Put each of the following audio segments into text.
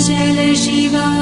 Arunachala Shiva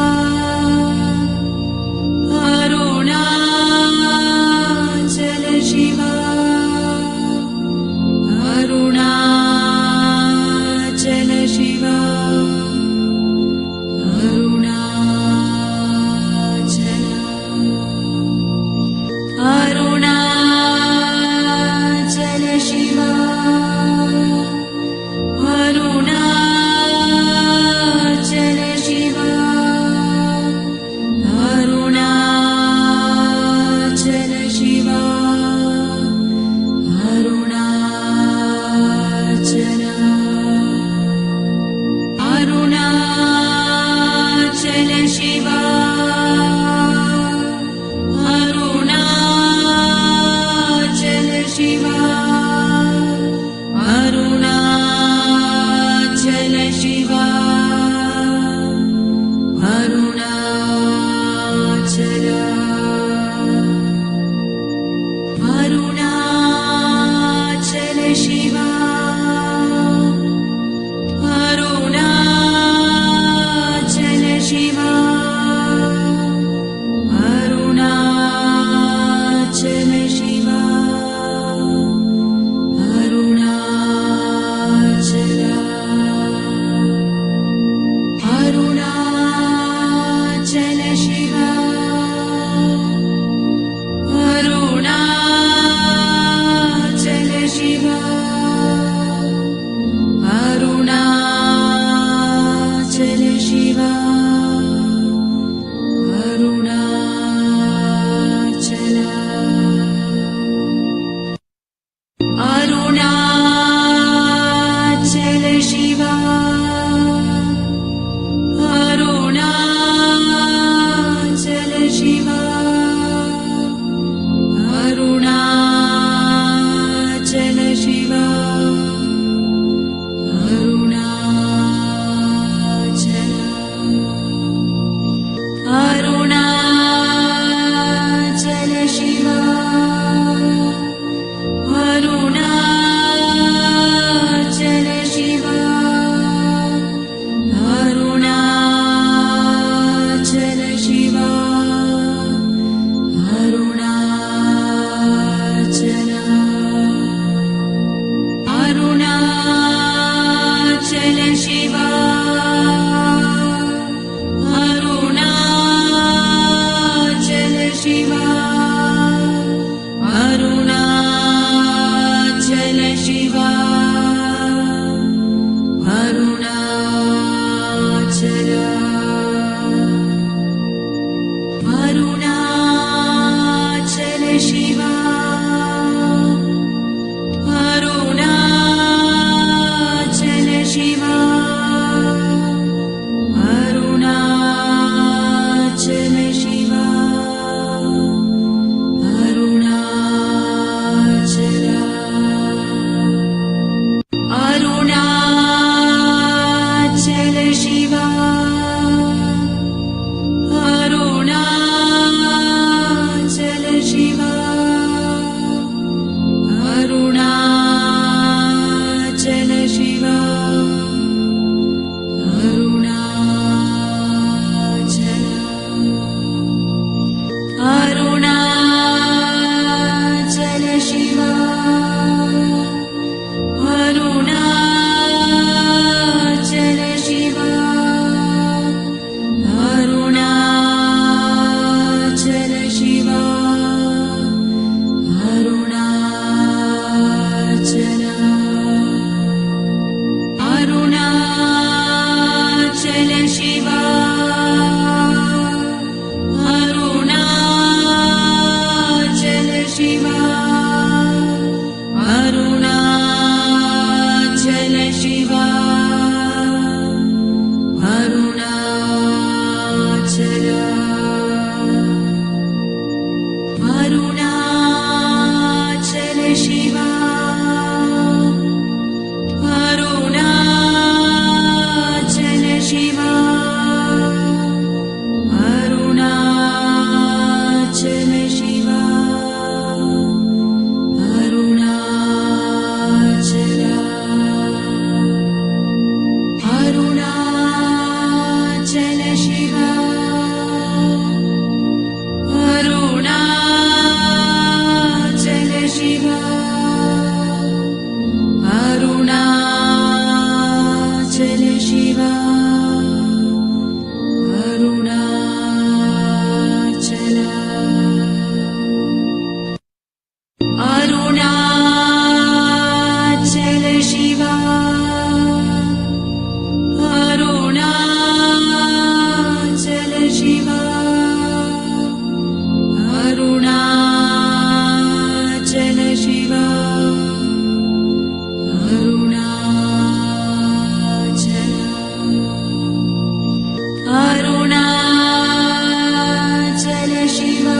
Arunachala Shiva,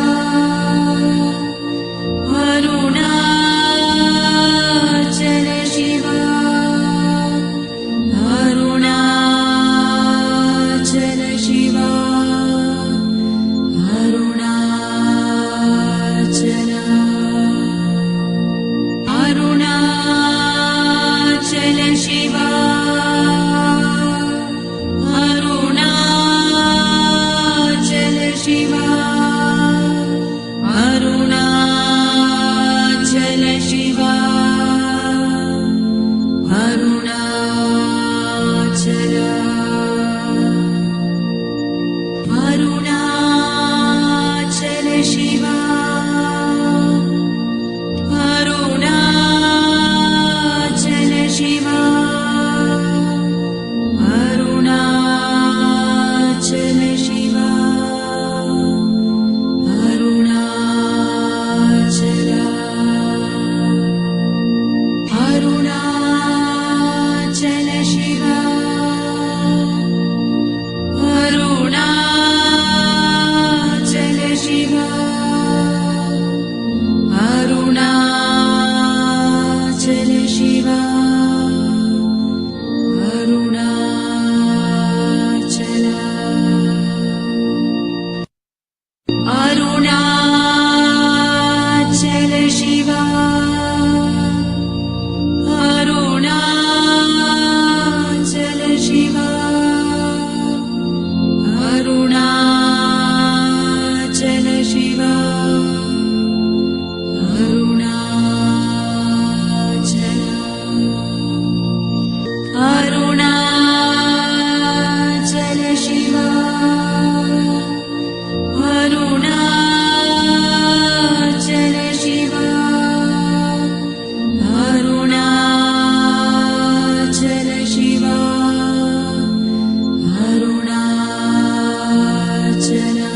Arunachala Shiva, Arunachala Shiva, Arunachala, Arunachala Shiva, Arunachala Shiva, Arunachala Shiva, Arunachala, Arunachala Shiva, Arunachala Shiva, Arunachala Shiva, Arunachala, Arunachala Shiva, Arunachala Shiva, Arunachala Shiva, Arunachala, Arunachala Shiva, Arunachala Shiva, Arunachala Shiva, Arunachala, Arunachala Shiva, Arunachala Shiva, Arunachala Shiva, Arunachala,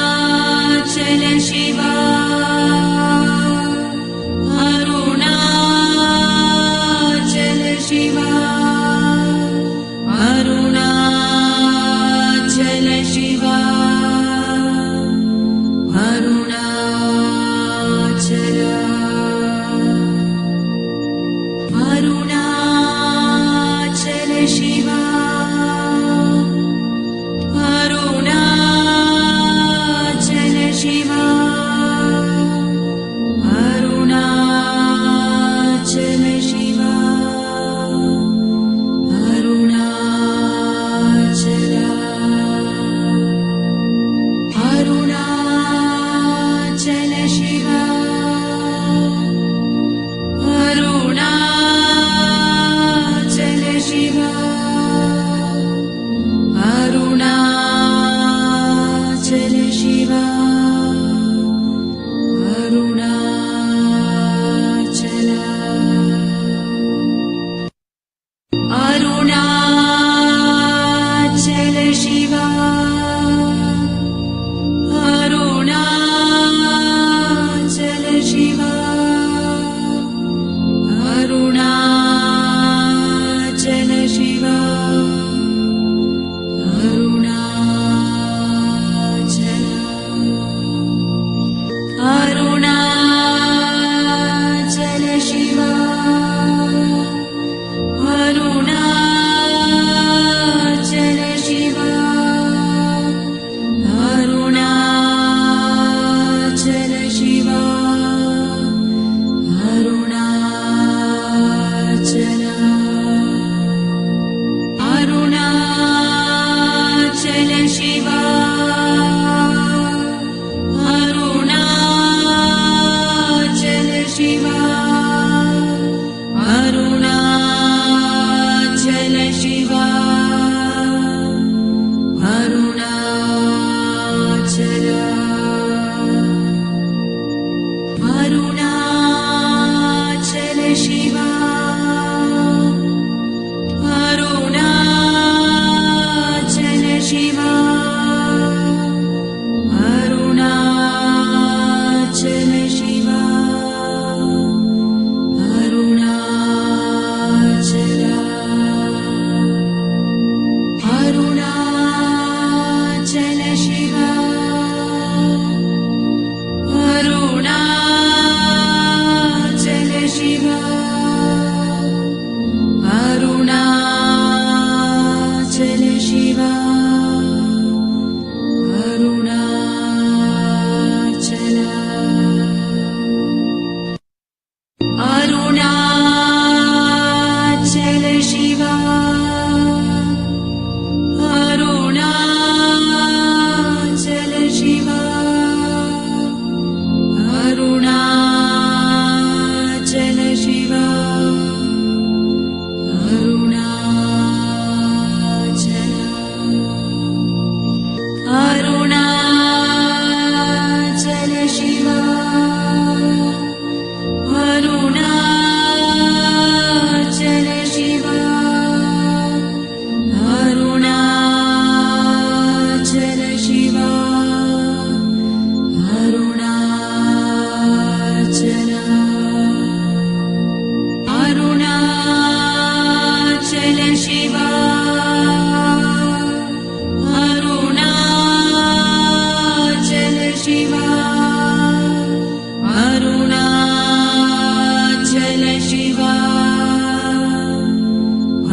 Arunachala Shiva, Arunachala Shiva, Arunachala Shiva, Arunachala, Arunachala Shiva, Arunachala Shiva, Arunachala Shiva, Shiva. Arunachala Shiva. Arunachala Shiva. Arunachala. Arunachala Shiva. Arunachala Shiva. Arunachala Shiva. Arunachala. Arunachala Shiva. Arunachala Shiva. Arunachala Shiva.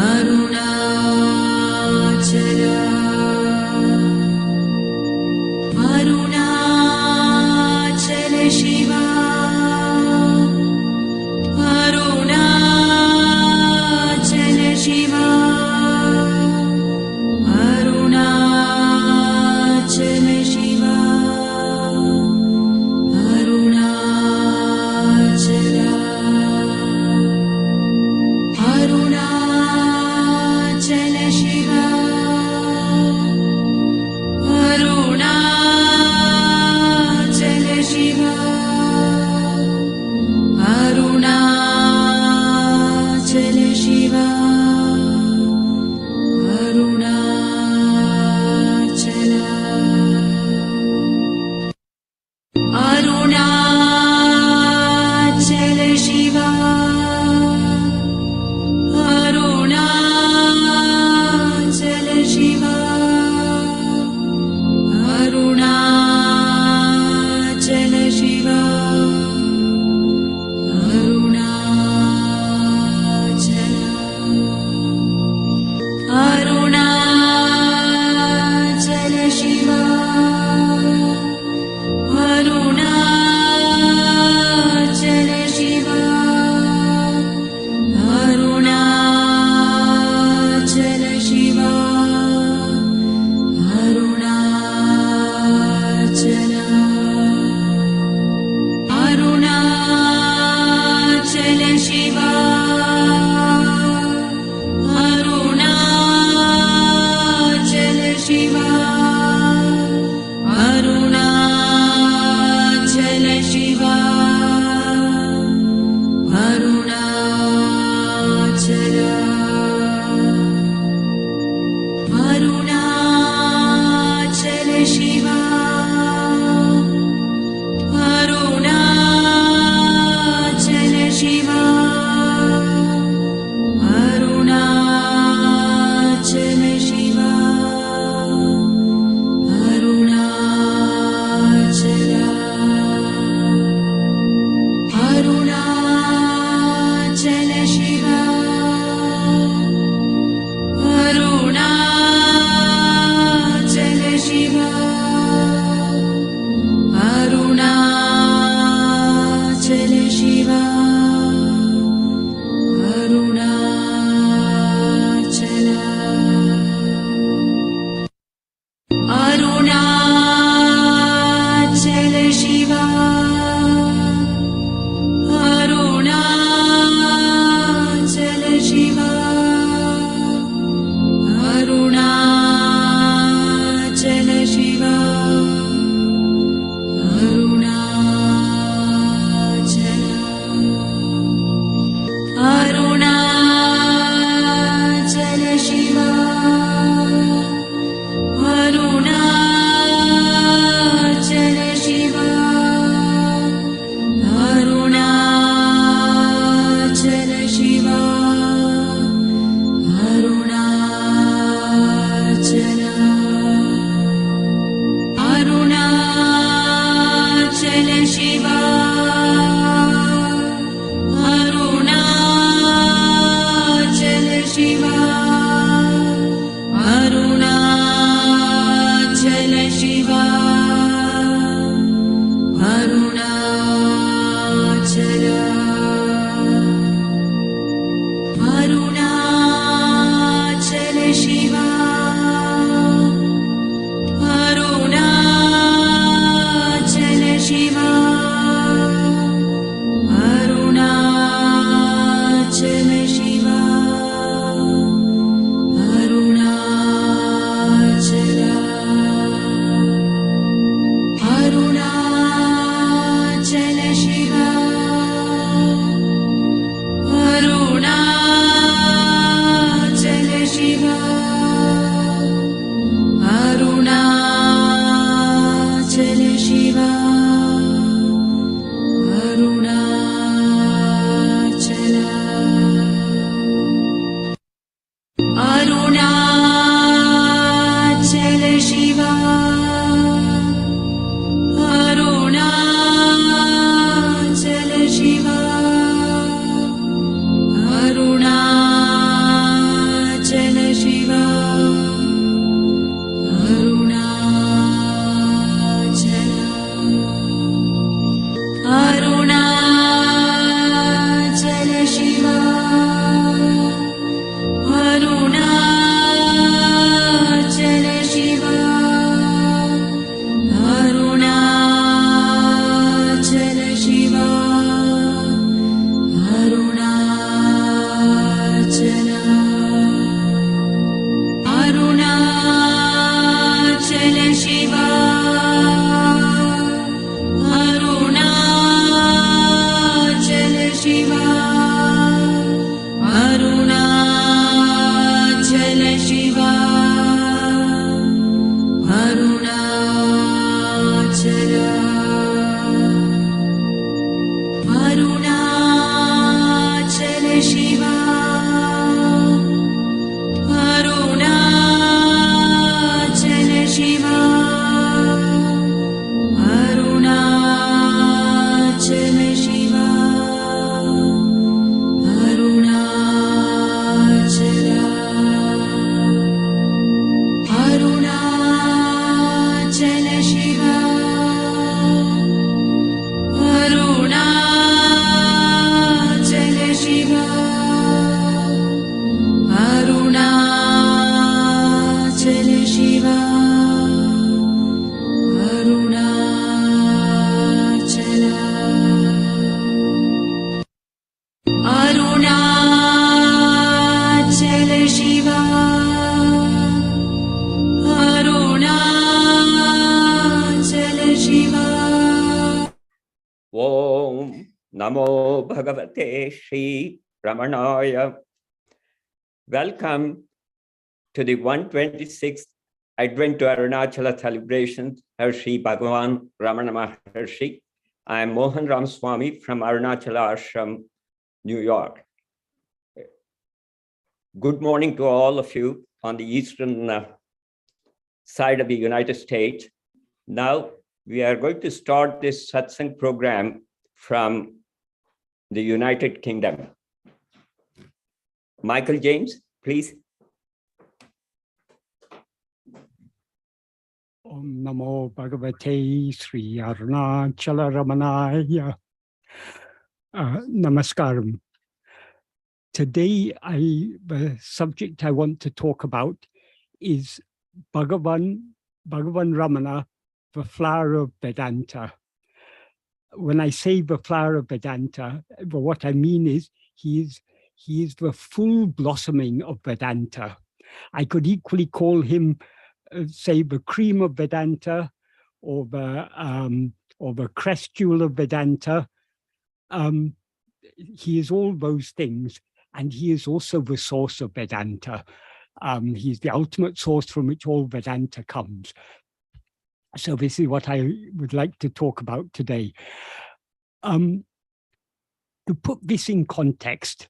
Arunachala. Arunachala Shiva. Arunachala Shiva. Namo Bhagavate Shri Ramanaya. Welcome to the 126th Advent to Arunachala celebrations of Shri Bhagavan Ramana Maharshi. I am Mohan Ramaswamy from Arunachala Ashram, New York. Good morning to all of you on the eastern side of the United States. Now we are going to start this Satsang program from the United Kingdom. Michael James, please. Om Namo Bhagavate Sri Arunachala Ramanaya. Namaskaram. Today, the subject I want to talk about is Bhagavan Ramana, the flower of Vedanta. When I say the flower of Vedanta, what I mean is he is the full blossoming of Vedanta. I could equally call him, say, the cream of Vedanta, or the crest jewel of Vedanta. He is all those things, and he is also the source of Vedanta. He's the ultimate source from which all Vedanta comes. So this is what I would like to talk about today. To put this in context,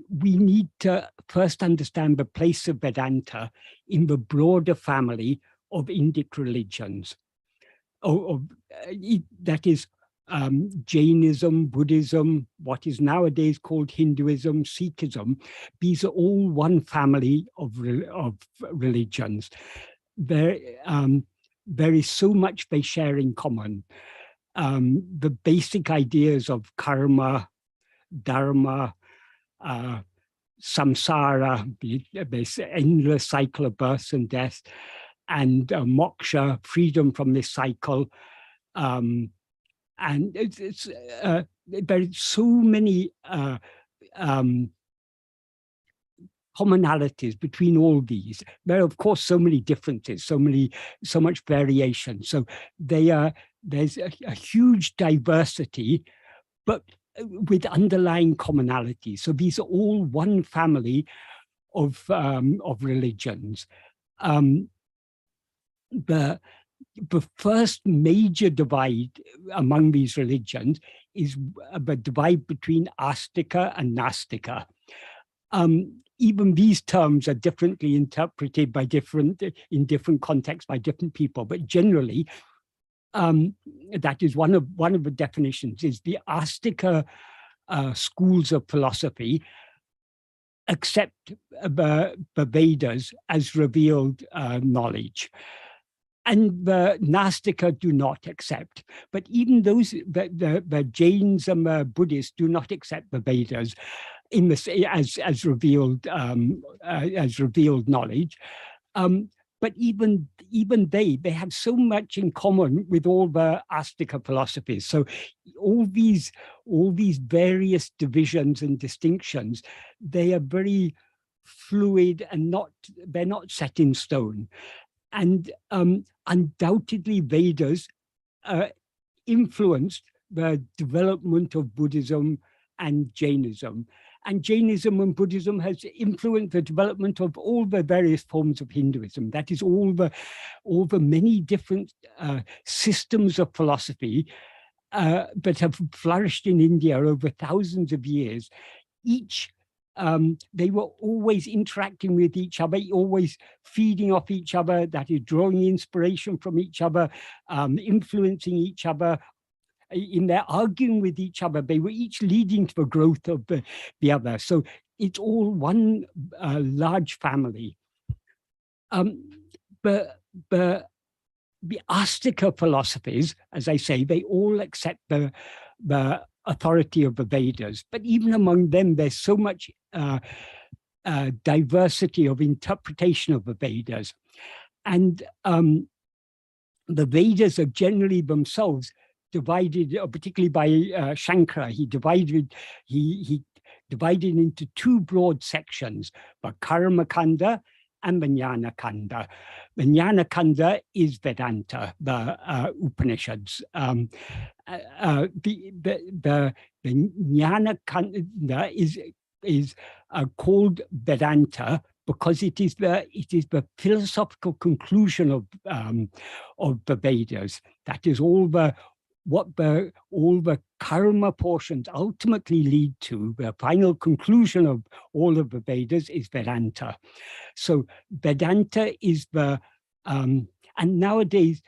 we need to first understand the place of Vedanta in the broader family of Indic religions. That is Jainism, Buddhism, what is nowadays called Hinduism, Sikhism. These are all one family of religions. There is so much they share in common. The basic ideas of karma, dharma, samsara, this endless cycle of birth and death, and moksha, freedom from this cycle. And there are so many commonalities between all these. There are, of course, so many differences, so much variation. So there's a huge diversity, but with underlying commonality. So these are all one family of religions. The first major divide among these religions is the divide between Astika and Nastika. Even these terms are differently interpreted in different contexts by different people, but generally, that is one of the definitions. Is the Astika schools of philosophy accept the Vedas as revealed knowledge, and the Nastika do not accept. But even those, the Jains and the Buddhists do not accept the Vedas in as revealed knowledge. But even they have so much in common with all the Astika philosophies. So all these various divisions and distinctions, they are very fluid and they're not set in stone. And undoubtedly Vedas influenced the development of Buddhism and Jainism. And Jainism and Buddhism has influenced the development of all the various forms of Hinduism. That is all the many different systems of philosophy that have flourished in India over thousands of years. Each, they were always interacting with each other, always feeding off each other, that is drawing inspiration from each other, influencing each other. In their arguing with each other, they were each leading to the growth of the other. So it's all one large family. But the Astika philosophies, as I say, they all accept the authority of the Vedas. But even among them, there's so much diversity of interpretation of the Vedas. And the Vedas are generally themselves divided, particularly by Shankara. He divided into two broad sections: the Karma Kanda and the Jnana Kanda. The Jnana Kanda is Vedanta, the Upanishads. The Jnana Kanda is called Vedanta because it is the philosophical conclusion of the Vedas. That is all the karma portions ultimately lead to. The final conclusion of all of the Vedas is Vedanta. So Vedanta is and nowadays,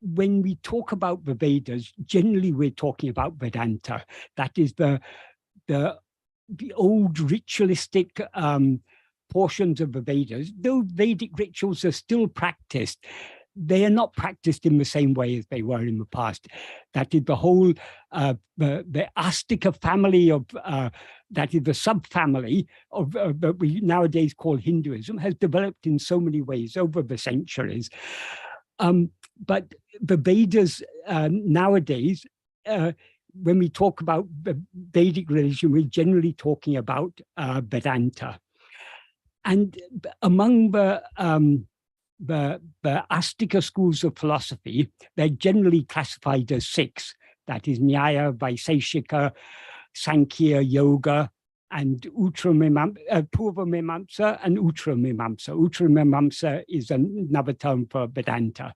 when we talk about the Vedas, generally we're talking about Vedanta. That is the old ritualistic portions of the Vedas. Though Vedic rituals are still practiced, they are not practiced in the same way as they were in the past. That is the whole, the Astika family of, that is the subfamily of that we nowadays call Hinduism, has developed in so many ways over the centuries. But the Vedas nowadays, when we talk about the Vedic religion, we're generally talking about Vedanta. And among the Astika schools of philosophy, they're generally classified as 6. That is Nyaya, Vaiseshika, Sankhya, Yoga, and Purva Mimamsa and Uttara Mimamsa. Uttara Mimamsa is another term for Vedanta.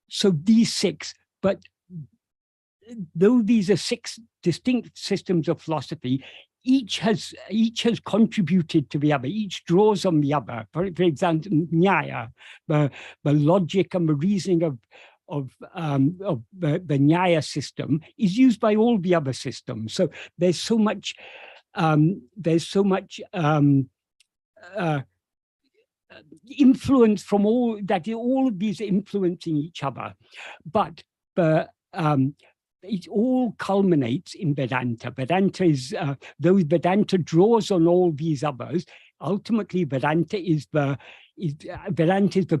So these 6, but though these are 6 distinct systems of philosophy, each has contributed to the other. Each draws on the other. For example, Nyaya, the logic and the reasoning of the Nyaya system is used by all the other systems. So there's so much influence from all of these influencing each other, but it all culminates in Vedanta. Vedanta is, though Vedanta draws on all these others, ultimately Vedanta is the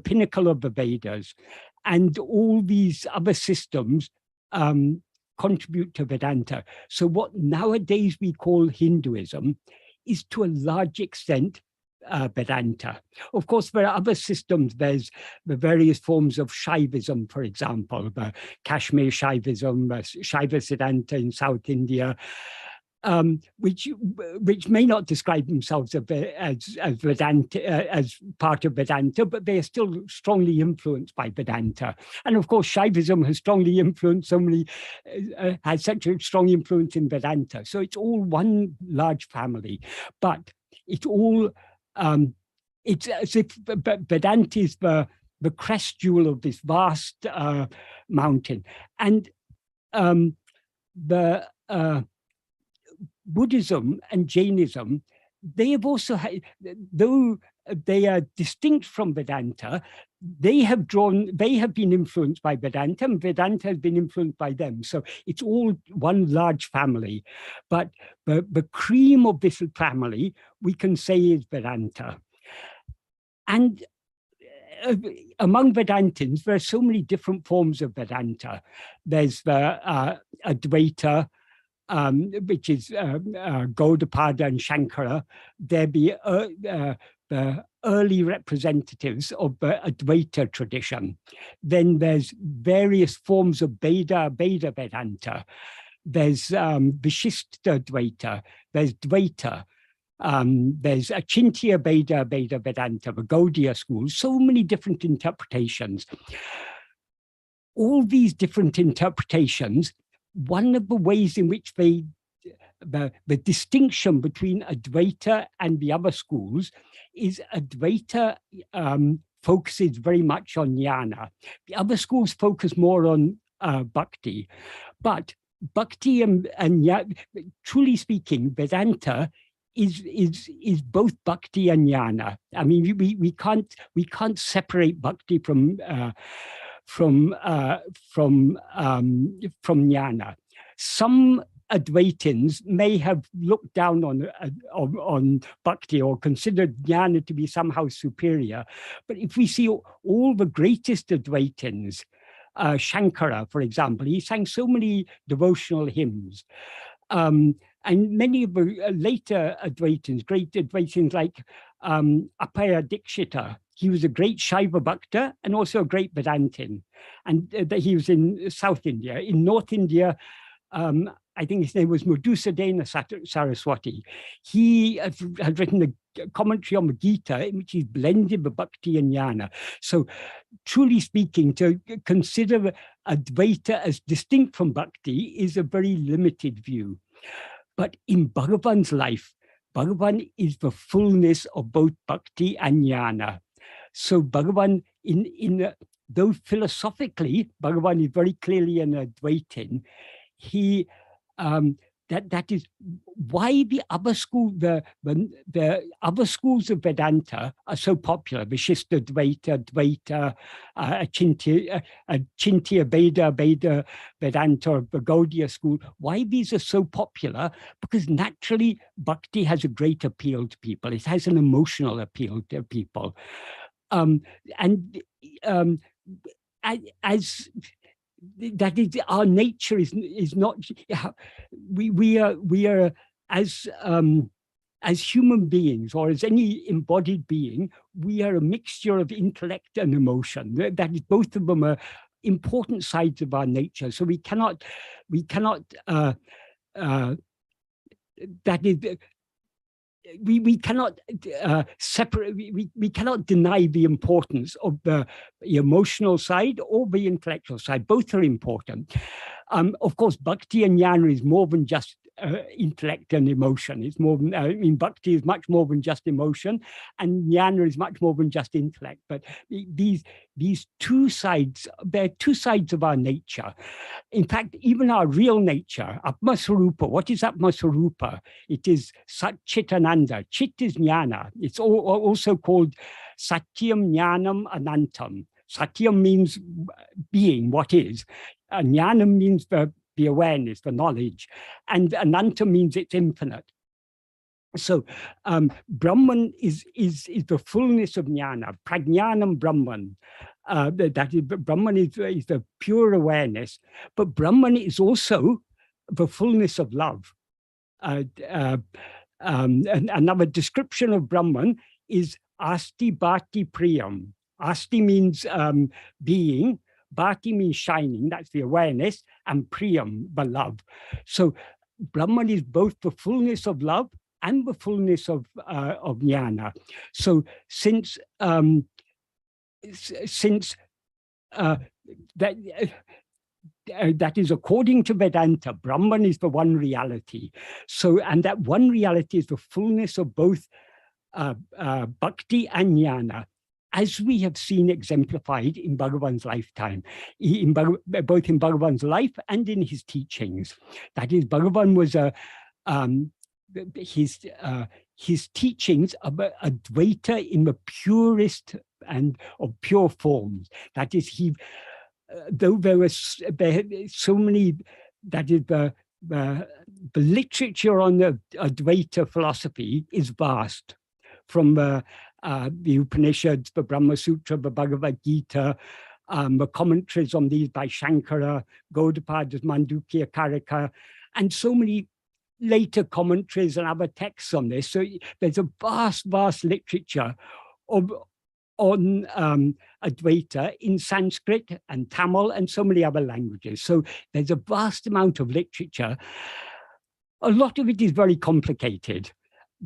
pinnacle of the Vedas, and all these other systems contribute to Vedanta. So what nowadays we call Hinduism is to a large extent Vedanta. Of course, there are other systems. There's the various forms of Shaivism, for example, the Kashmir Shaivism, Shaiva Siddhanta in South India, which may not describe themselves as Vedanta, as part of Vedanta, but they are still strongly influenced by Vedanta. And of course, Shaivism has strongly influenced has such a strong influence in Vedanta. So it's all one large family, but it's all it's as if Vedanta is the crest jewel of this vast mountain. And the Buddhism and Jainism, they have also though they are distinct from Vedanta, they have been influenced by Vedanta, and Vedanta has been influenced by them. So it's all one large family. But the cream of this family, we can say, is Vedanta. And among Vedantins, there are so many different forms of Vedanta. There's the Advaita, which is Gaudapada and Shankara. There be the early representatives of the Advaita tradition. Then there's various forms of Beda Vedanta. There's Vishishta Advaita, there's Dvaita, there's Achintya Beda Vedanta, the Gaudiya school, so many different interpretations. All these different interpretations, one of the ways in which the distinction between Advaita and the other schools is Advaita focuses very much on Jnana. The other schools focus more on Bhakti. But Bhakti and truly speaking, Vedanta is both Bhakti and Jnana. I mean, we can't separate Bhakti from Jnana. Some Advaitins may have looked down on Bhakti or considered Jnana to be somehow superior. But if we see all the greatest Advaitins, Shankara, for example, he sang so many devotional hymns. And many of the later Advaitins, great Advaitins like Apaya Dikshita. He was a great Shaiva Bhakta and also a great Vedantin. And he was in South India. In North India, I think his name was Madhusadena Saraswati. He had written a commentary on the Gita in which he blended the Bhakti and Jnana. So truly speaking, to consider Advaita as distinct from Bhakti is a very limited view. But in Bhagavan's life, Bhagavan is the fullness of both Bhakti and Jnana. So Bhagavan, though philosophically, Bhagavan is very clearly an Advaitin, he that is why the other schools of Vedanta are so popular. Vishista Dvaita, Dvaita, Chintya Beda Vedanta, or the Gaudiya school. Why these are so popular? Because naturally Bhakti has a great appeal to people. It has an emotional appeal to people, as that is, our nature is not. We are as human beings, or as any embodied being, we are a mixture of intellect and emotion. That is, both of them are important sides of our nature. So we cannot that is. We cannot separate. We cannot deny the importance of the emotional side or the intellectual side. Both are important. Of course, Bhakti and Jnana is more than just intellect and emotion. It's more than, Bhakti is much more than just emotion, and Jnana is much more than just intellect. But these two sides, they're two sides of our nature. In fact, even our real nature, Atma Swarupa. What is Atma Swarupa? It is Sat Chit Ananda. Chit is Jnana. It's also called Satyam Jnanam Anantam. Satyam means being, what is. Jnanam means the awareness, the knowledge, and Ananta means it's infinite. So Brahman is the fullness of Jnana, Prajnanam Brahman. That is, Brahman is the pure awareness, but Brahman is also the fullness of love. Another description of Brahman is Asti Bhati Priyam. Asti means being, Bhati means shining, that's the awareness, and Priyam, the love. So Brahman is both the fullness of love and the fullness of Jnana. So since that is according to Vedanta, Brahman is the one reality. So, and that one reality is the fullness of both Bhakti and Jnana, as we have seen exemplified in Bhagavan's lifetime, both in Bhagavan's life and in his teachings. That is, Bhagavan was his teachings about Advaita in the purest and of pure forms. That is, though there were so many, that is the literature on the Advaita philosophy is vast, from the Upanishads, the Brahma Sutra, the Bhagavad Gita, the commentaries on these by Shankara, Gaudapada's Mandukya Karika, and so many later commentaries and other texts on this. So there's a vast literature on Advaita in Sanskrit and Tamil and so many other languages. So there's a vast amount of literature. A lot of it is very complicated,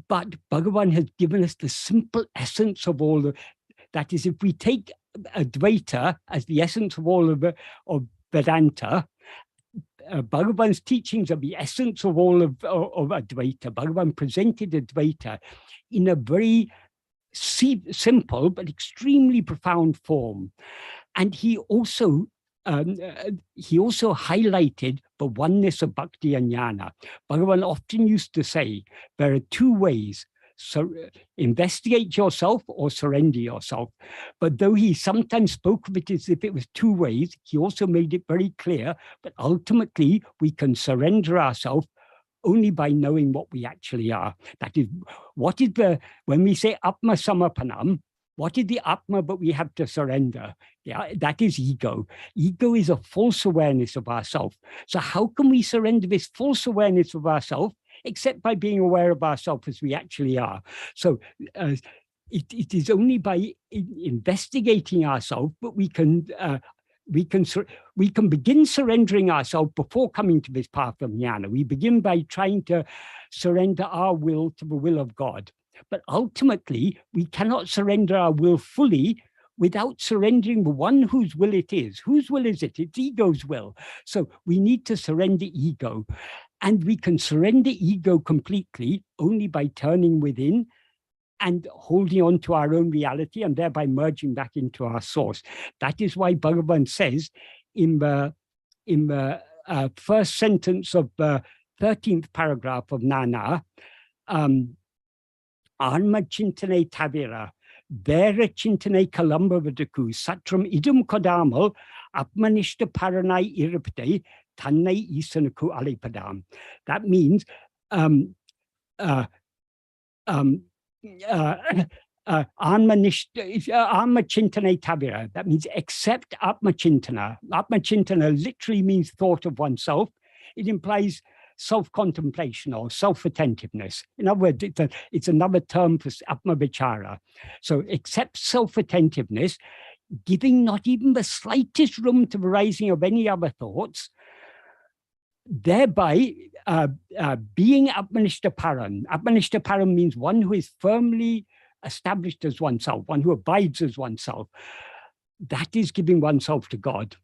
but Bhagavan has given us the simple essence of all of that. Is, if we take Advaita as the essence of all of Vedanta, Bhagavan's teachings are the essence of all of Advaita. Bhagavan presented Advaita in a very simple but extremely profound form, and he also highlighted the oneness of Bhakti and Jnana. Bhagavan often used to say there are two ways: so investigate yourself or surrender yourself. But though he sometimes spoke of it as if it was two ways, he also made it very clear that ultimately we can surrender ourselves only by knowing what we actually are. That is, what is when we say Atma Samapanam, what is the Atma but we have to surrender? Yeah, that is ego. Ego is a false awareness of ourselves. So how can we surrender this false awareness of ourselves except by being aware of ourselves as we actually are? So it is only by investigating ourselves, but we can begin surrendering ourselves before coming to this path of jnana. We begin by trying to surrender our will to the will of God. But ultimately, we cannot surrender our will fully without surrendering the one whose will it is. Whose will is it? It's ego's will. So we need to surrender ego. And we can surrender ego completely only by turning within and holding on to our own reality and thereby merging back into our source. That is why Bhagavan says in the first sentence of the 13th paragraph of Jnana, Arma chintane tavira, vera chintane kalamba vadaku, satram idum kodamal, apmanishta paranai iripte, tannai isanaku alipadam. That means Atma chintana tavira. That means accept Atma chintana. Atma chintana literally means thought of oneself. It implies self-contemplation or self-attentiveness. In other words, it's another term for Atma vichara. So accept self-attentiveness, giving not even the slightest room to the rising of any other thoughts, thereby being Atmanishta Param. Atmanishta Param means one who is firmly established as oneself, one who abides as oneself. That is giving oneself to God.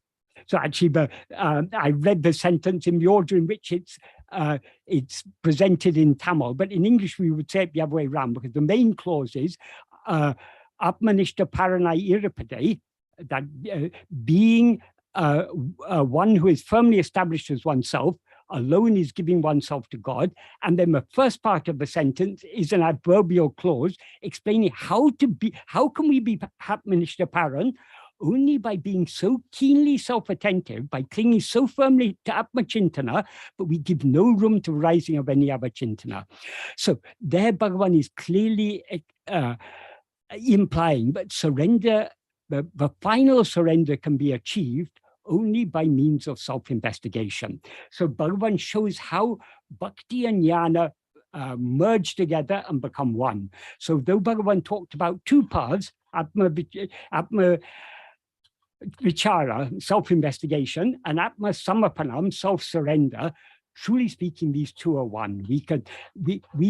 So actually, I read the sentence in the order in which it's presented in Tamil, but in English we would say it the other way around, because the main clause is Atmanishta Paranai Iripade, that being one who is firmly established as oneself, alone is giving oneself to God. And then the first part of the sentence is an adverbial clause explaining how can we be Atmanishta Paran? Only by being so keenly self-attentive, by clinging so firmly to Atma Chintana, but we give no room to rising of any other Chintana. So there Bhagavan is clearly implying that surrender, the final surrender can be achieved only by means of self-investigation. So Bhagavan shows how Bhakti and Jnana merge together and become one. So though Bhagavan talked about two paths, Atma Vichara, self-investigation, and Atma Samapanam, self-surrender, truly speaking, these two are one. We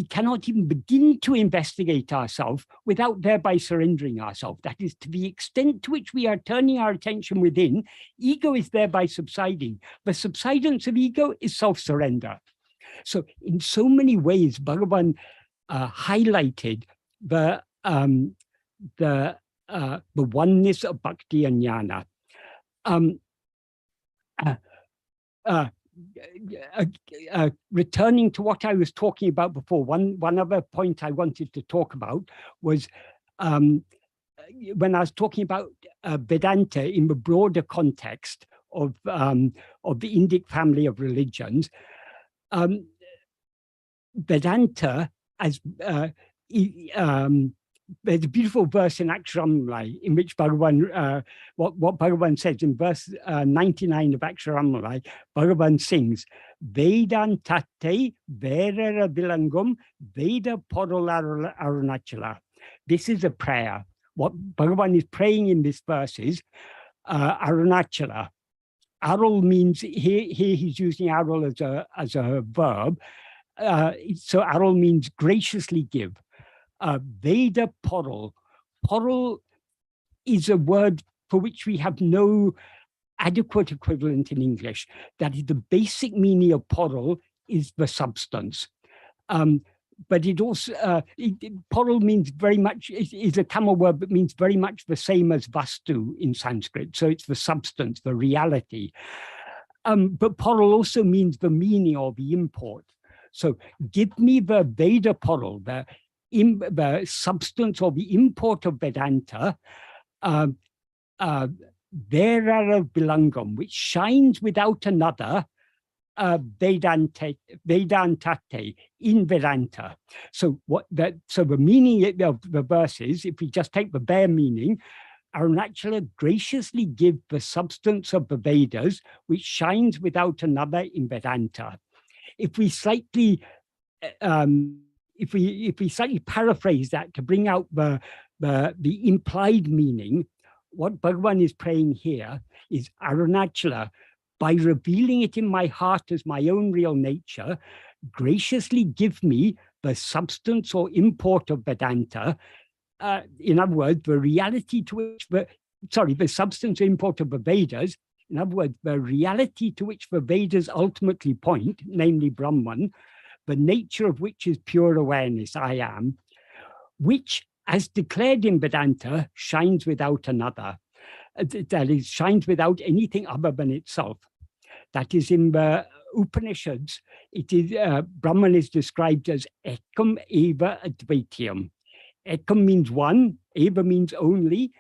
cannot even begin to investigate ourselves without thereby surrendering ourselves. That is, to the extent to which we are turning our attention within, ego is thereby subsiding. The subsidence of ego is self-surrender. So in so many ways, Bhagavan highlighted the oneness of Bhakti and Jnana. Returning to what I was talking about before, one other point I wanted to talk about was when I was talking about Vedanta in the broader context of the Indic family of religions. Vedanta, as there's a beautiful verse in Aksharammalai in which Bhagavan, what Bhagavan says in verse 99 of Aksharammalai, Bhagavan sings, Vedantate Verera Vilangum Veda Porol Arunachala. This is a prayer. What Bhagavan is praying in this verse is Arunachala. Arul means, here he's using Arul as a verb. So Arul means graciously give. Veda Porol. Porol is a word for which we have no adequate equivalent in English. That is, the basic meaning of Porol is the substance. But it also, Porol means very much, is a Tamil word, but means very much the same as Vastu in Sanskrit. So it's the substance, the reality. But Porol also means the meaning or the import. So give me the Veda Porol, the substance or the import of Vedanta, Verara Vilangam, which shines without another, Vedantate, in Vedanta. So the meaning of the verse is, if we just take the bare meaning, Arunachala graciously give the substance of the Vedas, which shines without another in Vedanta. If we slightly if we slightly paraphrase that to bring out the implied meaning, what Bhagavan is praying here is, Arunachala, by revealing it in my heart as my own real nature, graciously give me the substance or import of Vedanta. In other words, the reality to which the substance or import of the Vedas, in other words, the reality to which the Vedas ultimately point, namely Brahman, the nature of which is pure awareness, I am, which, as declared in Vedanta, shines without another. That is, shines without anything other than itself. That is, in the Upanishads, it is Brahman is described as ekam eva advaitiyam. Ekam means one, eva means only,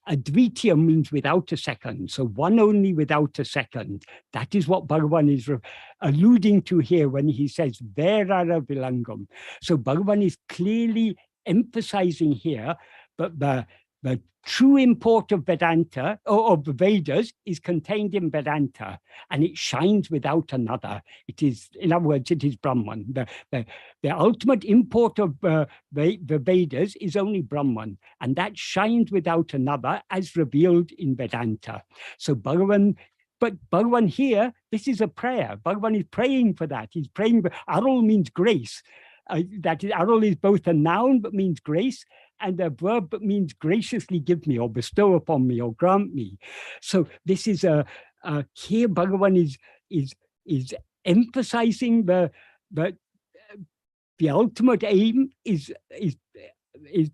advaitiyam means without a second. So one only without a second. That is what Bhagavan is alluding to here when he says Verara Vilangam. So Bhagavan is clearly emphasizing here that the true import of Vedanta, or of the Vedas, is contained in Vedanta, and it shines without another. It is, in other words, it is Brahman. The ultimate import of the Vedas is only Brahman, and that shines without another as revealed in Vedanta. So Bhagavan, but Bhagavan here, this is a prayer. Bhagavan is praying for that. He's praying, Arul means grace. That is, Arul is both a noun but means grace, and a verb but means graciously give me, or bestow upon me, or grant me. So this is here Bhagavan is emphasizing the ultimate aim is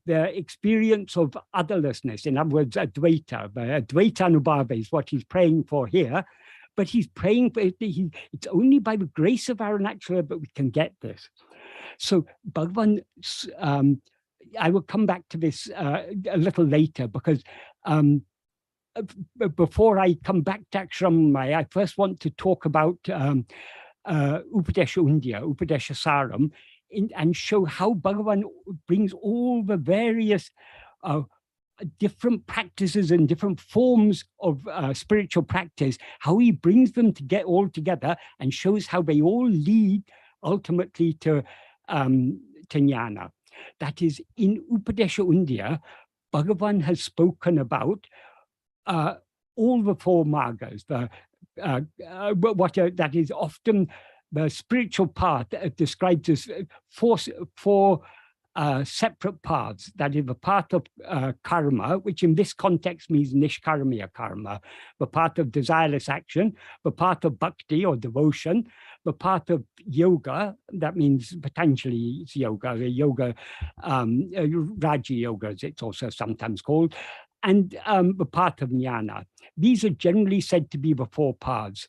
the experience of otherlessness. In other words, Advaita. Advaita Anubhava is what he's praying for here. But he's praying for it's only by the grace of Arunachala that we can get this. So Bhagavan, I will come back to this a little later, because before I come back to Ashrama, I first want to talk about Upadesha Undya, Upadesha Saram, and show how Bhagavan brings all the various different practices and different forms of spiritual practice, how he brings them to get all together and shows how they all lead ultimately to Jnana. That is, in Upadesha Undya, Bhagavan has spoken about all the four margas, that is often the spiritual path described as four separate paths. That is the path of karma, which in this context means nishkarmiya karma, the path of desireless action, the path of bhakti or devotion, the path of yoga, that means potentially it's yoga, Raja Yoga, as it's also sometimes called, and the path of jnana. These are generally said to be the four paths.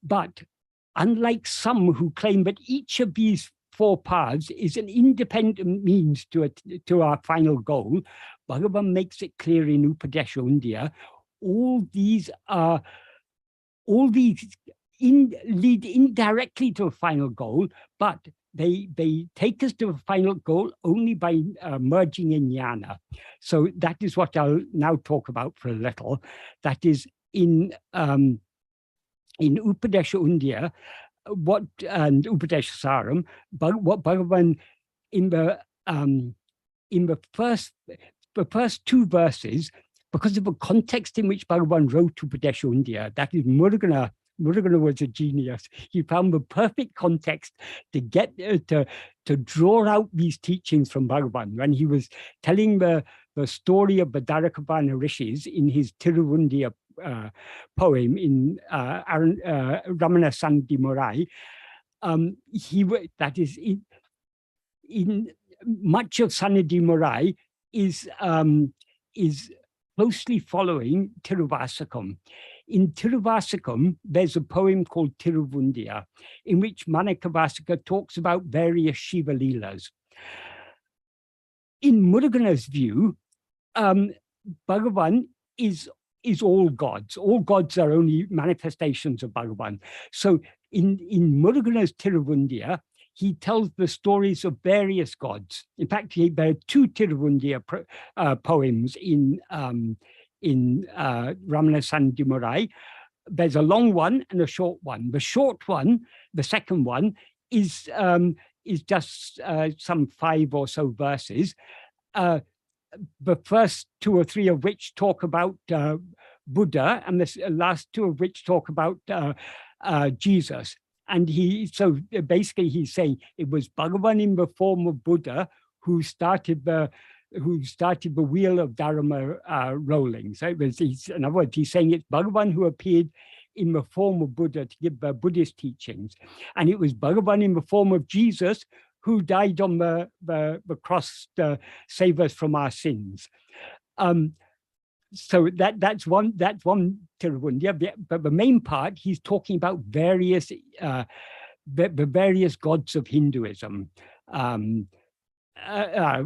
But unlike some who claim that each of these four paths is an independent means to our final goal, Bhagavan makes it clear in Upadesha Undya, all these lead indirectly to a final goal, but they take us to a final goal only by merging in jnana. So that is what I'll now talk about for a little. That is, in Upadesha Undya, and Upadesha Saram, what Bhagavan in the first two verses, because of the context in which Bhagavan wrote Upadesha Undya, that is Murugana was a genius. He found the perfect context to get to draw out these teachings from Bhagavan. When he was telling the story of the Dvarakavana rishis in his Tiruvundya poem in Ramana Sandi Morai, that is in much of Sanadi Morai is closely following Tiruvasakam. In Tiruvasakam, there's a poem called Tiruvundya, in which Manikavasaka talks about various Shiva Leelas. In Murugana's view, Bhagavan is all gods. All gods are only manifestations of Bhagavan. So in Murugana's Tiruvundya, he tells the stories of various gods. In fact, there are two Tiruvundya poems in Ramana Sandi Morai. There's a long one and a short one. The short one, the second one, is is just some 5 or so verses, the first 2 or 3 of which talk about Buddha, and the last 2 of which talk about Jesus. And so basically he's saying it was Bhagavan in the form of Buddha who started the wheel of Dharma rolling. So in other words, he's saying it's Bhagavan who appeared in the form of Buddha to give Buddhist teachings. And it was Bhagavan in the form of Jesus who died on the cross to save us from our sins. So that's one Tiruvundya. But the main part, he's talking about various the various gods of Hinduism. Rama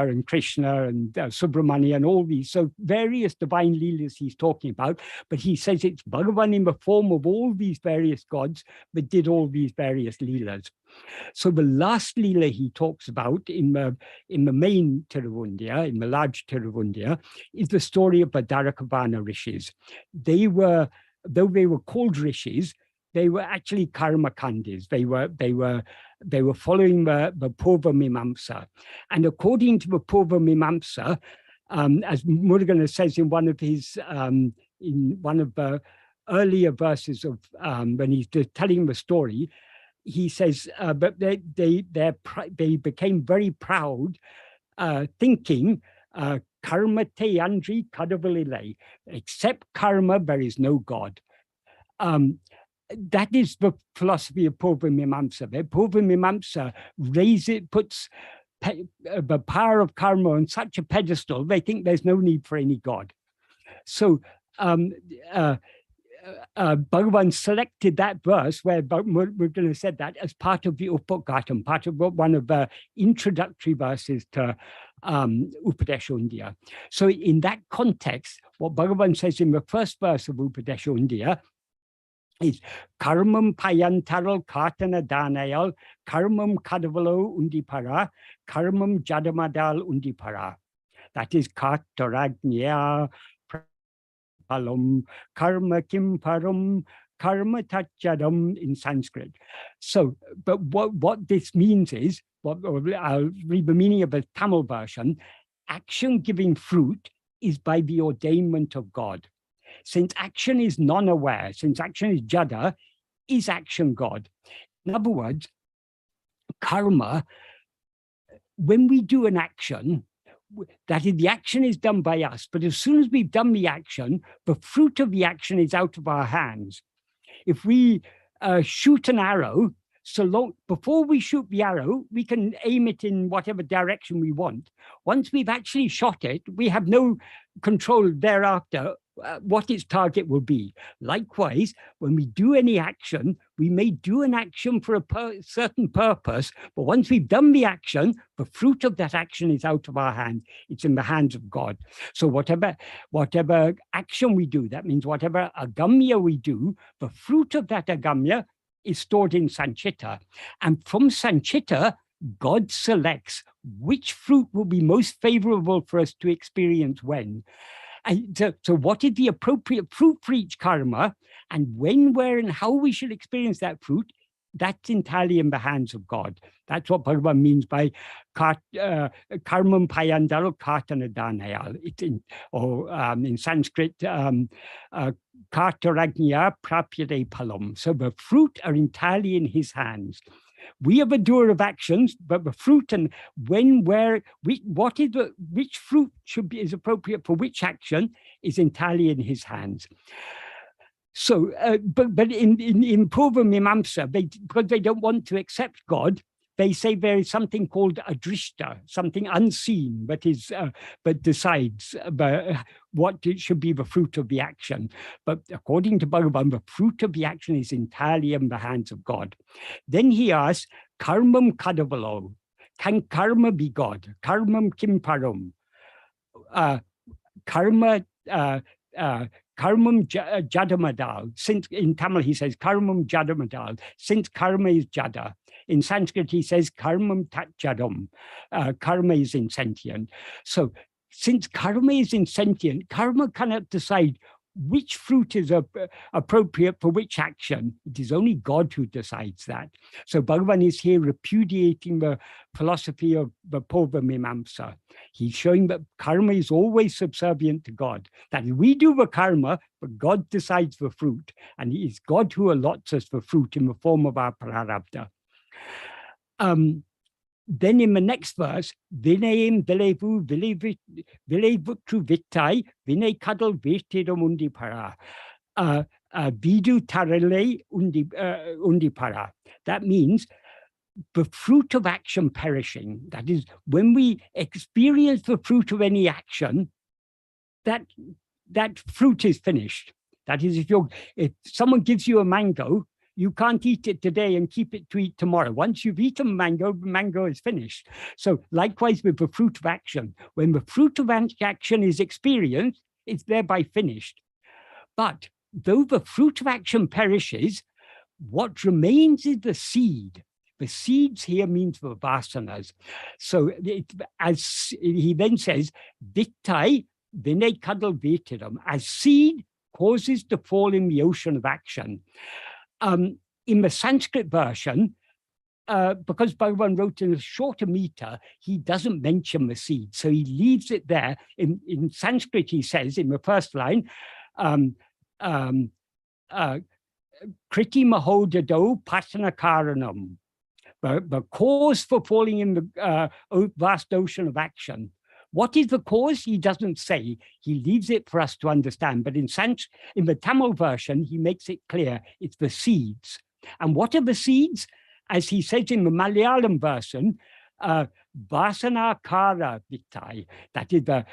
and Krishna and Subramanya and all these, so various divine leelas he's talking about, but he says it's Bhagavan in the form of all these various gods that did all these various leelas. So the last leela he talks about in the main Tiruvundya, in the large Tiruvundya, is the story of the Dvarakavana rishis. Though they were called rishis, they were actually karma kandis. They were following the Purva Mimamsa. And according to the Purva Mimamsa, as Murugan says in one of the earlier verses of when he's telling the story, he says, but they became very proud, thinking, karma te andri kadavalile, except karma, there is no God. That is the philosophy of Purva Mimamsa. Purva Mimamsa puts the power of karma on such a pedestal, they think there's no need for any God. So Bhagavan selected that verse where we're going to say that as part of the Upadesha, part of one of the introductory verses to Upadesha Undya. So in that context, what Bhagavan says in the first verse of Upadesha Undya is karmam payantaral kartana danayal, karmam kadavalo undipara, karmam jadamadal undipara. That is kartaragnya palam, karma kimparam, karma tachadam in Sanskrit. So, but what this means is, I'll read the meaning of the Tamil version, action giving fruit is by the ordainment of God. Since action is non-aware, since action is jada, is action God? In other words, karma, when we do an action, that is, the action is done by us, but as soon as we've done the action, the fruit of the action is out of our hands. If we shoot an arrow, before we shoot the arrow, we can aim it in whatever direction we want. Once we've actually shot it, we have no control thereafter what its target will be. Likewise, when we do any action, we may do an action for a certain purpose, but once we've done the action, the fruit of that action is out of our hands. It's in the hands of God. So whatever action we do, that means whatever agamya we do, the fruit of that agamya is stored in Sanchita. And from Sanchita, God selects which fruit will be most favorable for us to experience when. And so what is the appropriate fruit for each karma, and when, where, and how we should experience that fruit, that's entirely in the hands of God. That's what Bhagavan means by karmam payandaro kartana danayal. It's in Sanskrit, kartaragnya prapyate palam. So the fruit are entirely in his hands. We are the doer of actions, but the fruit and when, where, which fruit is appropriate for which action is entirely in his hands. So, but in Purva Mimamsa, because they don't want to accept God, they say there is something called adrishta, something unseen, but decides what should be the fruit of the action. But according to Bhagavan, the fruit of the action is entirely in the hands of God. Then he asks, karmam kadavalo, can karma be God? Karmam kimparam. Karmam jadamadal. Since in Tamil he says karmam jadamadal, since karma is jada. In Sanskrit he says karmam tatjadam. Karma is insentient. So since karma is insentient, karma cannot decide which fruit is appropriate for which action. It is only God who decides that. So Bhagavan is here repudiating the philosophy of the Purva Mimamsa. He's showing that karma is always subservient to God. That we do the karma, but God decides the fruit. And it is God who allots us the fruit in the form of our prarabdha. Then in the next verse, Vinayam Delevu Vilevutru Vittai Vinay Kadal Vetiramundi Para Vidu Tarale Undi Para. That means the fruit of action perishing. That is, when we experience the fruit of any action, that fruit is finished. That is, if someone gives you a mango, you can't eat it today and keep it to eat tomorrow. Once you've eaten mango is finished. So likewise with the fruit of action. When the fruit of action is experienced, it's thereby finished. But though the fruit of action perishes, what remains is the seed. The seeds here means the vasanas. So as he then says, Vittai Vinay Kadal Vetiram, as seed causes to fall in the ocean of action. In the Sanskrit version, because Bhagavan wrote in a shorter meter, he doesn't mention the seed. So he leaves it there. In Sanskrit, he says in the first line, Kriti Mahodado Patana Karanam, the cause for falling in the vast ocean of action. What is the cause? He doesn't say. He leaves it for us to understand. But in the Tamil version, he makes it clear. It's the seeds. And what are the seeds? As he says in the Malayalam version, vasana kara vittai. That is the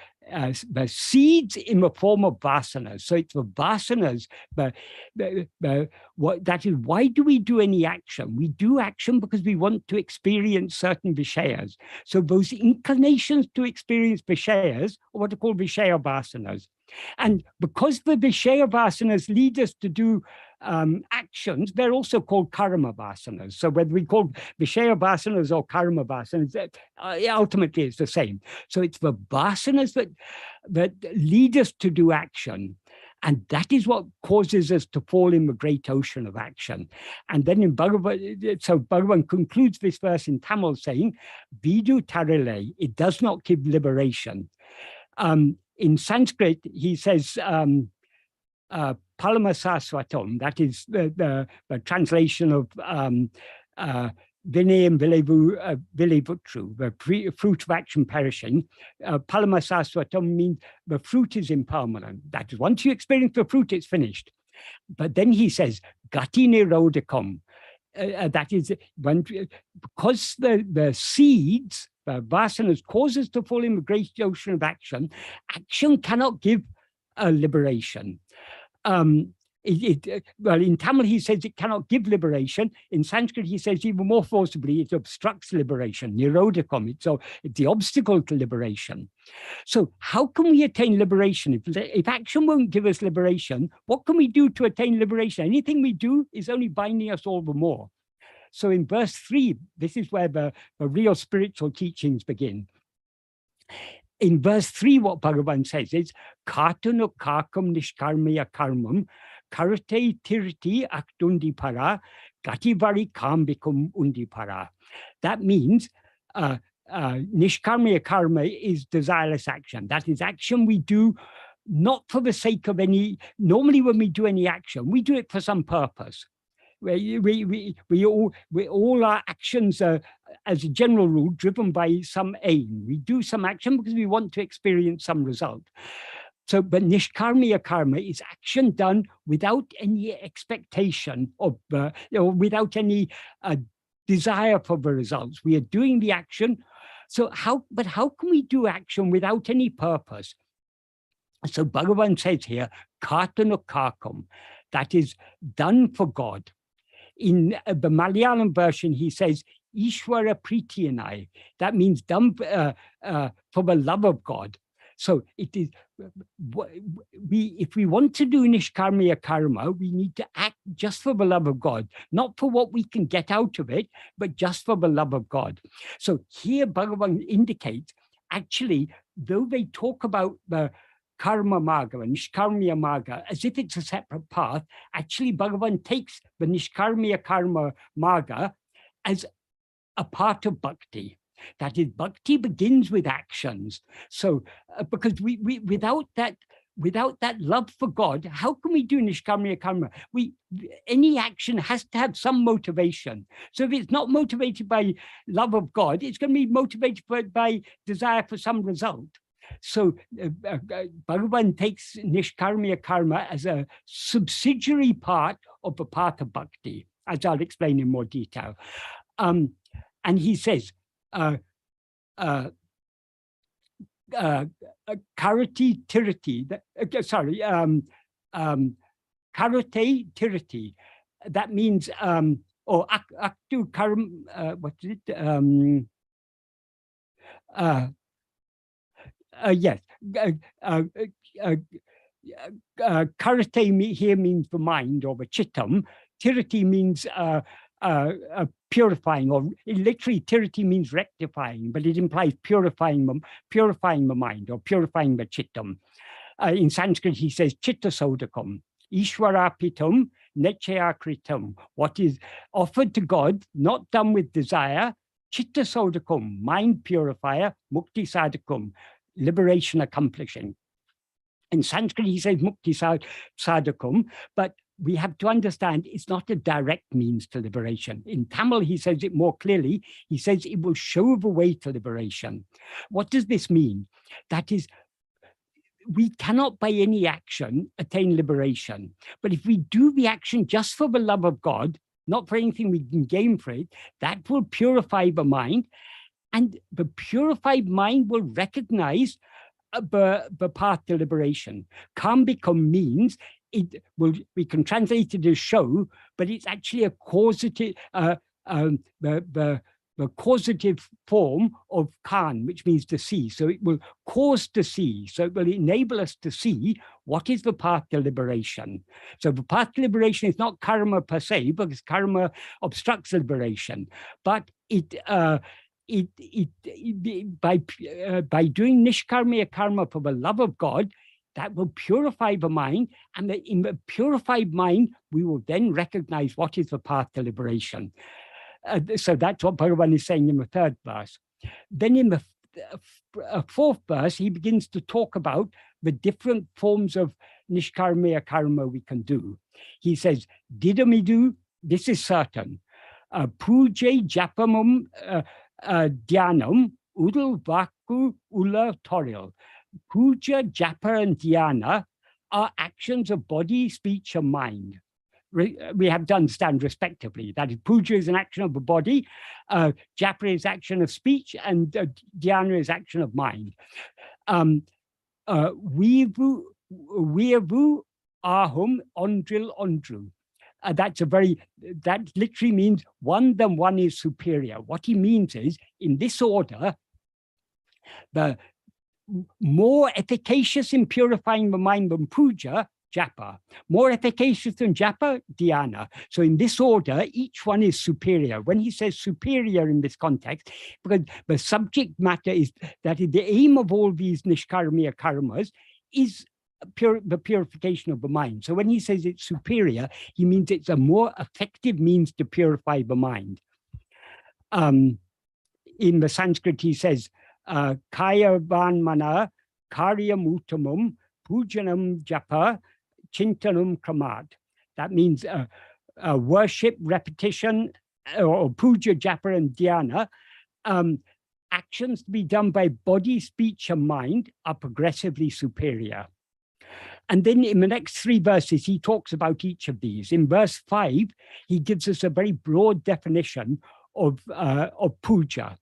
seeds in the form of vasanas. So it's the vasanas. That is, why do we do any action? We do action because we want to experience certain vishayas. So those inclinations to experience vishayas are what are called vishaya vasanas. And because the vishaya vasanas lead us to do actions, they're also called karma vasanas. So whether we call vishaya vasanas or karma vasanas, ultimately it's the same. So it's the vasanas that lead us to do action. And that is what causes us to fall in the great ocean of action. And then in Bhagavan, so Bhagavan concludes this verse in Tamil saying, Vidu Tarile, it does not give liberation. In Sanskrit, he says, Palamasaswatam, that is the translation of Vinayam Vilevutru, the fruit of action perishing. Palamasaswatam means the fruit is impermanent. That is, once you experience the fruit, it's finished. But then he says, Gati Nirodakam. That is, because the seeds, the vasanas, causes to fall in the great ocean of action, action cannot give liberation. Well, in Tamil, he says it cannot give liberation. In Sanskrit, he says even more forcibly, it obstructs liberation, nirodakam. So it's the obstacle to liberation. So how can we attain liberation? If action won't give us liberation, what can we do to attain liberation? Anything we do is only binding us all the more. So in verse 3, this is where the real spiritual teachings begin. In verse 3, what Bhagavan says is, Katanu kakam nishkarmaya karmam, karate tirti aktundi para, gativari kambikum undi para. That means nishkarmaya karma is desireless action. That is action we do not for the sake of any, normally when we do any action, we do it for some purpose. All our actions are, as a general rule, driven by some aim. We do some action because we want to experience some result. So, but nishkarmiya karma is action done without any expectation of, without any desire for the results. We are doing the action. So how can we do action without any purpose? So Bhagavan says here, kartanu kakam, that is done for God. In the Malayalam version, he says, Ishwara Pritiyanai. That means done for the love of God. So it is, if we want to do nishkarmiya karma, we need to act just for the love of God, not for what we can get out of it, but just for the love of God. So here Bhagavan indicates, actually, though they talk about the karma marga, nishkarmiya marga, as if it's a separate path. Actually, Bhagavan takes the nishkarmiya karma marga as a part of bhakti. That is, bhakti begins with actions. So, because we without that love for God, how can we do nishkarmiya karma? Any action has to have some motivation. So if it's not motivated by love of God, it's going to be motivated by desire for some result. So Bhagavan takes nishkarmiya karma as a subsidiary part of the path of bhakti, as I'll explain in more detail. And he says, karati tirati, karate tirati. That means, or aktu karam, what is it? Yes. Karate here means the mind, or the chittam. Tirati means purifying, or literally tirati means rectifying, but it implies purifying the mind, or purifying the chittam. In Sanskrit, he says chitta sodakam, ishwarapitam, nechayakritam. What is offered to God, not done with desire, chitta sodakam, mind purifier, mukti sadakam, liberation accomplishing. In Sanskrit, he says mukti sadakam, but we have to understand it's not a direct means to liberation. In Tamil, he says it more clearly. He says it will show the way to liberation. What does this mean? That is, we cannot by any action attain liberation. But if we do the action just for the love of God, not for anything we can gain for it, that will purify the mind. And the purified mind will recognize the path to liberation. Can become means. We can translate it as show, but it's actually a causative, the causative form of kan, which means to see. So it will cause to see. So it will enable us to see what is the path to liberation. So the path to liberation is not karma per se, because karma obstructs liberation, but by doing nishkarmiya karma for the love of God, that will purify the mind, and in the purified mind, we will then recognize what is the path to liberation. So that's what Bhagavan is saying in the third verse. Then in the fourth verse, he begins to talk about the different forms of nishkarmiya karma we can do. He says, didamidu, this is certain. Pujay japamum dhyanam udal vaku ula toril. Puja, japa, and dhyana are actions of body, speech, and mind. We have to understand respectively. That is, puja is an action of the body, japa is action of speech, and dhyana is action of mind. Weevu ahum ondril ondru. That literally means one than one is superior. What he means is, in this order, the more efficacious in purifying the mind than puja, japa. More efficacious than japa, dhyana. So in this order, each one is superior. When he says superior in this context, because the subject matter is that the aim of all these nishkarmiya karmas is the purification of the mind. So when he says it's superior, he means it's a more effective means to purify the mind. In the Sanskrit, he says, kaya vanmana karyam uttamam pujanam japa chintanam kramat. That means worship, repetition, or puja, japa, and dhyana. Actions to be done by body, speech, and mind are progressively superior. And then in the next three verses, he talks about each of these. In verse 5, he gives us a very broad definition of puja.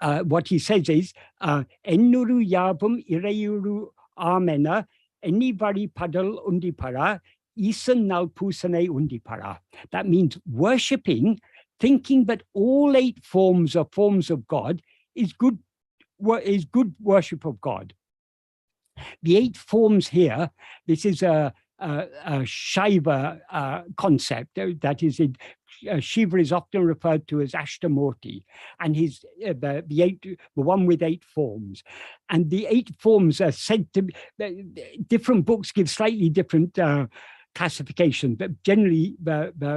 What he says is, ennuru yabum irayuru amena enivari padal undipara isan nalpusane undipara. That means worshipping, thinking that all 8 forms are forms of God is good worship of God. The 8 forms here, this is a Shaiva concept, that is, it Shiva is often referred to as Ashtamurti, and he's the one with 8 forms. And the 8 forms are said to be, different books give slightly different classification, but generally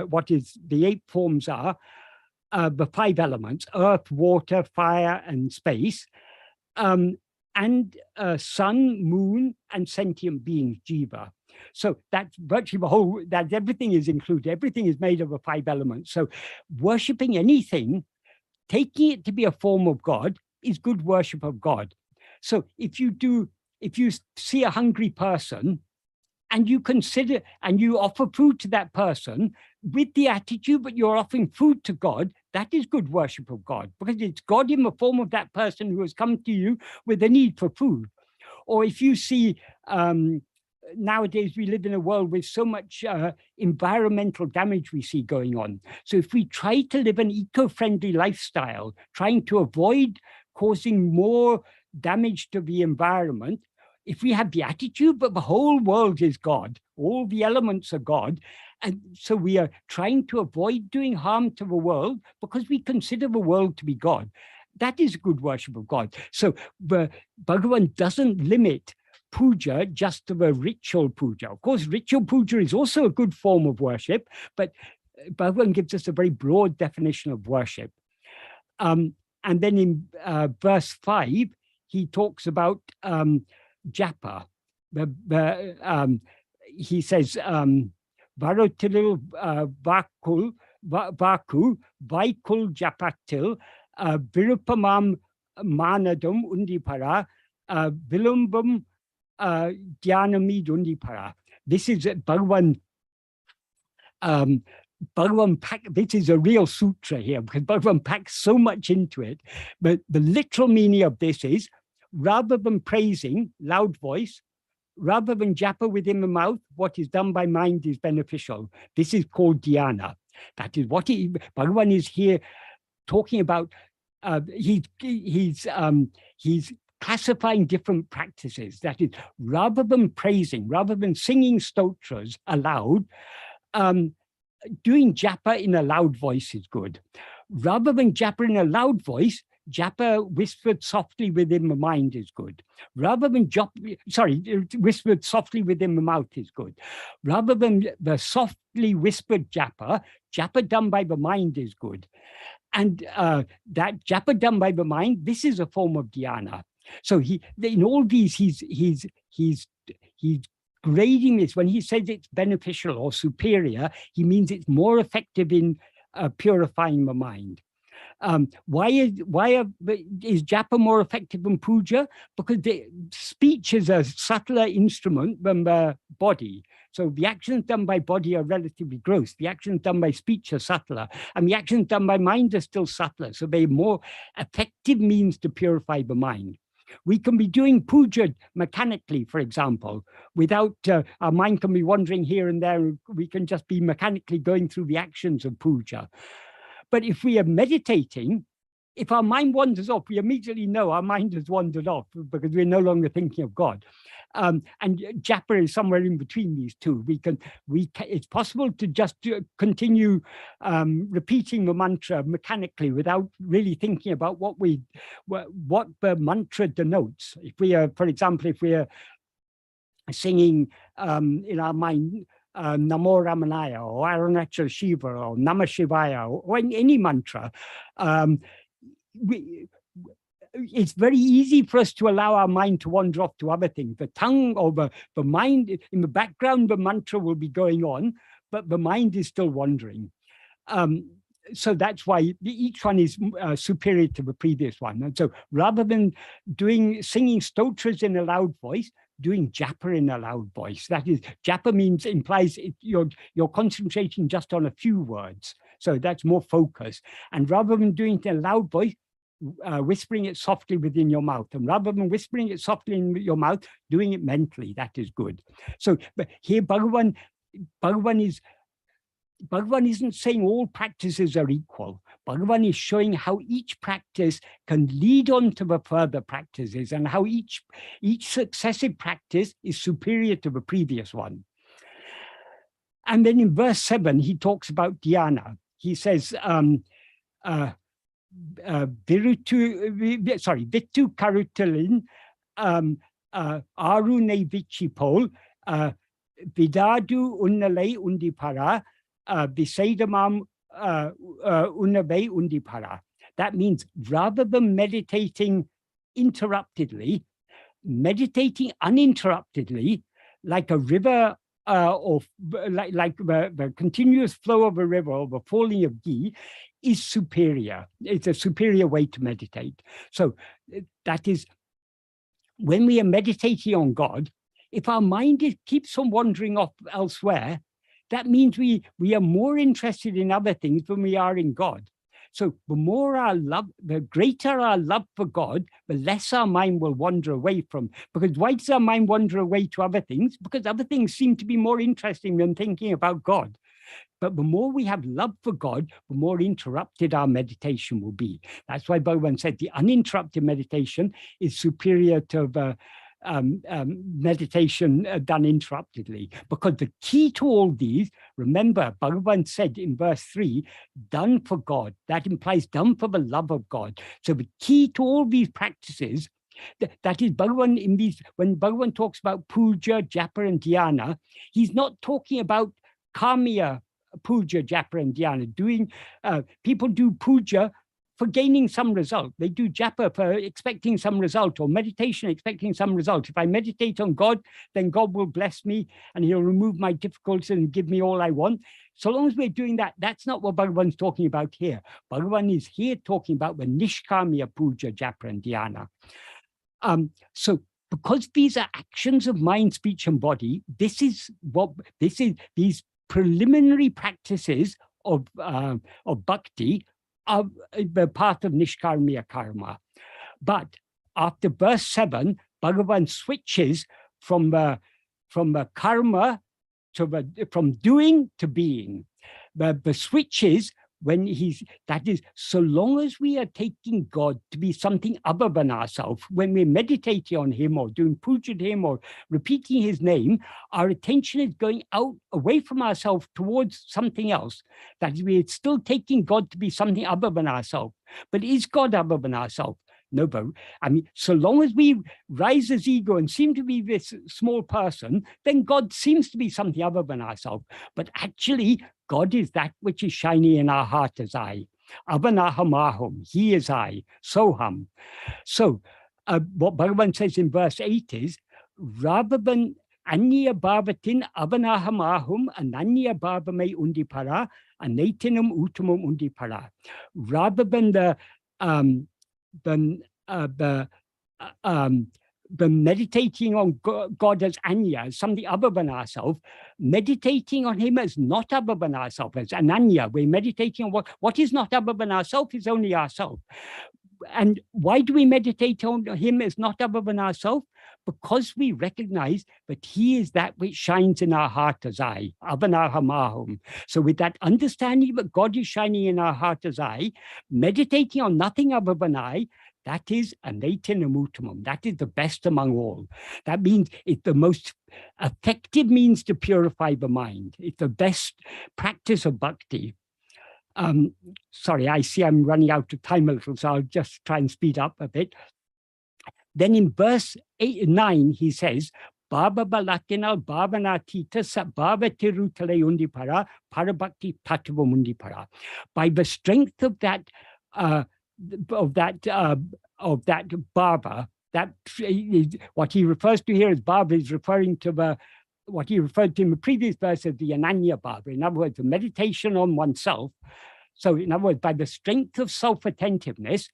what is the 8 forms are the 5 elements: earth, water, fire, and space, and sun, moon, and sentient beings, jiva. So that's virtually the whole, that everything is included. Everything is made of the 5 elements. So worshipping anything, taking it to be a form of God, is good worship of God. So if you see a hungry person and you consider and you offer food to that person with the attitude that you're offering food to God, that is good worship of God, because it's God in the form of that person who has come to you with a need for food. Or if you see, nowadays we live in a world with so much environmental damage we see going on. So if we try to live an eco-friendly lifestyle, trying to avoid causing more damage to the environment, if we have the attitude that the whole world is God, all the elements are God, and so we are trying to avoid doing harm to the world because we consider the world to be God, that is good worship of God. So the Bhagavan doesn't limit puja just to the ritual puja. Of course, ritual puja is also a good form of worship, but Bhagavan gives us a very broad definition of worship. And then in verse 5, he talks about japa. He says, Varotilil Vaku, Vaikul Japatil, Virupamam Manadum Undipara, Vilumbam Dhyanami Undipara. This is Bhagavan. Bhagavan this is a real sutra here, because Bhagavan packs so much into it. But the literal meaning of this is, rather than praising, loud voice, rather than japa within the mouth, what is done by mind is beneficial. This is called dhyana. That is what Bhagavan is here talking about. He's classifying different practices. That is, rather than praising, rather than singing stotras aloud, doing japa in a loud voice is good. Rather than japa in a loud voice, japa whispered softly within the mind is good. Rather than whispered softly within the mouth is good. Rather than the softly whispered japa, japa done by the mind is good. And that japa done by the mind, this is a form of dhyana. So in all these, he's grading this. When he says it's beneficial or superior, he means it's more effective in purifying the mind. Why is japa more effective than puja? Because the speech is a subtler instrument than the body. So the actions done by body are relatively gross. The actions done by speech are subtler. And the actions done by mind are still subtler. So they're more effective means to purify the mind. We can be doing puja mechanically, for example, without our mind can be wandering here and there. We can just be mechanically going through the actions of puja. But if we are meditating, if our mind wanders off, we immediately know our mind has wandered off because we're no longer thinking of God. And japa is somewhere in between these two. It's possible to just continue repeating the mantra mechanically without really thinking about what the mantra denotes. If we are, for example, if we are singing in our mind, Namo Ramanaya or Arunachala Shiva or Namah Shivaya or any mantra, it's very easy for us to allow our mind to wander off to other things. The tongue or the mind, in the background, the mantra will be going on, but the mind is still wandering. So that's why each one is superior to the previous one. And so rather than singing stotras in a loud voice, doing japa in a loud voice. That is, japa implies you're concentrating just on a few words. So that's more focus. And rather than doing it in a loud voice, whispering it softly within your mouth. And rather than whispering it softly in your mouth, doing it mentally, that is good. So but here Bhagavan isn't saying all practices are equal. Bhagavan is showing how each practice can lead on to the further practices and how each successive practice is superior to the previous one. And then in verse 7, he talks about dhyana. he says, Vittu Karutalin, Arune Vichipol, Vidadu Unnale Undipara, Visedamam Unnabe Undipara. That means rather than meditating interruptedly, meditating uninterruptedly, like a river or like the continuous flow of a river or the falling of ghee, is superior. It's a superior way to meditate. So that is, when we are meditating on God, if our mind keeps on wandering off elsewhere, that means we are more interested in other things than we are in God. So the more our love, the greater our love for God, the less our mind will wander away from. Because why does our mind wander away to other things? Because other things seem to be more interesting than thinking about God. But the more we have love for God, the more interrupted our meditation will be. That's why Bhagavan said the uninterrupted meditation is superior to the meditation done interruptedly. Because the key to all these, remember, Bhagavan said in verse 3, done for God. That implies done for the love of God. So the key to all these practices, that is Bhagavan in these, when Bhagavan talks about puja, japa, and dhyana, he's not talking about kamya puja, japa, and dhyana. People do puja for gaining some result. They do japa for expecting some result, or meditation expecting some result. If I meditate on God, then God will bless me and he'll remove my difficulties and give me all I want. So long as we're doing that, that's not what Bhagavan's talking about here. Bhagavan is here talking about the Nishkama puja, japa, and dhyana. So because these are actions of mind, speech, and body, these preliminary practices of bhakti are the path of nishkarmiya karma. But after verse 7, Bhagavan switches from the karma to from doing to being. The switch is when that is, so long as we are taking God to be something other than ourselves, when we're meditating on him or doing puja to him or repeating his name, our attention is going out away from ourselves towards something else. That is, we're still taking God to be something other than ourselves. But is God other than ourselves? No, but I mean, so long as we rise as ego and seem to be this small person, then God seems to be something other than ourselves. But actually, God is that which is shining in our heart as I. Avanaham, he is I, soham. So what Bhagavan says in verse 8 is, rather than anya bhavatin avanaham ananya bhavame undipara anatinam utamam undipara. Rather than the meditating on God as Anya, something other than ourselves, meditating on him as not other than ourselves, as Ananya. We're meditating on what is not other than ourselves is only ourselves. And why do we meditate on him as not other than ourselves? Because we recognize that he is that which shines in our heart as I, Avanahamahum. So with that understanding that God is shining in our heart as I, meditating on nothing other than I, that is anatinam. That is the best among all. That means it's the most effective means to purify the mind. It's the best practice of bhakti. Sorry, I see I'm running out of time a little, so I'll just try and speed up a bit. Then in verse 9, he says, Baba Balakinal Bhavanatita Baba Tirutale Undipara Parabhakti Tattva Mundipara. By the strength of that Baba, that is, what he refers to here as Baba is referring to what he referred to in the previous verse as the Ananya Baba. In other words, the meditation on oneself. So in other words, by the strength of self-attentiveness,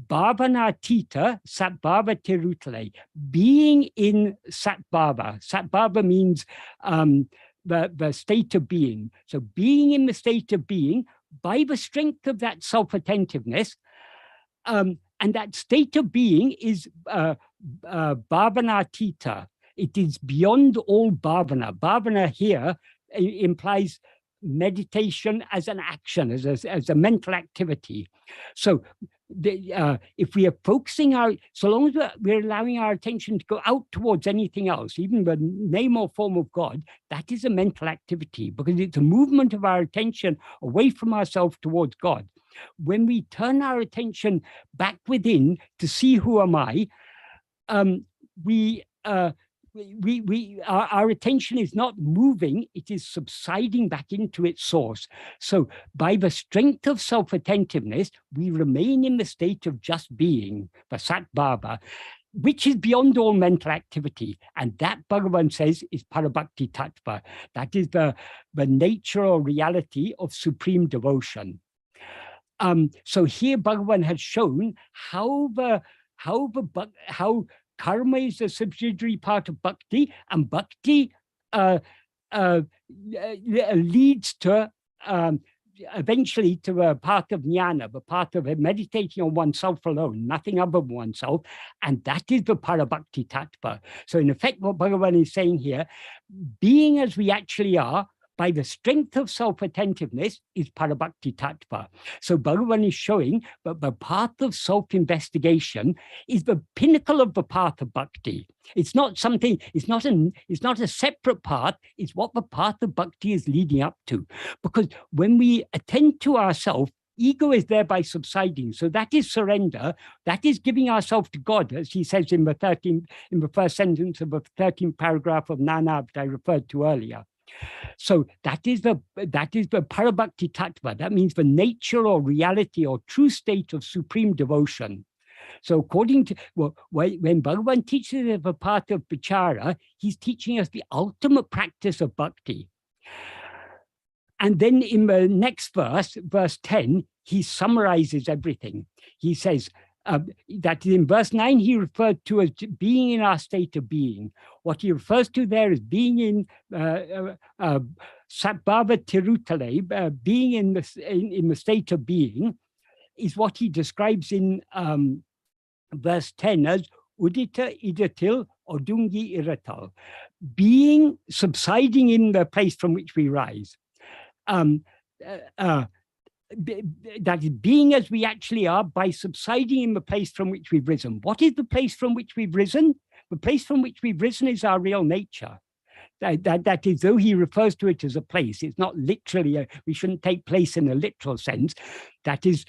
Bhavana Tita Sat Bhava Tirutale, being in Sat Bhava. Sat Bhava means the state of being. So being in the state of being, by the strength of that self-attentiveness, and that state of being is Bhavana Tita. It is beyond all bhavana. Bhavana here implies meditation as an action, as a mental activity. So if we are focusing so long as we're allowing our attention to go out towards anything else, even the name or form of God, that is a mental activity, because it's a movement of our attention away from ourselves towards God. When we turn our attention back within to see who am I, our attention is not moving, it is subsiding back into its source. So by the strength of self-attentiveness, we remain in the state of just being, the Sat Bhava, which is beyond all mental activity. And that, Bhagavan says, is Parabhakti Tattva. That is the nature or reality of supreme devotion. So here Bhagavan has shown how karma is a subsidiary part of bhakti, and bhakti leads to eventually to a path of jnana, the path of meditating on oneself alone, nothing other than oneself, and that is the parabhakti tattva. So in effect, what Bhagavan is saying here, being as we actually are, by the strength of self-attentiveness, is parabhakti tattva. So Bhagavan is showing that the path of self-investigation is the pinnacle of the path of bhakti. It's not something, it's not a separate path, it's what the path of bhakti is leading up to. Because when we attend to ourselves, ego is thereby subsiding. So that is surrender. That is giving ourselves to God, as he says in the first sentence of the 13th paragraph of Jnana that I referred to earlier. So that is the parabhakti tattva. That means the nature or reality or true state of supreme devotion. So according to, when Bhagavan teaches the path of vichara, he's teaching us the ultimate practice of bhakti. And then in the next verse, verse 10, he summarizes everything. He says, that in verse 9, he referred to as being in our state of being. What he refers to there is being in Satbhava Tirutale, being in the state of being, is what he describes in verse 10 as Udita Idatil Odungi Iratal, being subsiding in the place from which we rise. That is being as we actually are by subsiding in the place from which we've risen. What is the place from which we've risen? The place from which we've risen is our real nature. That is, though he refers to it as a place, it's not literally, we shouldn't take place in a literal sense. That is,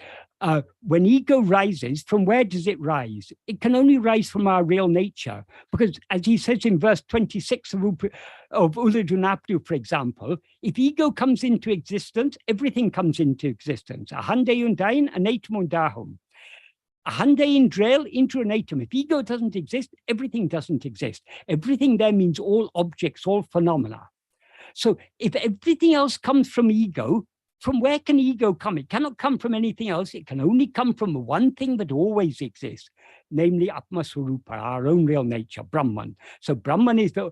when ego rises, from where does it rise? It can only rise from our real nature. Because as he says in verse 26 of Uladunapdu, for example, if ego comes into existence, everything comes into existence. Ahande undain, anatum undahum. Ahande indrail, into anatum. If ego doesn't exist, everything doesn't exist. Everything there means all objects, all phenomena. So if everything else comes from ego, from where can ego come? It cannot come from anything else. It can only come from the one thing that always exists, namely Atma Swarupa, our own real nature, Brahman. So Brahman is our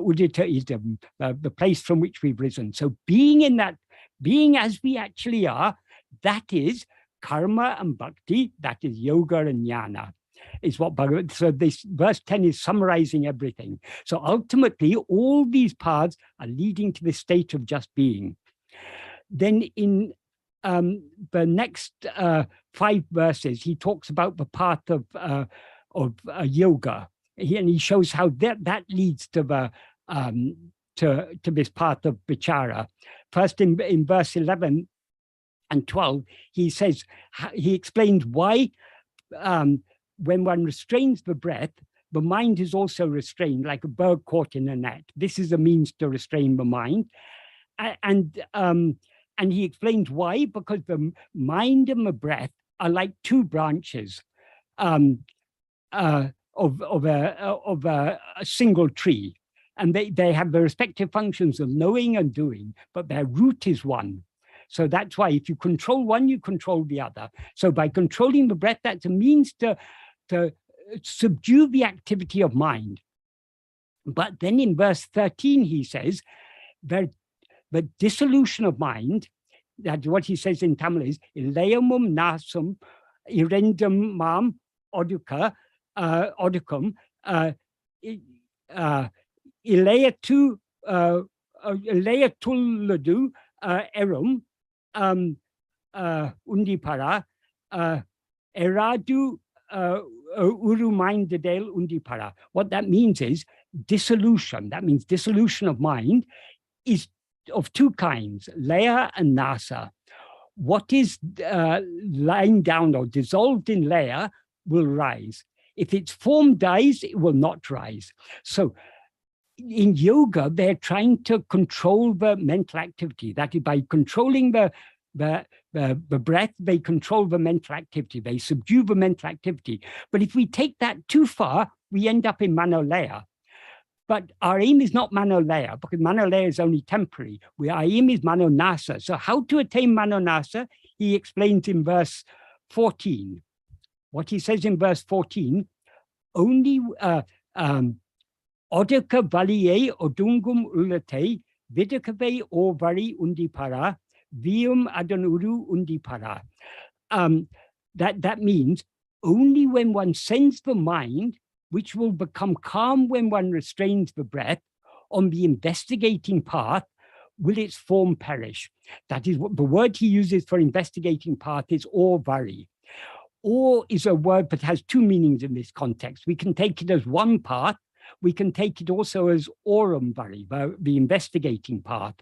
Udita, is the place from which we've risen. So being in that, being as we actually are, that is karma and bhakti, that is yoga and jnana. Is what Bhagavan, so this verse 10 is summarizing everything. So ultimately, all these paths are leading to the state of just being. Then in the next 5 verses, he talks about the path of yoga, and he shows how that leads to the to this path of vichara. First, in verse 11 and 12, he says, he explains why when one restrains the breath, the mind is also restrained, like a bird caught in a net. This is a means to restrain the mind, and he explains why, because the mind and the breath are like 2 branches of a single tree. And they have the respective functions of knowing and doing, but their root is one. So that's why if you control one, you control the other. So by controlling the breath, that's a means to subdue the activity of mind. But then in verse 13, he says, the dissolution of mind, that what he says in Tamil is, ilayamum nasum irendum mam odukum ilayatu ilayatulladu erum undipara eradu uru mind dedel undipara. What that means is dissolution. That means dissolution of mind is of two kinds, laya and nasa. What is lying down or dissolved in laya will rise. If its form dies, it will not rise. So in yoga, they're trying to control the mental activity. That is, by controlling the breath, they control the mental activity. They subdue the mental activity. But if we take that too far, we end up in manolaya. But our aim is not manolaya, because manolaya is only temporary. Our aim is manonasa. So how to attain manonasa? He explains in verse 14. What he says in verse 14, only odaka valiye odungum ulate vidakave ovari undipara vium adanuru undipara. That means only when one sends the mind, which will become calm when one restrains the breath, on the investigating path, will its form perish. That is what the word he uses for investigating path is orvari. Or is a word that has two meanings in this context. We can take it as one path. We can take it also as orum vari, the investigating path.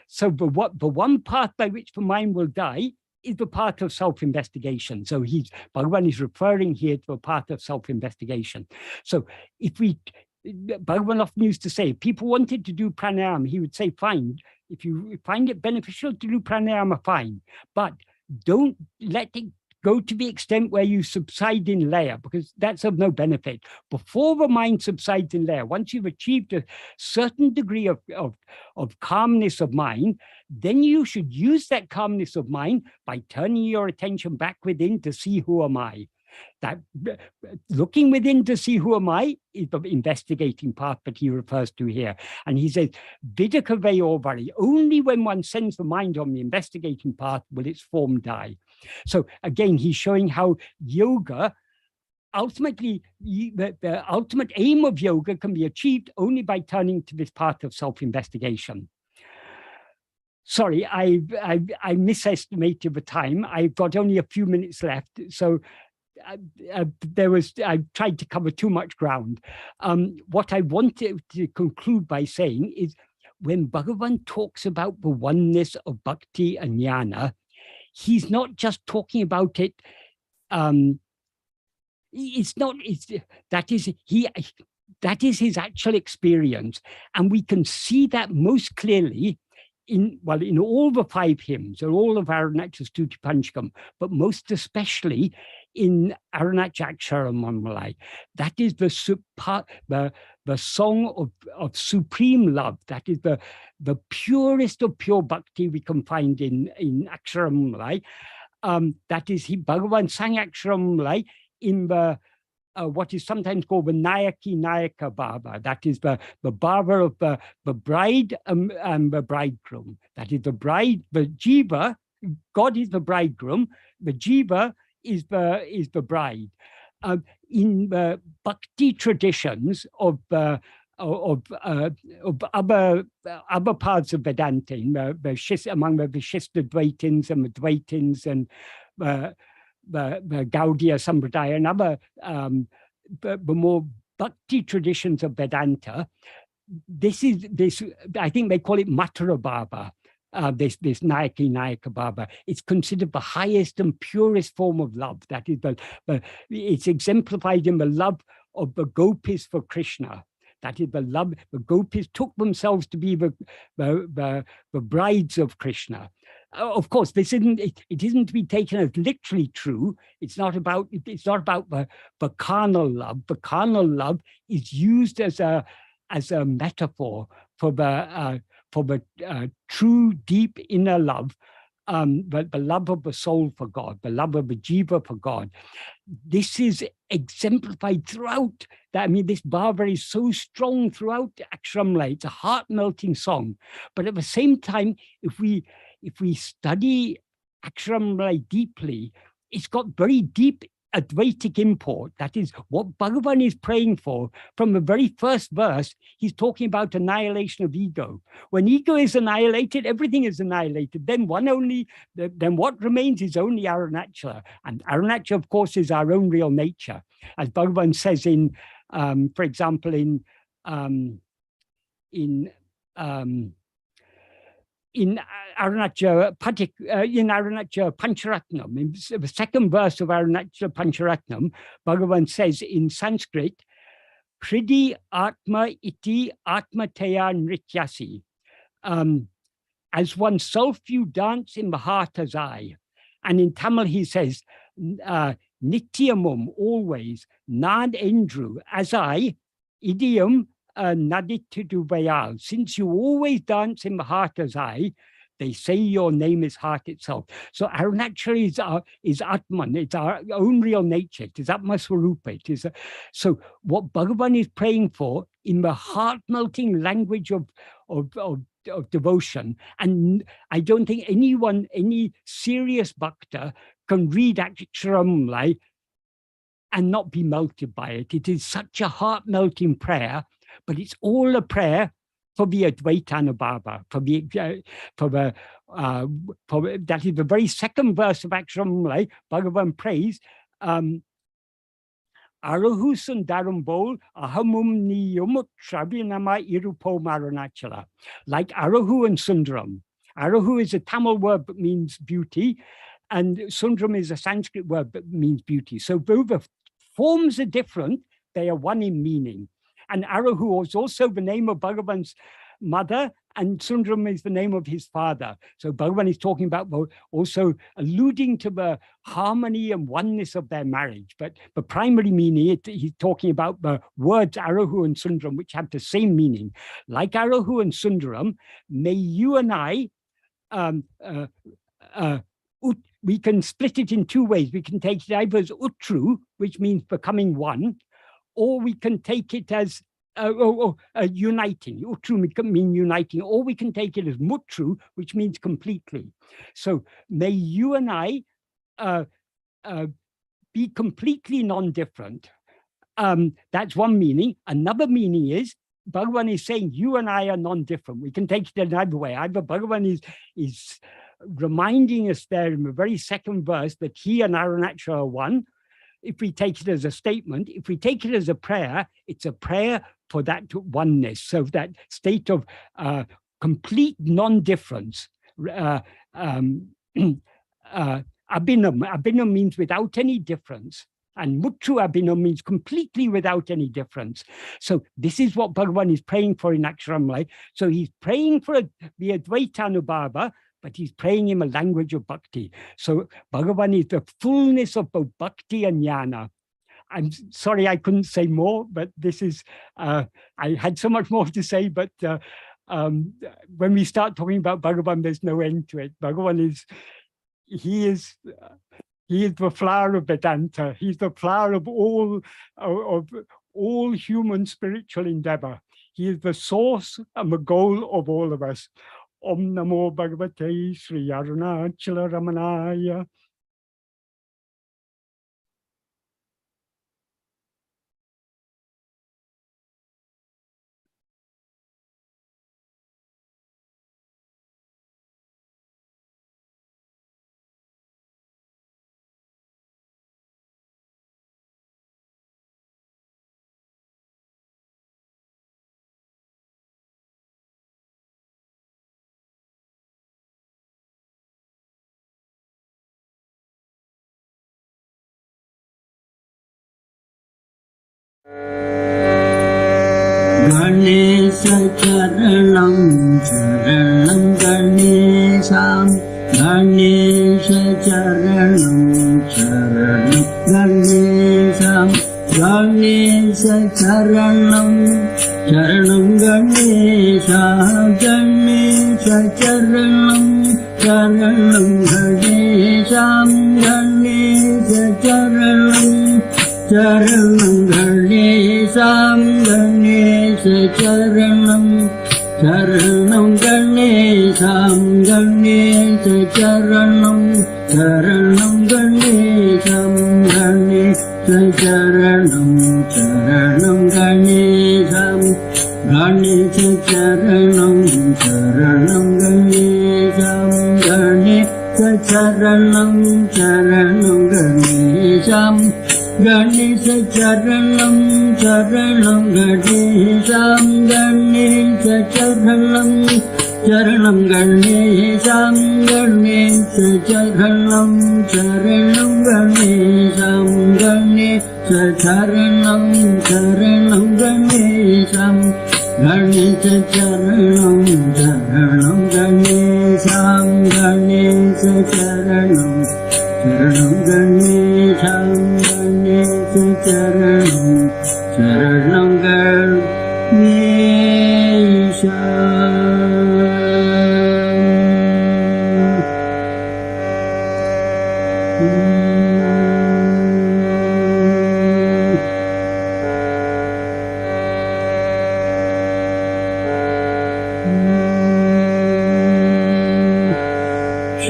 So the one path by which the mind will die is the path of self-investigation. So Bhagavan is referring here to a path of self-investigation. So Bhagavan often used to say, if people wanted to do pranayama, he would say, fine, if you find it beneficial to do pranayama, fine, but don't let it go to the extent where you subside in laya, because that's of no benefit. Before the mind subsides in laya, once you've achieved a certain degree of calmness of mind, then you should use that calmness of mind by turning your attention back within to see who am I. That looking within to see who am I is the investigating path that he refers to here. And he says, vidakave ovari, only when one sends the mind on the investigating path will its form die. So again, he's showing how yoga, ultimately, the ultimate aim of yoga can be achieved only by turning to this path of self-investigation. Sorry, I misestimated the time. I've got only a few minutes left. So I tried to cover too much ground. What I wanted to conclude by saying is, when Bhagavan talks about the oneness of Bhakti and Jnana, he's not just talking about it. That is his actual experience, and we can see that most clearly in all the 5 hymns, or all of Arunachala Stuti Panchakam, but most especially in Arunachala Ashtakam. That is the song of supreme love. That is the purest of pure bhakti we can find in Ashtakam. That is, Bhagavan sang Ashtakam in the what is sometimes called the Nayaka Bhava. That is the bhava of the bride and the bridegroom. That is the bride, the jiva. God is the bridegroom. The jiva is the bride. In the bhakti traditions of other parts of Vedanta, among the Vishista Dvaitins and the Dvaitins and the Gaudiya Sampradaya and other the more bhakti traditions of Vedanta, this I think they call it Matara Bhava. This Nayaka Bhava. It's considered the highest and purest form of love. That is it's exemplified in the love of the gopis for Krishna. That is the love. The gopis took themselves to be the brides of Krishna. Of course, it isn't to be taken as literally true. It's not about the carnal love. The carnal love is used as a metaphor for the true, deep inner love, the love of the soul for God, the love of the jiva for God. This is exemplified throughout. This bhava is so strong throughout Ashramla. It's a heart-melting song. But at the same time, if we study Ashramla deeply, it's got very deep Advaitic import. That is what Bhagavan is praying for. From the very first verse, he's talking about annihilation of ego. When ego is annihilated, everything is annihilated. Then then what remains is only Arunachala. And Arunachala, of course, is our own real nature. As Bhagavan says in, for example, in Arunachala Pancharatnam, in the second verse of Arunachala Pancharatnam, Bhagavan says in Sanskrit, Pridi Atma Iti Atmataya Nrityasi. As oneself you dance in the heart as I. And in Tamil he says, Nityamum, always, Nad Endru, as I, idiom Naditiduvayal. Since you always dance in the heart as I, they say your name is heart itself. So Arunachala is Atman, it's our own real nature, it is Atma Swarupa. So what Bhagavan is praying for in the heart-melting language of devotion, and I don't think any serious bhakta can read Aksharam and not be melted by it. It is such a heart-melting prayer, but it's all a prayer for the Advaitanubhava, that is the very second verse of Aksharam. Bhagavan prays, Arahu Sundaram Bol, Ahamum Niyum Travinama Irupom Arunachala. Like Arahu and Sundaram. Arahu is a Tamil word that means beauty, and Sundaram is a Sanskrit word that means beauty. So though the forms are different, they are one in meaning. And Arahu is also the name of Bhagavan's mother, and Sundaram is the name of his father. So Bhagavan is talking about, also alluding to the harmony and oneness of their marriage. But the primary meaning, he's talking about the words Arahu and Sundaram, which have the same meaning. Like Arahu and Sundaram, may you and I, we can split it in two ways. We can take it either as utru, which means becoming one, or we can take it as uniting. Utru can mean uniting, or we can take it as mutru, which means completely. So may you and I be completely non-different. That's one meaning. Another meaning is Bhagavan is saying you and I are non-different. We can take it another way. Either Bhagavan is reminding us there in the very second verse that he and Arunachala are one. If we take it as a statement, if we take it as a prayer, it's a prayer for that oneness, so that state of complete non-difference. Abhinam means without any difference, and Muthu Abhinam means completely without any difference. So this is what Bhagavan is praying for in Aksharam. So he's praying for the Advaitanubhava, but he's praying in a language of bhakti. So Bhagavan is the fullness of both bhakti and jnana. I'm sorry I couldn't say more, but this is, I had so much more to say, but when we start talking about Bhagavan, there's no end to it. Bhagavan he is the flower of Vedanta. He's the flower of all human spiritual endeavor. He is the source and the goal of all of us. Om Namo Bhagavate Sri Arunachala Ramanaya. Ganesha Charanam Charanam Ganesham Ganesha Charanam Charanam Ganesham Ganesha Charanam Charanam Ganesha Ganesha Charanam Charanam Ganesham Ganesha Charanam Charanam Ganesham Ganesha Charanam Charanam Ganesham Ganesha Charanam Charanam Ganesham Ganesha Charanam Charanam Ganesham Ganesha Charanam Charanam Ganesham Ganesha Charanam Charanam Ganesham Ganesha Charanam Charanam Ganesham Ganesha Charanam Charanam Ganesham Ganesha Charanam Charanam Ganesham Ganesha Charanam Charanam Ganesham Ganesha Charanam Charanam Ganesham Ganesha Charanam Charanam Ganesham Ganesha Charanam Charanam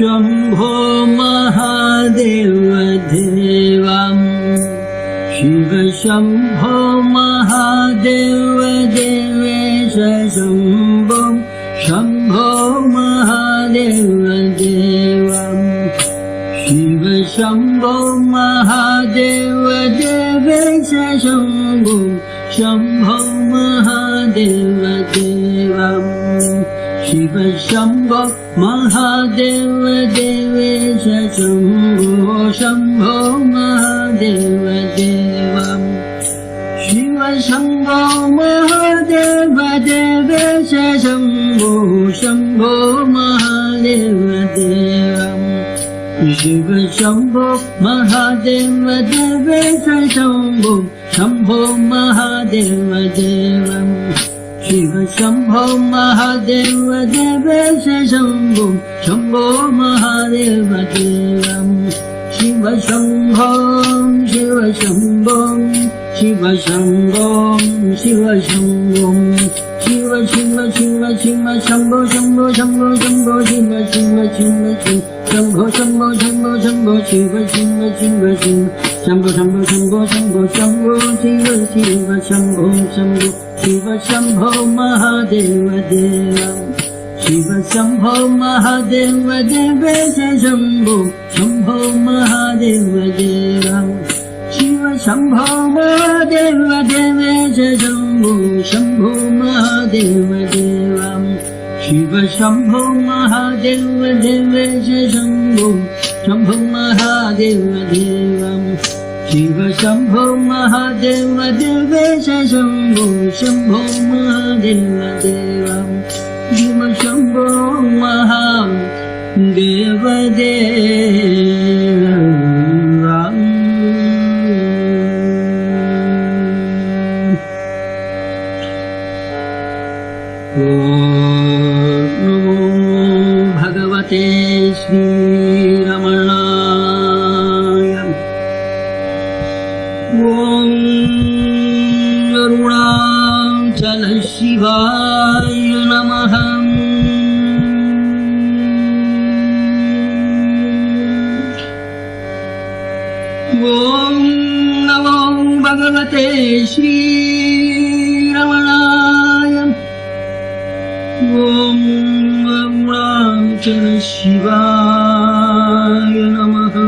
Shambho Mahadeva Devam Shiva Shambho Mahadeva Devesha Shambho Shambho Mahadeva Devam Shiva Shambho Mahadeva Devesha Shambho Shambho Mahadeva Devam Shiva Shambho Mahadeva Devesha Shambho Shambho Mahadeva Devam Shiva Shambho Mahadeva Devesha Shambho Shambho Mahadeva Devam Shiva Shambho Mahadeva Devesha Shambho Shambho Mahadeva Devam Shiva Shambho Mahadeva Devesha Shambho Shambho Mahadeva Devam Shiva Shambho Shiva Shambho Shiva Shambho Shiva Shambho Shiva Shiva Shiva Shiva Shambho Shambho Shambho Shambho Shiva Shiva Shiva Shiva Shambho Shambho Shambho Shambho Shiva Shiva Shiva Shiva Shambho Shambho Shambho Shambho Shambho Shiva Shiva Shambho Shambho Shiva Shambho Mahadeva Devam Shiva Shambho Mahadeva Devesha Shambho Shambho Mahadeva Devam Shiva Shambho Mahadeva Devesha Shambho Shambho Mahadeva Devam Shiva Shambho Mahadeva Devesha Shambho Shambho Mahadeva Devam Shiva Shambho Mahadeva Devesha Shambho Shambho Mahadeva Devam Shiva Shambho Mahadeva Devam Om Namo Bhagavate Sri Ramanaya Om Arunachala Shivaya Namaha Om Namo Bhagavate Sri Ramanaya Om Arunachala Shivaya Namaha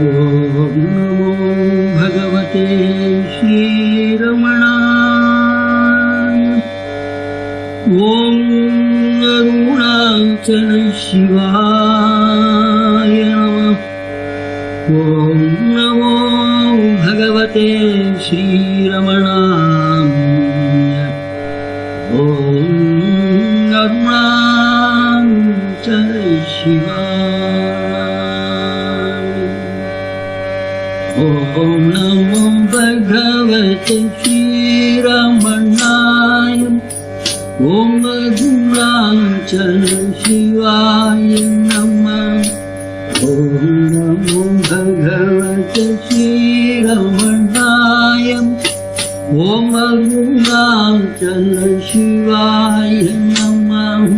Om Namo Bhagavate Sri Ramanaya Om Arunachala Shivaya Namaha Om Namo Bhagavate Sri Ramanaya Om Arunachala Shivaya Om Namo Bhagavate Sri Ramanaya Om Arunachala Shivaya Namaha Om Namo Bhagavate Sri Ramanaya Om Arunachala Shivaya Namah.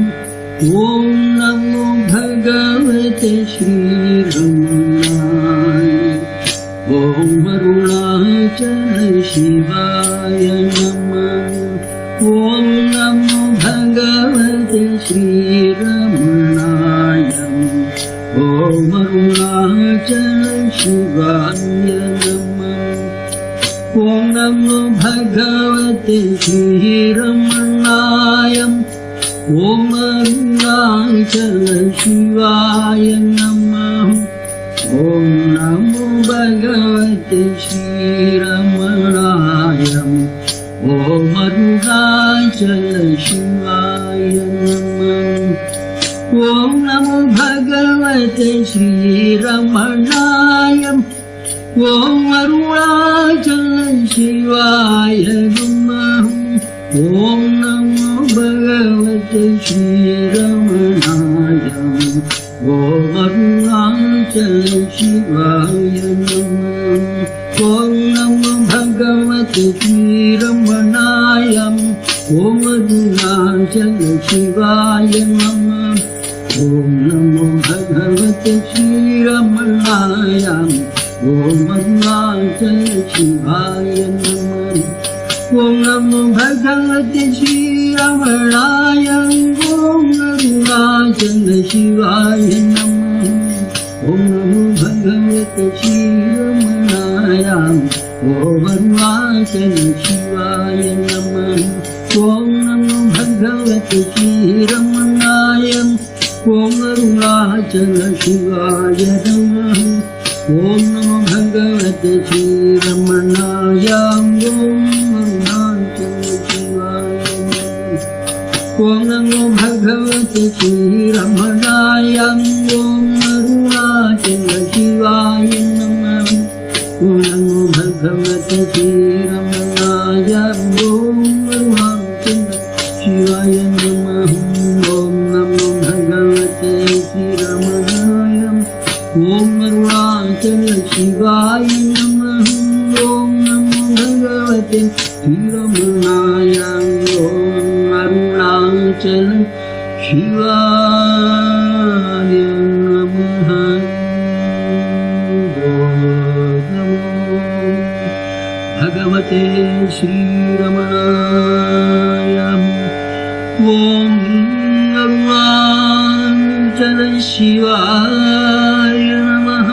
Om Namo Bhagavate Shri Ramanaya. Om Arunachala Shivaya Namah. Om Namo Bhagavate Shri Ramanaya. Om Arunachala Shivaya Namah. Om Namo Bhagavate Shri Ramanaya. Om Arunachala Shivaya Namah. Om Namo Bhagavate Shri Ramanaya. Om Arunachala Shivaya Namah. Om Namo Bhagavate Shri Ramanaya. Om Arunachala Shivaya Namah. Om Namo Bhagavate Shri Ramanaya. Om Arunachala Shivaya Namah. Om Namo Bhagavate Shri Ramanaya. Om Arunachala Shivaya Namah. Om Namo Bhagavate Shri Ramanaya. Om Arunachala Shivaya Namah. Om Namo Bhagavate Shri Ramanaya. Om Arunachala Shivaya Namah. Om Namo Bhagavate Shri Ramanaya. Om Arunachala Shivaya Namah. Om Namo Bhagavate Shri Ramanaya. Om Arunachala Shivaya Namah. Om Namo Bhagavate Shri Ramanaya. Om Arunachala Shivaya Namah. Om Namo Bhagavate Shri Ramanaya. Om Arunachala Shivaya Namah. Om Namo Bhagavate Shri Ramanaya. Om Arunachala Shivaya Namah. Om Namo Bhagavate Shri Ramanaya. Om Arunachala Shivaya Namah. Om Namo Bhagavate Shri Ramanaya. Om Arunachala Shivaya Namah. Om Namo Bhagavate Shri Ramanaya. Om Arunachala Shivaya Namah.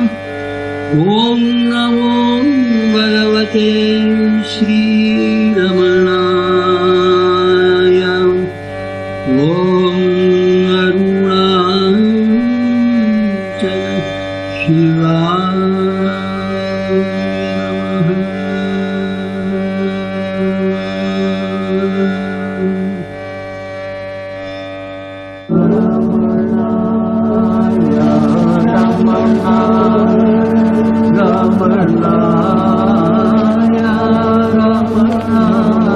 Om Namo Bhagavate Shri Ramanaya. Om Arunachala Shivaya Namah. Ramanaya, Ramanaya, Ramanaya.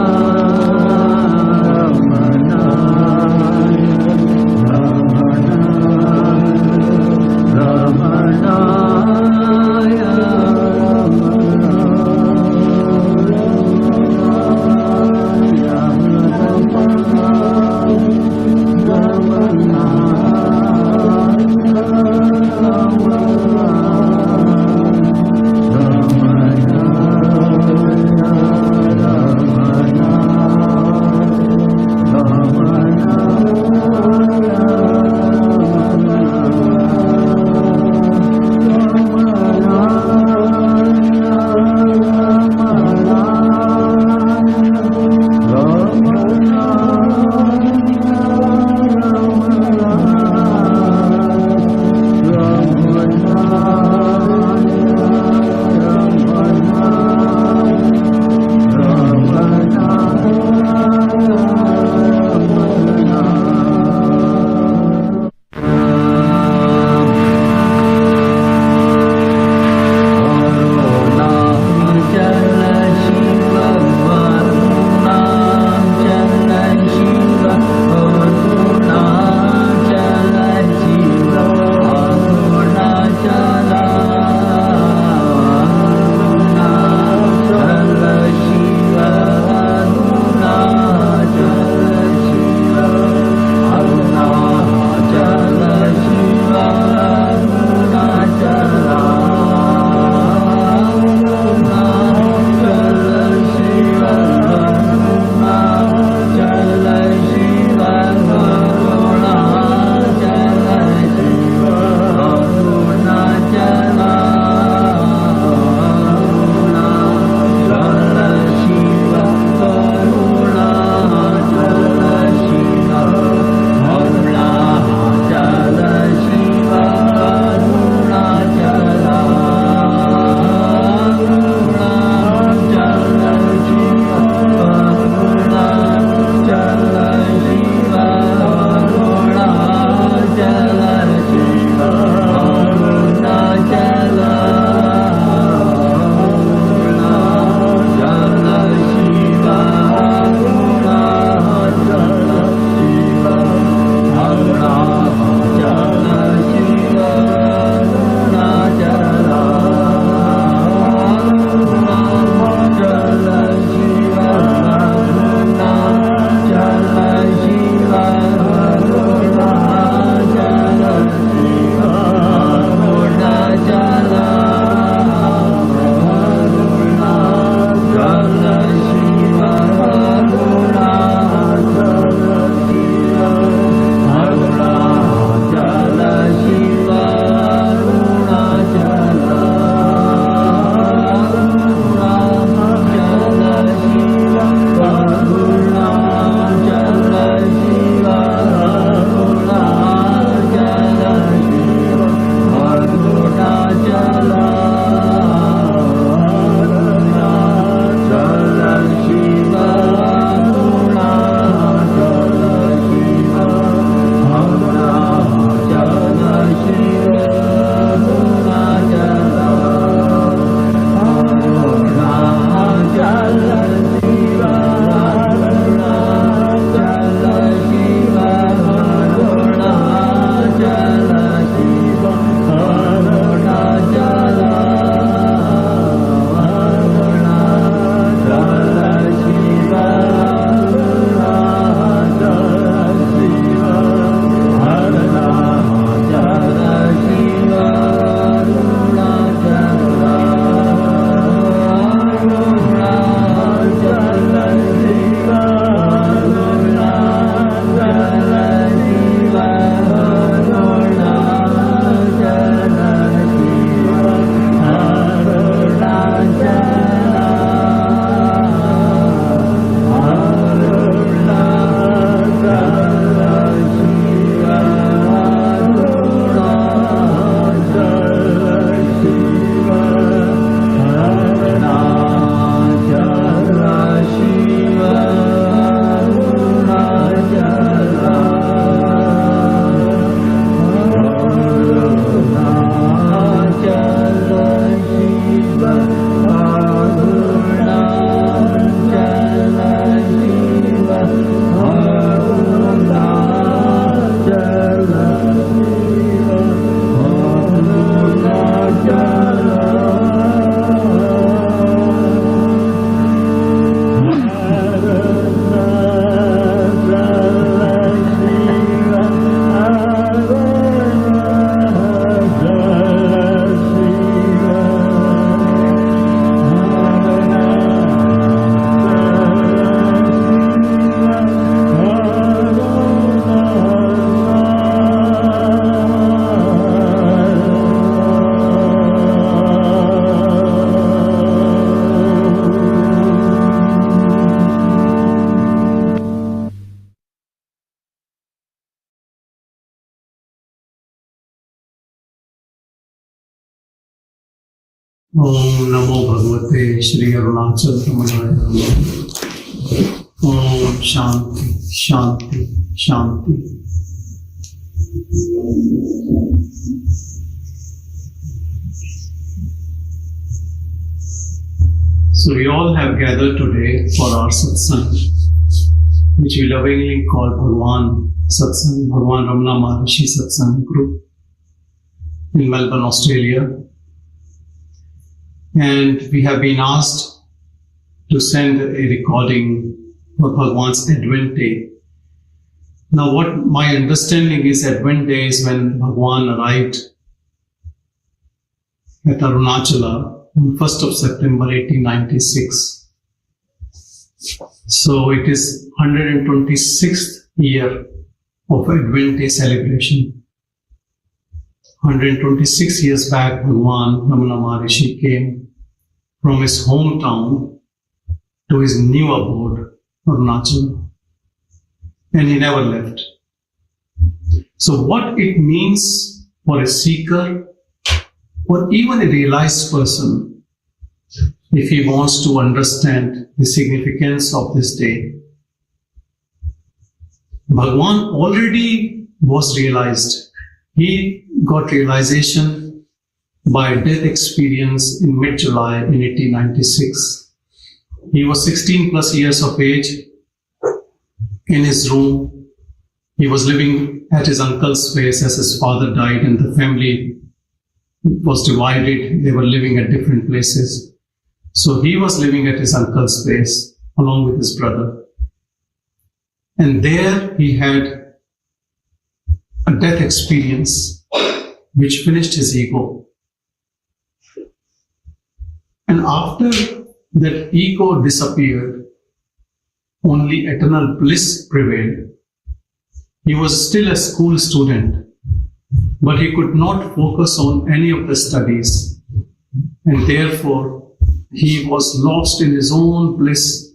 Om Namo Bhagavate Shri Arunachala Pancharatnam. Om Shanti, Shanti, Shanti. So we all have gathered today for our Satsang, which we lovingly call Bhagavan Satsang, Bhagavan Ramana Bhagavan Satsang group in Melbourne, Australia. And we have been asked to send a recording for Bhagavan's Advent Day. Now, what my understanding is, Advent Day is when Bhagavan arrived at Arunachala on 1st of September 1896. So it is 126th year of Advent Day celebration. 126 years back, Bhagavan Ramana Maharishi came from his hometown to his new abode, Arunachal, and he never left. So what it means for a seeker or even a realized person, if he wants to understand the significance of this day, Bhagavan already was realized. He got realization by death experience in mid-July in 1896. He was 16 plus years of age. In his room, he was living at his uncle's place as his father died and the family was divided. They were living at different places. So he was living at his uncle's place along with his brother. And there he had a death experience which finished his ego. And after that ego disappeared, only eternal bliss prevailed. He was still a school student, but he could not focus on any of the studies. And therefore, he was lost in his own bliss.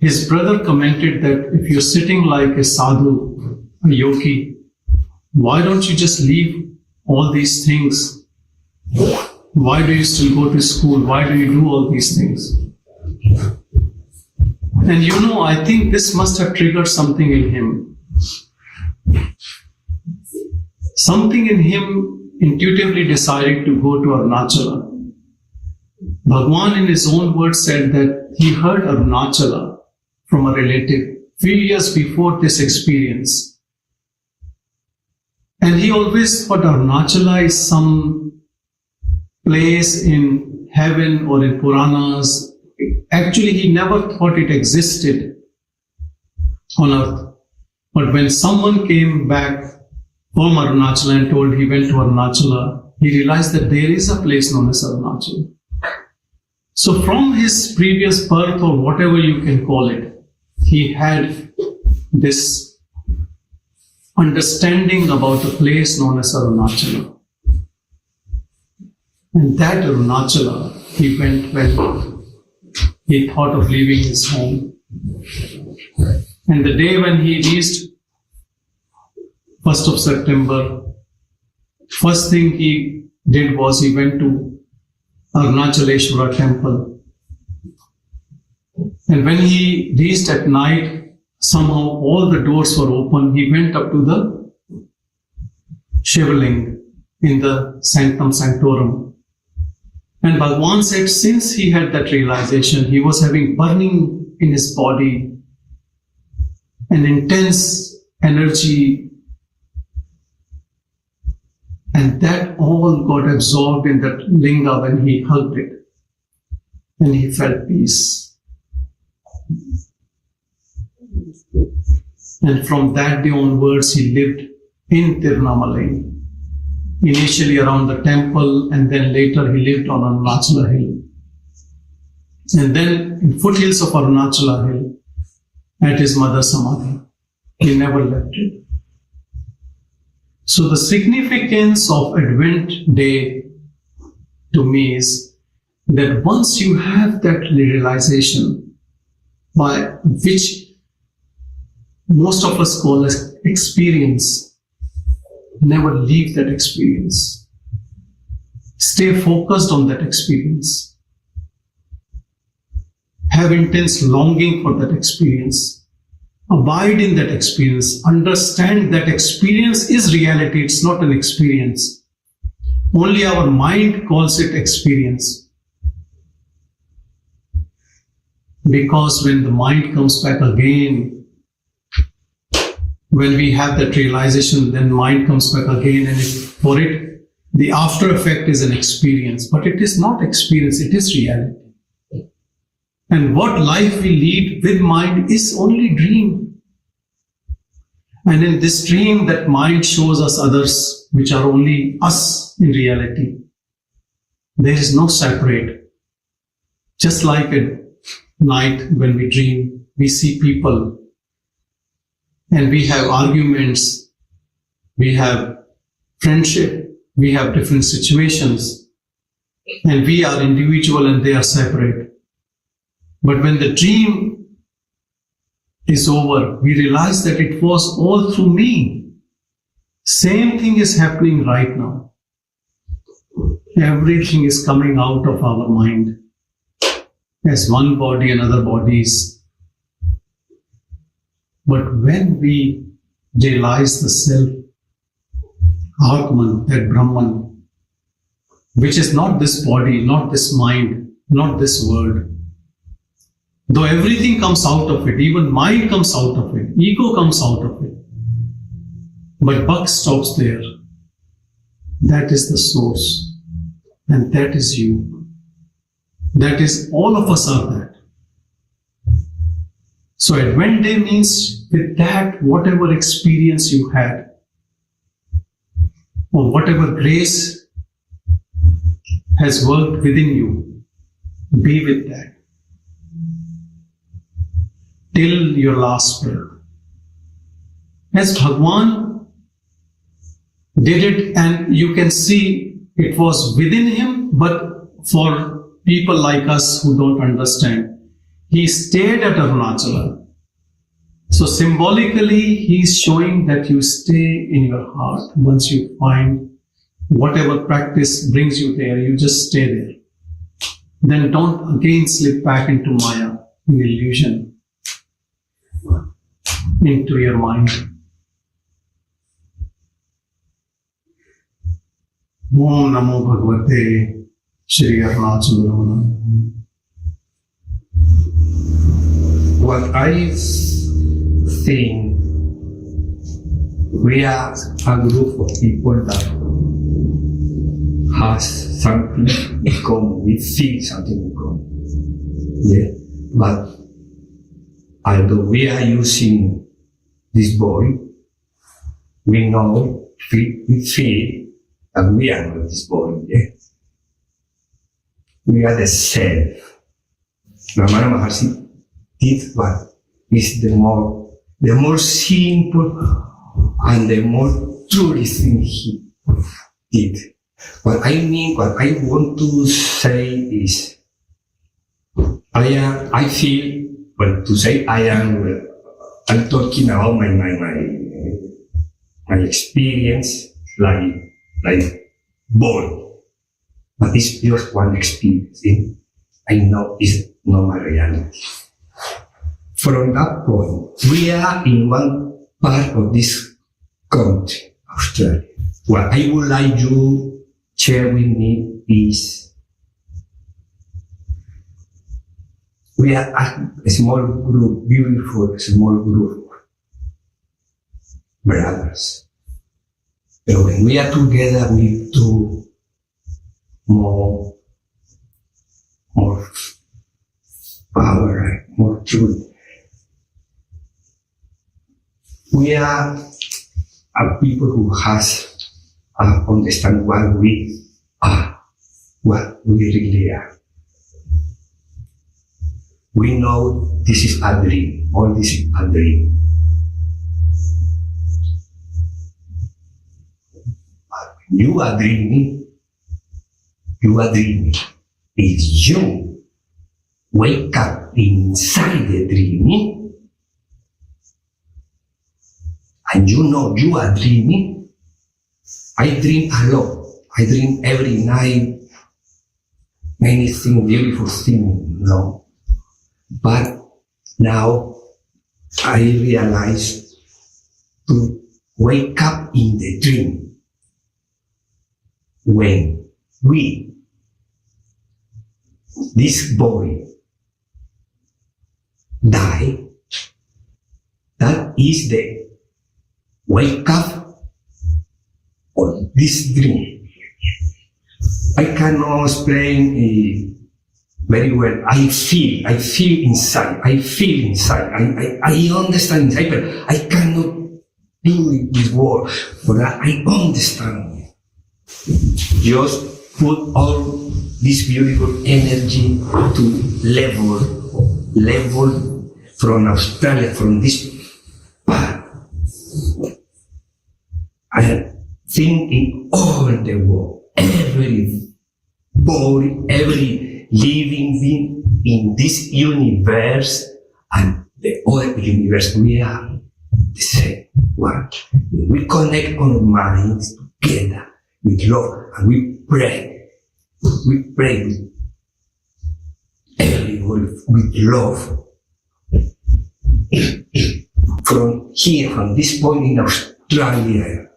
His brother commented that if you're sitting like a sadhu, a yogi, why don't you just leave all these things? Why do you still go to school? Why do you do all these things? And I think this must have triggered something in him. Something in him intuitively decided to go to Arunachala. Bhagavan in his own words said that he heard Arunachala from a relative few years before this experience. And he always thought Arunachala is some place in heaven or in Puranas. Actually, he never thought it existed on earth. But when someone came back from Arunachala and told he went to Arunachala, he realized that there is a place known as Arunachala. So from his previous birth or whatever you can call it, he had this understanding about a place known as Arunachala. And that Arunachala, he went when he thought of leaving his home. And the day when he reached 1st of September, first thing he did was he went to Arunachaleshwara temple. And when he reached at night, somehow all the doors were open. He went up to the Shivling in the Sanctum Sanctorum. And Bhagavan said since he had that realization, he was having burning in his body, an intense energy, and that all got absorbed in that linga when he hugged it, and he felt peace. And from that day onwards, he lived in Tirunamalai. Initially around the temple, and then later he lived on Arunachala Hill. And then in foothills of Arunachala Hill, at his mother's Samadhi. He never left it. So the significance of Advent Day to me is that once you have that realization by which most of us call as experience, never leave that experience. Stay focused on that experience. Have intense longing for that experience. Abide in that experience. Understand that experience is reality. It's not an experience. Only our mind calls it experience. Because when the mind comes back again, when we have that realization, then mind comes back again, and for it, the after effect is an experience. But it is not experience, it is reality. And what life we lead with mind is only dream. And in this dream, that mind shows us others, which are only us in reality. There is no separate. Just like at night when we dream, we see people and we have arguments, we have friendship, we have different situations, and we are individual and they are separate. But when the dream is over, we realize that it was all through me. Same thing is happening right now. Everything is coming out of our mind as one body and other bodies. But when we realize the self, Atman, that Brahman, which is not this body, not this mind, not this world, though everything comes out of it, even mind comes out of it, ego comes out of it, but buck stops there. That is the source, and that is you. That is, all of us are that. So Advent Day means with that, whatever experience you had, or whatever grace has worked within you, be with that till your last breath. As Bhagavan did it, and you can see it was within him, but for people like us who don't understand, he stayed at Arunachala. So symbolically, he is showing that you stay in your heart. Once you find whatever practice brings you there, you just stay there. Then don't again slip back into Maya, in illusion, into your mind. Om Namo Bhagavate Shri Arunachala Ramana. What I think, we are a group of people that has something in common. We feel something in common. Yeah, but although we are using this body, we know, we feel that we are not this body. Yeah, we are the self. Ramana Maharshi did what is the more simple and the more truly thing he did. What I want to say is, I feel, when to say I'm talking about my experience, like body, but it's just one experience. I know it's not my reality. From that point, we are in one part of this country, Australia. What I would like you to share with me is, we are a small group, beautiful small group of brothers. But when we are together, we do more power, right? More truth. We are people who has understand what we are, what we really are. We know this is a dream, all this is a dream. But when you are dreaming. If you wake up inside the dreaming, and you know you are dreaming. I dream a lot. I dream every night many things, beautiful things, But now I realize to wake up in the dream when this body, die. That is the wake up of this dream. I cannot explain very well. I feel inside. I understand inside, but I cannot do it with words. But I understand. Just put all this beautiful energy to level from Australia, from this part. I think in all the world, every body, every living being in this universe and the other universe, we are the same one. We connect our minds together with love and we pray. We pray with everyone with love. From here, from this point in Australia,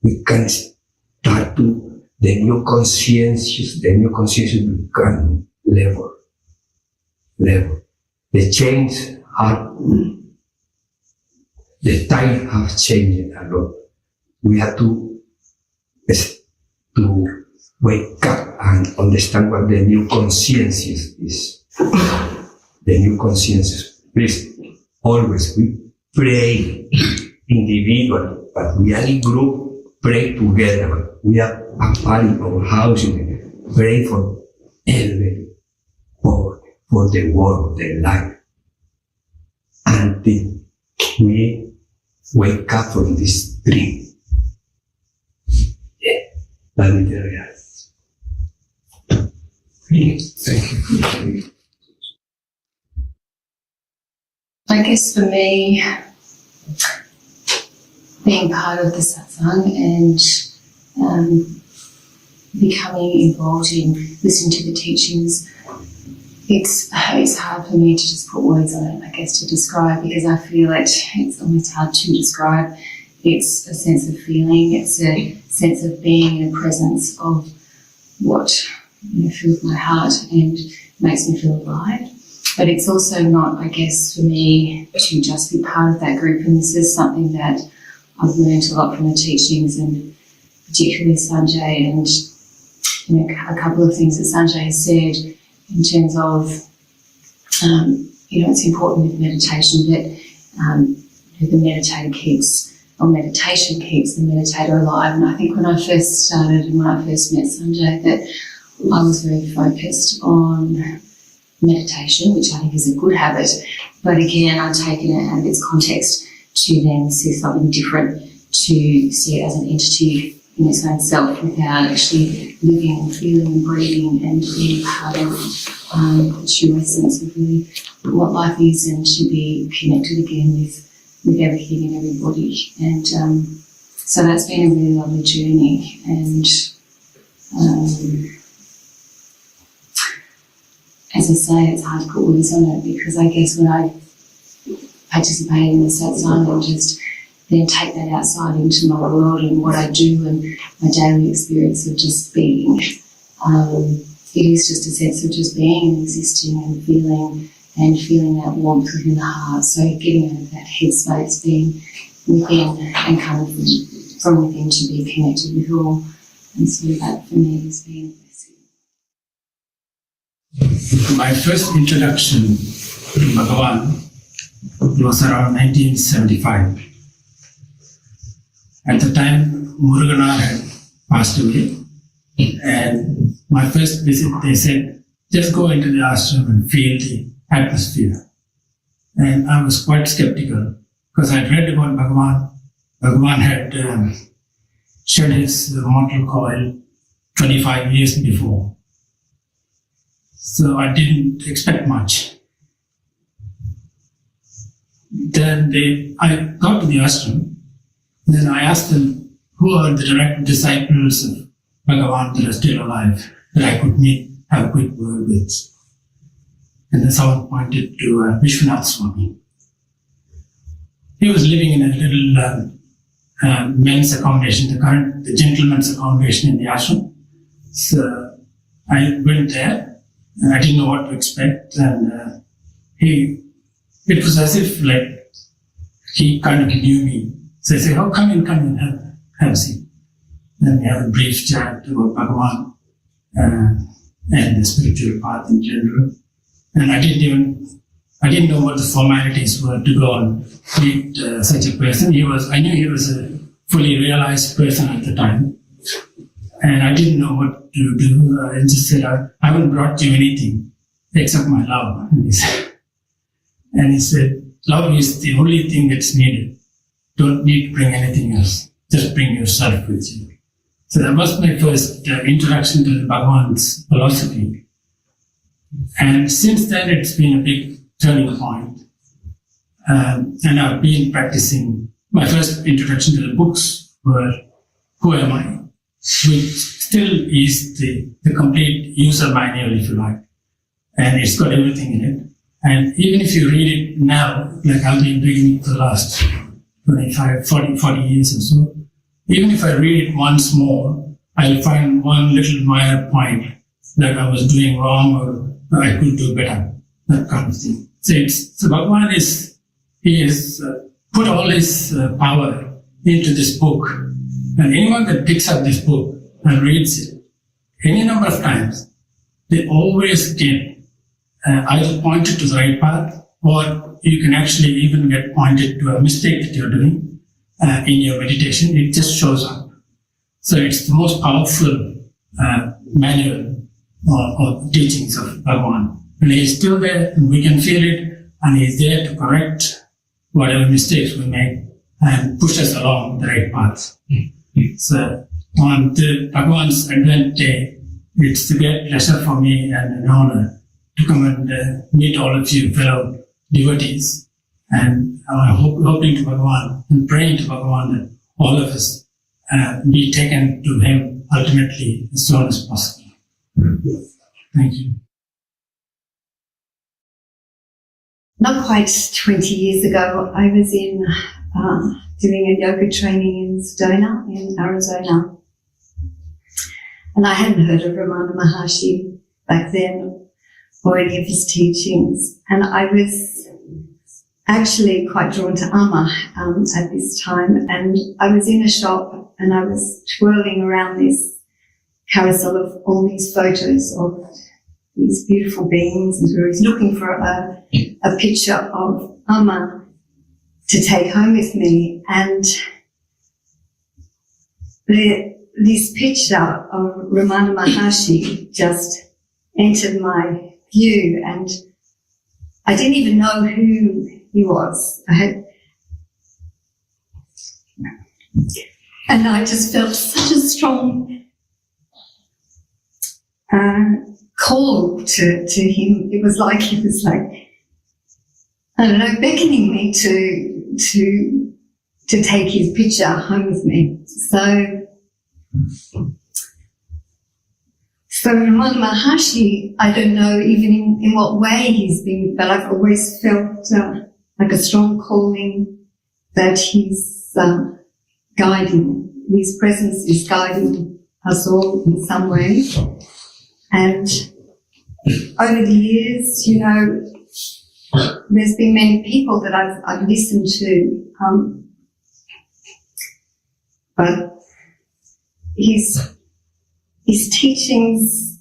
we can start to the new conscientious become level. The change the time have changed a lot. We have to wake up and understand what the new conscientious is. The new conscientious. Please, always we pray individually, but we are in group, pray together. We are a part of our house, pray for everybody, for the world, the life. Until we wake up from this dream. Yeah, that is the reality. Thank you. I guess for me, being part of the satsang and becoming involved in listening to the teachings, it's hard for me to just put words on it, I guess, to describe, because I feel it's almost hard to describe. It's a sense of feeling, it's a sense of being in a presence of what fills my heart and makes me feel alive. But it's also not, I guess, for me to just be part of that group. And this is something that I've learned a lot from the teachings, and particularly Sanjay, and a couple of things that Sanjay has said in terms of, it's important with meditation that the meditator keeps, or meditation keeps the meditator alive. And I think when I first started and when I first met Sanjay, that I was very focused on meditation, which I think is a good habit, but again, I've taken it out of its context to then see something different, to see it as an entity in its own self without actually living and feeling and breathing and being part of the true essence of really what life is, and to be connected again with everything and everybody. And so that's been a really lovely journey. And as I say, it's hard to put words on it, because I guess when I participate in the satsang and just then take that outside into my world and what I do and my daily experience of just being, it is just a sense of just being and existing and feeling that warmth within the heart. So getting out of that headspace, being within and coming from within to be connected with all. And so that for me has been a blessing. My first introduction to Bhagavan was around 1975. At the time, Muruganar had passed away, and my first visit, they said, just go into the ashram and feel the atmosphere. And I was quite skeptical, because I'd read about Bhagavan. Bhagavan had shed his mortal coil 25 years before. So I didn't expect much. Then I got to the ashram. Then I asked them, who are the direct disciples of Bhagavan that are still alive, that I could meet have a quick word with. And then someone pointed to Vishwanath Swami. He was living in a little men's accommodation, the gentleman's accommodation in the ashram. So I went there, and I didn't know what to expect, and it was as if like he kind of knew me. So I said, "Oh, come in, have a seat." Then we have a brief chat about Bhagavan and the spiritual path in general. And I didn't know what the formalities were to go and meet such a person. I knew he was a fully realized person at the time. And I didn't know what to do. I just said, I haven't brought you anything except my love. And he said, love is the only thing that's needed. Don't need to bring anything else. Just bring yourself with you. So that was my first introduction to the Bhagavan's philosophy. And since then, it's been a big turning point. And I've been practicing. My first introduction to the books were Who Am I? Which still is the complete user manual, if you like. And it's got everything in it. And even if you read it now, like I've been reading it for the last 25, 40 years or so, even if I read it once more, I'll find one little minor point that I was doing wrong or I could do better, that kind of thing. So Bhagavan he has put all his power into this book. And anyone that picks up this book and reads it any number of times, they always get either pointed to the right path, or you can actually even get pointed to a mistake that you're doing in your meditation. It just shows up. So it's the most powerful manual or teachings of Bhagavan. And he's still there, and we can feel it, and he's there to correct whatever mistakes we make and push us along the right path. So on the Bhagavan's Advent Day, it's a great pleasure for me and an honor to come and meet all of you fellow devotees. And I'm hoping to Bhagavan and praying to Bhagavan that all of us be taken to him ultimately as soon as possible. Thank you. Not quite 20 years ago, I was doing a yoga training in Sedona, in Arizona. And I hadn't heard of Ramana Maharshi back then or any of his teachings. And I was actually quite drawn to Amma at this time. And I was in a shop and I was twirling around this carousel of all these photos of these beautiful beings, and I was looking for a picture of Amma to take home with me. And this picture of Ramana Maharshi just entered my view, and I didn't even know who he was. And I just felt such a strong call to him. It was like he was I don't know, beckoning me to take his picture home with me. So Ramana Maharshi, I don't know even in what way he's been, but I've always felt like a strong calling that he's guiding, his presence is guiding us all in some way. And over the years, you know, there's been many people that I've listened to, but his teachings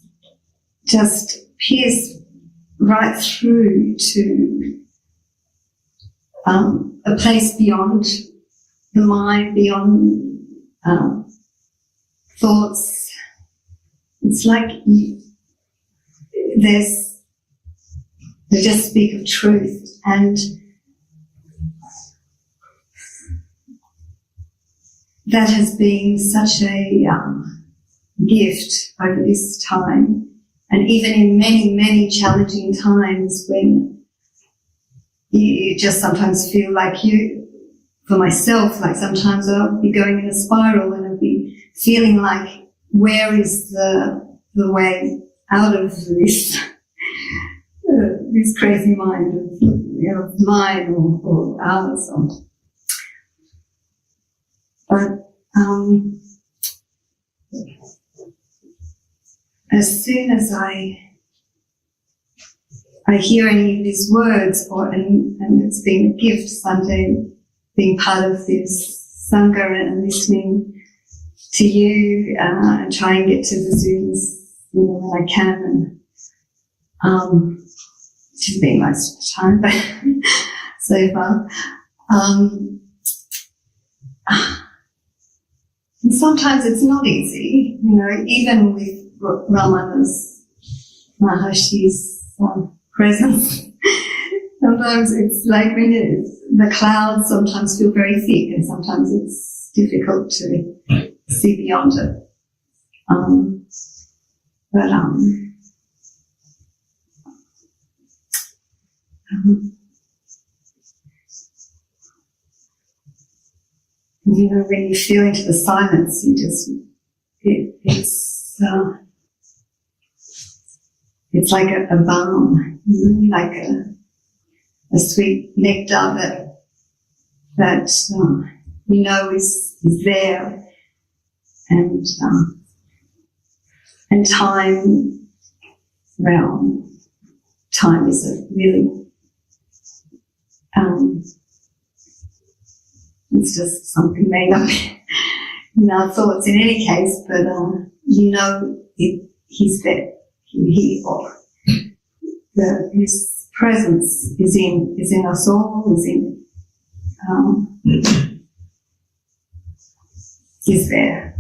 just pierce right through to a place beyond the mind, beyond thoughts. It's like they just speak of truth, and that has been such a gift over this time, and even in many, many challenging times when you just sometimes feel like for myself, like sometimes I'll be going in a spiral and I'll be feeling like, where is the way out of this this crazy mind of mine or ours. But as soon as I hear any of these words, and it's been a gift Sunday, being part of this Sangha and listening to you, and try and get to the Zooms, when I can, and which has been most of the time, but so far. And sometimes it's not easy, even with Ramana's Maharshi's presence. Sometimes it's like when the clouds sometimes feel very thick, and sometimes it's difficult to see beyond it. When you feel into the silence, it's like a balm, like a sweet nectar that is there, and time. Well, time is a really it's just something made up in our thoughts in any case, but he's there. His presence is in us all, is there.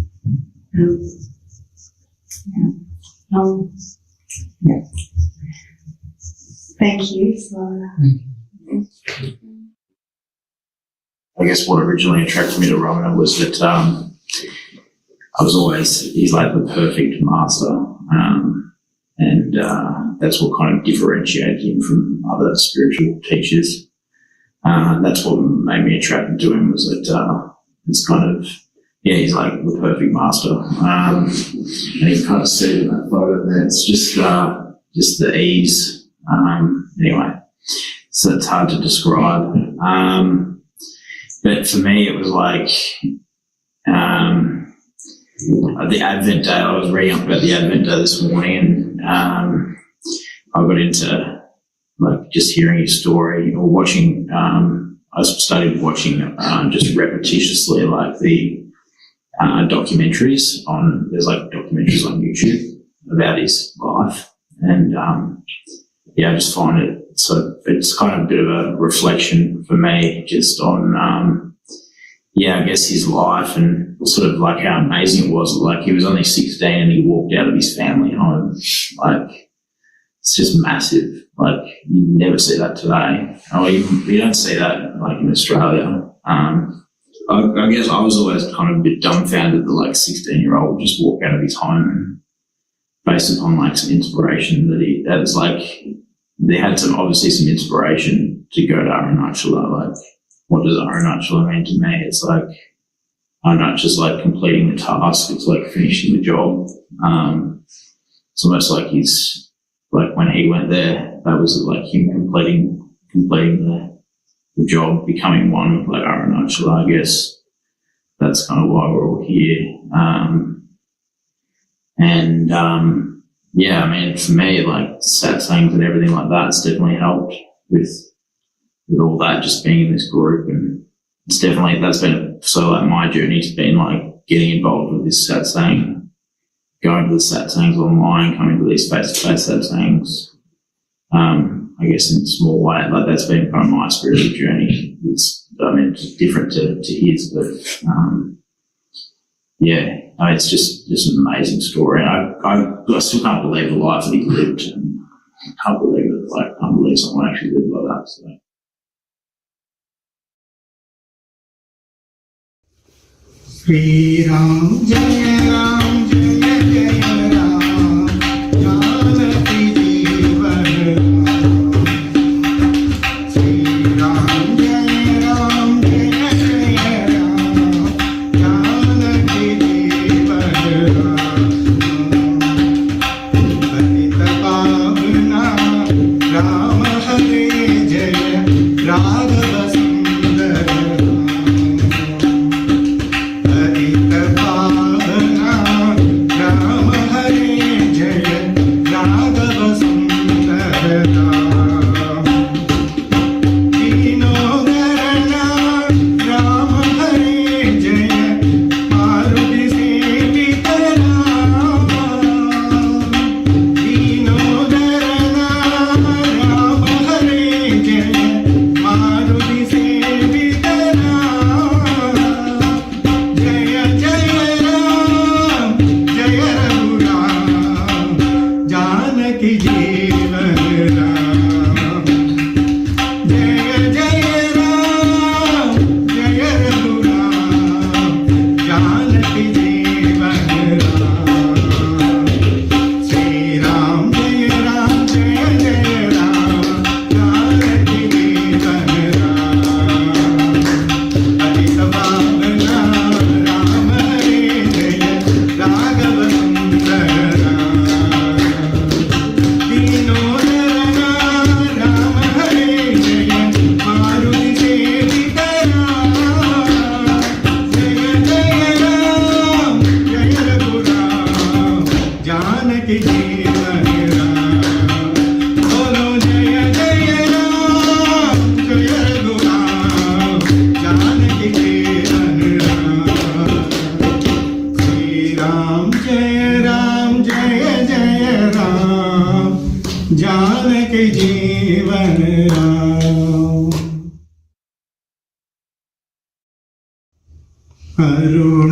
Thank you for I guess what originally attracted me to Ramana was that he's like the perfect master, and that's what kind of differentiated him from other spiritual teachers. That's what made me attracted to him, was that it's kind of, he's like the perfect master. And he kind of said in that photo that it's just the ease. Anyway, so it's hard to describe. But for me, it was like the Advent Day. I was reading up about the Advent Day this morning, and I got into like just hearing his story or watching. I started watching just repetitiously like the documentaries on. There's like documentaries on YouTube about his life, and I just find it. So it's kind of a bit of a reflection for me just on, I guess his life and sort of like how amazing it was. Like he was only 16 and he walked out of his family home. Like it's just massive. Like you never see that today. Or you don't see that like in Australia. I guess I was always kind of a bit dumbfounded that like 16-year-old would just walk out of his home, and based upon like some inspiration that was like, they had some inspiration to go to Arunachala. Like, what does Arunachala mean to me? It's like, Arunachala like completing the task. It's like finishing the job. It's almost like he's, like when he went there, that was like him completing the job, becoming one with like Arunachala. I guess that's kind of why we're all here. For me, like Satsangs and everything like that, it's definitely helped with all that, just being in this group. And it's definitely, that's been, so like my journey's been like getting involved with this Satsang, going to the Satsangs online, coming to these face-to-face Satsangs. I guess in a small way, like that's been kind of my spiritual journey. It's, different to his, but it's just an amazing story. I still can't believe the life that he lived, and I can't believe someone actually lived like that. So. Sri Ram Jaya Ram Jaya Jaya Ram Janaki Jeevan Ram Sri Ram Jaya Ram Jaya Jaya Ram Janaki Jeevan Ram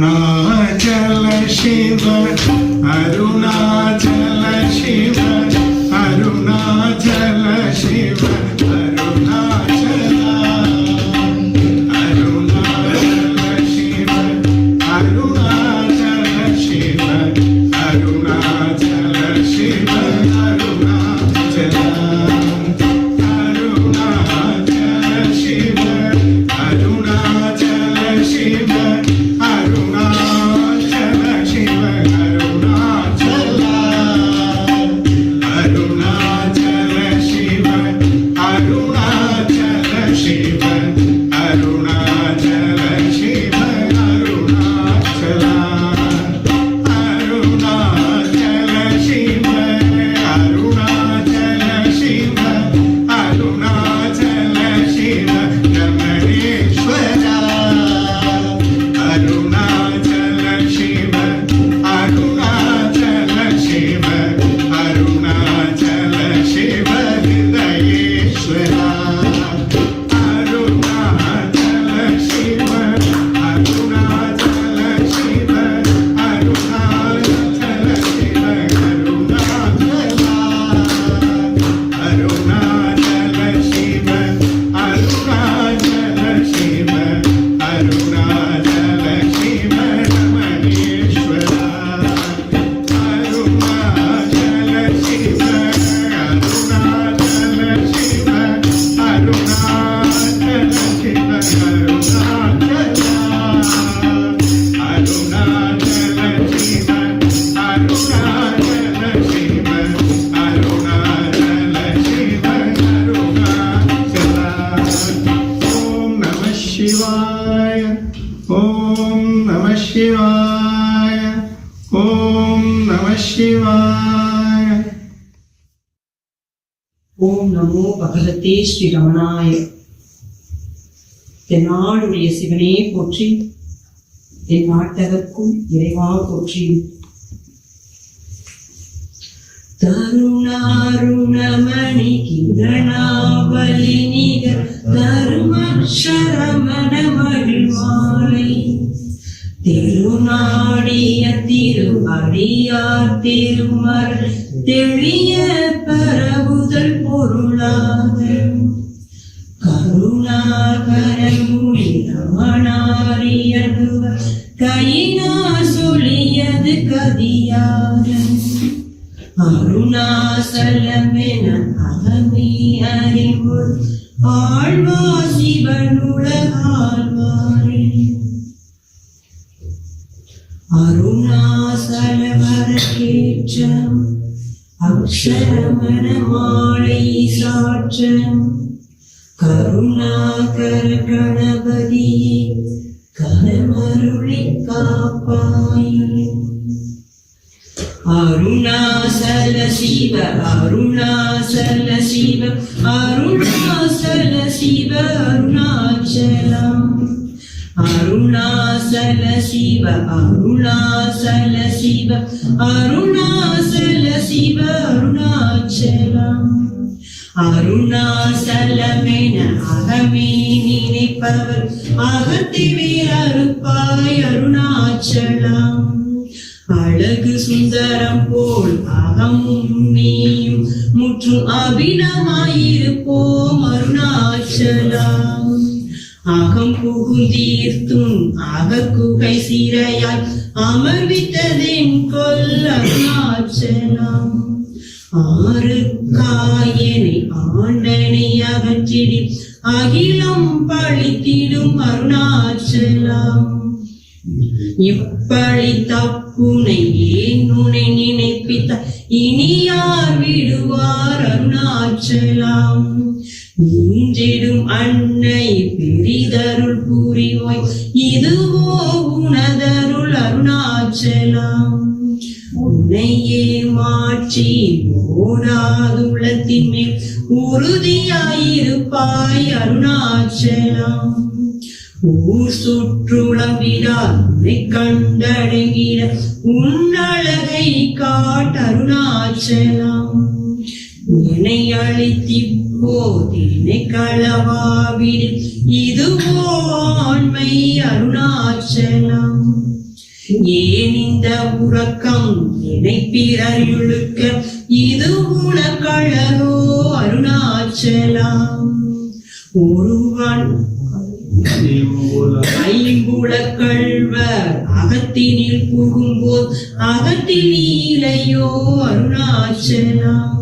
Arunachala Shiva, Arunachala Shiva, Arunachala Shiva, Arunachala, Arunachala Shiva, Arunachala Shiva, Arunachala Shiva, Arunachala, Arunachala Shiva, Arunachala Shiva. Arunachala Shiva, Arunachala, Arunachala Shiva, Arunachala Shiva, Arunachala Shiva, Arunachala, Arunachala Shiva, Arunachala Shiva, Arunachala Shiva, Ramaneshwara. Arunachala Shiva, Arunachala Shiva, Arunachala Shiva, Hridayeshwara. Arunachala Shiva, Arunachala Shiva, Arunachala Shiva, Arunachala, Arunachala Shiva, Arunachala Shiva, Arunachala Shiva, Ramaneshwara. Arunachala Shiva, Arunachala Shiva, Arunachala Shiva, Arunachala, Arunachala Shiva, Arunachala Shiva, Arunachala Shiva, Arunachala. Om Namah Shivaya, Om Namah Shivaya, Om Namah Shivaya. ஓம் நமோ பகவதே ஸ்ரீ ரமணாய. தென்னாடுடைய சிவனே போற்றி, என் நாட்டகர்க்கும் இறைவா போற்றி. தருணாருணமணி கிரணாவலி நிகர் தருமக்ஷரமண மகிழ்மாலை திருநாடிய திருவடியார் திருமர் தெளிய பரவுதல் பொருளாக கருணாகரமுனி ரமணாரியனுவ கையினார் சொல்லியது கதியாக அருணாசலமென அகமே அறிவு ஆழ்வா சிவனுலகாழ்வாரே. அருணாசல வரக்கேற்றம் அக்ஷரமண மாலை சாற்றம் கருணாகர கணபதியே கரமருளி காப்பாயே. அருணாசல சிவ அருணாசல சிவ அருணாசல சிவ அருணாச்சலம் அருணாசல சிவ அருணாசல சிவ அருணாசல சிவ அருணாச்சலம் அருணாசலமென அகமே நினைப்பவர் அகத்திலே அருப்பாய் அருணாச்சலம் அழகு சுந்தரம் போல் அகமும் நீயும் முற்றும் அபிநமாயிருப்போம் அருணாச்சலம் அகம் புகுந்தீர்த்தும் அகக்குகை சிறையாய் அமர்வித்ததென் கொல் அருணாச்சலம் ஆறுக்காயனை ஆண்டனை அகற்றிடி அகிலம் பழித்திடும் அருணாச்சலம் இப்பழி தப்புனை ஏன் உனை நினைப்பித்த இனி யார் விடுவார் அருணாச்சலம் ஈன்றிடும் அன்னை பெரிதருள் புரிவாய் இதுவோ உனதருள் அருணாச்சலம் உன்னையே மாற்றி ஓடாதுள்ளத்தின் மேல் உறுதியாயிருப்பாய் அருணாச்சலம் ஊர் சுற்றுளவிடார் உன்னை கண்டடங்கிட உன்னழகை காட்டருணாச்சலம் என்னை அழித்தி போதினை களவாவிடில் இதுவோ ஆண்மை அருணாச்சலம். ஏன் இந்த உறக்கம் என்னை பிறர் இழுக்க இது உனக்கழகோ அருணாச்சலம். ஒருவன் ஐம்புலக் கள்வர் அகத்தினில் புகும்போது அகத்தில் நீலையோ அருணாச்சலம்.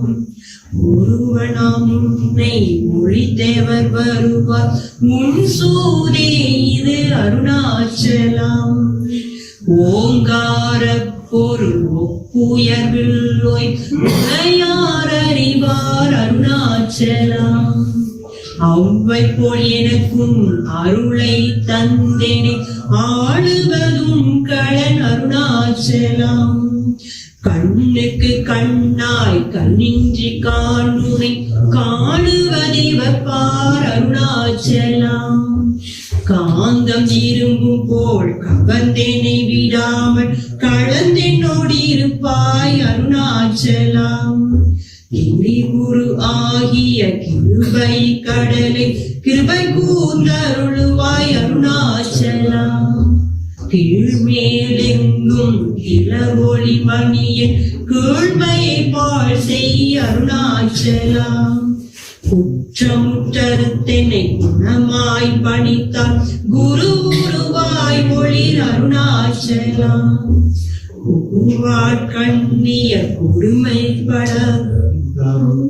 ஒருவனாம் உன்னை மொழித்தேவர் வருவார் உன் சூதே இது அருணாச்சலம். ஓங்கார பொருள் ஒப்புயர்வில்லோய் உரையார் அறிவார் அருணாச்சலம். அவ்வை போல் எனக்கும் அருளை தந்தேனே ஆளுவதும் களன் அருணாச்சலம். கண்ணுக்கு கண்ணாய் கண்ணின்றி காணுனை காணுவதிவப்பார் அருணாச்சலம். காந்தம் இரும்பும் போல் கவர்ந்தேனை விடாமல் கலந்தென்னோடி இருப்பாய் அருணாச்சலம். கிரிகுரு ஆகிய கிருபை கடலை கிருபை கூர்ந்தருளுவாய் அருணாச்சலம். கீழ்மேலெங்கும் இளவொளி மணியின் கீழ்மையை பாழ் செய் அருணாச்சலம். குற்றமுற்றறுத்தென்னை குணமாய் பணித்தார் குரு உருவாய் ஒளிர் அருணாச்சலம். கண்ணிய கொடுமைப்பட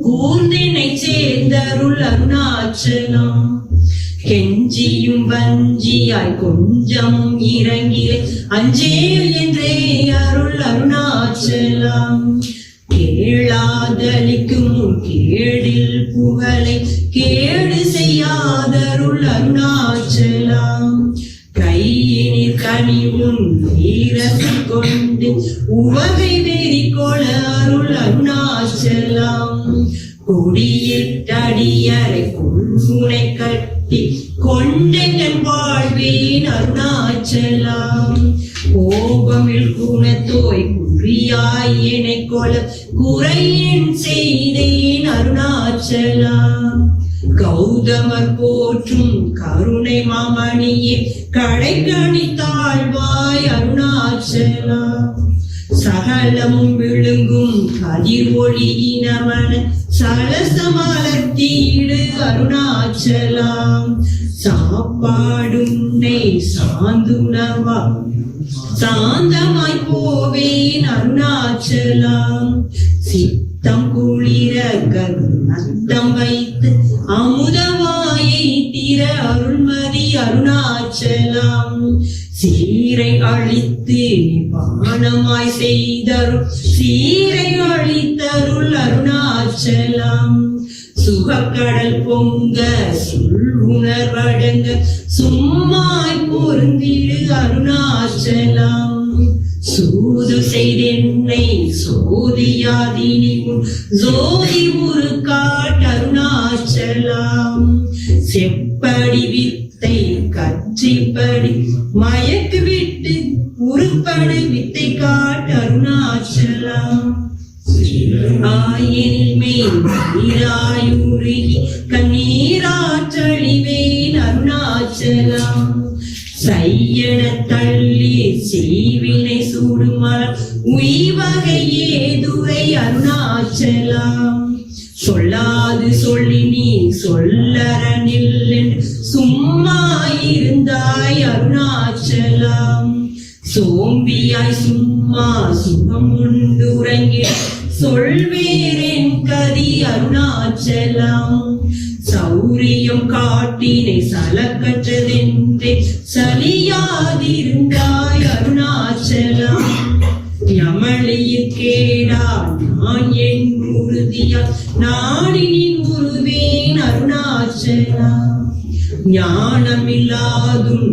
கூர்ந்தினை சேர்ந்தருள் அருணாச்சலம். கெஞ்சியும் வஞ்சியாய் கொஞ்சம் இறங்கிலே அஞ்சேல் என்றே அருள் அருணாச்சலம். கேளாதளிக்கும் கேடில் புகழை கேடு செய்யாதருள் அருணாச்சலம். கையினில் கனிவும் நீரசம் கொண்டு உவகை வெறி கொள அருள் அருணாச்சலம். கொடியிட்டடியரை கொள்முனை கட்டி கொண்டென் வாழ்வேன் அருணாச்சலம். கோபமில் குணத்தோய் குறியாய் என்னை கொல குறையன் செய்தேன் அருணாச்சலம். கௌதமர் போற்றும் கருணை மாமணியே கடைக்கணி தாழ்வாய் அருணாச்சலம். சகலமும் விழுங்கும் கதிர் ஒளியினமன சலசமலத்தீடு அருணாச்சலம். சாப்பாடுன்னை சாந்துணவா சாந்தமாய் போவேன் அருணாச்சலம். சித்தம் குளிர கருணத்தம் வைத்து அமுதவாயை திற அருள்மதி அருணாச்சலம். சீரை அழித்து நிபானமாய் செய்தருள் சீரை அழித்தருள் அருணாச்சலம். சுகக்கடல் பொங்க சொல் உணர்வடங்க சும்மாய் பொருந்திடு அருணாச்சலம். சூது செய்தென்னை சோதியாதினி ஜோதி உரு காட் அருணாச்சலம். செப்படி வித்தை கற்றிப்படி மயக்கு விட்டு உருப்படு வித்தை காட் அருணாச்சலம். ஆயினில் மேல் நீராயுருகி கண்ணீராற்றழிவேன் அருணாச்சலம். சையன தள்ளி செய்வினை சூடுமலர் உய்வகையே துரை அருணாச்சலம். சொல்லாது சொல்லி நீ சொல்லறனில் சும்மா இருந்தாய் அருணாச்சலம். சோம்பியாய் சும்மா சுகம் உண்டு உறங்கி சொல்வேரேன் கதி அருணாச்சலம். சௌரியம் காட்டினை சலக்கற்றதென்றே சலியாதிருந்தாய் அருணாச்சலம். யமளியில் கேடா நான் என் உறுதியா நாடினின் உருவேன் அருணாச்சலம். ஞானமில்லாதும்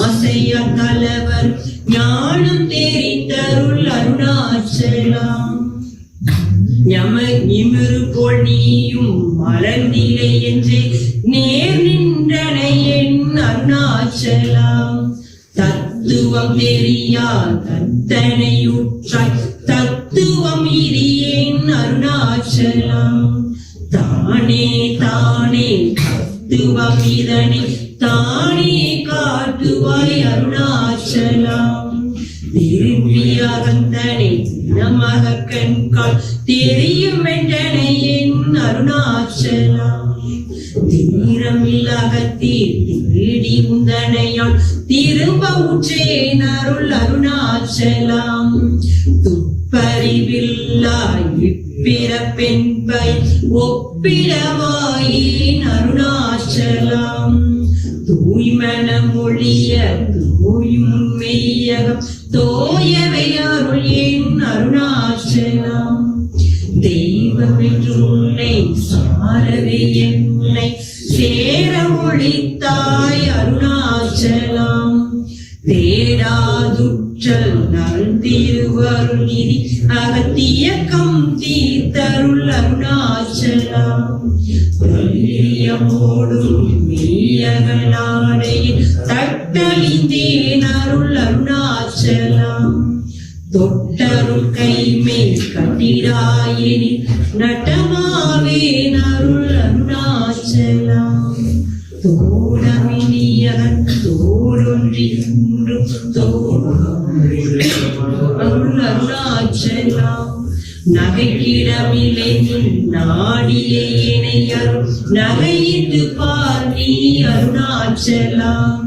ஆசைய தலைவர் ஞானம் தெரித்தருள் அருணாச்சலம். யம நிமிரு போல் நீயும் மலர்ந்திலை என்றே நேர் நின்றனை என் அருணாச்சலம். தத்துவம் தெரியா தத்தனையுற்றாய் தத்துவம் இரியேன் அருணாச்சலம். தானே தானே தத்துவம் இதனை தானே காட்டுவாய் அருணாச்சலம். திரும்பி அகந்தனை நமக கண்கால் தெரியும் என்றனை என் அருணாச்சலம். தீரமில்லகத்தீர் தேடி உந்தனையால் திரும்ப உற்றேன் அருள் அருணாச்சலம். துப்பறிவில்லாய் இப்பிறப்பென்பை ஒப்பிடவாயின் அருணாச்சலம். தூய்மனம் ஒழிய தூயும் மெய்யகம் தோயவை அருள் என் அருணாச்சலம். தெய்வம் என்று உன்னை சாரவே என்னை சேர ஒழித்தாய் அருணாச்சலம். தேடாதுற்றல் நல்திருவருள் நிதி அகத்தியக்கம் தீர்த்தருள் அருணாச்சலம். பிரியமோடும் மெய்யகனாடையில் தட்டழிந்தேன் அருள் அருணாச்சலம். தொட்டருள் கைமை கட்டிடாயினி நட்டமாவேன் அருள் அருணாச்சலம். தோடமினியகன் தோடொன்றி அருள் அருணாச்சலம். நகைக்கிடமில்லை நாடிய இணையருள் நகையிட்டு பார் நீ அருணாச்சலம்.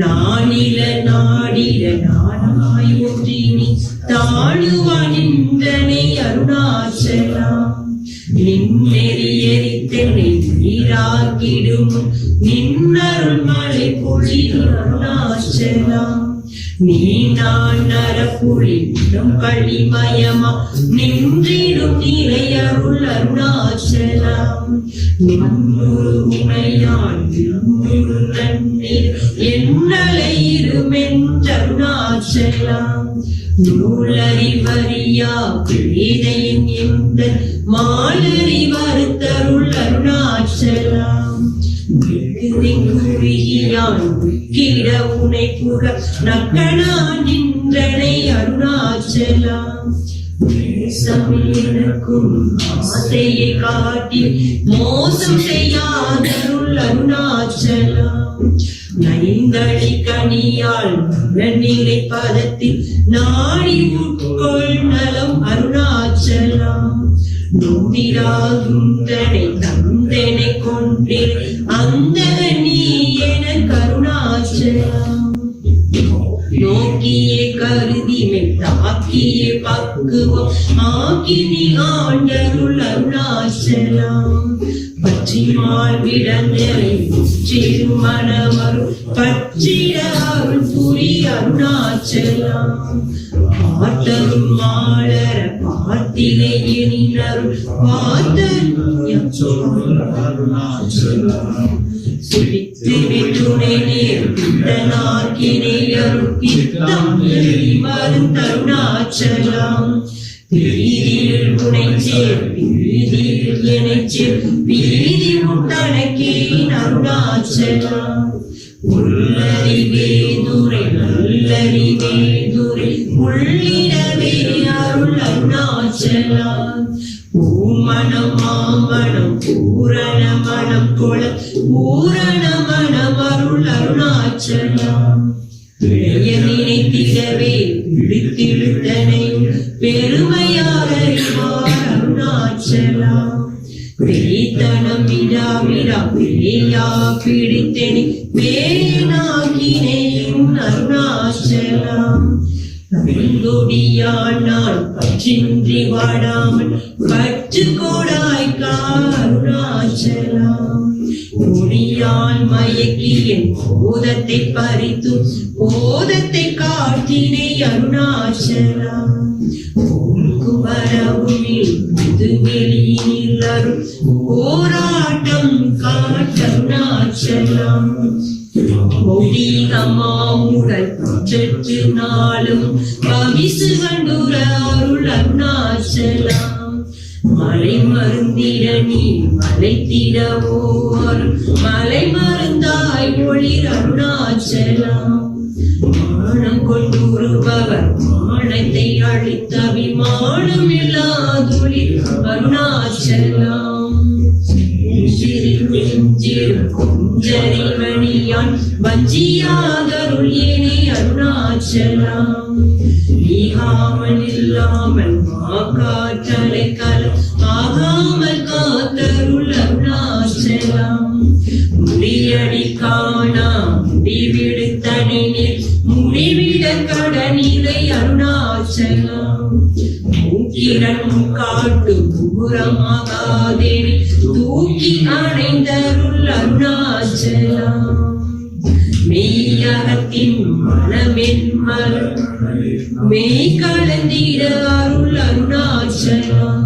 நானில நாடில நானாய் ஒன்றினி தாழுவான் நின்றனை அருணாச்சலம். நின்னெறி எரித்தனை நீராக்கிடும் நின்னருள் மழை பொழில் அருணாச்சலம். நீ நான் நரப்புழிடும் களிமயமா நின்றிடும் நிலை அருள் அருணாச்சலம். நின்னுரு உமையான் நின்னுரு நன்னீர் என்னலை இருமென்றருணாச்சலம். நூலறிவறியா பேதையின் எந்த மாலறி வருத்தருள் அருணாச்சலம். குறியான் கிட உனை புற நக்கணா நின்றனை அருணாச்சலம். நேசமிருக்கும் ஆசையை காட்டி மோசம் செய்யாதருள் அருணாச்சலம். நைந்தளி கனியால் நிலை பதத்தில் நாடி உட்கொள் நலம் அருணாச்சலம். நொந்திராகுந்தனை தந்தனை கொண்டே அந்த நீ என கருணாச்சலம். நோக்கியே கருதிமை தாக்கியே பக்குவம் ஆக்கினி ஆண்டருள் அருணாச்சலம். பற்றிமால் விடந்தரை சிறுமணமருள் பற்றிட அருள் புரி அருணாச்சலம். பார்த்தரும் மாளர பார்த்திலே எனினருள் பார்த்தரும் சுழித்து விட்டுனை நேர் பித்தனாக்கினை அருள் பித்தம் மருந்தருணாச்சலம். பீதியில் உனை சேர் பீதியில் எனை சேர் பீதி முட்டனக்கேன் அருணாச்சலம். உள்ளறிவே துரை நல்லறிவே துரை உள்ளிடவே அருள் அருணாச்சலம். பூமணம் மாமணம் பூரண மணம் கொள பூரண மணம் அருள் அருணாச்சலம். இளைய நினைத்திடவே பிடித்திழுத்தனையும் பெருமையாக அறிவார் அருணாச்சலம். பெய்தனம் விடாவிடா பேயா பிடித்தெனி பேனாகினேயும் அருணாச்சலம். வெண்கொடியானால் பற்றின்றி வாடாமல் பற்று கோடாய்க்கா அருணாச்சலம். பொடியால் மயக்கியின் போதத்தை பறித்து போதத்தை காட்டினை அருணாச்சலம். வரவுமில் புதுவெளியில் அருள் போராட்டம் காட்டருணாச்சலம். மொழிகமாமுடல் சற்று நாளும் பவிசு கண்டுர அருள் அருணாச்சலம். மலை மருந்திட நீ மலைத்திடவோ அருள் மலை மருந்தாய் ஒளிர் அருணாச்சலம். மானம் கொண்டுருபவர் மானத்தை அழித்த அபிமானம் இல்லாதொழில் அருணாச்சலம். நெஞ்சில் கொஞ்சரிமணியான் வஞ்சியாதருள் ஏனே அருணாச்சலம். நீகாமல் இல்லாமல் மாக்காற்றலை கல ஆகாமல் காத்தருள் அருணாச்சலம். முடியடி காணா முடிவிடு தனினில் முடிவிட கடனிலை அருணாச்சலம். மூக்கிரன் காட்டு புறமாகாதேவி தூக்கி அணைந்தருள் அருணாச்சலம். மெய்யகத்தின் மனமென் மெய் கலந்திட அருள் அருணாச்சலம்.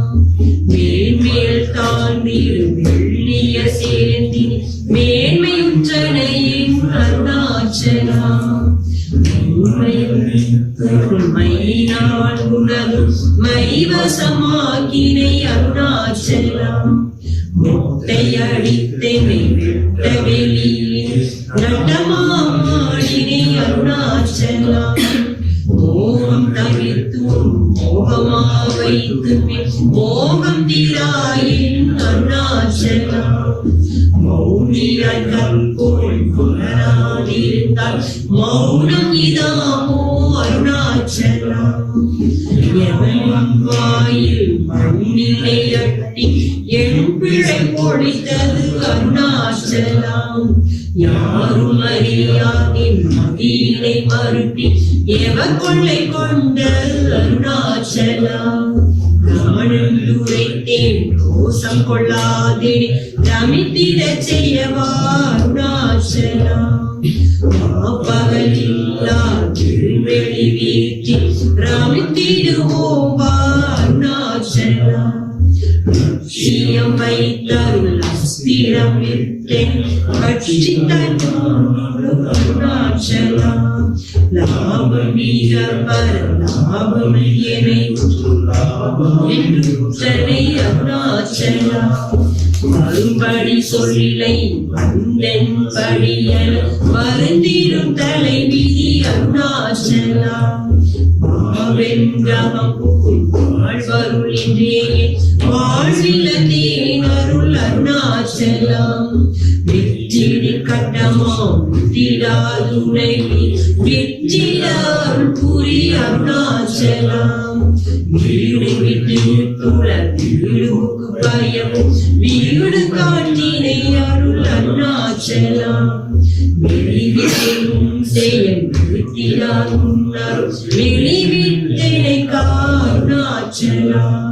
மேன்மேல் தாண்டிடு வெள்ளிய சேர்ந்தி மேன்மையுற்றனையின் அருணாச்சலம். மையினால் உணரும் மைவசமாக்கினை அருணாச்சலம். முட்டை அடித்தனை வெட்ட வெளியில் நடமாடினை அருணாச்சலம். மோகம் தவிர்த்தும் மோகமா வைத்து மோகம் தீராயின் அருணாச்சலம். மௌனியாய் கற்போல் புலராதிருந்தால் மௌனம் இதாமோ அருணாச்சலம். எவன் வாயில் மண்ணிலை அட்டி என் பிழை பொழித்தது அருணாச்சலம். யாரும் அறியாதின் மகிழை மறுட்டி எவர் கொள்ளை கொண்டது அருணாச்சலம். நானுரைத்தேன் தோஷம் கொள்ளாதே ரமித்திடச் செய்யவா அருணாச்சலம். பகலில்லா திருவெளி வீட்டில் ரமித்திடுவோம் அருணாச்சலம். லட்சியம் வைத்தருள் அஸ்திரம் விட்டேன் கட்சித்தன் அருணாச்சலம். லாபம் மிக பர லாபம் எனை என்றுற்றனை அருணாச்சலம். மறுபடி சொல்லை வந்தென் படியல் வருந்திரும் தலைவிதி அருணாச்சலம். பாவென்றம் புகும் வாழ்வருள் இன்றே வாழ்விலத்தேன் அருள் அருணாச்சலம். வெற்றிடி கட்டமாம் விட்டிடாதுணை வெற்றிடாருள் புரி அருணாச்சலம். வீடு விட்டு துள வீடுக்கு பயமும் வீடு காட்டினை அருள் அருணாச்சலம். வெளிவிட்டும் செயல் விட்டிடாதும் அருள் வெளிவிட்டனை அருணாச்சலம்.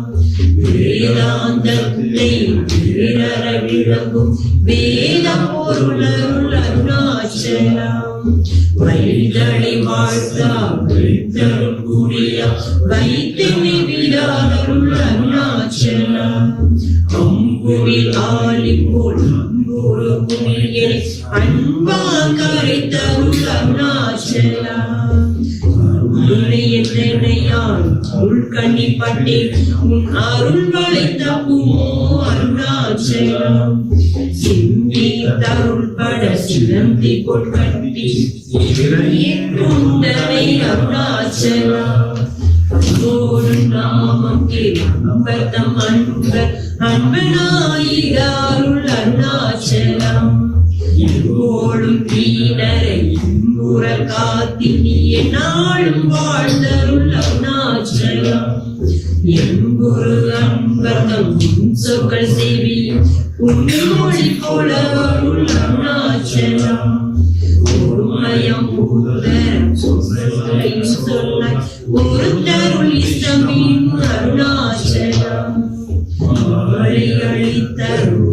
வேதாந்தத்தை வீரர விளங்கும் வேத பொருளருள் அருணாச்சலம். வைதளை வாழ்த்தா வைத்தருள் கூடிய வைத்தனை விடாதருள் அருணாச்சலம். அம்புவில் ஆளி போல் அன்புரு புனியனை அன்பா கரைத்தருள் அருணாச்சலம். என்னையான் உள்கண்ணி பட்டே உன் அருள் வளை தப்புமோ அருணாச்சலம். சிந்தி தருள் பட சிலந்தி கொட்கட்டி கொண்டனை அருணாச்சலம். அன்போடு நாமம் கேம்பர்தம் அன்பர் அன்பனாயிட அருள் அருணாச்சலம். எங்கோடும் தீனரை இன்புற காத்தினிய நாளும் வாழ்ந்தருள் அருணாச்சலம். எங்குரு அன்பர்தம் சொற்கள் செவி உண்மொழி போல அருள் அருணாச்சலம். ஒருமயம் உதரம் சொற்களை சொல்ல ஒருத்தருள் இஷ்டமின் அருணாச்சலம். மாலை அளித்தருள்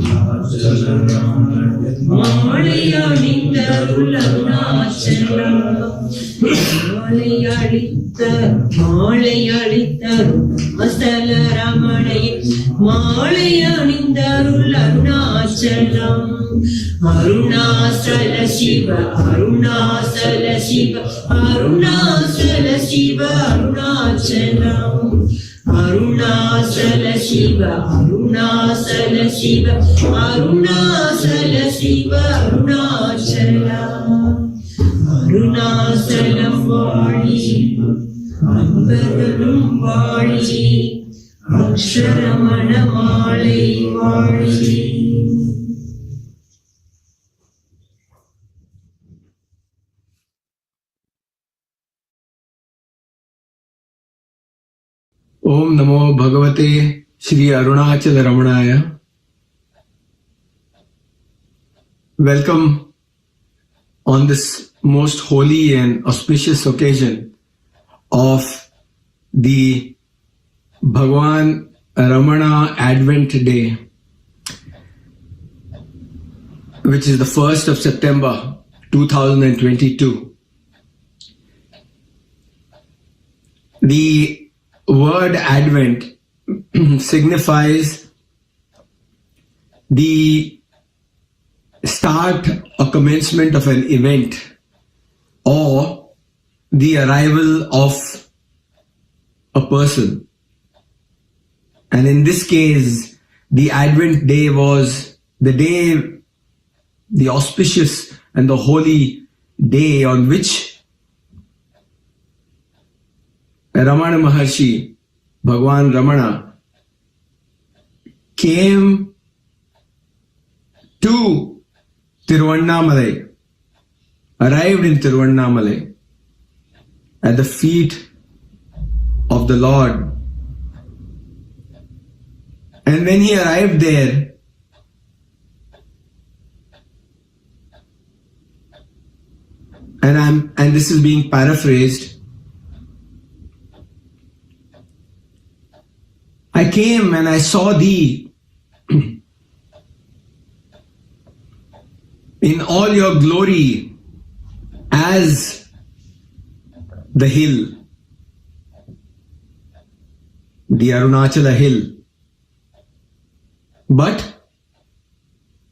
மாலை அணிந்தருள் அருணாச்சலம். மாலை அளித்தருள் அசல ரமணையில் மாலை அணிந்தருள் அருணாச்சலம். அருணாச்சல சிவ அருணாச்சல சிவ அருணாச்சல சிவ அருணாச்சலம். அருணாச்சல சிவ அருணாச்சல சிவ அருணாச்சல சிவ அருணாச்சலம். அருணாச்சலம் வாழி அன்பர்களும் வாழி அக்ஷரமண மாலை வாழி. Om Namo Bhagavate Shri Arunachala Ramanaya. Welcome on this most holy and auspicious occasion of the Bhagavan Ramana Advent Day, which is the 1st of September 2022. The word Advent signifies the start or commencement of an event or the arrival of a person. And in this case, the Advent day was the day, the auspicious and the holy day on which Ramana Maharshi, Bhagavan Ramana, came to Tiruvannamalai, arrived in Tiruvannamalai at the feet of the Lord. And when he arrived there, and this is being paraphrased, I came and I saw thee in all your glory as the hill, the Arunachala hill. But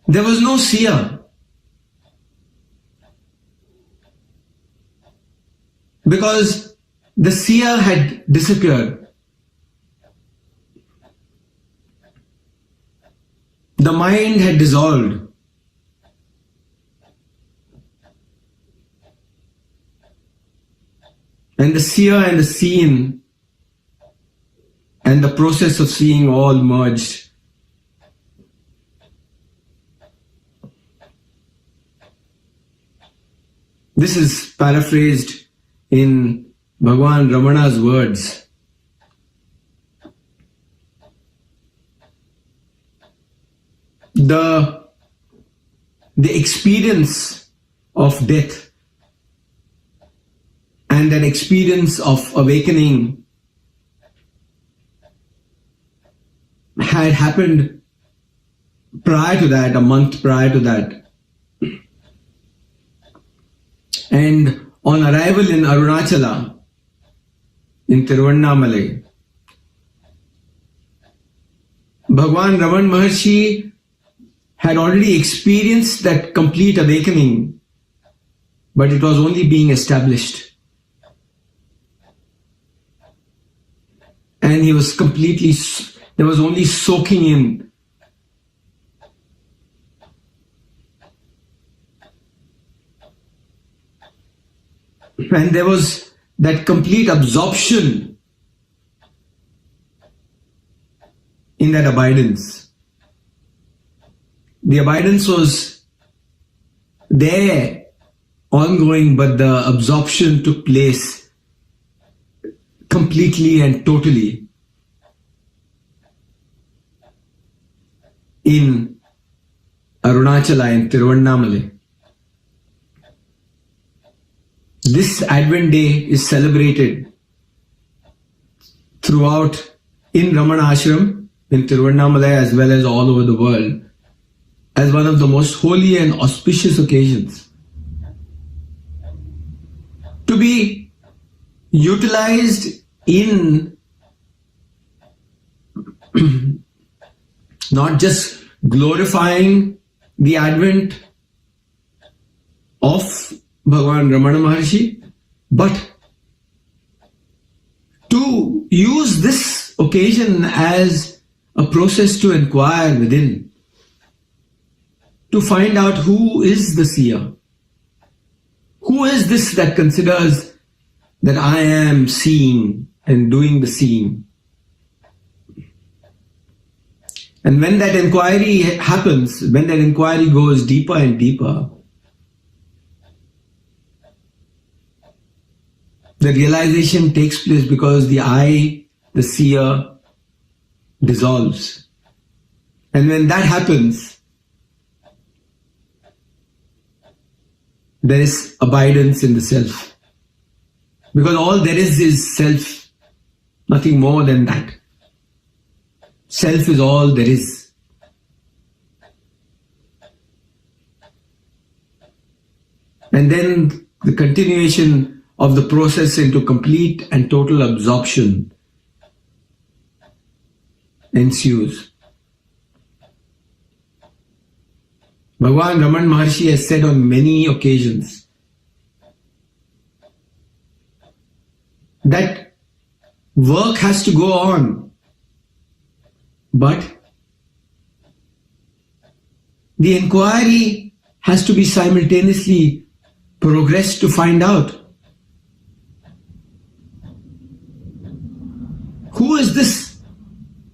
there was no seer, because the seer had disappeared. The mind had dissolved. And the seer and the seen and the process of seeing all merged. This is paraphrased in Bhagavan Ramana's words. The experience of death and that experience of awakening had happened prior to that, a month prior to that. And on arrival in Arunachala, in Tiruvannamalai, Bhagavan Ramana Maharshi had already experienced that complete awakening, but it was only being established. And he was completely, there was only soaking in. And there was that complete absorption in that abidance. The abidance was there, ongoing, but the absorption took place completely and totally in Arunachala and Tiruvannamalai. This Advent Day is celebrated throughout in Ramana Ashram, in Tiruvannamalai, as well as all over the world, as one of the most holy and auspicious occasions to be utilized in not just glorifying the advent of Bhagavan Ramana Maharshi, but to use this occasion as a process to inquire within, to find out who is the seer. Who is this that considers that I am seeing and doing the seeing? And when that inquiry happens, when that inquiry goes deeper and deeper, the realization takes place, because the I the seer dissolves. And when that happens, there is abidance in the self. Because all there is self, nothing more than that. Self is all there is. And then the continuation of the process into complete and total absorption ensues. Bhagavan Ramana Maharshi has said on many occasions that work has to go on, but the inquiry has to be simultaneously progressed to find out who is this?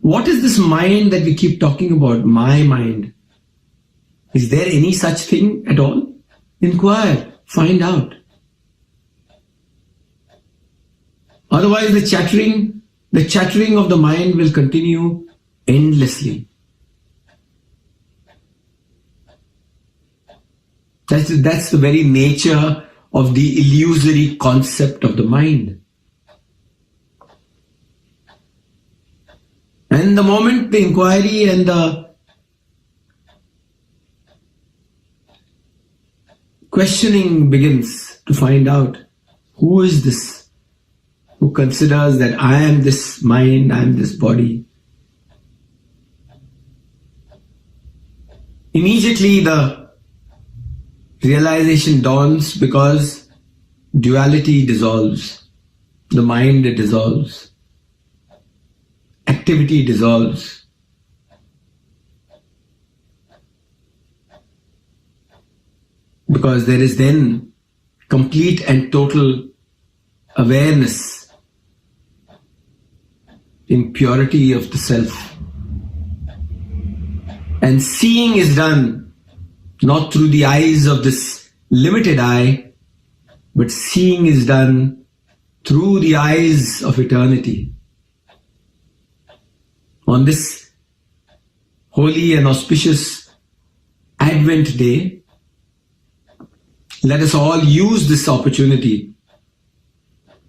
What is this mind that we keep talking about? My mind. Is there any such thing at all? Inquire, find out. Otherwise the chattering of the mind will continue endlessly. That's the very nature of the illusory concept of the mind. And the moment the inquiry and the questioning begins to find out who is this who considers that I am this mind, I am this body, immediately the realization dawns, because duality dissolves, the mind dissolves, activity dissolves. Because there is then complete and total awareness in purity of the self. And seeing is done not through the eyes of this limited eye, but seeing is done through the eyes of eternity. On this holy and auspicious Advent day, let us all use this opportunity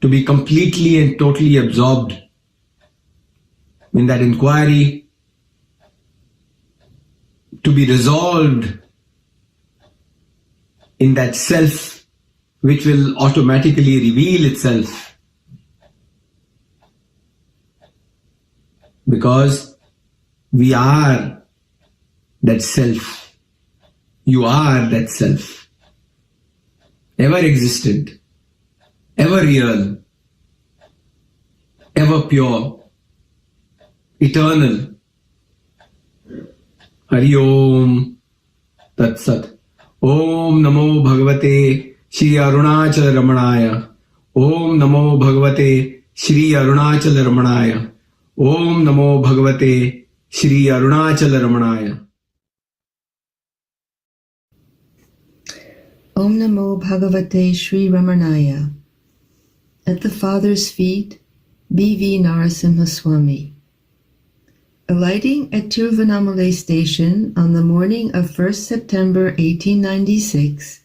to be completely and totally absorbed in that inquiry, to be resolved in that self which will automatically reveal itself. Because we are that self. You are that self. Ever existent, ever real, ever pure, eternal. Hari Om Tat Sat. Om Namo Bhagavate Shri Arunachala Ramanaya. Om Namo Bhagavate Shri Arunachala Ramanaya. Om Namo Bhagavate Shri Arunachala Ramanaya. Om Namo Bhagavate Sri Ramanaya. At the Father's feet, B.V. Narasimha Swami. Alighting at Tiruvannamalai station on the morning of 1st September 1896,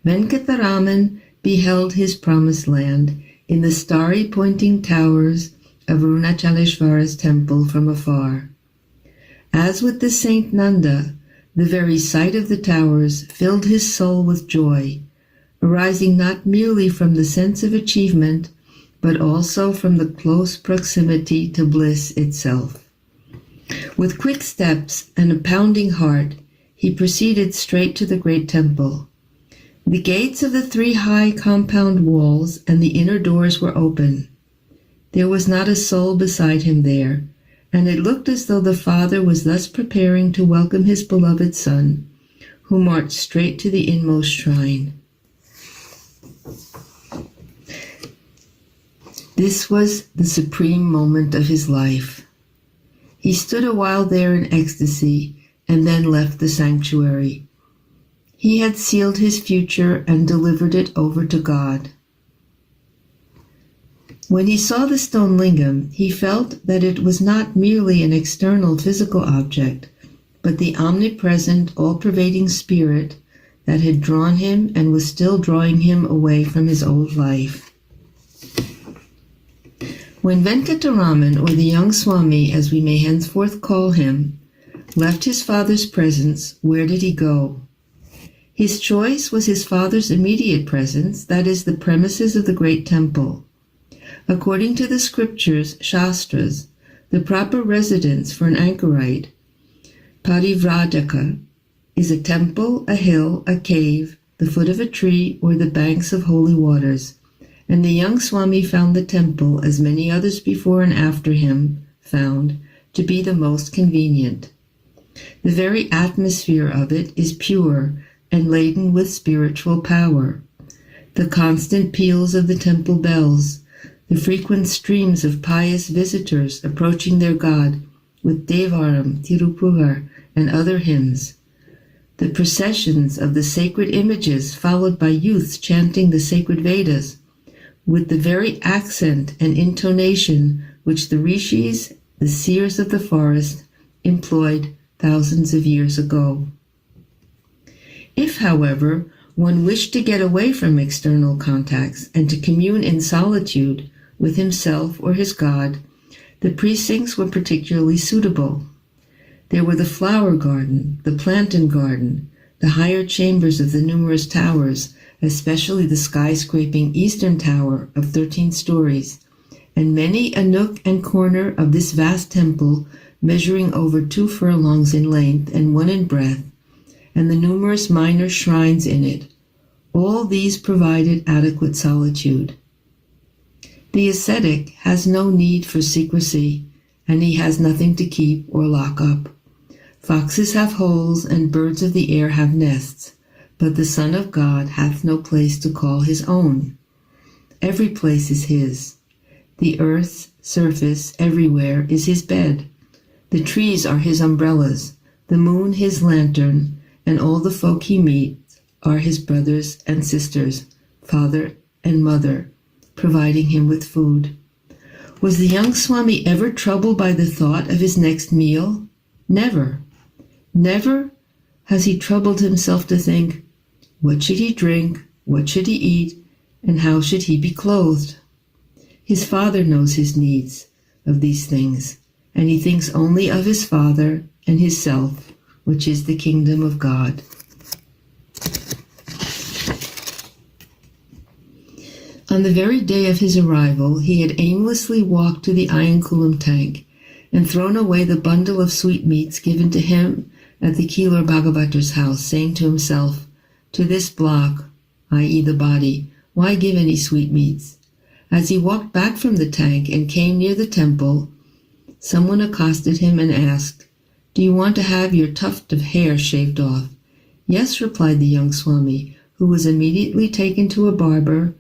Venkataraman beheld his promised land in the starry pointing towers of Arunachaleshvara's temple from afar. As with the Saint Nanda, the very sight of the towers filled his soul with joy, arising not merely from the sense of achievement, but also from the close proximity to bliss itself. With quick steps and a pounding heart, he proceeded straight to the great temple. The gates of the 3 high compound walls and the inner doors were open. There was not a soul beside him there, and it looked as though the Father was thus preparing to welcome his beloved Son, who marched straight to the inmost shrine. This was the supreme moment of his life. He stood a while there in ecstasy and then left the sanctuary. He had sealed his future and delivered it over to God. When he saw the stone lingam, he felt that it was not merely an external physical object, but the omnipresent, all-pervading spirit that had drawn him and was still drawing him away from his old life. When Venkataraman, or the young Swami, as we may henceforth call him, left his father's presence, where did he go? His choice was his father's immediate presence, that is, the premises of the great temple. According to the scriptures, Shastras, the proper residence for an anchorite, Parivrajaka, is a temple, a hill, a cave, the foot of a tree, or the banks of holy waters. And the young Swami found the temple, as many others before and after him found, to be the most convenient. The very atmosphere of it is pure and laden with spiritual power. The constant peals of the temple bells, the frequent streams of pious visitors approaching their god with Devaram, Tirupugar, and other hymns, the processions of the sacred images followed by youths chanting the sacred Vedas, with the very accent and intonation which the rishis, the seers of the forest, employed thousands of years ago. If, however, one wished to get away from external contacts and to commune in solitude with himself or his god, the precincts were particularly suitable. There were the flower garden, the plantain garden, the higher chambers of the numerous towers, especially the skyscraping eastern tower of 13 stories, and many a nook and corner of this vast temple measuring over 2 furlongs in length and 1 in breadth, and the numerous minor shrines in it. All these provided adequate solitude. The ascetic has no need for secrecy, and he has nothing to keep or lock up. Foxes have holes, and birds of the air have nests, but the Son of God hath no place to call his own. Every place is his. The earth's surface everywhere is his bed. The trees are his umbrellas, the moon his lantern, and all the folk he meets are his brothers and sisters, father and mother, providing him with food. Was the young Swami ever troubled by the thought of his next meal? Never. Never has he troubled himself to think, what should he drink, what should he eat, and how should he be clothed? His Father knows his needs of these things, and he thinks only of his Father and his self, which is the kingdom of God. On the very day of his arrival, he had aimlessly walked to the Ayankulam tank and thrown away the bundle of sweetmeats given to him at the Keeler Bhagavatar's house, saying to himself, to this block, i.e. the body, why give any sweetmeats? As he walked back from the tank and came near the temple, someone accosted him and asked, do you want to have your tuft of hair shaved off? Yes, replied the young Swami, who was immediately taken to a barber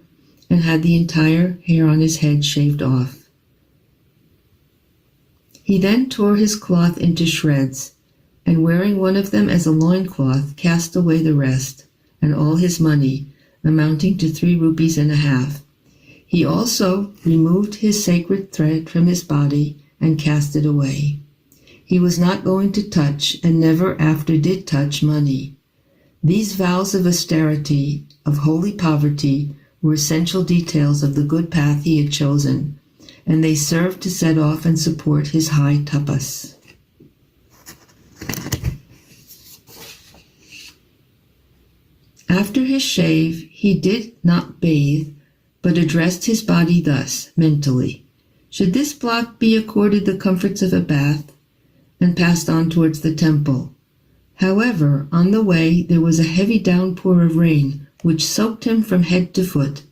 and had the entire hair on his head shaved off. He then tore his cloth into shreds, and wearing one of them as a loincloth, cast away the rest, and all his money, amounting to 3.5 rupees. He also removed his sacred thread from his body and cast it away. He was not going to touch, and never after did touch, money. These vows of austerity, of holy poverty, were essential details of the good path he had chosen, and they served to set off and support his high tapas. After his shave, he did not bathe, but addressed his body thus, mentally. Should this block be accorded the comforts of a bath? And passed on towards the temple. However, on the way there was a heavy downpour of rain, which soaked him from head to foot.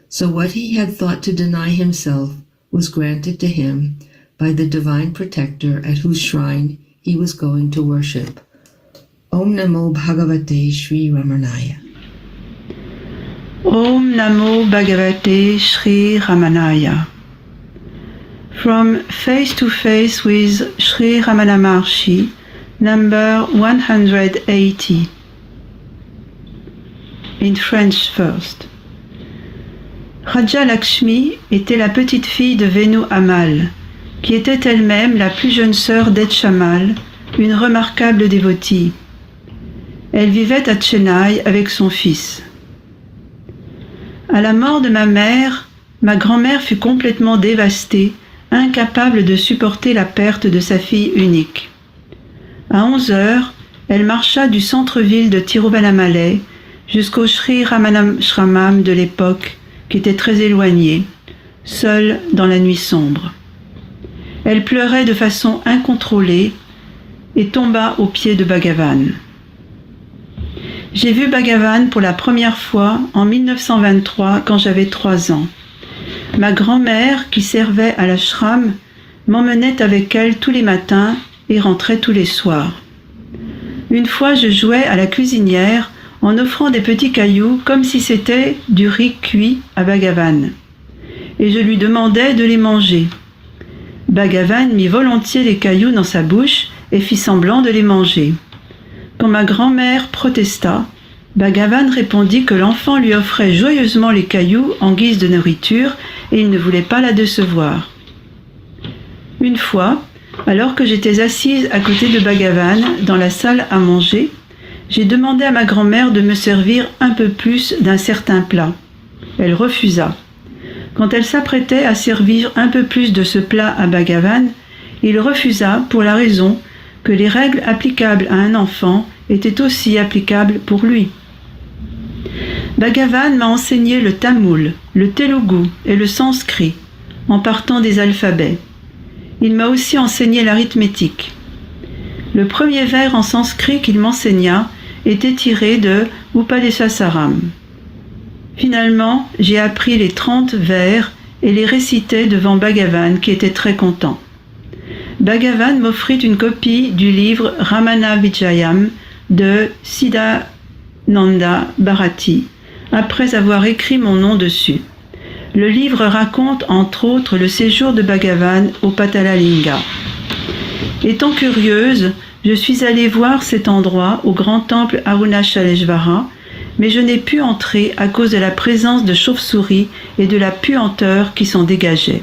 So what he had thought to deny himself was granted to him by the divine protector at whose shrine he was going to worship. Om Namo Bhagavate Sri Ramanaya. Om Namo Bhagavate Sri Ramanaya. From Face to Face with Sri Ramana Maharshi, number 180. In French first. Raja Lakshmi était la petite fille de Venu Amal, qui était elle-même la plus jeune sœur d'Etchamal, une remarquable dévotée. Elle vivait à Chennai avec son fils. À la mort de ma mère, ma grand-mère fut complètement dévastée, incapable de supporter la perte de sa fille unique. À 11 heures, elle marcha du centre-ville de Tiruvannamalai jusqu'au Sri Ramanashramam de l'époque, qui était très éloigné, seule dans la nuit sombre. Elle pleurait de façon incontrôlée et tomba aux pieds de Bhagavan. J'ai vu Bhagavan pour la première fois en 1923 quand j'avais 3 ans. Ma grand-mère, qui servait à l'ashram, m'emmenait avec elle tous les matins et rentrait tous les soirs. Une fois, je jouais à la cuisinière en offrant des petits cailloux comme si c'était du riz cuit à Bhagavan. Et je lui demandais de les manger. Bhagavan mit volontiers les cailloux dans sa bouche et fit semblant de les manger. Quand ma grand-mère protesta, Bhagavan répondit que l'enfant lui offrait joyeusement les cailloux en guise de nourriture et il ne voulait pas la décevoir. Une fois, alors que j'étais assise à côté de Bhagavan dans la salle à manger, j'ai demandé à ma grand-mère de me servir un peu plus d'un certain plat. Elle refusa. Quand elle s'apprêtait à servir un peu plus de ce plat à Bhagavan, il refusa pour la raison que les règles applicables à un enfant étaient aussi applicables pour lui. Bhagavan m'a enseigné le tamoul, le telugu et le sanskrit, en partant des alphabets. Il m'a aussi enseigné l'arithmétique. Le premier vers en sanskrit qu'il m'enseigna était tiré de Upadesha Saram. Finalement, j'ai appris les 30 vers et les récitais devant Bhagavan qui était très content. Bhagavan m'offrit une copie du livre Ramana Bhagavan de Siddhananda Bharati, après avoir écrit mon nom dessus. Le livre raconte entre autres le séjour de Bhagavan au Patalalinga. Étant curieuse, je suis allée voir cet endroit au grand temple Arunachaleshvara, mais je n'ai pu entrer à cause de la présence de chauves-souris et de la puanteur qui s'en dégageait.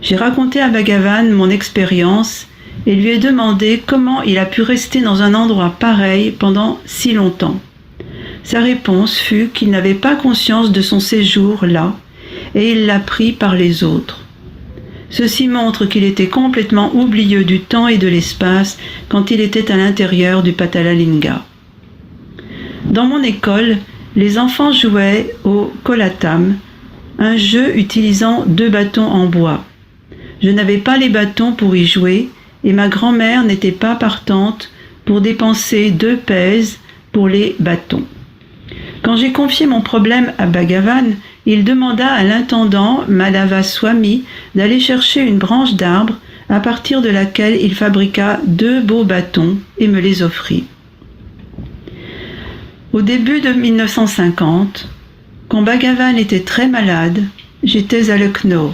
J'ai raconté à Bhagavan mon expérience et lui ai demandé comment il a pu rester dans un endroit pareil pendant si longtemps. Sa réponse fut qu'il n'avait pas conscience de son séjour là et il l'a pris par les autres. Ceci montre qu'il était complètement oublieux du temps et de l'espace quand il était à l'intérieur du Patalalinga. Dans mon école, les enfants jouaient au kolatam, un jeu utilisant 2 bâtons en bois. Je n'avais pas les bâtons pour y jouer et ma grand-mère n'était pas partante pour dépenser 2 pèses pour les bâtons. Quand j'ai confié mon problème à Bhagavan, il demanda à l'intendant Madhava Swami d'aller chercher une branche d'arbre à partir de laquelle il fabriqua 2 beaux bâtons et me les offrit. Au début de 1950, quand Bhagavan était très malade, j'étais à Lucknow.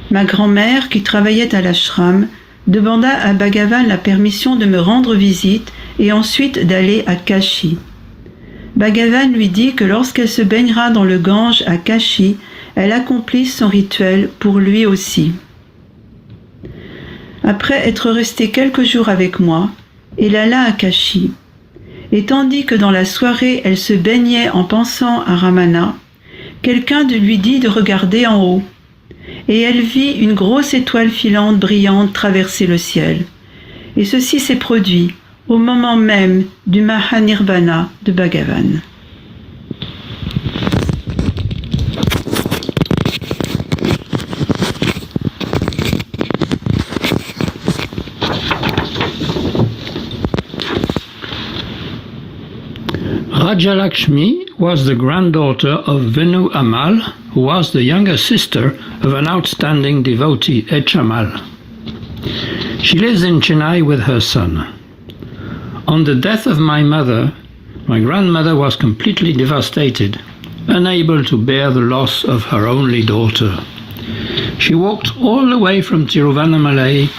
Ma grand-mère, qui travaillait à l'ashram, demanda à Bhagavan la permission de me rendre visite et ensuite d'aller à Kashi. Bhagavan lui dit que lorsqu'elle se baignera dans le Gange à Kashi, elle accomplisse son rituel pour lui aussi. Après être restée quelques jours avec moi, elle alla à Kashi. Et tandis que dans la soirée elle se baignait en pensant à Ramana, quelqu'un lui dit de regarder en haut. Et elle vit une grosse étoile filante brillante traverser le ciel. Et ceci s'est produit au moment même du Mahanirvana de Bhagavan. Raja Lakshmi was the granddaughter of Venu Amal, who was the younger sister of an outstanding devotee, Echamal. She lives in Chennai with her son. On the death of my mother, my grandmother was completely devastated, unable to bear the loss of her only daughter. She walked all the way from Tiruvannamalai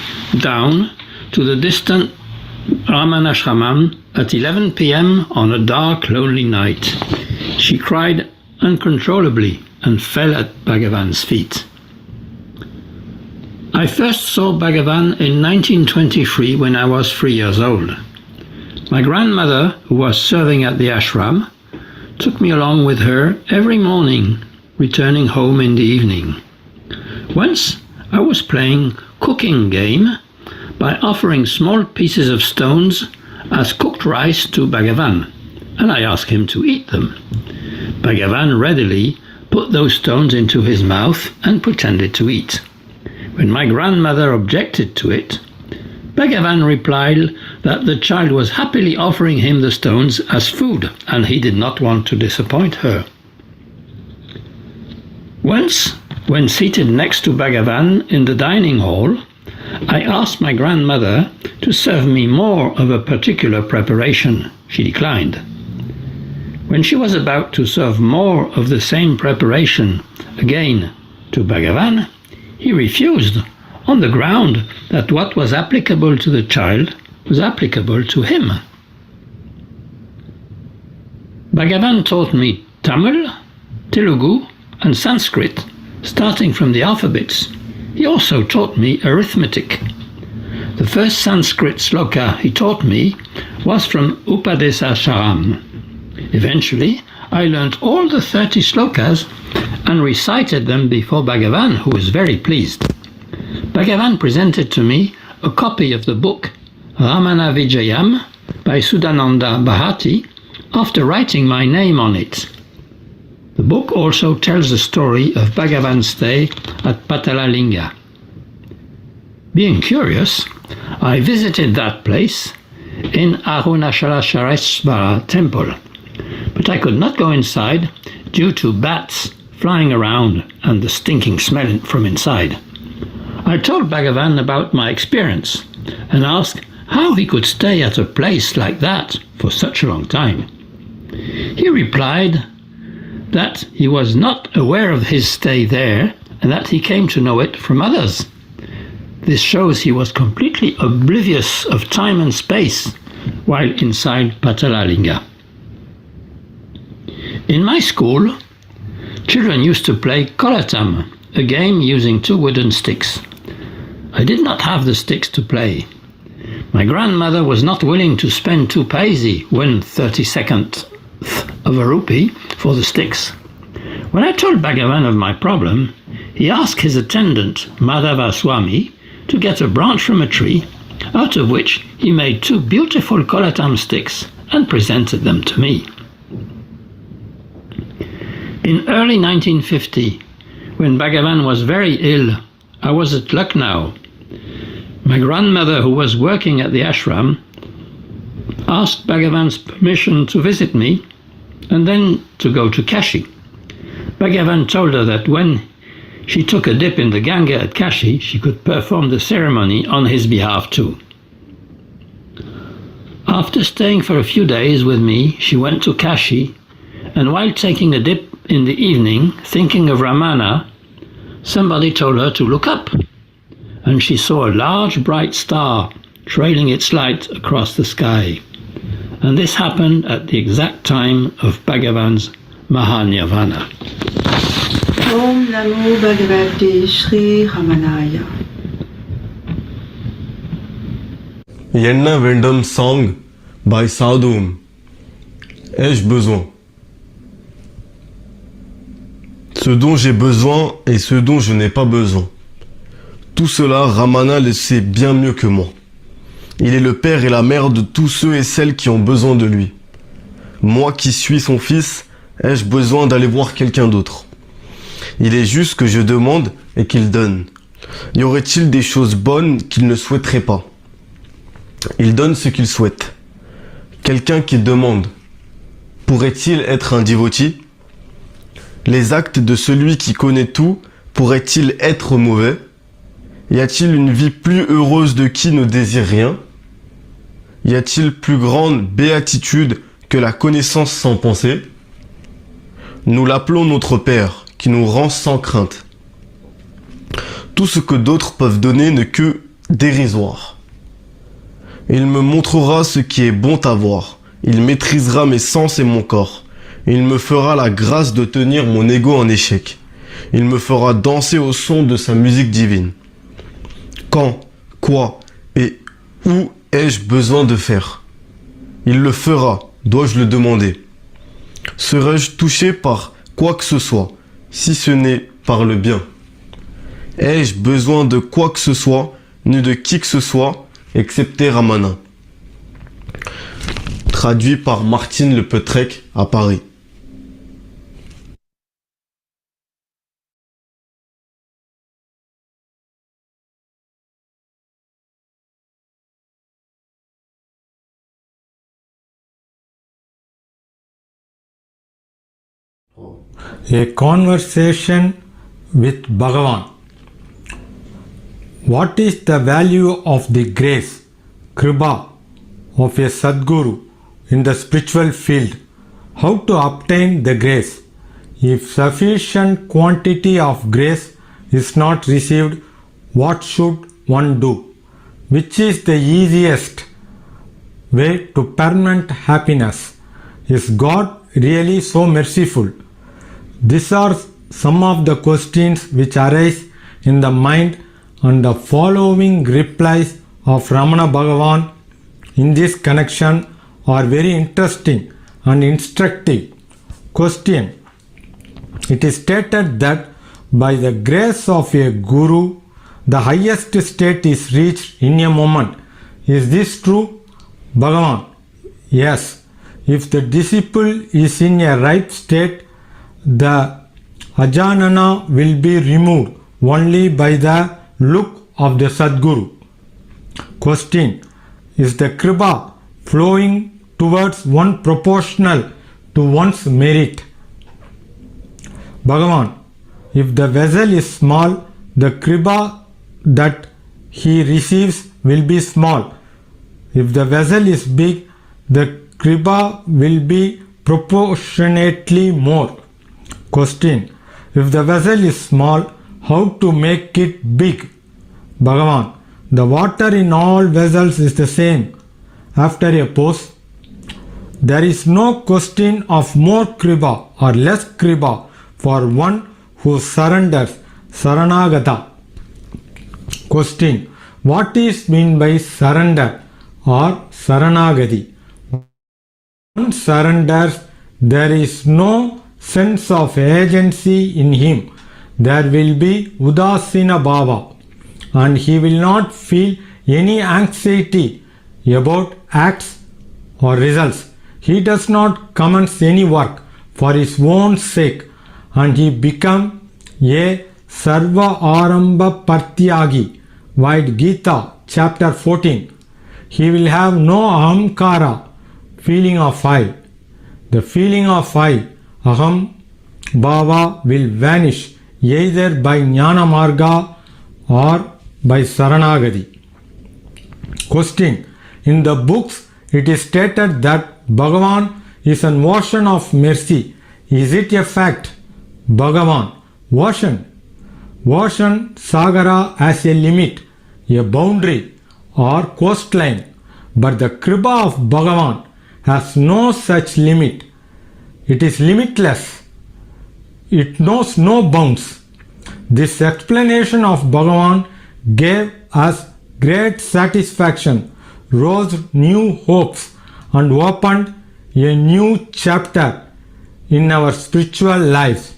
down to the distant Ramanashramam at 11 p.m. on a dark, lonely night. She cried uncontrollably and fell at Bhagavan's feet. I first saw Bhagavan in 1923 when I was 3 years old. My grandmother, who was serving at the ashram, took me along with her every morning, returning home in the evening. Once I was playing cooking game by offering small pieces of stones as cooked rice to Bhagavan, and I asked him to eat them. Bhagavan readily put those stones into his mouth and pretended to eat. When my grandmother objected to it, Bhagavan replied that the child was happily offering him the stones as food, and he did not want to disappoint her. Once, when seated next to Bhagavan in the dining hall, I asked my grandmother to serve me more of a particular preparation. She declined. When she was about to serve more of the same preparation again to Bhagavan, he refused, on the ground that what was applicable to the child was applicable to him. Bhagavan taught me Tamil, Telugu, and Sanskrit, starting from the alphabets. He also taught me arithmetic. The first Sanskrit sloka he taught me was from Upadesha Saram. Eventually, I learnt all the 30 slokas and recited them before Bhagavan, who was very pleased. Bhagavan presented to me a copy of the book Ramana Bhagavan by Sudananda Bharati after writing my name on it. The book also tells the story of Bhagavan's stay at Patalalinga. Being curious, I visited that place in Arunachala temple, but I could not go inside due to bats flying around and the stinking smell from inside. I told Bhagavan about my experience and asked how he could stay at a place like that for such a long time. He replied that he was not aware of his stay there and that he came to know it from others. This shows he was completely oblivious of time and space while inside Patalalinga. In my school, children used to play Kolatam, a game using 2 wooden sticks. I did not have the sticks to play. My grandmother was not willing to spend 2 paise, 1/32 of a rupee, for the sticks. When I told Bhagavan of my problem, he asked his attendant, Madhava Swami, to get a branch from a tree, out of which he made 2 beautiful Kolatam sticks and presented them to me. In early 1950, when Bhagavan was very ill, I was at Lucknow. My grandmother, who was working at the ashram, asked Bhagavan's permission to visit me and then to go to Kashi. Bhagavan told her that when she took a dip in the Ganga at Kashi, she could perform the ceremony on his behalf too. After staying for a few days with me, she went to Kashi, and while taking a dip in the evening, thinking of Ramana, somebody told her to look up, and she saw a large bright star trailing its light across the sky. And this happened at the exact time of Bhagavan's Mahanirvana. Om Namo Bhagavate Shri Ramanaya. Yenna Vendam Song by Sadhum. Ai-je besoin? Ce dont j'ai besoin et ce dont je n'ai pas besoin. Tout cela, Ramana le sait bien mieux que moi. Il est le père et la mère de tous ceux et celles qui ont besoin de lui. Moi qui suis son fils, ai-je besoin d'aller voir quelqu'un d'autre? Il est juste que je demande et qu'il donne. Y aurait-il des choses bonnes qu'il ne souhaiterait pas? Il donne ce qu'il souhaite. Quelqu'un qui demande, pourrait-il être un devotee? Les actes de celui qui connaît tout pourraient-ils être mauvais? Y a-t-il une vie plus heureuse de qui ne désire rien? Y a-t-il plus grande béatitude que la connaissance sans pensée? Nous l'appelons notre Père, qui nous rend sans crainte. Tout ce que d'autres peuvent donner n'est que dérisoire. Il me montrera ce qui est bon à voir. Il maîtrisera mes sens et mon corps. Il me fera la grâce de tenir mon ego en échec. Il me fera danser au son de sa musique divine. Quand, quoi et où ai-je besoin de faire? Il le fera, dois-je le demander? Serais-je touché par quoi que ce soit, si ce n'est par le bien? Ai-je besoin de quoi que ce soit, ni de qui que ce soit, excepté Ramana? Traduit par Martine Le Petrec à Paris. A conversation with Bhagavan. What is the value of the grace, Kripa, of a Sadguru in the spiritual field? How to obtain the grace? If sufficient quantity of grace is not received, what should one do? Which is the easiest way to permanent happiness? Is God really so merciful? These are some of the questions which arise in the mind, and the following replies of Ramana Bhagavan in this connection are very interesting and instructive. Question. It is stated that by the grace of a Guru, the highest state is reached in a moment. Is this true? Bhagavan. Yes. If the disciple is in a right state, the Ajnana will be removed only by the look of the Sadguru. Question. Is the Kripa flowing towards one proportional to one's merit? Bhagavan. If the vessel is small, the Kripa that he receives will be small. If the vessel is big, the Kripa will be proportionately more. Question. If the vessel is small, how to make it big? Bhagavan. The water in all vessels is the same. After a pause, there is no question of more Kripa or less Kripa for one who surrenders, Saranagata. Question. What is meant by surrender or Saranagati? One surrenders, there is no sense of agency in him. There will be Udasina Bhava, and he will not feel any anxiety about acts or results. He does not commence any work for his own sake, and he become a Sarva Aramba Partyagi. White Gita, chapter 14. He will have no ahamkara, feeling of I. The feeling of I, aham, bhava, will vanish either by Jnana Marga or by Saranagati. Question. In the books, it is stated that Bhagavan is an ocean of mercy. Is it a fact? Bhagavan. Ocean. Ocean, Sagara, has a limit, a boundary or coastline, but the Kripa of Bhagavan has no such limit. It is limitless. It knows no bounds. This explanation of Bhagavan gave us great satisfaction, rose new hopes, and opened a new chapter in our spiritual lives.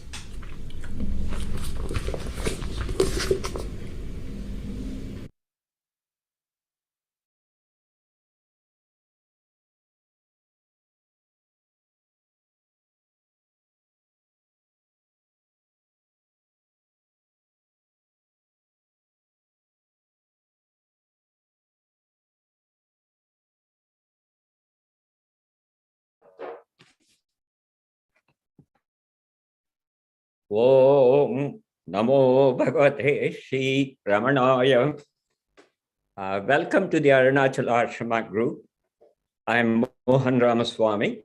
Om Namo Bhagavate Shri Ramanaya. Welcome to the Arunachala Ashrama group. I am Mohan Ramaswamy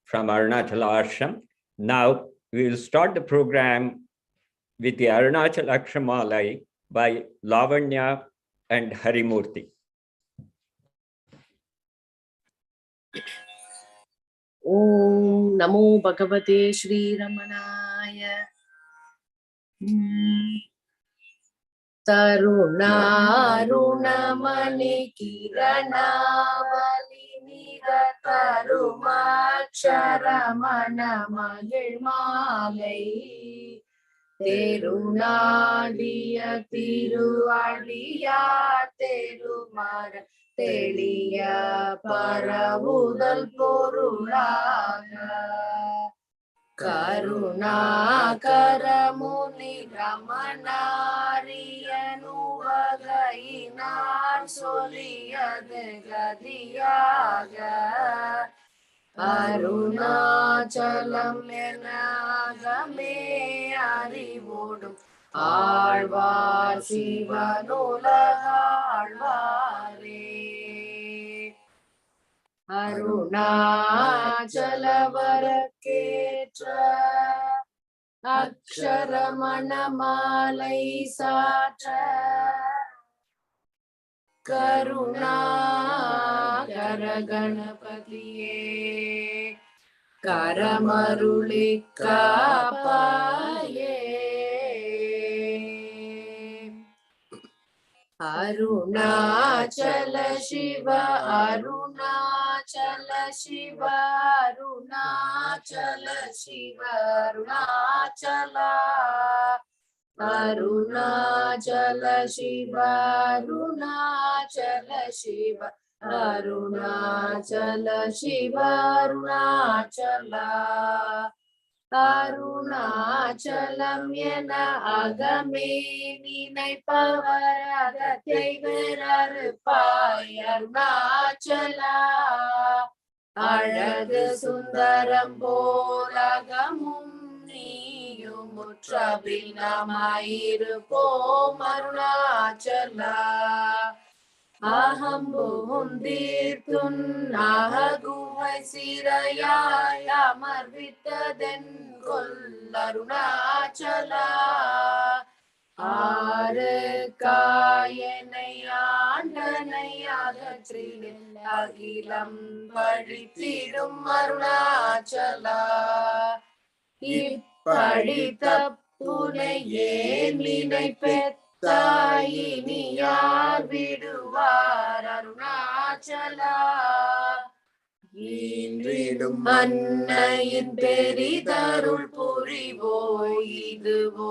from Arunachala Ashram. Now we will start the program with the Arunachala Akshamalai by Lavanya and Harimurti. Om Namo Bhagavate Shri Ramanaya. Tarunarunamani Kiranavali Nigatarumaksharamana Magilmalai Terunadiya Tiruadiya Terumara Teliya Paravudal Porulaga Karunaakaramuni Ramanariyanuvagai soliyadu gadiyaga Arunachalam enagame arivodum Alvar சிவனுலகாழ்வாரே அருணாச்சலவரக்கேற்ற Aksharamanamalai சாற்ற Karunakara கணபதியே கரமருளி காப்பாயே அருணாச்சல சிவ அருணாச்சல சிவ அருணாச்சல சிவ அருணாச்சல அருணாச்சல சிவ அருணாச்சல சிவ அருணாச்சல சிவ அருணாச்சல அருணாச்சலம் என அகமே நினைப்பவர் அகத்தை வேறறுப்பாய் அருணாச்சலா அழகு சுந்தரம் போலகமும் நீயும் முற்றபினமாயிருப்போம் அருணாச்சலா அகம்புந்தீர்த்துன் அககுவை சிறையாய் அமர்வித்ததென் கொல்லருணாச்சலா ஆறு காயனை ஆண்டனை அகற்றினில் அகிலம் பழித்திடும் அருணாச்சலா இப்படி தப்புனை ஏன் நினைப்பெற்ற தாயினி யார் விடுவார் அருணாச்சலா ஈன்றிடும் அன்னையின் பெரிதருள் புரிவோய் இதுவோ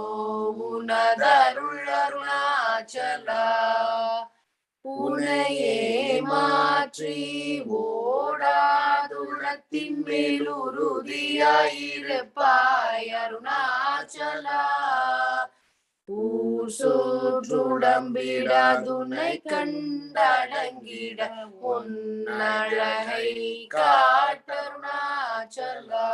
உனதருள் அருணாச்சலா உனையே மாற்றி ஓடாதுளத்தின் மேல் உறுதியாயிருப்பாய் அருணாச்சலா ஊர் சோற்றுடம்பிடாதுனை கண்டடங்கிட உன்னழகை காட்டருணாச்சலா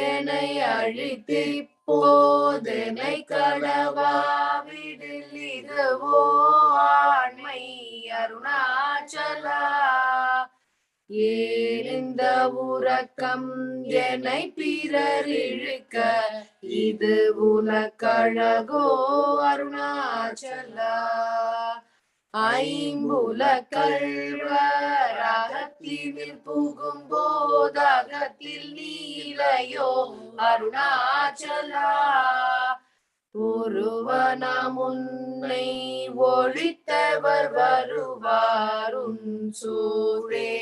என்னை அழித்து போதனை கடவாவிடில் இதுவோ ஆண்மை அருணாச்சலா ஏனிந்த உறக்கம் என்னை பிறர் இழுக்க இது உனக்கழகோ அருணாச்சலா ஐம்புல கள்வர் அகத்தினில் புகும் போதகத்தில் நீலையோ அருணாச்சலா ஒருவனாம் உன்னை ஒழித்தவர் வருவார் உன் சூழே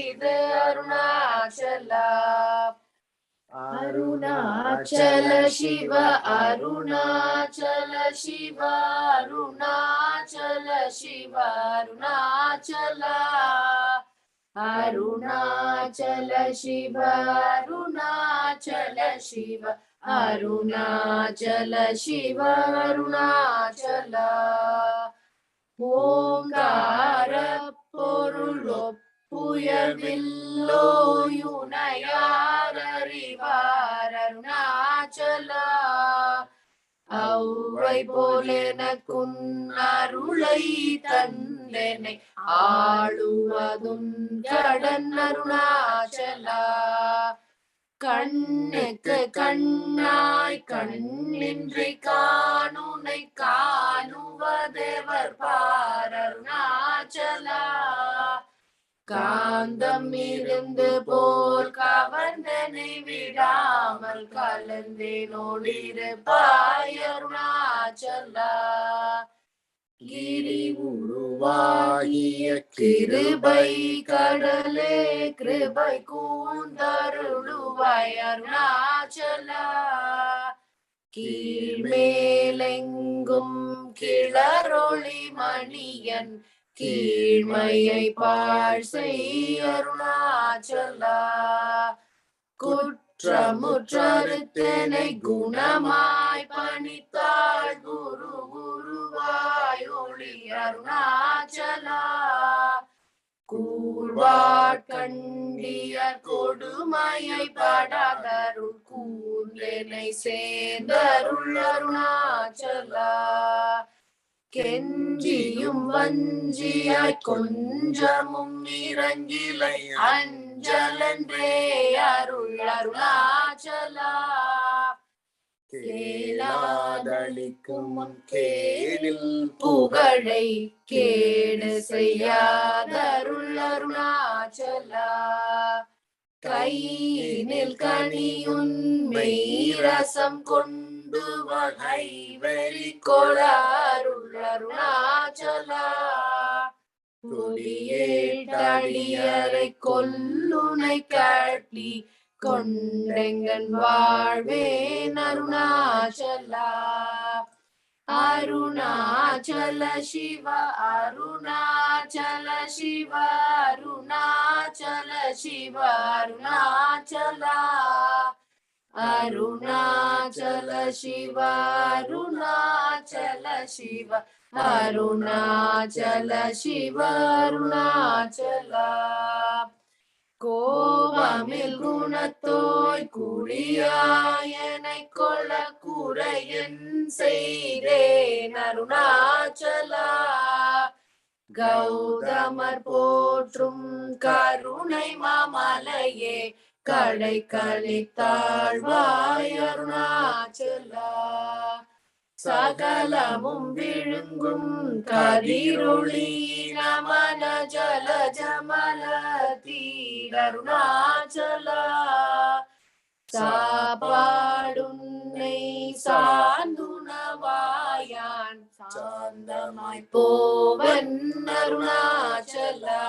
இது அருணாச்சலா அருணாச்சல சிவ அருணாச்சல சிவ அருணாச்சல சிவ அருணாச்சலா அருணாச்சல சிவ அருணாச்சல சிவ அருணாச்சல சிவ அருணாச்சலா ஓங்கார பொருள் ஒப்புயர்வில்லோயுனையார் அறிவார் அருணாச்சலா அவ்வை போலெனக்குன் அருளை தந்தனை ஆளுவதும் கடன் அருணாச்சலா கண்ணுக்கு கண்ணாய் கண்ணின்றி காணுனை காணுவதேவர் பார் அருணாச்சலா காந்தம் இருந்து போல் கவர்ந்தனை விடாமல் கலந்தேனோடிருப்பாய் அருணாச்சலா. கிரி உருவாகிய கிருபை கடலே கிருபை கூந்தருளுவாய் அருணாச்சலா. கீழ்மேலெங்கும் கிளரொளி மணியன் கீழ்மையை பாழ் செய் அருணாச்சலா. குற்றமுற்றறுத்தனை குணமாய் பணித்தாள் குரு குருவாய் ஒளி அருணாச்சலா. கூழ்வாட்கண்டியர் கொடுமையை படாதருள் கூர்ந்தனை சேர்ந்தருள் அருணாச்சலா. கெஞ்சியும் வஞ்சியாய் கொஞ்சமும் இறங்கிலை அஞ்சலன்றே அருள் அருணாச்சலா. கேளாதளிக்கும் முன் கேடில் புகழை கேடு செய்யாதருள் அருணாச்சலா. கையினில் கனியுன் மெய்ரசம் கொண்டு வகை வெறி கொளாருள் அருணாச்சலா. கொடியேட்டடியரை கொல்லுனை காட்டி கொண்டெங்கன் வாழ்வேன் அருணாச்சலா. அருணாச்சல சிவ அருணாச்சல சிவ அருணாச்சல சிவ அருணாச்சலா. அருணாச்சல சிவ அருணாச்சல சிவ அருணாச்சல சிவ அருணாச்சலா. கோபமில் குணத்தோய் குடியாயனை கொள்ள குறையன் செய்தேன் அருணாச்சலா. கௌதமர் போற்றும் கருணை மாமலையே கடை கழித்தாழ்வாய் அருணாச்சலா. சகலமும் விழுங்கும் கதிரொளி நமன ஜல ஜமல தீரருணாச்சலா. சாப்பாடுன்னை சார்ந்துணவாயான் சாந்தமாய் போவன் அருணாச்சலா.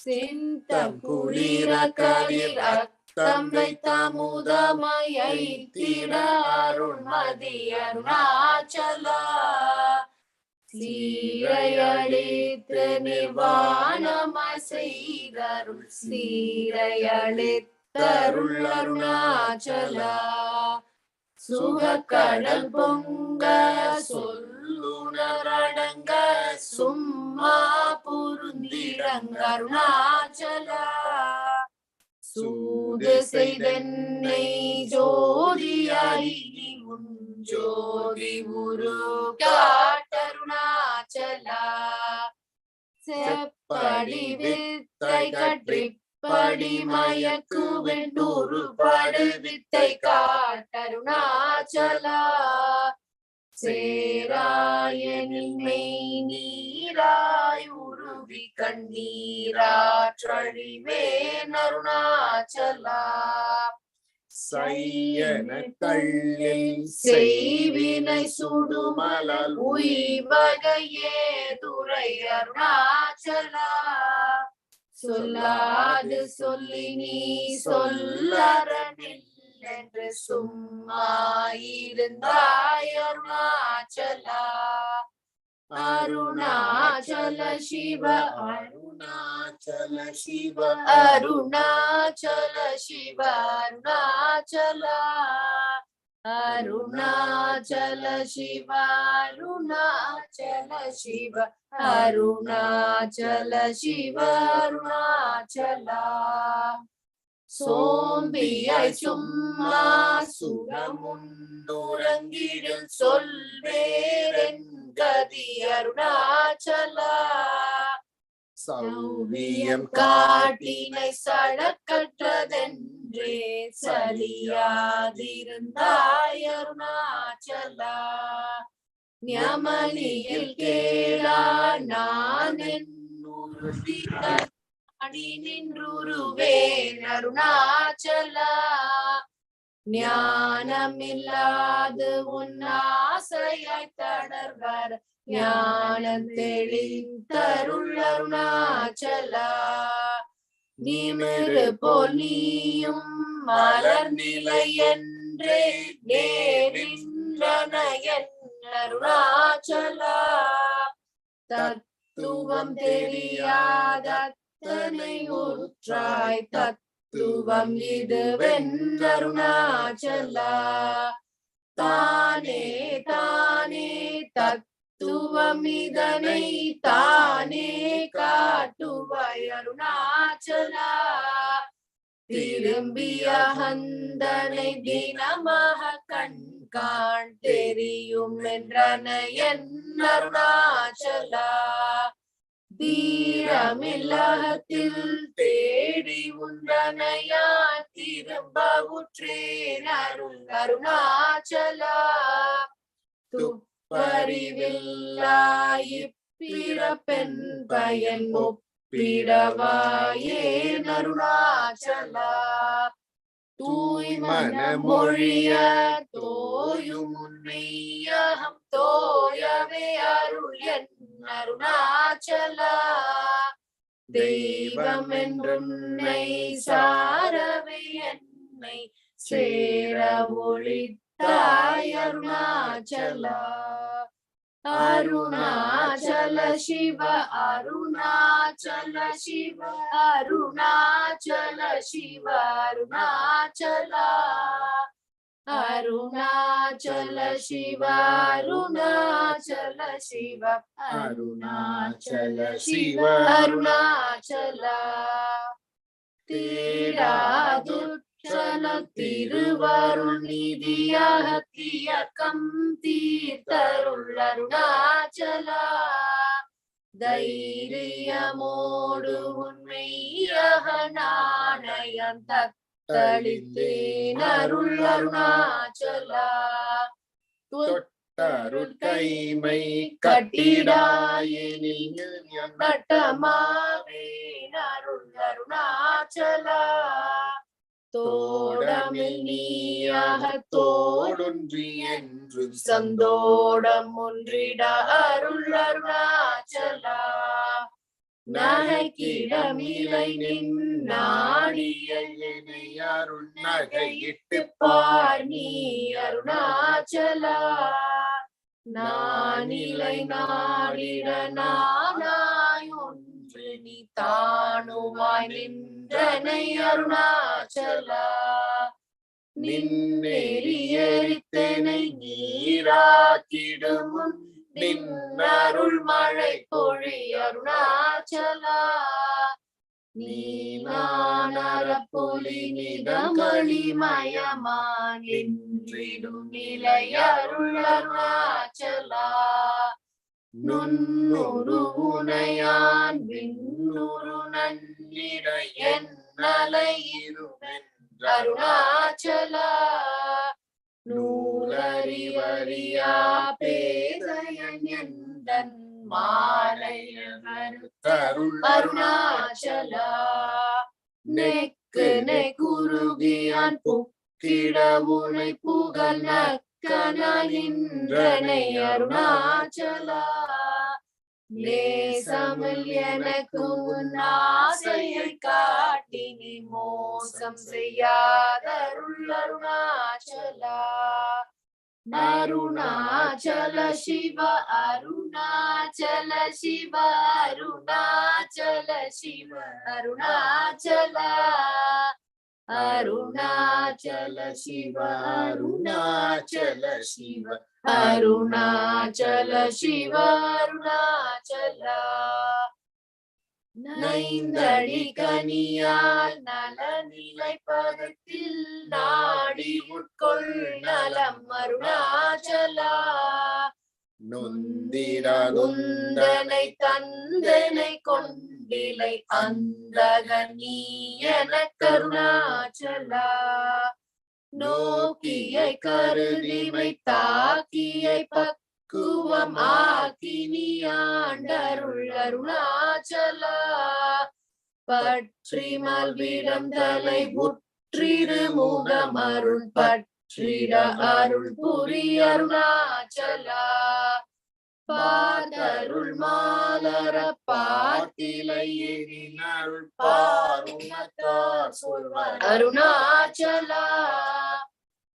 சிந்தம் குளிர கதிர் அத்தம் வைத்த முதமையை திட அருள்மதி அருணாச்சலா. சீரையளித்து நிர்வாணமாய் செய்தருள் சீரையளித்தருள் அருணாச்சலா. சுகக்கடல் பொங்க சொல்லுணரடங்க சும்மா புருந்திரங்க அருணாச்சலா. சூது செய்தென்னை ஜோதியாய் உன் ஜோதி உரு காட்டருணாச்சலா. செப்படி வித்தை கற்றிப்படி மயக்கு வெண்டூரு படு வித்தை காட்டருணாச்சலா. சேராயனின் மெய் நீராய் உருவி கண்ணீராற்றழிவேன் அருணாச்சலா. சையன கள்ளில் செய்வினை சுடுமலல் உய்வகையே துறை அருணாச்சலா. சொல்லாது சொல்லி நீ சொல்லறனில் என்று சும்மா இருந்தாய் அருணாச்சலா. அருணாச்சல சிவ அருணாச்சல சிவ அருணாச்சல சிவ அருணாச்சலா. அருணாச்சல சிவ அருணாச்சல சிவ அருணாச்சல சிவ அருணாச்சலா. சோம்பியாய் சும்மா சுகமுண்டுறங்கிடில் சொல்வேரென் கதி அருணாச்சலா. சௌவியம் காட்டினை சடக்கற்றதென்றே சரியாதிருந்தாய் அருணாச்சலா. ஞமலியில் கேளா நான் என்னுறுதி நாடி நின்றுருவேன் அருணாச்சலா. ஞானமில்லாது உன் ஆசையாய் தடர்வர் ஞானம் தெளித்தருள் அருணாச்சலா. நிமிரு போல் நீயும் மலர் நிலை என்றே நேரின்றன என் அருணாச்சலா. தத்துவம் தெரியாதத்தனை ஊற்றாய் தத்துவம் இது வென்றருணாச்சலா. தானே தானே தத்துவம் இதனை தானே காட்டுவாய் அருணாச்சலா. திரும்பிய ஹந்தனை தினமாக கண்காண் தெரியும் என்றன என் அருணாச்சலா. தீரமில்லகத்தில் தேடி உந்தனையா திரும்ப உற்றேன் அருள் அருணாச்சலா. துப்பறிவில்லாய் இப்பிறப்பெண் பயன் ஒப்பிடவாயே அருணாச்சலா. தூய் மனமொழிய தோயும் உன்னையகம் தோயவே அருள் என் அருணாச்சலா. தெய்வம் என்றுன்னை சாரவே என்னை சேர ஒளித்தாய் அருணாச்சலா. அருணாச்சல சிவ அருணாச்சல சிவ அருணாச்சல சிவ அருணாச்சலா. அருணாச்சல சிவ அருணாச்சல சிவ அருணாச்சல சிவ அருணாச்சலா. தீராது திருவருள் நிதியாக தியக்கம் தீர்த்தருள் அருணாச்சலா. தைரியமோடு உண்மையாக நாணயம் தத்தளித்தேன் அருள் அருணாச்சலா. தொட்டருள் கைமை கட்டிடாயெனில் நட்டமாவேன் அருள் அருணாச்சலா. தோடமில் நீயாக தோடொன்றி என்று சந்தோடம் ஒன்றிட அருள் அருணாச்சலா. நகைக்கிடமிலை நின் நாடியனை அருள் நகையிட்டு பார் நீ அருணாச்சலா. நானிலை நாடிட நானாய் ஒன்று நீ தானுவாய் நின்றனை அருணாச்சலா. நின்னெறியறித்தனை நீராக்கிடும் நின்னருள் மழை பொழி அருணாச்சலா. நீமானரப்பொலி நிதங்களிமயமான் என்றிடும் நிலை அருள் அருணாச்சலா. நுண்ணுரு உனையான் விண்ணுரு நன்னிடை என்னலை இருவென் அருணாச்சலா. நூலறிவறியா பேதையன் எந்தன் மாலைய வருத்தருள் அருணாச்சலா. நெக்கு நெக்குருகியான் புக்கிட உனை புகழ் நக்கனின்றனை அருணாச்சலா. நேசமில் எனக்கு உன் ஆசையை காட்டி நீ மோசம் செய்யாதருள் அருணாச்சலா. அருணாச்சல சிவ அருணாச்சல சிவ அருணாச்சல சிவ அருணாச்சலா. அருணாச்சல சிவ அருணாச்சல சிவ அருணாச்சல சிவ அருணாச்சலா. நைந்தடி கனியால் நலநிலை பதத்தில் நாடி உட்கொள் நலம் அருணாச்சலா. நொந்திரகுந்தனை தந்தனை கொண்டிலை அந்தக நீ எனக்கு அருணாச்சலா. நோக்கியை கருதிமை தாக்கியை பக்குவம் ஆக்கி நீ ஆண்டருள் அருணாச்சலா. பற்றி மல்விடம் தலை புற்றிரு முகம் அருள் பற்றிட அருள் புரி அருணாச்சலா. பார்த்தருள் மாலர பார்த்திலை எழிலருள் பாருணத்தார் சொல்வர் அருணாச்சலா.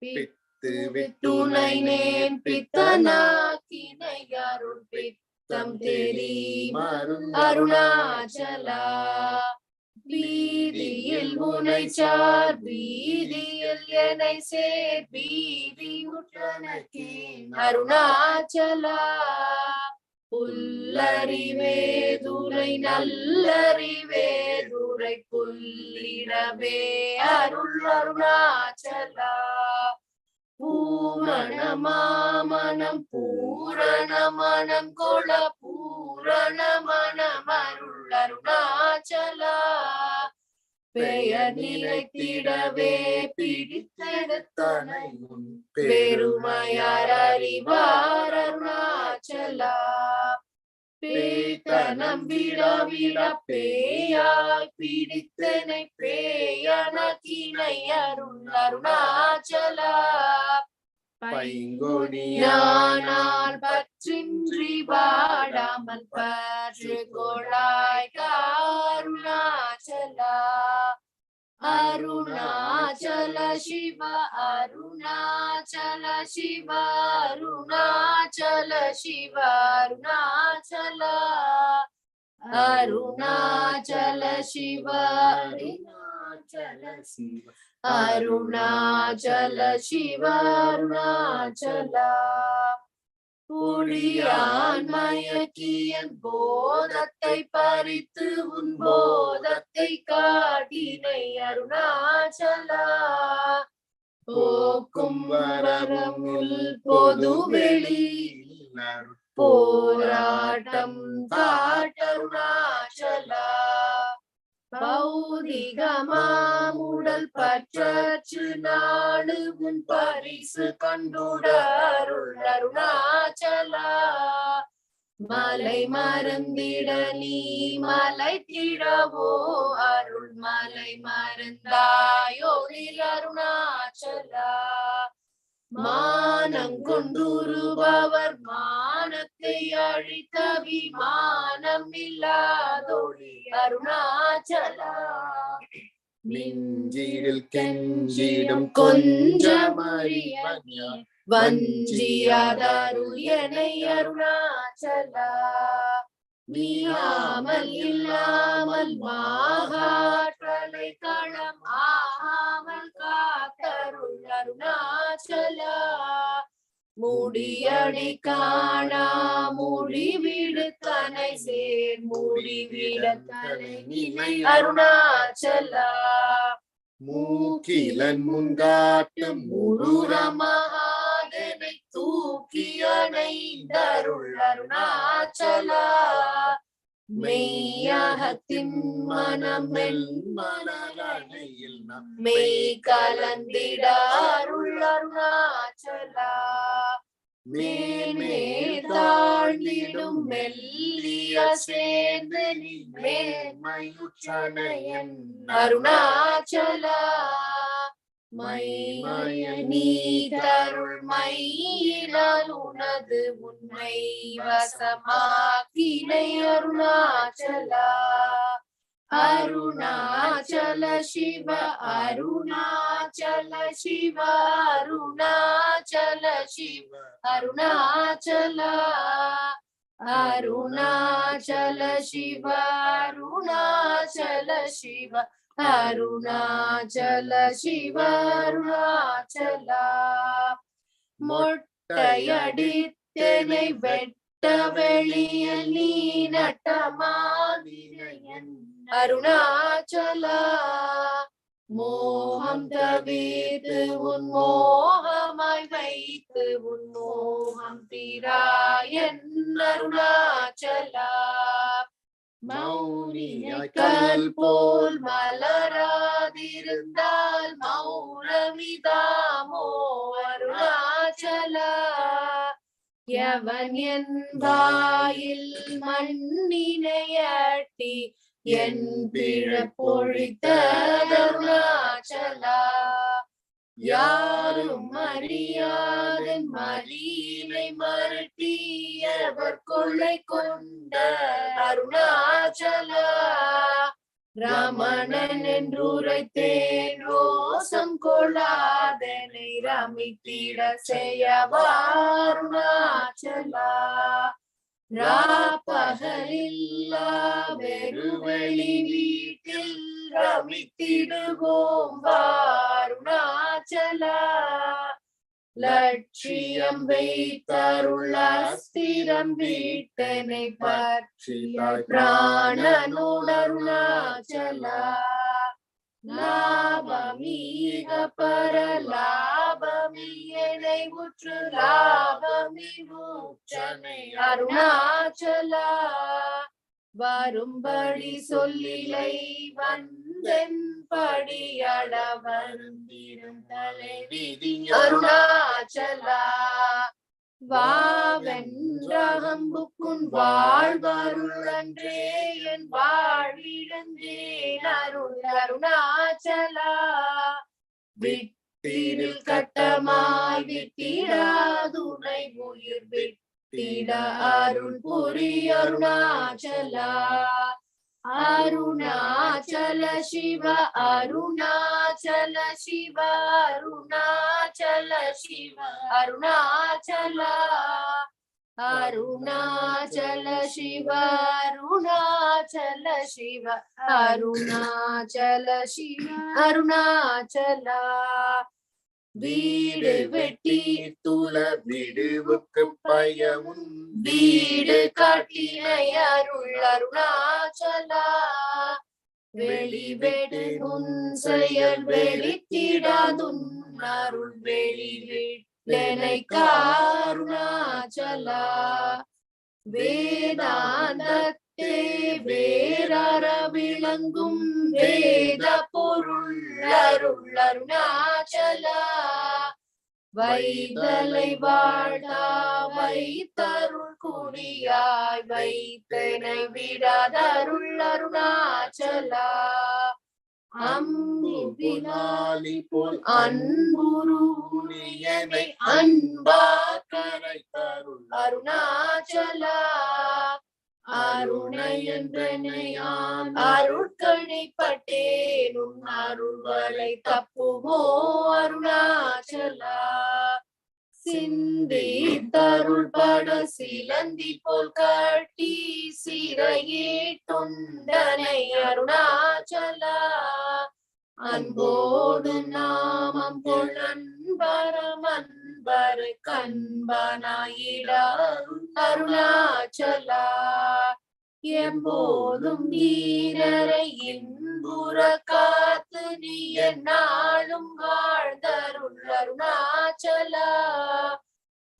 பித்து விட்டுனை நேன் பித்தனாக்கினை அருள் பித்தம் தெரிமருள் அருணாச்சலா. வீதியில் உனை சார் வீதியில் என்னை சேர் வீதி முற்றனக்கே அருணாச்சலா. புல்லறிவே துரை நல்லறிவே துரை புல்லிடவே அருள் அருணாச்சலா. பூரண மாமனம் பூரண மனம் கொள பூரண மனம் அருள் அருணாச்சலா. பெயர் நிலைத்திடவே பிடித்தெடுத்தனை பெருமையார் அறிவார் அருணாச்சலா. பேத்தனம் விட விட பேயாய் பிடித்தனை பேயனக்கினை அருள் அருணாச்சலா. பைங்கொடியானால் பற்றின்றி வாடாமல் பற்று கொளாய் அருணாச்சலா. அருணாச்சல சிவ அருணாச்சல சிவ அருணாச்சல சிவ அருணாச்சலா. அருணாச்சல சிவ அருணாச்சல சிவ அருணாச்சல சிவ அருணாச்சலா. புடியான் மயக்கியன் போதத்தை பறித்து உன் போதத்தை காட்டினை அருணாச்சலா. போக்கும் வரமுல் பொதுவெளி போராட்டம் காட்டருணாச்சலா. பௌதிகமாமுடல் பற்றற்று நாடு உன் பரிசு கண்டுட அருள் அருணாச்சலா. மலை மறந்திட நீ மலை திடவோ அருள் மலை மறந்தாயோ அருணாச்சலா. மானம் கொண்டுருபவர் மானத்தை அழித்த விமானம் இல்லாதொழி அருணாச்சலா. நெஞ்சில் கெஞ்சிடும் கொஞ்சமறிய வஞ்சியாதருள் என்னை அருணாச்சலா. மீயாமல் இல்லாமல் மாகாற்றலை களம் ஆகாமல் காத்தருள் அருணாச்சலா. முடியடி காணா முடிவிடுத்தனை சேர் முடிவிடத்தனை நினை அருணாச்சலா. மூக்கிலன் முன்காட்டும் முருரமகாதனை தூக்கி அணைந்தருள் அருணாச்சலா. மெய்யகத்தின் மனமெல் மலரணையில் மெய் கலந்திட அருள் அருணாச்சலா. மேன்மே தாழ்ந்திடும் மெல்லிய சேர்ந்து நீ மேன்மையுற்றனையன் அருணாச்சலா. மைமய நீ தருள் மையினால் உனது உண்மை வசமாக்கினை அருணாச்சலா. அருணாச்சல சிவ அருணாச்சல சிவ அருணாச்சல சிவ அருணாச்சலா. அருணாச்சல சிவ அருணாச்சல சிவ அருணாச்சல சிவ அருணாச்சலா. மொட்டையடித்தனை வெட்ட வெளியில் நீ நட்டமாதிரையன் அருணாச்சலா. மோகம் தவிர்த்து உன் மோகமாய் வைத்து உன் மோகம் தீராயன் அருணாச்சலா. மௌனியாய் கல் போல் மலராதிருந்தால் மௌனமிதாமோ அருணாச்சலா. எவன் என் வாயில் மண்ணினையட்டி என் பிழப்பொழித்த அருணாச்சலா யாரும் அறியாதன் மலினை மருட்டியவர் கொள்ளை கொண்ட அருணாச்சலா ரமணன் என்றுரைத்தேன் ரோசம் கொள்ளாதனை ரமித்திட செய்யவா அருணாச்சலா ராப்பகலில்லா வெறுவெளி வீட்டில் ரமித்திடுவோம் அருணாச்சலா லட்சியம் வைத்தருள் அஸ்திரம் வீட்டனை பற்றிய பிராணனுடருணாச்சலா லாபமீக பரலாபமியனை உற்று லாபமி மூச்சனை அருணாச்சலா வரும்படி சொல்லிலை வந்தென் படியட வருந்திடும் தலைவிதி அருணாச்சலா வாவென்றகம்புக்குன் வாழ்வருள் அன்றே என் வாழ்விழந்தேன் அருள் அருணாச்சலா விட்டிடில் கட்டமாய் விட்டிடாதுனை உயிர் விட்டிட அருள் புரி அருணாச்சலா அருணாச்சல சிவ அருணாச்சல சிவ அருணாச்சல சிவ அருணாச்சலா அருணாச்சல சிவ அருணாச்சல சிவ அருணாச்சல சிவ அருணாச்சலா வீடு வெட்டி தூள விடுவுக்கு பயமும் வீடு காட்டினை அருள் அருணாச்சலா வெளிவெடு உன் செயல் வெளித்திடாதுன் அருள் வெளிவிட்டனை காருணாச்சலா வேதாந்தத்தே வேறற விளங்கும் வேத பொருள் அருள் அருணாச்சலா வைதலை வாழ்தா வைத்தருள் குடியாய் வைத்தனை விடாதருள் அருணாச்சலா அம்புவினாலி போல் அன்புருவியனை அன்பா கரை தருள் அருணாச்சலா அருணை என்றனையான் அருட்கணிப்பட்டேன் உன் அருள்வரை தப்புமோ அருணாச்சலா சிந்தி தருள் பட சிலந்தி போல் கட்டி சிறையே தொண்டனை அருணாச்சலா அன்போடு நாமம் போல் அன்பரம் அன்பரு கண்பனாயிட அருணாச்சலா எம்போதும் வீரரை இன்புற காத்து நீ என்னாலும் வாழ்ந்தருள் அருணாச்சலா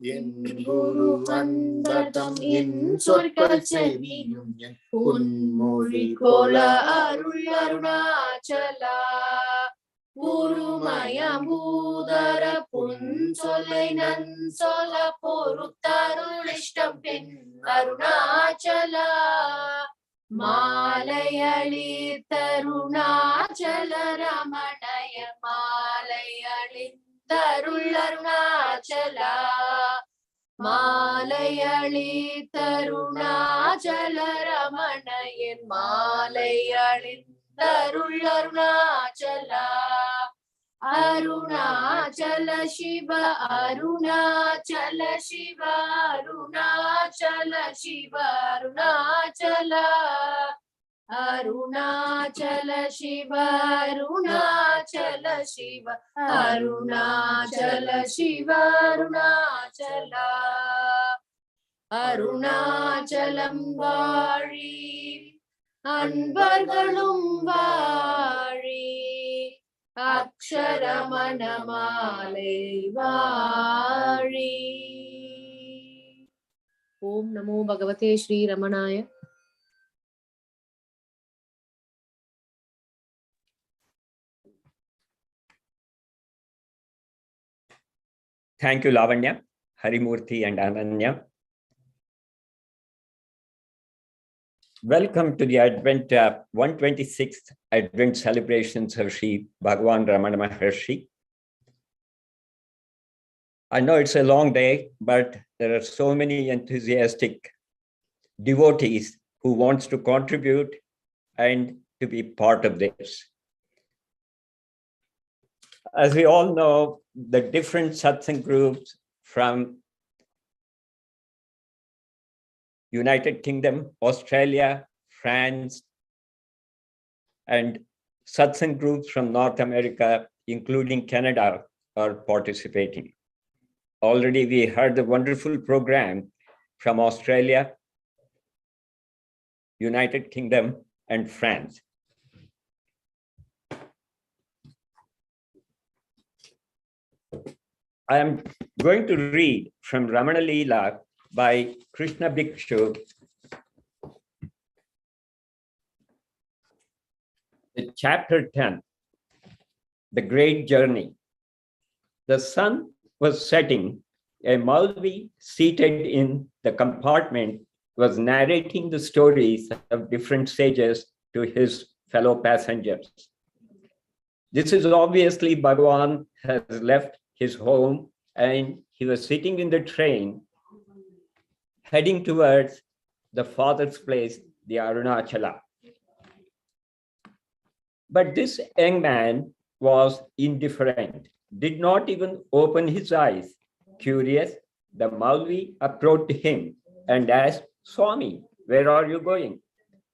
என் குரு அன்பதம் என் சொற்கள் செவியும் என் பொன்மொழி போல அருள் அருணாச்சலா உருமயம்பூதர புன் சொல்லை நன் சொல்ல பொறுத்தருள் இஷ்டம் பெண் அருணாச்சலா மாலையளி தருணாச்சல ரமணய மாலையளி தருள் அருணாச்சலா மாலையளி தருணாச்சல ரமணயன் மாலையளி தருள் அருணாச்சலா அருணாச்சல சிவ அருணாச்சல சிவ அருணாச்சல சிவ அருணாச்சலா அருணாச்சல சிவ அருணாச்சல சிவ அருணாச்சல சிவ அருணாச்சலா அருணாச்சலம் வாழி அன்பர்களும் வாழி அக்ஷரமணமாலை வாழி. ஓம் நமோ பகவதே Sri ரமணாய. Thank you, Lavanya, Harimurthy, and Ananya. Welcome to the Advent 126th Advent celebrations of Sri Bhagavan Ramana Maharshi. I know it's a long day, but there are so many enthusiastic devotees who wants to contribute and to be part of this. As we all know, the different satsang groups from United Kingdom, Australia, France, and satsang groups from North America, including Canada, are participating. Already we heard the wonderful program from Australia, United Kingdom, and France. I am going to read from Ramana Leela by Krishna Bhikshu, chapter 10, The Great Journey. The sun was setting. A Maulvi seated in the compartment was narrating the stories of different sages to his fellow passengers. This is obviously Bhagavan has left his home and he was sitting in the train heading towards the father's place, the Arunachala. But this young man was indifferent, did not even open his eyes. Curious, the Maulvi approached him and asked, Swami, where are you going?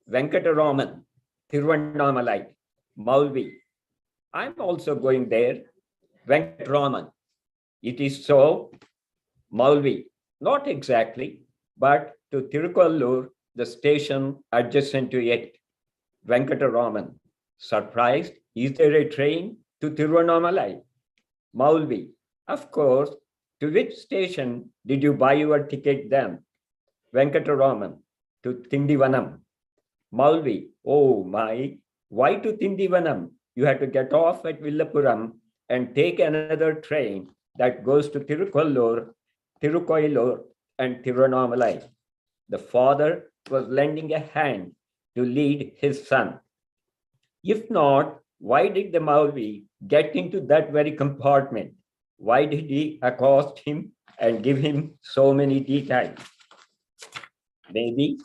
Venkataraman, Tiruvannamalai, Maulvi. I'm also going there. Venkataraman. It is so, Maulvi. Not exactly, but to Tirukollur, the station adjacent to it. Venkataraman. Surprised, is there a train to Tiruvannamalai? Maulvi. Of course. To which station did you buy your ticket then? Venkataraman. To Tindivanam. Maulvi. Oh my, why to Tindivanam? You had to get off at Villapuram and take another train that goes to Tirukollur, and Tiruvannamalai. The father was lending a hand to lead his son. If not, why did the Maulvi get into that very compartment? Why did he accost him and give him so many details? Maybe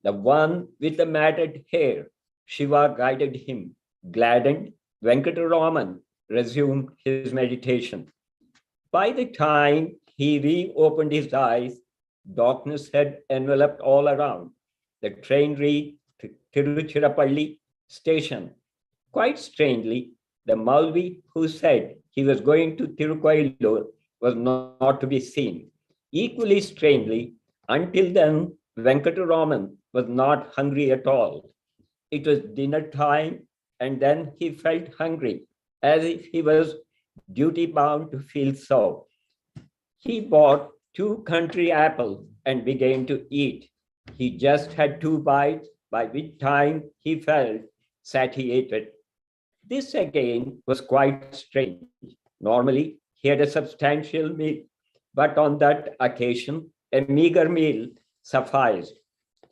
the one with the matted hair, Shiva guided him. Gladdened, Venkataraman resumed his meditation. By the time he reopened his eyes, darkness had enveloped all around. The train reached Tiruchirappalli station. Quite strangely, the Maulvi who said he was going to Tirukoillur was not to be seen. Equally strangely, until then, Venkataraman was not hungry at all. It was dinner time, and then he felt hungry, as if he was duty-bound to feel so. He bought 2 country apples and began to eat. He just had 2 bites, by which time he felt satiated. This again was quite strange. Normally, he had a substantial meal, but on that occasion, a meager meal sufficed.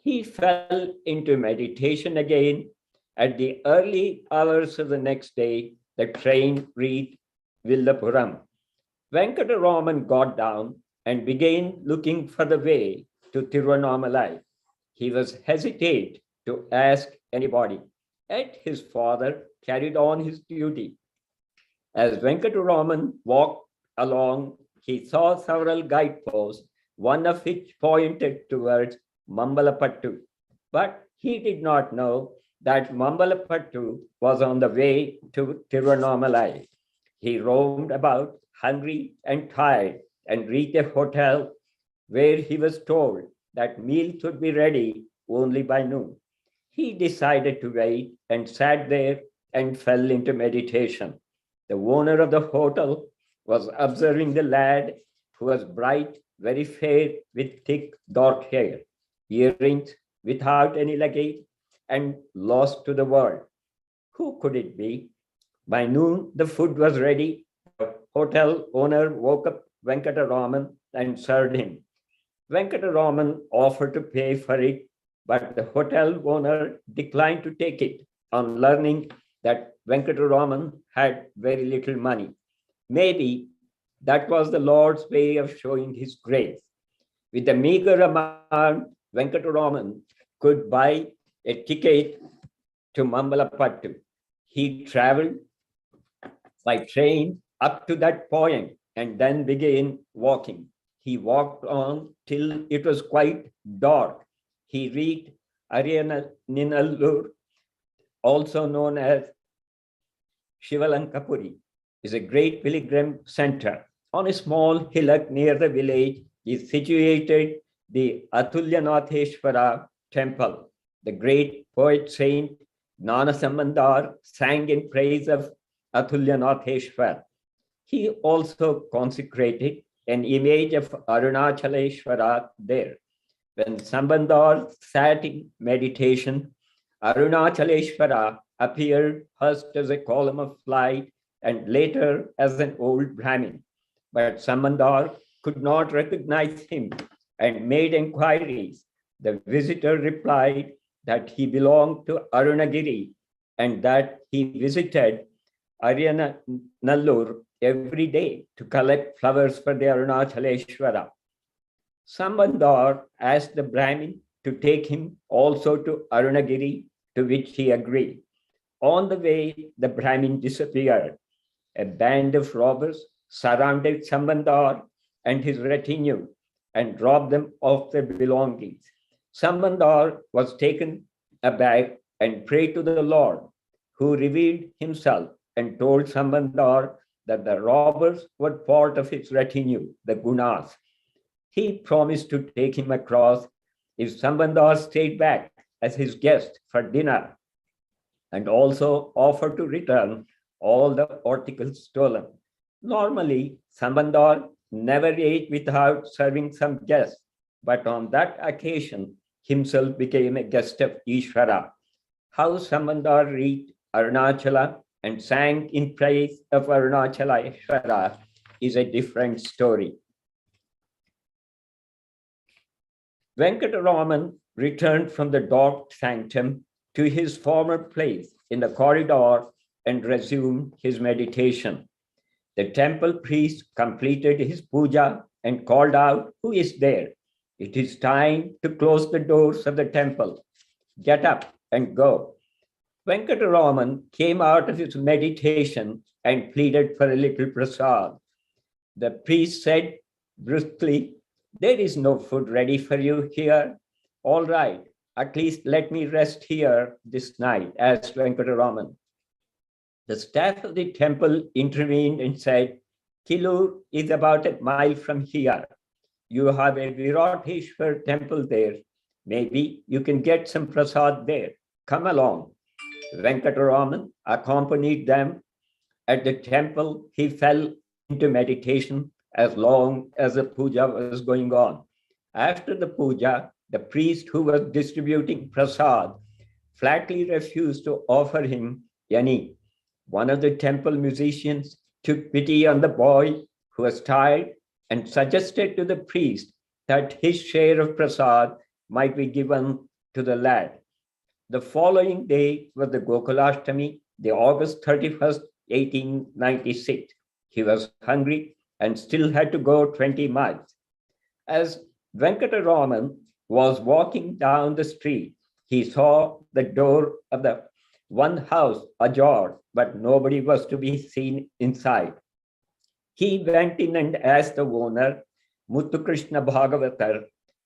He fell into meditation again. At the early hours of the next day, the train reached Villapuram. Venkataraman got down and began looking for the way to Tiruvannamalai. He was hesitant to ask anybody, yet his father carried on his duty. As Venkataraman walked along, he saw several guideposts, one of which pointed towards Mambalapattu. But he did not know that Mambalapattu was on the way to Tiruvannamalai. He roamed about, hungry and tired, and reached a hotel where he was told that meals would be ready only by noon. He decided to wait and sat there and fell into meditation. The owner of the hotel was observing the lad, who was bright, very fair, with thick dark hair, earrings, without any luggage, and lost to the world. Who could it be? By noon, the food was ready. The hotel owner woke up Venkataraman and served him. Venkataraman offered to pay for it, but the hotel owner declined to take it on learning that Venkataraman had very little money. Maybe that was the Lord's way of showing his grace. With the meager amount, Venkataraman could buy a ticket to Mambalapattu. He traveled by train up to that point and then began walking. He walked on till it was quite dark. He reached Arunachala, also known as Shivalankapuri, is a great pilgrim center. On a small hillock near the village is situated the Atulyanatheshwara temple. The great poet saint Jnana Sambandar sang in praise of Atulyanatheshwar. He also consecrated an image of Arunachaleshwara there. When Sambandar sat in meditation, Arunachaleshwara appeared first as a column of light and later as an old Brahmin. But Sambandar could not recognize him and made inquiries. The visitor replied that he belonged to Arunagiri and that he visited Arunachala every day to collect flowers for the Arunachaleshwara. Sambandar asked the Brahmin to take him also to Arunagiri, to which he agreed. On the way, the Brahmin disappeared. A band of robbers surrounded Sambandar and his retinue and robbed them of their belongings. Sambandar was taken aback and prayed to the Lord, who revealed himself and told Sambandar that the robbers were part of his retinue, the Gunas. He promised to take him across if Sambandar stayed back as his guest for dinner, and also offered to return all the articles stolen. Normally, Sambandar never ate without serving some guest, but on that occasion, himself became a guest of Ishvara. How Sambandar reached Arunachala and sang in praise of Arunachala Ishvara is a different story. Venkataraman returned from the dark sanctum to his former place in the corridor and resumed his meditation. The temple priest completed his puja and called out, "Who is there? It is time to close the doors of the temple. Get up and go." Venkataraman came out of his meditation and pleaded for a little prasad. The priest said brusquely, "There is no food ready for you here." "All right, at least let me rest here this night," asked Venkataraman. The staff of the temple intervened and said, "Kilur is about a mile from here. You have a Virateshwar temple there. Maybe you can get some prasad there. Come along." Venkataraman accompanied them. At the temple, he fell into meditation as long as the puja was going on. After the puja, the priest who was distributing prasad flatly refused to offer him any. One of the temple musicians took pity on the boy who was tired and suggested to the priest that his share of prasad might be given to the lad. The following day was the Gokulashtami, the August 31st, 1896. He was hungry and still had to go 20 miles. As Venkataraman was walking down the street, he saw the door of the one house ajar, but nobody was to be seen inside. He went in and asked the owner, Muthu Krishna Bhagavatar,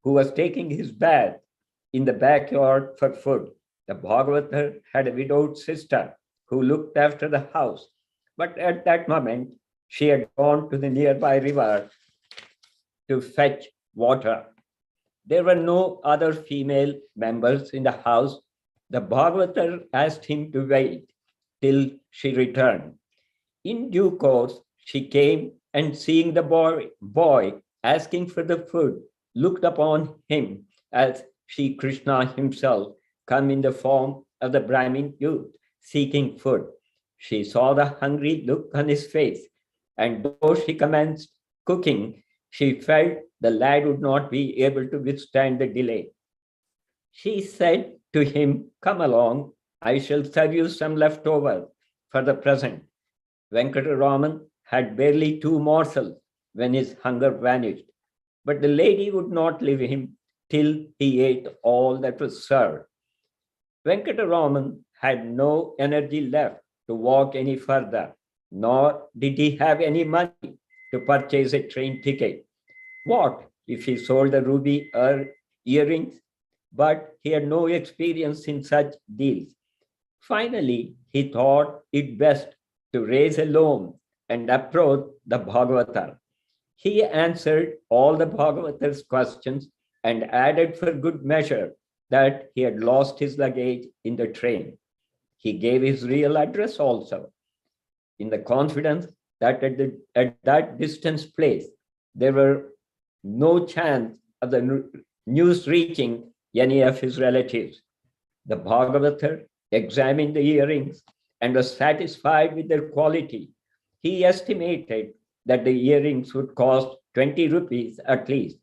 who was taking his bath in the backyard, for food. The Bhagavatar had a widowed sister who looked after the house, but at that moment, she had gone to the nearby river to fetch water. There were no other female members in the house. The Bhagavatar asked him to wait till she returned. In due course, she came and seeing the boy asking for the food, looked upon him as Shri Krishna himself come in the form of the Brahmin youth seeking food. She saw the hungry look on his face, and though she commenced cooking, she felt the lad would not be able to withstand the delay. She said to him, "Come along, I shall serve you some leftover for the present." Venkataraman had barely 2 morsels when his hunger vanished, but the lady would not leave him till he ate all that was served. Venkataraman had no energy left to walk any further, nor did he have any money to purchase a train ticket. What if he sold the ruby earrings? But he had no experience in such deals. Finally, he thought it best to raise a loan and approach the Bhagavatar. He answered all the Bhagavatar's questions and added for good measure that he had lost his luggage in the train. He gave his real address also, in the confidence that at that distant place, there were no chance of the news reaching any of his relatives. The Bhagavatar examined the earrings and was satisfied with their quality. He estimated that the earrings would cost 20 rupees at least,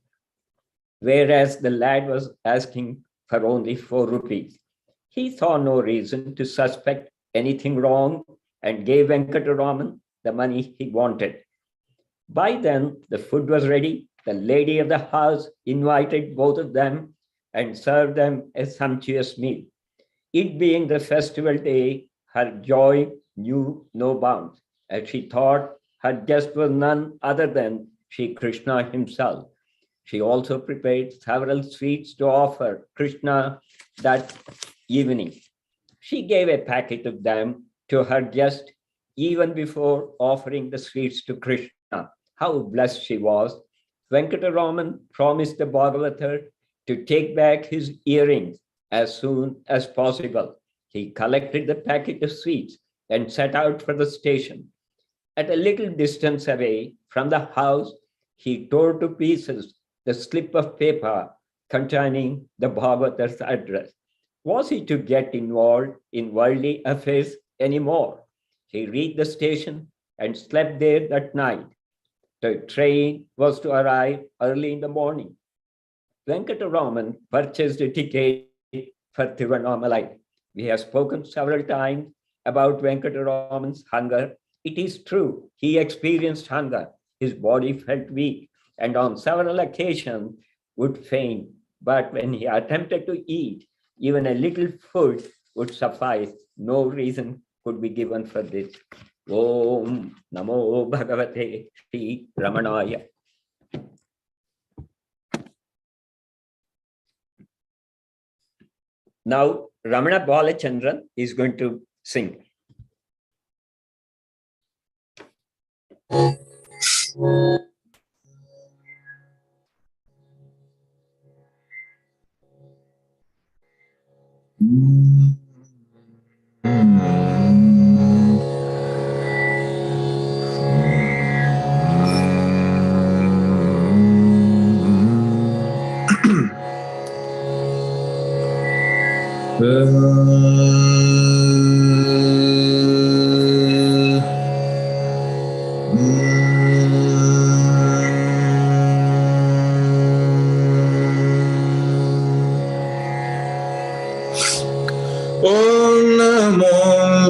whereas the lad was asking for only 4 rupees. He saw no reason to suspect anything wrong and gave Venkataraman the money he wanted. By then, the food was ready. The lady of the house invited both of them and served them a sumptuous meal. It being the festival day, her joy knew no bounds, as she thought her guest was none other than Sri Krishna himself. She also prepared several sweets to offer Krishna that evening. She gave a packet of them to her guest even before offering the sweets to Krishna. How blessed she was. Venkataraman promised the Bhagavatar to take back his earrings as soon as possible. He collected the packet of sweets and set out for the station. At a little distance away from the house, he tore to pieces the slip of paper containing the Bhagavatar's address. Was he to get involved in worldly affairs anymore? He reached the station and slept there that night. The train was to arrive early in the morning. Venkataraman purchased a ticket for Tiruvannamalai. We have spoken several times about Venkataraman's hunger. It is true, he experienced hunger. His body felt weak and on several occasions would faint. But when he attempted to eat, even a little food would suffice. No reason could be given for this. Om Namo Bhagavate Sri Ramanaya. Now, Ramana Bhalachandran is going to sing.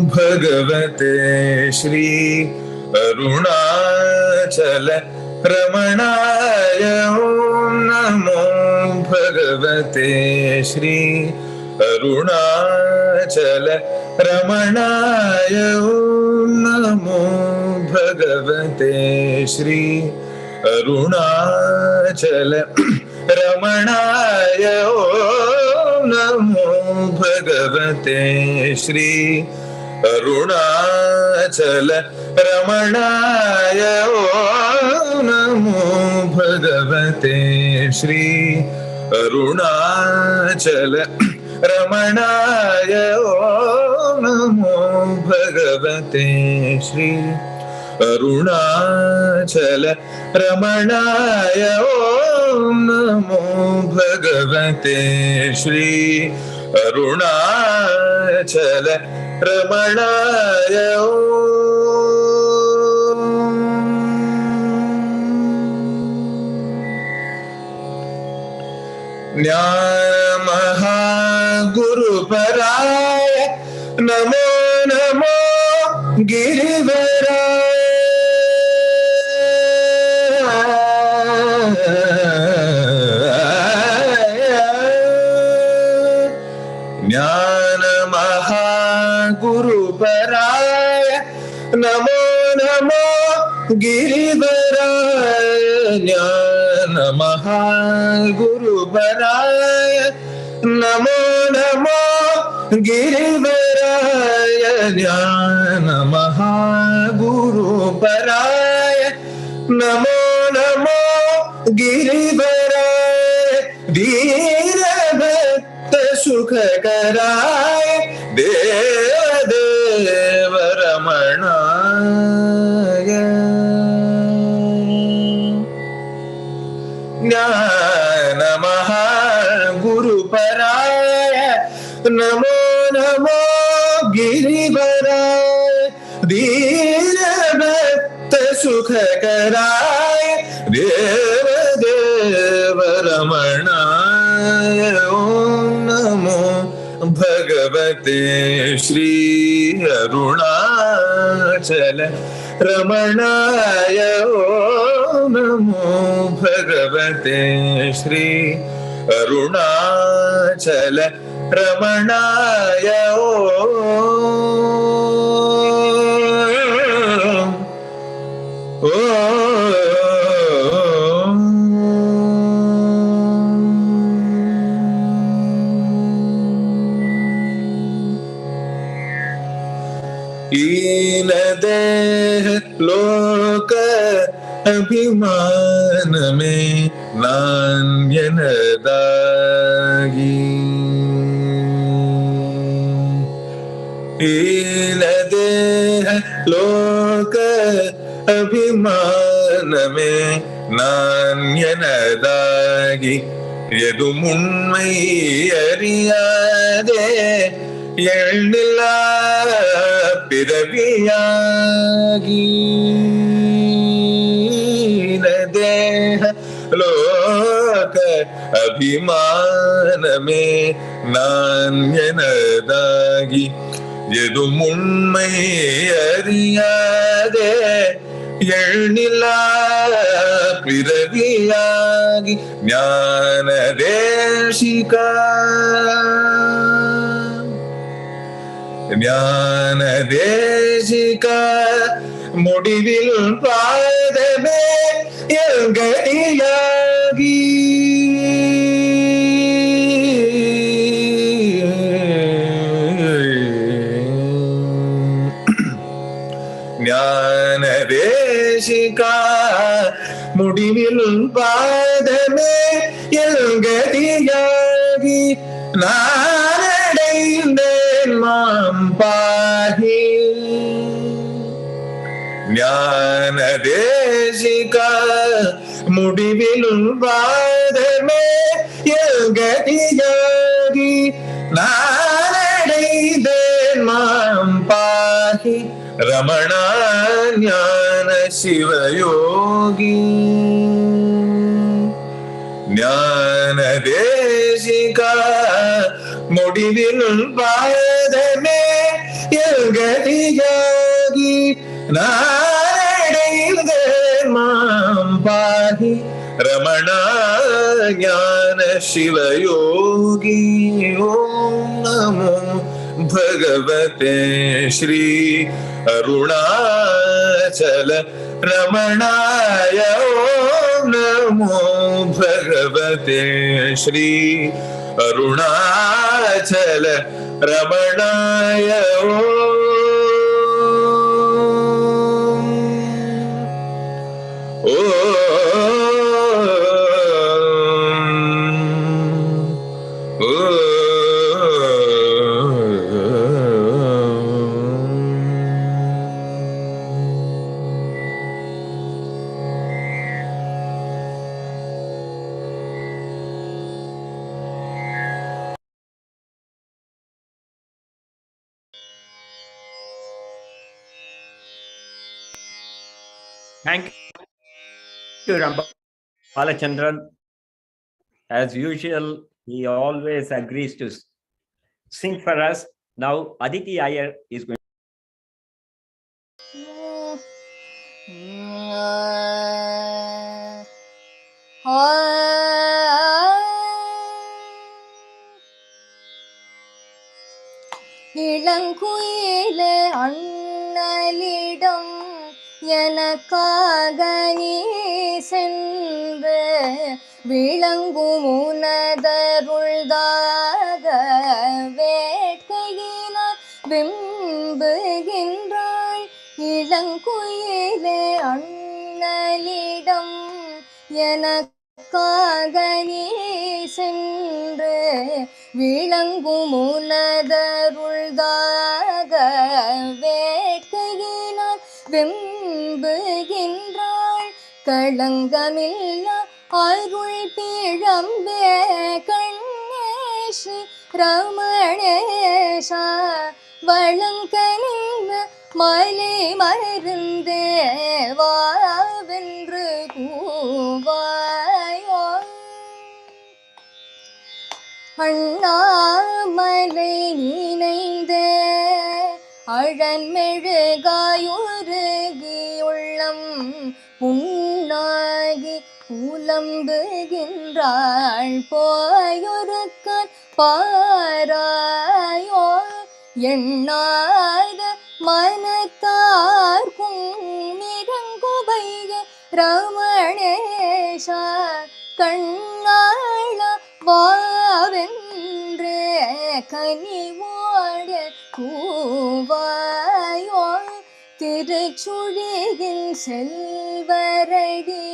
Bhagavate Shri Arunachala Ramanaya. Om Namo Bhagavate Shri Arunachala Ramanaya. Om Namo Bhagavate Shri Arunachala Ramanaya. Om Namo Bhagavate Shri Arunachala Ramanaya. Om Namo Bhagavate Shri Arunachala Ramanaya. Om Namo Bhagavate Shri Arunachala Ramanaya. Om Namo Bhagavate Shri Arunachala Ramanaya. Jnana Guruparaaya Namo Namo Girivaraya Jnana Mahaguruparaaya Namo Namo Girivaraya Jnana Mahaguruparaaya Namo Namo Girivaraya Jnana Mahaguruparaaya Namo Namo Girivaraya Dheera Bhakta Sukhakaraya Deva Deva Ramanaya Jnana Mahaguruparaaya Namo Namo Girivaraya Dheera Bhakta Sukhakaraya Deva Deva Ramanaya Om Namo Bhagavate Shri Arunachala Ramanaya Om Namo Bhagavate Shri Arunachala Ramanaya Dev Loka Abhiman Me Nanyanadagi Dev Loka Abhiman Me Nanyanadagi Yedumunmai Ariyade Yelnilla Piraviyagi Deha Loka Abhimaname Nanyanadagi Yedumunmai Ariyade Yelnilla Piraviyagi Jnana Deshika Jnana Deshika Mudivil Padame Yelgadiyagi Jnana Deshika Mudivil Padame Yelgadiyagi Naradainden Mam Pahi Jnana Deshika Mudivil Padame Yelgadiyagi Naradainden Mam Pahi Ramana Jnana Shiva Yogi Jnana Deshika Mudivil Padame Yelgadiyagi Naradainden Mam Pahi Ramana Jnana Shiva Yogi Om Namo Bhagavate Shri Arunachala Ramanaya Om Namo Bhagavate Shri Arunachala Ramanaya Thank you, Balachandran. As usual, he always agrees to sing for us. Now, Aditi Iyer is going. இளங்குயிலே அண்ணலிடம் எனக்காக நீ சென்று விளங்கும் உனதருள்தாக வேட்கையினால் வெம்புகின்றாய். இளங்குயிலே அண்ணலிடம் எனக்காக நீ சென்று விளங்கும் உனதருள்தாக வேட்கையினால் வெம்புகின்றாள். களங்கமில்லா அருள் பிழம்பே கண்ணேஷி ரமணேஷா வளங்கனிந்த மலை மருந்தே வாவென்று கூவாயோ. அண்ணாமலை நினைந்தே அழன்மெழுகாயுருகி உள்ளம் புண்ணாகி புலம்புகின்றாள். போயொருக்கால் பாராயோ. எண்ணாத மனத்தார்க்கும் நிறங்குபைய ரமணேஷா கண்ணாள வாவென்றே கனிவோட கூவாயோ. திருச்சுழியின் செல்வரடி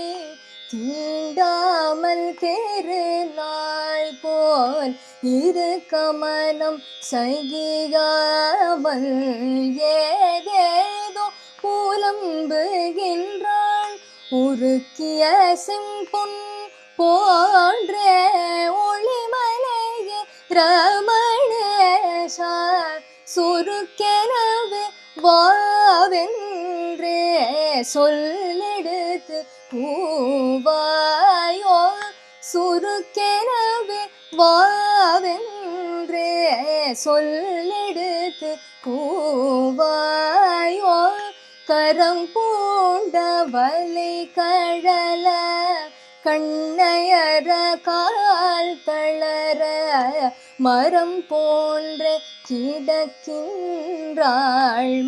தீண்டாமல் திருநாள் போல் இரு கமலம் சகியாமல் ஏதேதோ புலம்புகின்றாள். உருக்கிய செம்பொன் போன்ற ஒளிமலைய ரமணேஷா சுருக்கெனவே வாவென்றே சொல்லெடுத்து கூவாயோ. சுருக்கெனவே வாவென்றே சொல்லெடுத்து கூவாயோ. கரம் பூண்ட வலை கழல கண்ணையற கால் தளர மரம் போன்ற கிடக்கின்றாள்.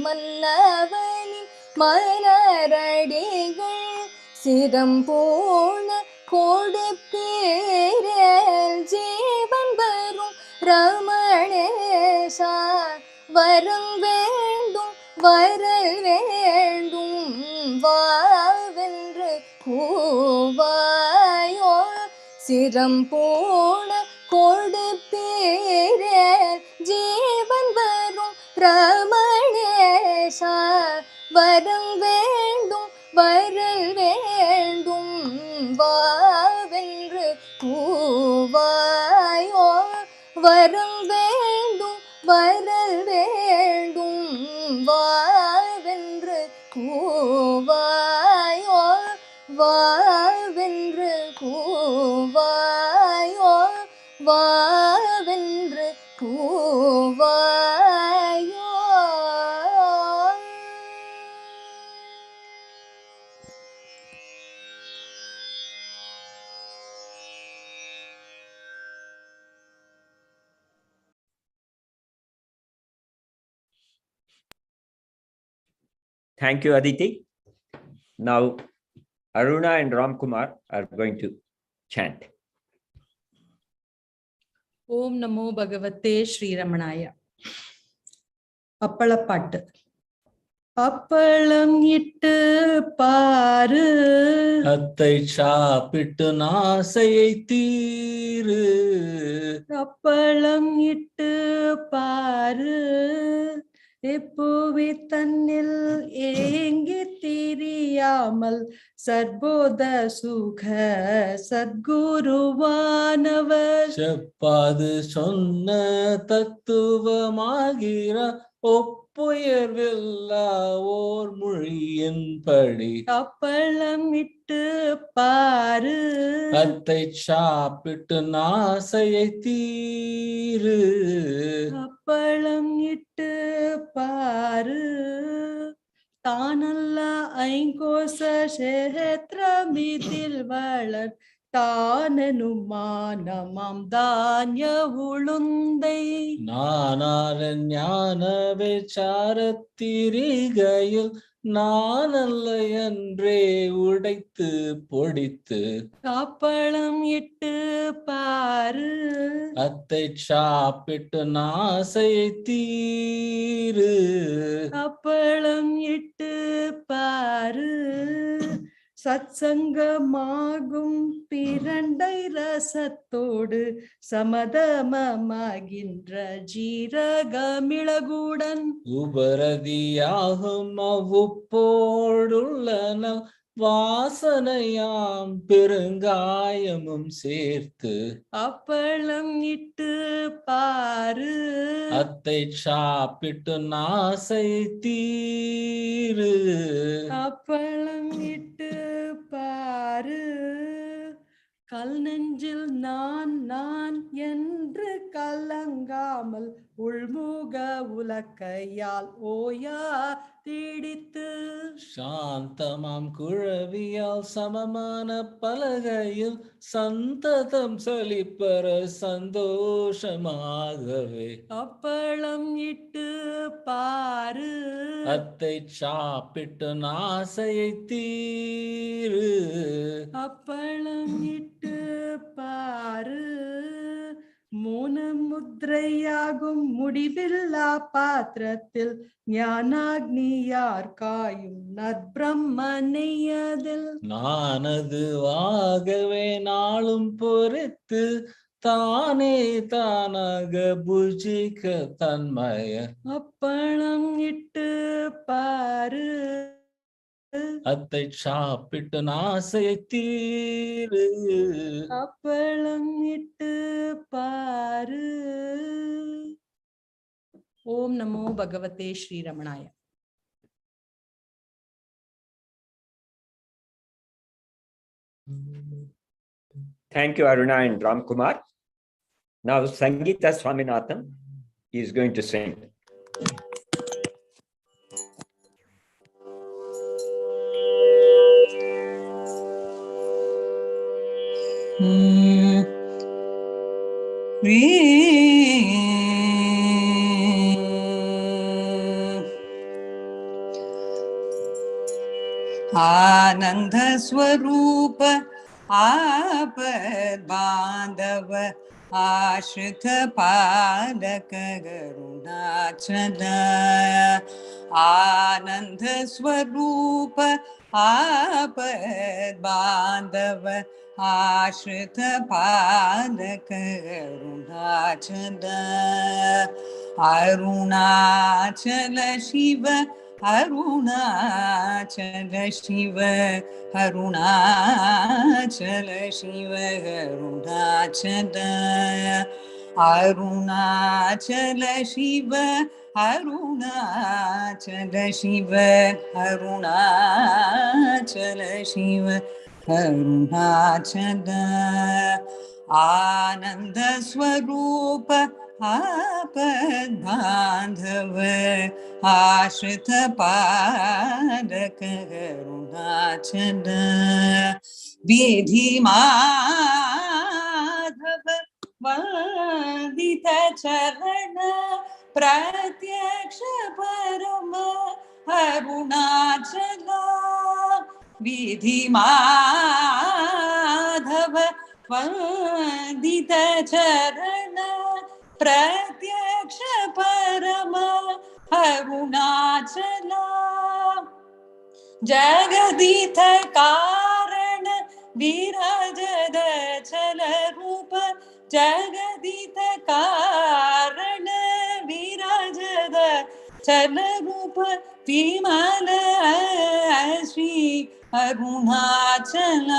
மன்னவனி மலரடிகள் சிரம் போன கொடுப்பீரேல் ஜீவன் வரும் ரமணேஷா வரம் வேண்டும் வரல் வேண்டும் வாவென்று கூவாயோ. சிரம் போன கொடுப்பீரேல் ஜீவன் வரும் ரமணேஷா வரம் வேண்டும் வரல் வேண்டும் வாவென்று கூவாயோ. வரம் வேண்டும் வரல் வேண்டும் வாவென்று கூவாயோ. வாவென்று கூவாயோ. வாவென்று கூவாயோ. Thank you, Aditi. Now, Aruna and Ramkumar are going to chant. Om Namo Bhagavate Sri Ramanaya. Appalapattu. அப்பளம் இட்டு பாரு அத்தை சாப்பிட்டு நாசையை தீரு. அப்பளம் இட்டு பாரு எப்பூவி தன்னில் ஏங்கி திரியாமல் சர்போத சுக சத்குருவானவர் செப்பாது சொன்ன தத்துவமாகிற ஒப்புயர்வில்லா ஓர் மொழியின்படி அப்பளம் இட்டு பாரு அத்தை சாப்பிட்டு நாசையை தீரு அப்பளம் இட்டு பாரு தானல்ல ஐங்கோச சேத்திரமிதில் வளர் தானெனும் மானமாம் தானிய உளுந்தை நானால ஞான விசாரத்திரிகையில் நானல்ல என்றே உடைத்து பொடித்து அப்பளம் இட்டு பாரு அத்தை சாப்பிட்டு நாசையை தீரு அப்பளம் இட்டு பாரு சத்சங்கமாகும் பிரண்டை ரசத்தோடு சமதமமாகின்ற ஜீரகமிளகுடன் உபரதியாகும் அவ்வுப்போடுள்ளன வாசனையாம் பெருங்காயமும் சேர்த்து அப்பளம் இட்டு பாரு அத்தை சாப்பிட்டு நாசை தீரு அப்பளம் இட்டு பாரு கல் நெஞ்சில் நான் என்று கலங்காமல் உள்முக உலக்கையால் ஓயா தீடித்து சாந்தமாம் குழவியால் சமமான பலகையில் சந்ததம் சலிப்பற சந்தோஷமாகவே அப்பளம் இட்டு பாரு அத்தை சாப்பிட்டு நாசையை தீரு அப்பளம் இட்டு பாரு மோனம் முத்ரையாகும் முடிவில்லா பாத்திரத்தில் ஞானாக்னியார் காயும் நற்பிரம்மனையதில் நானதுவாகவே நாளும் பொறித்து தானே தானாக புஜிக்க தன்மய அப்பளம் இட்டு பாரு அத்தை சாப்பிட்டு நாசையை தீரு அப்பளம் இட்டு பாரு. ஓம் நமோ பகவதே Sri ரமணாய. Thank you, Aruna and Ram Kumar. Now, Sangeeta Swaminathan is going to sing. आनंद स्वरूप आपद बांधव आश्रित पालक अरुणाचल आनंद स्वरूप आपद बांधव आश्रित पालक अरुणाचल अरुणाचल शिव अरुणाचल शिव अरुणाचल शिव अरुणाचल अरुणाचल शिव अरुणाचल शिव अरुणाचल शिव अरुणाचल आनंद स्वरूप आपद बांधव आश्रित पालक अरुणाचल विधि माधव वंदित चरण प्रत्यक्ष परम अरुणाचल विधि माधव वंदित चरण प्रत्यक्ष परम अरुणाचल जगदीथ कारण विराजद चल रूप जगदीथ कारण विराजद चल रूप विमल श्री अरुणाचल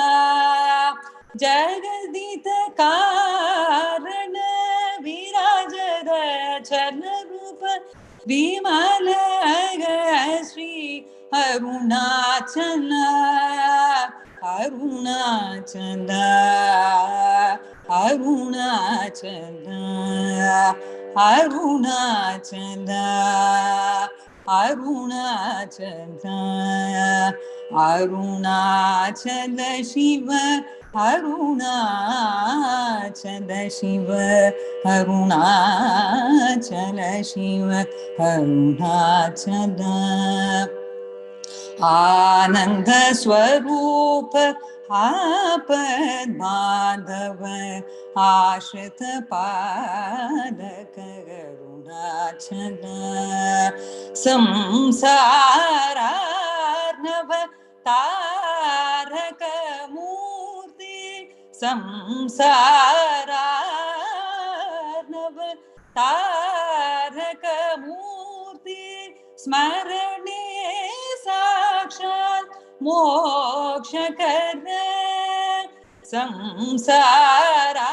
जगदीथ कारण विराजद चल रूप Vimala Sri Arunachala, Arunachala, Arunachala, Arunachala, Arunachala, Arunachala Shiva, Arunachala Shiva, Arunachala Shiva, Arunachala. Ananda Swarupa Apad Madhava Ashrita Padaka Arunachala Samsara Arnava Taraka Murti Samsara Arnava Taraka Murti Smarane Sakshat Moksha Karna Samsara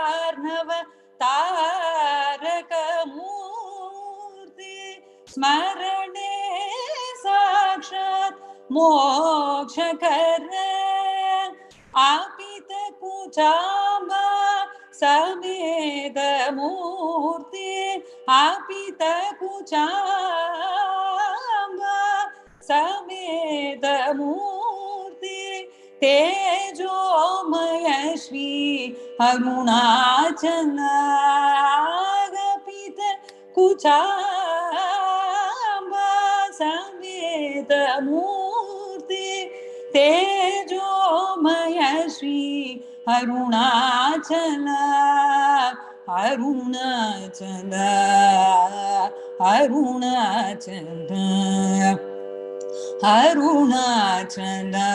Arnava Taraka Murti Smarane Sakshat Moksha Karna Apita Kuchamba Sameda Murti Apita Kuchamba Sameda Murti Tejo Maya Shri Arunachala Agapita Kuchamba Sameda Murti Tejo Maya Shri Arunachala Arunachala Arunachala Arunachala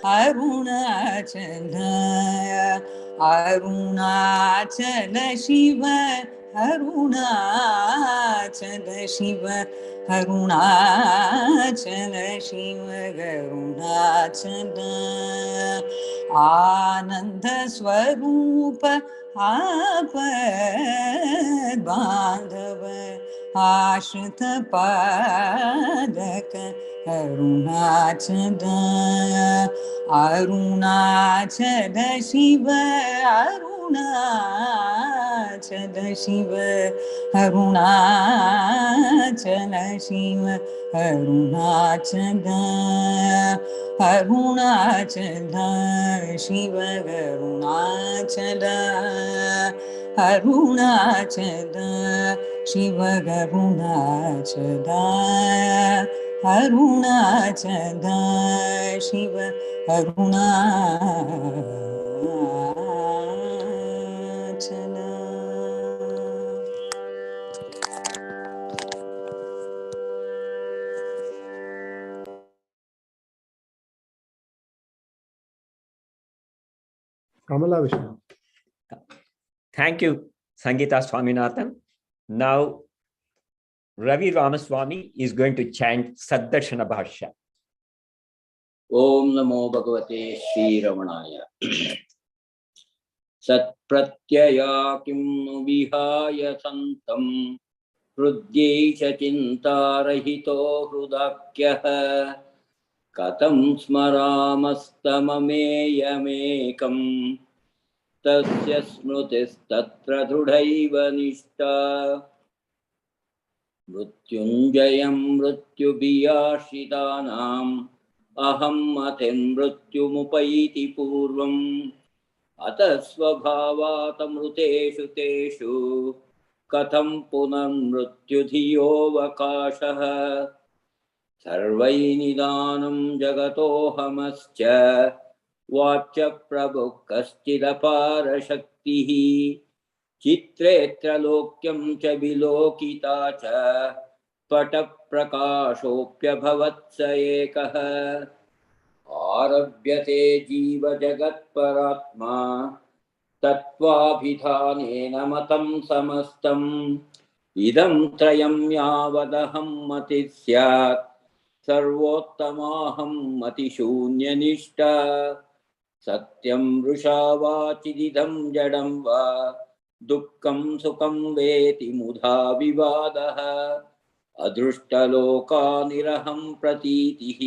Arunachala Arunachala Shiva Arunachala Shiva Arunachala Shiva Arunachala Ananda Swarupa Apad Bandhava Ashrita Padaka Arunachala Arunachala Shiva Arunachala Shiva Arunachala Shiva Arunachala Arunachala Shiva Arunachala Arunachala Shiva Arunachala Arunachala Shiva Arunachala. Kamala Vishnu. Thank you, Sangeeta Swaminathan. Now, Ravi Ramaswamy is going to chant Saddarshana Bhashya. Om Namo Bhagavate Shri Ramanaya. Satpratyaya kim vihaya santam hrudyesha chintarahito hrudakyah katam smaramastamameyamekam tasya smrutistatra drudhaiva nishta mrutyunjayam mrutyubhiyashitanam aham maten mrutyumupaiti purvam atasvabhavatamruteshu teshu katham punar mrutyudhiyo vakashah sarvainidanam jagatohamascha vacha prabhukaschidapara shaktihi Chitretra lokyam cha vilokita cha pata prakashopya bhavatsa ekaha arabhyate jiva jagat paratma tatvabhidhanena matam samastam idam trayam yavadaham mati syat sarvottamaham mati shunya nishta satyam vrushava chididam jadam va दुःखं सुखं वेति मुधा विवादः अदृष्टलोकानिरहं प्रतीतिः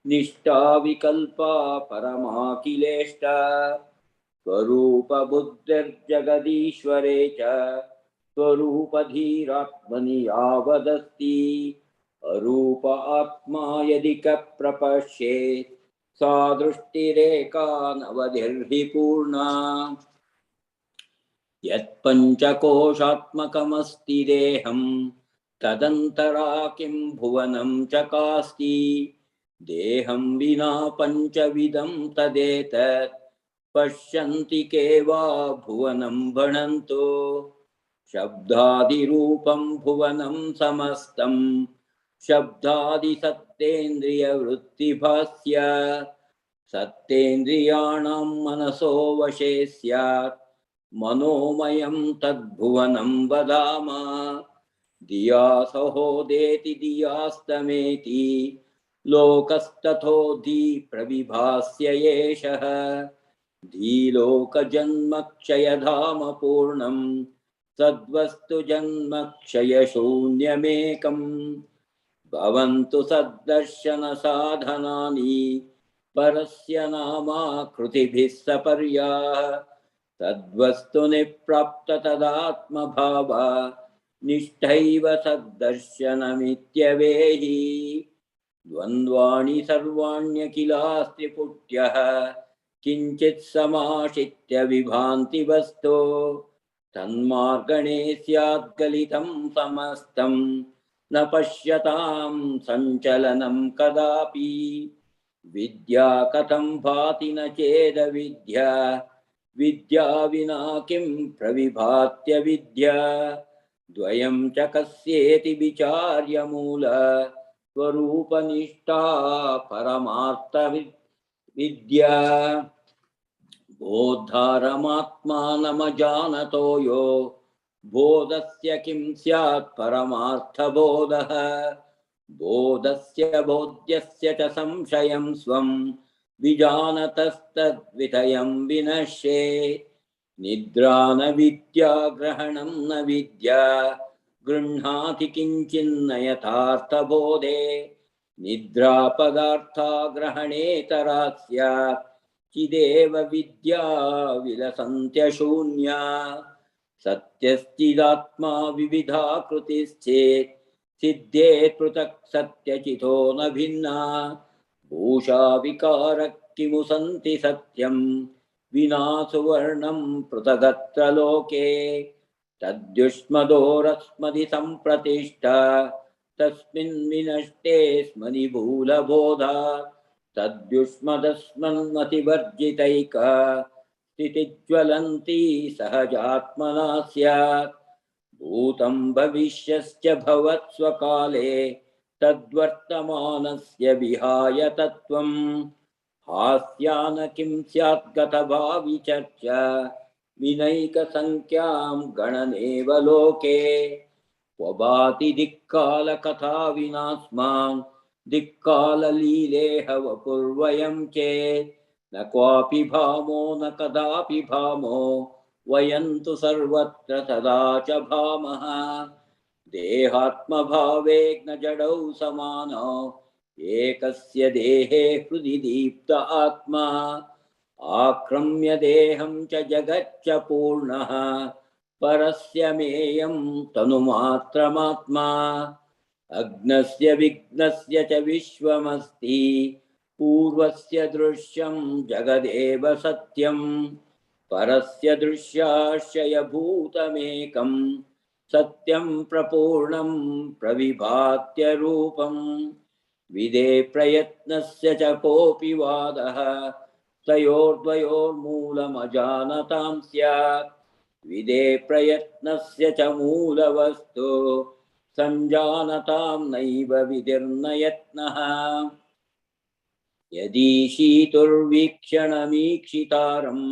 निष्ठा विकल्पा परमाखिलेष्टा स्वरूपबुद्धिर्जगदीश्वरे च स्वरूपधीरात्मनि यावदस्ति अरूप आत्मा यदि क प्रपश्येत् सा दृष्टिरेका नवधिर्हि पूर्णा यत्पञ्चकोशात्मकमस्ति देहं तदन्तरा किं भुवनं चकास्ति देहं विना पञ्चविधं तदेतत् पश्यन्ति के वा भुवनं भणन्तो शब्दादिरूपं भुवनं समस्तं शब्दादिसत्तेन्द्रियवृत्तिभास्य सत्तेन्द्रियाणां मनसो वशे स्यात् मनोमयं तद्भुवनं वदामः धिया सहोदेति धियास्तमेति लोकस्तथोधि प्रविभास्य येषः धीलोकजन्मक्षयधाम पूर्णं सद्वस्तु जन्मक्षयशून्यमेकम् भवन्तु सद्दर्शन साधनानि परस्य नामाकृतिभिः सपर्याः तद्वस्तु निप्राप्त तदात्मभाव निष्ठैव सद्दर्शनमित्यवेहि द्वन्द्वाणि सर्वाण्यखिलास्त्रिपुट्यः किञ्चित् समाश्रित्य विभान्ति वस्तो तन्मार्गणे स्याद्गलितं समस्तं न पश्यतां सञ्चलनं कदापि विद्या कथं भाति न चेदविद्या विद्या विना किं प्रविभात्य विद्या द्वयं च कस्येति विचार्य मूल स्वरूपनिष्ठा परमार्थ विद्या बोद्धारमात्मानमजानतो यो बोधस्य किं स्यात् परमार्थबोधः बोधस्य बोध्यस्य च संशयं स्वं विजानतस्तद्विषयं विनश्ये निद्रा न विद्या ग्रहणं न विद्या गृह्णाति किञ्चिन्न यथार्थबोधे निद्रा पदार्था ग्रहणेतरा स्यात् चिदेव विद्या विलसन्त्यशून्या सत्यश्चिदात्मा विविधाकृतिश्चेत् सिद्धेत् पृथक् सत्यचितो न भिन्ना भूषा विकार किमु सन्ति सत्यं विना सुवर्णं पृथगत्र लोके तद्युष्मदोरस्मदि सम्प्रतिष्ठा तस्मिन् विनष्टे स्मनि भूलबोधा तद्युष्मदस्मन्मतिवर्जितैका स्थितिज्वलन्ती सहजात्मना स्यात् भूतं भविष्यश्च भवत्स्वकाले तद्वर्तमानस्य विहाय तत्त्वं हास्यान किं स्यात् गतभावि चर्चा विनैकसंख्यां गणनेव लोके वभाति दिक्कालकथा विनास्मान् दिक्काललीलेह वपुर्वयं चेत् न क्वापि भामो न कदापि भामो वयं तु सर्वत्र सदा च भामः देहात्मभावेन जडौ समानो एकस्य देहे हृदि दीप्त आत्मा आक्रम्य देहं च जगच्च पूर्णः परस्य मेयं तनुमात्रमात्मा अग्नस्य विघ्नस्य च विश्वमस्ति पूर्वस्य दृश्यं जगदेव सत्यं परस्य दृश्याश्रयभूतमेकं सत्यं प्रपूर्णं प्रविभात्य रूपं विदे प्रयत्नस्य च कोऽपि वादः तयोर्द्वयोर्मूलमजानतां स्यात् विदे प्रयत्नस्य च मूलवस्तु संजानतां नैव विधिर्न यत्नः यदि शीतुर्वीक्षणमीक्षितारम्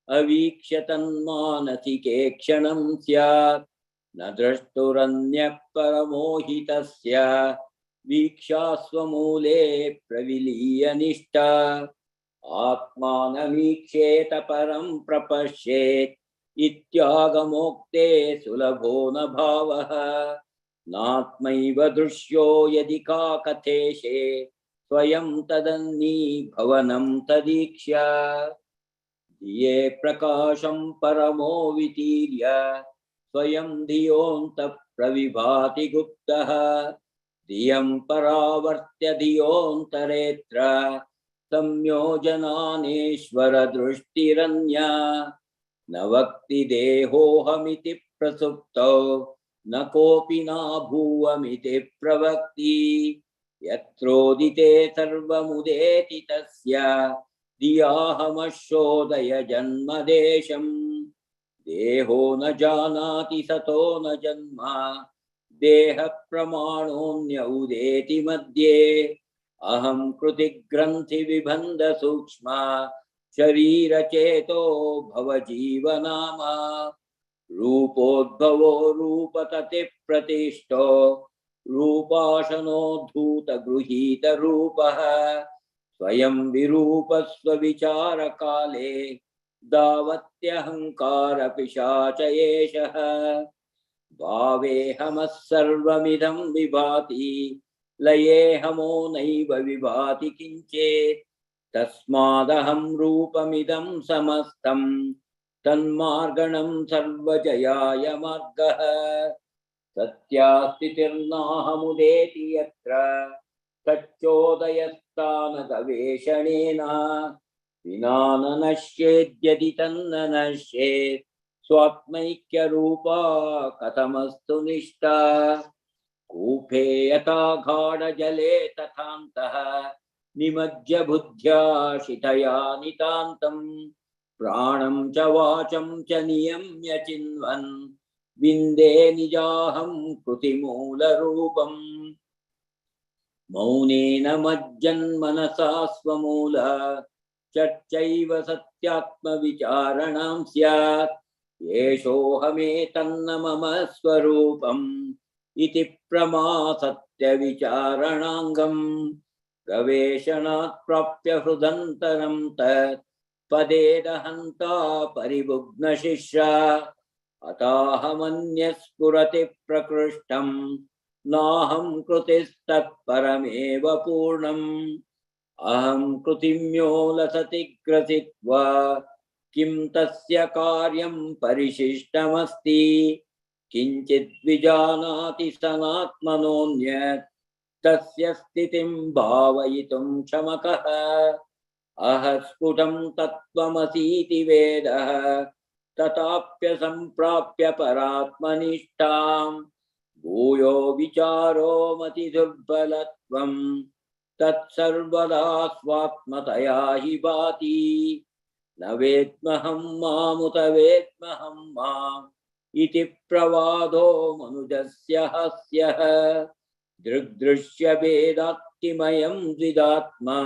अवीक्ष्य तन्मानसिके क्षणं स्यात् न द्रष्टुरन्यः परमोहितस्य वीक्षास्वमूले प्रविलीय निष्ठा आत्मानमीक्षेत परं प्रपश्येत् इत्यागमोक्ते सुलभो न भावः नात्मैव दृश्यो यदि का कथेशे स्वयं तदन्नी भवनं तदीक्ष्य धिये प्रकाशं परमो वितीर्य स्वयं धियोऽन्तः प्रविभाति गुप्तः धियं परावर्त्य धियोऽन्तरेऽत्र संयोजनानेश्वर दृष्टिरन्या न वक्ति देहोऽहमिति प्रसुप्तौ न कोऽपि नाभूवमिति प्रवक्ति यत्रोदिते सर्वमुदेति तस्य धियाहमशोदय जन्मदेशम् देहो न जानाति सतो न जन्म देह प्रमाणोऽन्य उदेति मध्ये अहं कृतिग्रन्थि विबन्ध सूक्ष्म शरीर चेतो भव जीवनाम रूपोद्भवो रूपतति प्रतिष्ठो रूपाशनोद्धूत गृहीत रूपः स्वयं विरूपस्व विचार काले दावत्यहंकार पिशाच एषः भावेऽहमः सर्वमिदं विभाति लयेऽहमो नैव विभाति किञ्चित् तस्मादहं रूपमिदं समस्तं तन्मार्गणं सर्वजयाय मार्गः सत्यास्तितिर्नाहमुदेति यत्र तच्चोदयस्थानगवेषणेन विना न नश्येद्यदि तन्न नश्येत् स्वात्मैक्यरूपा कथमस्तु निष्ठा कूपे यथा गाढजले तथान्तः निमज्य बुद्ध्या शितया नितान्तं प्राणं च वाचं च नियम्य चिन्वन् विन्दे निजाहं कृतिमूलरूपम् मौनेन मज्जन्मनसा स्वमूल चर्चैव सत्यात्मविचारणां स्यात् येषोऽहमेतन्न मम स्वरूपम् इति प्रमासत्यविचारणाङ्गम् गवेषणात् प्राप्य हृदन्तरं तत् पदेदहन्ता परिबुग्नशिष्या अताहमन्यः स्फुरति प्रकृष्टं नाहं कृतिस्तत्परमेव पूर्णम् अहं कृतिम्यो लसति ग्रसित्वा किं तस्य कार्यं परिशिष्टमस्ति किञ्चित् विजानाति सनात्मनोऽन्यत् तस्य स्थितिं भावयितुं क्षमकः अह स्फुटं तत्त्वमसीति वेदः तथाप्यसम्प्राप्य परात्मनिष्ठां भूयो विचारो मतिदुर्बलत्वं तत्सर्वदा स्वात्मतया हि भाति न वेत्महं मामुत वेत्महं माम् इति प्रवादो मनुजस्य हास्यः दृग्दृश्यभेदात्तिमयं द्विदात्मा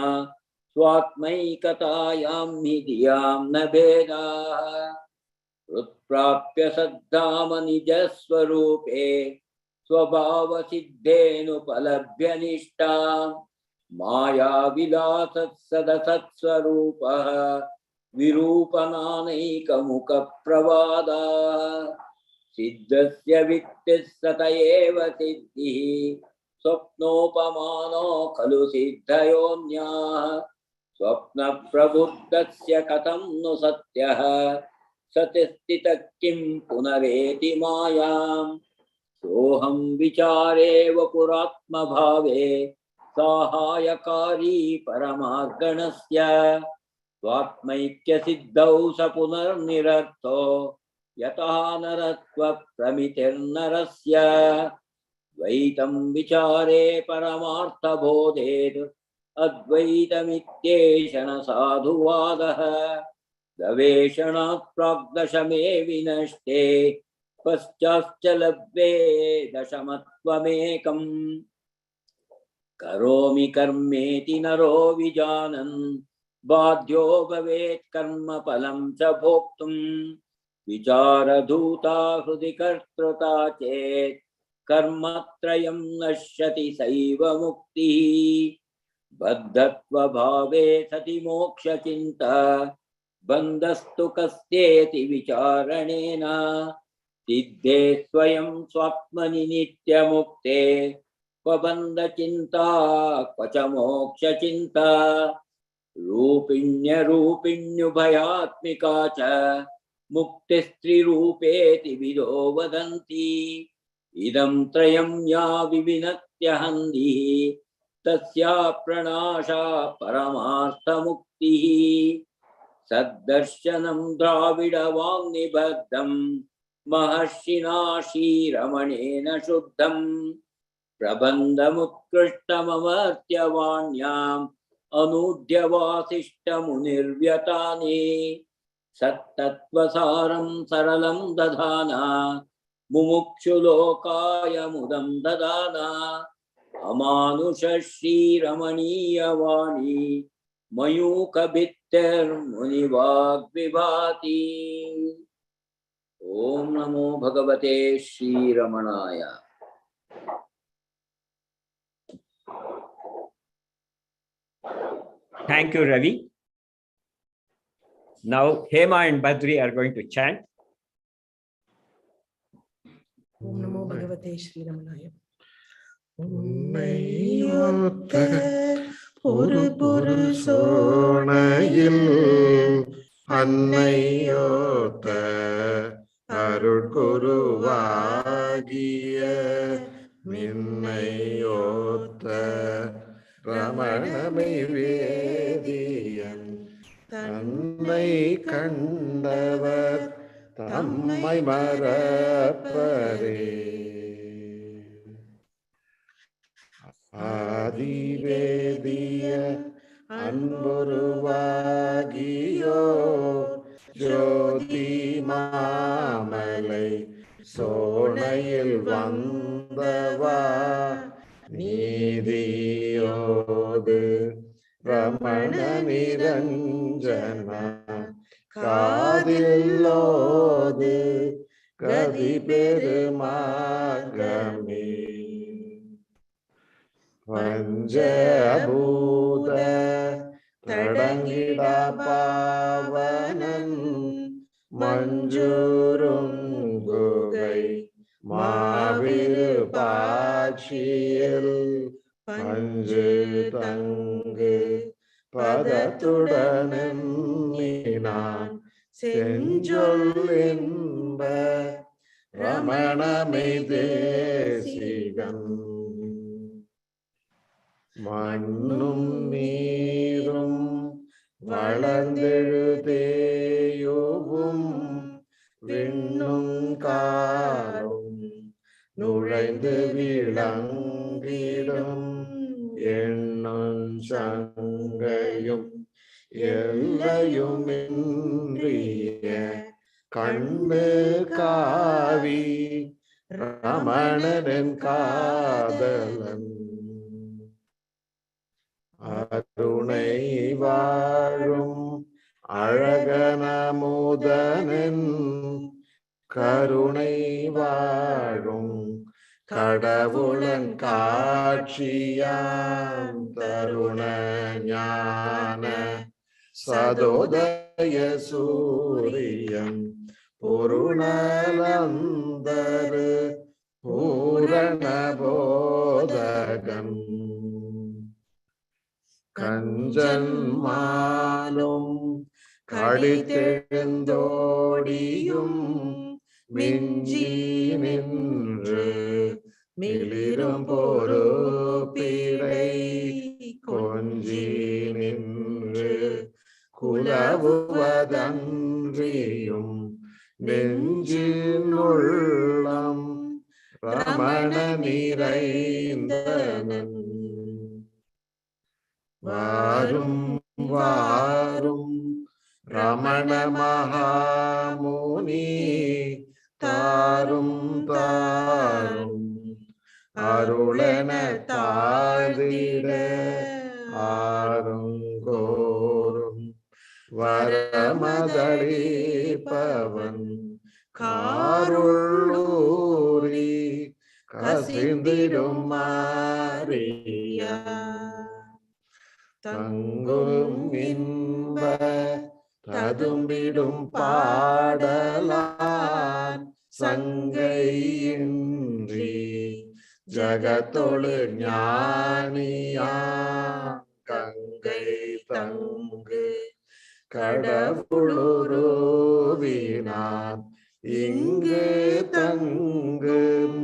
स्वात्मैकतायां हि धियां न भेदाः हृत्प्राप्य सद्धाम निजस्वरूपे स्वभावसिद्धेनुपलभ्य निष्ठां मायाविलासत्सदसत्स्वरूपः विरूपनानैकमुखप्रवादाः सिद्धस्य वित्तिः सत एव सिद्धिः स्वप्नोपमानो खलु सिद्धयोन्याः स्वप्नप्रबुद्धस्य कथं नु सत्यः सतिस्थितः किं पुनरेति मायाम् सोऽहं विचारेव पुरात्मभावे साहाय्यकारी परमार्गणस्य स्वात्मैक्यसिद्धौ स पुनर्निरर्थो यतः नरत्वप्रमितिर्नरस्य द्वैतं विचारे परमार्थबोधेत् अद्वैतमित्येष न साधुवादः गवेषणात् प्राग्दशमे विनष्टे पश्चाश्च लब्धे दशमत्वमेकम् करोमि कर्मेति नरो विजानन् बाध्यो भवेत् कर्मफलं च भोक्तुम् विचारधूता हृदि कर्तृता चेत् कर्मत्रयं नश्यति सैव मुक्तिः बद्धत्वभावे सति मोक्षचिन्ता बन्धस्तु कस्येति विचारणेन सिद्धे स्वयं स्वात्मनि नित्यमुक्ते क्व बन्धचिन्ता क्व च मोक्षचिन्ता रूपिण्यरूपिण्युभयात्मिका च मुक्तिस्त्रिरूपेति विदो वदन्ति इदं त्रयं या विविनत्यहन्दिः तस्या प्रणाशा परमार्थमुक्तिः सद्दर्शनं द्राविडवाङ्निबद्धं महर्षिणा श्रीरमणेन शुद्धं प्रबन्धमुत्कृष्टममर्त्यवाण्याम् अनूद्य वासिष्ठमुनिर्व्यतानि सत्तत्त्वसारं सरलं दधाना मुमुक्षुलोकाय मुदं ददाना अमानुष श्रीरमणीयवाणी मयूखभित्तिर्मुनिवाग्विभाति। ओम नमो भगवते श्रीरमणाय। Thank you, Ravi. Now, Hema and Badri are going to chant. Om Namo Bhagavate Shri Ramanaya. உன்னையொத்த ஒரு புருஷோணையில் அன்னையோத்த அருட்குருவாகிய மின்னையோத்த ரமணமை வேதியன் தன்னை கண்டவர் தம்மை மறப்பரே. ஆதிவேதிய அன்புருவாகியோ ஜோதி மாமலை சோனையில் வந்தவா நீதியோது ரமண நிரஞ்சன காதில்லோது கதி பெருமாகமே. பஞ்சபூத தடங்கிட பாவனன் மஞ்சுருங்குகை மாவிரு பாட்சியில் பஞ்சு தங்கு பதத்துடன் நான் செஞ்சொல் என்ப ரமணமை தேசிகன். மண்ணும் நீரும் வளர்ந்தெழுதேயுவும் விண்ணும் காரும் நுழைந்து விளங்கிடும் எண்ணும் சங்கையும் எல்லையும் இன்றிய கண்ணு காவி ரமணனின் காதலன். அருணை வாழும் அழகனமுதனின் கருணை வாழும் கடவுளன் காட்சியாம் தருண ஞான சதோதய சூரியன் பொருணலந்தரு பூரண போதகன். கஞ்சன் மாலும் கடித்தெழுந்தோடியும் மிஞ்சி நின்று மிளிரும் பொறுப்பிடை கொஞ்சி நின்று குலவுவதன்றியும் நெஞ்சின் உள்ளம் ரமண நிறைந்தனன். வாரும் வாரும் ரமண மகாமுனி தாரும் தாரும் அருளென தாழ்ந்திட ஆருங்கோரும் வரமதளிப்பவன் காருள்ளூரி கசிந்திடும் மாரியா. தங்கும் இன்ப ததும்பிடும் பாடலான் சங்கையின்றி ஜகத்தொழு ஞானியா கங்கை தங்கு கடவுளுருவினான் இங்கு தங்கும்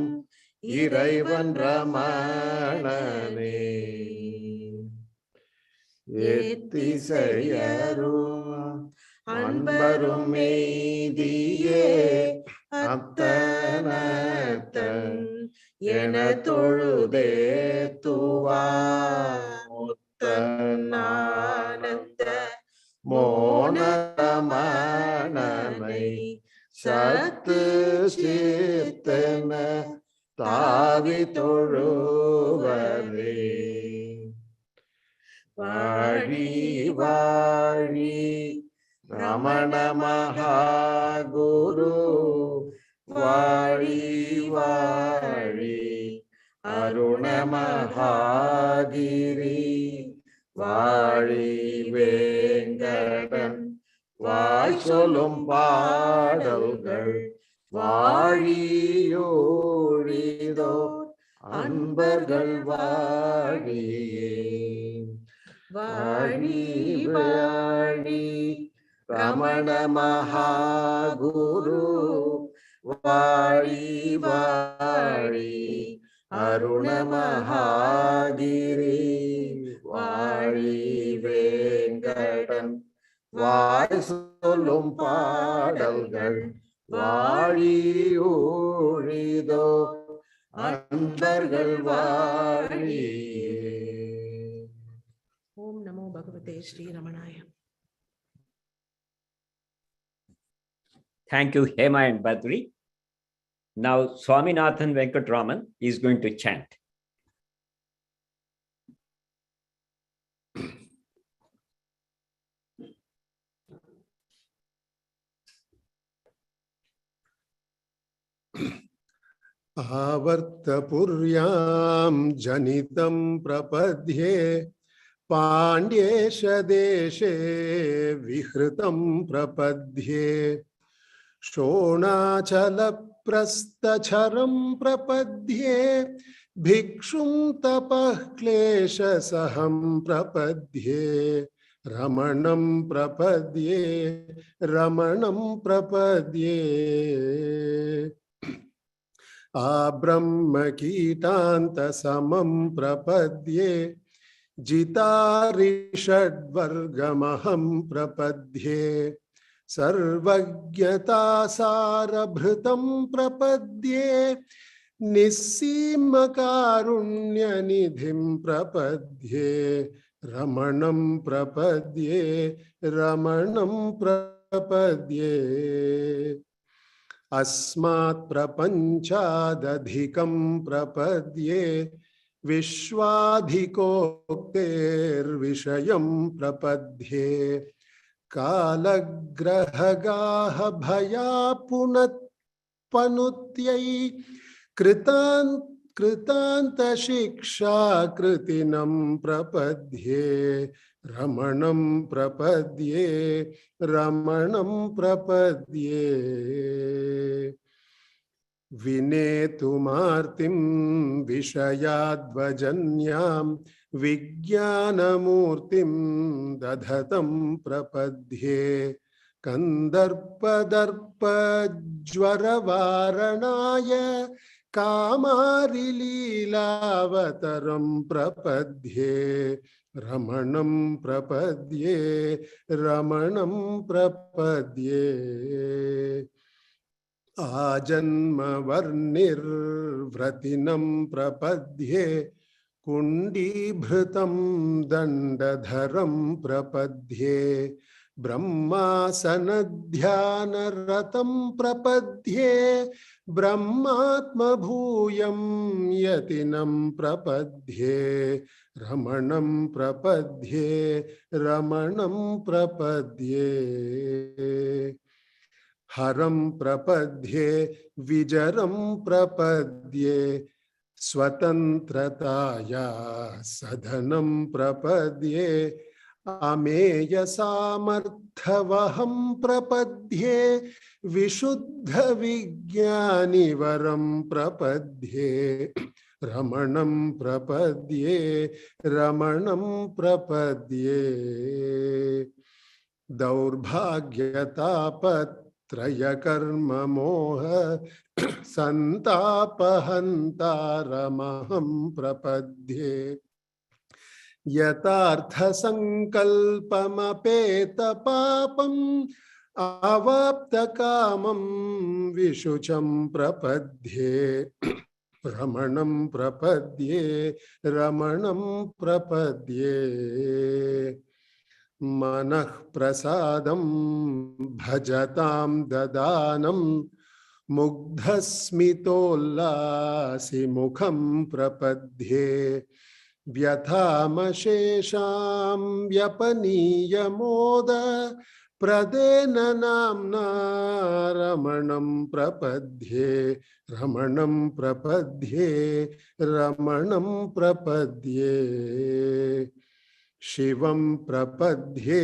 இறைவன் ரமணனே. எத்திசையரும் அன்பரும் மெய்தியே அத்தனத்தன் என தொழுதேத்துவார் முத்தனானந்த மோனரமணனை சத்து சித்தன தாவி தொழுவரே. வாழி வாழி ரமண மகாகுரு வாழி வாழி அருண மகாகிரி வாழி வேங்கடன் வாய் சொல்லும் பாடல்கள் வாழியோழிதோ அன்பர்கள் வாழியே. வாழி வாழி ரமண மகாகுரு வாழி வாழி அருண மகாகிரி வாழி வேங்கடன் வாய் சொல்லும் பாடல்கள் வாழியோழிதோ அன்பர்கள் வாழியே. Om Namo Bhagavate Sri Ramanaya. Thank you, Hema and Badri. Now, Swaminathan Venkatraman is going to chant. आवर्तपुर्यां जनितं प्रपद्ये पाण्ड्येश देशे विहृतं प्रपद्ये शोणाचलप्रस्थचरं प्रपद्ये भिक्षुं तपः क्लेशसहं प्रपद्ये रमणं प्रपद्ये रमणं प्रपद्ये आब्रह्मकीटान्तसमं प्रपद्ये जितारिषड्वर्गमहं प्रपद्ये सर्वज्ञतासारभृतं प्रपद्ये निस्सीमकारुण्यनिधिं प्रपद्ये रमणं प्रपद्ये रमणं प्रपद्ये अस्मात् प्रपञ्चादधिकं प्रपद्ये विश्वाधिकोक्तेर्विषयं प्रपद्ये कालग्रहगाह भयापुनत्पनुत्यै कृतान्तशिक्षाकृतिनं प्रपद्ये रमणं प्रपद्ये रमणं प्रपद्ये विनेतुमार्तिं विषयाद्वजन्यां विज्ञानमूर्तिं दधतं प्रपद्ये कन्दर्पदर्पज्वरवारणाय कामारिलीलावतरं प्रपद्ये रमणं प्रपद्ये रमणं प्रपद्ये आजन्मवर्णिर्व्रतिनं प्रपद्ये कुण्डीभृतं दण्डधरं प्रपद्ये ब्रह्मासनध्यानरतं प्रपद्ये ब्रह्मात्मभूयं यतिनं प्रपद्ये रमणं प्रपद्ये रमणं प्रपद्ये हरं प्रपद्ये विजरं प्रपद्ये स्वतन्त्रताया सधनं प्रपद्ये अमेय सामर्थ्यवहं प्रपद्ये विशुद्ध विज्ञानिवरं प्रपद्ये रमणं प्रपद्ये रमणं प्रपद्ये दौर्भाग्यतापत्रयकर्म मोह संतापहन्तारमहं प्रपद्ये यथार्थसङ्कल्पमपेतपापम् अवाप्तकामं विशुचं प्रपद्ये रमणं प्रपद्ये रमणं प्रपद्ये मनः प्रसादं भजतां ददानं मुग्धस्मितोल्लासिमुखं प्रपद्ये व्यथामशेषां व्यपनीयमोद प्रदेन नाम्ना रमणं प्रपद्ये रमणं प्रपद्ये रमणं प्रपद्ये शिवं प्रपद्ये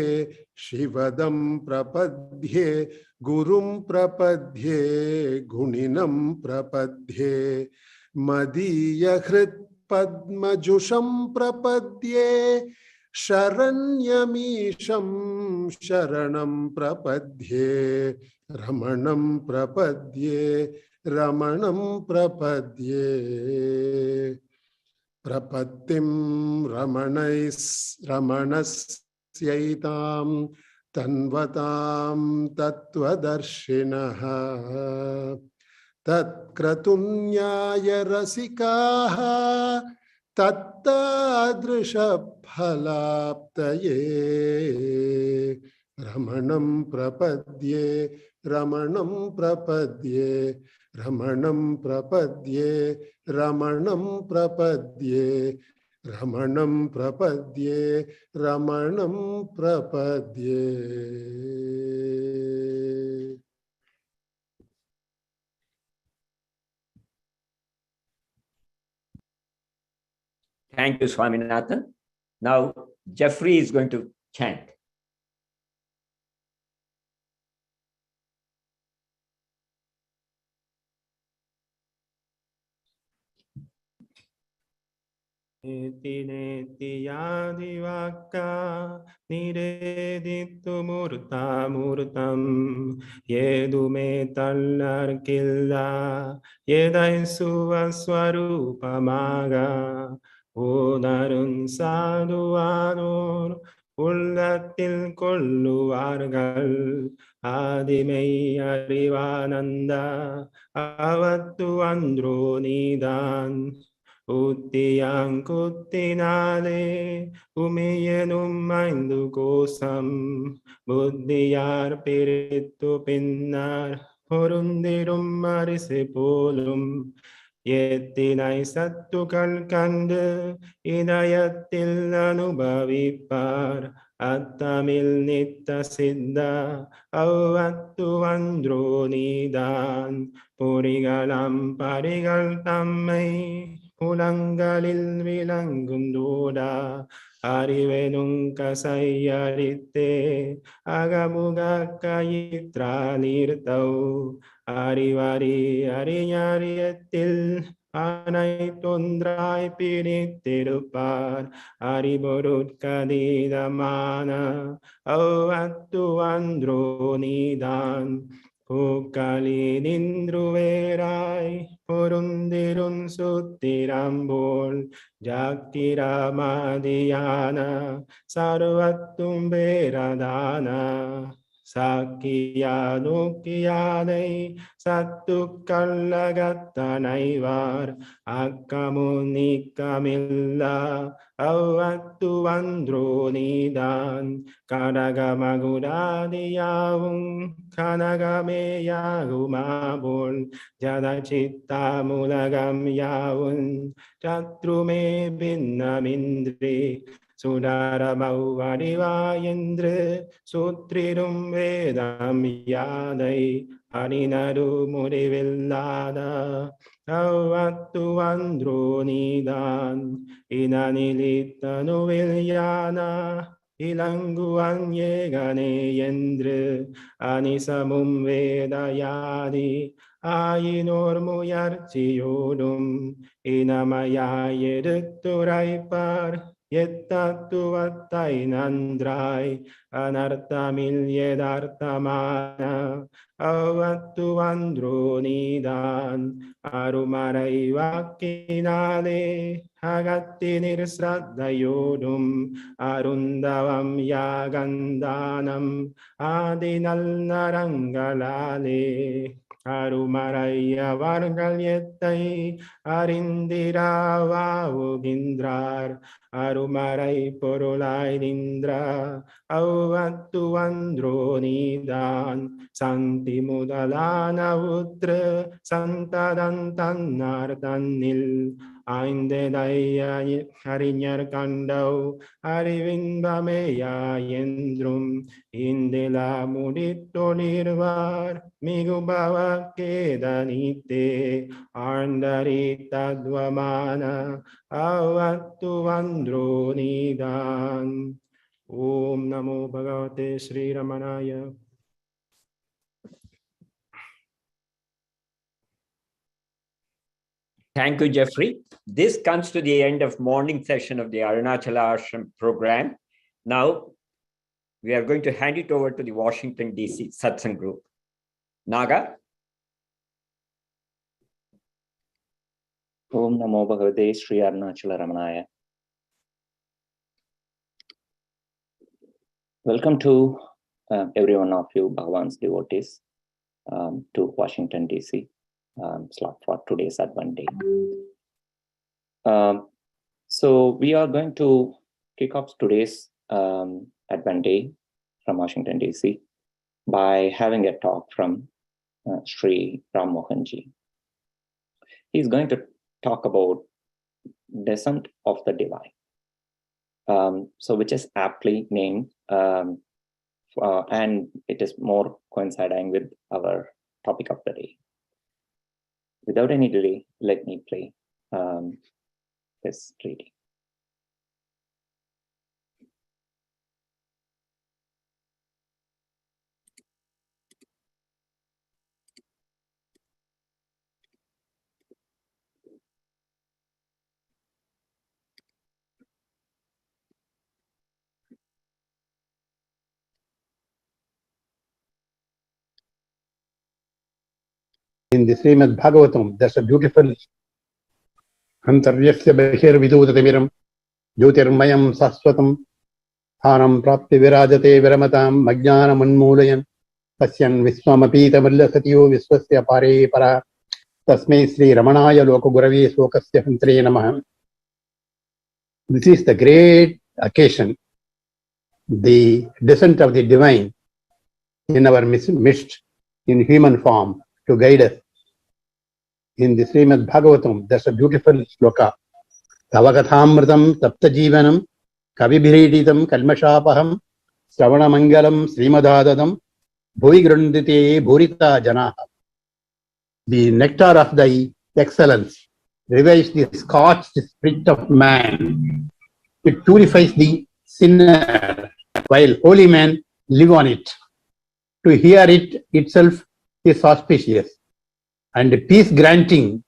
शिवदं प्रपद्ये गुरुं प्रपद्ये गुणिनं प्रपद्ये मदीयहृत् पद्मजुषं प्रपद्ये शरण्यमीशं शरणं प्रपद्ये रमणं प्रपद्ये रमणं प्रपद्ये प्रपत्तिं रमणस्यैतां तन्वतां तत्त्वदर्शिनः तत्क्रतुन्याय रसिकाः तत्तादृशफलाप्तये रमणं प्रपद्ये रमणं प्रपद्ये रमणं प्रपद्ये रमणं प्रपद्ये रमणं प्रपद्ये रमणं प्रपद्ये Thank you, Swaminathan. Now, Jeffrey is going to chant. Neti neti yadivaka nireditu murta murtam yedume tallar killa yedaisu aswarupamaga Udarun saduadur ullatil kolluvargal adimei arivananda avattu andro nidan Uttiyang kuttinale umiyenum maindu kosam buddhiyar pirittu pinnar porundirum marisipolum Yettinai sattu kalkandu idayatil anubhavipar attamil nitta siddha avattu andro nidan purigalam parigal tammai pulangalil vilangundoda arivenum kasayaritte agamuga kayitra nirtau arivari arinyariyettil Anaitondrai pirittirupar ariborut kadidamana avattu andro nidan Pukali nindruverai purundirun suttirambol jakiramadiyana sarvattum veradana Sakkiyanukkiyanai sattukkallagattanaivar akkamunikkamilla avattu andro nidan kadagamadadiyavum kanagameyakumabol jadachitta-mulagam yavun chatrume binnamindri Sudaramau vadivayendra sutrirum vedam yadai Aninaru murivillada avattu andro nidan Inanilittanu vilyana Ilanguan yegane yendre anisamum vedayadi ayinormuyarchiyodum inamaya yeduturaipar yettatuvattainandrai anartamil yedartamana avattu vandro nidan arumarai vakinale agatti nirsraddayodum arundavam yagandanam adinal narangalale arumaraya vargalyettai arindira vavugindrar arumarai porolai nindra avattu vandro nidan santi mudalana utra santadantannardannil Aindedaya harinyar kandau arivindameya yendrum indela mudito nirvar migubava kedanite arndarita dvamana avattu vandro nidan. Om Namo Bhagavate Sri Ramanaya. Thank you, Jeffrey. This comes to the end of morning session of the Arunachala Ashram program. Now, we are going to hand it over to the Washington, D.C. Satsang group. Naga? Om Namo Bhagavate Sri Arunachala Ramanaya. Welcome to every one of you, Bhagavan's devotees, to Washington, D.C. Slot for today's Advent Day. So we are going to kick off today's Advent Day from Washington, D.C. by having a talk from Sri Ram Mohanji. He's going to talk about Descent of the Divine, so which is aptly named, and it is more coinciding with our topic of the day. Without any delay, let me play this reading. In the Srimad Bhagavatam, there's a beautiful Antaryasya Bahir Vidutamiram Jyotirmayam Saswatam Thanam Prapti Virajate Viramatam Majnana Manmulayan Pasyan Viswamapita Mallasatiyo Viswasya Pare Para Tasmai Sri Ramanaya Lokaguravi Sokasya Hantre Namaha. This is the great occasion, the descent of the divine in our midst in human form to guide us. In the Srimad Bhagavatam, there's a beautiful sloka. Tavakathamritam tapta jivanam kavibhiriditam kalmashapaham Sravana mangalam srimadadadam bhuvi grundite bhurita janaha. The nectar of thy excellence revives the scorched spirit of man. It purifies the sinner, while holy men live on it. To hear it itself is auspicious. And peace granting,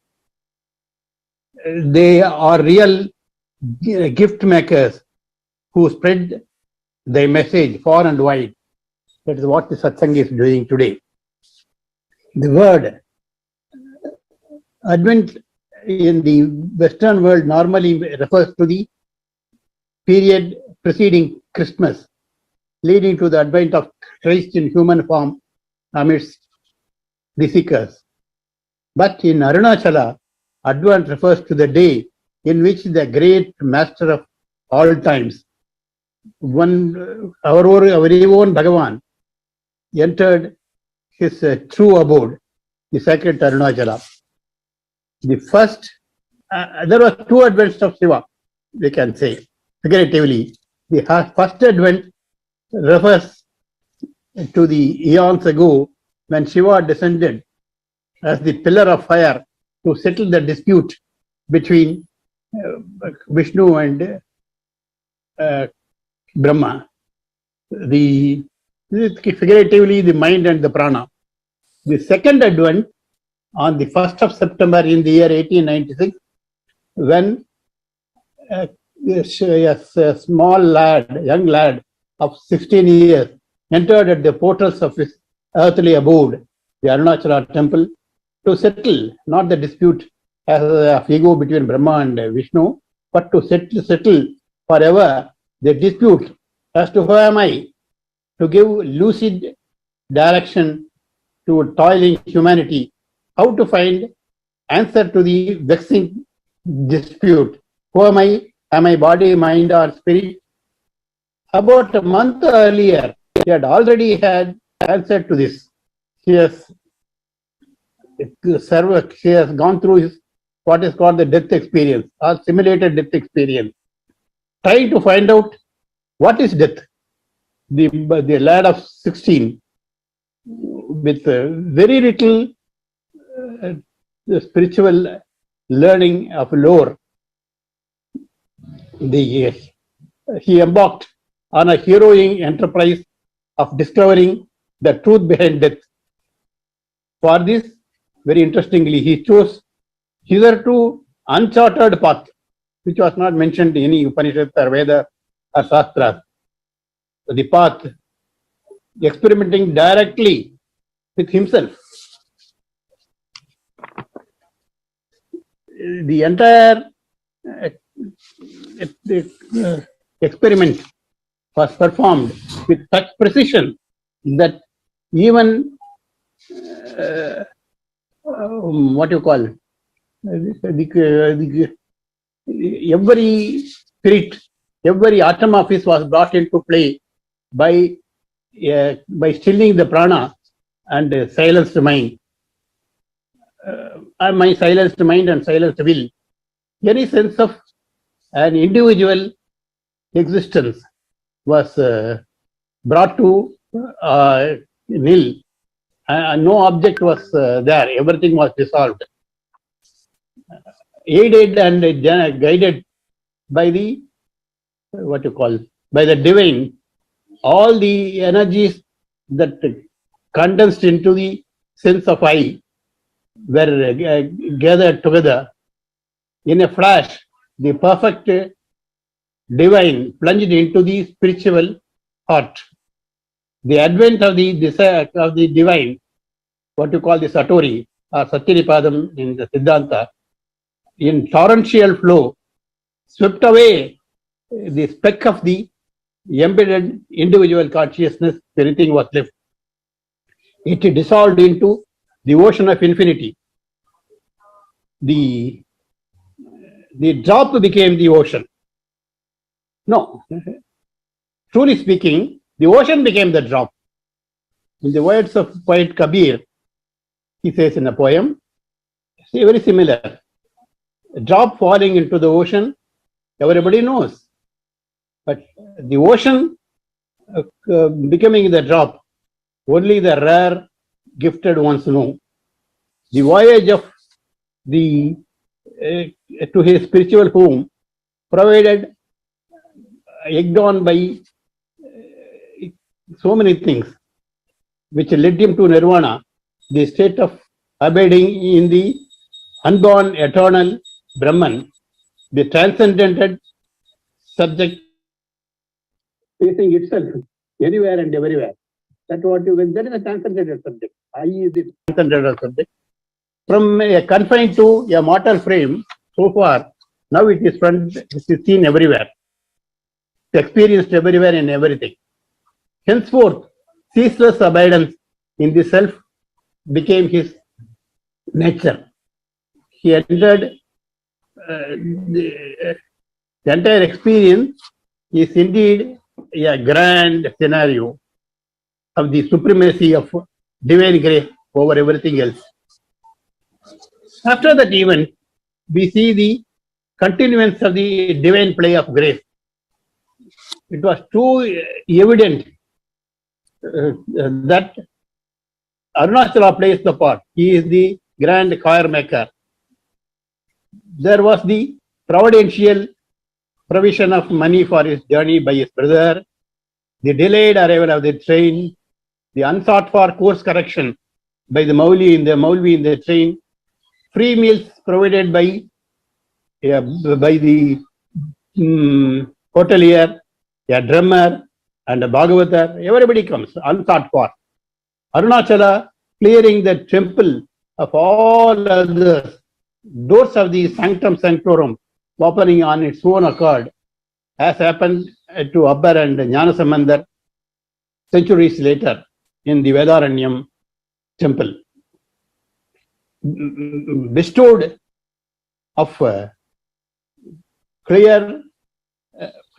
they are real gift makers who spread their message far and wide. That is what the Satsang is doing today. The word Advent in the Western world normally refers to the period preceding Christmas, leading to the advent of Christ in human form amidst the seekers. But in Arunachala, Advent refers to the day in which the great master of all times, our own Bhagavan, entered his true abode, the sacred Arunachala. The first, there were two advents of Shiva, we can say, figuratively. The first advent refers to the eons ago when Shiva descended as the pillar of fire to settle the dispute between Vishnu and Brahma. figuratively the mind and the prana. The second advent on the 1st of September in the year 1896, when a small lad, young lad of 16 years, entered at the portals of his earthly abode, the Arunachala temple, to settle not the dispute of ego between Brahma and Vishnu, but to settle forever the dispute as to who am I, to give lucid direction to toiling humanity, how to find answer to the vexing dispute. Who am I? Am I body, mind, or spirit? About a month earlier, he had already had answer to this. He has gone through what is called the death experience or simulated death experience, trying to find out what is death. The lad of 16, with very little spiritual learning of lore, he embarked on a harrowing enterprise of discovering the truth behind death. For this, very interestingly, he chose hitherto uncharted path, which was not mentioned in any Upanishad or Veda or Shastras. The path, experimenting directly with himself. The entire experiment was performed with such precision that even every spirit, every atom of his was brought into play by stilling the prana and silenced mind. My silenced mind and silenced will. Any sense of an individual existence was brought to nil. No object was there. Everything was dissolved. Aided and guided by the by the divine, all the energies that condensed into the sense of I were gathered together. In a flash, the perfect divine plunged into the spiritual heart. The advent of the desire of the divine, the Satori or Satyanipadam in the Siddhanta, in torrential flow, swept away the speck of the embedded individual consciousness. Anything was left. It dissolved into the ocean of infinity. The drop became the ocean. No, truly speaking, the ocean became the drop. In the words of poet Kabir, he says in a poem, very similar. A drop falling into the ocean, everybody knows. But the ocean becoming the drop, only the rare gifted ones know. The voyage of to his spiritual home, provided, egged on by so many things, which led him to nirvana, the state of abiding in the unborn eternal Brahman, the transcendented subject facing itself anywhere and everywhere. That is a transcendented subject. I is the transcendental subject. From confined to a mortal frame, so far, now it is seen everywhere, experienced everywhere and everything. Henceforth, ceaseless abidance in the self became his nature. He entered the entire experience is indeed a grand scenario of the supremacy of divine grace over everything else. After that event, we see the continuance of the divine play of grace. It was too evident that Arunachala plays the part. He is the grand choir maker. There was the providential provision of money for his journey by his brother. the delayed arrival of the train, the unsought for course correction by the Maulvi in the train, free meals provided by the hotelier, a drummer, and a Bhagavatar. Everybody comes, unsought for. Arunachala clearing the temple of all others, doors of the sanctum sanctorum opening on its own accord, as happened to Abbar and Jnana Samandar centuries later in the Vedaranyam temple. Bestowed of clear,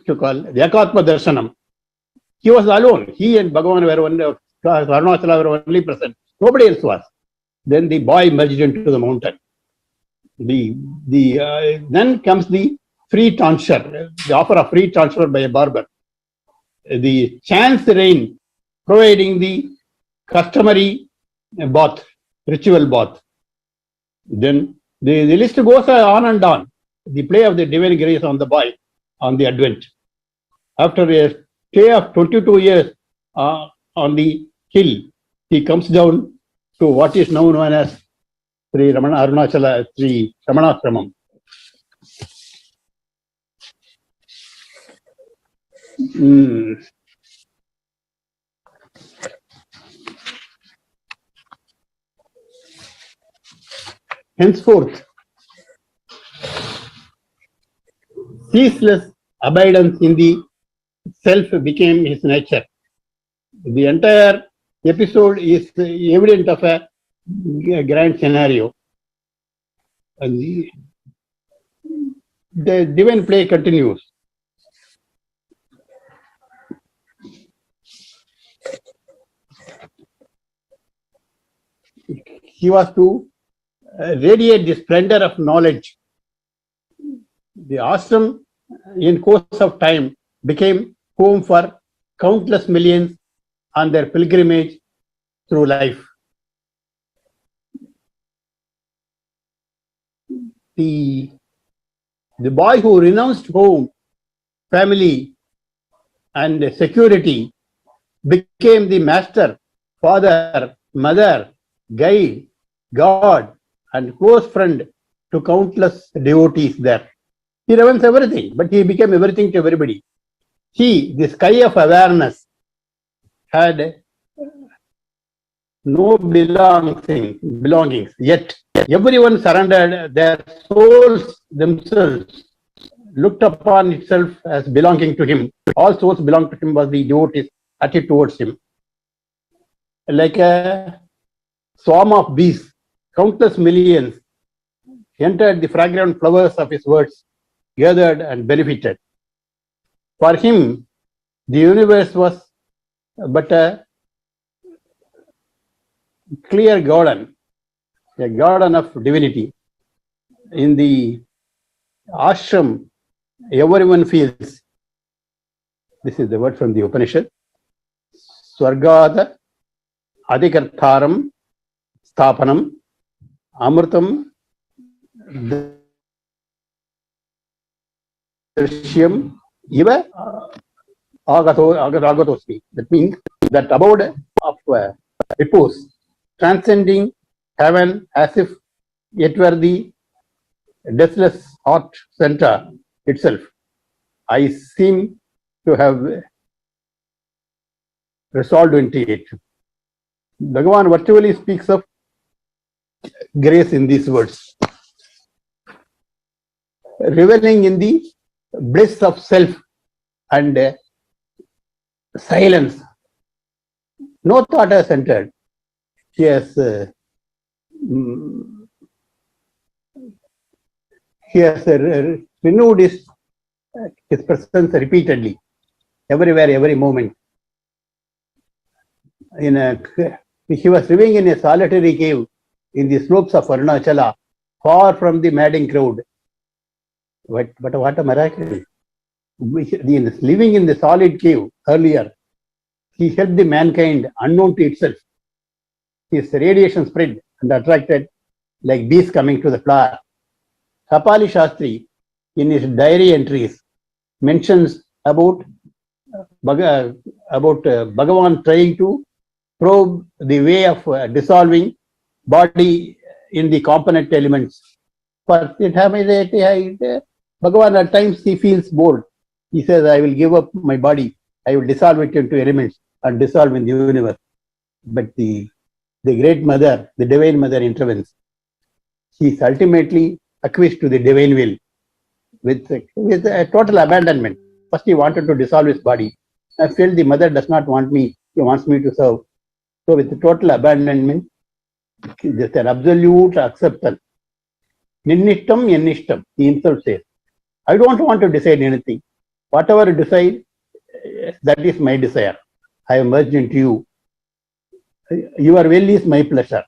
Vyakatma Darshanam. He was alone. He and Bhagavan were only, Arunachala were only present. Nobody else was. Then the boy merged into the mountain. Then comes the free transfer, the offer of free transfer by a barber. The chance rain providing the customary bath, ritual bath. Then the list goes on and on. The play of the divine grace on the boy on the Advent. After a stay of 22 years on the hill, he comes down to what is now known as Sri Ramana Arunachala, Sri Ramana. Henceforth, ceaseless abidance in the self became his nature. The entire episode is evident of a grand scenario. And the divine play continues. He was to radiate the splendor of knowledge. The ashram, in course of time, became home for countless millions on their pilgrimage through life. The boy who renounced home, family, and security became the master, father, mother, guide, God, and close friend to countless devotees there. He renounced everything, but he became everything to everybody. He, the sky of awareness, had no belongings, yet everyone surrendered their souls themselves, looked upon itself as belonging to him. All souls belonged to him was the devotee's attitude towards him. Like a swarm of bees, countless millions entered the fragrant flowers of his words, gathered and benefited. For him, the universe was but a clear garden, a garden of divinity. In the ashram, everyone feels, this is the word from the Upanishad, Swargada Adhikartharam Sthapanam Amrutam Drishyam Iva Agatosmi. That means that abode of repose, transcending heaven as if it were the deathless heart center itself. I seem to have resolved into it. Bhagavan virtually speaks of grace in these words, reveling in the bliss of self and silence. No thought has entered. He has renewed his presence repeatedly, everywhere, every moment. He was living in a solitary cave in the slopes of Arunachala, far from the madding crowd. But what a miracle! Living in the solid cave earlier, he helped the mankind unknown to itself. His radiation spread and attracted like bees coming to the flower. Kapali Shastri, in his diary entries, mentions about Bhagavan trying to probe the way of dissolving body in the component elements. But it happens that Bhagavan at times he feels bored. He says, I will give up my body. I will dissolve it into elements and dissolve in the universe. But the great mother, the divine mother intervenes. He is ultimately acquiesced to the divine will with a total abandonment. First he wanted to dissolve his body. I felt the mother does not want me. She wants me to serve. So with the total abandonment, just an absolute acceptance. Ninnishtam, yennishtam, he himself says. I don't want to decide anything. Whatever you decide, that is my desire. I have merged into you. Your will is my pleasure.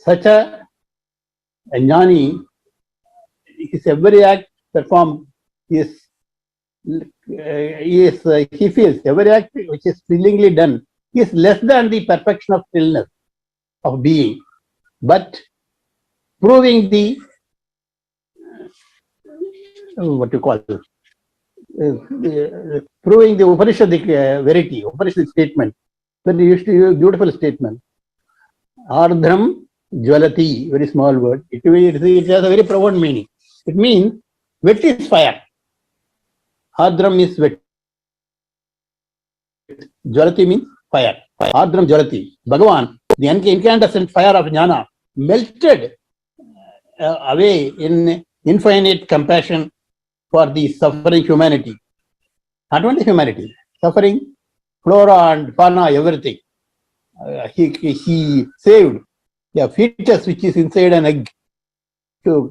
Such a jnani, his every act performed he feels every act which is willingly done is less than the perfection of stillness of being, but proving the proving the Upanishadic verity, Upanishadic statement. Then he used to use beautiful statement. Ardhram jvalati, very small word. It has a very profound meaning. It means wet is fire. Ardhram is wet. Jvalati means fire. Ardhram jvalati. Bhagavan, the incandescent fire of Jnana, melted away in infinite compassion for the suffering humanity. Not only humanity, suffering, flora and fauna, everything. He saved a fetus which is inside an egg to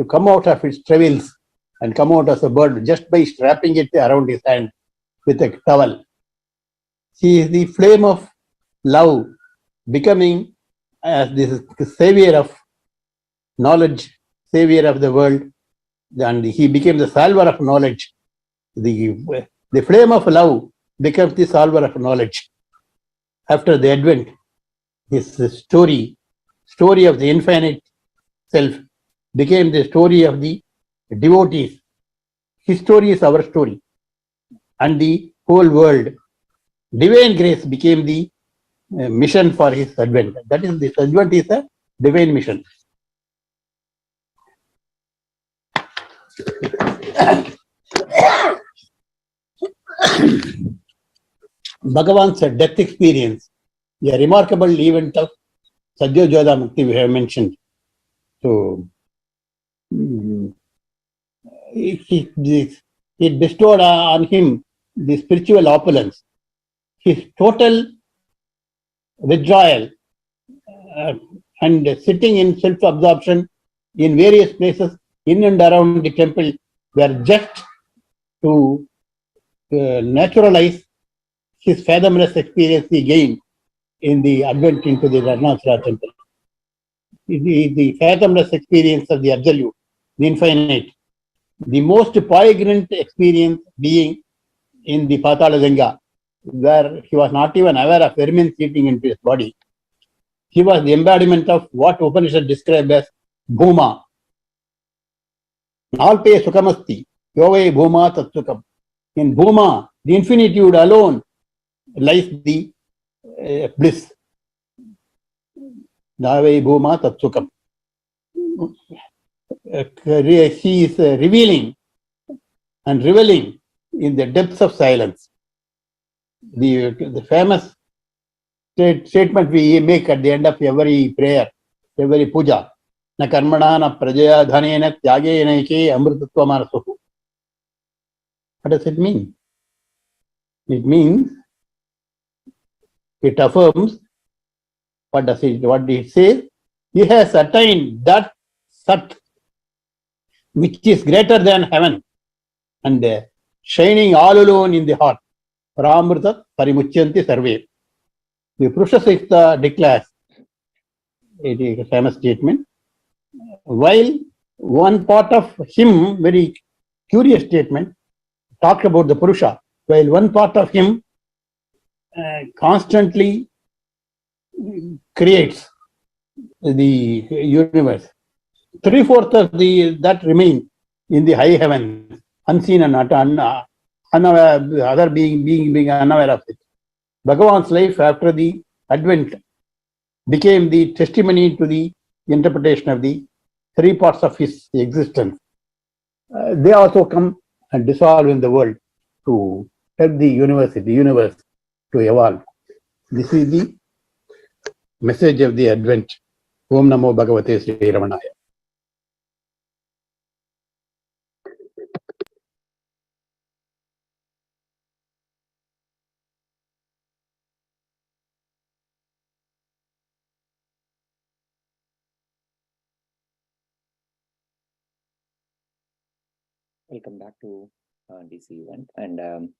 come out of its travails and come out as a bird just by strapping it around his hand with a towel. He is the flame of love, becoming as the savior of knowledge, savior of the world, and he became the salver of knowledge. The flame of love becomes the salver of knowledge. After the Advent, his story of the infinite self became the story of the devotees. His story is our story. And the whole world. Divine grace became the mission for his Advent. That is, this Advent is a divine mission. Bhagavan's death experience, a remarkable event of Sadhya Jyoda Mukti we have mentioned. So, it bestowed on him the spiritual opulence, his total withdrawal and sitting in self-absorption in various places in and around the temple were just to naturalize his fathomless experience he gained in the advent into the Arunachala temple. The fathomless experience of the Absolute, the Infinite, the most poignant experience being in the Patala Ganga, where he was not even aware of vermin eating into his body. He was the embodiment of what Upanishad described as Bhuma. Nalpe Sukhamasti, Yove Bhuma Tatsukam. In Bhuma, the infinitude alone lies the bliss. Nave Bhuma Tatsukam. He is revealing and reveling in the depths of silence. The famous statement we make at the end of every prayer, every puja, na karmana na prajaya dhanena tyagena ke amritatva manasuhu. What does it mean? It means, it affirms, what it says? He has attained that Sat, which is greater than heaven and shining all alone in the heart. Ramrutat parimuchyanti sarve. The Purusha Sukta declares, it is a famous statement, while one part of him, very curious statement, talked about the Purusha, while one part of him constantly creates the universe. 3/4 of that remain in the high heavens unseen and unaware, other being unaware of it. Bhagavan's life after the Advent became the testimony to the interpretation of the three parts of his existence. They also come and dissolve in the world to help the universe to evolve. This is the message of the Advent. Om Namo Bhagavate Sri Ramanaya. Welcome back to DC event, and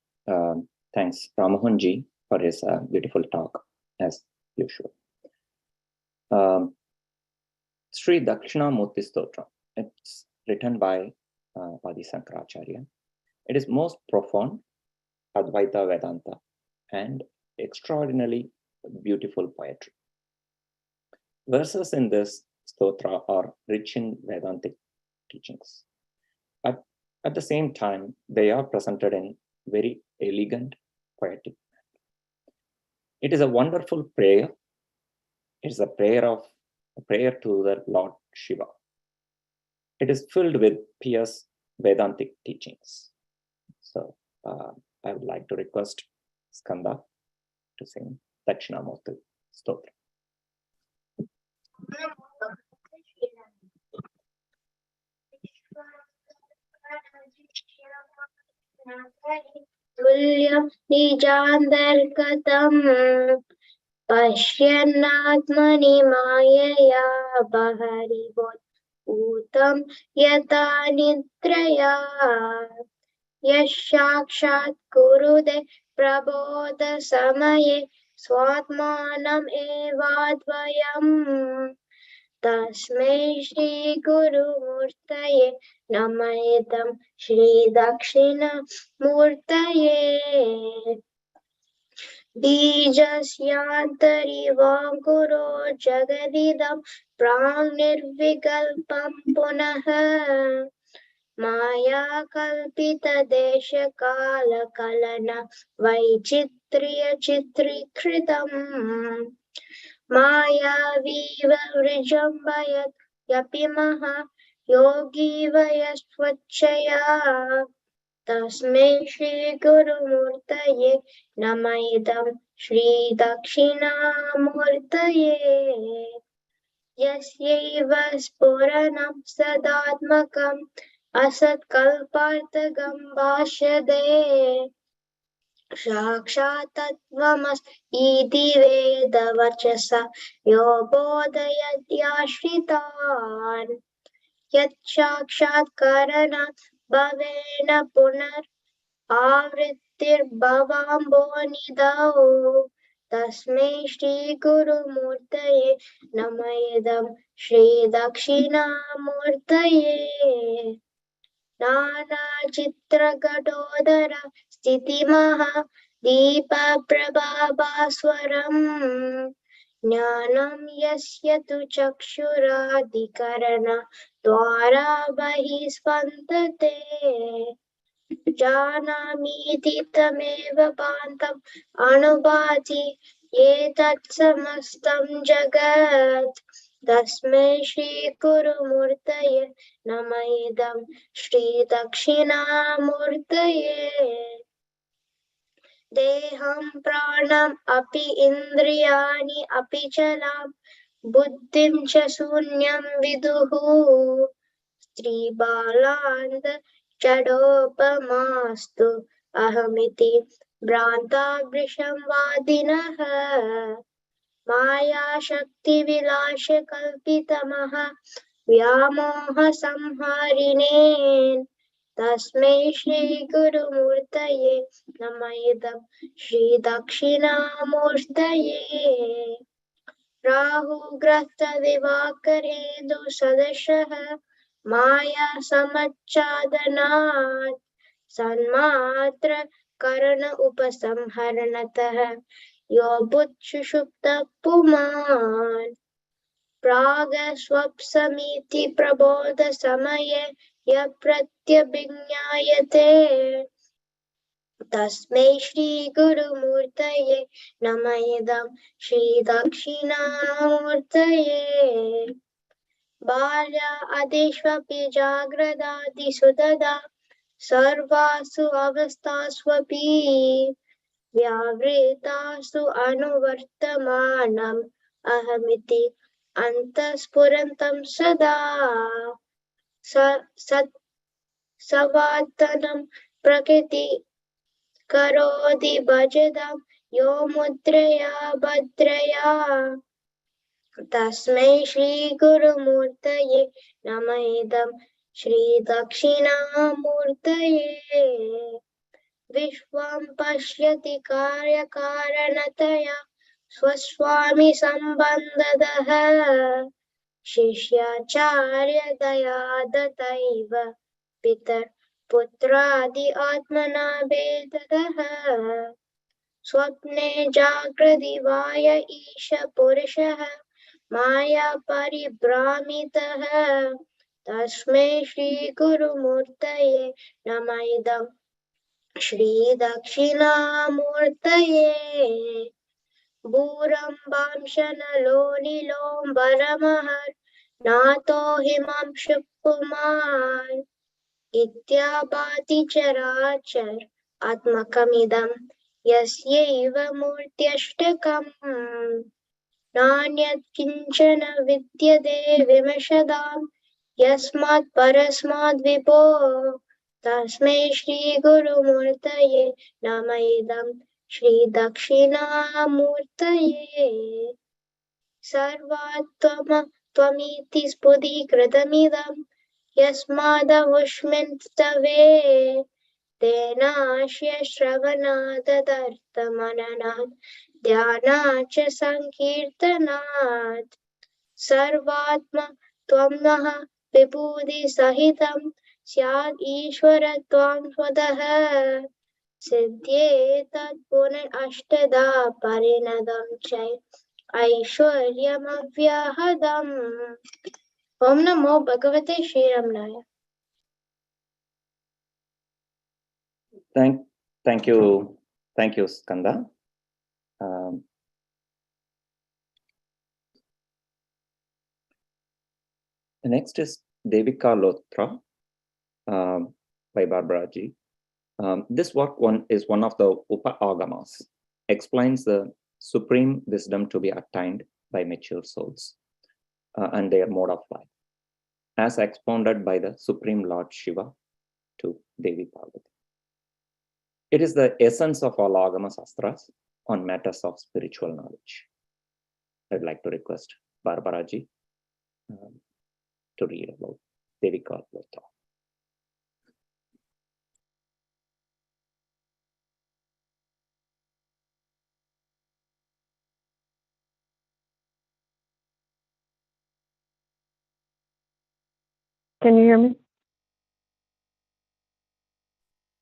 thanks Ramahanji for his beautiful talk as usual. Sri Dakshinamurti Stotra. It's written by Adi Sankaracharya. It is most profound Advaita Vedanta and extraordinarily beautiful poetry. Verses in this stotra are rich in Vedantic teachings. At the same time, they are presented in very elegant, poetic manner. It is a wonderful prayer. It is a prayer to the Lord Shiva. It is filled with pious Vedantic teachings. So I would like to request Skanda to sing Dakshinamurti Stotra. Tulyam nijandarkatam pasyanatmani mayaya baharibot utam yata nidraya yashakshat kurude prabodha samaye swatmanam evadvayam Tasmai Shri Guru Murtaye Namayedam Shri Dakshina Murtaye Bijasyantari Vankuro Jagadidam Pranirvigalpam Punaha Maya Kalpita Desha Kala Kalana Vaichitriya Chitrikritam Maya Viva Vrijambayat Yapimaha Yogi Vayasvachaya Tasmai Shri Guru Murtaye Namayidam Shri Dakshina Murtaye Yasyaiva Spuranam Sadatmakam Asat Kalpartagam Bhashade Sakshatatvamas iti veda vachasa yo bodhayadyashritan yat sakshat karanat bhavena punar avrittir bhavambonidau tasmai Shri Guru Murtaye namayedam Shri Dakshina Murtaye Nana Chitra Gadodara Sthiti Maha Deepa Prabhavaswaram Jnanam Yasya Tu Chakshuradikarana Dwara Bahisvantate Janamiti Tameva Bantam Anubhati Yetat Samastam Jagat Tasmai Shri Guru Murtaye Namayedam Shri Dakshina Murtaye Deham Pranam Api Indriyani Api Chalam Buddhim Cha Sunyam Viduhu Sri Balanda Chadopamastu Ahamiti Branta Brisham Vadinaha Maya Shakti Vilasha Kalpitamaha Vyamoha Samharine Tasmai Shri Guru Murtaye Namayedam Shri Dakshina Murtaye Rahu Grahta Divakarendu Sadashaha Maya Samachchadanat Sanmatra Karana Upasamharanataha Yo Butchushupta Puman Praga Swapsamiti Prabodha Samaye यप्रत्यभिज्ञायते तस्मै श्री गुरुमूर्तये नमः इदं श्री दक्षिणामूर्तये बाल्या आदिष्वपि जाग्रदादिषु तदा सर्वासु अवस्थास्वपि व्यावृतासु अनुवर्तमानम् अहमिति अन्तःस्फुरन्तं सदा सवातनं प्रकृति करोति भजदं यो मुद्रया भद्रया तस्मै श्री गुरुमूर्तये नमः इदं श्री दक्षिणामूर्तये विश्वं पश्यति कार्यकारणतया स्वस्वामी सम्बन्धतः शिष्याचार्यदया दतैव पितर्पुत्रादि आत्मना भेदतः स्वप्ने जागृति वाय ईश पुरुषः माया परिभ्रामितः तस्मै श्री गुरुमूर्तये नमः इदं श्री दक्षिणामूर्तये भूरम्भांशनलो नीलोऽम्बरमहर् नातो हिमांशु पुमान् इत्याभाति चराचर आत्मकमिदं यस्यैव मूर्त्यष्टकम् नान्यत् किञ्चन विद्यते विमशदाम् यस्मात् परस्माद् विभो तस्मै श्री गुरुमूर्तये नमः इदं श्री दक्षिणामूर्तये सर्वात्मत्वमिति स्फुटीकृतमिदं यस्मादवुष्मिन्स्तवे तेनास्य श्रवणादर्थमननात् ध्यानात् च संकीर्तनात् सर्वात्मत्वं विभूतिसहितं स्यात् ईश्वरत्वं स्वतः सिद्ध्येतत् पुनरष्टधा परिणतं च ऐश्वर्यमव्याहतम्। ओम नमो भगवते Shri रमणाय। Thank you, Skanda. The next is Devi Kalotara by Barbara G. This work is one of the Upa-agamas, explains the supreme wisdom to be attained by mature souls and their mode of life, as expounded by the Supreme Lord Shiva to Devi Parvati. It is the essence of all Agama Sastras on matters of spiritual knowledge. I'd like to request Barbara Ji to read about Devi Kalotara. Can you hear me?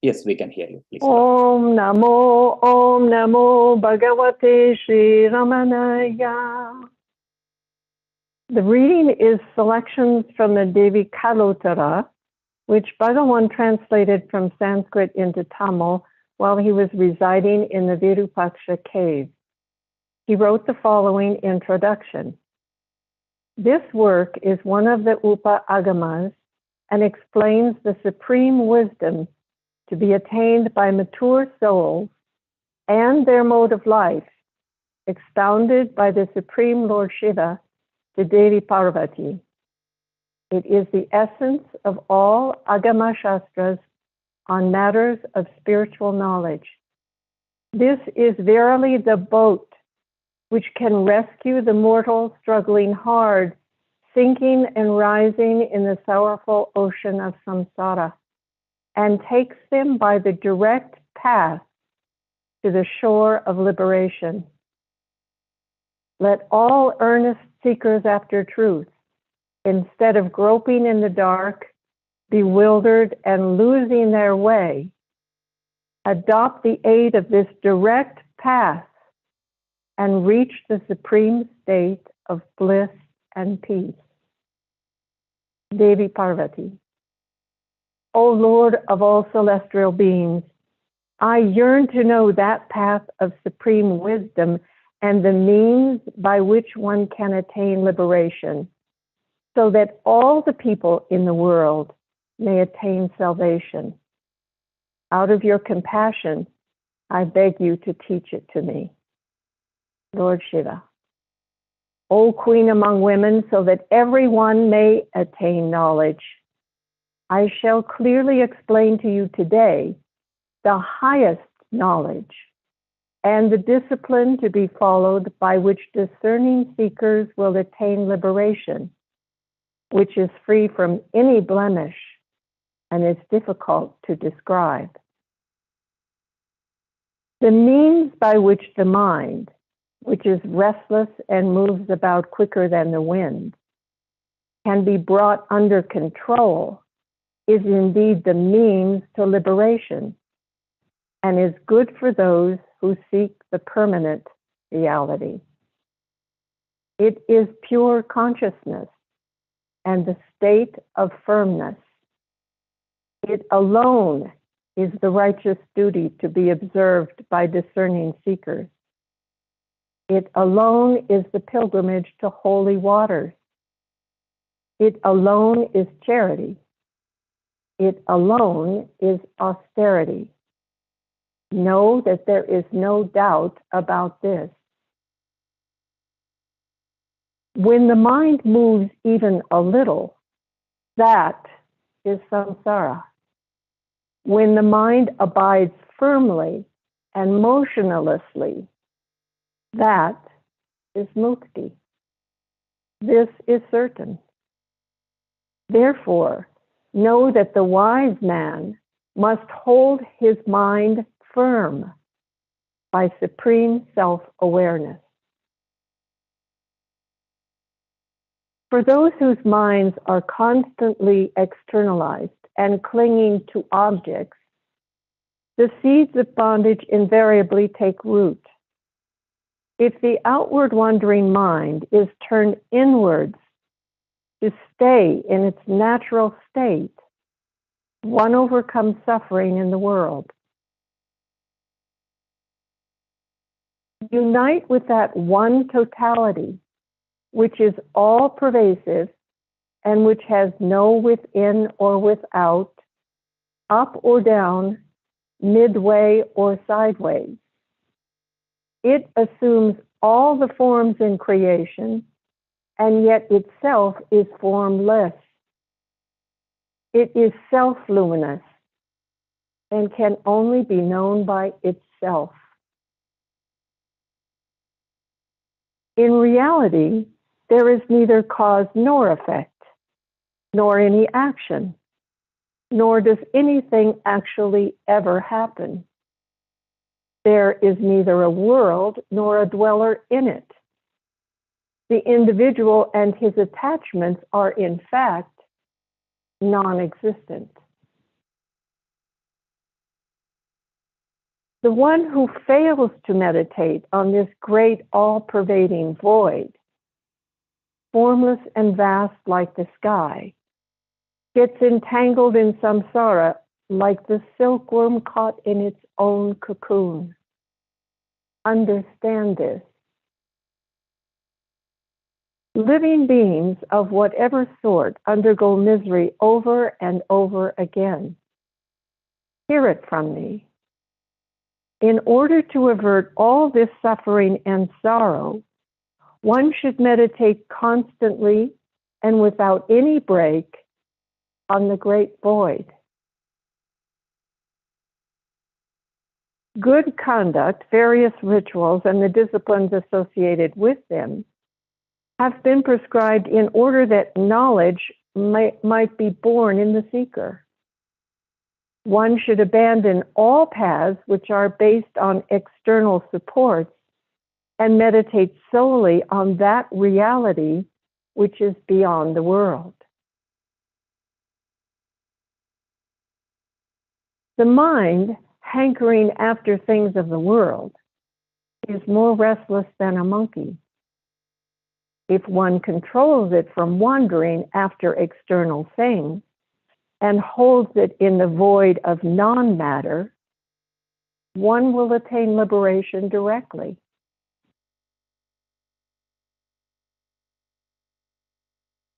Yes, we can hear you. Please. Om Namo Bhagavate Shri Ramanaya. The reading is selections from the Devi Kalotara, which Bhagavan translated from Sanskrit into Tamil while he was residing in the Virupaksha cave. He wrote the following introduction. This work is one of the Upa-agamas and explains the supreme wisdom to be attained by mature souls and their mode of life, expounded by the Supreme Lord Shiva to Devi Parvati. It is the essence of all Agama Shastras on matters of spiritual knowledge. This is verily the boat which can rescue the mortal struggling hard, sinking and rising in the sorrowful ocean of samsara, and takes them by the direct path to the shore of liberation. Let all earnest seekers after truth, instead of groping in the dark, bewildered and losing their way, adopt the aid of this direct path and reach the supreme state of bliss and peace. Devi Parvati. O Lord of all celestial beings, I yearn to know that path of supreme wisdom and the means by which one can attain liberation, so that all the people in the world may attain salvation. Out of your compassion, I beg you to teach it to me. Lord Shiva, O Queen among women, so that everyone may attain knowledge, I shall clearly explain to you today the highest knowledge and the discipline to be followed by which discerning seekers will attain liberation, which is free from any blemish and is difficult to describe. The means by which the mind, which is restless and moves about quicker than the wind, can be brought under control is indeed the means to liberation and is good for those who seek the permanent reality. It is pure consciousness and the state of firmness. It alone is the righteous duty to be observed by discerning seekers. It alone is the pilgrimage to holy waters. It alone is charity. It alone is austerity. Know that there is no doubt about this. When the mind moves even a little, that is samsara. When the mind abides firmly and motionlessly, that is mukti. This is certain. Therefore, know that the wise man must hold his mind firm by supreme self-awareness. For those whose minds are constantly externalized and clinging to objects, the seeds of bondage invariably take root. If the outward wandering mind is turned inwards to stay in its natural state, one overcomes suffering in the world. Unite with that one totality, which is all pervasive and which has no within or without, up or down, midway or sideways. It assumes all the forms in creation, and yet itself is formless. It is self-luminous and can only be known by itself. In reality, there is neither cause nor effect, nor any action, nor does anything actually ever happen. There is neither a world nor a dweller in it. The individual and his attachments are in fact non-existent. The one who fails to meditate on this great all-pervading void, formless and vast like the sky, gets entangled in samsara like the silkworm caught in its own cocoon. Understand this. Living beings of whatever sort undergo misery over and over again. Hear it from me. In order to avert all this suffering and sorrow, one should meditate constantly and without any break on the great void. Good conduct, various rituals, and the disciplines associated with them have been prescribed in order that knowledge might be born in the seeker. One should abandon all paths which are based on external supports and meditate solely on that reality which is beyond the world. The mind, hankering after things of the world, is more restless than a monkey. If one controls it from wandering after external things, and holds it in the void of non-matter, one will attain liberation directly.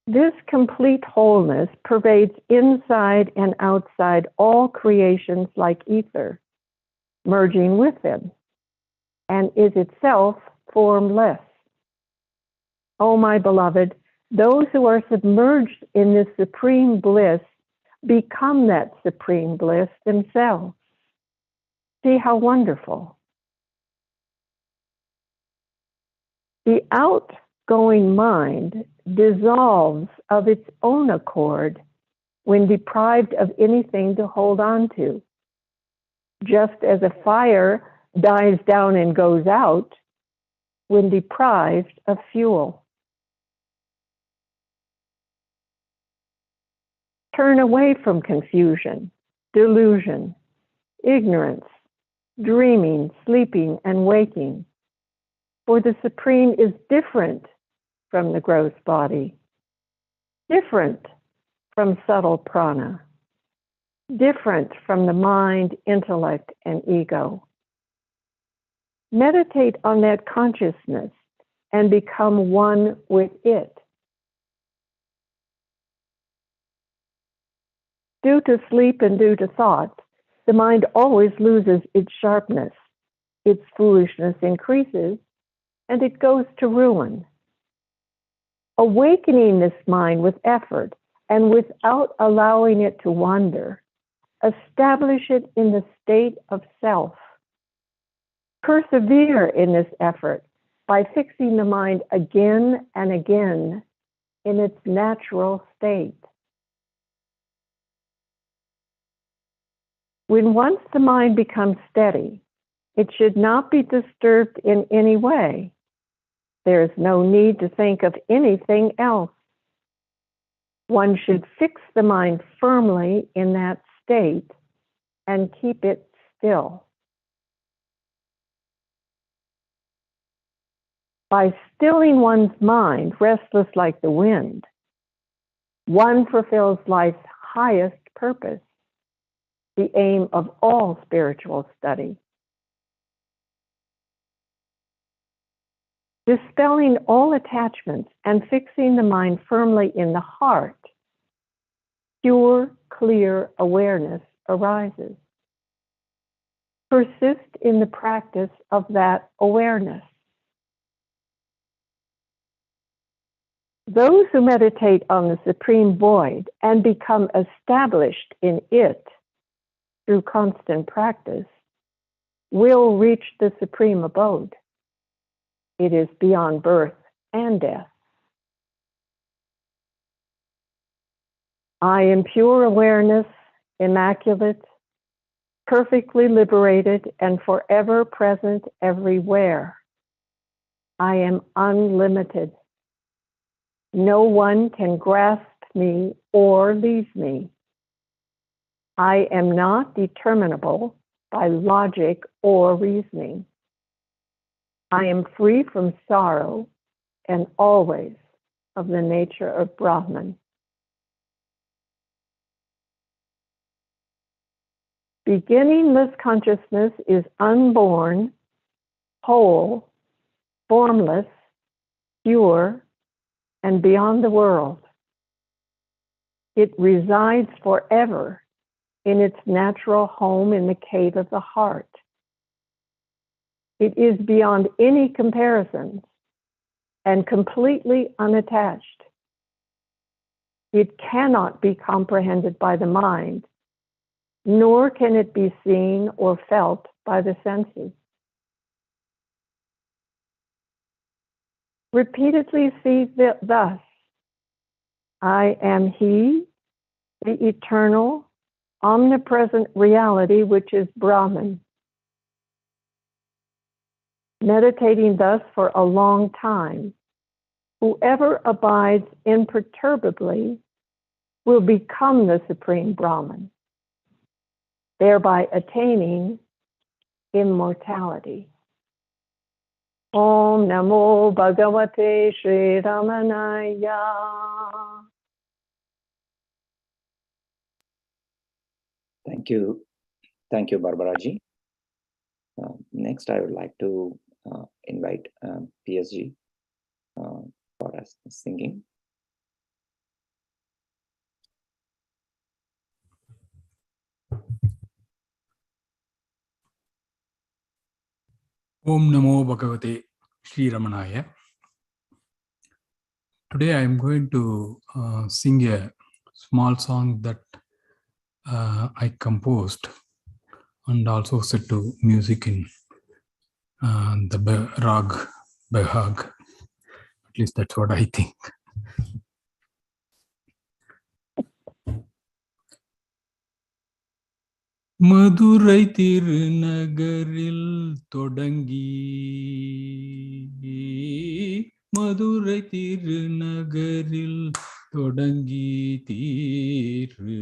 This complete wholeness pervades inside and outside all creations like ether, merging with them, and is itself formless. Oh, my beloved, those who are submerged in this supreme bliss become that supreme bliss themselves. See how wonderful. The outgoing mind dissolves of its own accord when deprived of anything to hold on to. Just as a fire dies down and goes out when deprived of fuel. Turn away from confusion, delusion, ignorance, dreaming, sleeping, and waking. For the Supreme is different from the gross body, different from subtle prana, different from the mind, intellect, and ego. Meditate on that consciousness and become one with it. Due to sleep and due to thought, the mind always loses its sharpness, its foolishness increases, and it goes to ruin. Awakening this mind with effort and without allowing it to wander, establish it in the state of self. Persevere in this effort by fixing the mind again and again in its natural state. When once the mind becomes steady, it should not be disturbed in any way. There is no need to think of anything else. One should fix the mind firmly in that state and keep it still. By stilling one's mind, restless like the wind, one fulfills life's highest purpose, the aim of all spiritual study. Dispelling all attachments and fixing the mind firmly in the heart, pure, clear awareness arises. Persist in the practice of that awareness. Those who meditate on the supreme void and become established in it through constant practice will reach the supreme abode. It is beyond birth and death. I am pure awareness, immaculate, perfectly liberated, and forever present everywhere. I am unlimited. No one can grasp me or leave me. I am not determinable by logic or reasoning. I am free from sorrow and always of the nature of Brahman. Beginningless consciousness is unborn, whole, formless, pure, and beyond the world. It resides forever in its natural home in the cave of the heart. It is beyond any comparisons and completely unattached. It cannot be comprehended by the mind, nor can it be seen or felt by the senses. Repeatedly see thus, I am He, the eternal, omnipresent reality which is Brahman. Meditating thus for a long time, whoever abides imperturbably will become the Supreme Brahman, thereby attaining immortality. Om Namo Bhagavate Sri Ramanaya. Thank you. Thank you, Barbaraji. Next, I would like to invite PSG for us singing. Om Namo Bhagavate Sri Ramanaya. Today I am going to sing a small song that I composed and also set to music in the rag Behag. At least that's what I think. Madurai திருநகரில் தொடங்கி மதுரை திருநகரில் தொடங்கி தீரு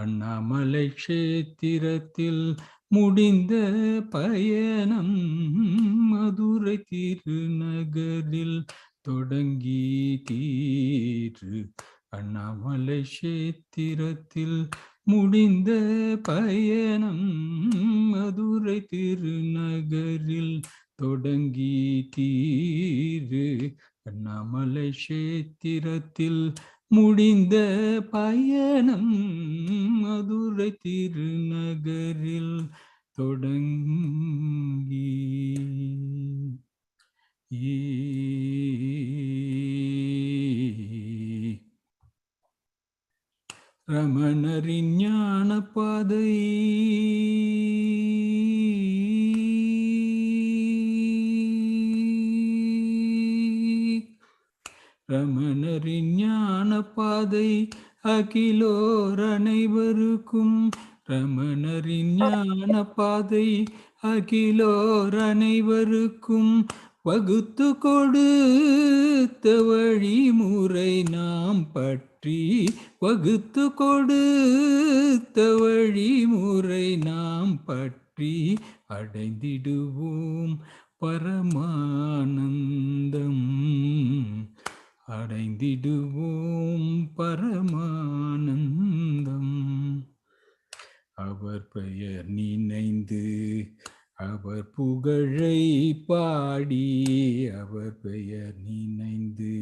அண்ணாமலை க்ஷேத்திரத்தில் முடிந்த பயணம் மதுரை திருநகரில் தொடங்கி தீரு அண்ணாமலை க்ஷேத்திரத்தில் முடிந்த பயணம் மதுரை திருநகரில் தொடங்கி தீரு அண்ணாமலை க்ஷேத்திரத்தில் முடிந்த பயணம் மதுரை திருநகரில் தொடங்கி ரமணரின் ஞான பாதை ரமணரின் ஞான பாதை அகிலோர் அனைவருக்கும் ரமணரின் ஞான பாதை அகிலோர் அனைவருக்கும் வகுத்து கொடுத்த வழிமுறை நாம் பற்றி வகுத்து கொடுத்த வழிமுறை நாம் பற்றி அடைந்திடுவோம் பரமானந்தம் அடைந்திடுவோம் பரமானந்தம் அவர் பெயர் நினைந்து அவர் புகழை பாடி அவர் பெயர் நினைந்து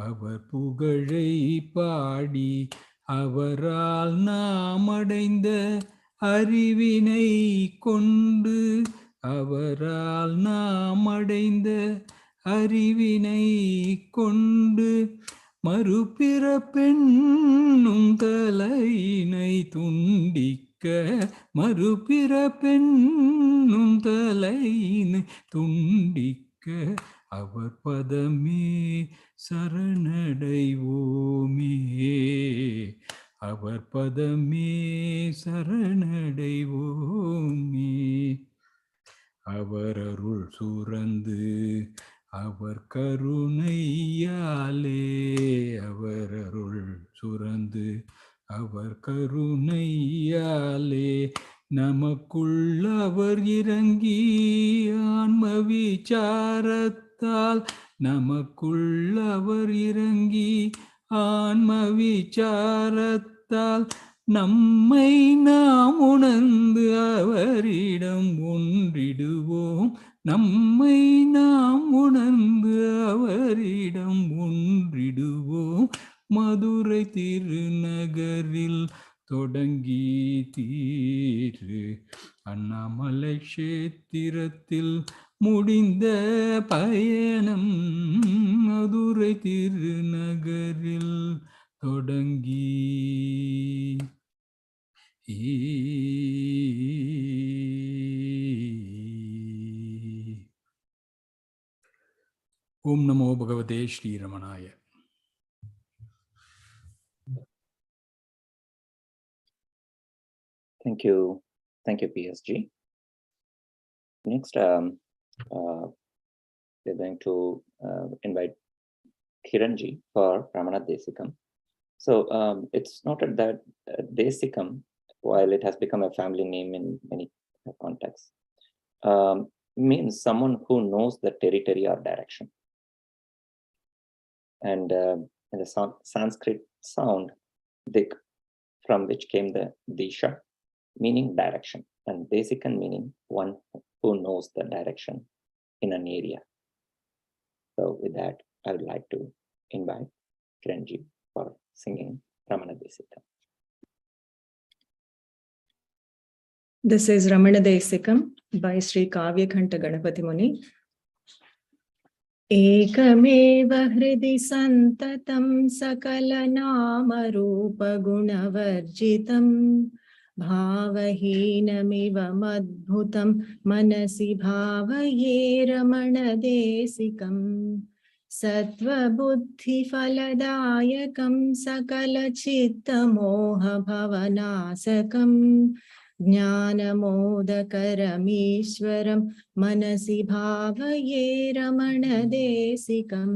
அவர் புகழை பாடி அவரால் நாம் அடைந்த அறிவினை கொண்டு அவரால் நாம் அடைந்த அறிவினை கொண்டு மறுபிறப்பென்னும் தலையினை துண்டிக்க மறுபிறப்பென்னும் தலையினை துண்டிக்க அவர் பதமே சரணடைவோமே அவர் பதமே சரணடைவோமே அவர் அருள் சுரந்து அவர் கருணையாலே அவர் அருள் சுரந்து அவர் கருணையாலே நமக்குள் அவர் இறங்கி ஆன்ம விசாரத்தால் நமக்குள் அவர் இறங்கி ஆன்ம விசாரத்தால் நம்மை நாம் உணர்ந்து அவரிடம் ஒன்றிடுவோம் நம்மை நாம் உணர்ந்து அவரிடம் ஒன்றிடுவோம் மதுரை திருநகரில் தொடங்கி தீரு அண்ணாமலை க்ஷேத்திரத்தில் முடிந்த பயணம் மதுரை திருநகரில் தொடங்கி ஓம் நமோ பகவதே Sri ரமணாய. Thank you, PSG. Next, we're going to invite Kiranji for Ramana Desikam. So it's noted that Desikam, while it has become a family name in many contexts, means someone who knows the territory or direction. And in the Sanskrit sound, dik, from which came the disha, meaning direction, and Desikan meaning one who knows the direction in an area. So with that, I would like to invite Kiranji for singing Ramana Desikam. This is Ramana Desikam by Sri Kavyakanta Ganapati Muni. Ekameva hridi santatam sakala nama rupa gunavarjitam bhavahinamiva madbhutam manasi bhavaye Ramana Desikam sattva buddhi faladayakam sakala chitta moha bhavanasakam Jnana modakaramishwaram manasi bhavaye Ramana Desikam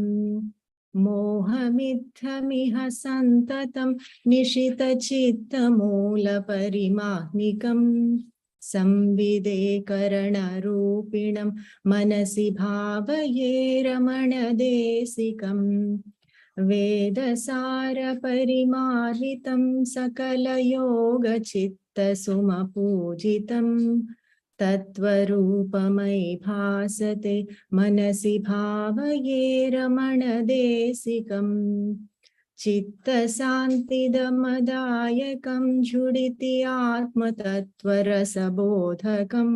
mohamithamiha santatam nishita chitta moola parimahnikam samvide karana rupinam manasi bhavaye Ramana Desikam Vedasara parimarvitam sakala yoga chitta suma pujitam tattvarupamai bhasate manasi bhavaye Ramana Desikam chitta santidamadayakam jhuditi atma tattvara bodhakam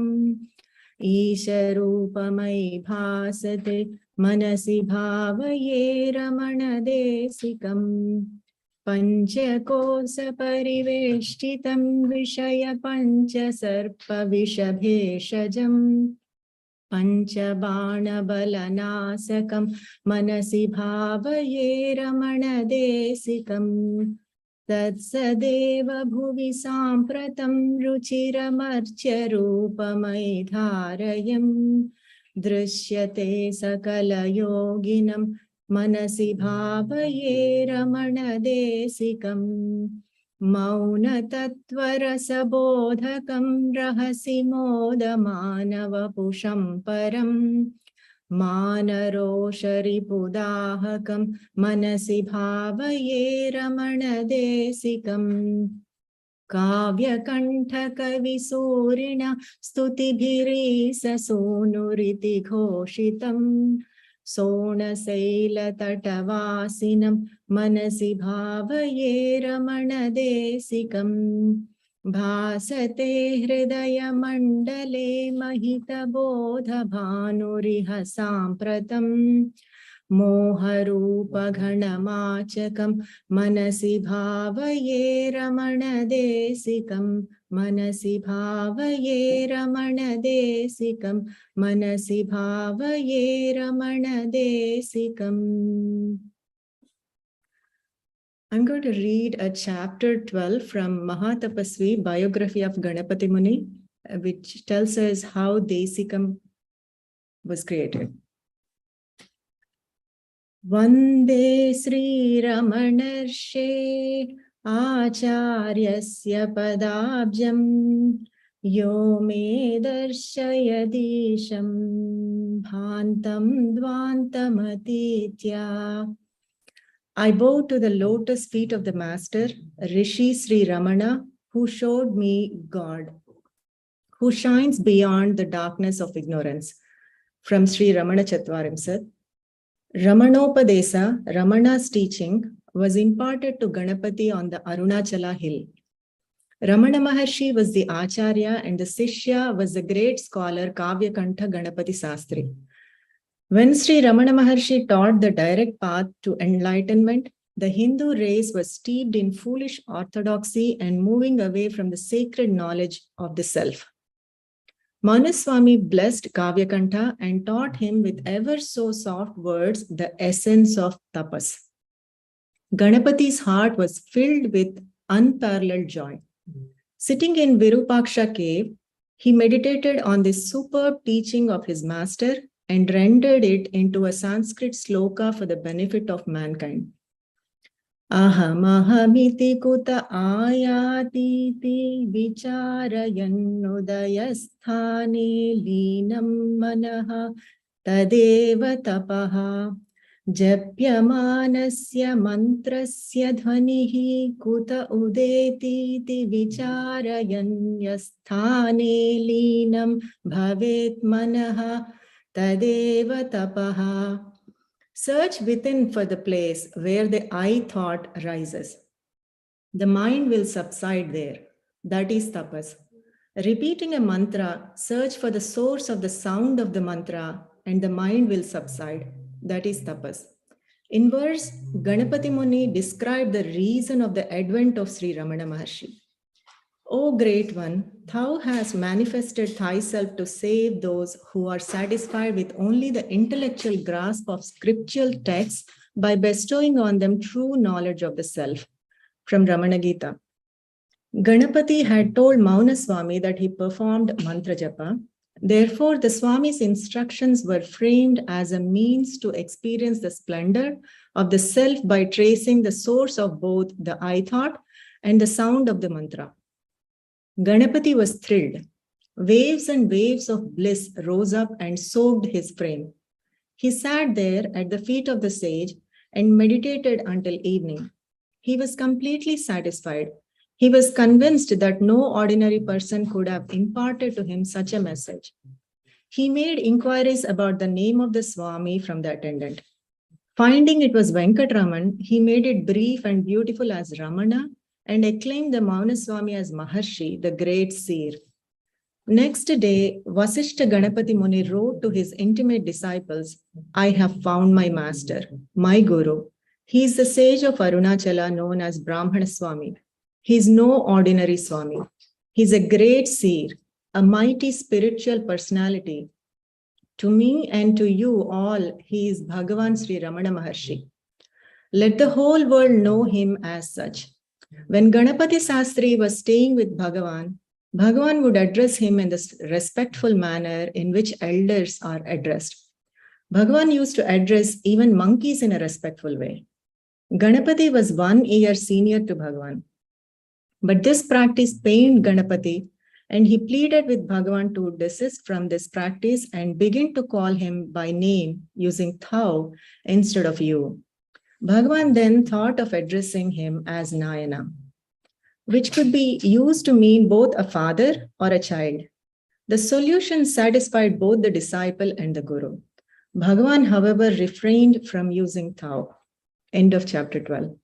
Isharupamai bhasate manasi bhavaye Ramana Desikam Panchakosa pariveshtitam vishaya pancha sarpa vishabheshajam Panchabana balanasakam manasi bhavaye Ramana Desikam Tatsadeva bhuvi sampratam ruchiramarcha rupamai dharayam Drishyate sakala yoginam manasi bhavaye Ramana Desikam Mauna tattvara sabodhakam rahasi modamanava pusham param Manarosha pudahakam manasi bhavaye Ramana Desikam Kavyakantha kavisurina stutibhirisa sonuriti ghoshitam Sonasaila tatavasinam manasi bhavaye Ramana Desikam Bhasate hridaya mandale mahita bodha bhanuriha sampratam Moharupa ghanamachakam manasi bhavaye Ramana Desikam manasi bhavaye Ramana Desikam manasi bhavaye Ramana Desikam. I'm going to read a chapter 12 from Mahatapasvi, biography of Ganapati Muni, which tells us how Desikam was created. Vande Sri Ramanarshe Acharyasya Padabjam Yo me darshayadisham Bhantam Dvantamatitya. I bow to the lotus feet of the Master, Rishi Sri Ramana, who showed me God, who shines beyond the darkness of ignorance. From Sri Ramana Chatvarimsat. Ramanopadesa, Ramana's teaching, was imparted to Ganapati on the Arunachala hill. Ramana Maharshi was the Acharya and the Sishya was the great scholar Kavyakantha Ganapati Sastri. When Sri Ramana Maharshi taught the direct path to enlightenment, the Hindu race was steeped in foolish orthodoxy and moving away from the sacred knowledge of the self. Manaswami blessed Kavyakantha and taught him with ever so soft words the essence of tapas. Ganapati's heart was filled with unparalleled joy. Sitting in Virupaksha cave, he meditated on this superb teaching of his master and rendered it into a Sanskrit sloka for the benefit of mankind. Aham ahamiti kuta ayatiti vicharayannudayasthane linam manaha tadeva tapaha जप्यमानस्य मन्त्रस्य ध्वनिः कुत उदेतीति विचारयन् यस्थाने लीनं भवेत् मनः तदेव तपः. Search within for the place where the I thought rises. The mind will subside there. That is tapas. Repeating a mantra, search for the source of the sound of the mantra and the mind will subside. That is tapas. In verse, Ganapati Muni described the reason of the advent of Sri Ramana Maharshi. O Great One, thou hast manifested thyself to save those who are satisfied with only the intellectual grasp of scriptural texts by bestowing on them true knowledge of the self. From Ramana Gita. Ganapati had told Mauna Swami that he performed mantra japa. Therefore, the Swami's instructions were framed as a means to experience the splendor of the self by tracing the source of both the I thought and the sound of the mantra. Ganapati was thrilled. Waves and waves of bliss rose up and soaked his frame. He sat there at the feet of the sage and meditated until evening. He was completely satisfied. He was convinced that no ordinary person could have imparted to him such a message. He made inquiries about the name of the Swami from the attendant. Finding it was Venkatraman, he made it brief and beautiful as Ramana and acclaimed the Mauna Swami as Maharshi, the great seer. Next day, Vasishta Ganapati Muni wrote to his intimate disciples, I have found my master, my guru. He is the sage of Arunachala known as Brahmana Swami. He is no ordinary Swami. He is a great seer, a mighty spiritual personality. To me and to you all, he is Bhagavan Sri Ramana Maharshi. Let the whole world know him as such. When Ganapati Sastri was staying with Bhagavan, Bhagavan would address him in this respectful manner in which elders are addressed. Bhagavan used to address even monkeys in a respectful way. Ganapati was 1 year senior to Bhagavan. But this practice pained Ganapati and he pleaded with Bhagavan to desist from this practice and begin to call him by name using thou instead of you. Bhagavan then thought of addressing him as Nayana, which could be used to mean both a father or a child. The solution satisfied both the disciple and the guru. Bhagavan, however, refrained from using thou. End of chapter 12.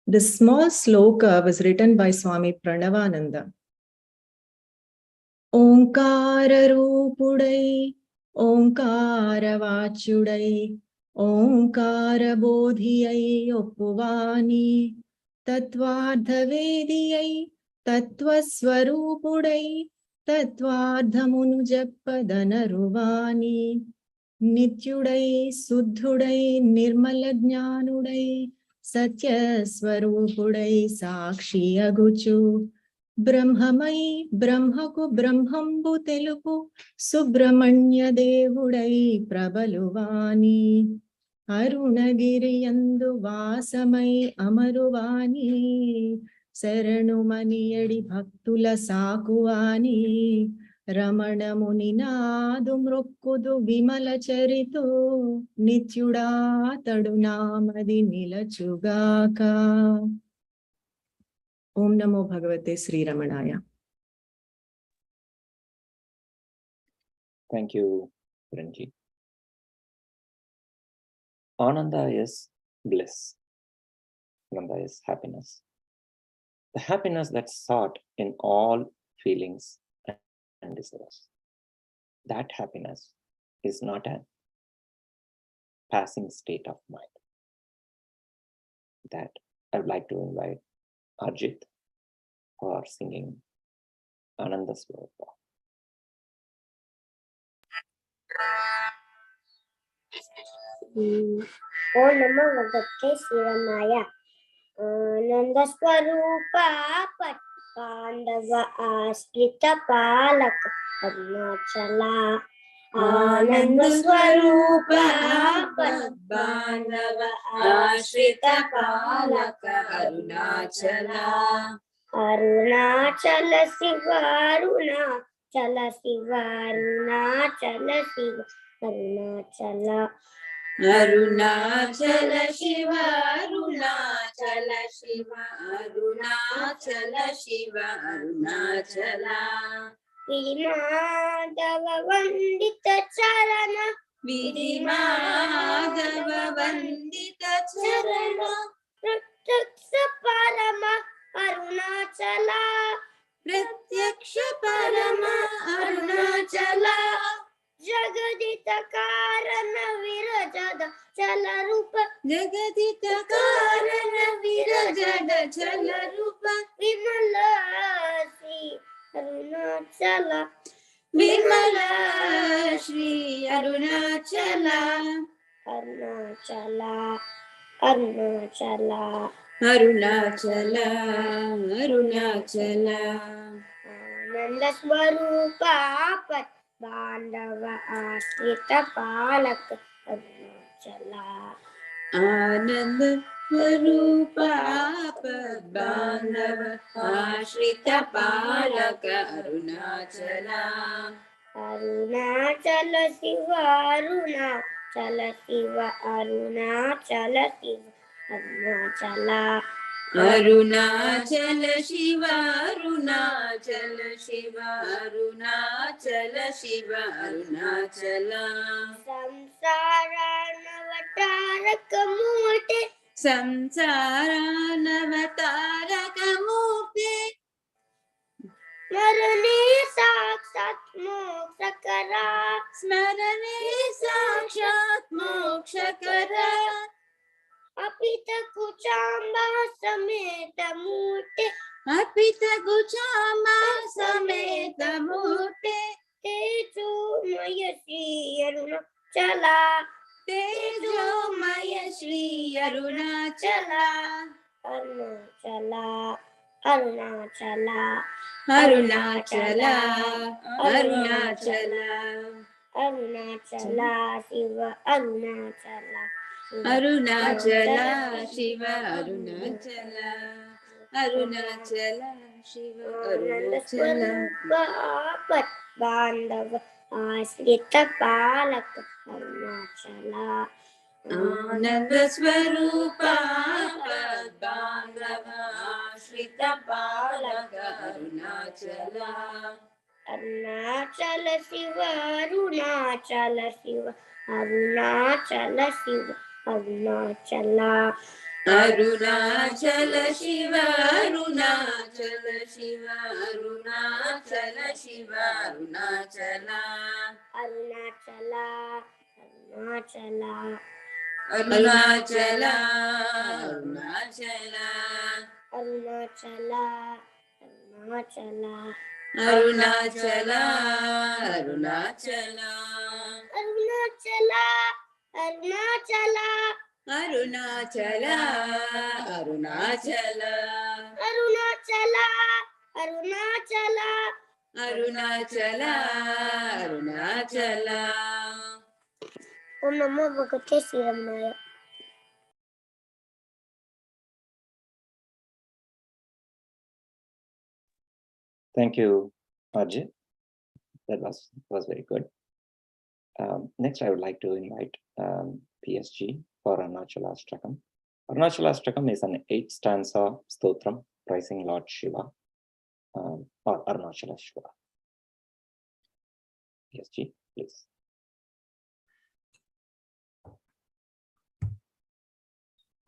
This small sloka was written by Swami Pranavananda. Omkara Rupudai, Omkara Vachudai, Omkara Bodhiyai Opuvani, Tatvardha Vediyai, Tattvaswarupudai, Tatvardha Munujappadanaruvani, Nityudai, Suddhudai, Nirmala Jnanudai, Satya Swarupudai, Sakshi Aguchu, Brahmamai, Brahmaku Brahmambu Telupu, Subramanya Devudai, Prabaluvani, Arunagiri Yandu Vasamai, Amaruvani, Seranumani Edi Bhaktula Sakuvani, Ramana Muninadu Mrukkudu Vimala Charitu, Nityuda Tadunamadi Nilachugaka. Om Namo Bhagavate Sri Ramanaya. Thank you, Ranji. Ananda is bliss. Ananda is happiness. The happiness that's sought in all feelings and desires. That happiness is not a passing state of mind. That I would like to invite Arjit for singing Ananda Swarupa. Om Namo Bhagavate Swaramaya. Ananda Swarupa Pandava Ashrita Palaka Arunachala. Ananda Swarupa Pandava Ashrita Palaka Arunachala. Arunachala Siva Arunachala Siva Arunachala Siva Arunachala. Arunachala Shiva, Arunachala Shiva, Arunachala Shiva, Arunachala. Vidhimadava Vandita Charana. Vidhimadava Vandita Charana. Pratyaksha Parama Arunachala. Pratyaksha Parama Arunachala. Jagadita Karana Virajada Chalarupa. Jagadita Karana Virajada Chalarupa. Vimala Sri Arunachala. Vimala Shri Arunachala. Arunachala. Arunachala. Arunachala. Arunachala. Ananda Swarupa Pat Bandava Ashrita Palaka Arunachala. Ananda Swarupa Padbandava Ashrita Palaka Arunachala. Arunachala Shiva Arunachala Shiva Arunachala Shiva Arunachala. Arunachala Shiva Arunachala Shiva Arunachala Shiva Arunachala. Samsara Navatarakam Samsara Navatarakam Smarane Sakshat Mokshakara. Smarane Sakshat Mokshakara. Apita Kuchamba Sameta Murte. Apita Kuchamba Sameta Murte. Tejo Maya Shri Arunachala. Tejo Maya Shri Arunachala. Arunachala. Arunachala. Arunachala. Arunachala. Arunachala Shiva Arunachala. Arunachala Shiva Arunachala. Arunachala Shiva Arunachala. Pat Bandava Ashrita Palaka Arunachala. Ananda Swarupa Padbandava Ashrita Palaka Arunachala. Arunachala Shiva Arunachala Shiva Arunachala Shiva Arunachala. Arunachala Shiva Arunachala Shiva Arunachala Shiva Arunachala. Arunachala. Arunachala. Arunachala. Arunachala. Arunachala. Arunachala. Arunachala. Arunachala. Arunachala. Arunachala. Arunachala. Arunachala. Arunachala. Arunachala. Arunachala. Arunachala. Om Namo Bhagavate Sri Ramanaya. Thank you, Arjit. That was very good. Next, I would like to invite PSG for Arunachala Ashtakam. Arunachala Ashtakam is an 8-stanza stotram praising Lord Shiva or Arunachala Shiva. PSG, please.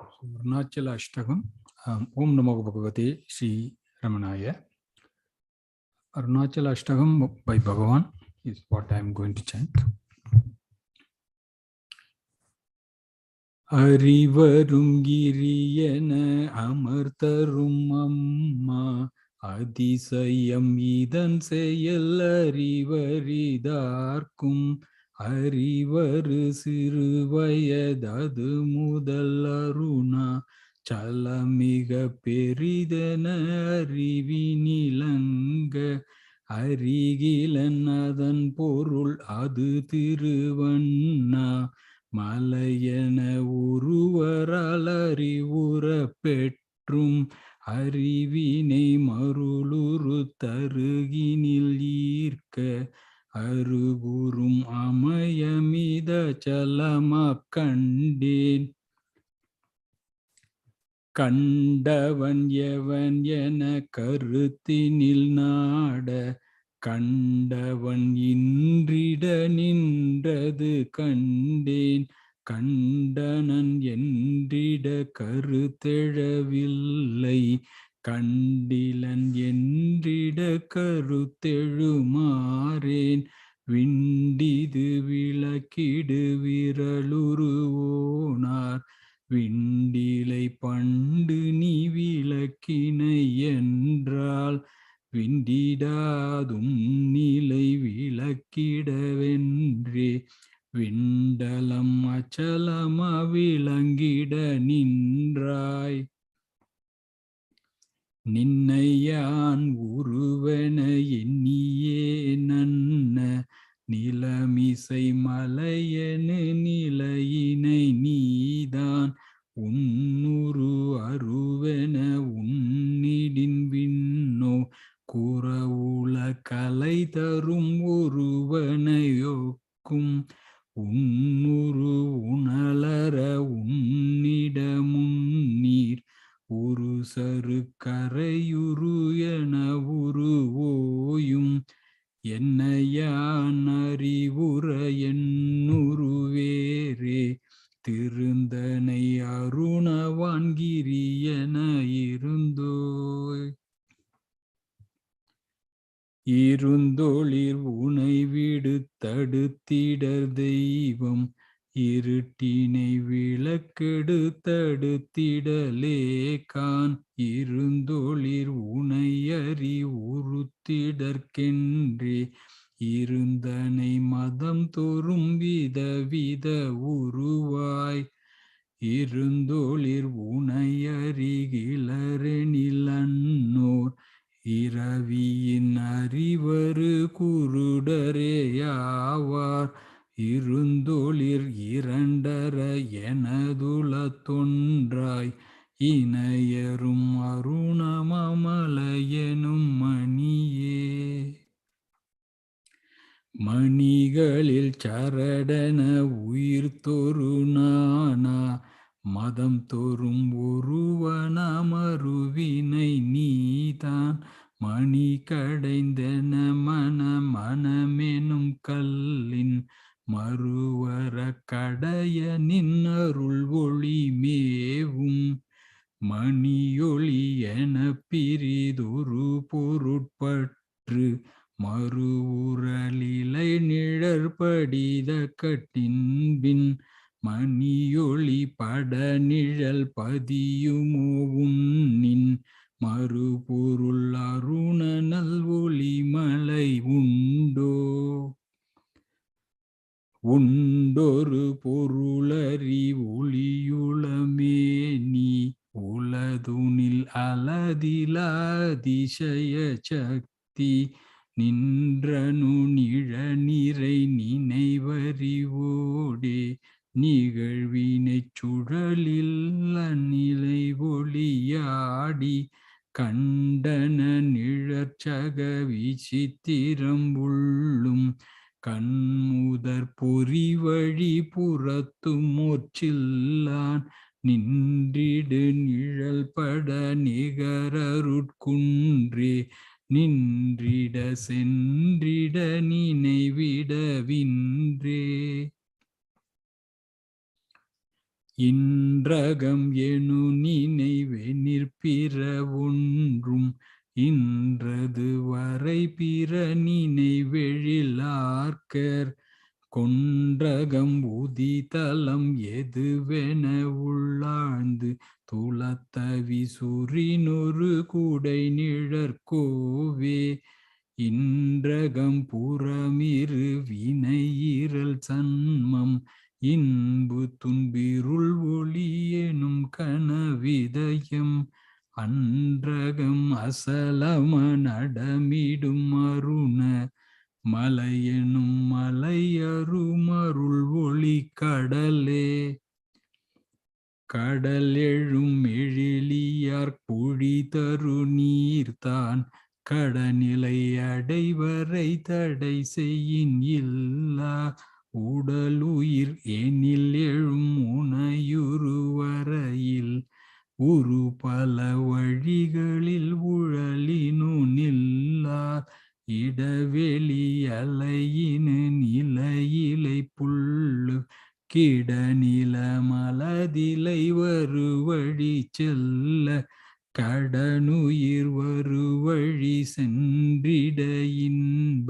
Arunachala Ashtakam. Om Namo Bhagavate Sri Ramanaya. Arunachala Ashtakam by Bhagavan is what I am going to chant. Arivarum giriyana amartarum amma adisayam idan seyal arivaridarkum arivaru siruvayadadu mudal aruna chalamiga peridana arivinilanga arigilan porul adu tiruvanna மலையன உருவரால் அறிவுற பெற்றும் அறிவினை மருளுரு தருகினில் ஈர்க்க அருகுறும் அமயமித சலமக் கண்டேன். கண்டவன் எவன் என கருத்தினில் நாட கண்டவன் இன்றிட நின்றது கண்டேன். கண்டனன் என்றிட கருத்தெழவில்லை கண்டிலன் என்றிட கருத்தெழுமாறேன். விண்டிது விளக்கிடு விரலுருவோனார் விண்டிலை பண்டு நீ விளக்கினை என்றால் விண்டிடாதும் நிலை விளக்கிடவென்றே. விண்டலம் அச்சலம விளங்கிட நின்றாய். நின்னையான் உருவென எண்ணியே நன்ன நிலமிசை மலையனு நிலையினை நீதான் உன்னுரு அருவென உன்னிடின் விண்ணோ குறவுல கலை தரும் ஒருவனையொக்கும் உன்னுரு உணலற உன்னிட முன்னீர் ஒரு சரு கரையுரு என உருவோயும் என்னையான் அறிவுற என்னுருவேரே. திருந்தனை அருணவான்கிரி என இருந்தோய். இருந்தொளிர் உனை விடு தடுத்திடர் தெய்வம் இருட்டினை விளக்கெடு தடுத்திடலே கான். இருந்தொளிர் உனை அறி உறுத்திடற்கென்றே இருந்தனை மதம் தோறும் விதவித உருவாய். இருந்தொளிர் உனை அறிகிலரெனில் அன்னோர் இரவியின் அறிவரு குருடரேயாவார். இருந்தொளிர் இரண்டர எனதுல தொன்றாய் இணையரும் அருணமமலையெனும் மணியே. மணிகளில் சரடன உயிர் தொரு நானா மதம் தொறும் ஒருவனமருவினை நீதான். மணி கடைந்தென மனமெனும் கல்லின் மறுவர கடைய நின்னருள் ஒளி மேவும். மணியொளி என பிரிதொரு பொருட்பற்று மறுவுரலிலை நிழற்படித கட்டின்பின் மணியொளி பட நிழல் பதியுமோ உன்னின் மறுபொருள் அருண நல் ஒளிமலை உண்டோ. உண்டொரு பொருளறி ஒளியுளமே நீ உலதுனில் அலதில அதிசய சக்தி நின்றனு நிழநிறை நினைவறிவோடே. நிகழ்வினைச் சுழலில் அந்நிலை ஒளியாடி கண்டன நிழற்சக விசித்திரம் உள்ளும் கண்முதற் பொறி வழி புறத்தும் முற்றில்லான். நின்றிடு நிழல் பட நிகரருட்குன்றே நின்றிட சென்றிட நினைவிடவின்றே. இன்றகம் எனு நினைவெனிற்பிற ஒன்றும் இன்றது வரை பிற நினைவெழிலார்க்கர். கொன்றகம் உதிதலம் எதுவென உள்ளாழ்ந்து துளத்தவி சுரினொரு குடை நிழற்கோவே. இன்றகம் புறமிரு வினையிரல் சன்மம் இன்பு துன்பிருள் ஒளி எனும் கனவிதயம். அன்றகம் அசலம நடமிடும் அருண மலையெனும் மலையருமருள் ஒளி கடலே. கடல் எழும் எழிலியார் பொழி தரு நீர்தான் கடநிலை அடைவரை தடை செய்யின் இல்லா உடலுயிர் எனில் எழும் உணையுருவரையில் உரு பல வழிகளில் உழலினு நில்லார் இடவெளி அலையினு நிலையிலை புல்லு கிட நில மலதிலை வருவழி செல்ல கடனுயிர் வருவழி சென்றிட இன்ப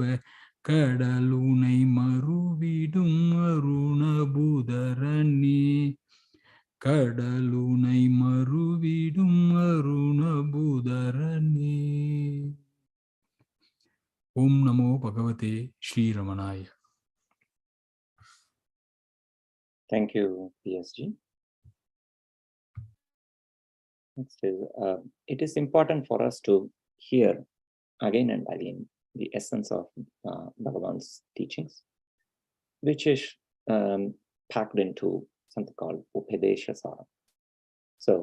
கடலுனை மறுவிடும் அருணபுதரனே கடலுனை மறுவிடும் அருணபுதரனே. ஓம் நமோ பகவதே Sri ரமணாய. Thank you, PSG. Next is, it is important for us to hear again and again the essence of Bhagavan's teachings, which is packed into something called Upadesha Saram. So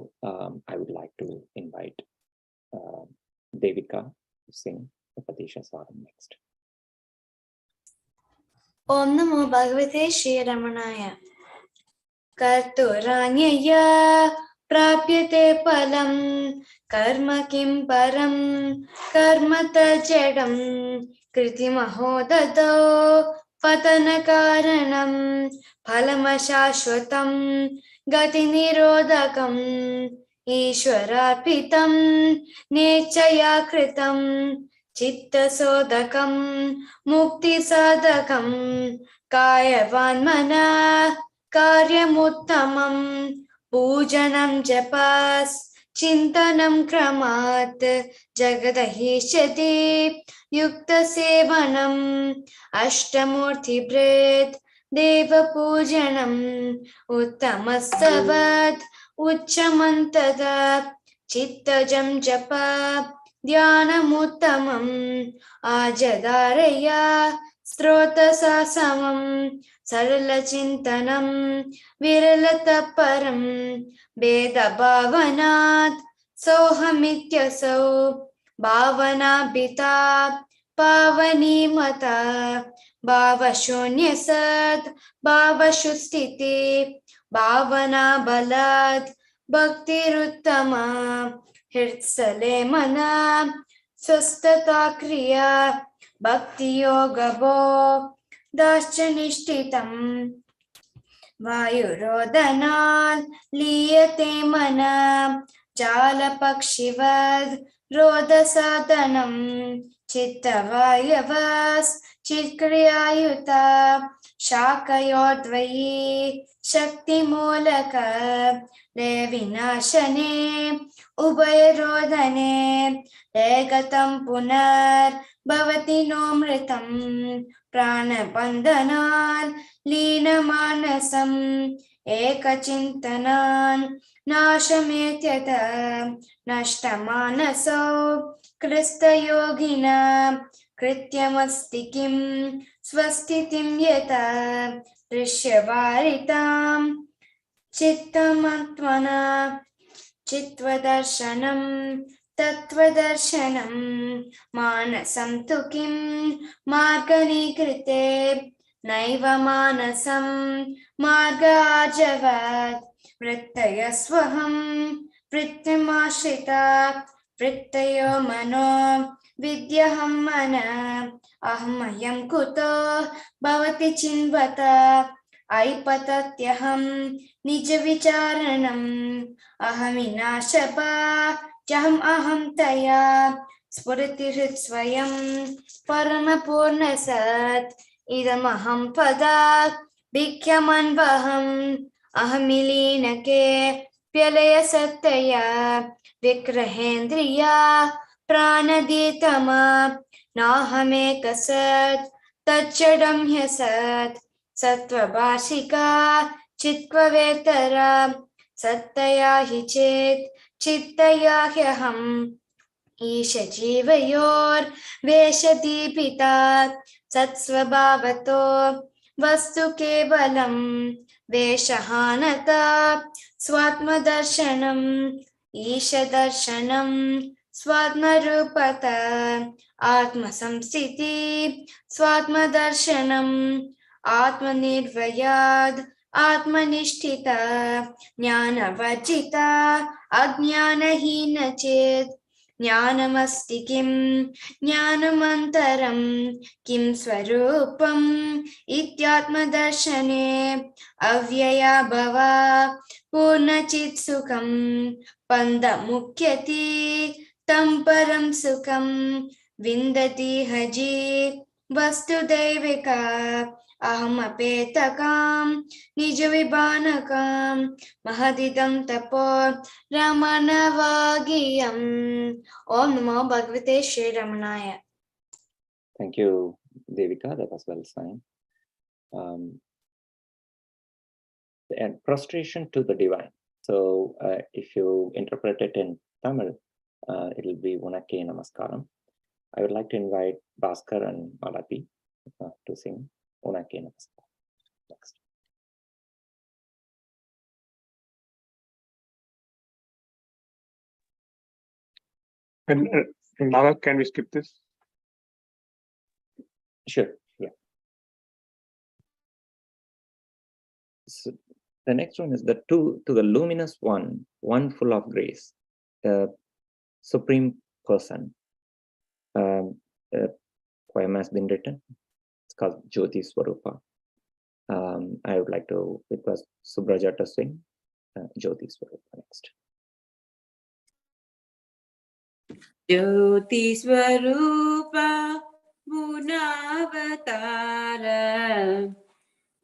I would like to invite Devika to sing Upadesha Saram next. Om Namo Bhagavate Shri Ramanaya. Karturanyaya prapyate palam karma kim param karma tajadam kriti mahodado patana karanam phalamashashvatam gati nirodhakam ishwararpitam nechaya kritam chitta sodakam mukti sadakam kayavan mana कार्यमुत्तमं पूजनं जपास् चिन्तनं क्रमात् जगदहीष्यति युक्तसेवनम् अष्टमूर्तिभृत् देवपूजनम् उत्तमस्तवत् उच्चमन्तदा चित्तजं जपा ध्यानमुत्तमम् आजदारया स्त्रोतसासमम् सरलचिन्तनं विरलतपरं भेदभावनात् सोऽहमित्यसौ भावनाभिता पावनीमता भावशून्यसत् भावशुस्थिति भावनाबलात् भक्तिरुत्तमा हृत्स्थले मना स्वस्थता क्रिया भक्तियोगभो दाश्चनिष्ठितम् वायुरोदनात् लीयते मना जालपक्षिवद् रोदसाधनं चित्तवायवस् चित्क्रियायुता शाकयोर्द्वयी शक्तिमूलक विनाशने उभयरोदने लेगतं पुनर्भवति नोमृतं प्राणबन्धनान् लीनमानसम् एकचिन्तनान् नाशमेत्यत नष्टमानसौ कृस्तयोगिना कृत्यमस्ति किं स्वस्तितिं यथा दृश्यवारितां चित्तमात्मना चित्वदर्शनं तत्त्वदर्शनं मानसं तु किं मार्गनीकृते नैव मानसं मार्गाजवत् वृत्तयस्वहं वृत्तिमाश्रिता वृत्तयो मनो विद्यहं मन अहमयं कुतो भवति चिन्वत ऐपतत्यहं निजविचारणम् अहमिनाशपा जहम् अहं तया स्फुरतिहृत्स्वयं परमपूर्णसत् इदमहं पदात् भिक्ष्यमन्वहम् अहमिलीनके प्यलयसत्तया विग्रहेन्द्रिया प्राणदीतमा नाहमेकसत् तच्चडं ह्यसत् सत्त्वभाषिका चित्त्ववेतरा सत्तया हि चेत् चित्तया ह्यहम् ईशजीवयोर्वेषदीपिता सत्स्वभावतो वस्तु केवलं वेषहानता स्वात्मदर्शनम् ईशदर्शनं स्वात्मरूपता आत्मसंस्थिति स्वात्मदर्शनम् आत्मनिर्वयाद् आत्मनिष्ठिता ज्ञानवर्जिता अज्ञानहीन चेत् ज्ञानमस्ति किं ज्ञानमन्तरं किं स्वरूपम् इत्यात्मदर्शने अव्यया भवा पूर्णचित् सुखं पन्दमुख्यति तं परं सुखं विन्दति हजि वस्तुदैविका अहमपेतकां निजविभानकां महदिदं तपो रमणवागियम्. Om Namo Bhagavate Shri Ramanaya. Thank you, Devika. That was well sung. And prostration to the divine. So if you interpret it in Tamil, it will be Unake Namaskaram. I would like to invite Bhaskar and Malati to sing Unake Namaskaram. Next. And Naga, can we skip this? Sure, yeah. So the next one is the to the luminous one, one full of grace, the Supreme Person. Poem has been written. It's called Jyoti Swarupa. I would like to request Subraja to sing Jyoti Swarupa next. Jyoti Swarupa Punavatara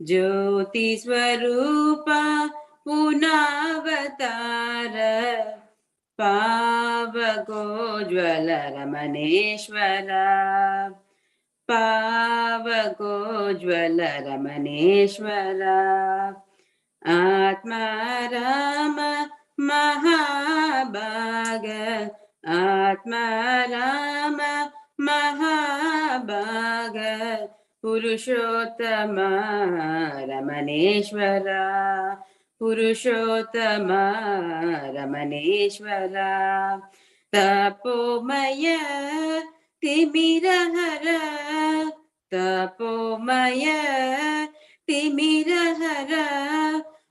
Jyoti Swarupa Punavatara Pavako Jwala Ramaneshwara Pavako Jwala Ramaneshwara Atma Rama Mahabhaga Atma Rama Mahabhaga Purushottama Ramaneshwara Purushottama Ramaneshwara Tapomaya Timirahara Tapomaya Timirahara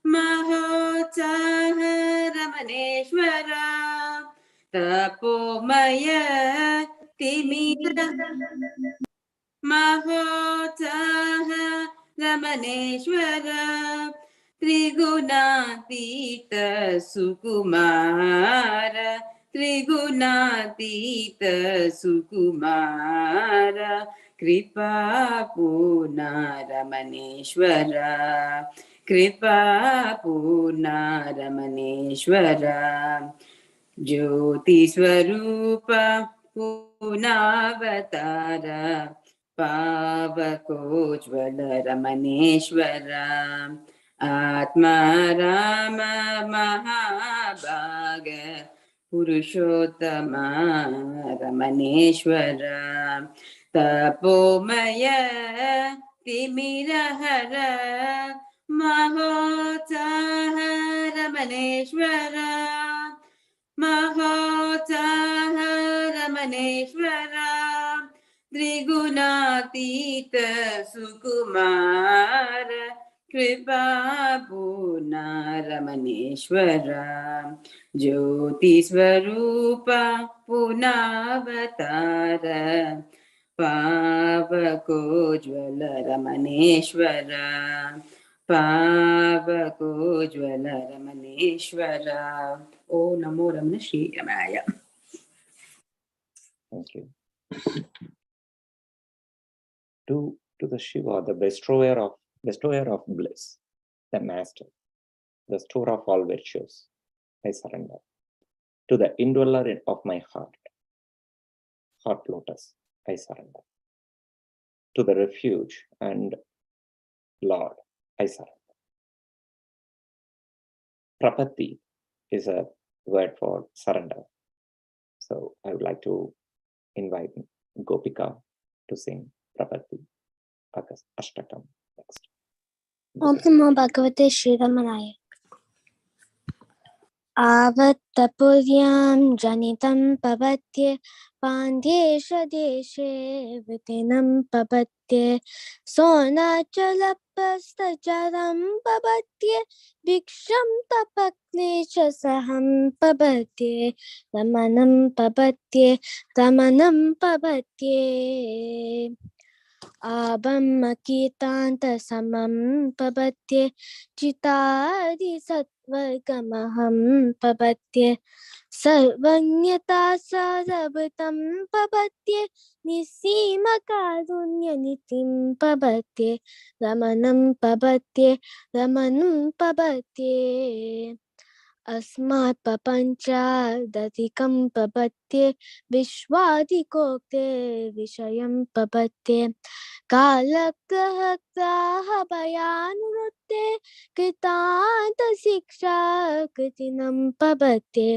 Mahotsaha Ramaneshwara Tapomaya Timirahara Mahotsaha Ramaneshwara Trigunatita Sukumara Trigunatita Sukumara Kripa Puna Ramaneshwara Kripa Puna Ramaneshwara Jyoti Swarupa Punavatara Pavako Jwala Ramaneshwara Atma Rama Mahabhaga Purushottama Ramaneshwara Tapomaya Timirahara Mahotsaha Ramaneshwara Mahotsaha Ramaneshwara Trigunatita Sukumara Kripa Puna Ramaneshwara Jyoti Swarupa Punavatara Pavako Jwala Ramaneshwara Pavako Jwala Ramaneshwara. O Namo Ramana Shri Ramaya. Thank you. To the Shiva, the bestower of bliss, the master, the store of all virtues, I surrender. To the indweller of my heart lotus, I surrender. To the refuge and Lord, I surrender. Prapatti is a word for surrender. So I would like to invite Gopika to sing Prapatti Ashtakam next. Om Namo Bhagavate Shri Ramanaya. आवत्तपुर्यां जनितं पवत्ये पान्देशदेशे विधिनं पवत्ये सोनाचलपस्तचरं पवत्ये भिक्षं तपक्लेशसहं पवत्ये रमणं पवत्ये रमणं पवत्ये आबम्मकीतान्तसमं पवत्ये चितादिसत्त्वगमहं पवत्ये सर्वज्ञता सारभृतं पवत्ये निस्सीमकारुण्यनिधिं पवत्ये रमणं पवत्ये रमणं पवत्ये अस्मात् प्रपञ्चादधिकं पवत्ये विश्वादिकोक्ते विषयं पवत्ये कालग्रहग्राहभयानुवृत्ते कृतान्तशिक्षा कृतिनं पवत्ये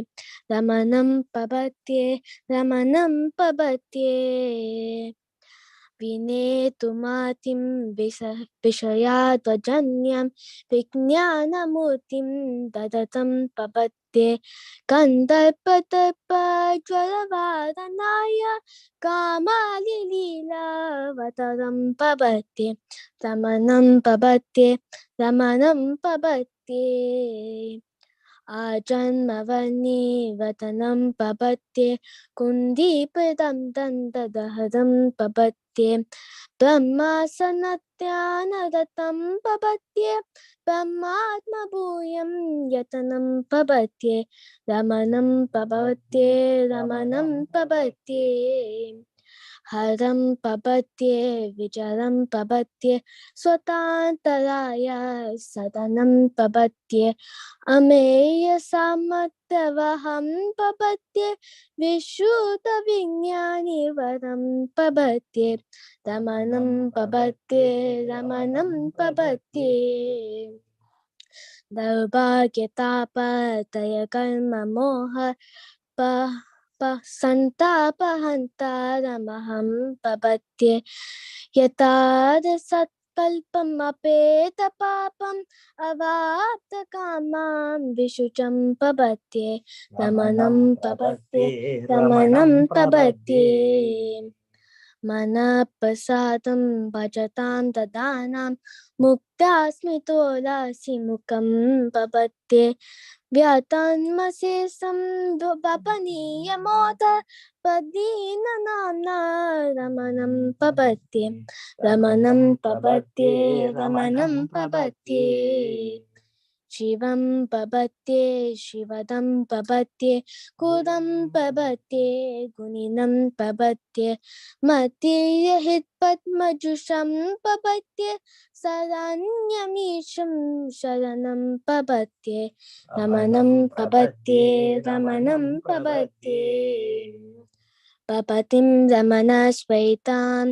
रमणं पवत्ये रमणं पवत्ये विनेतुमातिं विषयात्वजन्यं विज्ञानमूर्तिं ददतं पवत्ये कन्दर्पतर्पज्वलवादनाय कामालिलीलावतरं पवत्ये रमणं पवत्ये रमणं पवत्ये आजन्मवन्निवतनं पवत्ये कुन्दीपदं दन्तदहरं पवत्ये ब्रह्मासनत्यानदतं पवत्ये ब्रह्मात्मभूयं यतनं पवत्ये रमणं पवत्ये रमणं पवत्ये हरं पवत्ये विचरं पवत्ये स्वतान्तराय सदनं पवत्ये अमेयसामर्थ्यवहं पवत्ये विश्रुतविज्ञानिवरं पवत्ये रमणं पवत्ये रमणं पवत्ये दौर्भाग्यतापत्रयकर्ममोह सन्तापहन्तारमहं पवत्ये यतादसत्कल्पमपेतपापम् अवाप्तकामां विशुचं पवत्ये रमणं पवत्ये रमणं पवत्ये मनःप्रसादं भजतां ददानां मुक्तास्मितोलासिमुखं पवत्ये व्यातन्मशेषं वपनीयमोद पदीननाम्ना रमणं पवत्ये रमणं पवत्ये रमणं पवत्ये शिवं पवत्ये शिवदं पवत्ये कुदं पवत्ये गुणिनं पवत्ये मतिर्हितपद्मजुषं पवत्ये शरण्यमीशं शरणं पवत्ये रमणं पवत्ये रमणं पवत्ये पवतिं रमणस्वैतां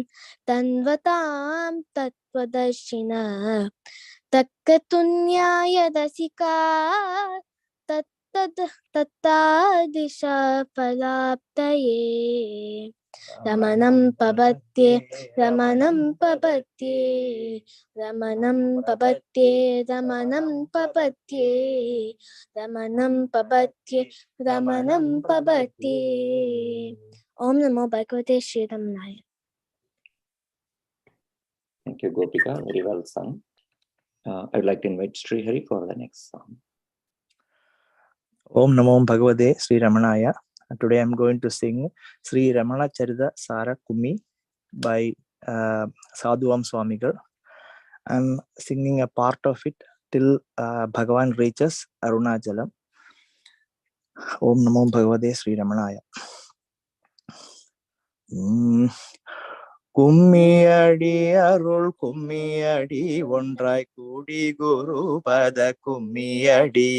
तन्वतां तत्त्वदर्शिनः तत्कतुन्याय रसिका तत्तादिशा फलाप्तये रमणं पवत्ये रमणं पवत्ये रमणं पवत्ये रमणं पवत्ये रमणं पवत्ये रमणं पवत्ये ओम नमो भगवते Shri रमणाय. Thank you, Gopika. Very well sung. I would like to invite Sri Hari for the next song. Om Namo Bhagavate Sri Ramanaya. Today I am going to sing Sri Ramana Charita Sara Kumi by Sadhuam Swamigal. I am singing a part of it till Bhagavan reaches Arunachalam. Om Namo Bhagavate Sri Ramanaya. கும்மியடி அருள் கும்மியடி ஒன்றாய் கூடி குரு பத கும்மியடி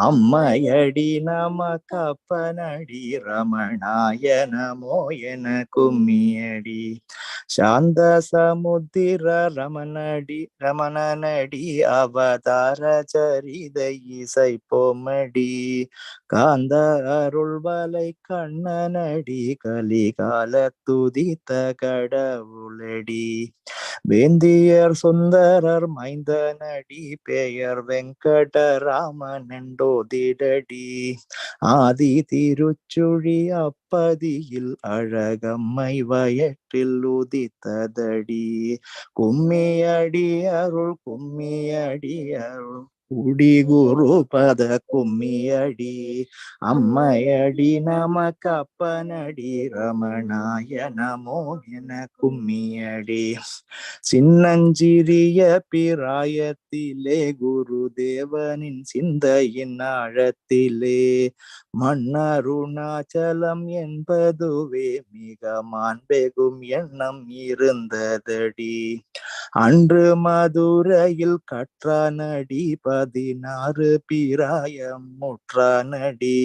அம்மையடி நம கப்பனடி ரமணாய நமோ என கும்மியடி சாந்த சமுத்திர ரமணனடி அவதார சரிதை இசை போமடி காந்த அருள் வலை கண்ணனடி கலிகால துதித்த கடல் கடவுளடி. வேந்தியர் சுந்தரர் மைந்தனடி பெயர் வெங்கடராமன் என்றோதிடடி. ஆதி திருச்சுழி அப்பதியில் அழகம்மை வயற்றில் உதித்ததடி. கும்மியடி அருள் கும்மியடி அருள் குடி குரு பத கும்மியடி. அம்மையடி நமக்கு அப்பனடி ரமணாய நமோ என கும்மியடி. சின்னஞ்சிறிய பிராயத்திலே குருதேவனின் சிந்தையின் ஆழத்திலே மன்னருணாச்சலம் என்பதுவே மிக மாண்பெகும் எண்ணம் இருந்ததடி. அன்று மதுரையில் கற்றானடி 16 பிராயம் முற்றானடி.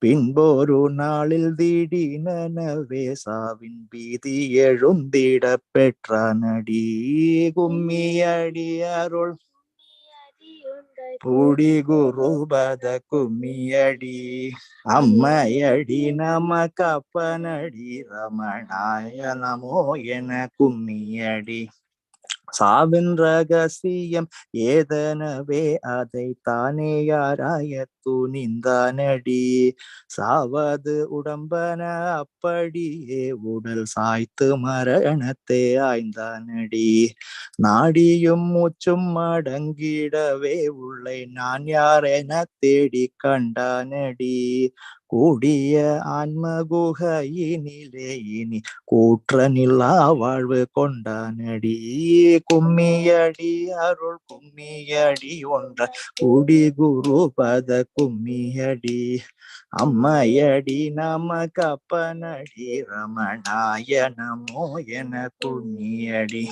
பின்பொரு நாளில் திடீரெனவே சாவின் பீதி எழுந்திட பெற்றானடி. கும்மியடி அருள் பூடி குருபத கும்மியடி. அம்மையடி நமக்கு அப்பனடி ரமணாய நமோ என கும்மியடி. சாவின் ரகசியம் ஏதனவே அதை தானே யாராய துணிந்தானடி. சாவது உடம்பன அப்படியே உடல் சாய்த்து மரணத்தை ஆய்ந்தானடி. நாடியும் மூச்சும் அடங்கிடவே உள்ளே நான் யார் என தேடி கண்டானடி. கூடிய ஆன்ம குகையினிலே இனி கூற்றனில்லா வாழ்வு கொண்டானடி. கும்மியடி அருள் கும்மியடி ஒன்ற குடி குரு பத கும்மியடி. அம்மையடி நமக்கு அப்பனடி ரமணாய நமோ என கும்மியடி.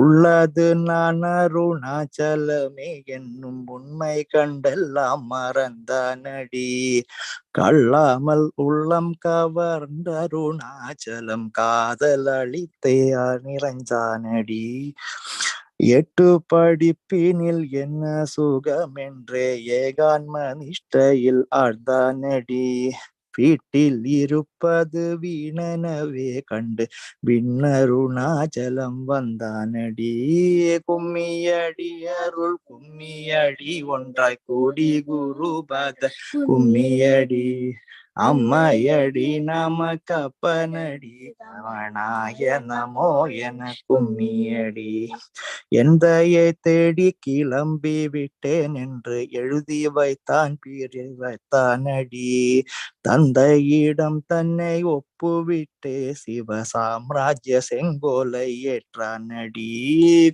உள்ளது நான் அருணாச்சலமே என்னும் உண்மை கண்டெல்லாம் மறந்தானடி. கள்ளாமல் உள்ளம் கவர்ந்த அருணாச்சலம் காதல் அளித்தே நிறைஞ்சானடி. 8 படிப்பினில் என்ன சுகம் என்றே ஏகான்ம நிஷ்டையில் ஆழ்ந்தானடி. வீட்டில் இருப்பது வீணனவே கண்டு விண்ணருணாச்சலம் வந்தானடி. கும்மியடி அருள் கும்மியடி ஒன்றாய் கூடி குரு பத கும்மியடி. அம்மையடி நமக்கு அப்பனடி ரமணாய நமோ என கும்மியடி. எந்தையை தேடி கிளம்பி விட்டேன் என்று எழுதி வைத்தான் பிரி வைத்தானடி. தந்தையிடம் தன்னை ஒப்புவிட்டே சிவ சாம்ராஜ்ய செங்கோலை ஏற்றானடி.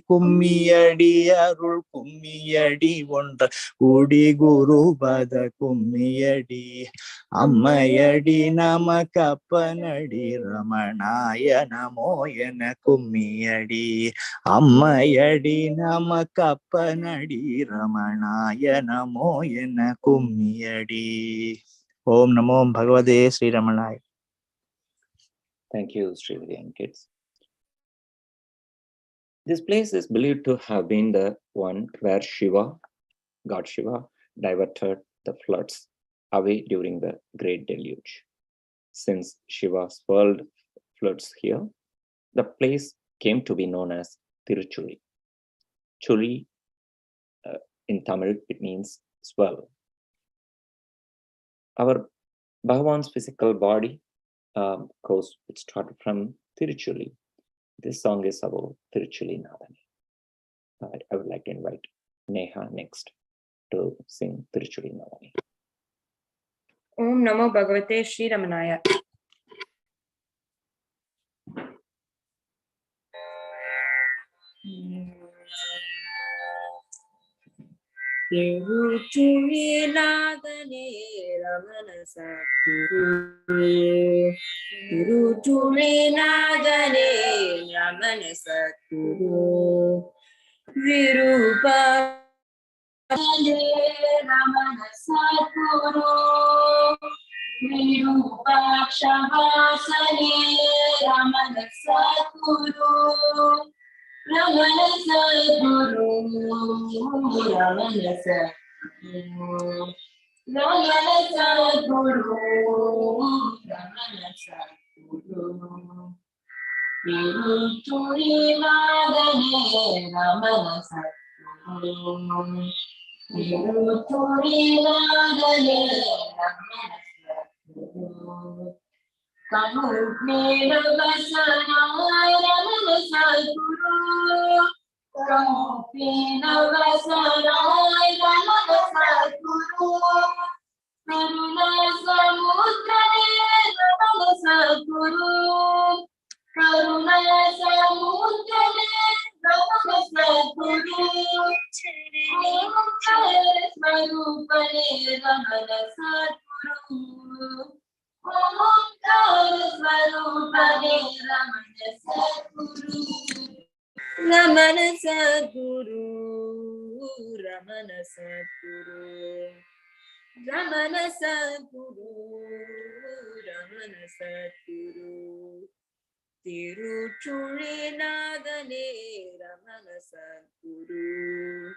கும்மியடி அருள் கும்மியடி ஒன்ற குடி குரு பத கும்மியடி. அம்மையடி நமக்கு அப்பனடி ரமணாய நமோ என கும்மியடி. அம்மையடி நமக்கு அப்பனடி ரமணாய நமோ என கும்மியடி. ஓம் நமோ பகவதே Sri ரமணாய. Thank you, Srimati and kids. This place is believed to have been the one where Shiva, God Shiva, diverted the floods away during the great deluge. Since Shiva swirled floods here, the place came to be known as Tiruchuli. Chuli, in Tamil, it means swirl. Our Bhagavan's physical body it started from Tiruchuli. This song is about Tiruchuli Nadani. I would like to invite Neha next to sing Tiruchuli Nadani. Om Namo Bhagavate Sri Ramanaya. Tiruchuli Nadani Ramana Satguru. Tiruchuli Nadani Ramana Satguru. Virupa Ramana Satguru. Virupakshapasane Ramana Satguru. Ramana Satguru. Ramana Satguru. Ramana Satguru. Ramana Satguru. Tiruchurinathane Ramana Satguru. Tiruchurinathane Ramana Satguru. Kamupnena Vasanaya Ramana Satguru. Kamupnena Vasanaya Ramana Satguru. Karuna Samudrane Ramana Satguru. Karuna Samudrane Ramana Satguru. Swarupane Ramana Satguru. Swarupane Ramana Satguru. Ramana Satguru. Ramana Satguru. Ramana Satguru. Ramana Satguru. Tiruchurinathane Ramana Satguru.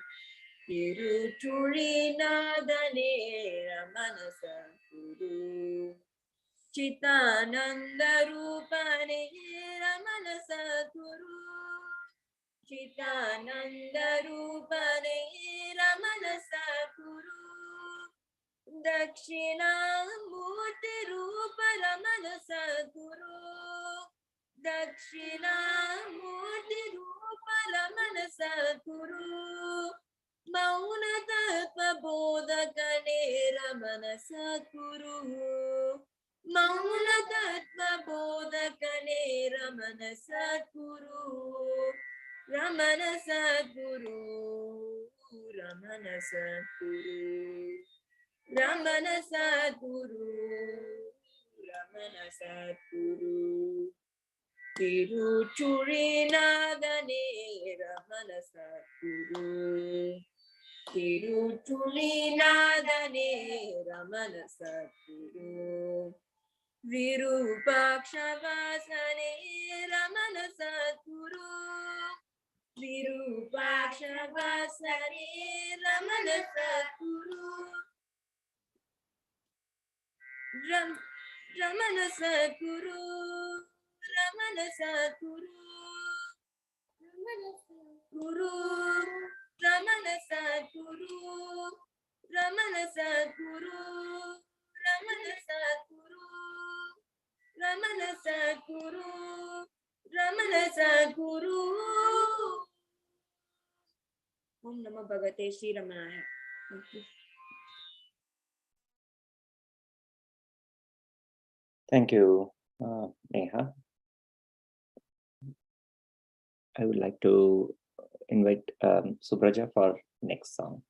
Tiruchurinathane Ramana Satguru. Chitananda Rupane Ramana Satguru. Chitananda Rupane Ramana Satguru. Dakshinamurti Rupa Ramana Satguru. Dakshinamurti Rupa Ramana Satguru. Mauna Tattva Bodhakane Ramana Satguru. Mauna Tattva Bodhakane Ramana Satguru. Ramana Satguru. Ramana Satguru. Ramana Satguru. Ramana Satguru. Tiruchurinathane Ramana Satguru. Tiruchurinathane Ramana Satguru. Virupakshvasane Ramana Satguru. Virupakshvasane Ramana Satguru. Ramana Satguru. Ramana Satguru. Guru. Ramana Satguru. Ramana Satguru. Ramana Satguru. Ramana Satguru. Ramana Satguru. Om Namah Bhagavate Sri Ramanaya. Thank you. Thank you, Neha. I would like to invite Subraja for next song.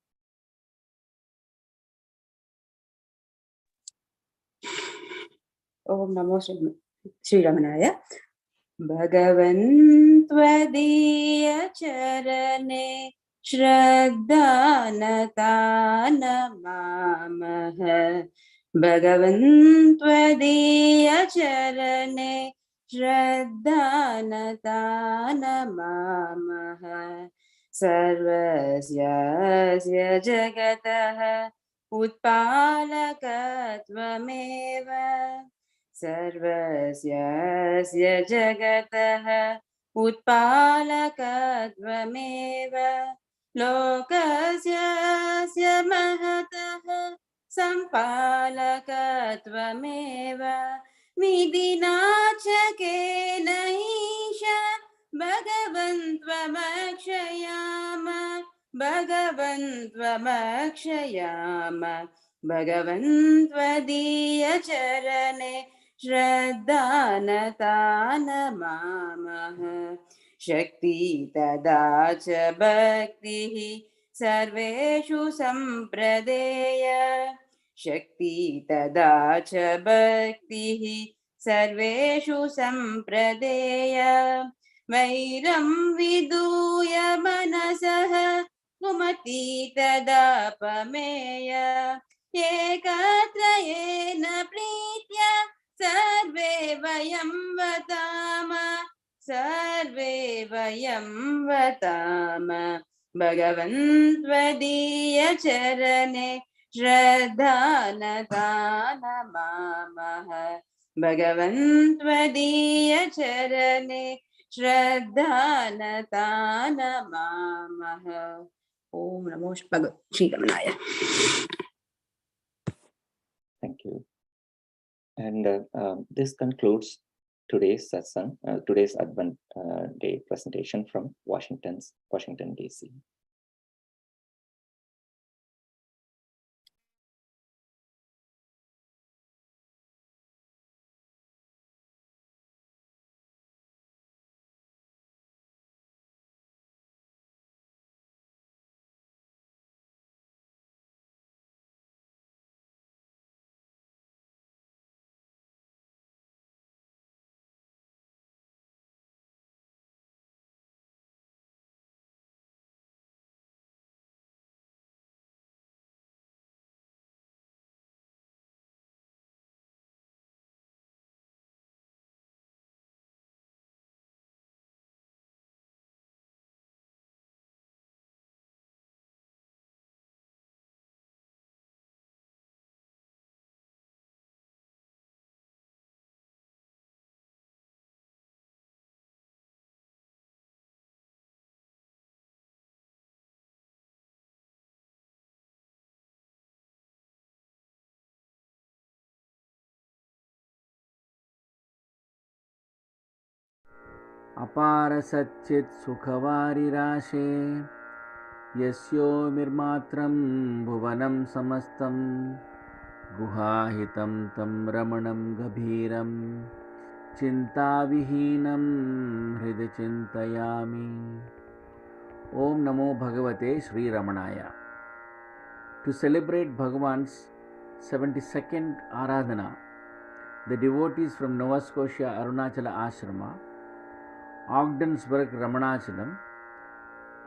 Om Namo Sri Ramanaya. Bhagavan Tvadiya Charane Shraddhanatana Mamaha. Bhagavan Tvadiya Charane Shraddhanatana Mamaha. Sarvasya Jagataha Utpalakatvameva. Sarvasya Jagataha Utpalakatvameva. Lokasya Mahataha Sampalakatvameva. Vidinachakena Isha Bhagavan Tvamakshayama. Bhagavan Tvamakshayama. Bhagavan Tvadiya Charane Shraddhanatana Mamaha. Shakti Tadacha Bhaktihi Sarveshu Sampradeya. Shakti Tadacha Bhaktihi Sarveshu Sampradeya. Vairam Viduya Manasaha Kumati Tadapameya. Ekatrayena Pritya Sarve Vayam Vatama. Sarve Vayam Vatama. Bhagavan Tvadiya Charane Shraddhanatana Mamaha. Bhagavan Tvadiya Charane Shraddhanatha Om Namo Shri Ramanaya. Thank you. And this concludes today's satsang, today's Advent Day presentation from Washington, D.C. अपार सच्चित् सुखवारिराशे यस्यो निर्मात्रं भुवनं समस्तं गुहाहितं तं रमणं गभीरं चिन्ताविहीनं हृदि चिन्तयामि. Om Namo Bhagavate Sri Ramanaya. To celebrate Bhagavan's 72nd Aradhana, the devotees from Nova Scotia Arunachala Ashrama, Ogdensburg Ramanachalam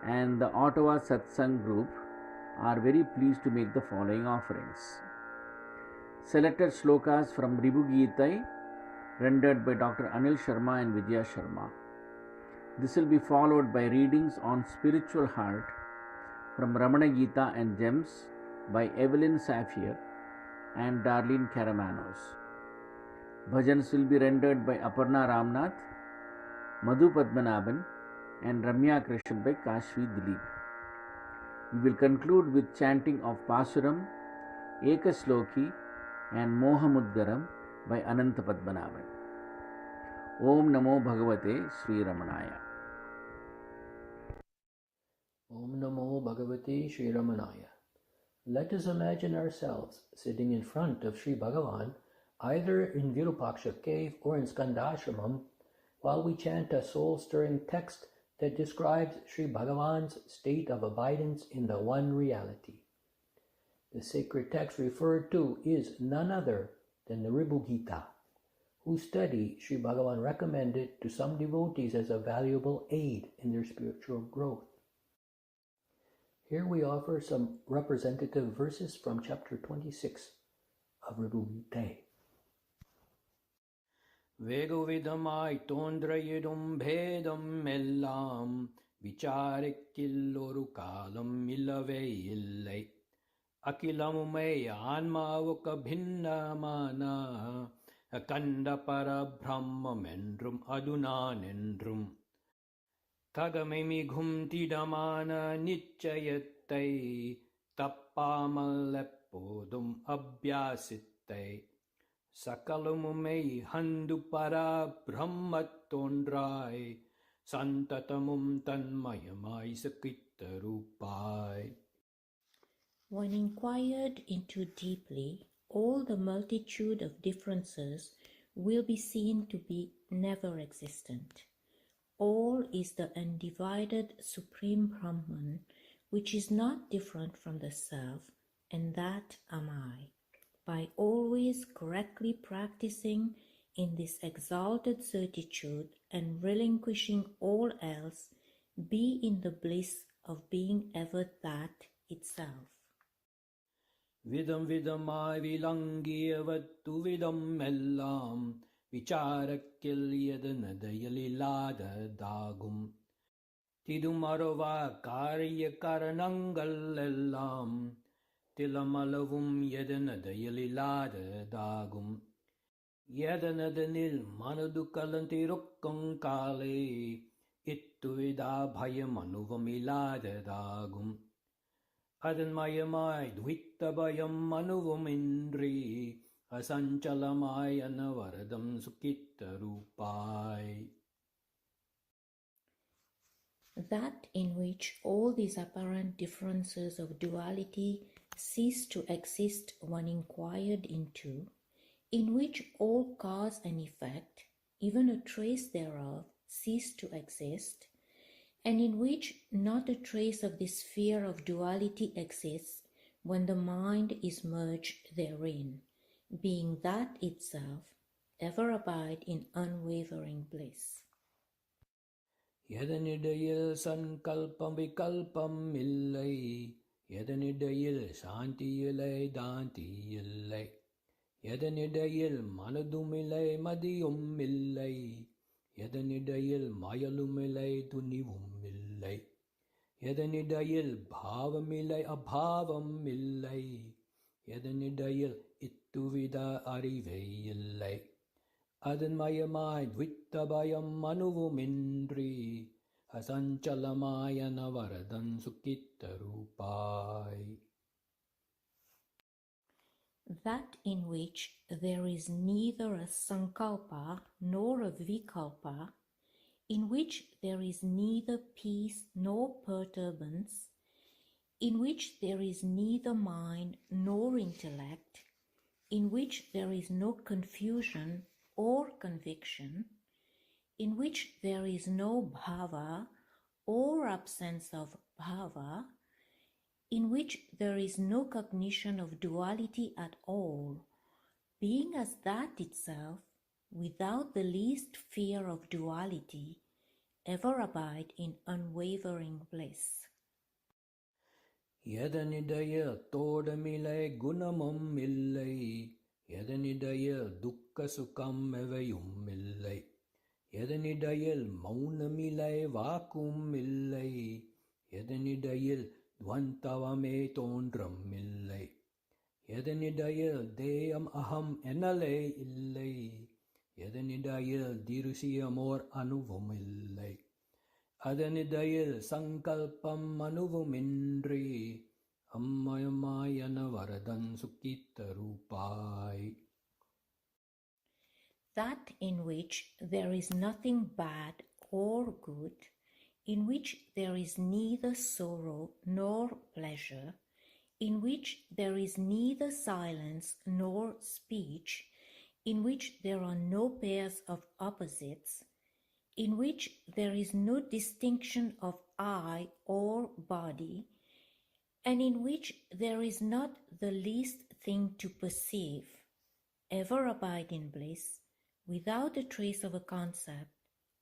and the Ottawa Satsang group are very pleased to make the following offerings. Selected slokas from Ribhu Gita rendered by Dr. Anil Sharma and Vijaya Sharma. This will be followed by readings on Spiritual Heart from Ramana Gita and Gems by Evelyn Safier and Darlene Karamanos. Bhajans will be rendered by Aparna Ramnath, Madhu Padmanabhan and Ramya Krishnan by Kashvi Dilip. We will conclude with chanting of Pasuram, Ekasloki and Mohamudgaram by Ananta Padmanabhan. Om Namo Bhagavate Sri Ramanaya. Om Namo Bhagavate Sri Ramanaya. Let us imagine ourselves sitting in front of Sri Bhagavan, either in Virupaksha cave or in Skandashramam, while we chant a soul-stirring text that describes Sri Bhagavan's state of abidance in the one reality. The sacred text referred to is none other than the Ribhu Gita, whose study Sri Bhagavan recommended to some devotees as a valuable aid in their spiritual growth. Here we offer some representative verses from chapter 26 of Ribhu Gita. Vegovidamai tondrayidum bhedam ellam vicharikilloru kalam illave illai akilamume anmavukka bhinnamana akanda parabrahmam endrum adunan endrum tagamemigum tidamana nichayattai tappamalleppodum abhyasittai Sakalumumei handu para brahmatondrai santatamum tanmayamai sakitarupai. When inquired into deeply, all the multitude of differences will be seen to be never existent. All is the undivided Supreme Brahman, which is not different from the Self, and that am I. By always correctly practicing in this exalted certitude and relinquishing all else, be in the bliss of being ever that itself. Vidam vidamai vilangiyavattu vidam ellam vicharakilyadanadyalilada dagum tidumarova karyakaranangal ellam Tilamalavum yedanadayalilada dagum யதனதனில் மனது கலந்திருக்கும் காலே இத்துவிதா பயம் அனுபவமில்லாததாகும். அதன் மயமாய் துவித்த பயம் அனுபவமின்றி அசஞ்சலமாய் அனவரதம் சுகித்தரூபாய். That in which all these apparent differences of duality cease to exist when inquired into, in which all cause and effect, even a trace thereof, cease to exist, and in which not a trace of this sphere of duality exists when the mind is merged therein, being that itself, ever abide in unwavering bliss. எதனிடையில் சங்கல்பம் விகல்பம் இல்லை, எதனிடையில் சாந்தி இல்லை தாந்தி இல்லை, எதனிடையில் மனதுமில்லை மதியும் இல்லை, எதனிடையில் மயலுமில்லை துணிவும் இல்லை, எதனிடையில் பாவமில்லை அபாவம் இல்லை, எதனிடையில் இத்துவித அறிவை இல்லை, அதன் மயமாய் துவித்த பயம் அனுபவமின்றி அசஞ்சலமாய் அனவரதம் சுகித்தரூபாய். That in which there is neither a sankalpa nor a vikalpa, in which there is neither peace nor perturbance, in which there is neither mind nor intellect, in which there is no confusion or conviction, in which there is no bhava or absence of bhava, in which there is no cognition of duality at all, being as that itself, without the least fear of duality, ever abide in unwavering bliss. எதனிடையில் தோடமில்லை குணமும் இல்லை, எதனிடையில் துக்க சுகம் எவையும் இல்லை, எதனிடையில் மௌனமில்லை வாக்கும் இல்லை, எதனிடையில் துவந்தவமே தோன்றும் இல்லை, எதனிடையில் தேயம் அகம் எனலே இல்லை, எதனிடையில் திருசியமோர் அனுபவம் இல்லை, அதனிடையில் சங்கல்பம் அனுபவமின்றி அம்மயமாய் அனவரதம் சுகித்தரூபாய். That in which there is nothing bad or good, in which there is neither sorrow nor pleasure, in which there is neither silence nor speech, in which there are no pairs of opposites, in which there is no distinction of I or body, and in which there is not the least thing to perceive, ever abide in bliss, without a trace of a concept,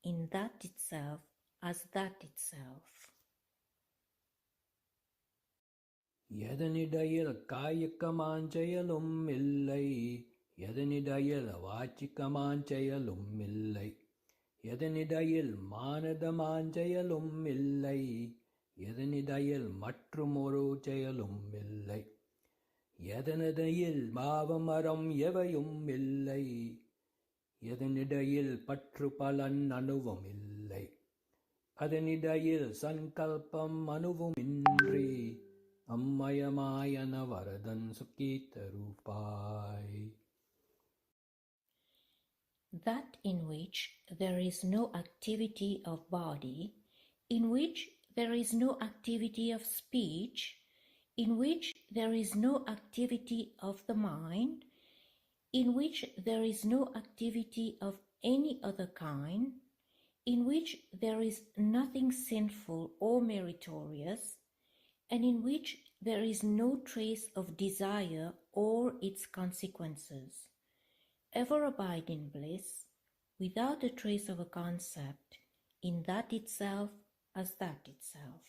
in that itself as that itself. எதனிடையில் காயக்கமாஞ்செயலும் இல்லை, எதனிடையில் வாச்சிக்கமாஞ்செயலும் இல்லை, எதனிடையில் மானதமாஞ்செயலும் இல்லை, எதனிடையில் மற்றுமொரு செயலும் இல்லை, எதனிடையில் பாவமரம் எவையும் இல்லை, எதனிடையில் பற்று பலன் அனுபவம் இல்லை, அதனிடையில் சங்கல்பம் அனுபவமின்றி அம்மயமாய் அனவரதம் சுகித்தரூபாய். That in which there is no activity of body, in which there is no activity of speech, in which there is no activity of the mind, in which there is no activity of any other kind, in which there is nothing sinful or meritorious, and in which there is no trace of desire or its consequences, ever abide in bliss, without a trace of a concept, in that itself as that itself.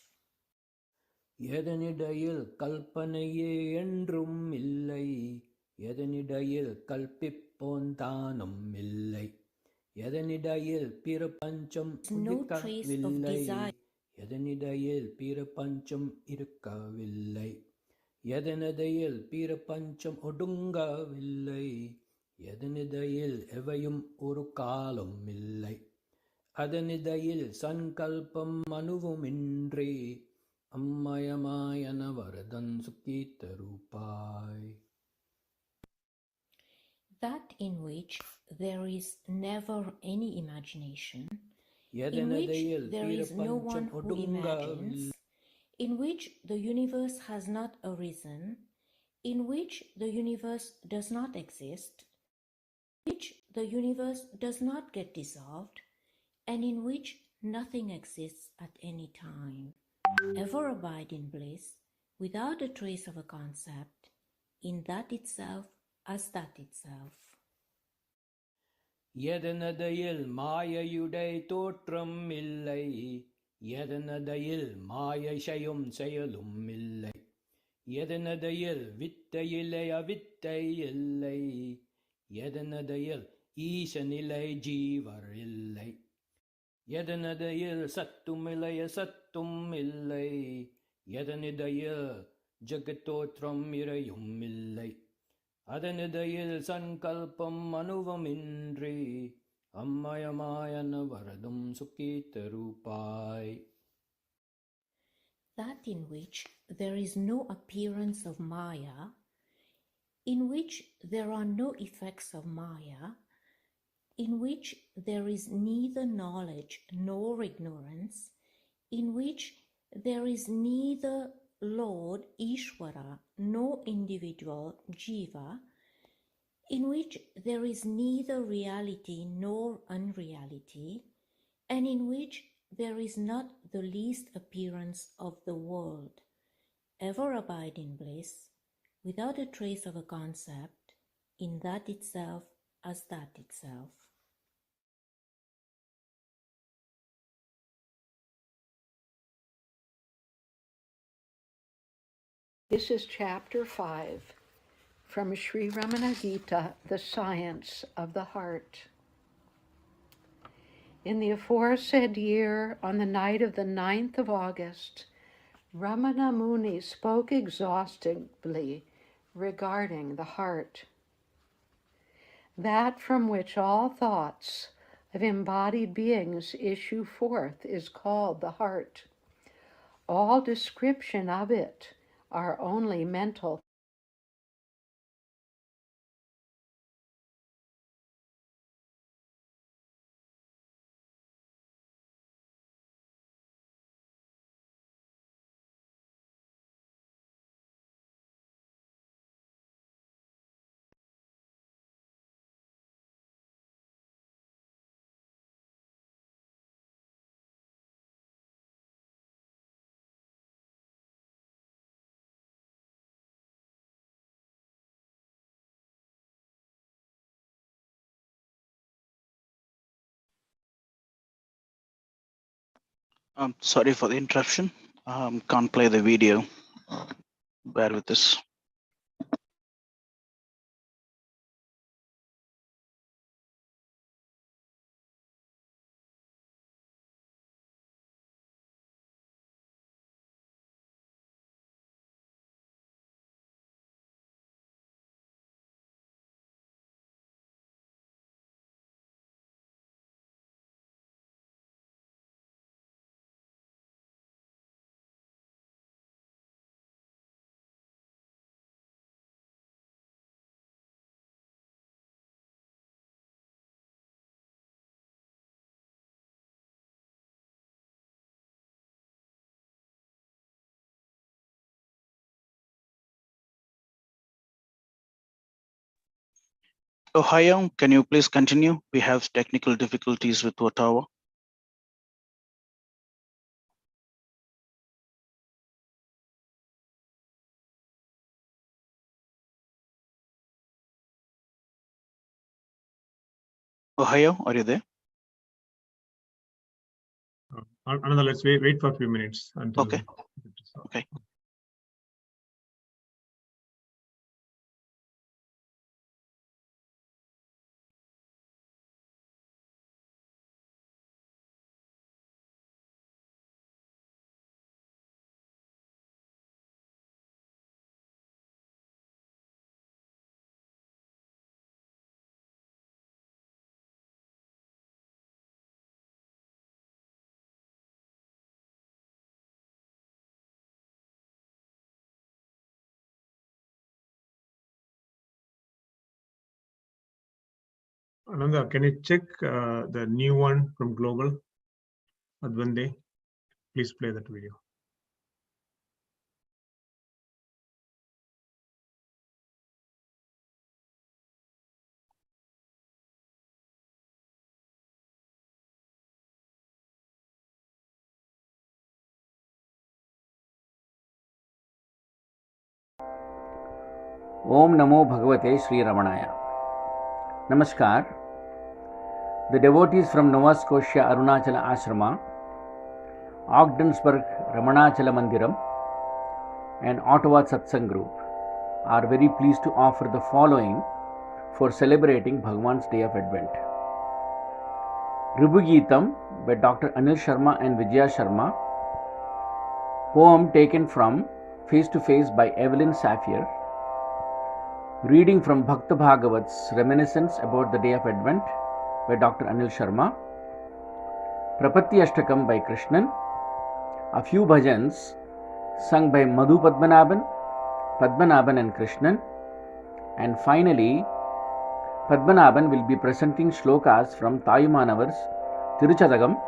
எதனிடையில் கல்பனையே என்றும் இல்லை, எதனிடையில் கல்பிப்போன் தானும் இல்லை, எதனிடையில் பிரபஞ்சம் இருக்கவில்லை, எதனிடையில் பிரபஞ்சம் இருக்கவில்லை, எதனிடையில் பிரபஞ்சம் ஒடுங்கவில்லை, எதனிடையில் எவையும் ஒரு காலம் இல்லை. அதனிடையில் சங்கல்பம் அணுவுமின்றி அம்மயமாயன வரதன் சுகீத ரூபாய். That in which there is never any imagination, in which எதனிடையில் there is no one பிரபஞ்சம் who imagines, in which the universe has not arisen, in which the universe does not exist, in which the universe does not get dissolved, and in which nothing exists at any time, ever abide in bliss, without a trace of a concept, in that itself as that itself. எதனதையில் மாயையுடை தோற்றம் இல்லை. எதனதையில் மாயை செய்யும் செயலும் இல்லை. எதனதையில் வித்தையிலே அவித்தை இல்லை. எதனதையில் ஈசனிலை ஜீவர் இல்லை. எதனதையில் சத்துமில்லை சத்தும் இல்லை. எதனிடையில் ஜகத்தோற்றம் இறையும் இல்லை. அதனிடையில் சங்கல்பம் அணுவமின்றி அம்மயமாயன வரதும் சுகீத ரூபாய். That in which there is no appearance of Maya, in which there are no effects of Maya, in which there is neither knowledge nor ignorance, in which there is neither Lord Ishvara nor individual Jiva, in which there is neither reality nor unreality, and in which there is not the least appearance of the world, ever abide in bliss, without a trace of a concept, in that itself as that itself. This is chapter 5 from Sri Ramana Gita, The Science of the Heart. In the aforesaid year, on the night of the 9th of August, Ramana Muni spoke exhaustively regarding the heart. That from which all thoughts of embodied beings issue forth is called the heart. All description of it are only mental. Sorry for the interruption. Can't play the video. Bear with this. Ohio, can you please continue? We have technical difficulties with Ottawa. Ohio, are you there? Another, let's wait for a few minutes until. Okay. Okay. Ananda, can you check the new one from Global? Advande, please play that video. Om Namo Bhagavate Sri Ramanaya. Namaskar. The devotees from Nova Scotia Arunachala Ashrama, Ogdensburg Ramanachala Mandiram, and Ottawa Satsang Group are very pleased to offer the following for celebrating Bhagavan's Day of Advent. Ribhu Gitam by Dr. Anil Sharma and Vijaya Sharma, poem taken from Face to Face by Evelyn Safier, reading from Bhakta Bhagavat's Reminiscence about the Day of Advent by Dr. Anil Sharma, Prapatti Ashtakam by Krishnan, a few bhajans sung by Madhu Padmanabhan and Krishnan, and finally Padmanabhan will be presenting shlokas from Tayumanavar's Tiruchadagam,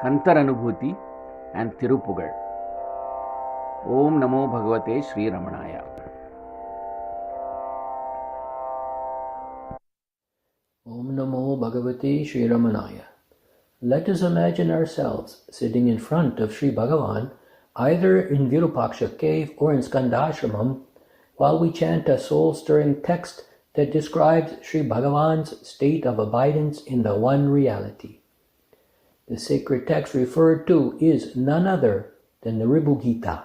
Kantaranubhuti and Tirupugal. Om Namo Bhagavate Sri Ramanaya. Om Namo Bhagavate Sri Ramanaya. Let us imagine ourselves sitting in front of Sri Bhagavan, either in Virupaksha cave or in Skandashramam, while we chant a soul-stirring text that describes Sri Bhagavan's state of abidance in the one reality. The sacred text referred to is none other than the Ribhu Gita,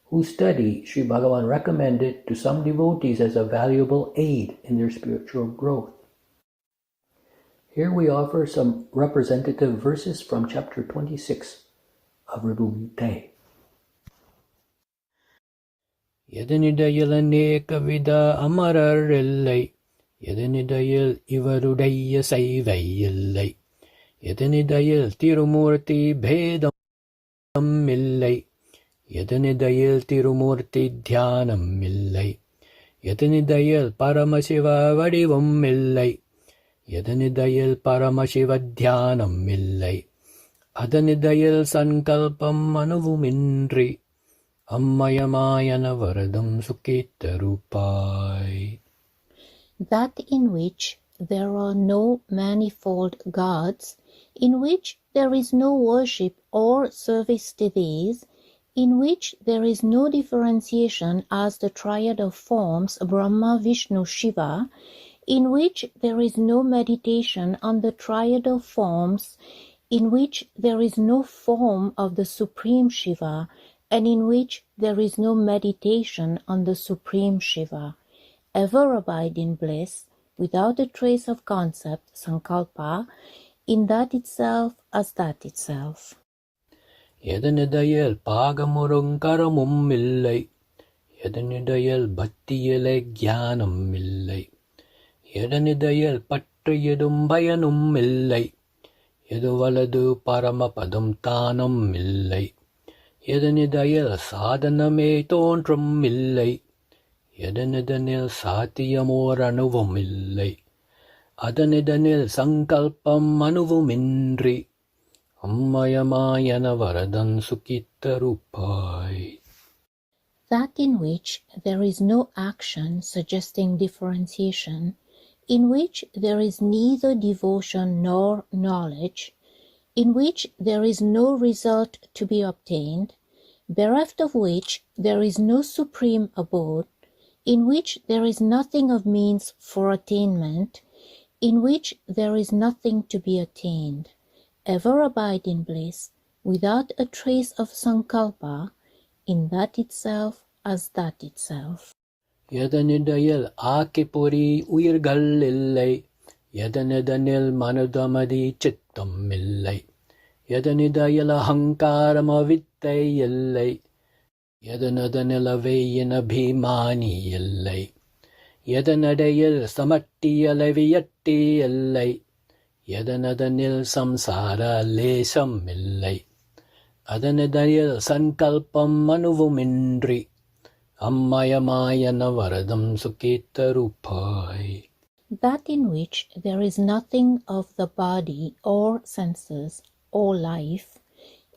whose study Sri Bhagavan recommended to some devotees as a valuable aid in their spiritual growth. Here we offer some representative verses from chapter 26 of Ribhu Gita. எதனிடையில் அநேக வித அமரர் இல்லை, எதனிடையில் இவருடைய செய்வை இல்லை, எதனிடையில் திருமூர்த்தி பேதம் இல்லை, எதனிடையில் திருமூர்த்தி தியானம் இல்லை, எதனிடையில் பரமசிவ வடிவம் இல்லை, எதனிடையில் பரமசிவ தியானம் இல்லை, அதனிடையில் சங்கல்பம் அணுவுமின்றி அம்மயமாயன வரதம் சுகித்தருப்பாய். That in which there are no manifold gods, in which there is no worship or service to these, in which there is no differentiation as the triad of forms Brahma, Vishnu, Shiva, in which there is no meditation on the triad of forms, in which there is no form of the Supreme Shiva, and in which there is no meditation on the Supreme Shiva, ever abide in bliss, without a trace of concept, sankalpa, in that itself as that itself. எதனிடையில் பாகமுறும் கரமும் இல்லை, எதனிடையில் பக்தியிலே ஞானம் இல்லை, எதனிடையில் பற்றியதும் பயனும் இல்லை, எதுவலது பரமபதம் தானம் இல்லை, எதனிடையில் சாதனமே தோன்றும் இல்லை, எதனிடனில் சாத்தியமோர் அணுவும் இல்லை, அதனிடனில் சங்கல்பம் அணுவுமின்றி அம்மயமாயன Varadhan சுகித்தருப்பாய். That in which there is no action suggesting differentiation, in which there is neither devotion nor knowledge, in which there is no result to be obtained, bereft of which there is no supreme abode, in which there is nothing of means for attainment, in which there is nothing to be attained, ever abide in bliss, without a trace of sankalpa, in that itself as that itself. எதனிடையில் ஆக்கிபுரி உயிர்கள் இல்லை, எதனிடனில் மனதமதி சித்தம் இல்லை, எதனிடையில் அகங்காரம் அவித்தை இல்லை, எதனதனில் அவையின் அபிமானி இல்லை, எதனடையில் சமட்டியலவியட்டி இல்லை, எதனதனில் சம்சார லேசம் இல்லை, அதனிடையில் சங்கல்பம் அணுவுமின்றி அம்மயமாயன வரதம் சுகித்தருப்பாய். that in which there is nothing of the body or senses or life,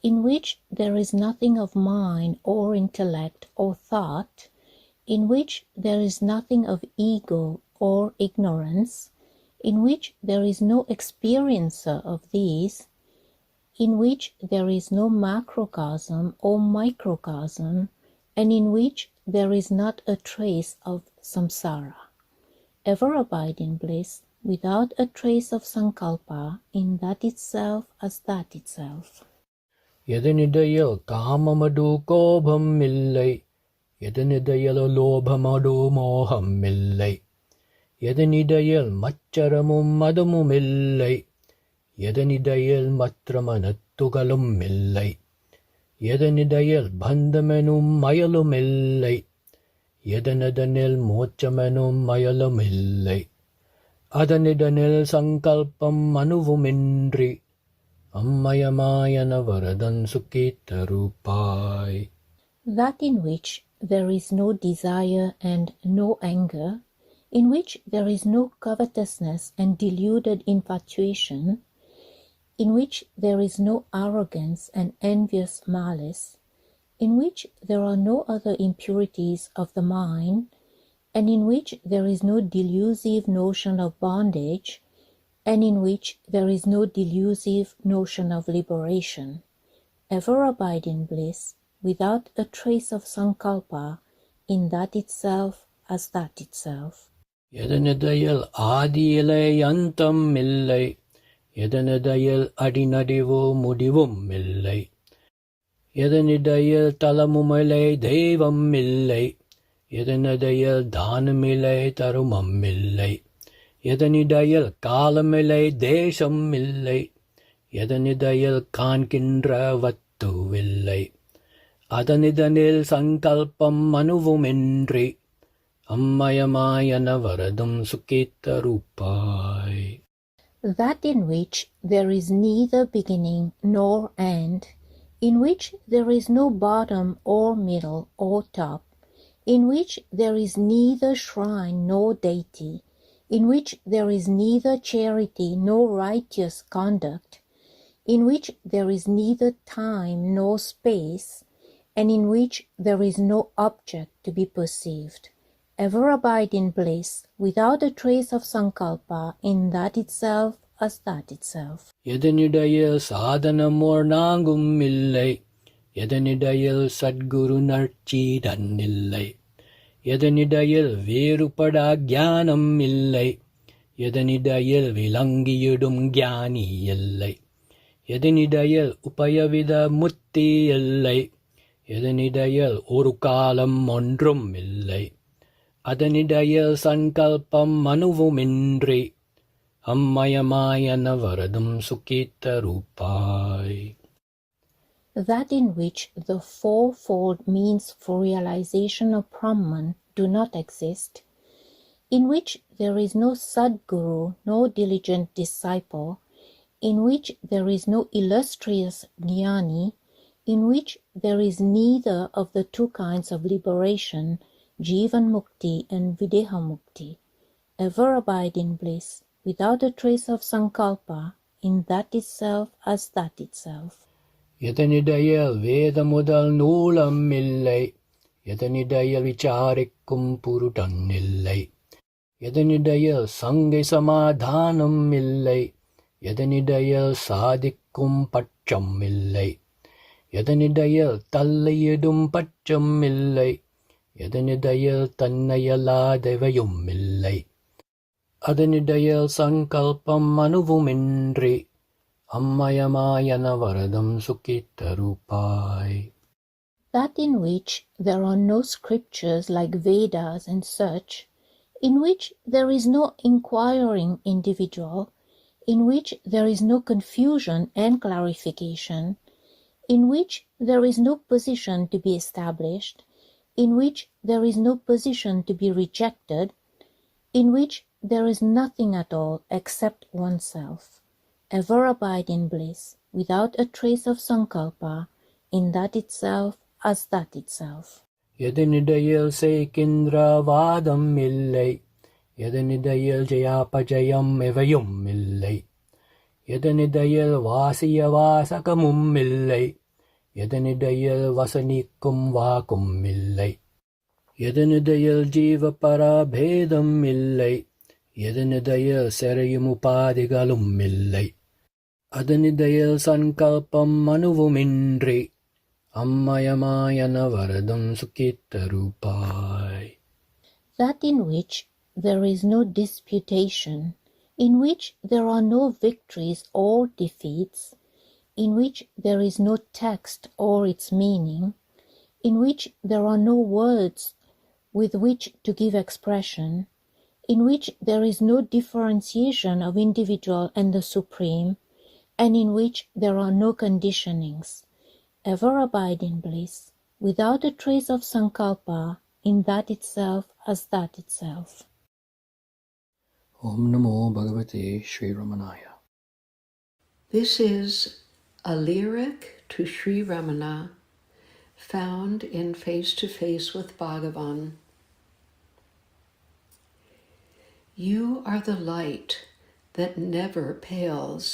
in which there is nothing of mind or intellect or thought, in which there is nothing of ego or ignorance, in which there is no experiencer of these, in which there is no macrocosm or microcosm, and in which there is not a trace of samsara. Ever abide in bliss, without a trace of sankalpa, in that itself as that itself. Yadanidayo kamamadu kobham millai, Yadanidayalo lobhamadu moham millai, Yadanidayal macharamum madamum millai, Yadanidayal matramanattugalum millai, Yadanidayal bandamenum mayalum millai, Yadanadanil mochamanum mayalum millai, Adanidanil sankalpam manuvumindri, Ammayamayana varadan sukita rupai. That in which there is no desire and no anger, in which there is no covetousness and deluded infatuation, in which there is no arrogance and envious malice, in which there are no other impurities of the mind, and in which there is no delusive notion of bondage, and in which there is no delusive notion of liberation. Ever abide in bliss, without a trace of sankalpa, in that itself as that itself. Yadanidayal adiyalai yantam millai, Yadanidayal adinadivu mudivum millai, Yadanidayal talamumalai devam millai, Yadanidayal dhanamilai tarumam millai, Yadanidayal kalamilai desham millai, Yadanidayal kankindra vattu villai, Adanidanil sankalpam manuvumindri, Ammayamayana varadam sukita rupai. That in which there is neither beginning nor end, in which there is no bottom or middle or top, in which there is neither shrine nor deity, in which there is neither charity nor righteous conduct, in which there is neither time nor space, and in which there is no object to be perceived. Ever abide in bliss, without a trace of sankalpa, in that itself as that itself. Yadanidayal sadhanamor nangum millai, Yadanidayal sadguru narchidan illai, Yadanidayal verupada jnanam illai, Yadanidayal vilangiyudum jnani illai, Yadanidayal upayavida mutti illai, Yadanidayal orukalam ondrum illai, Adanidayal sankalpam manuvumindri, Ammayamayana varadam sukita rupai. That in which the fourfold means for realization of Brahman do not exist, in which there is no Sadguru, no diligent disciple, in which there is no illustrious Jnani, in which there is neither of the two kinds of liberation, Jivan Mukti and Videha Mukti. Ever abide in bliss, without a trace of sankalpa, in that itself as that itself. Yadanidayal vedamudal noolam illai, Yadanidayal vicharikkum purutan illai, Yadanidayal sangai samadhanam illai, Yadanidayal sadikkum patcham illai, Yadanidayal tallayidum patcham illai, Yadanidayal tannayala devayum illai, Adanidayal sankalpam manuvumindri, Ammayamayana varadam sukita rupai. That in which there are no scriptures like Vedas and such, in which there is no inquiring individual, in which there is no confusion and clarification, in which there is no position to be established, in which there is no position to be rejected, in which there is nothing at all except oneself. Ever abide in bliss, without a trace of sankalpa, in that itself as that itself. Yadanidayal sekindra vadam illai, எதனிடையில் ஜெயாபஜயம் எவையும் இல்லை, எதனிடையில் வாசிய வாசகமும் இல்லை, எதனிடையில் வசனிக்கும் வாக்கும் இல்லை, எதனிடையில் ஜீவ பராபேதம் இல்லை, எதனிடையில் செறையும் உபாதிகளும் இல்லை, அதனிடையில் சங்கல்பம் அணுவுமின்றி அம்மயமாயன வரதம் சுகித்தருபாய். That in which there is no disputation, in which there are no victories or defeats, in which there is no text or its meaning, in which there are no words with which to give expression, in which there is no differentiation of individual and the supreme, and in which there are no conditionings, ever abide in bliss, without a trace of sankalpa, in that itself as that itself. Om Namo Bhagavate Sri Ramanaya. This is a lyric to Sri Ramana found in Face to Face with Bhagavan. You are the light that never pales,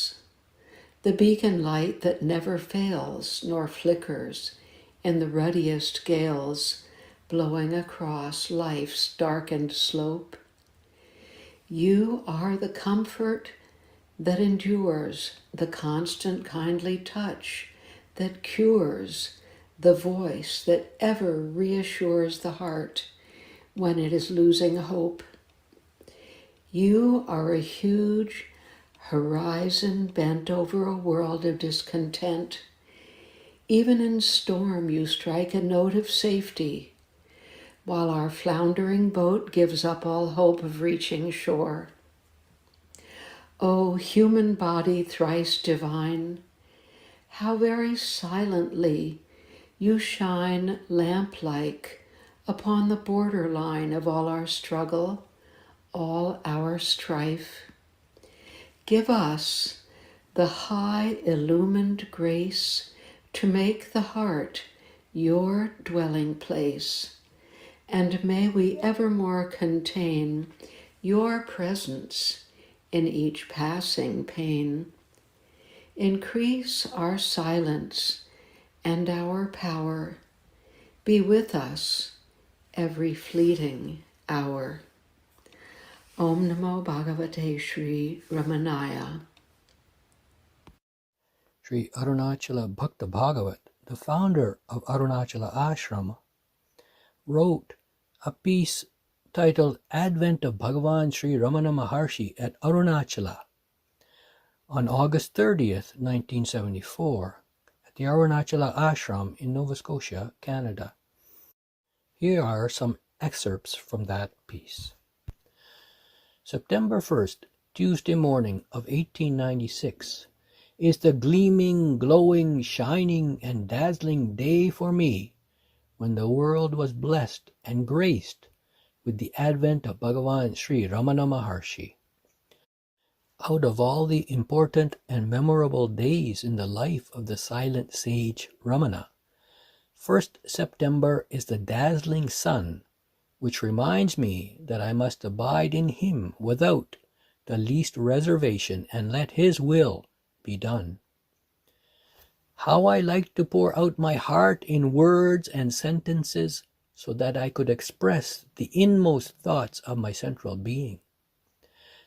the beacon light that never fails nor flickers in the ruddiest gales blowing across life's darkened slope. You are the comfort that endures, the constant kindly touch that cures, the voice that ever reassures the heart when it is losing hope. You are a huge horizon bent over a world of discontent. Even in storm you strike a note of safety, while our floundering boat gives up all hope of reaching shore. O human body thrice divine, how very silently you shine lamp-like upon the borderline of all our struggle, all our strife. Give us the high illumined grace to make the heart your dwelling place, and may we evermore contain your presence in each passing pain. Increase our silence and our power. Be with us every fleeting hour. Om Namo Bhagavate Sri Ramanaya. Sri Arunachala Bhakta Bhagavat, the founder of Arunachala Ashrama, wrote a piece titled Advent of Bhagavan Sri Ramana Maharshi at Arunachala on August 30th, 1974, at the Arunachala Ashram in Nova Scotia, Canada. Here are some excerpts from that piece. September 1st, Tuesday morning of 1896, is the gleaming, glowing, shining, and dazzling day for me, when the world was blessed and graced with the advent of Bhagavan Sri Ramana Maharshi. Out of all the important and memorable days in the life of the silent sage Ramana, 1st September is the dazzling sun, which reminds me that I must abide in him without the least reservation and let his will be done. How I like to pour out my heart in words and sentences so that I could express the inmost thoughts of my central being.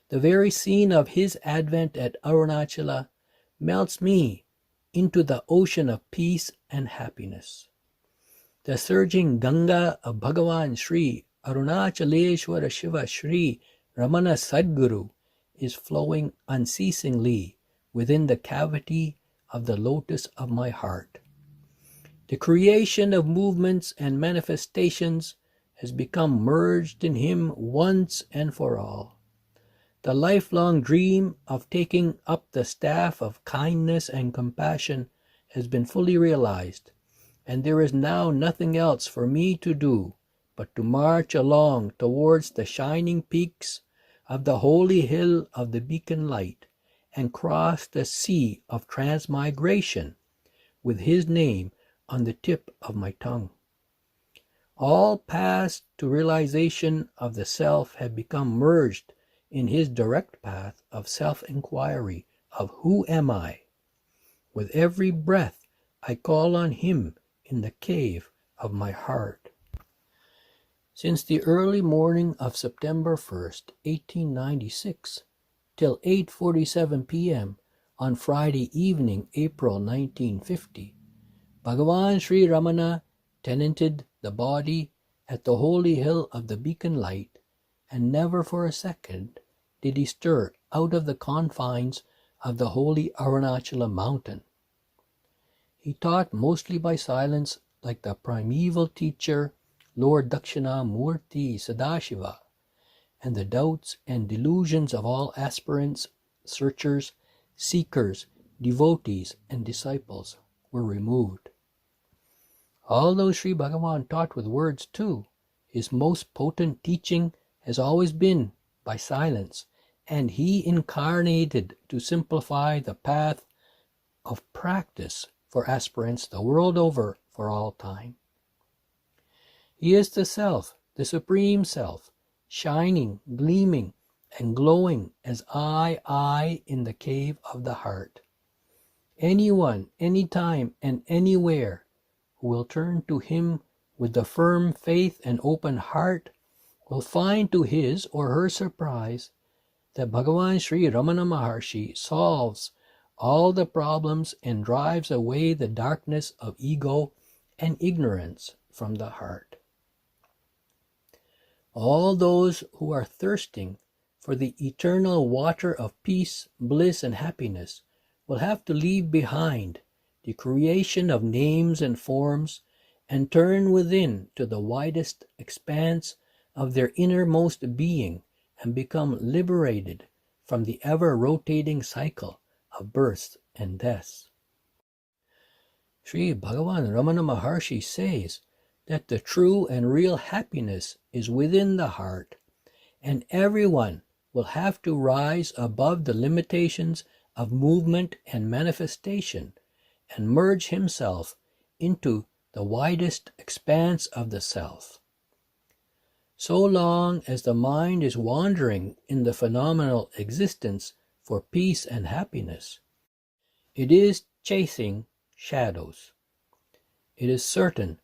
The very scene of his advent at Arunachala melts me into the ocean of peace and happiness. The surging Ganga of Bhagavan Sri Arunachaleshwara Shiva Sri Ramana Sadguru is flowing unceasingly within the cavity of the lotus of my heart. The creation of movements and manifestations has become merged in him once and for all. The lifelong dream of taking up the staff of kindness and compassion has been fully realized, and there is now nothing else for me to do but to march along towards the shining peaks of the holy hill of the beacon light and cross the sea of transmigration with his name on the tip of my tongue. All paths to realization of the self have become merged in his direct path of self-inquiry of who am I? With every breath I call on him in the cave of my heart. Since the early morning of September 1st, 1896, till 8:47 p.m. on Friday evening, April 1950, Bhagavan Sri Ramana tenanted the body at the holy hill of the Beacon Light, and never for a second did he stir out of the confines of the holy Arunachala mountain. He taught mostly by silence, like the primeval teacher, Lord Dakshina Murti Sadashiva, and the doubts and delusions of all aspirants, searchers, seekers, devotees, and disciples were removed. Although Sri Bhagavan taught with words too, his most potent teaching has always been by silence, and he incarnated to simplify the path of practice for aspirants the world over for all time. He is the Self, the Supreme Self, shining, gleaming, and glowing as I in the cave of the heart. Anyone, anytime, and anywhere who will turn to him with the firm faith and open heart will find to his or her surprise that Bhagavan Sri Ramana Maharshi solves all the problems and drives away the darkness of ego and ignorance from the heart. All those who are thirsting for the eternal water of peace, bliss, and happiness will have to leave behind the creation of names and forms and turn within to the widest expanse of their innermost being and become liberated from the ever-rotating cycle of births and deaths. Sri Bhagavan Ramana Maharshi says that the true and real happiness is within the heart, and everyone will have to rise above the limitations of movement and manifestation and merge himself into the widest expanse of the self. So long as the mind is wandering in the phenomenal existence for peace and happiness, it is chasing shadows. It is certain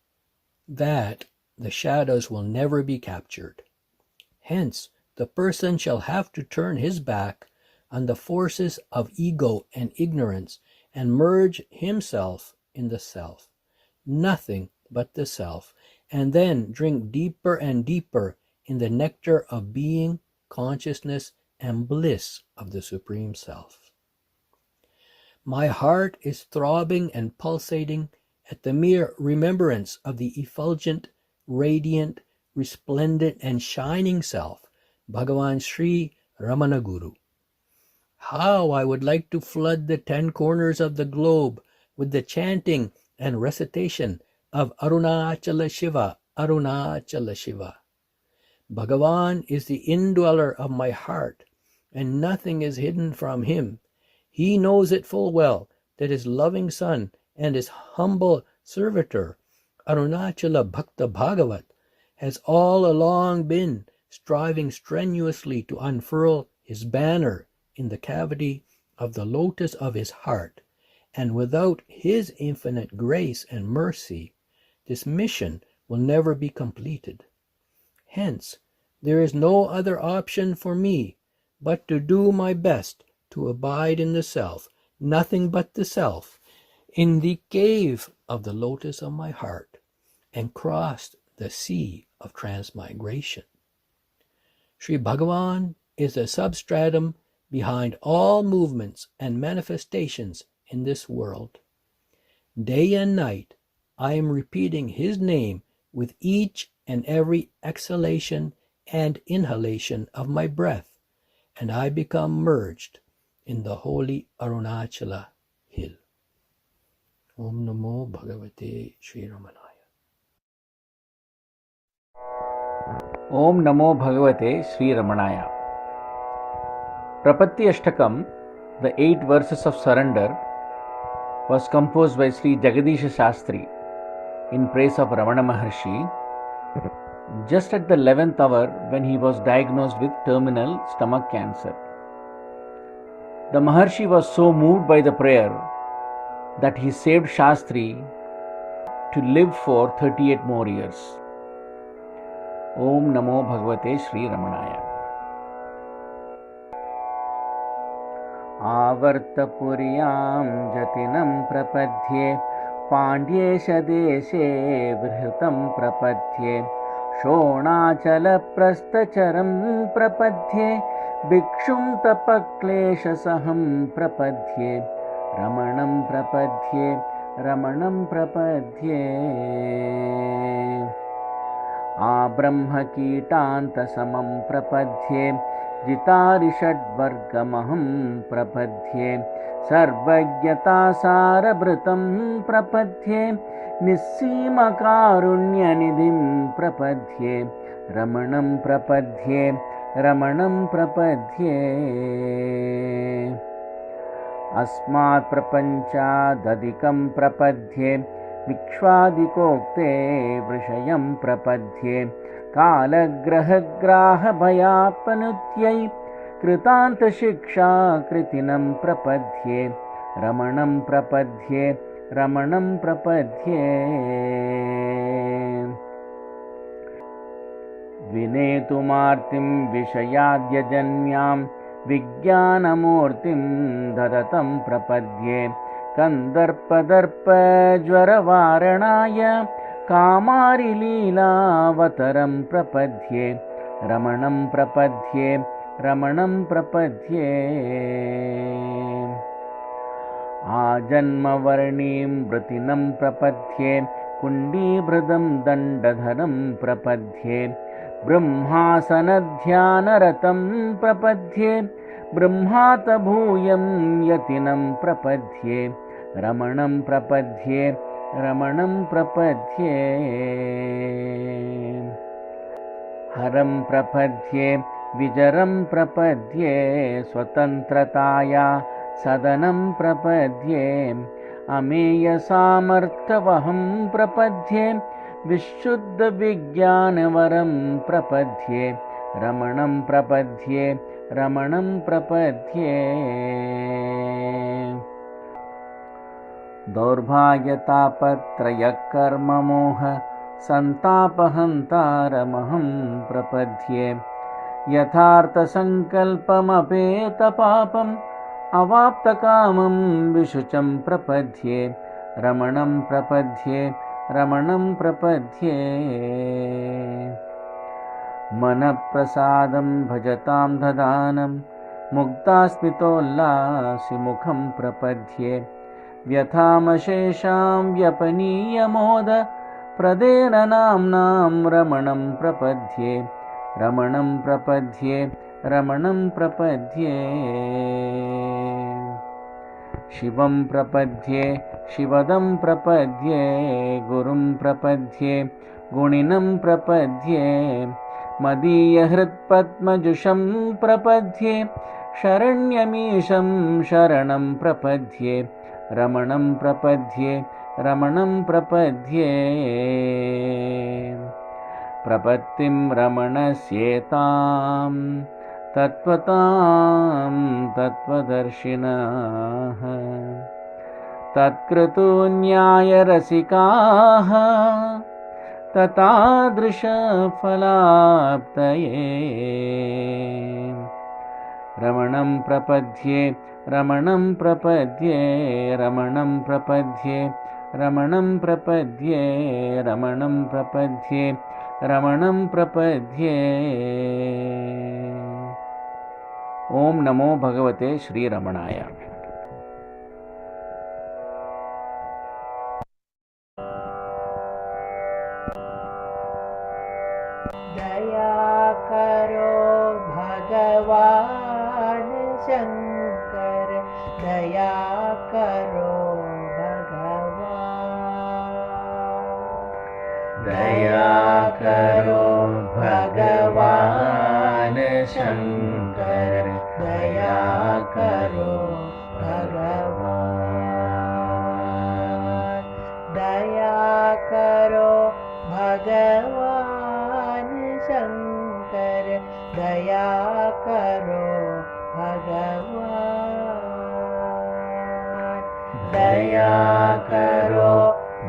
that the shadows will never be captured. Hence, the person shall have to turn his back on the forces of ego and ignorance and merge himself in the self, nothing but the self, and then drink deeper and deeper in the nectar of being, consciousness, and bliss of the Supreme Self. My heart is throbbing and pulsating at the mere remembrance of the effulgent, radiant, resplendent, and shining Self, Bhagavan Sri Ramana Guru. How I would like to flood the 10 corners of the globe with the chanting and recitation of Arunachala Shiva, Arunachala Shiva. Bhagavan is the indweller of my heart, and nothing is hidden from him. He knows it full well that his loving son and his humble servitor, Arunachala Bhakta Bhagavat, has all along been striving strenuously to unfurl his banner in the cavity of the lotus of his heart, and without his infinite grace and mercy, this mission will never be completed. Hence, there is no other option for me but to do my best to abide in the self, nothing but the self, in the cave of the lotus of my heart, and cross the sea of transmigration. Sri Bhagavan is the substratum behind all movements and manifestations in this world. Day and night, I am repeating his name with each and every exhalation and inhalation of my breath, and I become merged in the holy Arunachala hill. Om Namo Bhagavate Sri Ramanaya. Om Namo Bhagavate Sri Ramanaya. Prapatti Ashtakam, the 8 verses of surrender, was composed by Sri Jagadisha Shastri in praise of Ramana Maharshi just at the 11th hour when he was diagnosed with terminal stomach cancer. The Maharshi was so moved by the prayer that he saved Shastri to live for 38 more years. Om Namo Bhagavate Sri Ramanaya. Avartapuryam jatinam prapadhye Pandyesha deshe vrihtam prapadhye Shonachala prastacharam prapadhye Bhikshum tapaklesha saham prapadhye Ramanam prapadhye Ramanam prapadhye Abrahma kitanta samam prapadhye Jitarishadvargamaham prapadhye Sarvajyata sarabhritam prapadhye Nissima karunyanidhim prapadhye Ramanam prapadhye Ramanam prapadhye Asmat prapanchadadikam prapadhye Vikshvadikokte vrishayam prapadhye Kalagrahagraha bhayapanutyai Kritanta shiksha kritinam prapadhye Ramanam prapadhye Ramanam prapadhye Vinetumartim vishayadhyajanyam Vijnanamurtim dadatam prapadhye Kandarpadarpa jvaravaranaya Kamari Leela vataram prapadhye Ramanam prapadhye Ramanam prapadhye Ajanmavarnim vratinam prapadhye Kundibhradam dandadharam prapadhye Brahmasanadhyanaratam prapadhye Brahmata bhuyam yatinam prapadhye Ramanam prapadhye Ramanam prapadhye Haram prapadhye Vijaram prapadhye Swatantrataya Sadanam prapadhye Ameya samarthavaham prapadhye Vishuddha Vijnanavaram prapadhye Ramanam prapadhye Ramanam prapadhye Daurbhagyatapatraya karma moha Santapahantaramaham prapadhye Yathartha sankalpamapeta papam Avapta kamam vishucham prapadhye Ramanam prapadhye Ramanam prapadhye Manaprasadam bhajatam dhadanam Muktasmitollasi mukham prapadhye Vyathamashesham vyapaniya moda Pradena namnam Ramanam prapadhye Ramanam prapadhye Ramanam prapadhye Shivam prapadhye Shivadam prapadhye Gurum prapadhye Guninam prapadhye Madiya hritpadmajusham prapadhye Sharanyamisham sharanam prapadhye Ramanam prapadhye Ramanam prapadhye Prapattim ramanasyetam Tatvatam Tatvadarshinaha Tatkratu nyaya rasikaha Tatadrisha falaptaye Ramanam prapadhye Ramanam prapadhye Ramanam prapadhye Ramanam prapadhye Ramanam prapadhye Ramanam prapadhye Om Namo Bhagavate Sri Ramanaya. Daya karo Bhagavan Shankar, Daya karo Bhagavan, Daya karo Bhagavan Shankar, Daya karo Bhagavan, Daya karo Bhagavan दया करो भगवान, दया करो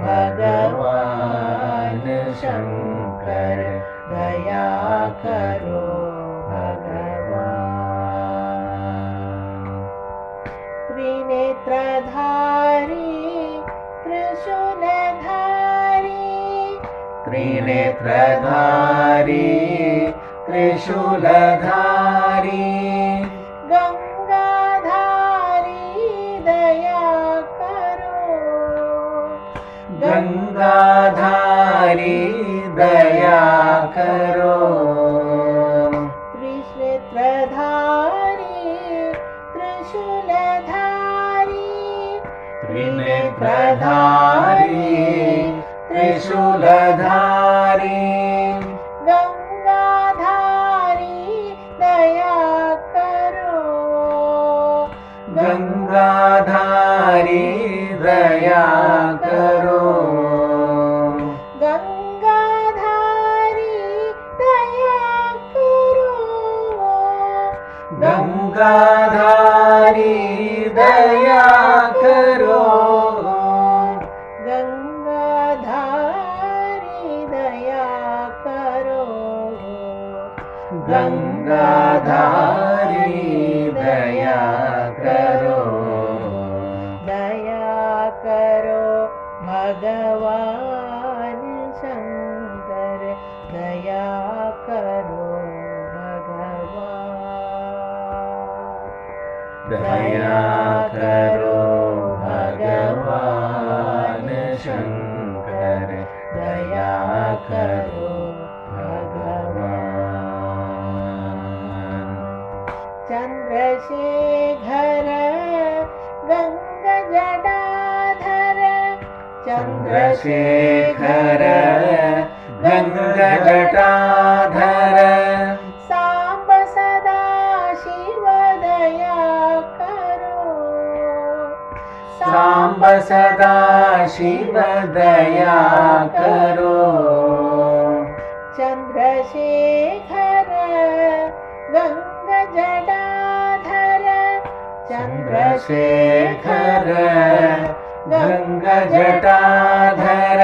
भगवान शंकर, दया करो भगवान। त्रिनेत्रधारी त्रिशूलधारी, त्रिनेत्रधारी त्रिशूलधारी, गंगाधारी दया करो, गंगाधारी दया करो। त्रिनेत्रधारी त्रिशूलधारी, त्रिनेत्रधारी त्रिशूलधारी, गंगाधारी दया करो, गंगाधारी दया करो। गंगाधारी दया करो, गंगाधारी दया करो, गंगाधारी दया करो, गंगाधारी दया करो, दया करो भगवान शंकर, दया करो भगवान, दया करो भगवान शंकर, दया करो भगवान। चंद्रशेखर गंगा जटाधर, चंद्रशेखर गंगा जटाधर, सांब सदा शिव दया करो, सांब सदा शिव दया करो। चंद्रशेखर गंगा जटाधर, चंद्रशेखर गंगा जटाधर,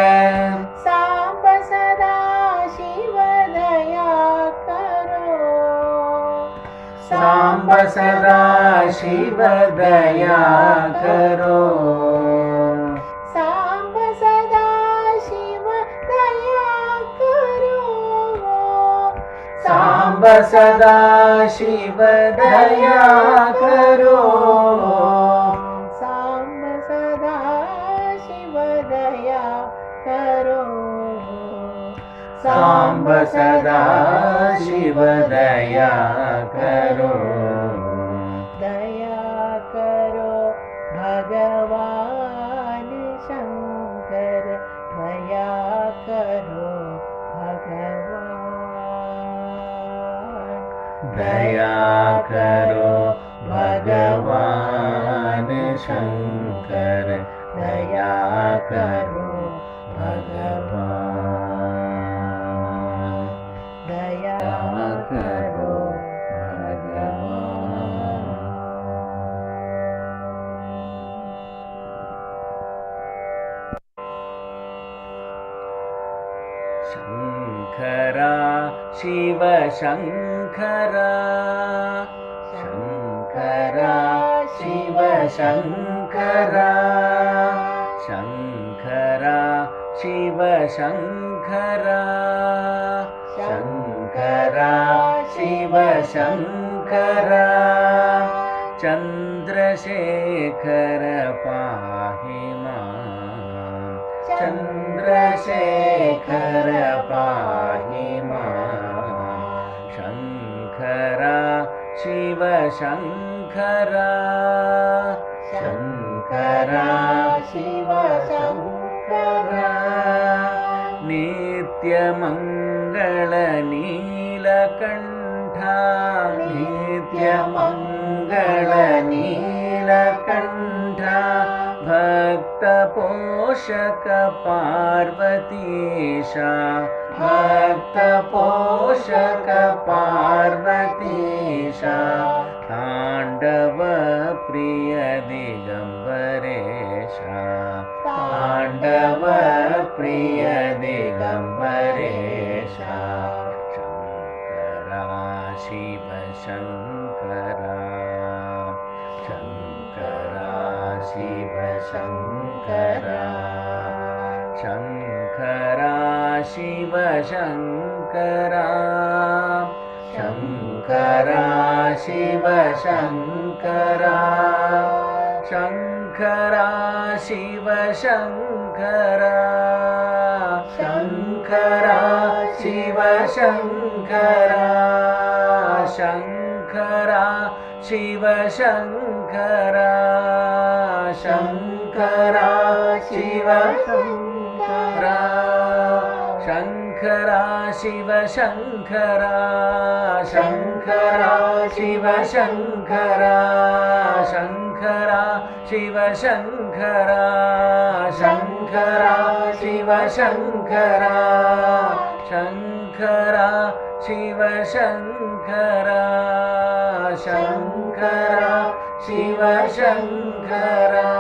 सांब सदा शिव दया करो, सांब सदा शिव दया करो, सांब सदा शिव दया करो, सांब सदा शिव दया करो, सांब सदा शिव दया करो, सांब सदा शिव दया करो, दया करो भगवान शंकर, दया करो भगवान, दया करो भगवान शंकर, दया करो भगवान, दया करो भगवान। शंकरा शिव शंकरा, शंकरा शिव शंकरा, शंकरा शिव शंकरा, शंकरा शिव शंकरा, चंद्रशेखर पाहि मां, चंद्रशेखर पाहि मां, शंकरा शिव शंकरा, शंकरा शिव शंकरा, नित्यमंगल नीलकंठा, नित्यमंगल नीलकंठा, भक्त पोषक पार्वतीशा, भक्त पोषक पार्वतीशा तांडव प्रिय दिगंबरेशा तांडव प्रिय दिगंबरेशा शंकरा शिव शंकरा शंकरा शिव शंकरा शंकरा शिव शंकरा शंकरा शिव शंकरा शंकरा शिव शंकरा शंकरा शिव शंकरा शंकरा शिव शंकरा शंकरा शिव शंकरा शंकरा शिव शंकरा शंकरा शिव शंकरा शंकरा शिव शंकरा शंकरा शिव शंकरा शंकरा शिव शंकरा शंकरा शिव शंकरा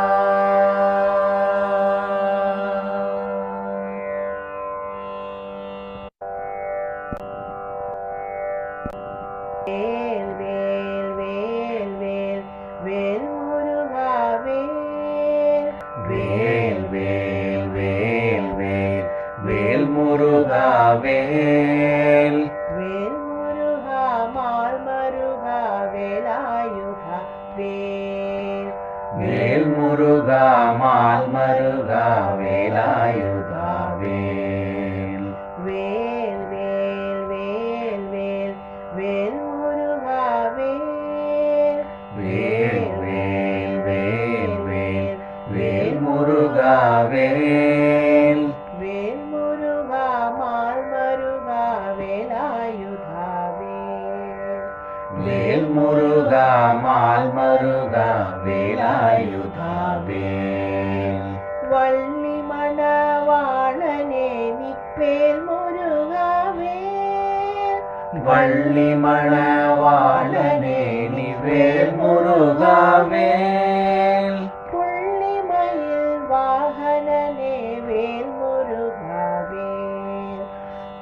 வேல் வேல் முருகா மால் மருகா வேலாயுதா வேல் வேல் முருகா மால் மருகா வேலாயுதா வேல் வேல் வேல் வேல் வேல் வேல் முருகா வேல் வேல் வேல் வேல் வேல் வேல் முருகா வேல் வேல் முருகா மால் மருகா வேலாயுதா வேல் வேல் முருகா மால் மருகா வேலாயுதா வேல் வள்ளி மணவாளனே நீ வேல் முருகா வேல் வள்ளி மணவாளனே நீ வேல் முருகா வேல் புள்ளிமயில் வாகனனே வேல் முருகா வேல்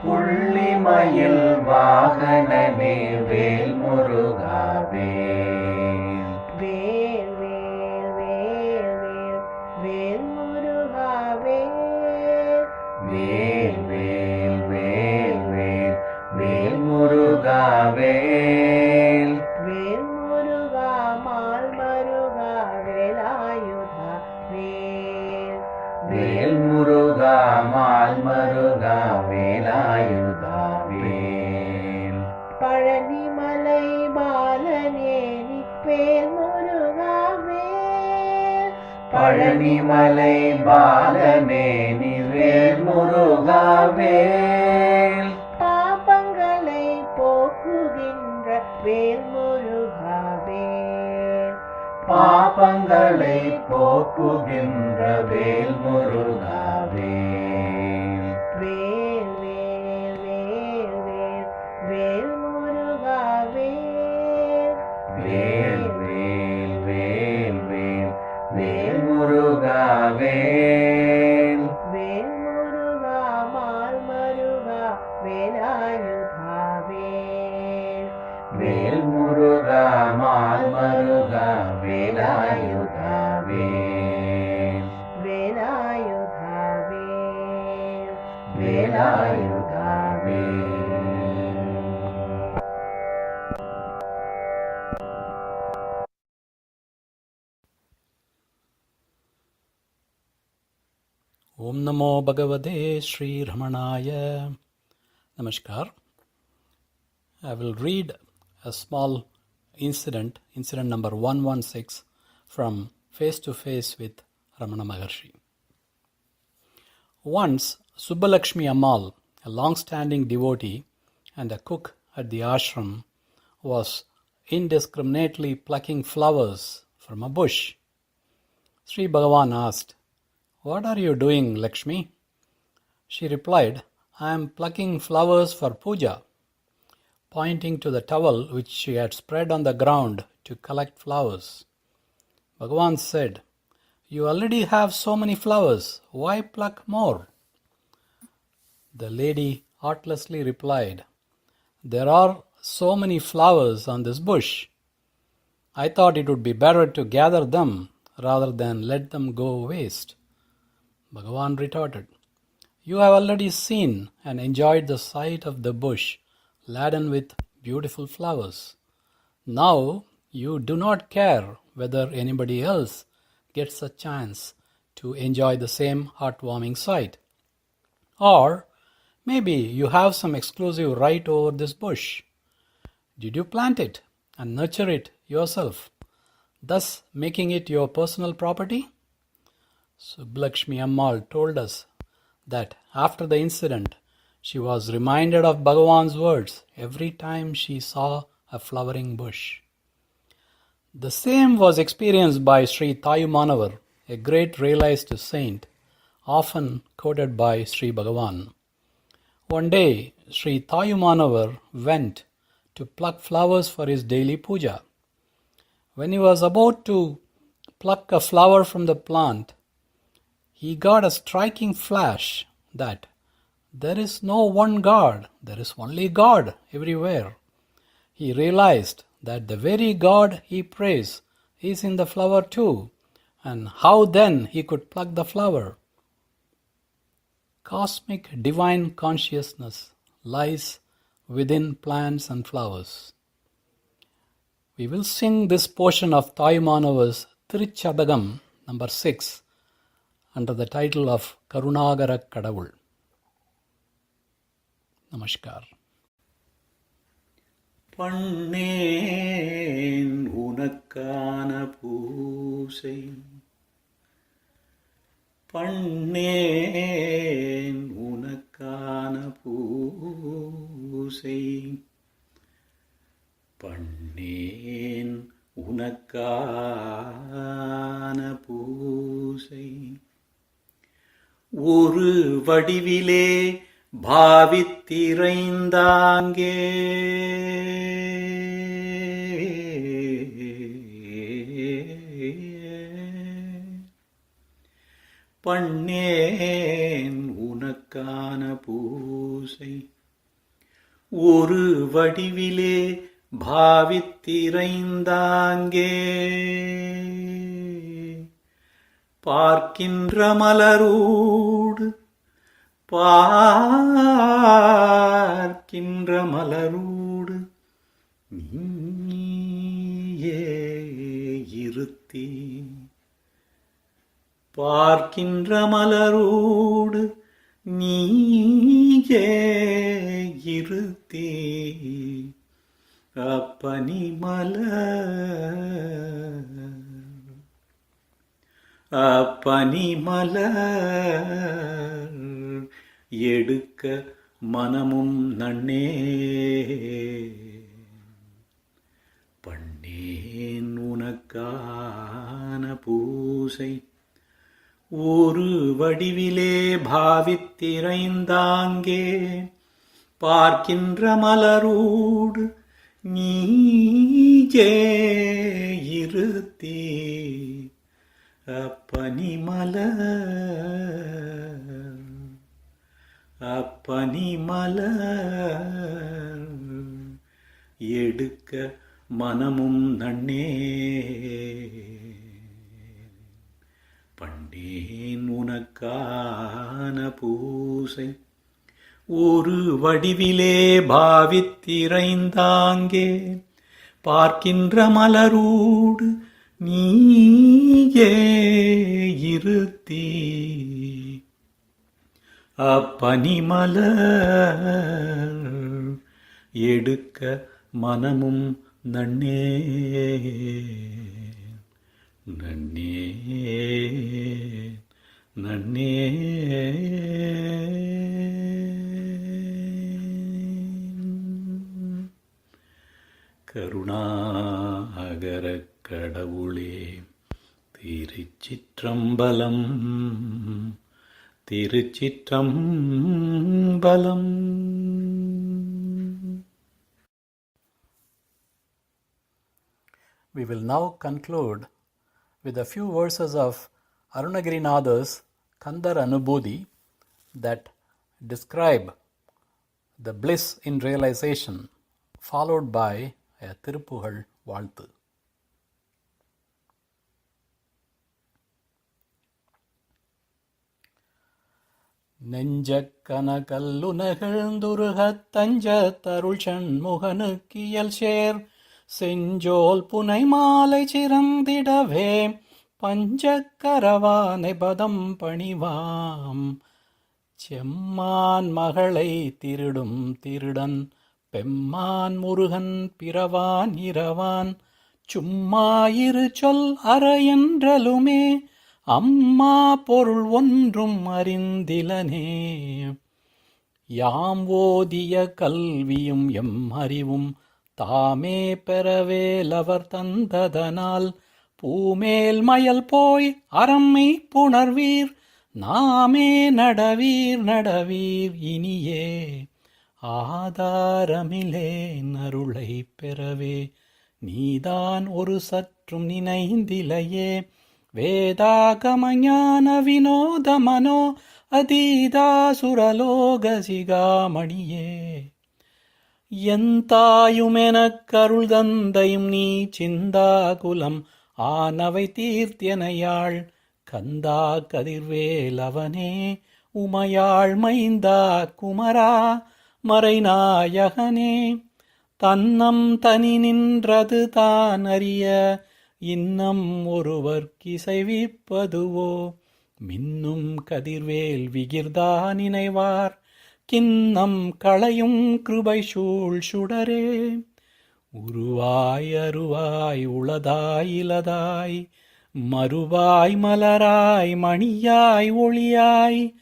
புள்ளிமயில் வாகனனே வேல் முருகா வேல் வேல் வேல் வேல் வேல் வேல் முருகா வேல் வேல் வேல் வேல் வேல் வேல் முருகா வேல் வேல் முருகா மால் மருகா வேலாயுதா வேல் வேல் முருகா மால் மருகா வேலாயுதா வேல் பழனிமலை பாலனே நீ வேல் முருகா வேல் பழனிமலை பாலனே நீ வேல் முருகா வேல் பாபங்களை போக்குகின்ற வேல் முருகா வேல் பாபங்களை போக்குகின்ற வேல் முருகா வேல் வேல் வேல் வேல் வேல் வேல் முருகா வேல் வேல் வேல் வேல் வேல் வேல் முருகா வேல் வேல் முருகா மால் மருகா வேலாயுதா வேல் வேல் முருகா மால் மருகா வேலாயுதா வேல் வேலாயுதா வேல் வேலாயுதா வேல் Om Namo Bhagavate Sri Ramanaya. Namaskar. I will read a small incident number 116 from Face to Face with Ramana Maharshi. Once, Subbalakshmi Ammal, a long-standing devotee and a cook at the ashram, was indiscriminately plucking flowers from a bush. Sri Bhagavan asked, "What are you doing, Lakshmi?" She replied, I am plucking flowers for puja, pointing to the towel which she had spread on the ground to collect flowers. Bhagavan said, "You already have so many flowers, why pluck more?" The lady artlessly replied, "There are so many flowers on this bush. I thought it would be better to gather them rather than let them go waste." Bhagavan retorted, "You have already seen and enjoyed the sight of the bush laden with beautiful flowers. Now you do not care whether anybody else gets a chance to enjoy the same heartwarming sight. Or maybe you have some exclusive right over this bush. Did you plant it and nurture it yourself, thus making it your personal property?" Subbulakshmi Ammal told us that after the incident, she was reminded of Bhagavan's words every time she saw a flowering bush. The same was experienced by Sri Thayumanavar, a great realized saint, often quoted by Sri Bhagavan. One day, Sri Thayumanavar went to pluck flowers for his daily puja. When he was about to pluck a flower from the plant, he got a striking flash that there is no one God, there is only God everywhere. He realized that the very God he prays is in the flower too, and how then he could pluck the flower? Cosmic divine consciousness lies within plants and flowers. We will sing this portion of Thayumanavar's Tiruchadagam number 6 under the title of Karunagara Kadavul. Namaskar. பண்ணேன் உனக்கான பூசை, பண்ணேன் உனக்கான பூசை, பண்ணேன் உனக்கான பூசை, ஒரு வடிவிலே பாவித்திரைந்தாங்கே, பண்ணேன் உனக்கான பூசை, ஒரு வடிவிலே பாவித்திரைந்தாங்கே, பார்க்கின்ற மலரோடு பார்க்கின்ற மலரோடு நீயே இருத்தி, பார்க்கின்ற மலரோடு நீயே இருத்தி, அப்பனி மலர் அப்பனி மலர் எடுக்க மனமும் நன்னே, பண்ணேன் உனக்கான பூசை, ஒரு வடிவிலே பாவித்திரைந்தாங்கே, பார்க்கின்ற மலரோடு நீயே இருத்தி, அப்பனி மலர் அப்பனி மலர் எடுக்க மனமும் நன்னே, பண்ணேன் உனக்கான பூசை, ஒரு வடிவிலே பாவித்திரைந்தாங்கே, பார்க்கின்ற மலரோடு நீயே இருத்தி, அப்பனி மலர் எடுக்க மனமும் நன்னே, நன்னே நன்னே. கருணாகர கடவுளே திருச்சிற்றம்பலம், திருச்சிற்றம்பலம். We will now conclude with a few verses of Arunagirinada's Kandar Anubodhi that describe the bliss in realization, followed by a Tirupugal Valthu. நெஞ்சக்கனகல்லு நெகிழ்ந்துருகத் தஞ்சத்தருள் சண்முகனுக்கியல் சேர் செஞ்சோல் புனை மாலை சிறந்திடவே பஞ்சக்கரவானை பதம் பணிவாம் செம்மான் மகளை திருடும் திருடன் பெம்மான் முருகன் பிறவான் இரவான் சும்மாயிரு சொல் அற என்றலுமே அம்மா பொருள் ஒன்றும் அறிந்திலனே. யாம் ஓதிய கல்வியும் எம் அறிவும் தாமே பெறவேலவர் தந்ததனால் பூமேல் மயல் போய் அறம்மை புணர்வீர் நாமே நடவீர் நடவீர் இனியே. ஆதாரமிலேன் அருளை பெறவே நீதான் ஒரு சற்றும் நினைந்திலையே. வேதாகமஞான வினோத மனோ அதீதாசுரலோக சிகாமணியே. எந்தாயுமெனக்கருள் தந்தையும் நீ சிந்தாகுலம் ஆனவை தீர்த்தியனையாள் கந்தா கதிர்வேலவனே உமையாள் மைந்தா குமரா மறைநாயகனே. தன்னம் தனி நின்றது தான் அறிய இன்னம் ஒருவர்க்கிசைவிப்பதுவோ மின்னும் கதிர்வேல் விகிர்தா நினைவார் கிண்ணம் களையும் கிருபை சூழ் சுடரே. உருவாய் அருவாய் உளதாய் இலதாய் மறுவாய் மலராய் மணியாய் ஒளியாய்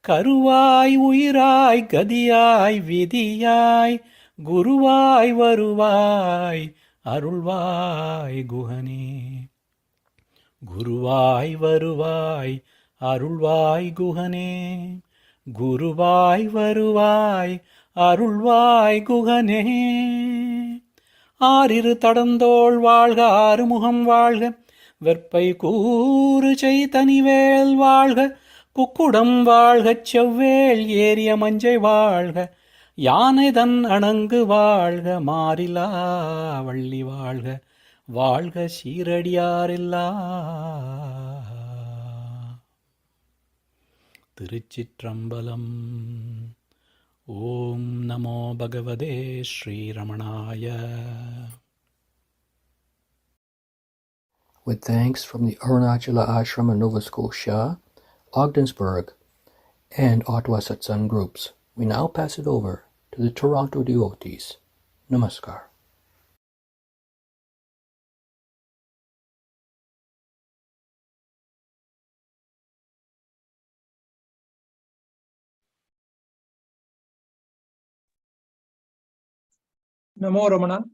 கருவாய் உயிராய் கதியாய் விதியாய் குருவாய் வருவாய் அருள்வாய் குஹனே. குருவாய் வருவாய் அருள்வாய் குஹனே. குருவாய் வருவாய் அருள்வாய் குஹனே. ஆறிரு தடந்தோள் வாழ்க ஆறுமுகம் வாழ்க வெற்பை கூறு செய்தனிவேல் வாழ்க குக்குடம் வாழ்கச் செவ்வேள் ஏறிய மஞ்சை வாழ்க யானைதன் அணங்கு வாழ்க மாறிலா வள்ளி வாழ்க வாழ்க சீரடியாரில்லா. திருச்சிற்றம்பலம். ஓம் நமோ பகவதே ஸ்ரீரமணாய. With thanks from the Arunachala Ashrama, Nova Scotia, Ogdensburg, and Ottawa Satsang groups, we now pass it over to the Toronto devotees. Namaskar. Namo Ramana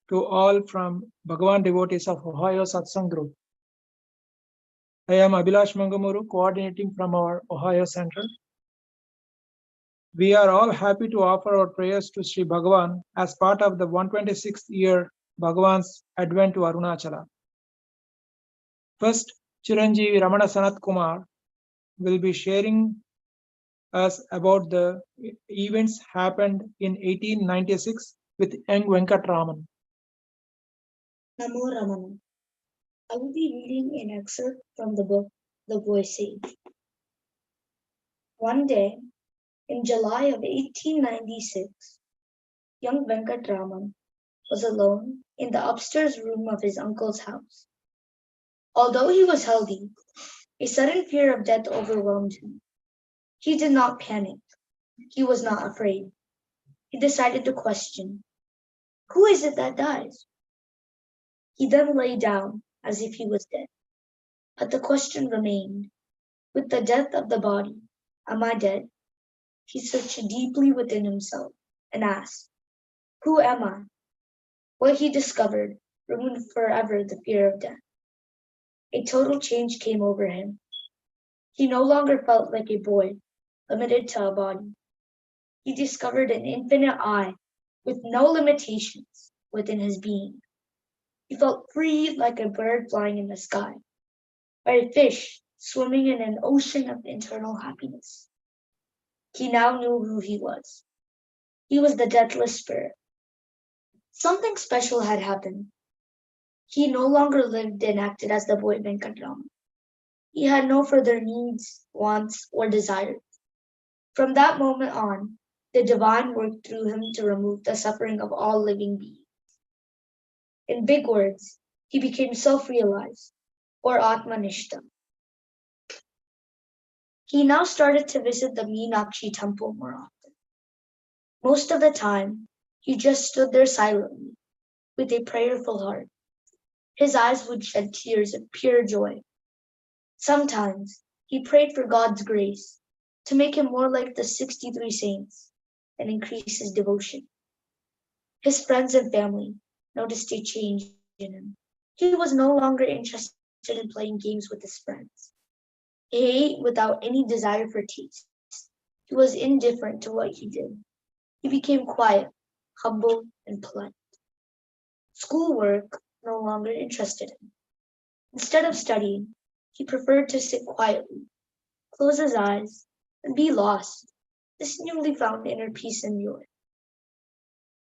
to all from Bhagavan devotees of Ohio Satsang group. I am Abhilash Mangamuru, coordinating from our Ohio Center. We are all happy to offer our prayers to Sri Bhagavan as part of the 126th year Bhagavan's advent to Arunachala. First, Chiranjeevi Ramana Sanat Kumar will be sharing us about the events happened in 1896 with young Venkatraman. Namo Ramana. I will be reading an excerpt from the book The Boy Sage. One day, in July of 1896, young Venkatraman was alone in the upstairs room of his uncle's house. Although he was healthy, a sudden fear of death overwhelmed him. He did not panic. He was not afraid. He decided to question, who is it that dies? He then lay down as if he was dead. But the question remained, with the death of the body, am I dead? He searched deeply within himself and asked, who am I? What he discovered removed forever the fear of death. A total change came over him. He no longer felt like a boy, limited to a body. He discovered an infinite I with no limitations within his being. He felt free like a bird flying in the sky, or a fish swimming in an ocean of internal happiness. He now knew who he was. He was the deathless spirit. Something special had happened. He no longer lived and acted as the boy Venkatrama. He had no further needs, wants, or desires. From that moment on, the divine worked through him to remove the suffering of all living beings. In big words, he became self-realized, or Atmanishta. He now started to visit the Meenakshi temple more often. Most of the time, he just stood there silently, with a prayerful heart. His eyes would shed tears of pure joy. Sometimes he prayed for God's grace to make him more like the 63 saints and increase his devotion. His friends and family noticed a change in him. He was no longer interested in playing games with his friends. He ate without any desire for taste. He was indifferent to what he did. He became quiet, humble, and polite. Schoolwork no longer interested him. Instead of studying, he preferred to sit quietly, close his eyes, and be lost. This newly found inner peace and joy.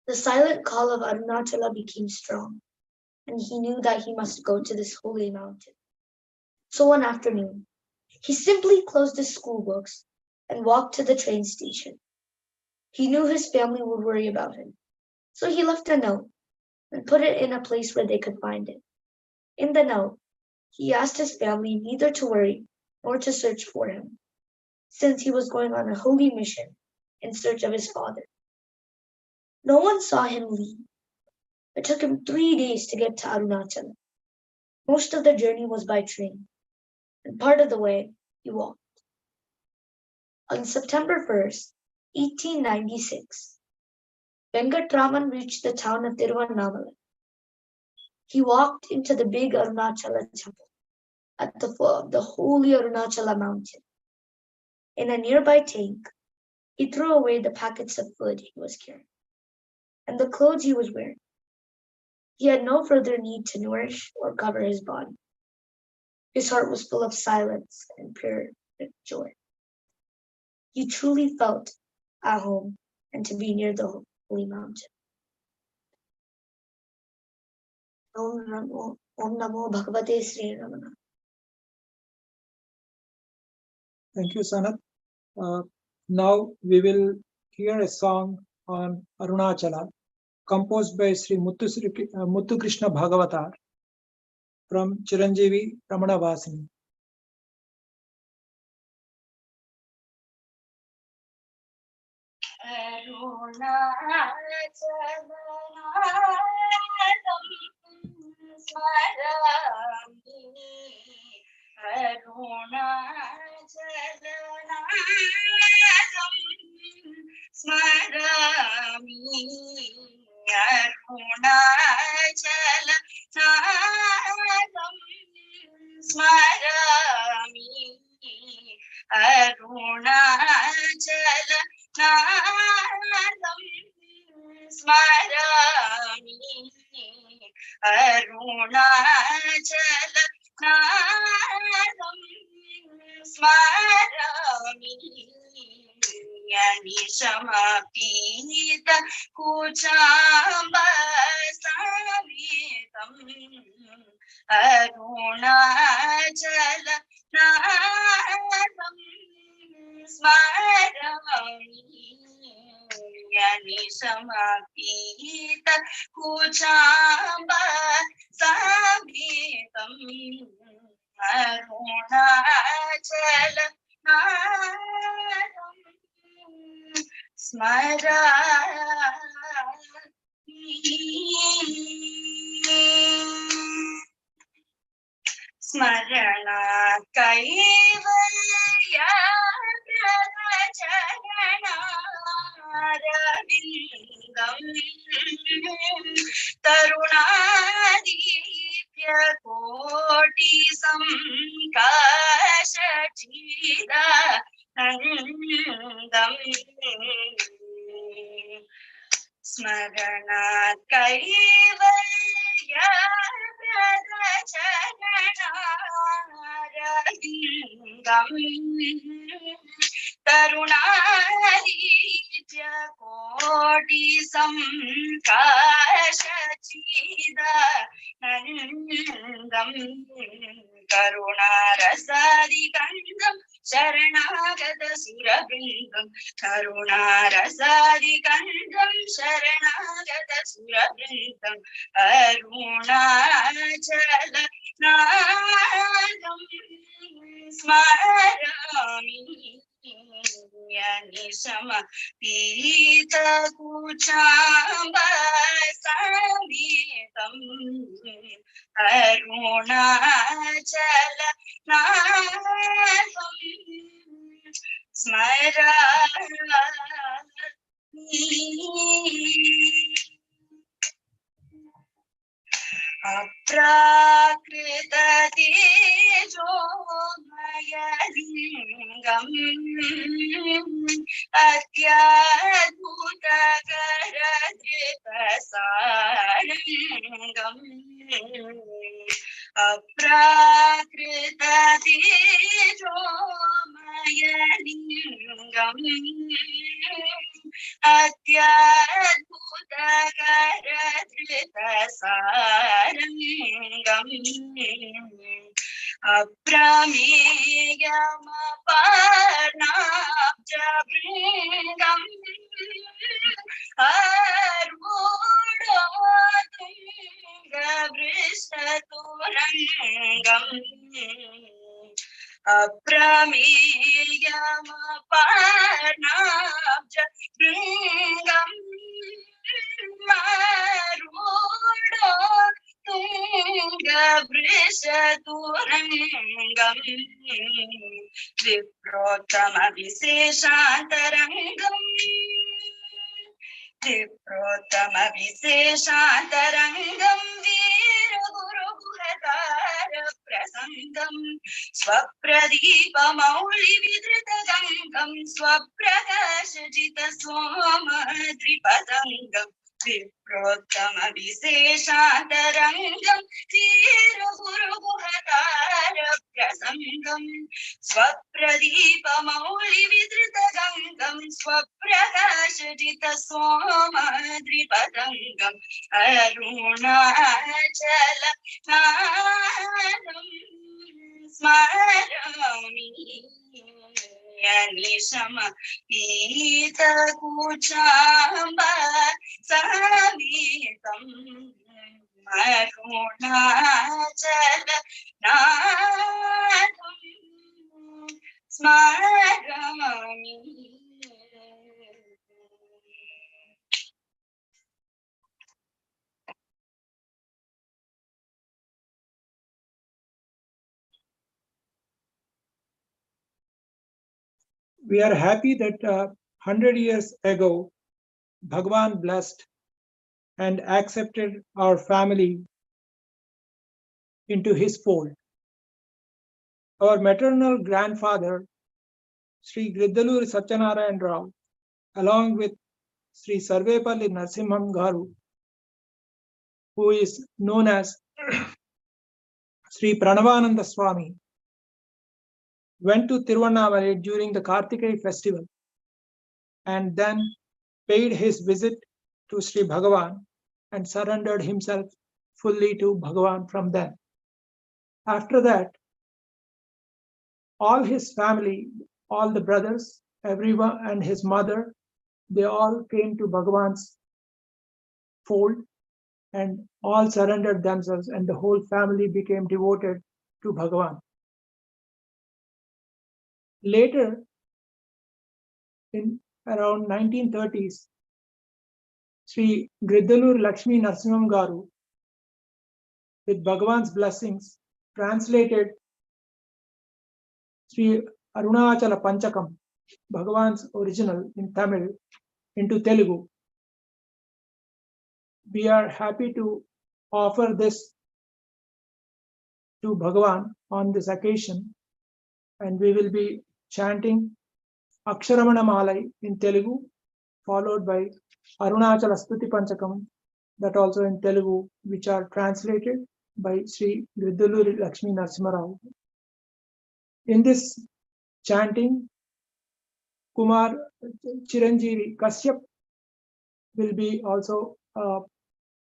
The silent call of Arunachala became strong, and he knew that he must go to this holy mountain. So one afternoon, he simply closed his school books and walked to the train station. He knew his family would worry about him, so he left a note and put it in a place where they could find it. In the note, he asked his family neither to worry nor to search for him, since he was going on a holy mission in search of his father. No one saw him leave. It took him 3 days to get to Arunachala. Most of the journey was by train, and part of the way he walked. On September 1st, 1896, Venkatraman reached the town of Tiruvannamalai. He walked into the big Arunachala temple at the foot of the holy Arunachala mountain. In a nearby tank, he threw away the packets of food he was carrying and the clothes he was wearing. He had no further need to nourish or cover his body. His heart was full of silence and pure joy. He truly felt at home and to be near the holy mountain. Om Namo Bhagavate Sri Ramana. Thank you, Sanat. Now we will hear a song on Arunachala, composed by Sri Muthu Krishna Bhagavatar from Chiranjeevi Ramana Vasini. Nishkama kuchamba savitam Arunachala nadam smarami Nishkama kuchamba savitam Arunachala nadam Smarana Kaivalya Prachana Ravindam Tarunadipya Koti Samkashati स्मरणात् कैवल्यप्रदचरणारविन्दम् तरुणारीत्य कोटिसंकाशचिदानन्दम् करुणारसादिगन्धम् शरणागत सुरवृन्दम् करुणारसादिगन्धम् शरणागत सुरवृन्दम् अरुणाचल नादम् स्मरामि Neesham पीतकुचाम्बसमेतम् Arunachal नादम् स्मरामि अप्राकृत तेजोमयलिङ्गम् अत्याद्भुतकरकृतसारङ्गम् अप्राकृत तेजोमयलिङ्गम् अत्याद्भुतकरकृतसारङ्गम् अप्रमेयमपार्णाब्जभृङ्गम् आरूढोत्तुङ्गवृषतुरङ्गम् अप्रमेयमपार्णाब्जभृङ्गम् आरूढोत्तुङ्गवृषतुरङ्गम् विप्रोत्तमविशेषान्तरङ्गम् विप्रोत्तमविशेषान्तरङ्गम् वीरगुरुगुहतारप्रसङ्गम् स्वप्रदीपमौलिविधृतगङ्गम् स्वप्रकाशजितसोमद्रिपतङ्गम् विप्रोत्तमविशेषान्तरङ्गम् वीरगुरुगुहतारप्रसङ्गम् स्वप्रदीपमौलिविधृतगङ्गम् स्वप्रकाशजितसोमद्रिपतङ्गम् अरुणाचल नादम् स्मरामि Neesham पीतकुचाम्बसमेतम् Arunachal नादम् स्मरामि. We are happy that 100 years ago, Bhagavan blessed and accepted our family into his fold. Our maternal grandfather, Sri Griddaluri Satyanarayana Rao, along with Sri Sarvepalli Narasimham Garu, who is known as Sri Pranavananda Swami, went to Tiruvannamalai during the Kartikeya festival and then paid his visit to Sri Bhagavan and surrendered himself fully to Bhagavan from then. After that, all his family, all the brothers, everyone and his mother, they all came to Bhagavan's fold and all surrendered themselves, and the whole family became devoted to Bhagavan. Later, in around 1930s, Sri Griddalur Lakshmi Narasimham Garu, with Bhagavan's blessings, translated Sri Arunachala Pancharatnam, Bhagavan's original in Tamil, into Telugu. We are happy to offer this to Bhagavan on this occasion, and we will be chanting Aksharamana Malai in Telugu, followed by Arunachala Stuti Panchakam, that also in Telugu, which are translated by Sri Griddaluri Lakshmi Narasimharao. In this chanting, Kumar Chiranjeevi Kashyap will be also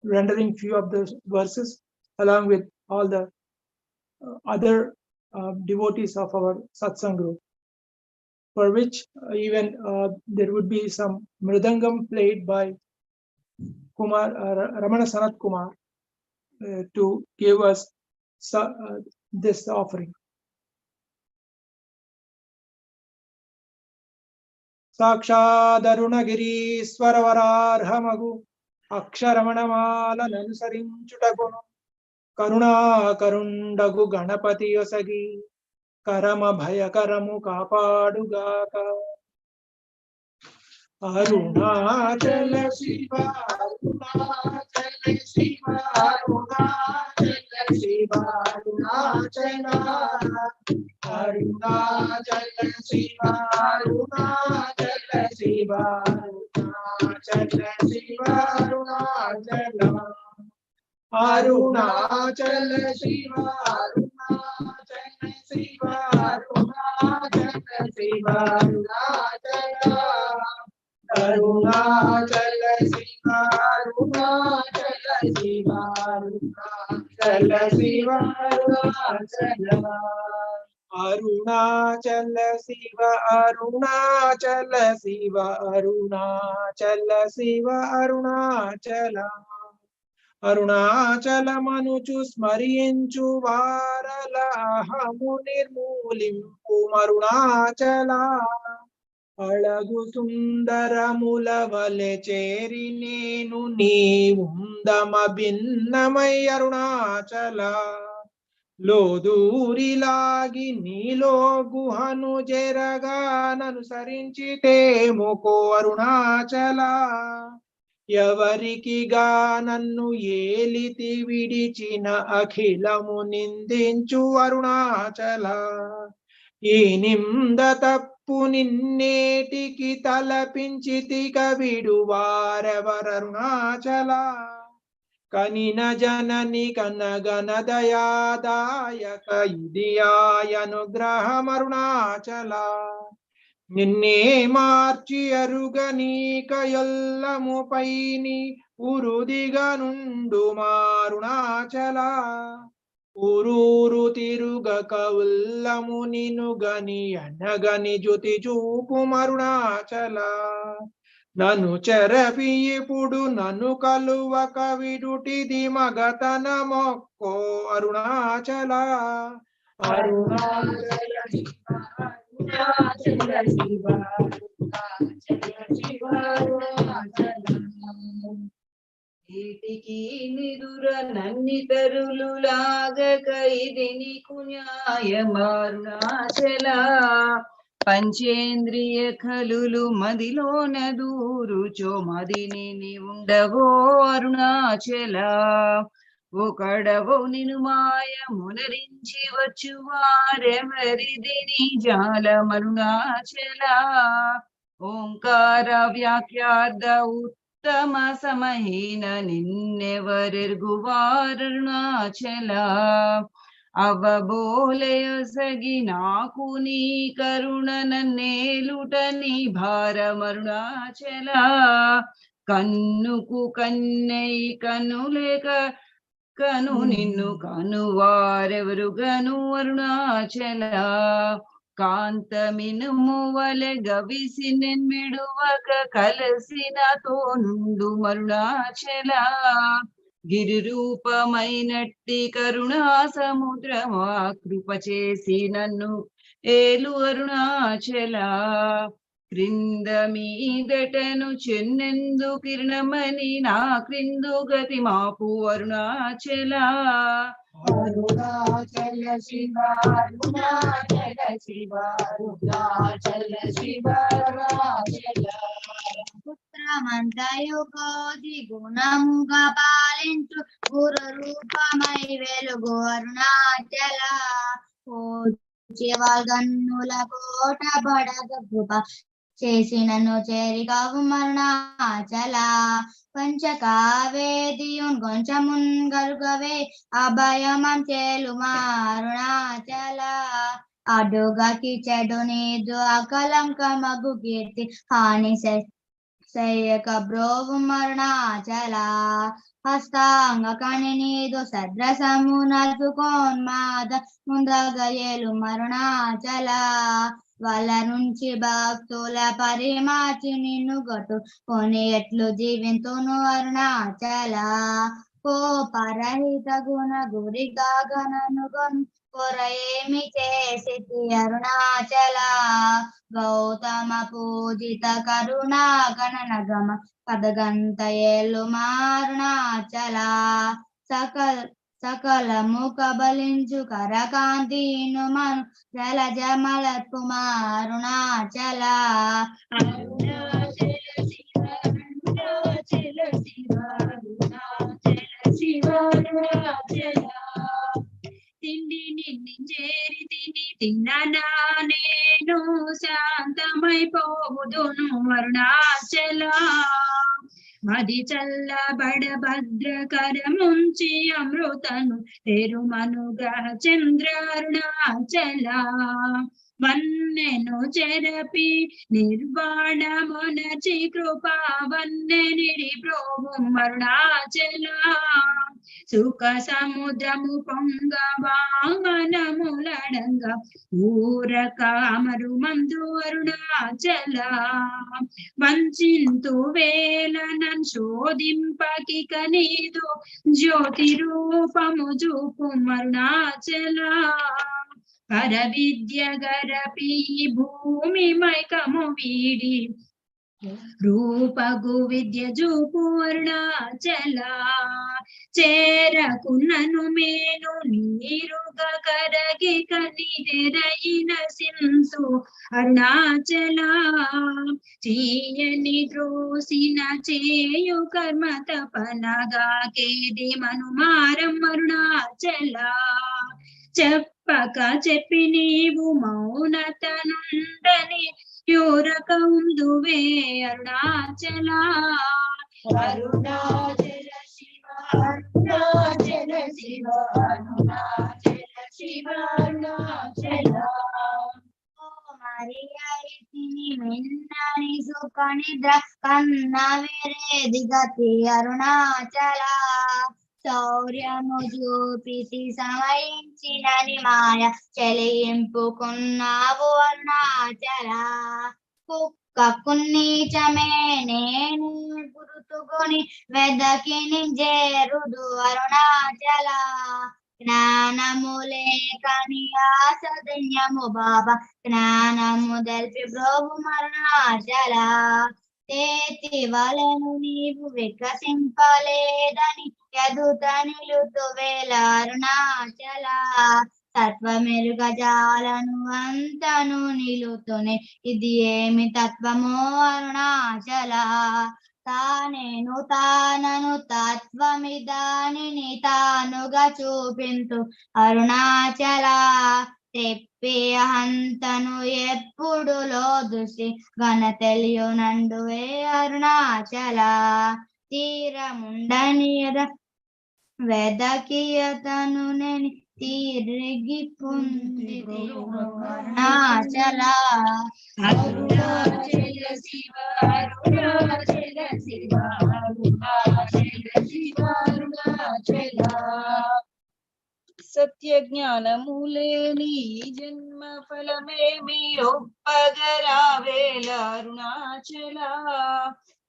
rendering few of the verses along with all the other devotees of our Satsang group, for which even there would be some mridangam played by Kumar Ramana Sanat Kumar to give us this offering. Sakshadharunagiri Swaravaraarhamagu Aksharamanamala Nansarinchutaguno Karuna Karundagu Ganapati Yosagi Karama Bhayakaramu Kapadugaka Arunachala Shiva Arunachala Shiva Arunachala Shiva Arunachala Arunachala Shiva Arunachala Shiva Arunachala Shiva Arunachala Arunachala Shiva Arunachala Shiva Arunachala Shiva Arunachala Arunachala Shiva Arunachala Shiva Arunachala Shiva Arunachala Arunachala Shiva Arunachala Shiva Arunachala Shiva Arunachala Arunachala Manuchu Smarinchu Varala Ahamu Nirmulimpu Arunachala Alagu Sundaramula Vale Cheri Nenu Nivundama Binnamai Arunachala Loduri Nilo Guhanu Jeragananu Sarinchite Moko Arunachala Yavarikiga Nanu Yeliti Vidichina Akhilamo Nindinchu Arunachala Inimda Tappu Ninnetiki Talapinchitika Viduvarevar Arunachala Kanina Janani Kanagana Dayadayaka Idiyaya Nugraham Arunachala Ninne Marchi Aruganika Yallamupaini Urudiganundu Marunachala Ururu Tiruga Kavullamuninu Gani Anagani Jyoti Chupu Marunachala Nanu Cherapi Pudu Nanu Kaluvaka Viduti Dimagatana Mokko Arunachala Arunachala Arunachala Shiva Arunachala Shiva Arunachala Itiki Nidura Nannitaruulu Lagaka Idini Kunyayam Arunachala Panchendriya Khalulu Madilona Durucho Madini Undavo Arunachala Okadavo Ninumaya Munarinchi Vachuvarevaridini Jala Arunachala Omkara Vyakyarda Uttama Samahina Ninnevarirguvar Arunachala Avaboleyasagi Nakuni Karuna Nannelutani Bharam Arunachala Kannuku Kannai Kanuleka Kanu Ninnu Kanuvarevaru Ganu Arunachala Kanta Minumuvale Gavisinen Miduvaka Kalasina Tonundu Arunachala Girupa Mainatti Karuna Samudrama Krupa Chesi Nannu Elu Arunachala Krinda Meedatanu Chennendu Kirnamani Na Krindu Gati Mapu Arunachala Arunachala Shiva Arunachala Shiva Arunachala Shiva Arunachala Putramantayogi Gunamuga Palinchu Guru Rupamai Velugu Arunachala Jevalgannula Kota Badaga Krupa చేసి నన్ను చేరికావు అరుణాచల పంచకావేదియున్ కొంచెమున్ గరుగవే అభయమం చేలుమా అరుణాచల అడుగకి చెడు నీదు అకలంకమగు కీర్తి హాని సయ్యక బ్రోవు అరుణాచల హస్తాంగ కని నీదు సద్రసము నల్చుకోన్మాద ముందగయేలు అరుణాచల వాళ్ళ నుంచి భక్తుల పరిమాచి నిన్ను గొట్టు కొని ఎట్లు జీవింతును అరుణాచల కోపరహిత గుణ గురి గగనను గొను కొర ఏమి చేసి అరుణాచల గౌతమ పూజిత కరుణా గణన గమ పదగంత ఏలు అరుణాచల సకలము కబలించు కరకాంతిను మను జల జమలత్పు అరుణాచల అరుణాచల శివ అరుణాచల శివ అరుణాచల శివ అరుణాచల తిండి నిన్నించేరి తిని తిన్ననా నేను శాంతమైపోవుదును అరుణాచల మది చల్లబడ భద్రకరముంచి అమృతను తెరుమనుగ్రహ చంద్ర అరుణాచల వన్నెను చెరపి నిర్వాణమునచి కృపావన్నెనిడి ప్రోభు అరుణాచల సుఖ సముద్రము పొంగ వామనములడంగ ఊరక అమరు మందు అరుణాచల వంచింతు వేల నన్ శోధింపకిక నీదు జ్యోతి రూపము చూపు అరుణాచల పర విద్య గరపి భూమి మైకము వీడి రూపగు విద్య చూపు అరుణాచల చేరకున్నను మేను నీరుగా కరగి కనిదెరయిన సింసు అరుణాచల చీయని ద్రోసిన చేయు కర్మ తపనగా కేది మనుమారం అరుణాచల చెప్పక చెప్పి నీవు మౌనతనుండని యూరకందువే అరుణాచల అరుణాచల శివ అరుణాచల శివ అరుణాచల శివ అరుణాచల మరియాయితిని మిన్నని సుఖ నిద్ర కన్న వేరేది గతి అరుణాచల శౌర్యము చూపిసి సమయించినని మాయ చెలింపుకున్నావు అరుణాచల కుక్కకు నీచమే నేను గుర్తుకొని వెదకి నింజేరుడు అరుణాచల జ్ఞానము లేకని ఆసదన్యము బాబా జ్ఞానము దల్పి ప్రభు అరుణాచల తేతి వలను నీవు వికసింపలేదని ఎదుట నిలుతు వేల అరుణాచల తత్వమెరుగ జాలను అంతను నిలుతునే ఇది ఏమి తత్వమో అరుణాచల తానేను తానను తత్వమిదానిని తానుగా చూపింతు అరుణాచల తెప్పి హంతను ఎప్పుడు లోదుసి ఘన తెలియనండువే అరుణాచల తీరముండనియద వెదకియతను నేను తిరిగి పొంది అరుణాచల అరుణాచల శివ అరుణాచల శివ అరుణాచల శివ అరుణాచల సత్య జ్ఞానములేని జన్మ ఫలమేమి ఒప్పగరావేల అరుణాచల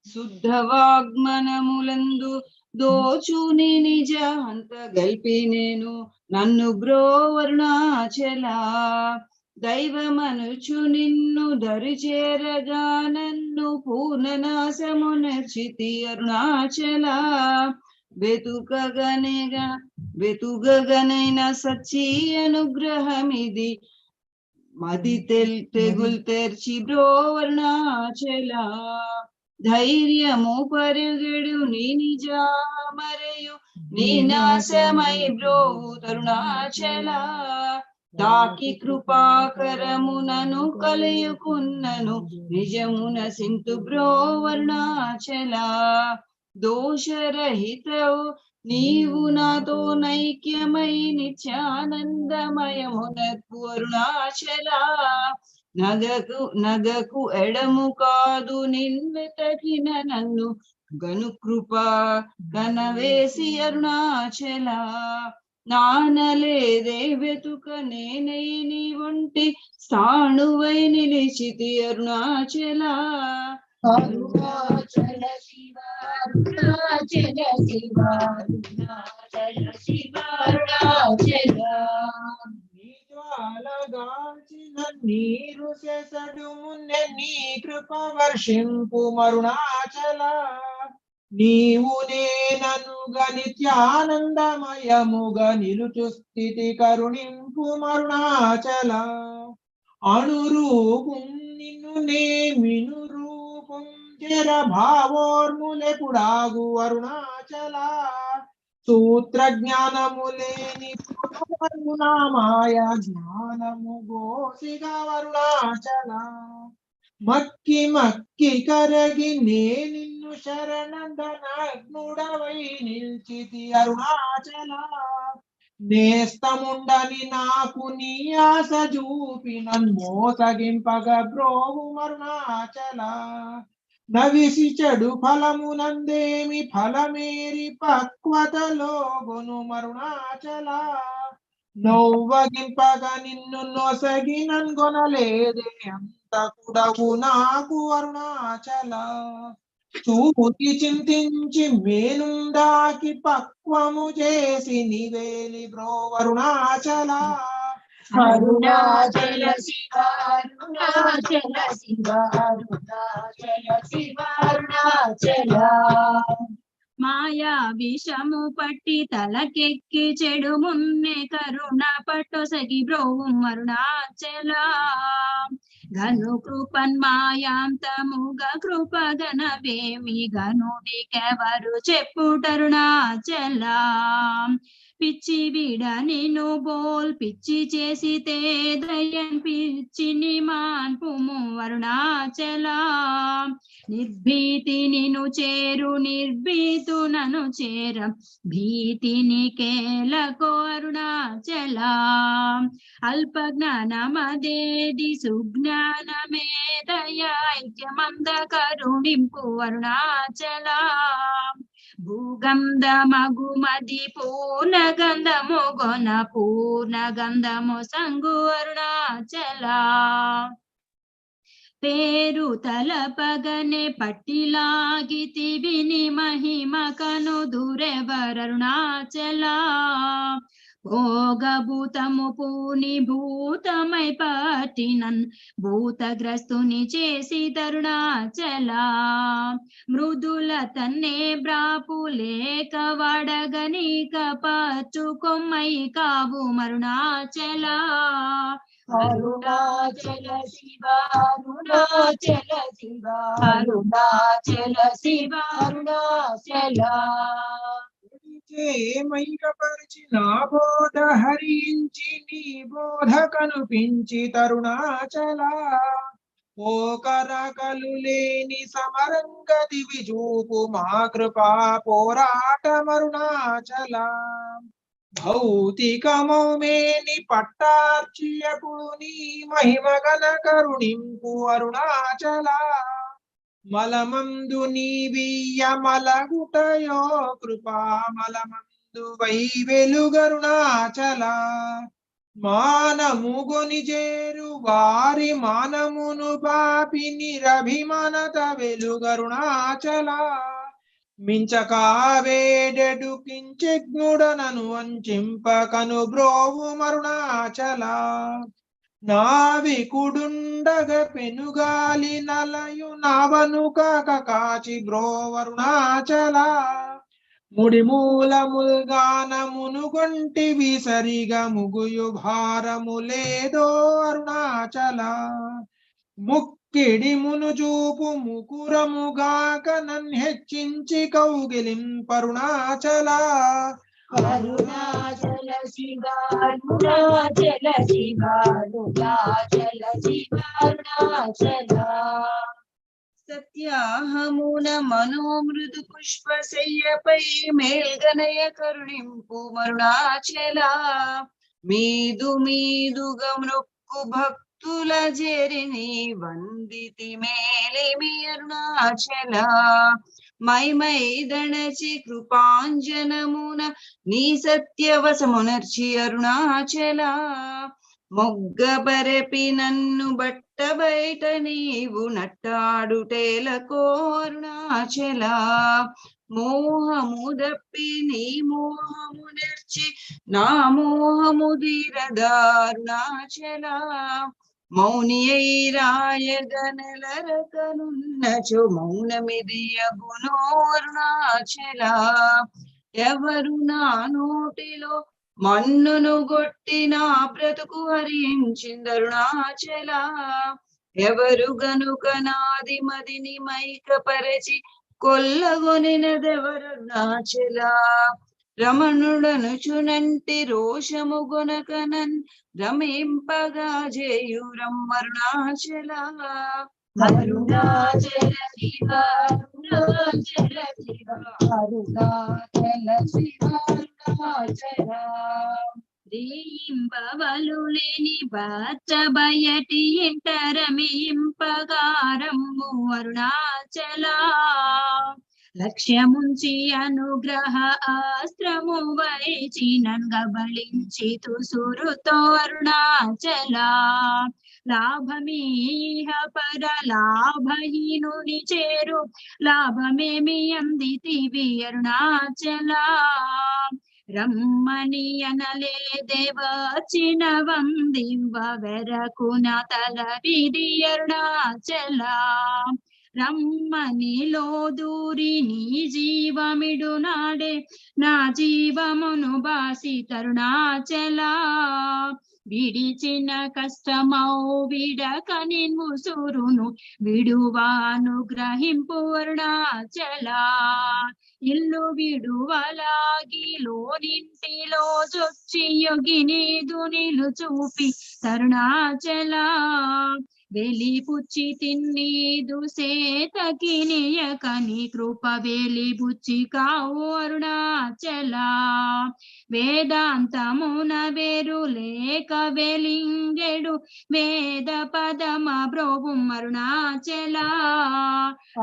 శుద్ధ వాగ్మనములందు దోచుని నిజ అంత గల్పి నేను నన్ను బ్రో అరుణాచల దైవమనుచు నిన్ను దరిచేరగా నన్ను పూర్ణనాశమునర్చితి అరుణాచల వెతుగగనైన సచ్చి అనుగ్రహమిది మది తెగుల్ తెర్చి బ్రో అరుణాచల ధైర్యము పరుగడు నీ నిజా మరయు నీ నాశమై బ్రో అరుణాచల తాకి కృపాకరమునను కలయుకున్నను నిజమున సింతు బ్రోవర్ణాచల దోషరహితవు నీవు నాతో నైక్యమై నిత్యానందమయమునకు అరుణాచల నగకు ఎడము కాదు నిన్వెతకిన నన్ను గనుకృప కనవేసి అరుణాచల నానలేదే వెతుక నేనై నీ వంటి స్థాణువై నిలిచితి అరుణాచల అరుణాచల శివ అరుణాచల శివ అరుణాచల శివ అరుణాచల జ్వాలగాల్చిన నీరు సెసడు మున్నె నీ కృప వర్షింపు మరుణాచల నీవు నేననుగ నిత్యానందమయముగా నిలుచు స్థితి కరుణింపు మరుణాచల అణురూపం నిన్ను నేమిను రూపం జర భావోర్ములెపుడాగు అరుణాచల సూత్ర జ్ఞానములేని మాయ జ్ఞానము గోసిగా అరుణాచల మక్కి మక్కి కరగి నే నిన్ను శరణందనగ్నుడవై నిల్చితి అరుణాచల నేస్తముండని నాకు నీ ఆశ చూపి నన్మోసగింపగ బ్రోవు అరుణాచల నవిసి చెడు ఫలమునందేమి ఫలమేరి పక్వతలోగును మరుణాచల నవ్వగింపగ నిన్ను నొసగి నన్గొనలేదే అంత కుడవు నాకు అరుణాచల చూచి చింతించి మేనుందాకి పక్వము చేసి నివేలి బ్రో అరుణాచల అరుణాచల శివ అరుణాచల శివ అరుణాచల శివ అరుణాచల మాయా విషము పట్టి తలకెక్కి చెడు మున్నె కరుణ పట్టొసగి బ్రోవు అరుణాచల ఘను కృపన్ మాయాంతముగ కృపగనవేమి ఘనుడికెవరు చెప్పుటరుణాచల పిచ్చి విడ నిన్ను బోల్ పిచ్చి చేసితే దయన్ పిచ్చిని మాన్పుము అరుణాచల నిర్భీతి నిను చేరు నిర్భీతు నను చేర భీతిని కేలకు అరుణాచల అల్ప జ్ఞానమదేది సుజ్ఞానమే దయాైక్యమంద కరుణింపు అరుణాచల భూగంధమగుమది పూర్ణగంధము గొన పూర్ణగంధము సంగు అరుణాచల పేరు తలపగనే పట్టిలాగితి విని మహిమ కను దురెవరరుణాచల భోగభూతము పూని భూతమై పట్టినన్ భూతగ్రస్తుని చేసి తరుణాచల మృదుల తన్నే బ్రాపు లేక వడగనిక పచ్చుకొమ్మై కావు మరుణాచల అరుణాచల శివ అరుణాచల శివ అరుణాచల శివ అరుణాచల మైకపరిచి నా బోధ హరించి నీ బోధ కనుపించి తరుణాచల పోకరకలు లేని సమరంగ దివి చూపు మా కృపా పోరాట మరుణాచల భౌతికమౌ మేని పట్టార్చియపుడు నీ మహిమగన కరుణింపు అరుణాచల మలమందు నీవియ్య మలగుటయో కృపా మలమందు వై వెలుగరుణాచల మానము గొని చేరు వారి మానమును బాపి నిరభిమనత వెలుగరుణాచల మించకావేడెడు కించెగ్నుడనను వంచింపకను బ్రోవు మరుణాచల నావికుడుండగ పెనుగాలి నలయు నావను కాక కాచి బ్రోవరుణాచల ముడి మూలముల్గానమును గొంటివి సరిగా ముగుయు భారము లేదో అరుణాచల ముక్కిడి మును చూపు ముకురముగాక నన్ను హెచ్చించి కౌగిలింపరుణాచల Arunachala Shiva, Arunachala Shiva, Arunachala Shiva, Arunachala. సత్యాహమున మనోమృదు Pushpa శయ్యపై మేల్గనయ కరుణింపు మరుణాచల. మీదు మీదుగా మృక్కు భక్తుల జరిని వందితి మేలిమి అరుణాచల. మై దణచి కృపాంజనమున నీ సత్యవసమునర్చి అరుణాచల. మొగ్గ బరపి నన్ను బట్ట బయట నీవు నట్టాడుటేలకో అరుణాచల. మోహము దప్పి నీ మోహము నెర్చి నా మోహము దీరదా అరుణాచల. మౌని అయి రాయగనలరకనున్నచో మౌనమిదియగునో అరుణాచల. ఎవరు నా నోటిలో మన్నును గొట్టి నా బ్రతుకు హరించింది అరుణాచల. ఎవరు గనుక నాది మదిని మైకపరచి కొల్లగొనినదెవరు అరుణాచల. రమణుడను చునంటి రోషము గొనకనన్ రమింపగా జేయురమ్మరుణాచల. అరుణాచల శివ, అరుణాచల శివ, అరుణాచల శివ, అరుణాచల. రేయింబవలు లేని బచ్చ బయటి ఇంటరమింపగారమ్ము అరుణాచల. లక్ష్యముంచి అనుగ్రహ ఆశ్రము వైచి నన్గబళించి తుసురుతో అరుణాచల. లాభమేహ పర లాభహీనుని చేరు లాభమేమి అందితివి అరుణాచల. రమ్మని అనలే దేవచిన వందివ్వ వెరకున తల విధి అరుణాచల. రమ్మని లోదూరి నీ జీవమిడు నాడే నా జీవమును బాసి తరుణాచల. విడిచిన కష్టమౌ విడక నిన్ముసురును విడువాను గ్రహింపు అరుణాచల. ఇల్లు విడువలాగిలో నింటిలో చొచ్చి యోగినీదు నిలు చూపి తరుణాచల. వెలిపుచ్చి తిన్నీదు సేతకినియకని కృప వెలిబుచ్చి కావు అరుణాచల. వేదాంతమున వేరు లేక వెలింగెడు వేద పదమ బ్రోవు అరుణాచల.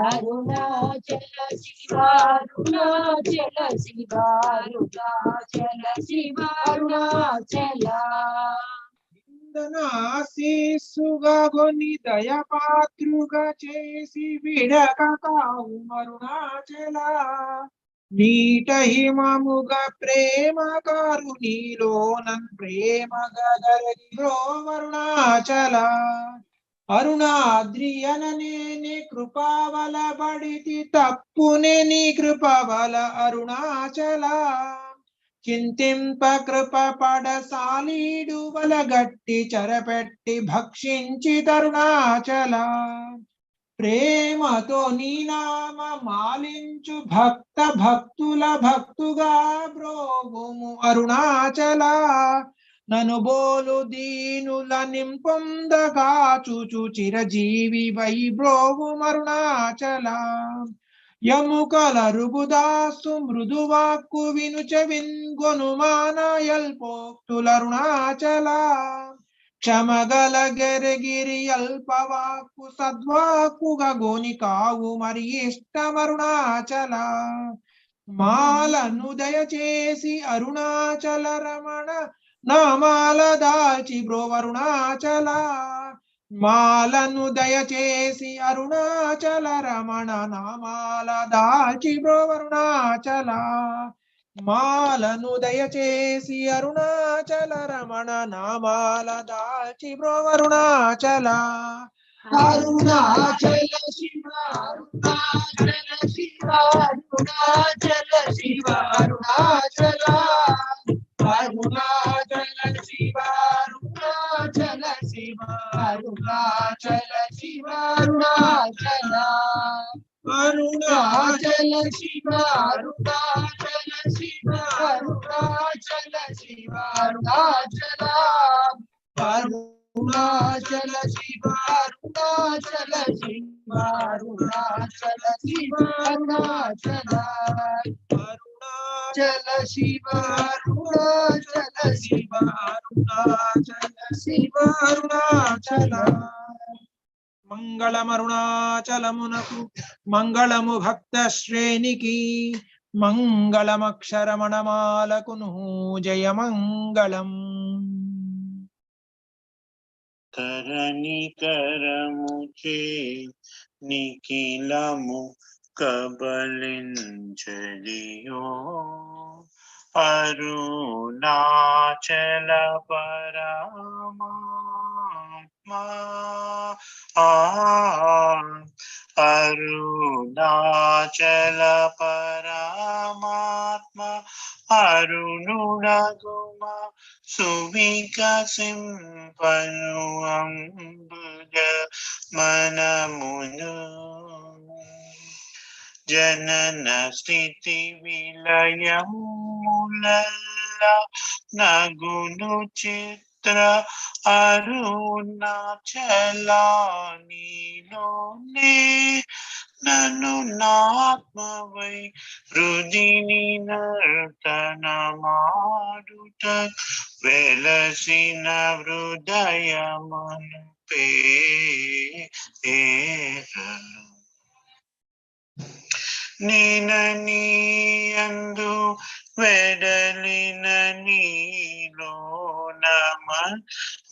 అరుణాచల శివ, అరుణాచల శివ, అరుణాచల శివ, అరుణాచల. ఆశీస్సుగా కొని దయపాత్రుగా చేసి విడక కావు అరుణాచల. నీట హిమముగా ప్రేమ కారుణిలో నన్ ప్రేమగా గరగిరో అరుణాచల. అరుణాద్రి అననే కృపావల బడితి తప్పునే నీ కృపవల అరుణాచల. చింతింప కృప పడసాలీడు వలగట్టి చెరపెట్టి భక్షించి తరుణాచల. ప్రేమతో నీ నామ మాలించు భక్త భక్తుల భక్తుగా బ్రోగుము అరుణాచల. నను బోలు దీనుల నింపొందగా చూచు చిరజీవి వై బ్రోగుము అరుణాచల. యముకల రుబుదాసు మృదువాక్కు వినుచ విన్గొనుమానయల్పోక్తులరుణాచల. క్షమగల గెరగిరి అల్పవాక్కు సద్వాక్కుగా గోని కావు మరి ఇష్టమరుణాచల. మాలను దయచేసి అరుణాచల రమణ నామాల దాల్చి బ్రోవరుణాచల. మాలను దయచేసి అరుణాచల రమణ నామాల దాల్చి బ్రోవరుణాచల. మాలను దయచేసి అరుణాచల రమణ నామాల దాల్చి బ్రోవరుణాచల. Arunachal Shiva, Arunachal Shiva, Arunachal Shiva, Arunachal. Arunachal Shiva, Arunachal Shiva, Arunachal Shiva, Arunachal. Arunachal Shiva, Arunachal Shiva, Arunachal Shiva Arunachala Arunachala Shiva Arunachala Shiva Arunachala Shiva Arunachala Arunachala Shiva Arunachala Shiva Arunachala Shiva Arunachala Mangalam Arunachalamunaku Mangalamu Bhakta Shreniki Mangalam Aksharamanamalakuну Jaya Mangalam Karani karamuche nikilamu kabalinchaliyo Arunachala Paramatma Arunachala Paramatma Arununaguma Suvikasim Ambuja Manamunu Janana Stiti Vilayam Mulalla Nagunu Chitra Arunachala Nilone Nanu Natmavai Rudini Nartana Maduta Velasina Vrudayamanu Peranu Ninani andu vedalina nilo naman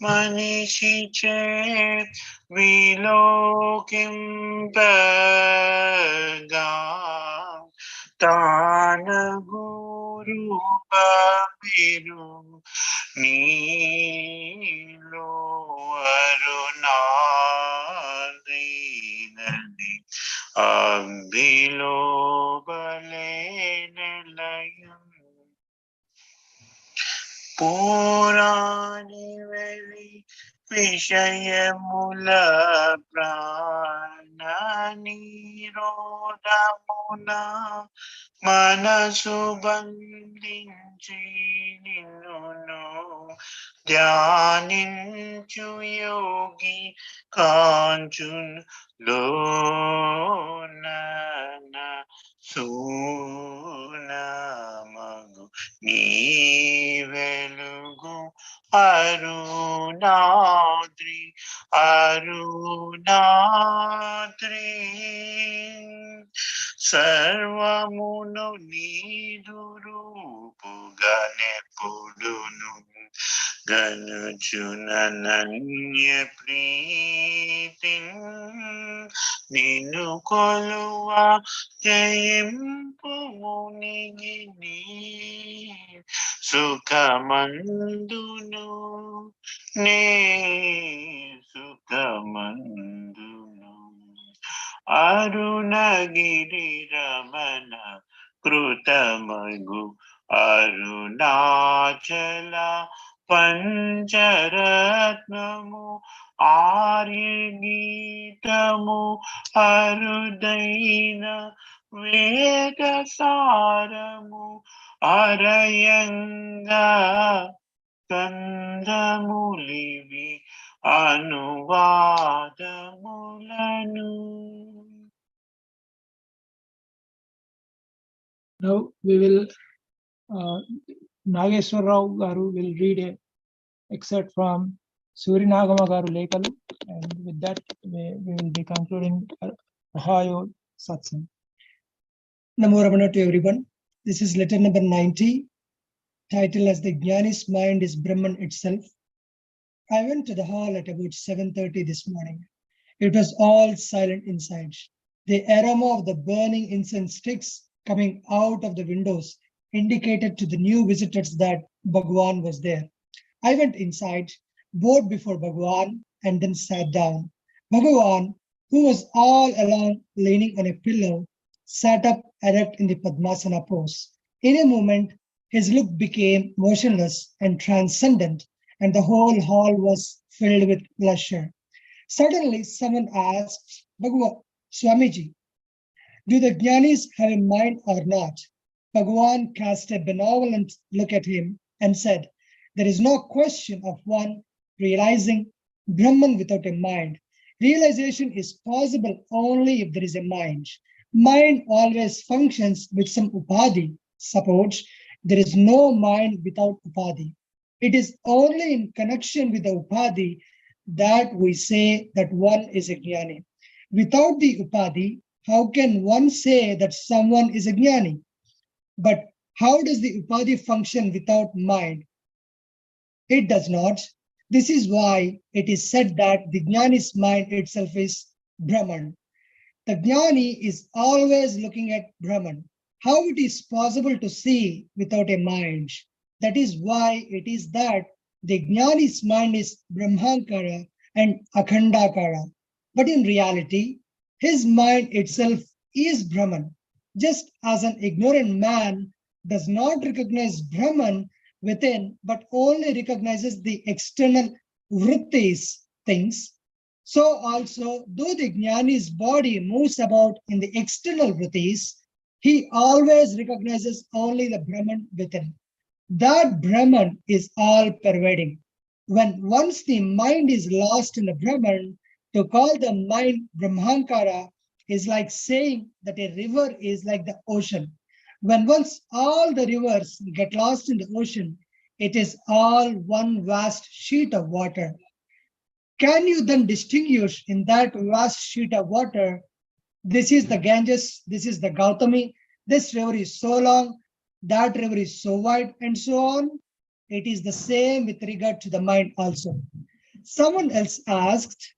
manishiche vilokim pagam tana guru pabiru nilo arunadinani Ambilobalenayam Purani Veli Vishayamula Pranani Rodamuna Manasu Bandinchi Ninuno Dhyaninchu Yogi Kanchun Lonana Sunamagu Ni Velugu Arunadri Arunadri Sarvamuno Nidurupu Gane Pudunu Ganuchunananya Pritin Ninu Kolua Jayimpu Munigini Sukamandunu Ne Sukamandunu Arunagiri Ramana Krutamagu Arunachala Pancharatnamu Aryagitamu Arudaina Vedasaramu Arayanga Kandamulivi Anuvadamulanu. Now we will Nageswar Rao Garu will read a excerpt from Surinagama Garu Lekalu, and with that we will be concluding Ohio Satsang. Namo Ramana to everyone. This is letter number 90, titled as The Jnani's Mind is Brahman Itself. I went to the hall at about 7:30 this morning. It was all silent inside. The aroma of the burning incense sticks coming out of the windows indicated to the new visitors that Bhagavan was there. I went inside, bowed before Bhagavan, and then sat down. Bhagavan, who was all alone leaning on a pillow, sat up erect in the Padmasana pose. In a moment, his look became motionless and transcendent, and the whole hall was filled with pleasure. Suddenly, someone asked, Bhagavan, Swamiji, do the Jnanis have a mind or not? Bhagavan cast a benevolent look at him and said, There is no question of one realizing Brahman without a mind. Realization is possible only if there is a mind. Mind always functions with some upadhi. Suppose there is no mind without upadhi. It is only in connection with the upadhi that we say that one is a jnani. Without the upadhi, how can one say that someone is a jnani? But how does the upadhi function without mind? It does not. This is why it is said that the jnani's mind itself is Brahman. The jnani is always looking at Brahman. How it is possible to see without a mind? That is why it is that the jnani's mind is Brahmankara and Akhandakara. But in reality, his mind itself is Brahman. Just as an ignorant man does not recognize Brahman within, but only recognizes the external vrittis, things. So also, though the jnani's body moves about in the external vrittis, he always recognizes only the Brahman within. That Brahman is all pervading. When once the mind is lost in the Brahman, to call the mind Brahmankara is like saying that a river is like the ocean. When once all the rivers get lost in the ocean, it is all one vast sheet of water. Can you then distinguish in that vast sheet of water, this is the Ganges, this is the Gautami, this river is so long, that river is so wide, and so on? It is the same with regard to the mind also. Someone else asked,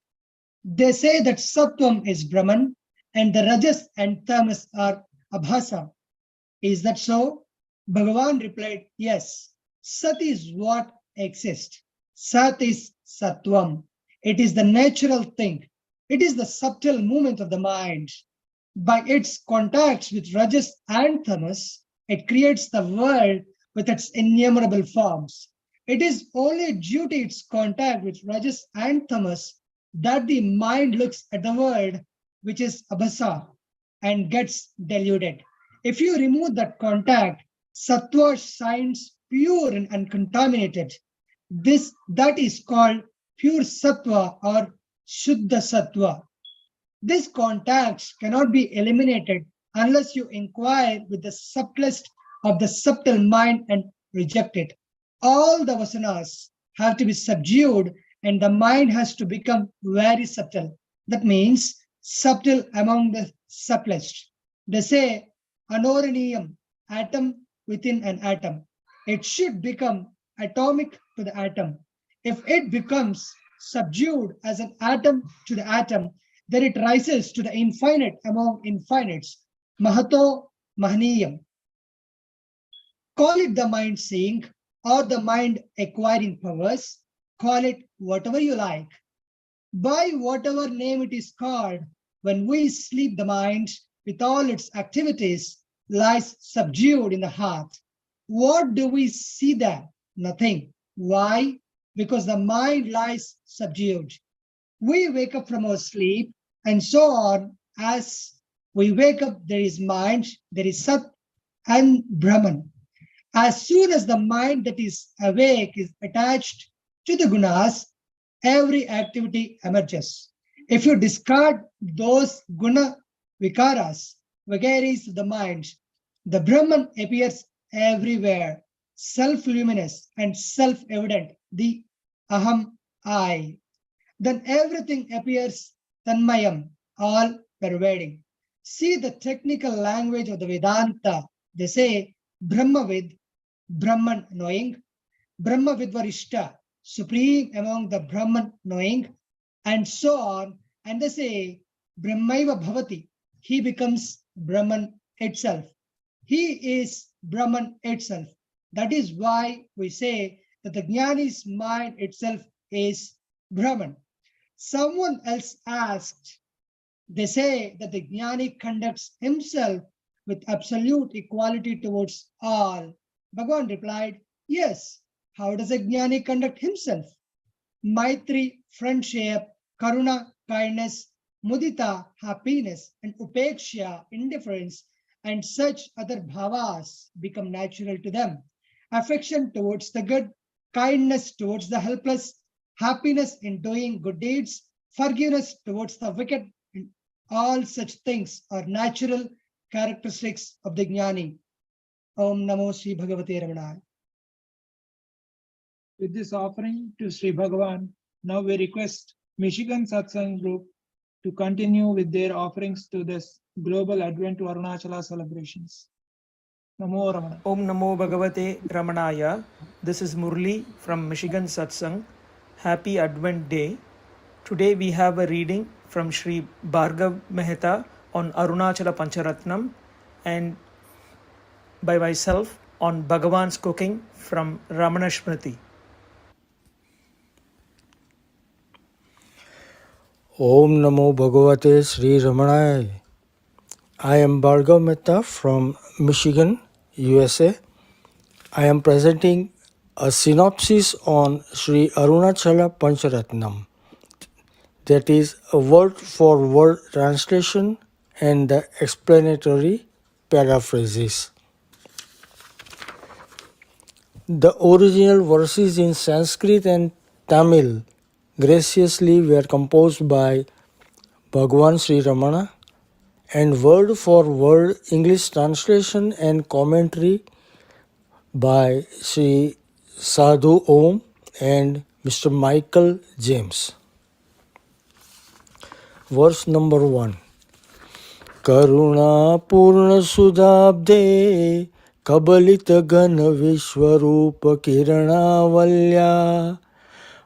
they say that Sattvam is Brahman and the Rajas and Tamas are Abhasa. Is that so? Bhagavan replied, yes. Sat is what exists. Sat is Sattvam. It is the natural thing. It is the subtle movement of the mind. By its contacts with Rajas and Tamas, it creates the world with its innumerable forms. It is only due to its contact with Rajas and Tamas that the mind looks at the world, which is Abhasa, and gets deluded. If you remove that contact, Sattva shines pure and uncontaminated. That is called pure Sattva or Shuddha Sattva. This contact cannot be eliminated unless you inquire with the subtlest of the subtle mind and reject it. All the vasanas have to be subdued and the mind has to become very subtle. That means subtle among the subtlest. They say anoraniyam, atom within an atom. It should become atomic to the atom. If it becomes subdued as an atom to the atom, then it rises to the infinite among infinites. Mahato Mahaniyam. Call it the mind seeing or the mind acquiring powers. Call it whatever you like. By whatever name it is called, when we sleep, the mind with all its activities lies subdued in the heart. What do we see there? Nothing. Why? Because the mind lies subdued. We wake up from our sleep and so on. As we wake up, there is mind, there is Sat and Brahman. As soon as the mind that is awake is attached to the gunas, every activity emerges. If you discard those guna vikaras, vagaries of the mind, the Brahman appears everywhere, self-luminous and self-evident, the aham, I. Then everything appears tanmayam, all pervading. See the technical language of the Vedanta. They say Brahmavid, Brahman knowing, Brahmavidvarishta, supreme among the Brahman knowing, and so on. And they say Brahmaiva Bhavati, he becomes Brahman itself. He is Brahman itself. That is why we say that the Jnani's mind itself is Brahman. Someone else asked, they say that the Jnani conducts himself with absolute equality towards all. Bhagavan replied, yes. How does a Jnani conduct himself? Maitri, friendship, Karuna, kindness, Mudita, happiness, and Upeksha, indifference, and such other bhavas become natural to them. Affection towards the good, kindness towards the helpless, happiness in doing good deeds, forgiveness towards the wicked. All such things are natural characteristics of the Jnani. Om Namo Sri Bhagavate Ramana. With this offering to Sri Bhagavan, now we request Michigan Satsang group to continue with their offerings to this global Advent to Arunachala celebrations. Namo Ramana. Om Namo Bhagavate Ramanaya. This is Murli from Michigan Satsang. Happy Advent Day. Today we have a reading from Sri Bhargav Mehta on Arunachala Pancharatnam and by myself on Bhagavan's cooking from Ramana Smriti. Om Namo Bhagavate Sri Ramanaya. I am Bhargav Mehta from Michigan, USA. I am presenting a synopsis on Sri Arunachala Pancharatnam. That is a word-for-word translation and the explanatory paraphrases. The original verses in Sanskrit and Tamil graciously were composed by Bhagavan Sri Ramana, and word-for-word English translation and commentary by Sri Sadhu Om and Mr. Michael James. Verse number 1. Karuna Purna Sudabde Kabalita Gana Vishwarupa Kirana Valya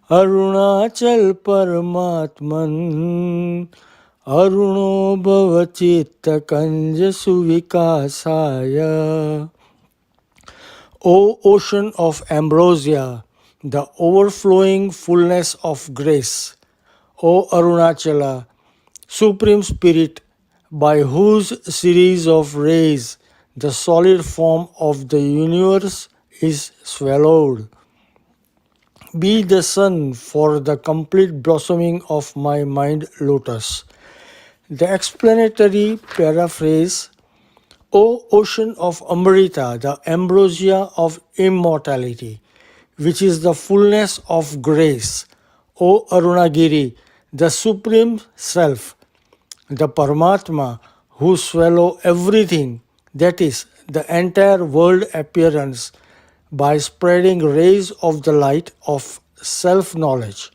Arunachal Paramatman Aruno Bhavachitta Kanja Suvikasaya. O ocean of ambrosia, the overflowing fullness of grace, O Arunachala, Supreme Spirit, by whose series of rays the solid form of the universe is swallowed. Be the sun for the complete blossoming of my mind lotus. The explanatory paraphrase, O ocean of Amrita, the ambrosia of immortality, which is the fullness of grace, O Arunagiri, the Supreme Self, the Paramatma, who swallow everything, that is, the entire world appearance, by spreading rays of the light of self-knowledge,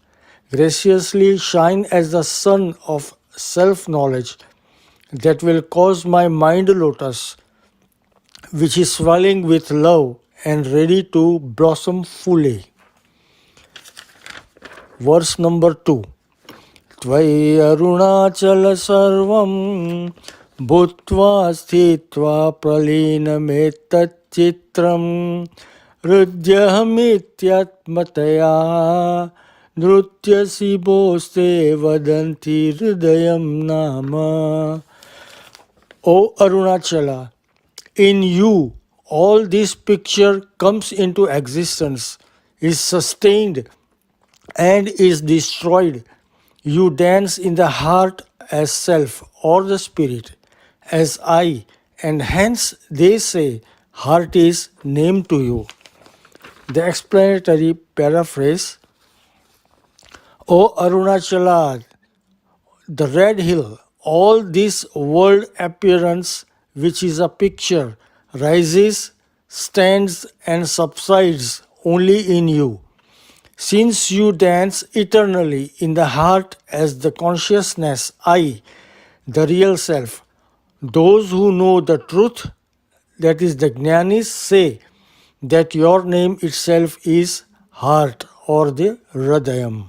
graciously shine as the sun of self-knowledge that will cause my mind lotus, which is swelling with love and ready to blossom fully. Verse number 2. Tvai Arunachala sarvam bhutva sthitva pralinam chitram hridyahamityatmataya nrutyasi boste vadanti hridayam nama. O Arunachala, in you all this picture comes into existence, is sustained and is destroyed. You dance in the heart as self or the spirit, as I, and hence they say heart is named to you. The explanatory paraphrase, O Arunachala, the red hill, all this world appearance, which is a picture, rises, stands and subsides only in you. Since you dance eternally in the heart as the consciousness I, the real self, those who know the truth, that is the Jnanis, say that your name itself is heart or the Hridayam.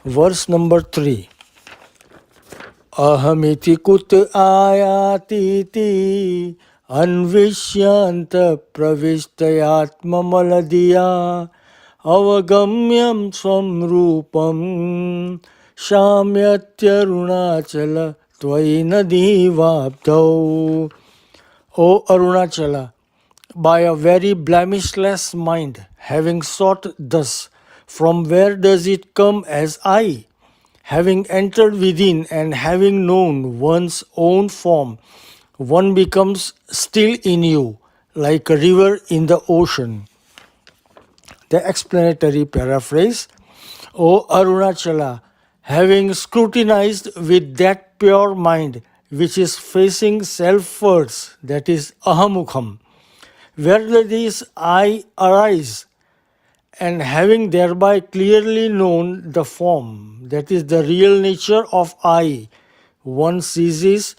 Verse number 3. Ahamiti kut ayatiti anvishyanta pravishtayatma maladiya avagamyam swam rupam shamyatyarunachala tvainadi vabdau. O Arunachala, by a very blemishless mind, having sought thus, from where does it come as I? Having entered within and having known one's own form, one becomes still in you, like a river in the ocean. The explanatory paraphrase. O Arunachala, having scrutinized with that pure mind which is facing self-words, that is ahamukham, where this I arise, and having thereby clearly known the form, that is the real nature of I, one ceases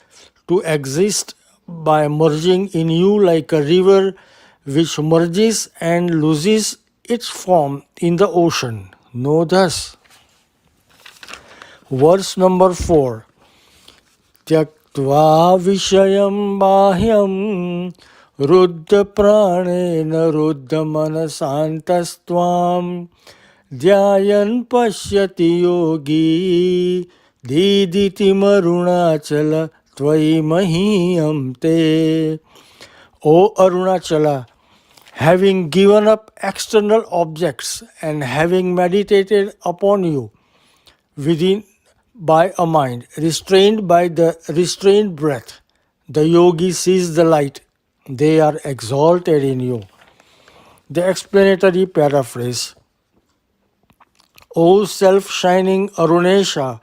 to exist by merging in you like a river which merges and loses its form in the ocean. Know thus. Verse number 4. Tyaktva vishayam bahyam ruddha pranena ruddha manasantastvam dhyayan pashyati yogi diditi marunachala tvai mahiyam te. O Arunachala, having given up external objects and having meditated upon you within by a mind restrained by the restrained breath, the yogi sees the light. They are exalted in you. The explanatory paraphrase. O self-shining Arunachala,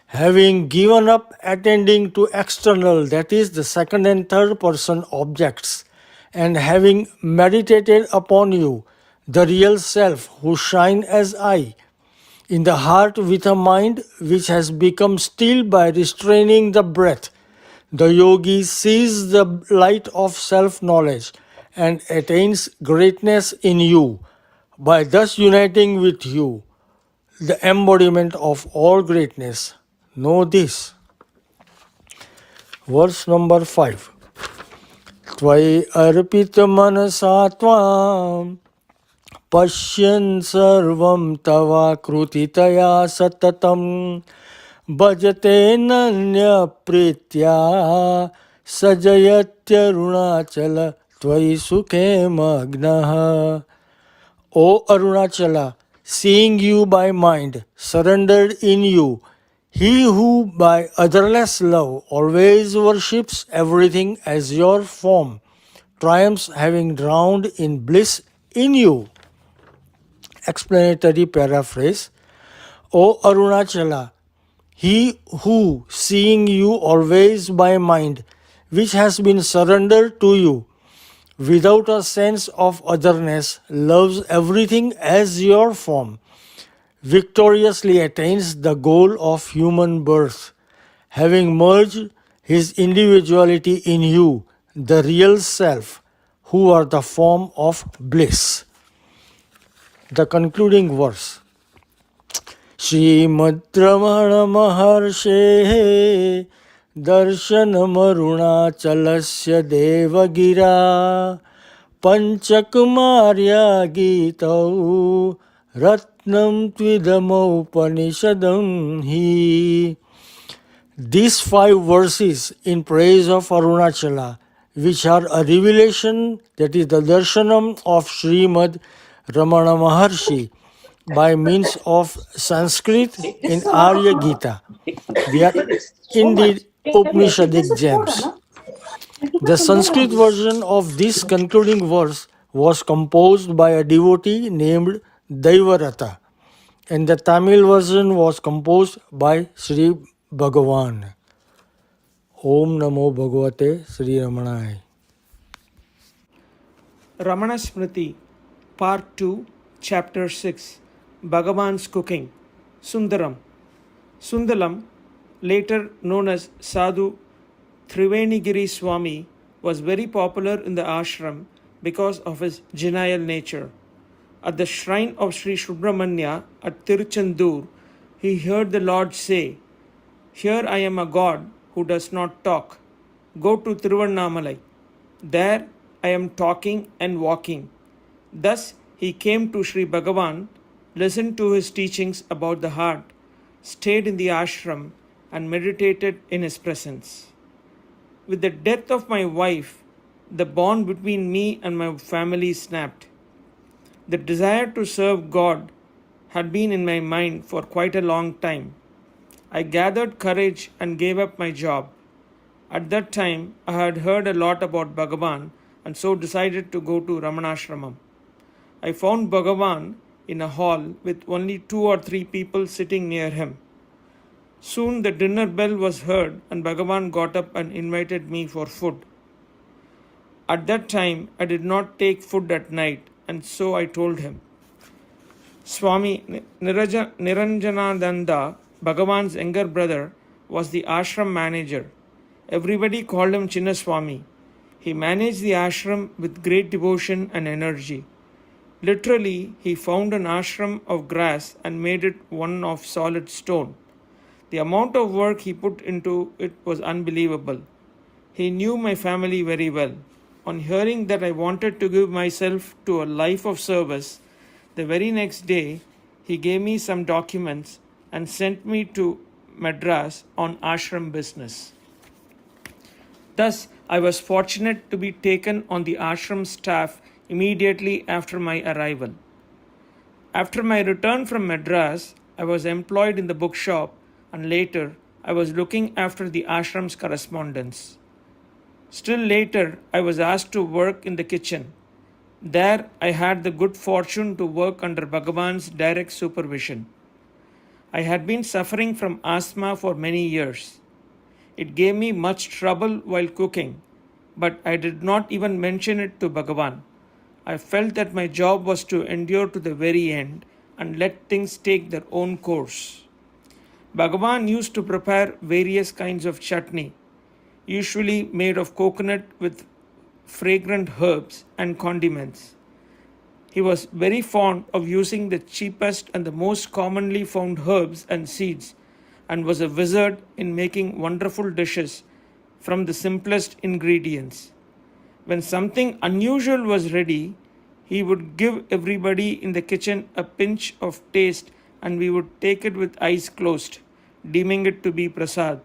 having given up attending to external, that is the second and third person objects, and having meditated upon you, the real self who shine as I, in the heart with a mind which has become still by restraining the breath, the yogi sees the light of self-knowledge and attains greatness in you by thus uniting with you, the embodiment of all greatness. Know this. Verse number 5. Tvai arpita manasa tvam pashyan sarvam tava krutitaya satatam bhajate nanya pritya sajayatyarunachala tvai sukhe magnaha. O Arunachala, seeing you by mind, surrendered in you, he who by otherless love always worships everything as your form, triumphs having drowned in bliss in you. Explanatory paraphrase. O Arunachala, he who, seeing you always by mind, which has been surrendered to you, without a sense of otherness, loves everything as your form, victoriously attains the goal of human birth, having merged his individuality in you, the real self, who are the form of bliss. The concluding verse. Srimad Ramana Maharshe Darshanam Arunachalasya Devagira Panchakumarya Gitau Ratnam Tvidamo Upanishadam Hi. These 5 verses in praise of Arunachala, which are a revelation, that is the darshanam of Srimad Ramana Maharshi by means of Sanskrit in Arya Gita. They are indeed Upanishadic gems. The Sanskrit version of this concluding verse was composed by a devotee named Daivarata, and the Tamil version was composed by Sri Bhagavan. Om Namo Bhagavate Sri Ramanaya. Ramana Smriti, Part 2, Chapter 6, Bhagavan's Cooking, Sundaram. Sundaram, later known as Sadhu Trivenigiri Swami, was very popular in the ashram because of his genial nature. At the shrine of Sri Subramanya at Tiruchendur, he heard the Lord say, "Here I am a God who does not talk. Go to Tiruvannamalai. There I am talking and walking." Thus he came to Sri Bhagavan, listened to his teachings about the heart, stayed in the ashram, and meditated in his presence. With the death of my wife, the bond between me and my family snapped. The desire to serve God had been in my mind for quite a long time. I gathered courage and gave up my job. At that time, I had heard a lot about Bhagavan and so decided to go to Ramanashramam. I found Bhagavan in a hall with only 2 or 3 people sitting near him. Soon the dinner bell was heard and Bhagavan got up and invited me for food. At that time, I did not take food at night, and so I told him. Swami Niranjanananda, Bhagavan's younger brother, was the ashram manager. Everybody called him Chinna Swami. He managed the ashram with great devotion and energy. Literally, he found an ashram of grass and made it one of solid stone. The amount of work he put into it was unbelievable. He knew my family very well. On hearing that I wanted to give myself to a life of service, the very next day he gave me some documents and sent me to Madras on ashram business. Thus, I was fortunate to be taken on the ashram staff immediately after my arrival. After my return from Madras, I was employed in the bookshop, and later I was looking after the ashram's correspondence. Still later, I was asked to work in the kitchen. There, I had the good fortune to work under Bhagavan's direct supervision. I had been suffering from asthma for many years. It gave me much trouble while cooking, but I did not even mention it to Bhagavan. I felt that my job was to endure to the very end and let things take their own course. Bhagavan used to prepare various kinds of chutney, usually made of coconut with fragrant herbs and condiments. He was very fond of using the cheapest and the most commonly found herbs and seeds, and was a wizard in making wonderful dishes from the simplest ingredients. When something unusual was ready, he would give everybody in the kitchen a pinch of taste, and we would take it with eyes closed, deeming it to be prasad.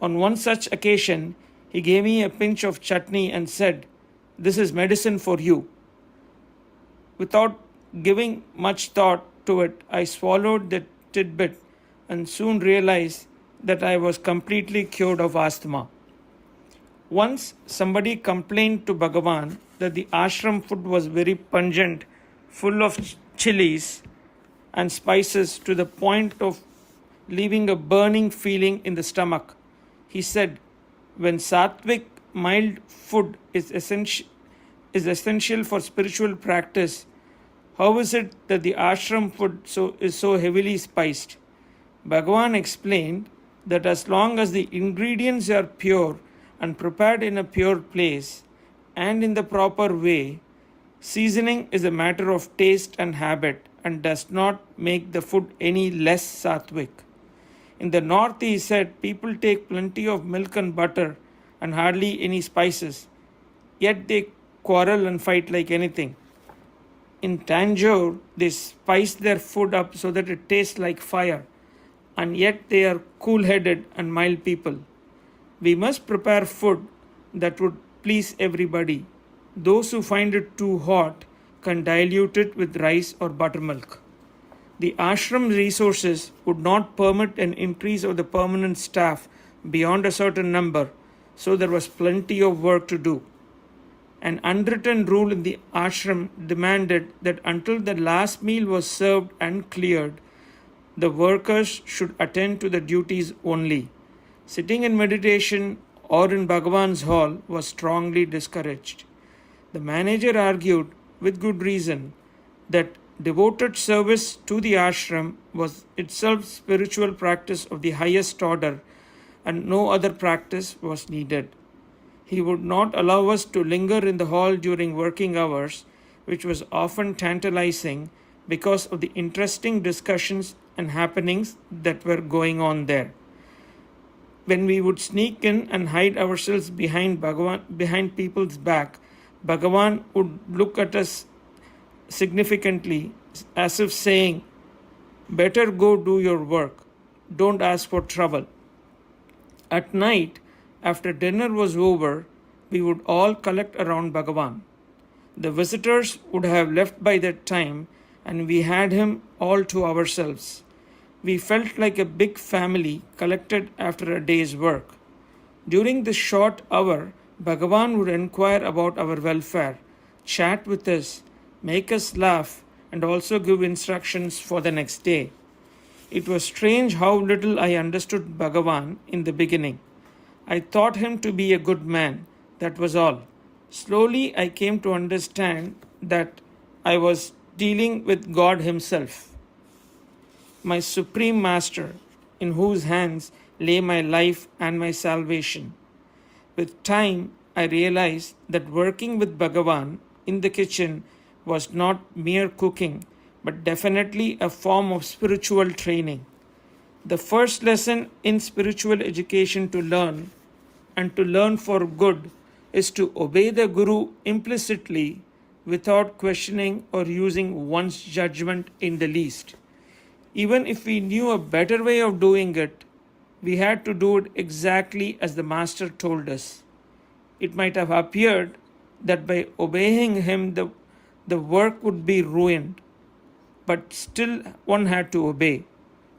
On one such occasion, he gave me a pinch of chutney and said, "This is medicine for you." Without giving much thought to it, I swallowed the tidbit and soon realized that I was completely cured of asthma. Once somebody complained to Bhagavan that the ashram food was very pungent, full of chilies and spices to the point of leaving a burning feeling in the stomach. He said, when sattvic, mild food is essential for spiritual practice, how is it that the ashram food is so heavily spiced? Bhagavan explained that as long as the ingredients are pure and prepared in a pure place and in the proper way, seasoning is a matter of taste and habit and does not make the food any less sattvic. In the north, he said, people take plenty of milk and butter and hardly any spices, yet they quarrel and fight like anything. In Tanjore, they spice their food up so that it tastes like fire, and yet they are cool-headed and mild people. We must prepare food that would please everybody. Those who find it too hot can dilute it with rice or buttermilk. The ashram resources would not permit an increase of the permanent staff beyond a certain number, so there was plenty of work to do. An unwritten rule in the ashram demanded that until the last meal was served and cleared, the workers should attend to the duties only. Sitting in meditation or in Bhagavan's hall was strongly discouraged. The manager argued, with good reason, that devoted service to the ashram was itself spiritual practice of the highest order, and no other practice was needed. He would not allow us to linger in the hall during working hours, which was often tantalizing because of the interesting discussions and happenings that were going on there. When we would sneak in and hide ourselves behind people's back, Bhagavan would look at us significantly, as if saying, "Better go do your work. Don't ask for trouble." At night, after dinner was over, we would all collect around Bhagavan. The visitors would have left by that time, and we had him all to ourselves. We felt like a big family collected after a day's work. During this short hour, Bhagavan would inquire about our welfare, chat with us, make us laugh, and also give instructions for the next day. It was strange how little I understood Bhagavan in the beginning. I thought him to be a good man, that was all. Slowly I came to understand that I was dealing with God himself, my supreme master, in whose hands lay my life and my salvation. With time, I realized that working with Bhagavan in the kitchen was not mere cooking, but definitely a form of spiritual training. The first lesson in spiritual education to learn, and to learn for good, is to obey the Guru implicitly without questioning or using one's judgment in the least. Even if we knew a better way of doing it, we had to do it exactly as the Master told us. It might have appeared that by obeying him the work would be ruined, but still one had to obey.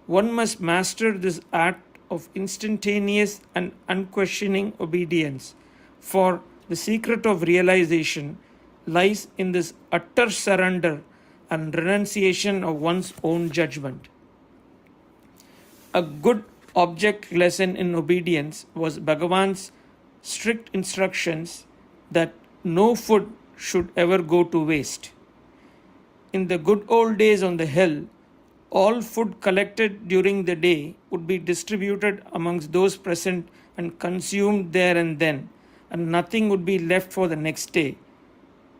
One must master this art of instantaneous and unquestioning obedience, for the secret of realization lies in this utter surrender and renunciation of one's own judgment. A good object lesson in obedience was Bhagavan's strict instructions that no food should ever go to waste. In the good old days on the hill, all food collected during the day would be distributed amongst those present and consumed there and then, and nothing would be left for the next day,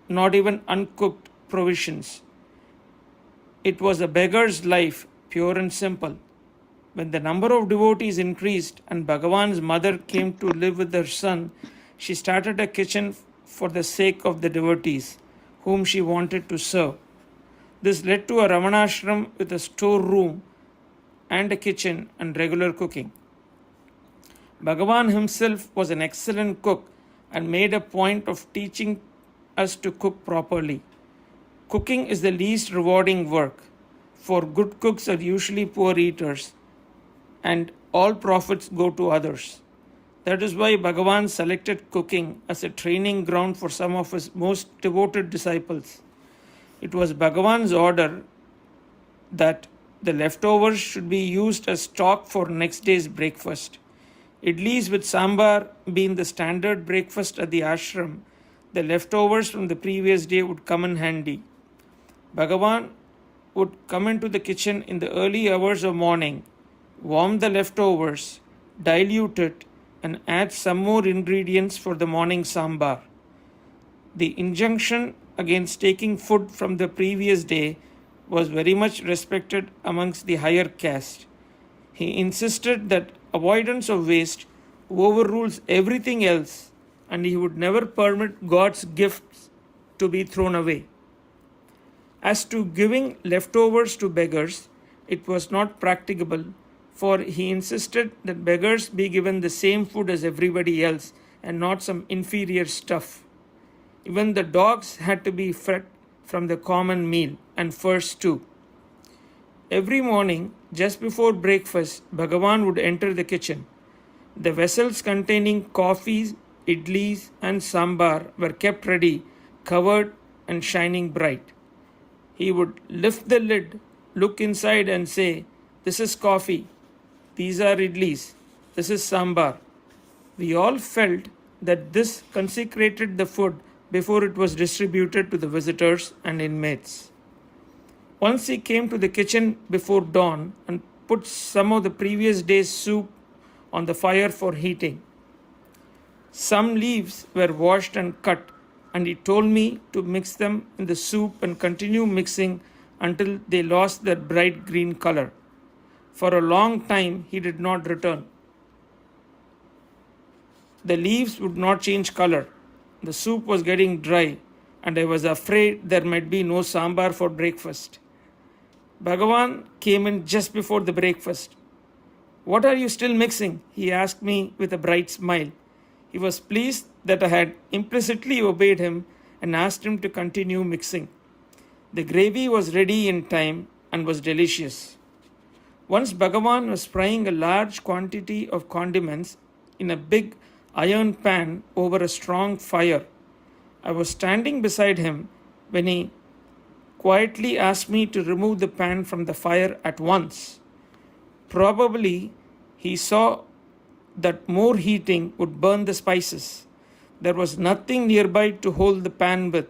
not even uncooked provisions. It was a beggar's life, pure and simple. When the number of devotees increased and Bhagavan's mother came to live with her son, she started a kitchen for the sake of the devotees whom she wanted to serve. This led to a Ramana ashram with a storeroom and a kitchen and regular cooking. Bhagavan himself was an excellent cook and made a point of teaching us to cook properly. Cooking is the least rewarding work, for good cooks are usually poor eaters, and all profits go to others. That is why Bhagavan selected cooking as a training ground for some of his most devoted disciples. It was Bhagavan's order that the leftovers should be used as stock for next day's breakfast. Idlis with sambar being the standard breakfast at the ashram, the leftovers from the previous day would come in handy. Bhagavan would come into the kitchen in the early hours of morning, warm the leftovers, dilute it, and add some more ingredients for the morning sambar. The injunction against taking food from the previous day was very much respected amongst the higher caste. He insisted that avoidance of waste overrules everything else, and he would never permit God's gifts to be thrown away. As to giving leftovers to beggars, it was not practicable, for he insisted that beggars be given the same food as everybody else and not some inferior stuff. Even the dogs had to be fed from the common meal, and first too. Every morning, just before breakfast, Bhagavan would enter the kitchen. The vessels containing coffees, idlis, and sambar were kept ready, covered and shining bright. He would lift the lid, look inside, and say, "This is coffee. These are idlis. This is sambar." We all felt that this consecrated the food before it was distributed to the visitors and inmates. Once he came to the kitchen before dawn and put some of the previous day's soup on the fire for heating. Some leaves were washed and cut, and he told me to mix them in the soup and continue mixing until they lost their bright green color. For a long time he did not return. The leaves would not change color. The soup was getting dry, and I was afraid there might be no sambar for breakfast. Bhagavan came in just before the breakfast. "What are you still mixing?" he asked me with a bright smile. He was pleased that I had implicitly obeyed him and asked him to continue mixing. The gravy was ready in time and was delicious. Once Bhagavan was frying a large quantity of condiments in a big iron pan over a strong fire. I was standing beside him when he quietly asked me to remove the pan from the fire at once. Probably he saw that more heating would burn the spices. There was nothing nearby to hold the pan with,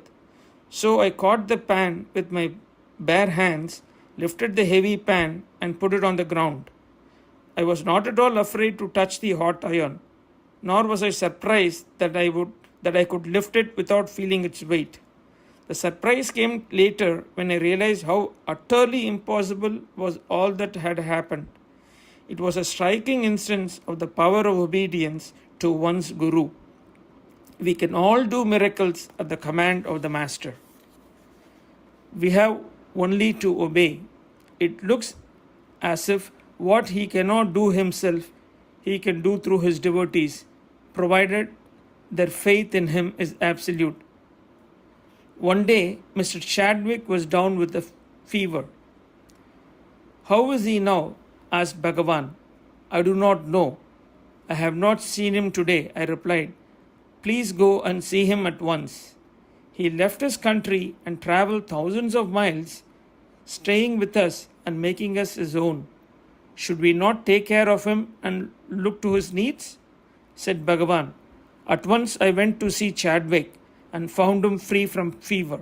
so I caught the pan with my bare hands, lifted the heavy pan and put it on the ground. I was not at all afraid to touch the hot iron, nor was I surprised that I could lift it without feeling its weight. The surprise came later when I realized how utterly impossible was all that had happened. It was a striking instance of the power of obedience to one's guru. We can all do miracles at the command of the Master. We have only to obey. It looks as if what he cannot do himself, he can do through his devotees, provided their faith in him is absolute. One day, Mr. Chadwick was down with a fever. "How is he now?" asked Bhagavan. "I do not know. I have not seen him today," I replied. "Please go and see him at once." He left his country and traveled thousands of miles, staying with us and making us his own. Should we not take care of him and look to his needs? Said Bhagavan. At once I went to see Chadwick and found him free from fever.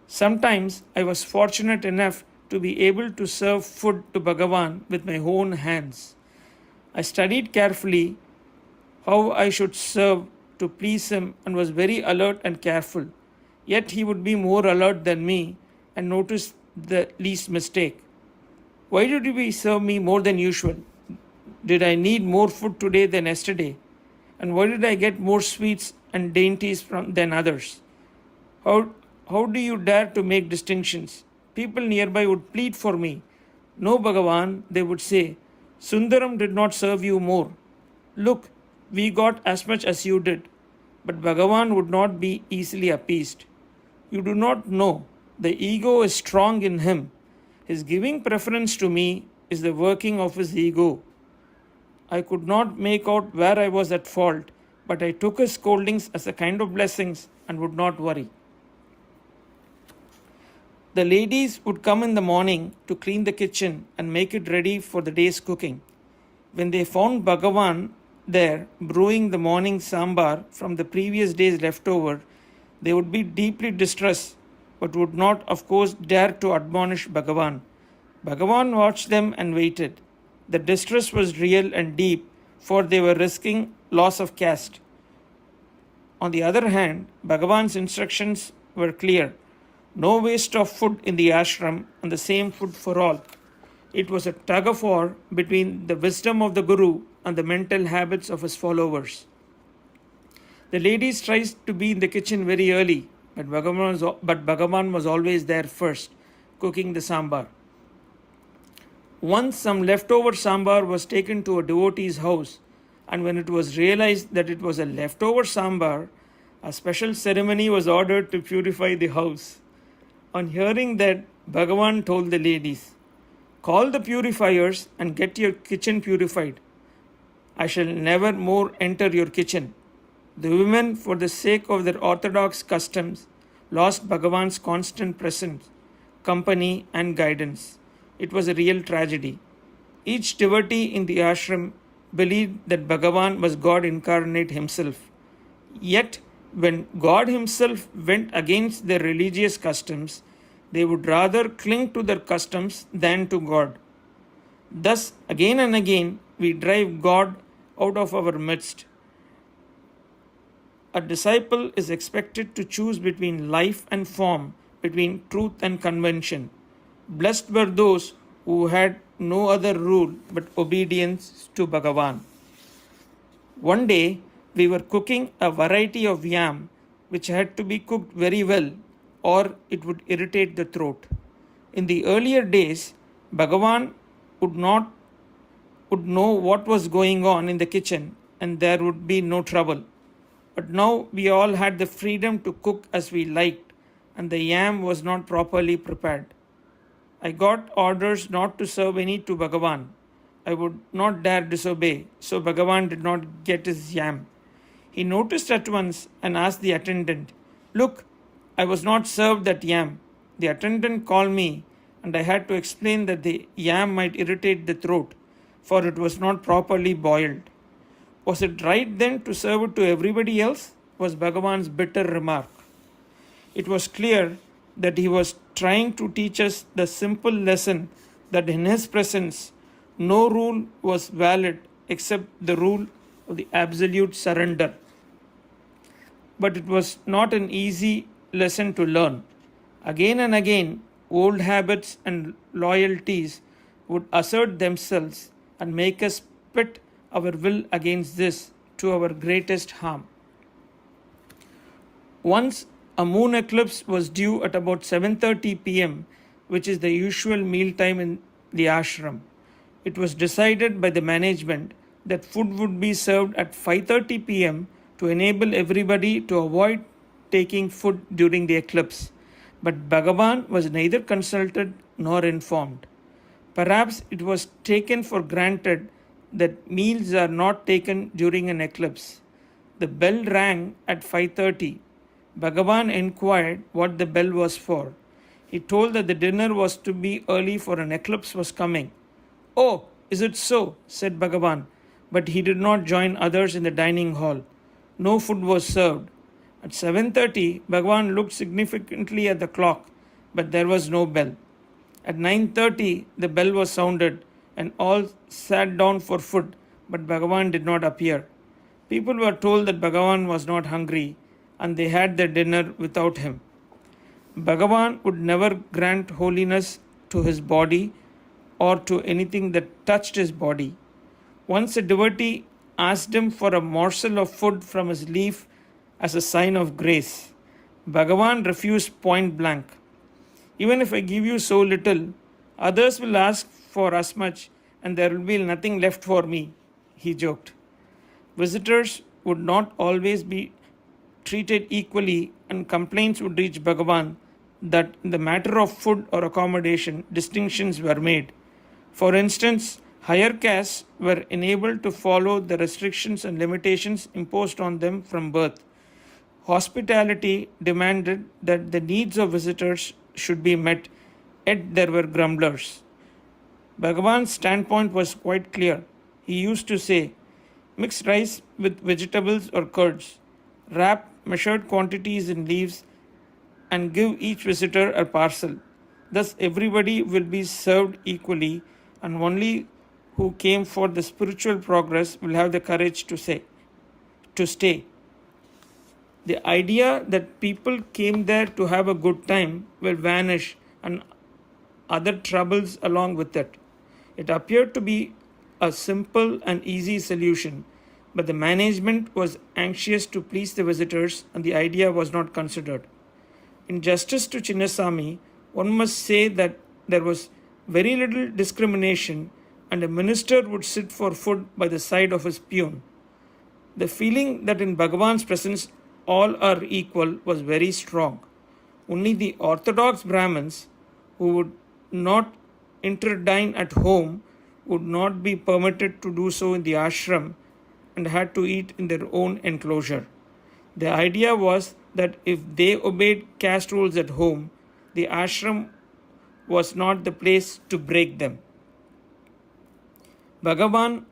Sometimes I was fortunate enough to be able to serve food to Bhagavan with my own hands. I studied carefully how I should serve to please him and was very alert and careful. Yet he would be more alert than me and noticed the least mistake. Why did you serve me more than usual? Did I need more food today than yesterday? And why did I get more sweets and dainties than others? How do you dare to make distinctions? People nearby would plead for me. No, Bhagavan, they would say, Sundaram did not serve you more. Look, we got as much as you did. But Bhagavan would not be easily appeased. You do not know. The ego is strong in him. His giving preference to me is the working of his ego. I could not make out where I was at fault, but I took his scoldings as a kind of blessings and would not worry. The ladies would come in the morning to clean the kitchen and make it ready for the day's cooking. When they found Bhagavan there brewing the morning sambar from the previous day's leftover, they would be deeply distressed, but would not, of course, dare to admonish Bhagavan. Bhagavan watched them and waited. The distress was real and deep, for they were risking loss of caste. On the other hand, Bhagavan's instructions were clear. No waste of food in the ashram and the same food for all. It was a tug-of-war between the wisdom of the Guru and the mental habits of his followers. The ladies tried to be in the kitchen very early, but Bhagavan was always there first, cooking the sambar. Once some leftover sambar was taken to a devotee's house, and when it was realized that it was a leftover sambar, a special ceremony was ordered to purify the house. On hearing that, Bhagavan told the ladies, Call the purifiers and get your kitchen purified. I shall never more enter your kitchen. The women, for the sake of their orthodox customs, lost Bhagavan's constant presence, company and guidance. It was a real tragedy. Each devotee in the ashram believed that Bhagavan was God incarnate himself. Yet, when God himself went against their religious customs, they would rather cling to their customs than to God. Thus, again and again, we drive God out of our midst. A disciple is expected to choose between life and form, between truth and convention. Blessed were those who had no other rule but obedience to Bhagavan. One day, we were cooking a variety of yam which had to be cooked very well or it would irritate the throat. In the earlier days, Bhagavan would know what was going on in the kitchen and there would be no trouble. But now we all had the freedom to cook as we liked and the yam was not properly prepared. I got orders not to serve any to Bhagavan. I would not dare disobey, so Bhagavan did not get his yam. He noticed at once and asked the attendant, Look, I was not served that yam. The attendant called me and I had to explain that the yam might irritate the throat, for it was not properly boiled. Was it right then to serve it to everybody else? Was Bhagavan's bitter remark. It was clear that he was trying to teach us the simple lesson that in his presence no rule was valid except the rule of the absolute surrender. But it was not an easy lesson to learn. Again and again, old habits and loyalties would assert themselves and make us pit our will against this to our greatest harm. Once a moon eclipse was due at about 7:30 p.m., which is the usual meal time in the ashram. It was decided by the management that food would be served at 5:30 p.m. to enable everybody to avoid taking food during the eclipse. But Bhagavan was neither consulted nor informed. Perhaps it was taken for granted that meals are not taken during an eclipse. The bell rang at 5:30. Bhagavan inquired what the bell was for. He told that the dinner was to be early for an eclipse was coming. "Oh, is it so?" said Bhagavan, but he did not join others in the dining hall. No food was served. At 7:30, Bhagavan looked significantly at the clock, but there was no bell. At 9:30, the bell was sounded and all sat down for food, but Bhagavan did not appear. People were told that Bhagavan was not hungry and they had their dinner without him. Bhagavan would never grant holiness to his body or to anything that touched his body. Once a devotee asked him for a morsel of food from his leaf as a sign of grace. Bhagavan refused point blank. "Even if I give you so little, others will ask for as much and there will be nothing left for me," he joked. Visitors would not always be treated equally and complaints would reach Bhagavan that in the matter of food or accommodation, distinctions were made. For instance, higher castes were enabled to follow the restrictions and limitations imposed on them from birth. Hospitality demanded that the needs of visitors should be met, yet there were grumblers. Bhagavan's standpoint was quite clear. He used to say, "Mix rice with vegetables or curds, wrap measured quantities in leaves, and give each visitor a parcel. Thus everybody will be served equally, and only who came for the spiritual progress will have the courage to stay. The idea that people came there to have a good time will vanish and other troubles along with it. It appeared to be a simple and easy solution, but the management was anxious to please the visitors and the idea was not considered. In justice to Chinnasamy, one must say that there was very little discrimination and a minister would sit for food by the side of his peon. The feeling that in Bhagavan's presence all are equal was very strong. Only the orthodox Brahmins who would not interdine at home would not be permitted to do so in the ashram and had to eat in their own enclosure. The idea was that if they obeyed caste rules at home, the ashram was not the place to break them. Bhagavan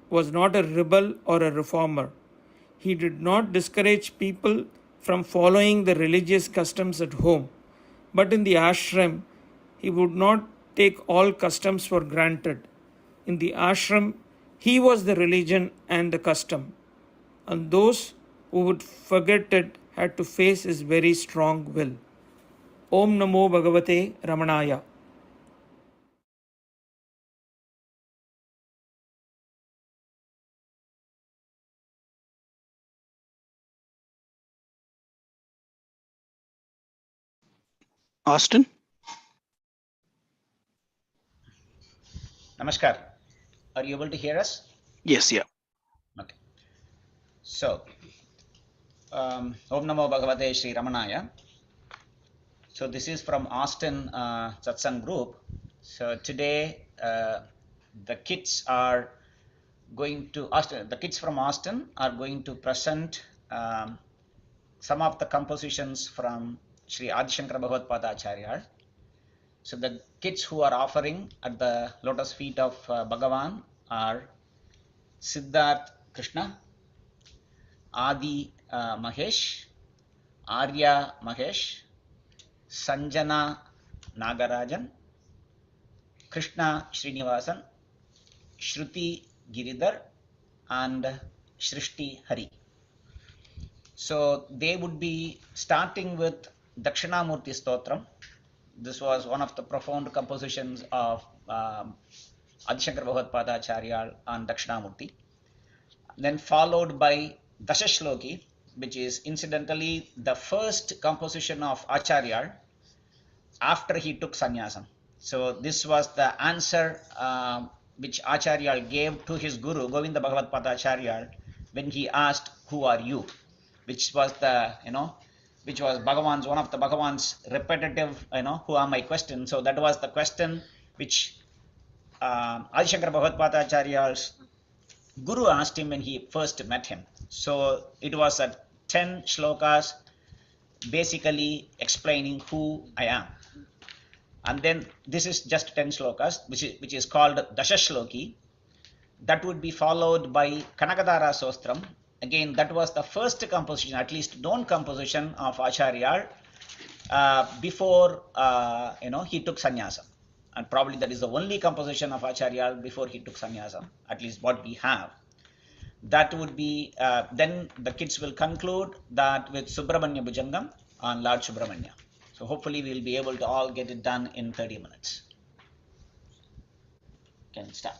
was not a rebel or a reformer. He did not discourage people from following the religious customs at home, but in the ashram, he would not take all customs for granted. In the ashram, he was the religion and the custom, and those who would forget it had to face his very strong will. Om Namo Bhagavate Ramanaya. Austin? Namaskar. Are you able to hear us? Yes, yeah. Okay. So, Om Namo Bhagavate Sri Ramanaya. So this is from Austin Satsang group. So today the kids are going to Austin. The kids from Austin are going to present some of the compositions from Sri Adishankara Bhagavad Acharya. So the kids who are offering at the lotus feet of Bhagavan are Siddharth Krishna, Adi Mahesh, Arya Mahesh, Sanjana Nagarajan, Krishna Srinivasan, Shruti Giridhar, and Shrishti Hari. So they would be starting with Dakshinamurti Stotram. This was one of the profound compositions of Adishankara Bhagavad Acharya on Dakshinamurti. Then followed by Dashashloki, which is incidentally the first composition of Acharya after he took sannyasam. So this was the answer which Acharya gave to his guru, Govinda Bhagavad Acharya, when he asked, "Who are you?" Which was the, which was Bhagavan's, one of the Bhagavan's repetitive, who are my question. So that was the question which Adishankara Bhagavad Acharya's guru asked him when he first met him. So it was 10 shlokas basically explaining who I am. And then this is just 10 shlokas, which is called Dashashloki. That would be followed by Kanakadara Sostram. Again, that was the first composition, at least known composition of Acharya before he took sannyasam. And probably that is the only composition of Acharya before he took sannyasam, at least what we have. That would be, then the kids will conclude that with Subramanya Bhujangam on Lord Subramanya. So hopefully we will be able to all get it done in 30 minutes. Can start.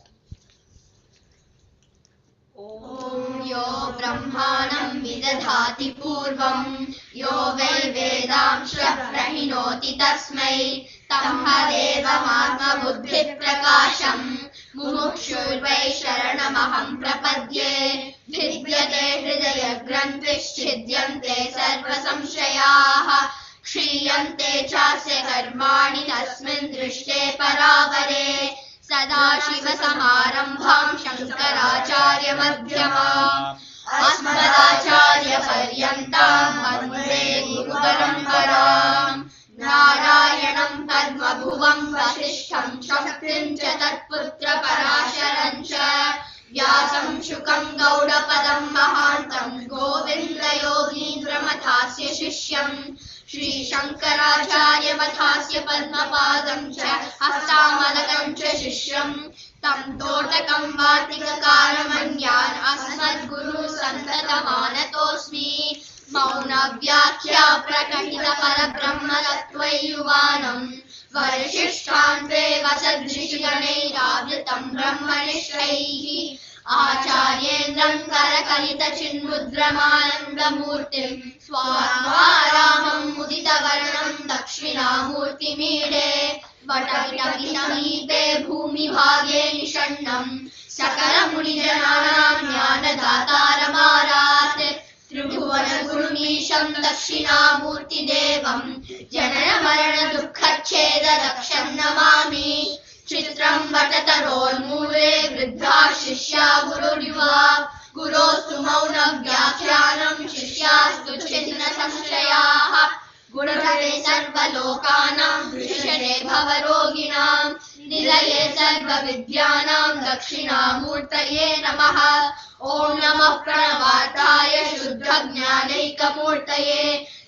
ॐ यो ब्रह्माणं विदधाति पूर्वं यो वै वेदांश्च प्रहिणोति तस्मै तमहदेवमात्मबुद्धिप्रकाशं मुमुक्षुर्वै शरणमहं प्रपद्ये भिद्यते हृदयग्रन्थिश्छिद्यन्ते सर्वसंशयाः क्षीयन्ते चास्य कर्माणि तस्मिन् दृष्टे परावरे सदाशिवसमारम्भां शङ्कराचार्यमध्यमाम् अस्मदाचार्यपर्यन्तां वन्दे गुरुपरम्पराम् नारायणं पद्मभुवं वसिष्ठं शक्तिं च तत्पुत्रपराशरं च व्यासं शुकं गौडपदं महान्तं गोविन्दयोगीन्द्रमथास्य शिष्यम् श्रीशङ्कराचार्यमथास्य पद्मपादं च हस्तामलकं च शिष्यं तं तोटकं वार्तिककारमन्यान् अस्मद्गुरु सन्ततमानतोऽस्मि मौनव्याख्या प्रकटितपरब्रह्मतत्त्वयुवानं वरिशिष्ठान्ते वसदृशिगणैरावृतं ब्रह्मनिष्ठैः आचार्येन्द्रं करकलितचिन्मुद्रमानन्दमूर्तिं स्वात्मारामं मुदितवर्णं दक्षिणामूर्तिमीडे वटविटविसमीपे भूमिभागे निषण्णं सकलमुनिजनानां ज्ञानदातारमारात् त्रिभुवनगुरुमीशं दक्षिणामूर्तिदेवं जननमरणदुःखच्छेददक्षं नमामि चित्रं वटतरोन्मूले वृद्धा शिष्या गुरुर्युवा गुरोस्तु मौनव्याख्यानं शिष्यास्तु छिन्नसंशयाः गुणधरे सर्वलोकानां दृश्यते भवरोगिणां निलये सर्वविद्यानां दक्षिणामूर्तये नमः ॐ नमः प्रणवार्ताय शुद्धज्ञानैकमूर्तये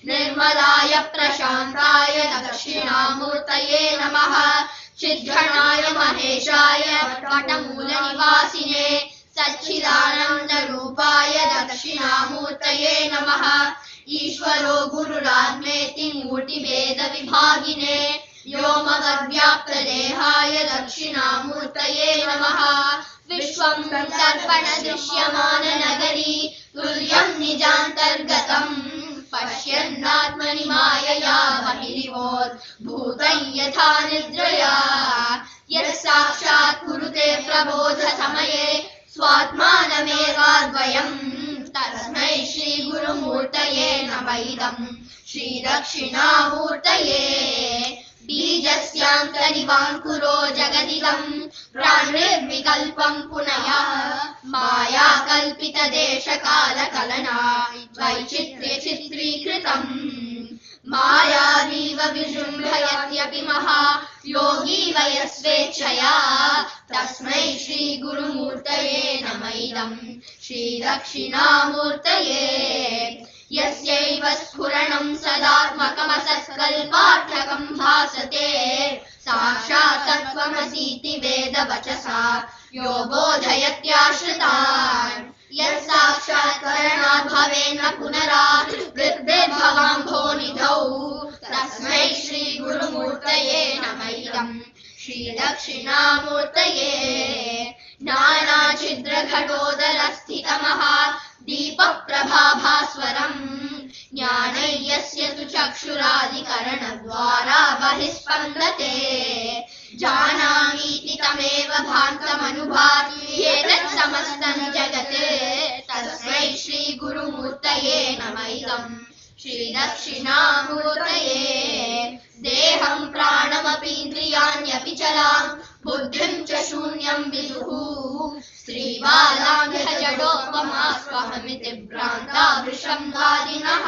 निर्मलाय प्रशान्ताय दक्षिणामूर्तये नमः चिद्घणाय महेशाय वटमूलनिवासिने सच्चिदानन्दरूपाय दक्षिणामूर्तये नमः ईश्वरो गुरुरात्मेति मूर्तिभेदविभागिने व्योमवद्व्याप्तदेहाय दक्षिणामूर्तये नमः विश्वं दर्पणदृश्यमाननगरी तुल्यं निजान्तर्गतम् पश्यन्नात्मनि मायया बहिरिवोद्भूतं यथा निद्रया यः साक्षात् कुरुते प्रबोधसमये स्वात्मानमेवाद्वयं तस्मै श्रीगुरुमूर्तये नमः इदं श्रीदक्षिणामूर्तये बीजस्यान्तरिवाङ्कुरो जगदिदं प्राणिर्विकल्पं पुनः माया कल्पितदेशकालकलना वैचित्र्यचित्रीकृतम् मायावीव विजृम्भयत्यपि महा योगी वयस्वेच्छया तस्मै श्रीगुरुमूर्तये नमः इदम् श्रीदक्षिणामूर्तये यस्यैव स्फुरणं सदात्मकमसत्कल्पार्थकं भासते साक्षात् तत्त्वमसीति वेदवचसा यो बोधयत्याश्रितान् यत्साक्षात्करणात् भवेन्न पुनरावृत्तिर्भवाम्भोनिधौ तस्मै श्रीगुरुमूर्तये नमः इदम् श्रीदक्षिणामूर्तये नानाछिद्रघटोदरस्थितमहा दीपप्रभाभास्वरम् ज्ञानय्यस्य तु चक्षुरादिकरणद्वारा बहिस्पन्दते जानामीति तमेव भान्तमनुभाति एतत् समस्तं जगत् तस्मै श्रीगुरुमूर्तये नमः इदम् श्रीदक्षिणामूर्तये देहं प्राणमपीन्द्रियाण्यपि चलां बुद्धिं च शून्यं विदुः स्त्रीबालाङ्घजडोपमास्वहमिति भ्रान्ता वृषंवादिनः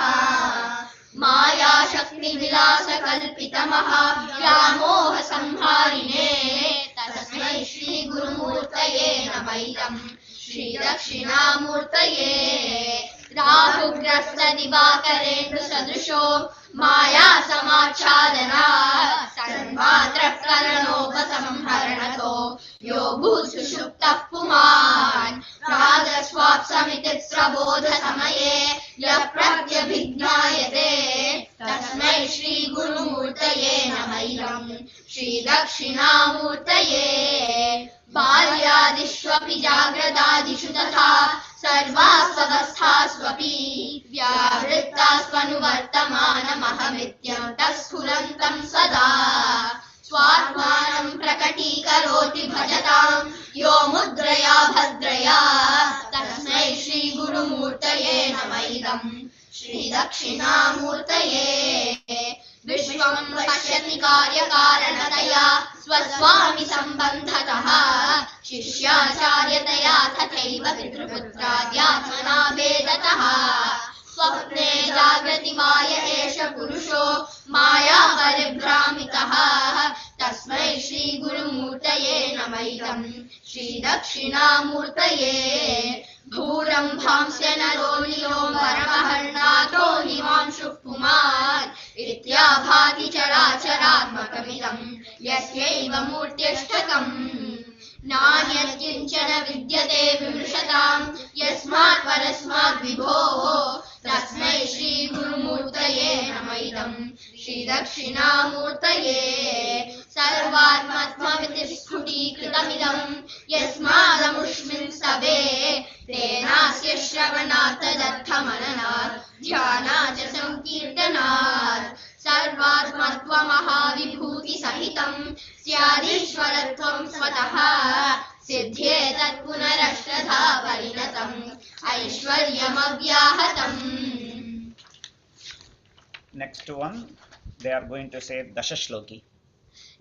मायाशक्तिविलासकल्पितमहा व्यामोहसंहारिणे तस्मै श्रीगुरुमूर्तये नमः इदम् श्रीदक्षिणामूर्तये राहुग्रस्तदिवाकरेन्दुसदृशो माया समाच्छादनात् सर्वमात्रकरणोपसंहरणतो यो भूत्सुषुप्तः पुमान् रागस्वाप्समिति प्रबोधसमये यः प्रत्यभिज्ञायते तस्मै श्रीगुरुमूर्तये नमः इदम् श्रीदक्षिणामूर्तये बाल्यादिष्वपि जाग्रदादिषु तथा सर्वास्वस्थास्वपि व्यावृत्तास्वनुवर्तमानमहमित्यन्तः स्फुरन्तं सदा स्वात्मानं प्रकटीकरोति भजतां यो मुद्रया भद्रया तस्मै श्रीगुरुमूर्तये नमः इदम् श्रीदक्षिणामूर्तये विश्वं पश्यति कार्यकारणतया स्वस्वामि सम्बन्धतः शिष्याचार्यतया तथैव पितृपुत्राद्यात्मना भेदतः स्वप्ने जागृति माय एष पुरुषो माया परिभ्रामितः तस्मै श्रीगुरुमूर्तये नमः इदम् श्रीदक्षिणामूर्तये भूरम्भांस्य नरो निलोम्बरमहर्णाथो हिमांशुः पुमान् इत्याभाति चराचरात्मकमिदम् यस्यैव मूर्त्यष्टकम् नान्यत्किञ्चन विद्यते विमृशताम् यस्मात् परस्मात् विभोः तस्मै श्रीगुरुमूर्तये नमः इदम् श्रीदक्षिणामूर्तये सर्वात्मत्वमिति स्फुटीकृतमिदम् यस्मादमुष्मिन् सवे तेनास्य श्रवणार्थदर्थमननात् ध्यानात् च संकीर्तनात् सर्वात्मत्वमहाविभूतिसहितम् स्यादीश्वरत्वं स्वतः सिद्ध्येतत् पुनरष्टधा परिणतम् ऐश्वर्यमव्याहतम्. Next one, they are going to say Dashashloki.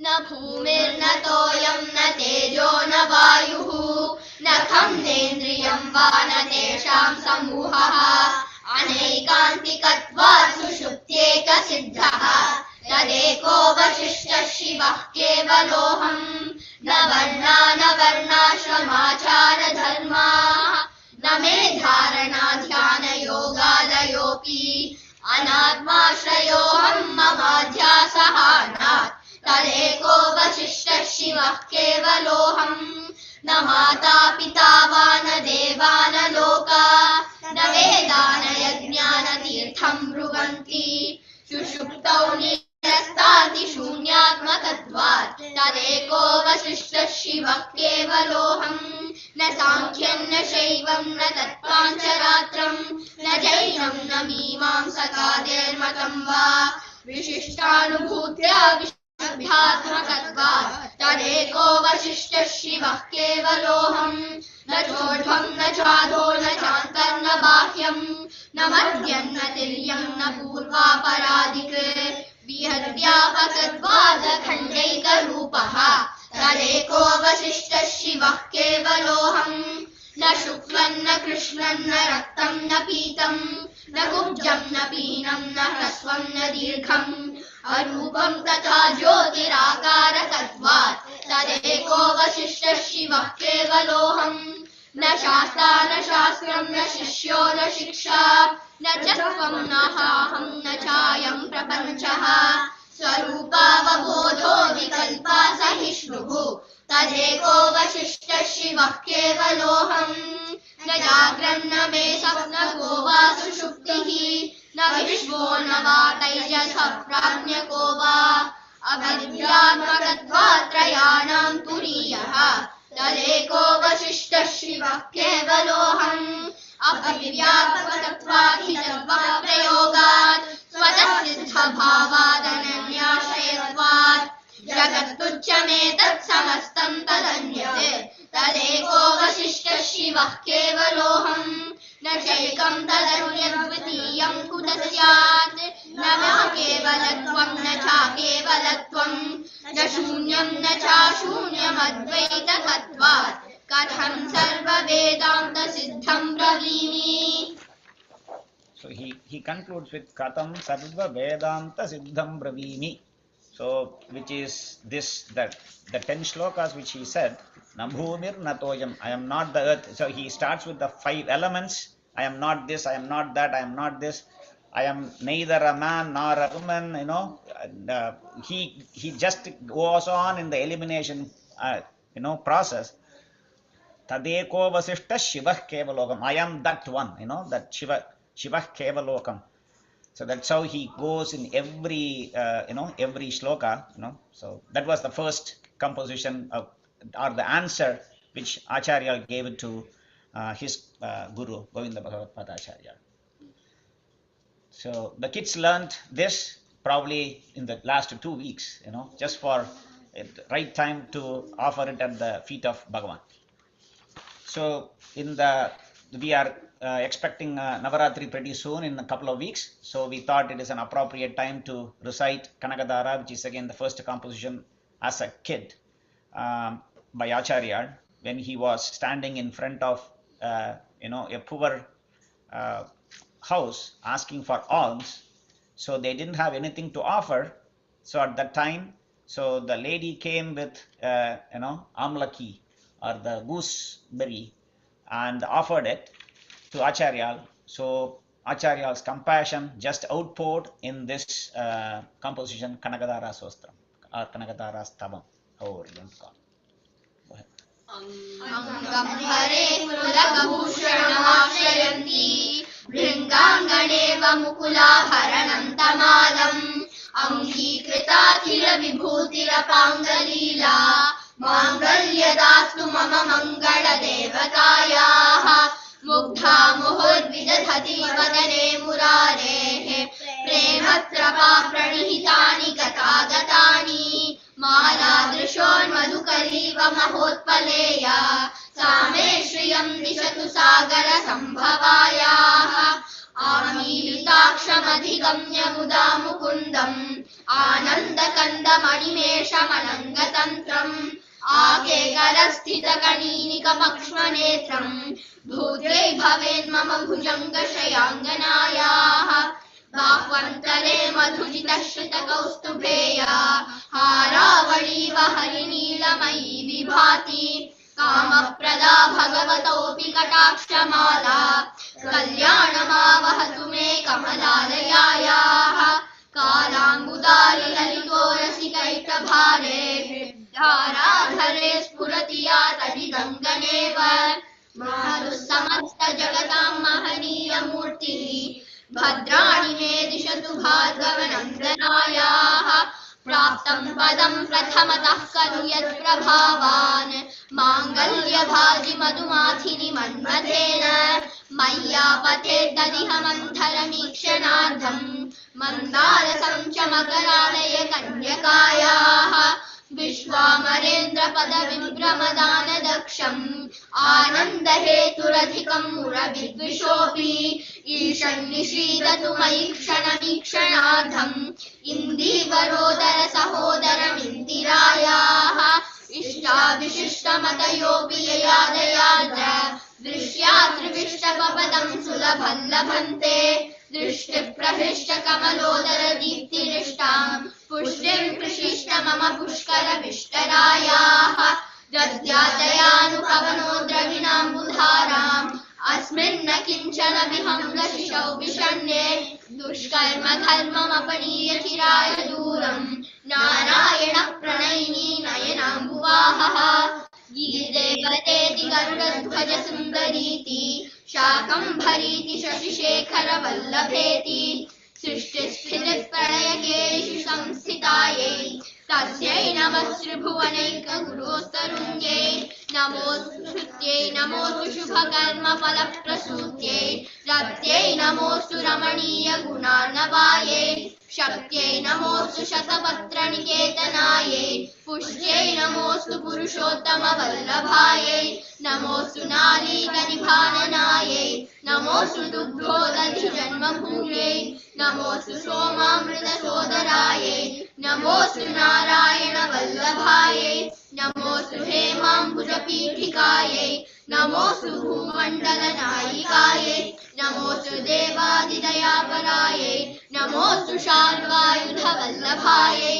न भूमिर्न तोयं न तेजो न वायुः न खं नेन्द्रियं वा न तेषां समूहः अनैकान्तिकत्वात् सुषुप्त्येकसिद्धः तदेको वशिष्ठः शिवः केवलोऽहम् न वर्णा न वर्णाश्रमाचारधर्माः न मे धारणा ध्यानयोगादयोऽपि अनात्माश्रयोऽहम् ममाध्यासः नात् तदेको वशिष्ठः शिवः केवलोऽहम् न माता पिता वा न देवा न लोका न वेदा न यज्ञा न तीर्थं ब्रुवन्ति सुषुप्तौ निरस्ताति शून्यात्मकत्वात् तदेको वशिष्ठः शिवः केवलोऽहम् न साङ्ख्यं न शैवं न तत्पाञ्चरात्रं न जैनं न मीमांसकादेर्मतं वा विशिष्टानुभूत्या अध्यात्मकत्वात् तदेको वशिष्ठः शिवः केवलोऽहम् न चोर्ध्वं न चाधो न चान्तर्न बाह्यं न मध्यं न तिर्यं न पूर्वापरादिक् विहद्व्यापकत्वादखण्डैकरूपः तदेको वशिष्ठः शिवः केवलोऽहम् न शुक्लं न कृष्णं न रक्तं न पीतं न कुब्जं न पीनं न ह्रस्वं न दीर्घम् अरूपं तथा ज्योतिराकारकत्वात् तदेकोऽवशिष्टः शिवः केवलोऽहम् न शास्ता न शास्त्रं न शिष्यो न शिक्षा न च त्वं नाहं न चायं प्रपञ्चः स्वरूपावबोधो विकल्पा सहिष्णुः तदेकोऽवशिष्टः शिवः केवलोऽहम् न जाग्रन्न मे स्वप्नको वा सुषुप्तिः न विश्वो न वा तैजसः प्राज्ञको वा अविद्यात्मकत्वात् त्रयाणां तुरीयः तदेकोऽवशिष्टः शिवः केवलोऽहम् अविद्यात्मकत्वात् हि तद्वाप्रयोगात् स्वतः सिद्धभावादनन्याश्रयत्वात् जगत्तुच्छमेतत् समस्तं तदन्यते तदेकोऽवशिष्टः शिवः केवलोऽहम् न चैकं तदन्यद्वितीयं कुतः स्यात् न मा केवलत्वं न चाकेवलत्वं न शून्यं न चाशून्यमद्वैतकत्वात् कथं सर्ववेदान्तसिद्धं ब्रवीमि. So he concludes with Katam Sarva Vedanta Siddham Bravimi. So which is this, that the 10 shlokas which he said, Nambhumir Natoyam, I am not the earth. So he starts with the 5 elements. I am not this, I am not that, I am not this. I am neither a man nor a woman, he just goes on in the elimination process. Tadeko vasishta Shivah Kevalokam. I am that one, that Shivah Kevalokam. So that's how he goes in every shloka, So that was the first composition or the answer which Acharya gave it to his guru, Govinda Bhagavat Acharya. So the kids learned this probably in the last 2 weeks, just for the right time to offer it at the feet of Bhagavan. So we are expecting Navaratri pretty soon in a couple of weeks. So we thought it is an appropriate time to recite Kanakadara, which is again the first composition as a kid by Acharya when he was standing in front of a poor house asking for alms. So they didn't have anything to offer. So at that time, so the lady came with amlaki or the gooseberry and offered it to Acharya. So Acharya's compassion just outpoured in this composition Kanakadara Sostram or Kanakadara Stavam, however you want to call it. Go ahead. Angambhare kulabhushanamaashrayanti bhringanganeva mukulabharanam tamalam angikritaakhila vibhutirapangaleela mangalyadastu mama mangala devatayah mugdha muhurvidadhati vadane murarehe prematrapa pranihitani gatagatani मालादृशोन्मधुकरीव महोत्पलेया सा मे श्रियं दिशतु सागर सम्भवायाः आमीलिताक्षमधिगम्य मुदा मुकुन्दम् आनन्दकन्दमणिमेषमनङ्गतन्त्रम् आकेकरस्थितकणीनिकमक्ष्मनेत्रम् भूत्यै भवेन्मम भुजङ्गशयाङ्गनायाः बाह्वन्तरे मधुजितश्रितकौस्तुभेया हारावळीव हरिनीलमयी विभाति कामप्रदा भगवतोऽपि कटाक्षमाला कल्याणमावहतु मे कमलालयायाः कालाम्बुदारि ललितो रसिकैकभारे धाराधरे स्फुरति या तडिदङ्गनेव मातुः समस्तजगतां महनीयमूर्तिः भद्राणि मे दिशतु भार्गवनन्दनायाः प्राप्तं पदं प्रथमतः खलु यत्प्रभावान् माङ्गल्यभाजि मधुमाथिनि मन्मथेन मय्यापते तदिह मन्थरमीक्षणार्धं मन्दारसं च मकरालय कन्यकायाः विश्वामरेन्द्रपदविभ्रमदानदक्षम् आनन्दहेतुरधिकं मुरविद्विषोऽपि ईशन्निषीदतु मयि क्षणमीक्षणार्धम् इन्दीवरोदर सहोदरमिन्दिरायाः इष्टाविशिष्टमतयोऽपि ययादयाद्र दृश्यात्रिविष्टपदं सुलभं लभन्ते दृष्टिप्रहृष्टकमलोदरदीप्तिरिष्टां पुष्टिं प्रशिष्ट मम पुष्करविष्टरायाः दद्यादयानुपवनो द्रविणाम्बुधाराम् अस्मिन्न किञ्चन विहङ्गशिशौ विषण्णे दुष्कर्म धर्ममपनीय चिराय दूरम् नारायणः प्रणयिनी नयनाम्बुवाहः गिरिदेवतेति गरुडध्वज सुन्दरीति शाकम्भरीति शशिशेखरवल्लभेति सृष्टिस्थितिप्रणयकेषु संस्थितायै तस्यै नमः श्रीभुवनैकगुरोस्तरुण्यै नमोस्तुत्यै नमोस्तु शुभकर्मफलप्रसूत्यै रत्यै नमोस्तु रमणीय गुणार्णवायै शक्त्यै नमोस्तु शतपत्रनिकेतनायै पुष्ट्यै नमोस्तु पुरुषोत्तमवल्लभायै नमोस्तु नालीकनिभाननायै नमोस्तु दुग्धोदधिजन्मभूम्यै नमोस्तु सोमामृतसोदरायै नमोस्तु नारायणवल्लभायै नमोस्तु हेमाम्बुजपीठिकायै नमोस्तु भूमण्डलनायिकायै नमोस्तु देवादिदयापरायै नमोस्तु शार्वायुधवल्लभायै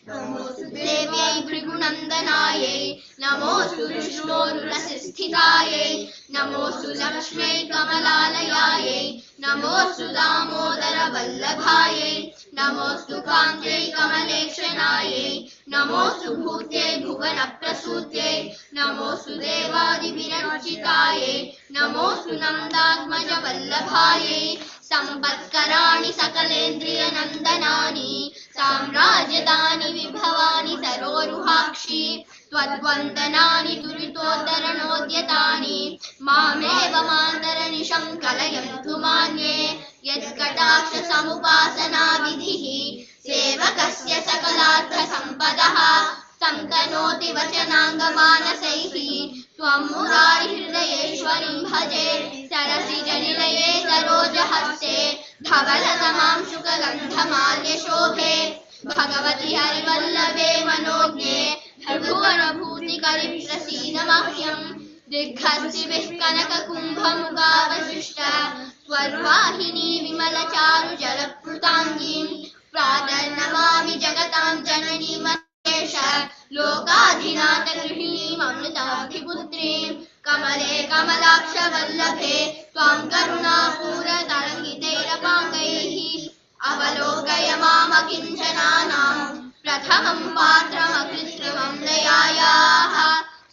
नमोस्तु देव्यै भृगुनन्दनायै नमोस्तु विष्णोरुरसिस्थितायै नमोस्तु लक्ष्म्यै कमलालयायै नमोस्तु दामोदरवल्लभायै नमोस्तु कान्त्यै कमलेक्षणायै नमोस्तु भूत्यै भुवनप्रसूत्यै नमोस्तु देवादिविरचितायै नमोस्तु नन्दात्मजवल्लभायै सम्पत्कराणि सकलेन्द्रियनन्दनानि साम्राज्यदानि विभवानि सरोरुहाक्षि त्वद्वन्दनानि दुरितोद्धरणोद्यतानि मामेव मान्तरनिशं कलयन्तु मान्ये यत्कटाक्षसमुपासनाविधिः सेवकस्य सकलार्थसम्पदः तं तनोति वचनाङ्गमानसैः त्वं मुरारिहृदयेश्वरीं भजे सरसिजनिलये सरोजहस्ते धवलतमां शुकगन्धमाल्यशोभे भगवति हरिवल्लभे मनोज्ञे त्रिभुवनभूतिकरि प्रसीद मह्यं दिग्हस्तिभिः कनककुम्भमुगावशिष्ट स्वर्वाहिनी विमलचारुजलप्लुताङ्गीं प्रातर्नमामि जगतां जननीं लोकाधिनाथगृहिणीममृताभिपुत्रीं कमले कमलाक्षवल्लभे त्वां करुणापूरतरङ्गितैरपाङ्गैः अवलोकय मामकिञ्चनानां प्रथमं पात्रमकृत्रिमं दयायाः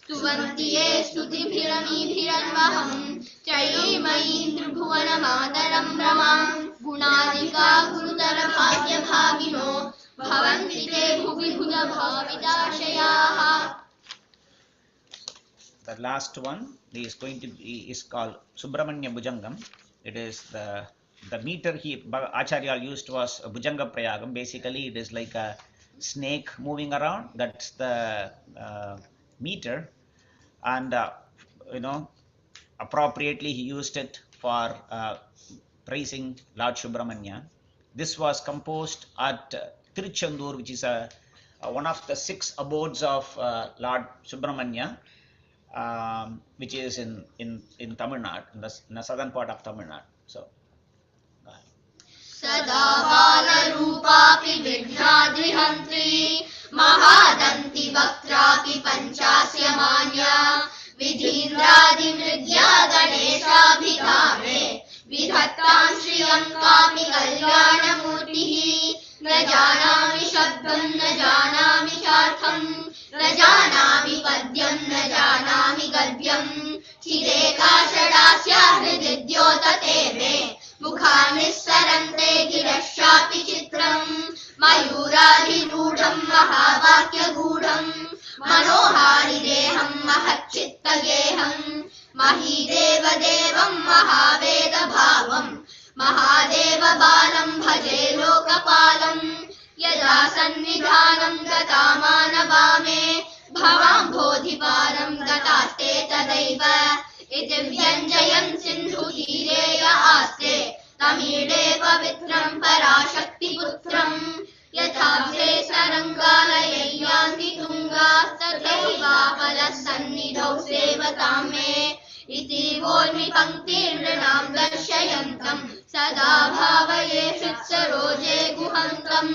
स्तुवन्ति ये स्तुतिभिरमीभिरन्वहं त्रयीमयीं त्रिभुवनमातरं रमां गुणादिका गुरुतरभाग्यभागिनो भवन्ति ते भुवि भुजभाविताशयाः. The last one is going to be called Subramanya Bhujangam. It is the meter Acharya used was Bhujanga Prayagam. Basically, it is like a snake moving around. That's the meter, and appropriately he used it for praising Lord Subramanya. This was composed at Tiruchendur, which is one of the 6 abodes of Lord Subramanya, which is in Tamil Nadu, in the southern part of Tamil Nadu. So, Sada bala roopapi vignadrihantri mahadanti vaktrapi panchasya manya vidhindradi mridya ganeshabhikame vidhattam shriyam kapi kalyana murtihi न जानामि शब्दं न जानामि चार्थं न जानामि पद्यं न जानामि गद्यं चिरेकाषडास्या हृदि द्योतते मे मुखानि सरन्ते गिरश्चापि चित्रं मयूराधिरूढं महावाक्यगूढं मनोहारिदेहं महच्चित्तगेहं महीदेवदेवं महावेदभावं महादेव बालं भजे लोकपालं यदा सन्निधानं गता मानवामे भवाम्भोधिपारं गतास्ते तदैव इति व्यञ्जयन् सिन्धुतीरे य आस्ते तमीडे पवित्रं पराशक्तिपुत्रं यथाब्धे सरङ्गालये यान्ति तुङ्गास्तथैवापलः सन्निधौ सेवतां मे इति वोर्मि पङ्क्तिर्नृणां दर्शयन्तम् सदा भावये हृत्सरोजे गुहन्तम्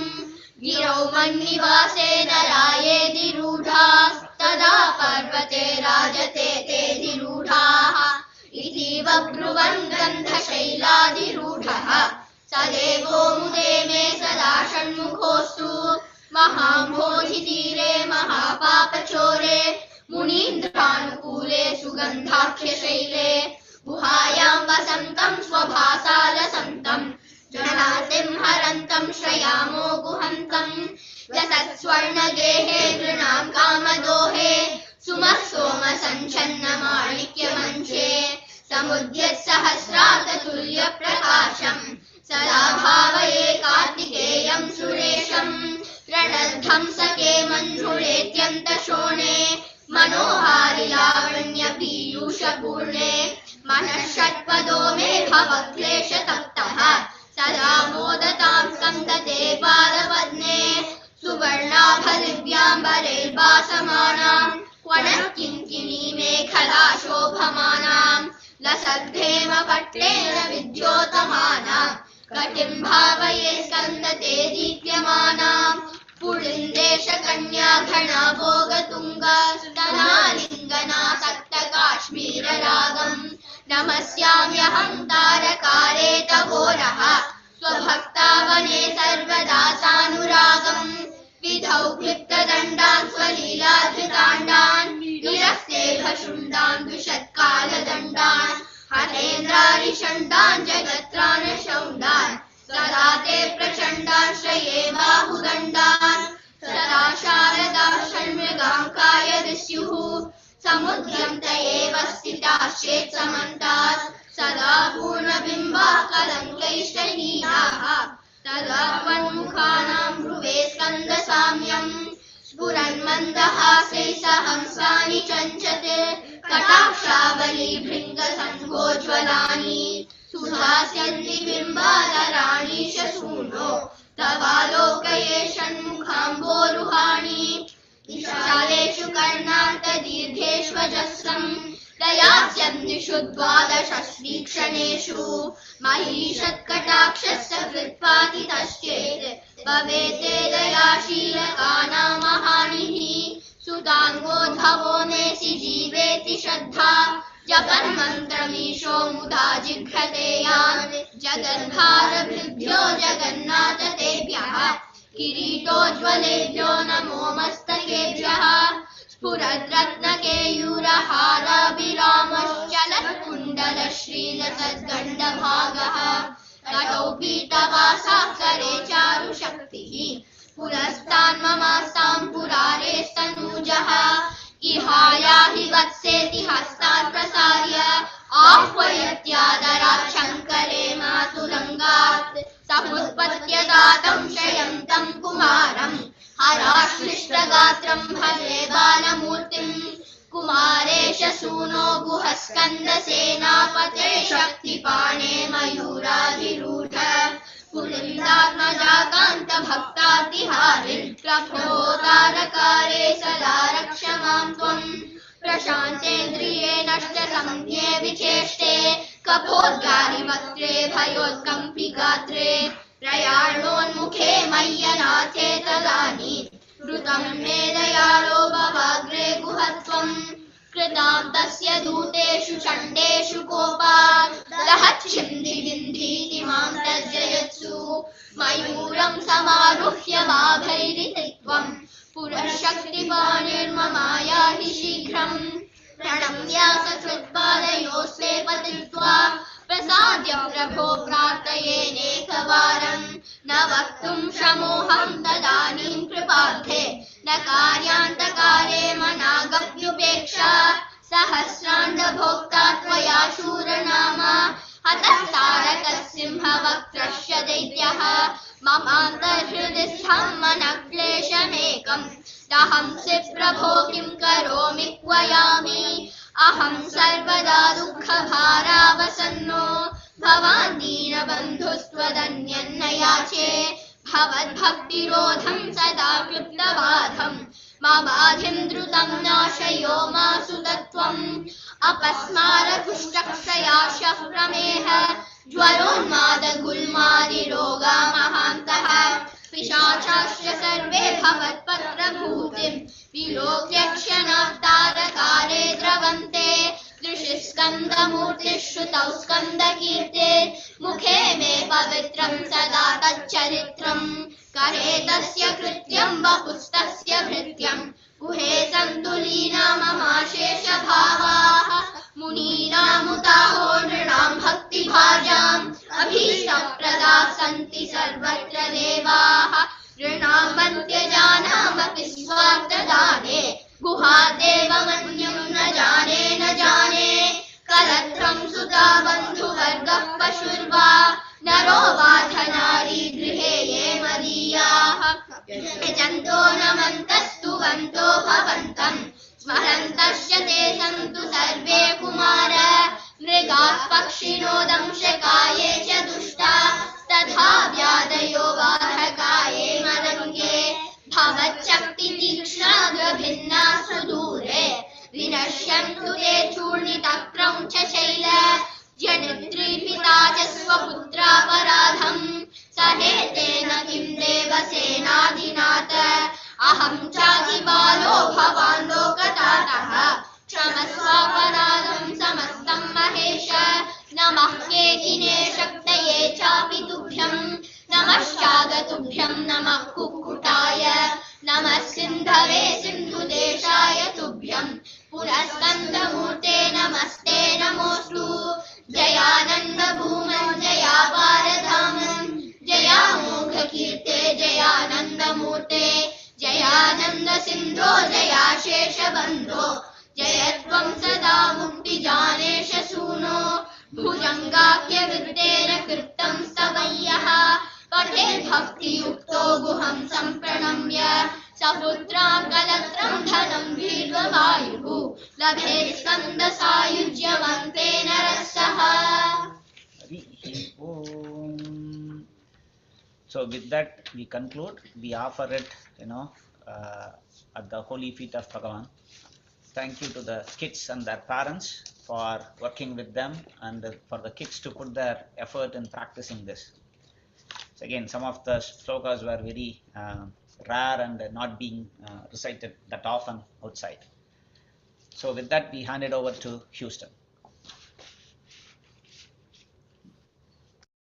गिरौ मन्निवासे नरायेऽधिरूढास्तदा पर्वते राजते तेऽधिरूढाः इति बभ्रुवन् गन्धशैलाधिरूढः स देवो मुदे मे सदा षण्मुखोऽस्तु महाम्भोधितीरे महापापचोरे मुनीन्द्रानुकूले सुगन्धाख्यशैले गुहायां वसन्तं स्वभासालसन्तं जनातिं हरन्तं श्रयामो गुहन्तं लसत्स्वर्णगेहे नृणां कामदोहे सुमः सोमसञ्छन्नमाणिक्यमञ्चे समुद्यत्सहस्राततुल्यप्रकाशम् सदा भावये कार्तिकेयं सुरेशं प्रणद्धं सखे मन्धुरेत्यन्तशोणे मनोहारि लावण्यपीयूषपूर्णे मनः षट्पदो मे भवक्लेशतप्तः सदा मोदतां स्कन्दते पादपद्मे सुवर्णाभदिव्याम्बरैर्भासमानां क्वणः किङ्किणी मेखला शोभमानां लसद्धेमपट्टेन विद्योतमानां कटिं भावये स्कन्दते दीप्यमानां पुलिन्देशकन्या घना भोगतुङ्गा स्तनालिङ्गनासक्तकाश्मीररागम् नमस्याम्यहं तारकारे तवोरः स्वभक्तावने सर्वदा सानुरागम् विधौ क्लिप्तदण्डान् स्वलीलाधृताण्डान् विरक्ते भशुण्डान् द्विषत्कालदण्डान् हरेन्द्रारिषण्डान् जगत्रानशौण्डान् सदा ते प्रचण्डान् श्रये बाहुदण्डान् सदा शारदा षण्मृगाङ्काय दिस्युः समुद्यं त एव स्थिताश्चेत् समन्तात् सदा पूर्णबिम्बाः कलङ्कैश्चहीनाः तदा त्वन्मुखानां भ्रुवे स्कन्दसाम्यम् स्फुरन्मन्दहासैः सहंसानि चञ्चते कटाक्षावली भृङ्गसन्भोज्ज्वलानि सुधास्यन्ति बिम्बादराणि शसूनो तवालोकये षण्मुखाम्भोरुहाणि विशालेषु कर्णान्तदीर्घेष्वजस्रम् दयास्यन्तिषु द्वादशस्वीक्षणेषु महिषत्कटाक्षस्य कृत्वातितश्चेत् भवेते दयाशीलकानां महानिः सुताङ्गोद्धवो मेसि जीवेति श्रद्धा जपन्मन्त्रमीशो मुदा जिघ्रते यान् जगद्भारभृभ्यो जगन्नाथ तेभ्यः किरीटोज्ज्वलेभ्यो नमो मस्तकेभ्यः स्फुरद्रत्नकेयूरहाराभिरामश्चलत्कुण्डलश्रीलसद्गण्डभागः कटौ पीतवासाः करे चारुशक्तिः पुरस्तान्ममास्तां पुरारेस्तनूजः इहायाहि वत्सेति हस्तात् प्रसार्य आह्वयत्यादरात् शङ्करे मातुरङ्गात् समुत्पत्यदातं शयन्तं कुमारम् हराश्लिष्टगात्रं भजे बालमूर्तिम् कुमारेश सूनो गुहस्कन्दसेनापते शक्तिपाणे मयूराधिरूढ पुलिन्दात्मजाकान्तभक्तातिहारिन् प्रभोतारकारे सदा रक्ष मां त्वम् प्रशान्तेन्द्रिये नष्टसंज्ञे विचेष्टे कपोद्गारिवक्त्रे भयोत्कम्पिगात्रे प्रयाणोन्मुखे मय्यनाथे तदानीं कृतं मे दयालो भवाग्रे गुहत्वम् कृतां तस्य दूतेषु चण्डेषु कोपात् दहच्छिन्दिविन्धीति मां तर्जयत्सु मयूरं समारुह्य माभैरितित्वम् पुरःशक्तिपाणिर्ममाया हि शीघ्रम् प्रणम्यासकृत्पादयोस्ते पतित्वा प्रसाद्य प्रभो प्रार्थयेनेकवारम् न वक्तुं शमोऽहं तदानीं कृपाब्धे न कार्यान्तकाले मनागप्युपेक्षा सहस्राण्डभोक्ता त्वया शूरनामा हतः तारकसिंहवक्त्रस्य दैत्यः ममान्तर्हृदि स्थं मनक्लेशमेकम् दहंसि प्रभो किं करोमि क्वयामि अहं सर्वदा दुःखभारावसन्नो भवान् दीनबन्धुस्त्वदन्यन्न याचे भवद्भक्तिरोधं सदा क्लुप्तबाधं ममाधिं द्रुतं नाशयो मासु तत्त्वम् अपस्मारकुष्ठक्षयाशः प्रमेह ज्वरोन्मादगुल्मादिरोगा महान्तः पिशाचाश्च सर्वे भवत्पत्रभूतिं विलोक्य क्षणात्तारकाले द्रवन्ते दृशिस्कन्दमूर्तिः श्रुतौ स्कन्दकीर्ते मुखे मे पवित्रं सदा तच्चरित्रम् करे तस्य कृत्यं वपुस्तस्य भृत्यं गुहे सन्तु लीना ममाशेषभावाः मुनीनामुताहो नृणां भक्तिभाजाम् अभीष्टप्रदाः सन्ति सर्वत्र देवाः ऋणामन्त्यजानामपि स्वार्थदाने गुहादेवमन्यं न जाने कलत्रं सुता बन्धुवर्गः पशुर्वा नरो वा धनारी गृहे ये मदीयाः यजन्तो नमन्तस्तुवन्तो भवन्तं स्मरन्तश्च ते सन्तु सर्वे कुमार मृगाः पक्षिणो दंशकाये च दुष्टा तथा व्याधयो वाहकाये मदङ्गे भवच्छक्तितीक्ष्णाग्रभिन्ना सुदूरे विनश्यन्तु ते चूर्णितक्रौञ्च शैल जनित्रीपिता च स्वपुत्रापराधम् सहेतेन किं देवसेनाधिनाथ अहं चाधिबालो भवान् लोकतातः क्षमस्वापराधं समस्तं महेश नमः केकिने शक्तये चापि तुभ्यं नमश्चागतुभ्यं नमः कुक्कुटाय नमः सिन्धवे सिन्धुदेशाय तुभ्यं पुनस्कन्दमूर्ते नमस्ते नमोऽस्तु जयानन्द भूमन् जयापारधामन् जयामोघकीर्ते जयानन्दमूर्ते जयानन्द सिन्धो जयाशेषबन्धो जयत्वं सदा मुक्तिजानेश सूनो भुजङ्गाख्यवृत्तेन कृतं स्तवय्यः पठे भक्तियुक्तो गुहं सम्प्रणम्य सपुत्रां कलत्रं धनं भीर्गवायुः लभे स्कन्दसायुज्यवन्तेन रसः. So with that we conclude. We offer it, at the holy feet of Bhagavan. Thank you to the kids and their parents for working with them, and for the kids to put their effort in practicing this. So again, some of the slokas were very rare and not being recited that often outside. So with that, we hand it over to Houston.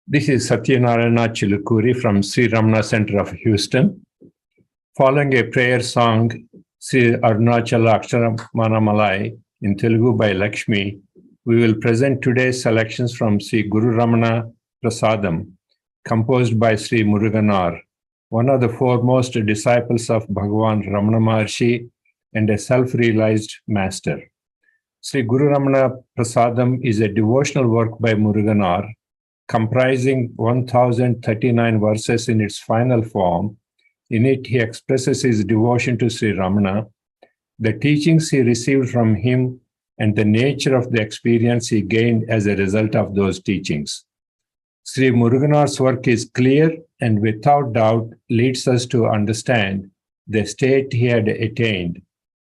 This is Satyanarayana Chilukuri from Sri Ramana Center of Houston. Following a prayer song, Sri Arunachala Ashtakam in Telugu by Lakshmi, we will present today's selections from Sri Guru Ramana Prasadam, composed by Sri Muruganar, one of the foremost disciples of Bhagavan Ramana Maharshi and a self-realized master. Sri Guru Ramana Prasadam is a devotional work by Muruganar, comprising 1039 verses in its final form. In it, he expresses his devotion to Sri Ramana, the teachings he received from him, and the nature of the experience he gained as a result of those teachings. Sri Muruganar's work is clear and without doubt leads us to understand the state he had attained.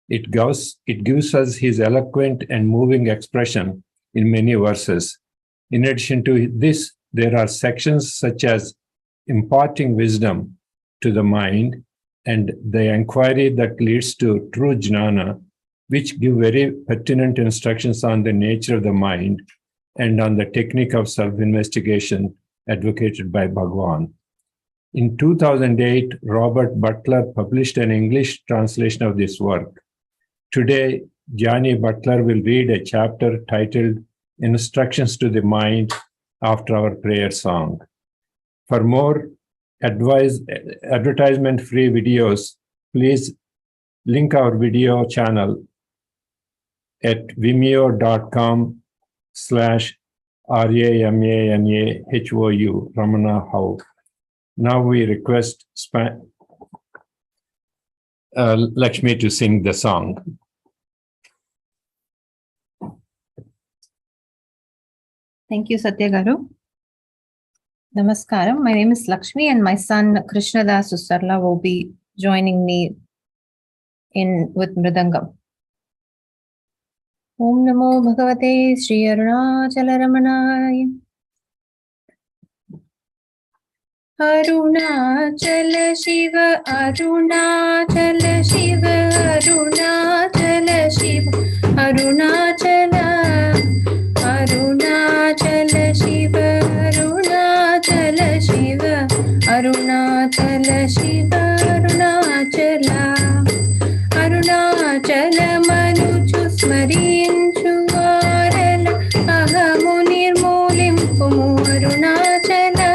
It gives us his eloquent and moving expression in many verses. In addition to this, there are sections such as imparting wisdom to the mind and the inquiry that leads to true Jnana, which give very pertinent instructions on the nature of the mind and on the technique of self-investigation advocated by Bhagavan. In 2008, Robert Butler published an English translation of this work. Today, Jani Butler will read a chapter titled Instructions to the Mind after our prayer song. For more advertisement-free videos, please link our video channel at vimeo.com/RAMANAHOU, Ramana How. Now we request Lakshmi to sing the song. Thank you, Satya Garu. Namaskaram. My name is Lakshmi and my son Krishnadas Usarla will be joining me with Mridangam. Om Namo Bhagavate Sri Arunachala Ramanaya. Arunachala Shiva, Arunachala Shiva, Arunachala Shiva, Arunachala, Arunachala Shiva, Arunachala Shiva, Arunachala Shiva, Arunachala, Arunachala Manuchu Smarinchu Varala, Ahamu Nirmulimpumu Arunachala.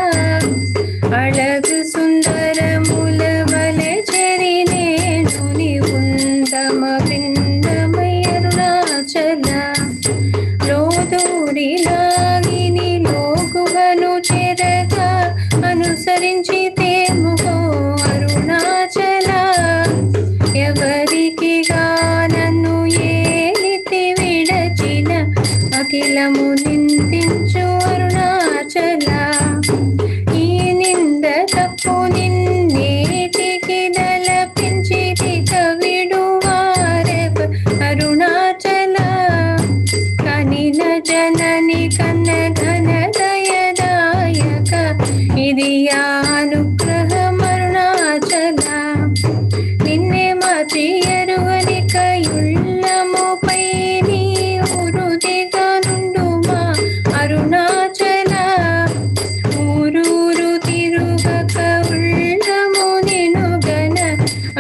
Azhagu సుందరముల వలె చెరినేనుని ఉందమ పిండమై అరుణాచల లోదూరి లాగిని లోకువను చెరగా అనుసరించి తేముగో అరుణాచల ఎవరికి నన్ను ఏలితి విడచిన అఖిలము నిందించు అరుణాచల తప్పు నిన్నేటికి దలపించితి కవిడువారెవ అరుణాచల కనిన జనని కన్న ఘన దయదాయక ఇది అనుగ్రహం అరుణాచల నిన్నే మాచి ఎరుగని కయుళ్ళముపై నీ ఉరుదిగా నుండుమా అరుణాచల ఊరూరు తిరుగక ఉళ్ళము నినుగన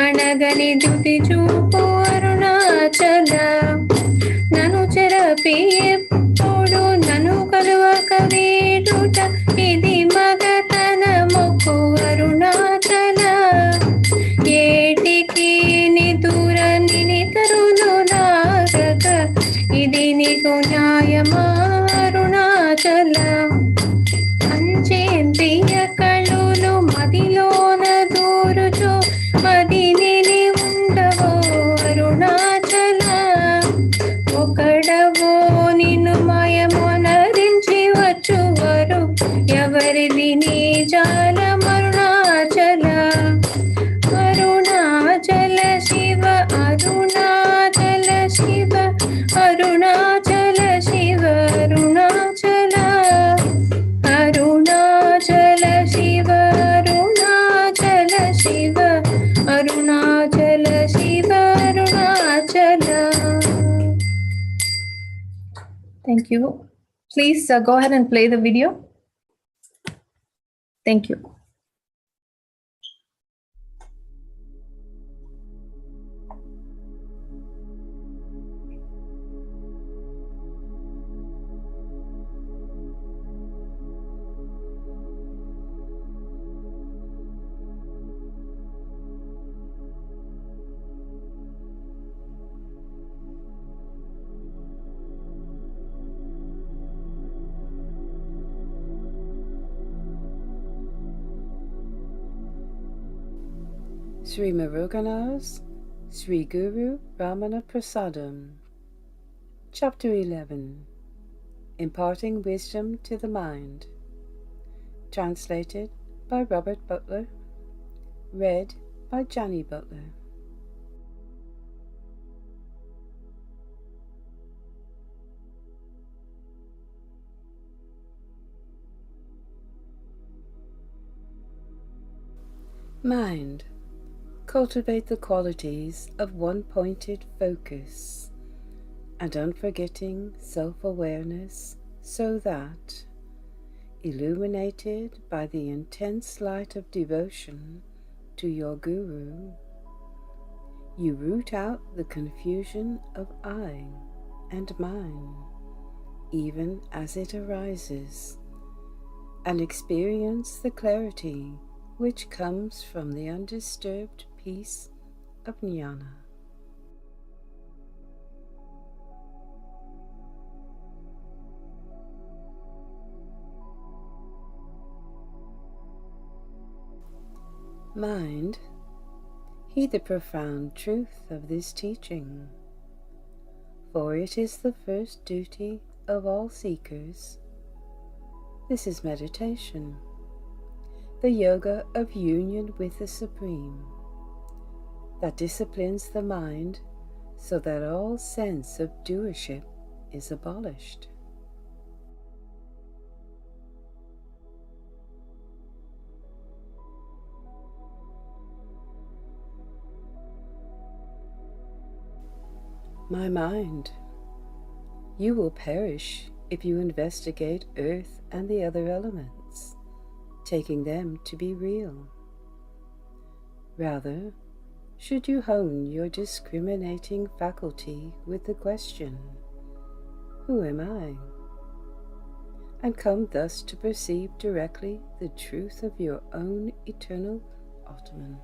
అణగని దుతి చూపు అరుణాచల నన్ను చెరపి ఎప్పుడు నన్ను కలువక వీడుట ఇది మగతన మొక్కు అరుణాచల ఏటికి నిదుర నితరులు నాగక ఇది నీకు న్యాయమా అరుణాచల అంచేంద్రియ కళులు మదిలోన దూరుచు మదిని ఉండవో అరుణాచల ఒకడవో నిన్ను మయమొనరించి వచ్చువరు ఎవరిది నీ జాలం Arunachal Arunachal Shiva Arunachal Shiva Arunachal Shiva Arunachal Arunachal Shiva Arunachal Shiva Arunachal Shiva Arunachal. Thank you. Please go ahead and play the video. Thank you. Sri Muruganas, Sri Guru Ramana Prasadam. Chapter 11. Imparting Wisdom to the Mind. Translated by Robert Butler. Read by Jani Butler. Mind. Cultivate the qualities of one-pointed focus and unforgetting self-awareness so that, illuminated by the intense light of devotion to your Guru, you root out the confusion of I and mine, even as it arises, and experience the clarity which comes from the undisturbed peace of Jnana. Mind, heed the profound truth of this teaching, for it is the first duty of all seekers. This is meditation, the yoga of union with the Supreme, that disciplines the mind so that all sense of doership is abolished. My mind, you will perish if you investigate earth and the other elements, taking them to be real. Rather, should you hone your discriminating faculty with the question, who am I? And come thus to perceive directly the truth of your own eternal Atman.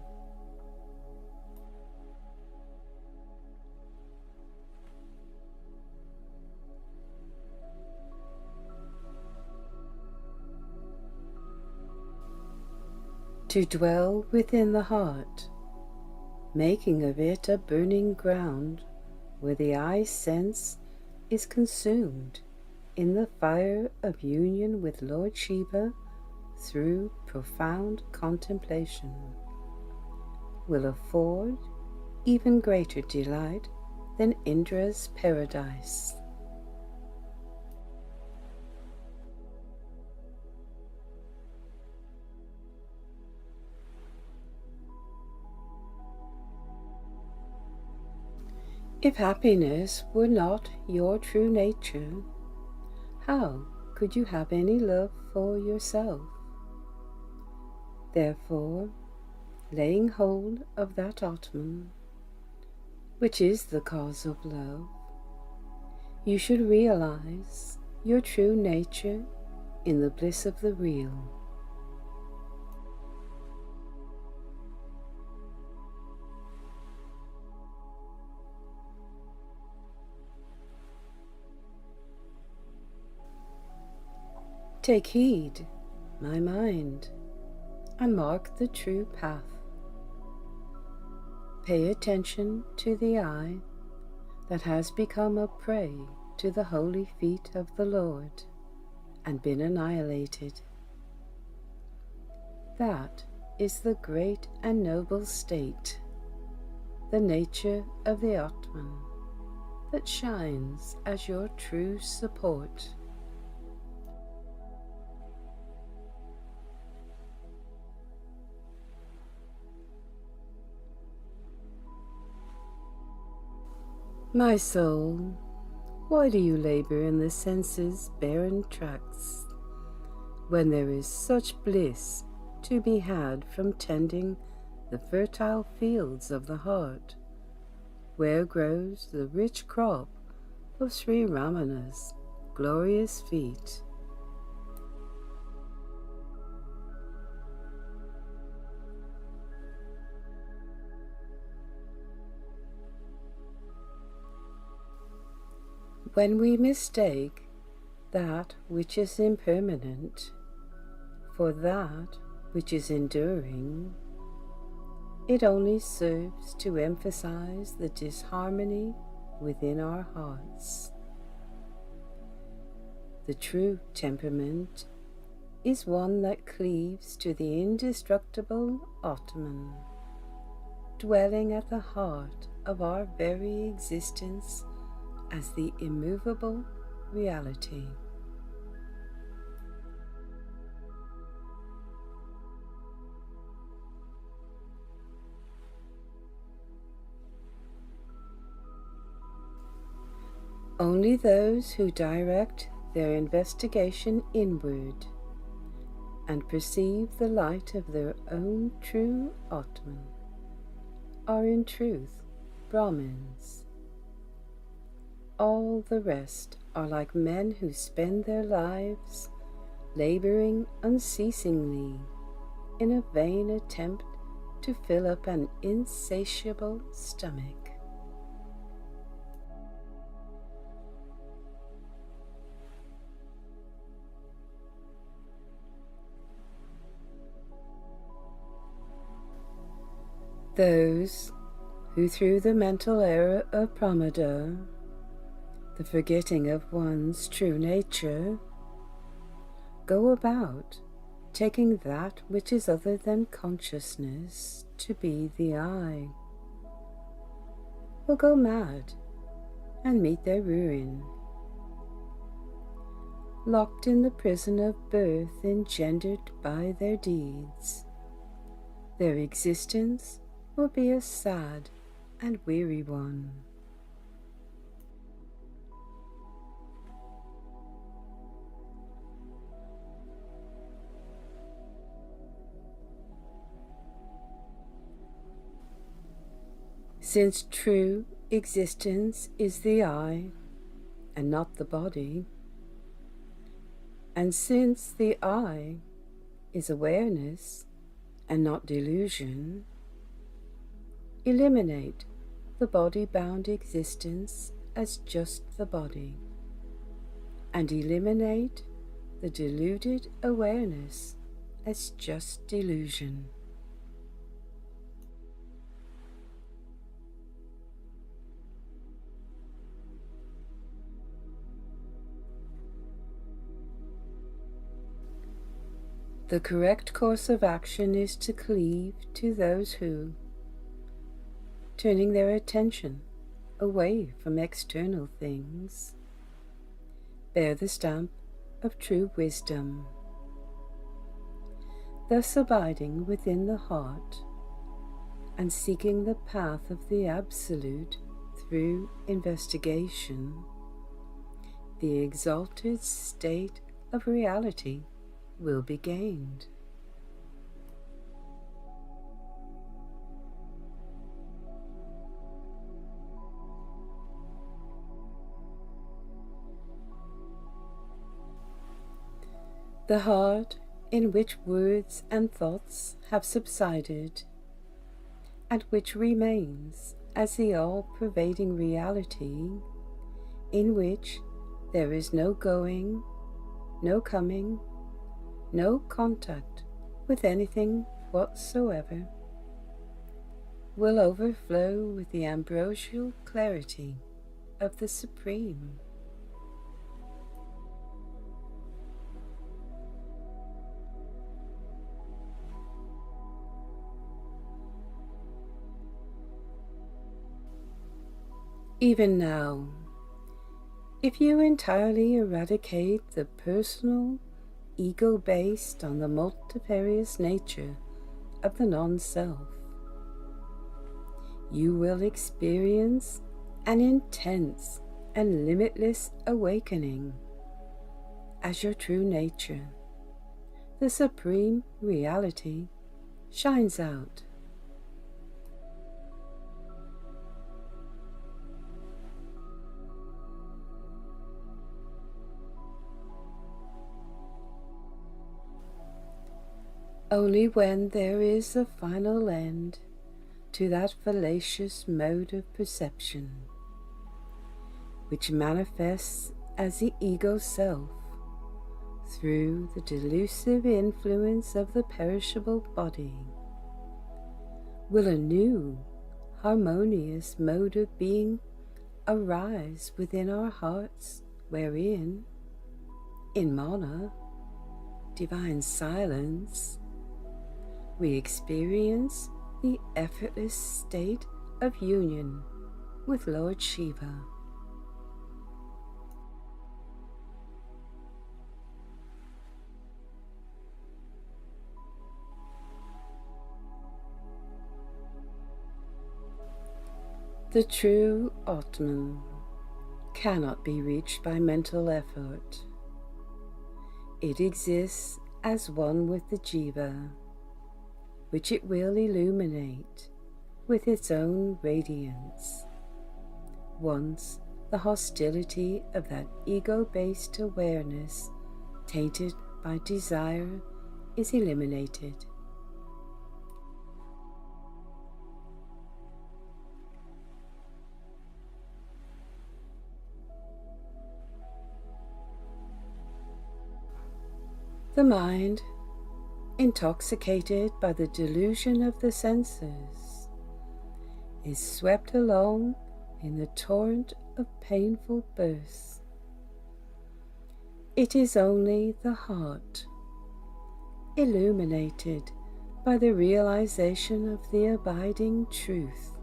To dwell within the heart, making of it a burning ground where the eye sense is consumed in the fire of union with Lord Shiva through profound contemplation, will afford even greater delight than Indra's paradise. If happiness were not your true nature, how could you have any love for yourself? Therefore, laying hold of that Atman, which is the cause of love, you should realize your true nature in the bliss of the real. Take heed, my mind, and mark the true path. Pay attention to the eye that has become a prey to the holy feet of the Lord and been annihilated. That is the great and noble state, the nature of the Atman that shines as your true support. My soul, why do you labor in the senses' barren tracts, when there is such bliss to be had from tending the fertile fields of the heart, where grows the rich crop of Sri Ramana's glorious feet? When we mistake that which is impermanent for that which is enduring, it only serves to emphasize the disharmony within our hearts. The true temperament is one that cleaves to the indestructible Atman, dwelling at the heart of our very existence as the immovable reality. Only those who direct their investigation inward and perceive the light of their own true Atman are in truth Brahmins. All the rest are like men who spend their lives laboring unceasingly in a vain attempt to fill up an insatiable stomach. Those who through the mental error of pramada, the forgetting of one's true nature, go about taking that which is other than consciousness to be the I, will go mad and meet their ruin. Locked in the prison of birth engendered by their deeds, their existence will be a sad and weary one. Since true existence is the I and not the body, and since the I is awareness and not delusion, eliminate the body-bound existence as just the body, and eliminate the deluded awareness as just delusion. The correct course of action is to cleave to those who, turning their attention away from external things, bear the stamp of true wisdom, thus abiding within the heart and seeking the path of the Absolute through investigation. The exalted state of reality will be gained. The heart in which words and thoughts have subsided, and which remains as the all-pervading reality, in which there is no going, no coming, no contact with anything whatsoever, will overflow with the ambrosial clarity of the Supreme. Even now, if you entirely eradicate the personal ego based on the multifarious nature of the non-self, you will experience an intense and limitless awakening as your true nature, the Supreme Reality, shines out. Only when there is a final end to that fallacious mode of perception, which manifests as the ego self through the delusive influence of the perishable body, will a new, harmonious mode of being arise within our hearts, wherein, in mana, divine silence, we experience the effortless state of union with Lord Shiva. The true Atman cannot be reached by mental effort. It exists as one with the Jiva, which it will illuminate with its own radiance, once the hostility of that ego-based awareness tainted by desire is eliminated. The mind, intoxicated by the delusion of the senses, is swept along in the torrent of painful birth. It is only the heart, illuminated by the realization of the abiding truth,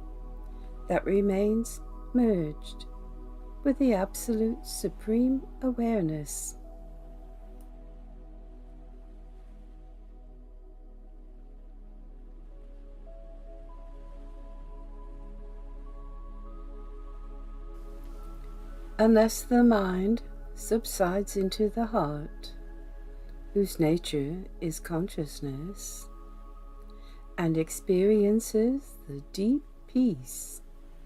that remains merged with the absolute supreme awareness. Unless the mind subsides into the heart, whose nature is consciousness, and experiences the deep peace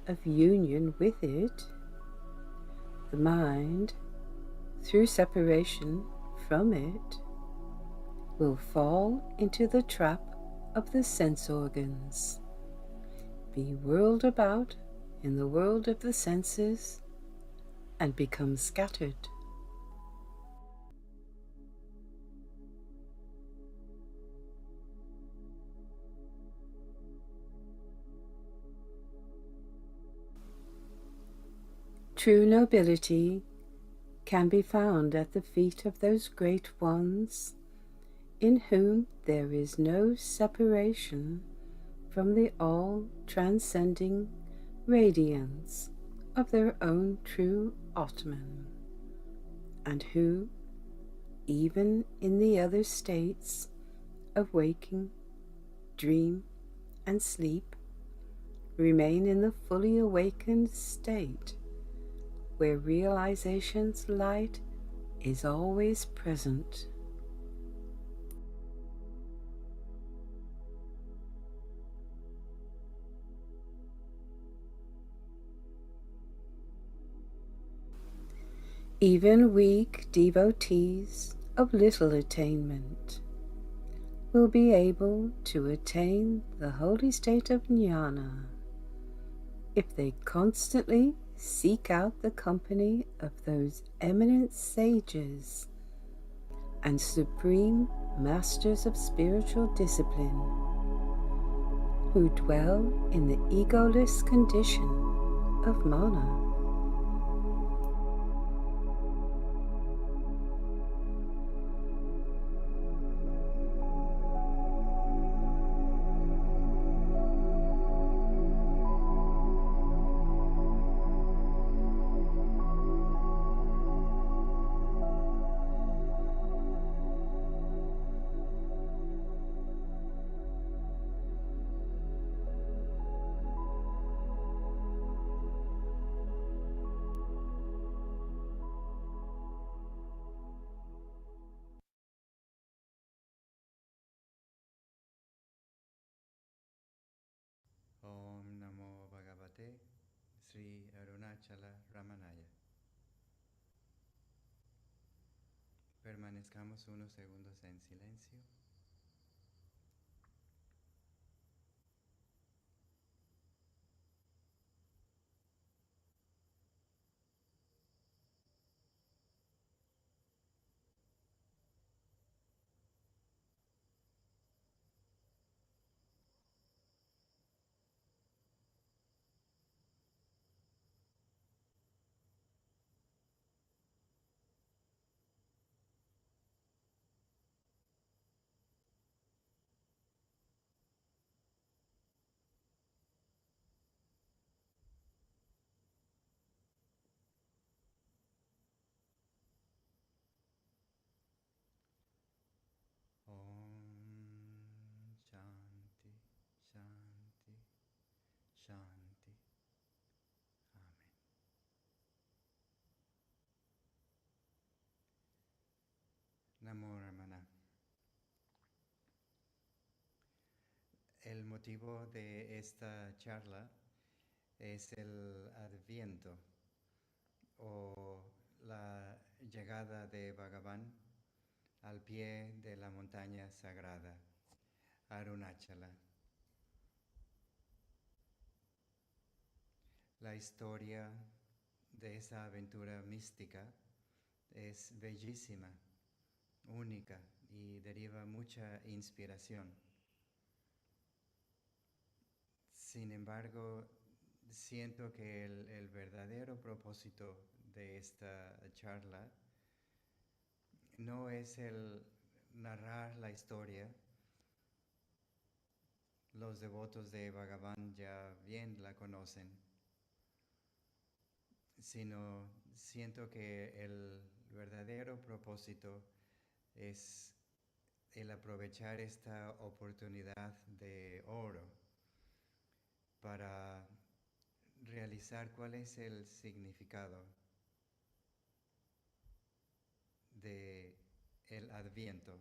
of union with it, the mind, through separation from it, will fall into the trap of the sense organs, be whirled about in the world of the senses, and become scattered. True nobility can be found at the feet of those great ones in whom there is no separation from the all-transcending radiance of their own true Atman, and who, even in the other states of waking, dream, and sleep, remain in the fully awakened state where realization's light is always present. Even weak devotees of little attainment will be able to attain the holy state of Jnana if they constantly seek out the company of those eminent sages and supreme masters of spiritual discipline who dwell in the egoless condition of mana. Om Namo Bhagavate Sri Arunachala Ramanaya. Permanezcamos unos segundos en silencio. Om Shanti, Shanti, Shanti. Amén. Namo Ramana. El motivo de esta charla es el Adviento o la llegada de Bhagavan al pie de la montaña sagrada, Arunachala. La historia de esa aventura mística es bellísima, única y deriva mucha inspiración. Sin embargo, siento que el verdadero propósito de esta charla no es el narrar la historia. Los devotos de Bhagavan ya bien la conocen. sino siento que el verdadero propósito es el aprovechar esta oportunidad de oro para realizar cuál es el significado de el adviento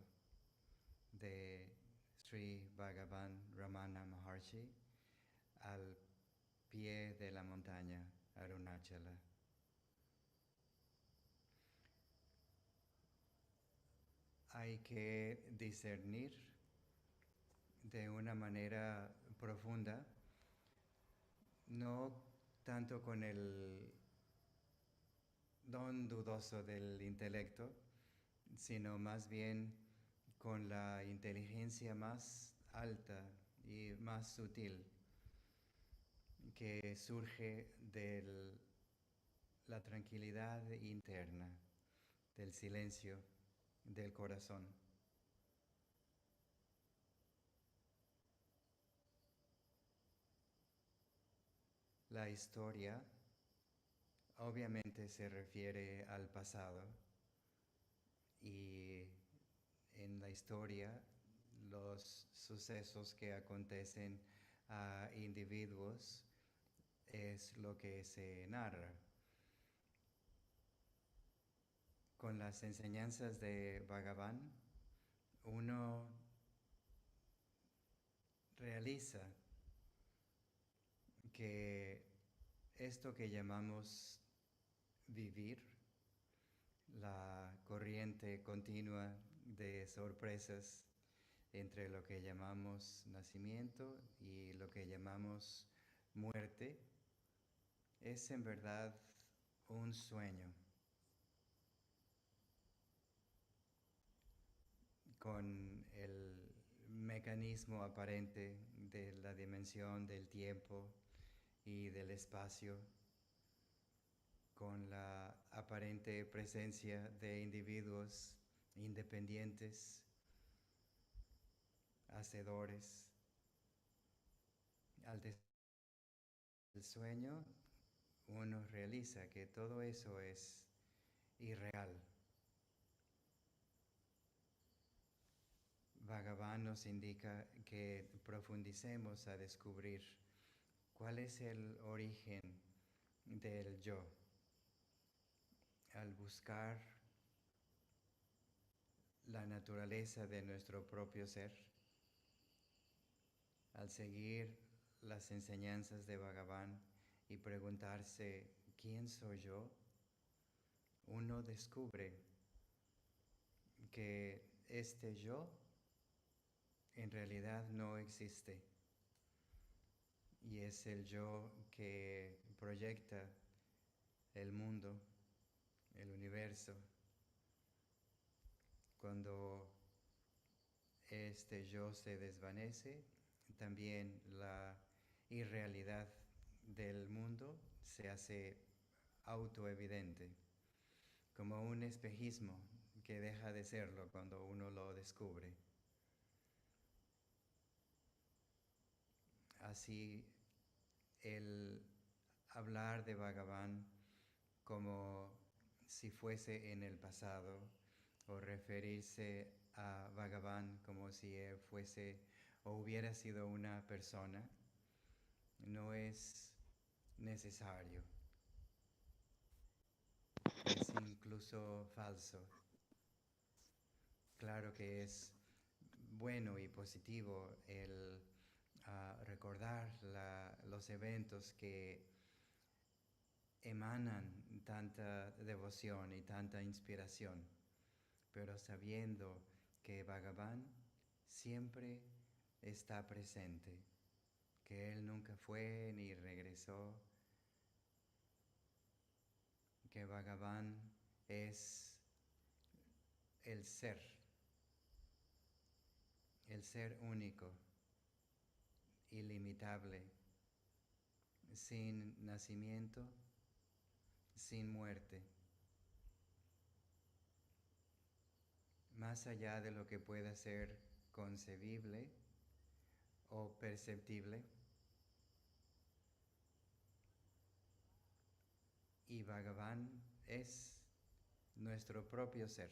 de Sri Bhagavan Ramana Maharshi al pie de la montaña Arunachala. Hay que discernir de una manera profunda, no tanto con el don dudoso del intelecto, sino más bien con la inteligencia más alta y más sutil que surge de la tranquilidad interna, del silencio del corazón. La historia obviamente se refiere al pasado y en la historia los sucesos que acontecen a individuos es lo que se narra. Con las enseñanzas de Bhagavan, uno realiza que esto que llamamos vivir, la corriente continua de sorpresas entre lo que llamamos nacimiento y lo que llamamos muerte, es en verdad un sueño con el mecanismo aparente de la dimensión del tiempo y del espacio, con la aparente presencia de individuos independientes, hacedores. Al el sueño, uno realiza que todo eso es irreal. Bhagavan nos indica que profundicemos a descubrir cuál es el origen del yo. Al buscar la naturaleza de nuestro propio ser, al seguir las enseñanzas de Bhagavan y preguntarse ¿quién soy yo?, uno descubre que este yo en realidad no existe y es el yo que proyecta el mundo, el universo. Cuando este yo se desvanece, también la irrealidad del mundo se hace autoevidente, como un espejismo que deja de serlo cuando uno lo descubre. Así, el hablar de Bhagavan como si fuese en el pasado, o referirse a Bhagavan como si él fuese o hubiera sido una persona, no es necesario. Es incluso falso. Claro que es bueno y positivo el recordar los eventos que emanan tanta devoción y tanta inspiración, pero sabiendo que Bhagavan siempre está presente, que Él nunca fue ni regresó, que Bhagavan es el ser único, ilimitable, sin nacimiento, sin muerte, más allá de lo que pueda ser concebible o perceptible. y Bhagavan es nuestro propio ser.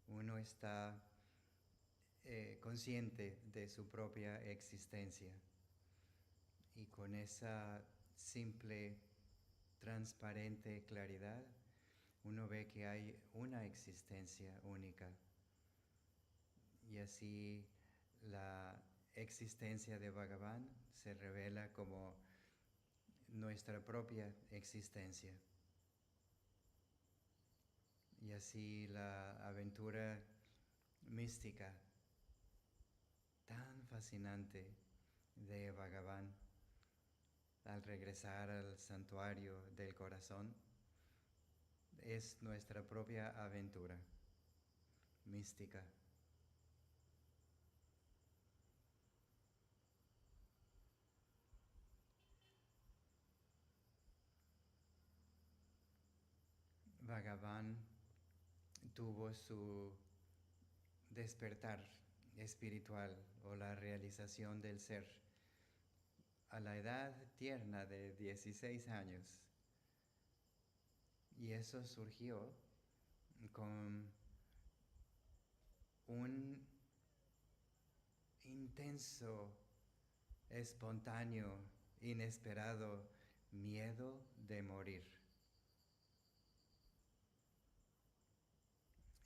Uno está consciente de su propia existencia y con esa simple, transparente claridad uno ve que hay una existencia única y así la existencia de Bhagavan se revela como nuestra propia existencia. Y así la aventura mística tan fascinante de Bhagavan al regresar al santuario del corazón es nuestra propia aventura mística. Bhagavan tuvo su despertar espiritual o la realización del ser a la edad tierna de 16 años. Y eso surgió con un intenso, espontáneo, inesperado miedo de morir.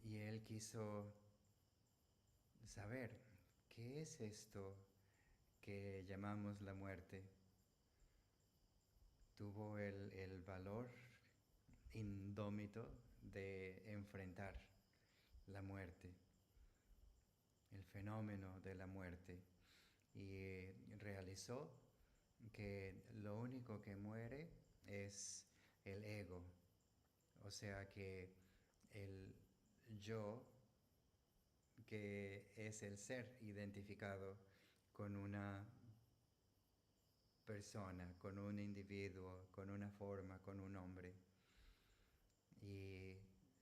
Y él quiso saber qué es esto que llamamos la muerte. Tuvo el valor indómito de enfrentar la muerte, el fenómeno de la muerte, y realizó que lo único que muere es el ego, o sea que el yo, que es el ser identificado con una persona, con un individuo, con una forma, con un hombre. Y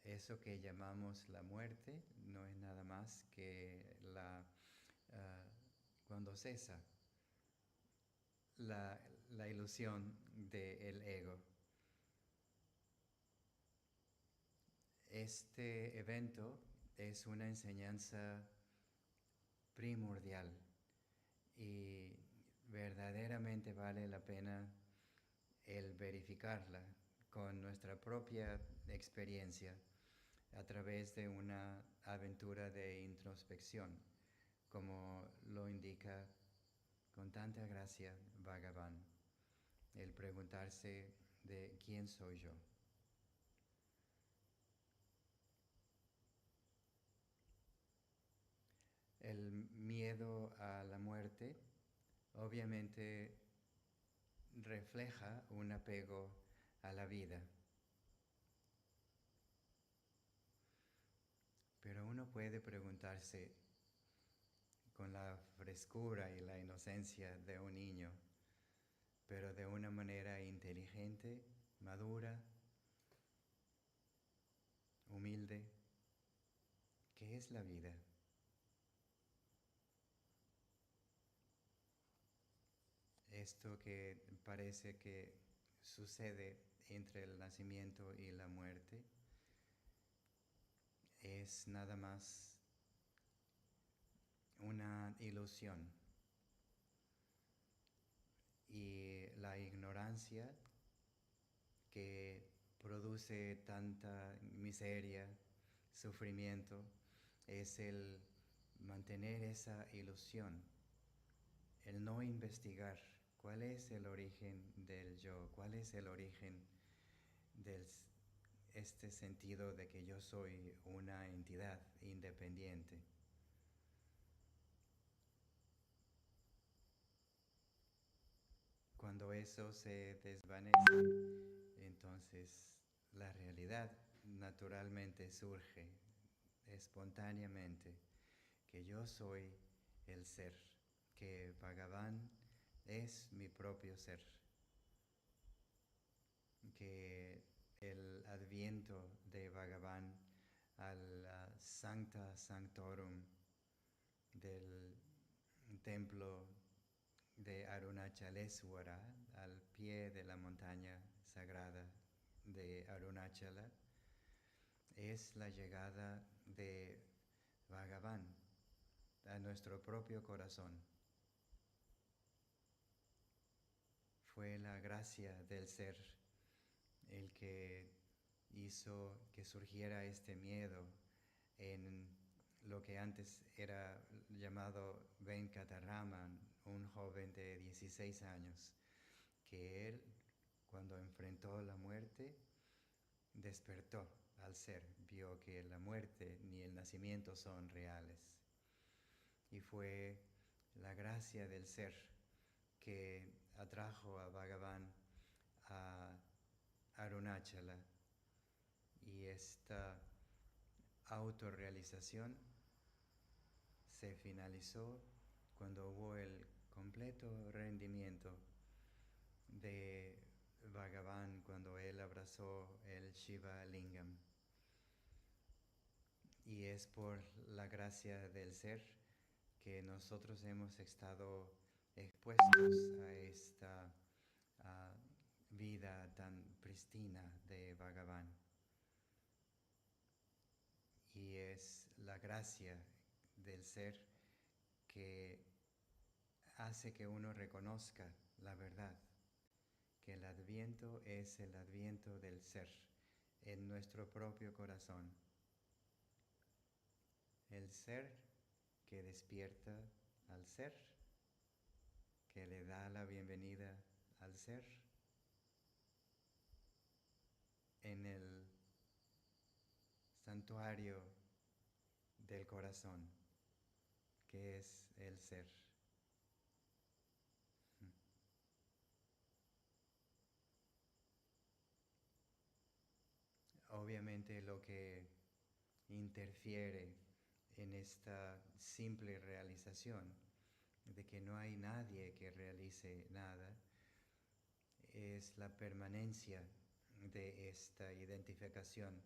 eso que llamamos la muerte no es nada más que cuando cesa la ilusión del ego. Este evento es una enseñanza primordial y verdaderamente vale la pena el verificarla con nuestra propia experiencia a través de una aventura de introspección, como lo indica con tanta gracia Bhagavan, el preguntarse de quién soy yo. El miedo a la muerte obviamente refleja un apego a la vida. Pero uno puede preguntarse con la frescura y la inocencia de un niño, pero de una manera inteligente, madura, humilde, ¿qué es la vida? Esto que parece que sucede entre el nacimiento y la muerte es nada más una ilusión, y la ignorancia que produce tanta miseria, sufrimiento, es el mantener esa ilusión, el no investigar cuál es el origen del yo, cuál es el origen de este sentido de que yo soy una entidad independiente. Cuando eso se desvanece, entonces la realidad naturalmente surge espontáneamente, que yo soy el ser, que Bhagavan es mi propio ser, que el adviento de Bhagavan al Sancta Sanctorum del templo de Arunachaleswara, al pie de la montaña sagrada de Arunachala es la llegada de Bhagavan a nuestro propio corazón. Fue la gracia del ser el que hizo que surgiera este miedo en lo que antes era llamado Venkataraman, un joven de 16 años, que él, cuando enfrentó la muerte, despertó al ser, vio que la muerte ni el nacimiento son reales. Y fue la gracia del ser que atrajo a Bhagavan a Arunachala, y esta autorrealización se finalizó cuando hubo el completo rendimiento de Bhagavan, cuando él abrazó el Shiva Lingam. Y es por la gracia del ser que nosotros hemos estado expuestos a esta vida tan pristina de Bhagavan. Y es la gracia del ser que hace que uno reconozca la verdad, que el adviento es el adviento del ser en nuestro propio corazón. El ser que despierta al ser, que le da la bienvenida al ser en el santuario del corazón, que es el ser. Obviamente lo que interfiere en esta simple realización de que no hay nadie que realice nada es la permanencia de esta identificación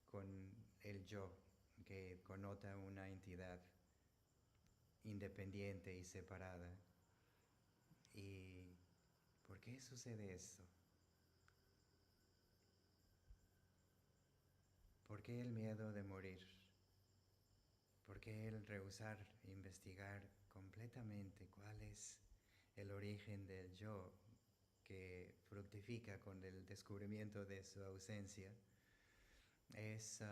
con el yo, que connota una entidad independiente y separada. ¿Y por qué sucede esto? ¿Por qué el miedo de morir? ¿Por qué el rehusar investigar completamente cuál es el origen del yo que fructifica con el descubrimiento de su ausencia? Es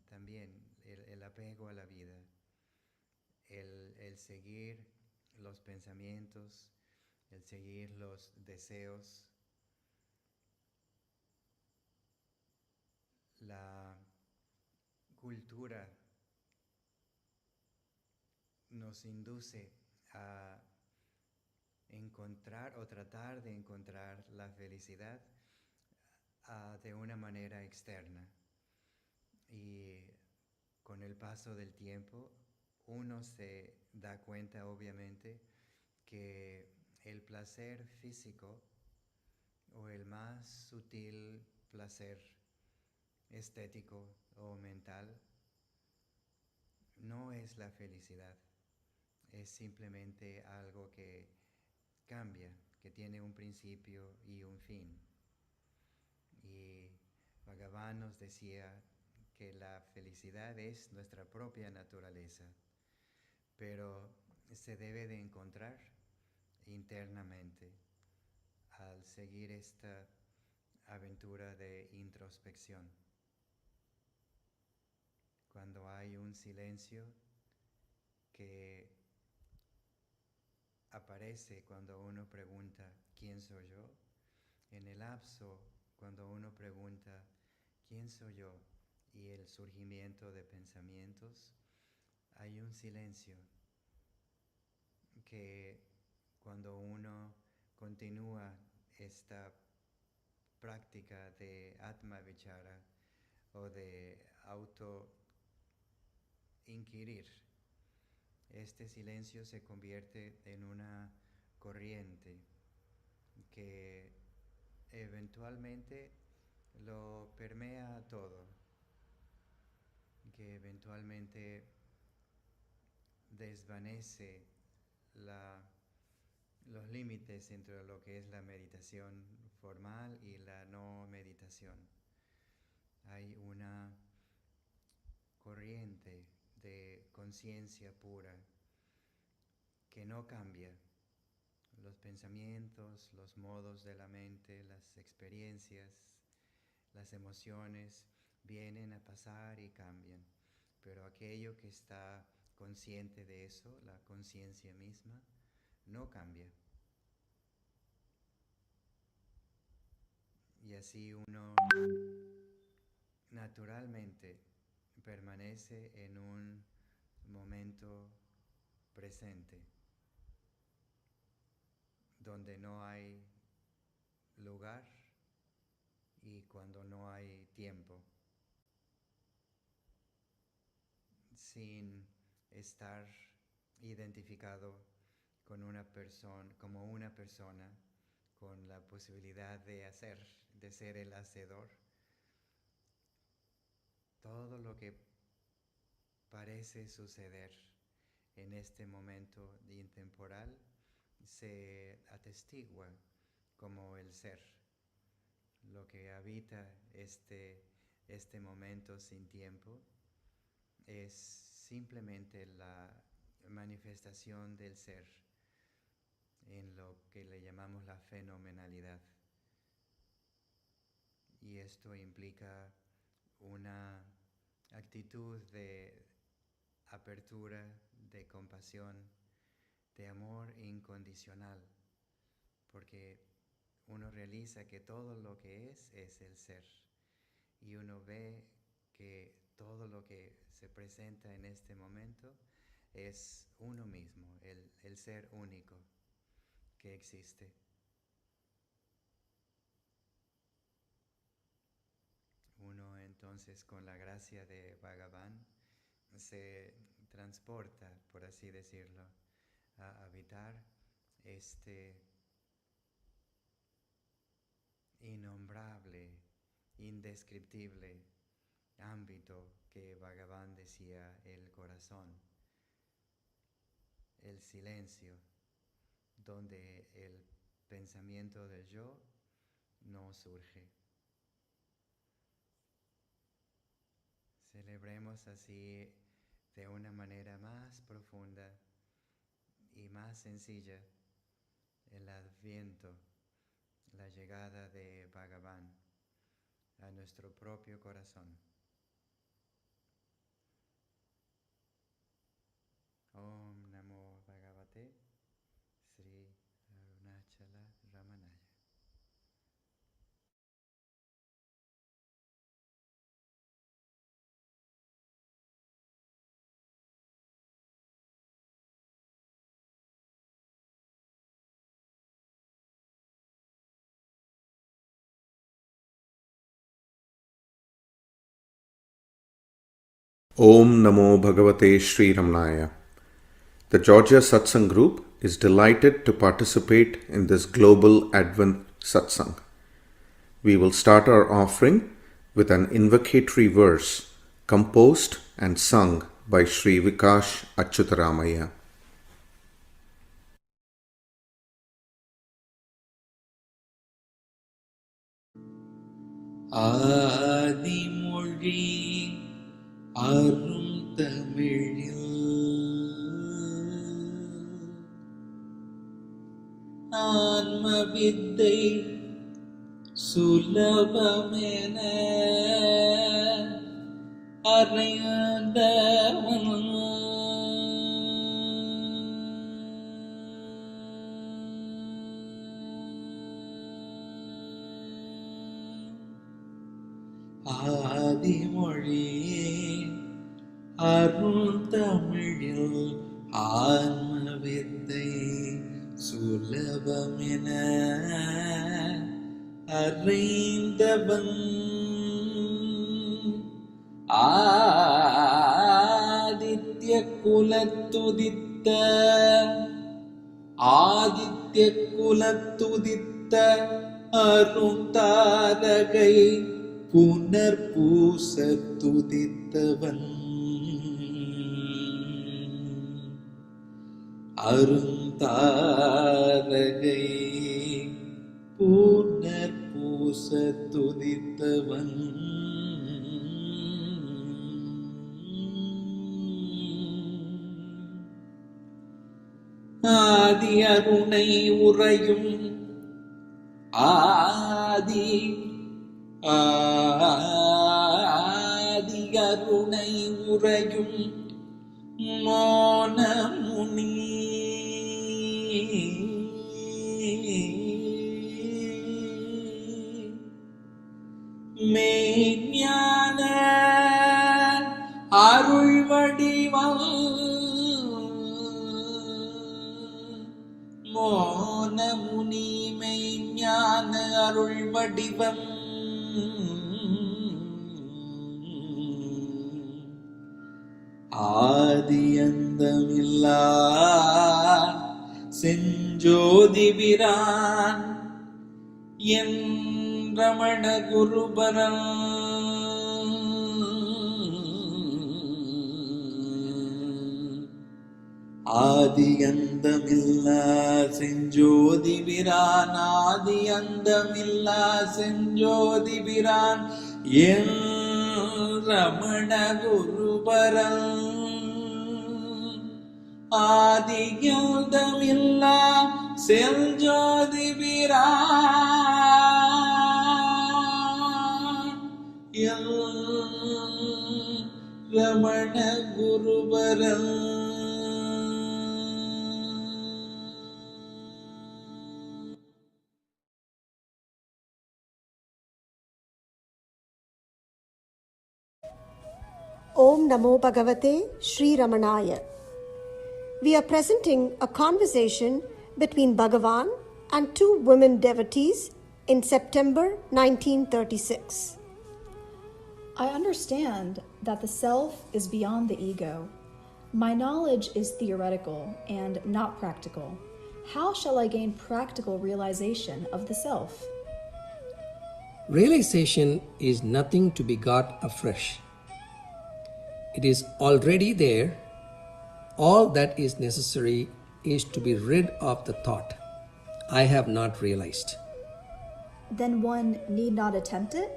también el apego a la vida, el seguir los pensamientos, el seguir los deseos. La cultura nos induce a encontrar o tratar de encontrar la felicidad de una manera externa. Y con el paso del tiempo uno se da cuenta, obviamente, que el placer físico o el más sutil placer estético o mental no es la felicidad, es simplemente algo que cambia, que tiene un principio y un fin. Y Bhagavan nos decía que la felicidad es nuestra propia naturaleza, pero se debe de encontrar internamente al seguir esta aventura de introspección. Cuando hay un silencio que aparece cuando uno pregunta ¿quién soy yo? En el lapso, cuando uno pregunta ¿quién soy yo? Y el surgimiento de pensamientos, hay un silencio que cuando uno continúa esta práctica de Atma Vichara o de auto-inquirir, este silencio se convierte en una corriente que eventualmente lo permea todo, que eventualmente desvanece los límites entre lo que es la meditación formal y la no meditación. Hay una corriente de conciencia pura que no cambia. Los pensamientos, los modos de la mente, las experiencias, las emociones vienen a pasar y cambian. Pero aquello que está consciente de eso, la conciencia misma, no cambia. Y así uno naturalmente permanece en un momento presente, donde no hay lugar y cuando no hay tiempo, sin estar identificado con una persona, como una persona, con la posibilidad de ser el hacedor. Todo lo que parece suceder en este momento intemporal se atestigua como el ser. Lo que habita este momento sin tiempo es simplemente la manifestación del ser en lo que le llamamos la fenomenalidad. Y esto implica una actitud de apertura, de compasión, de amor incondicional, porque uno realiza que todo lo que es el ser, y uno ve que todo lo que se presenta en este momento es uno mismo, el ser único que existe. Uno entonces, con la gracia de Bhagavan, se transporta, por así decirlo, a habitar este innombrable, indescriptible ámbito que Bhagavan decía el corazón, el silencio, donde el pensamiento del yo no surge. Celebremos así de una manera más profunda y más sencilla el adviento, la llegada de Bhagavan a nuestro propio corazón. Om Namo Bhagavate Sri Arunachala Ramanaya. Om Namo Bhagavate Sri Ramanaya. The Georgia Satsang group is delighted to participate in this global Advent Satsang. We will start our offering with an invocatory verse composed and sung by Sri Vikash Achyutaramaya. ஆதிமொழி அரும் தமிழில் ஆன்மவித்தை சுலபமென அறிந்தவன் ஆதிமொழியே அருள் தமிழில் ஆன்மவித்தை சுலபமென அறிந்தவன் ஆதித்ய குலத்துதித்த அருந்தாரகை புனர்பூச துதித்தவன் தாரகை பூனர் பூச துதித்தவன் ஆதி அருணை உறையும் ஆதி அருணை உறையும் மோனமுனி மெய்ஞான அருள் வடிவம் மோனமுனி மெய்ஞான அருள் வடிவம் ஆதியந்தமில்லா செஞ்சோதிபிரான் என் ரமண குருபரன் ஆதியந்தமில்லா செஞ்சோதிபிரான் ஆதியந்தமில்லா செஞ்சோதிபிரான் என் ரமண குருபரன் ஆதியந்தமில்லா செஞ்சோதிபிரான் என் ரமண குருபரன். Om Namo Bhagavate Sri Ramanaya. We are presenting a conversation between Bhagavan and two women devotees in September 1936. I understand that the self is beyond the ego. My knowledge is theoretical and not practical. How shall I gain practical realization of the self? Realization is nothing to be got afresh. It is already there. All that is necessary is to be rid of the thought, I have not realized. Then one need not attempt it?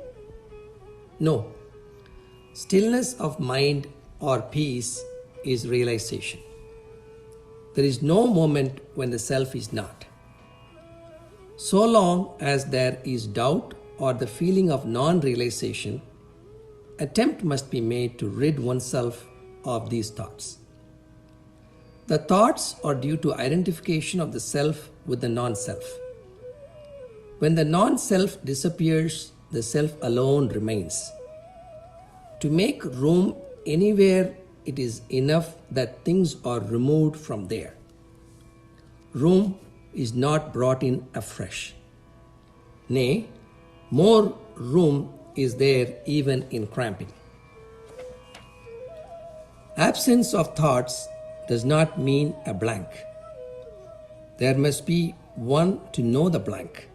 No. Stillness of mind or peace is realization. There is no moment when the self is not. So long as there is doubt or the feeling of non-realization, attempt must be made to rid oneself of these thoughts. The thoughts are due to identification of the self with the non-self. When the non-self disappears, the self alone remains. To make room anywhere, it is enough that things are removed from there. Room is not brought in afresh. Nay, more room is there even in cramping. Absence of thoughts does not mean a blank. There must be one to know the blank.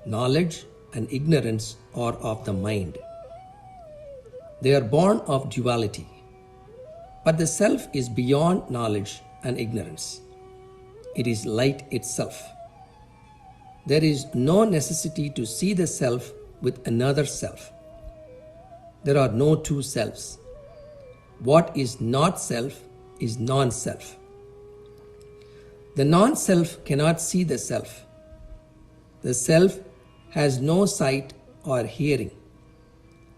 Knowledge and ignorance are of the mind. They are born of duality. But the self is beyond knowledge and ignorance. It is light itself. There is no necessity to see the self with another self. There are no two selves. What is not self is non-self. The non-self cannot see the self. The self has no sight or hearing.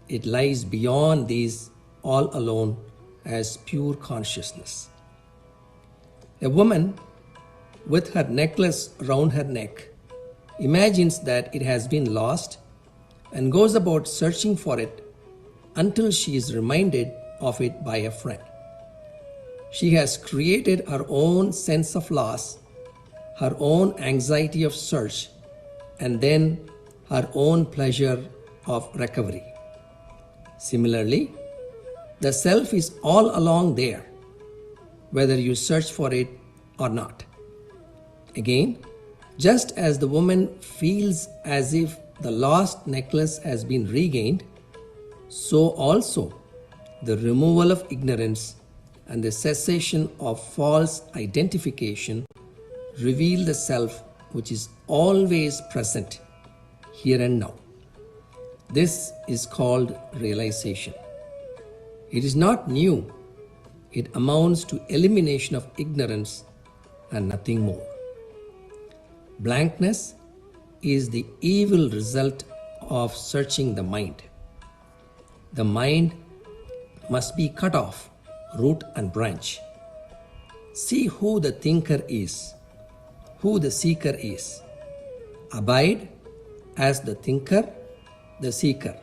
It lies beyond these all alone as pure consciousness. A woman with her necklace round her neck imagines that it has been lost and goes about searching for it until she is reminded of it by a friend. She has created her own sense of loss, her own anxiety of search, and then her own pleasure of recovery. Similarly, the self is all along there, whether you search for it or not. Again, just as the woman feels as if the lost necklace has been regained, so also the removal of ignorance and the cessation of false identification reveal the self which is always present here and now. This is called realization. It is not new. It amounts to elimination of ignorance and nothing more. Blankness is the evil result of searching the mind. The mind must be cut off, root and branch. See who the thinker is, who the seeker is. Abide as the thinker, the seeker.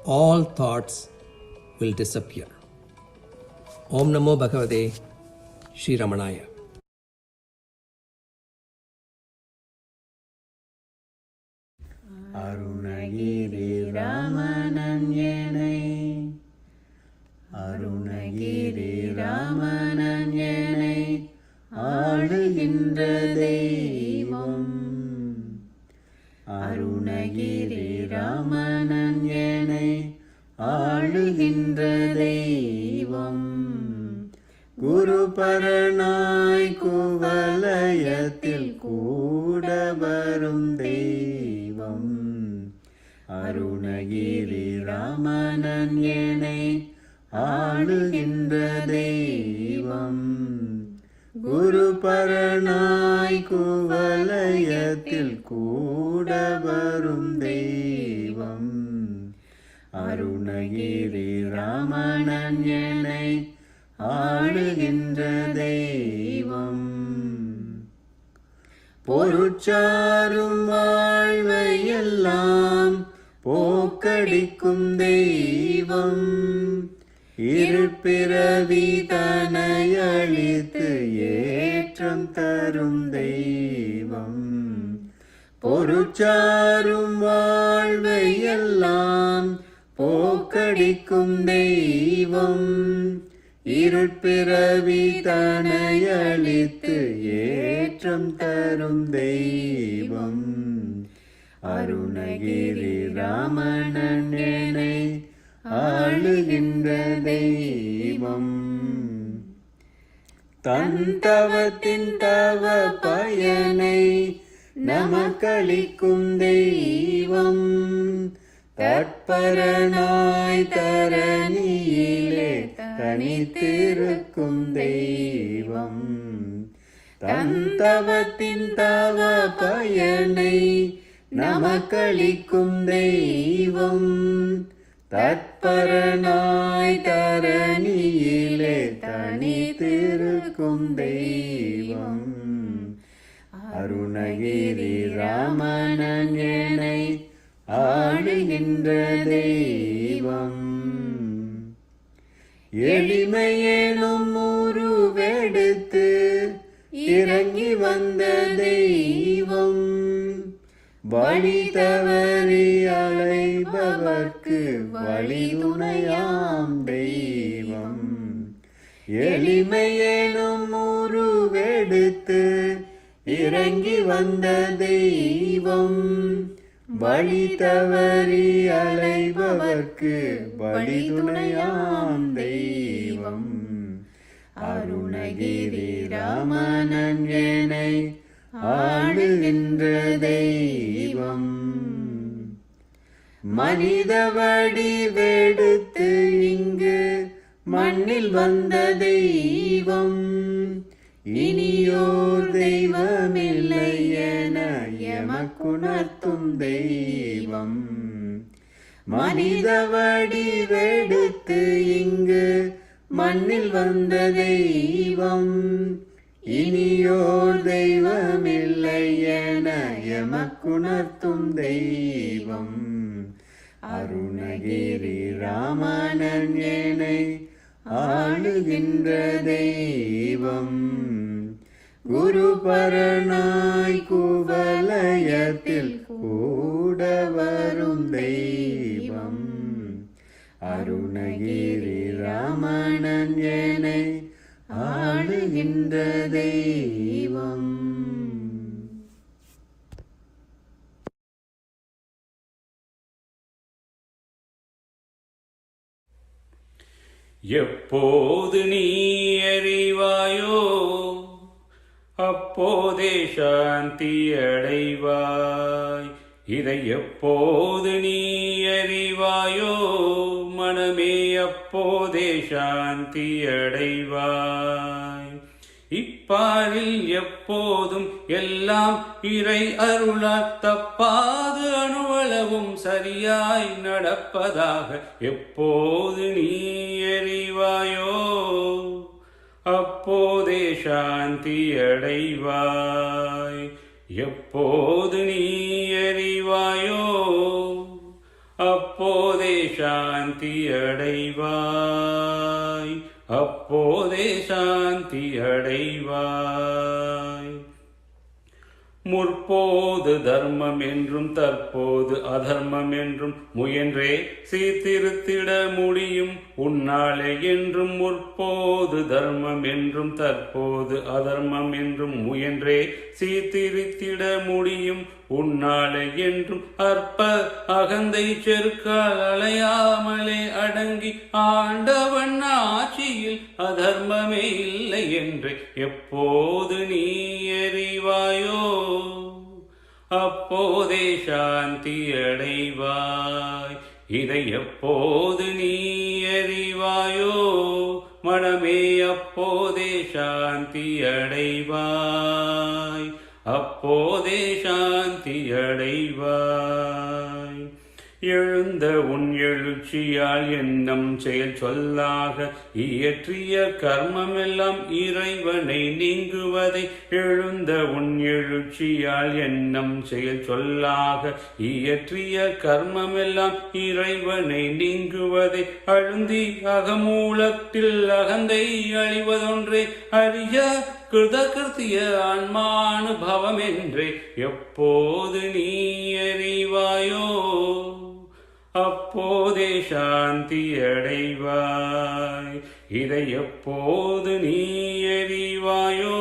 All thoughts will disappear. Om Namo Bhagavate Sri Ramanaya. Arunagiri Ramananyane, Arunagiri Ramananyane, ஆளுகின்ற தெய்வம். அருணகிரி ராமனன்யனை ஆளுகின்ற தெய்வம். குருபரனாய் குவலயத்தில் கூட வரும் தெய்வம். அருணகிரி ராமனன்யனை ஆளுகின்ற தெய்வம். குருபரனாய் குவலயத்தில் கூட வரும் தெய்வம். அருணகிரி ராமனன்யனை ஆளுகின்ற தெய்வம். பொருட்சாரும் வாழ்வையெல்லாம் போக்கடிக்கும் தெய்வம். இருப்பிறவி தனையழித்து ஏற்றம் தரும் தெய்வம். பொருட்சாரும் வாழ்வையெல்லாம் போக்கடிக்கும் தெய்வம். இருட்பிறவி தனையழித்து ஏற்றம் தரும் தெய்வம். அருணகிரி ராமனன்யனை ஆளுகின்ற தெய்வம். தன் தவத்தின் தவ பயனை நமக்களிக்கும் தெய்வம். தற்பரனாய் தரணியிலே தனித்திருக்கும் தெய்வம். தன் தவத்தின் தவ பயனை நமக்களிக்கும் தெய்வம். தற்பரனாய் தரணியிலே தனித்திருக்கும் தெய்வம். அருணகிரி ராமனன்யனை ஆளுகின்ற தெய்வம். எளிமையேனும் உருவெடுத்து இறங்கி வந்த தெய்வம். வழி தவறி அலைபவர்க்கு வழிதுணையாம் தெய்வம். எளிமையேனும் உருவெடுத்து இறங்கி வந்த தெய்வம். வழி தவறி அலைபவர்க்கு வழிதுணையாம் தெய்வம். அருணகிரி ராமனன்யனை ஆளுகின்ற தெய்வம். மனித வடிவெடுத்து இங்கு மண்ணில் வந்த தெய்வம். இனியோர் தெய்வமில்லை என எமக்குணர்த்தும் தெய்வம். மனித வடிவெடுத்து இங்கு மண்ணில் வந்த தெய்வம். இனியோர் தெய்வமில்லை என எமக்குணர்த்தும் தெய்வம். அருணகிரி ராமனன்யனை ஆளுகின்ற தெய்வம். குருபரனாய் குவலயத்தில் கூட வரும் தெய்வம். அருணகிரி ராமனன்யனை ஆளுகின்ற தெய்வம். எப்போது நீ அறிவாயோ அப்போதே சாந்தி அடைவாய். இதை எப்போது நீ அறிவாயோ மனமே, அப்போதே சாந்தி அடைவாய். இப்பாரில் எப்போதும் எல்லாம் இறை அருளால் தப்பாது அணுவளவும் சரியாய் நடப்பதாக எப்போது நீ அறிவாயோ அப்போதே சாந்தி அடைவாய். எப்போது நீ அறிவாயோ அப்போதே சாந்தி அடைவாய். அப்போதே சாந்தி அடைவாய். முற்போது தர்மம் என்றும் தற்போது அதர்மம் என்றும் முயன்றே சீர்திருத்திட முடியும் உன்னாலே என்றும். முற்போது தர்மம் என்றும் தற்போது அதர்மம் என்றும் முயன்றே சீர்திருத்திட முடியும் உன்னாலே என்றும். அற்ப அகந்தை செருக்கால் அலையாமலே அடங்கி ஆண்டவன் ஆட்சியில் அதர்மமே இல்லை என்று எப்போது நீ அறிவாயோ அப்போதே சாந்தி அடைவாய். இதை எப்போது நீ அறிவாயோ மனமே, அப்போதே சாந்தி அடைவாய். அப்போதே சாந்தி அடைவாய். எழுந்த உன் எழுச்சியால் எண்ணம் செயல் சொல்லாக இயற்றிய கர்மமெல்லாம் இறைவனை நீங்குவதை. எழுந்த உன் எழுச்சியால் எண்ணம் செயல் சொல்லாக இயற்றிய கர்மமெல்லாம் இறைவனை நீங்குவதை. அழுந்தி அகமூலத்தில் அகந்தை அழிவதொன்றே அரிய கிருதகிருத்திய ஆன்மானுபவம் என்றே எப்போது நீ அறிவாயோ அப்போதே சாந்தி அடைவாய். இதை எப்போது நீ அறிவாயோ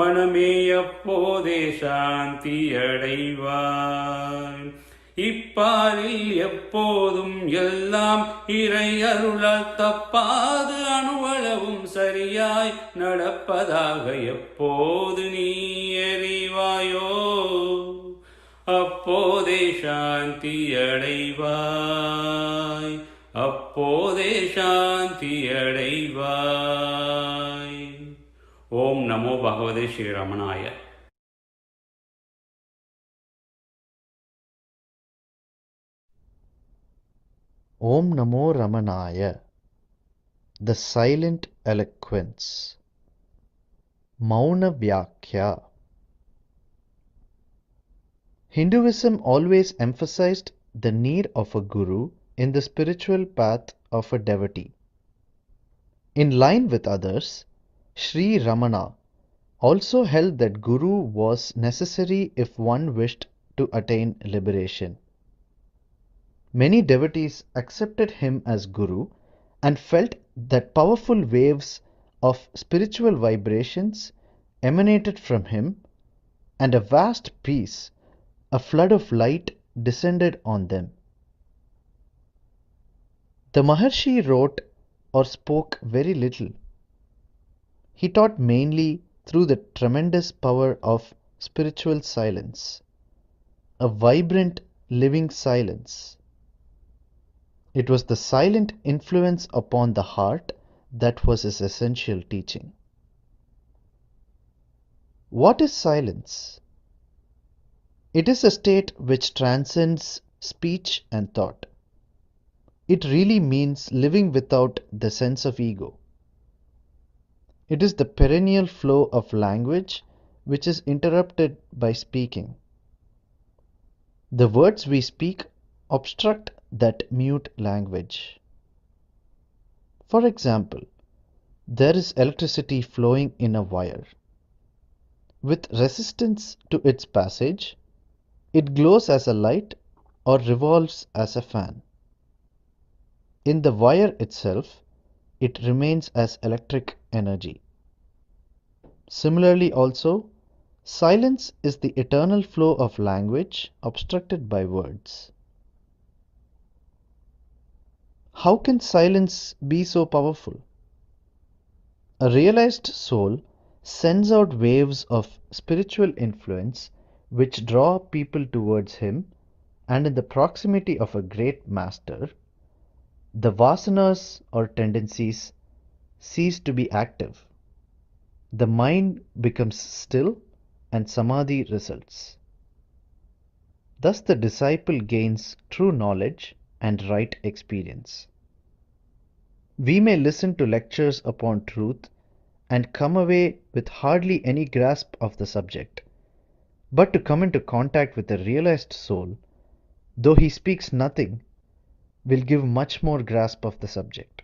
மனமே, அப்போதே சாந்தி அடைவாய். இப்பாரில் எப்போதும் எல்லாம் இறை அருளால் தப்பாது அணுவளவும் சரியாய் நடப்பதாக எப்போது நீ அறிவாயோ அப்போதே சாந்தி அடைவாய். அப்போதே சாந்தி அடைவாய். ஓம் நமோ பகவதே Sri ரமணாய. Om Namo Ramanaya, the silent eloquence. Mauna Vyakhya. Hinduism always emphasized the need of a guru in the spiritual path of a devotee. In line with others, Sri Ramana also held that guru was necessary if one wished to attain liberation. Many devotees accepted him as guru and felt that powerful waves of spiritual vibrations emanated from him, and a vast peace, a flood of light descended on them. The Maharshi wrote or spoke very little. He taught mainly through the tremendous power of spiritual silence, a vibrant, living silence. It was the silent influence upon the heart that was his essential teaching. What is silence? It is a state which transcends speech and thought. It really means living without the sense of ego. It is the perennial flow of language which is interrupted by speaking. The words we speak obstruct that mute language. For example, there is electricity flowing in a wire. With resistance to its passage, it glows as a light or revolves as a fan. In the wire itself, it remains as electric energy. Similarly also, silence is the eternal flow of language obstructed by words. How can silence be so powerful? A realized soul sends out waves of spiritual influence which draw people towards him, and in the proximity of a great master, the vasanas or tendencies cease to be active. The mind becomes still and samadhi results. Thus the disciple gains true knowledge and right experience. We may listen to lectures upon truth and come away with hardly any grasp of the subject, but to come into contact with a realized soul, though he speaks nothing, will give much more grasp of the subject.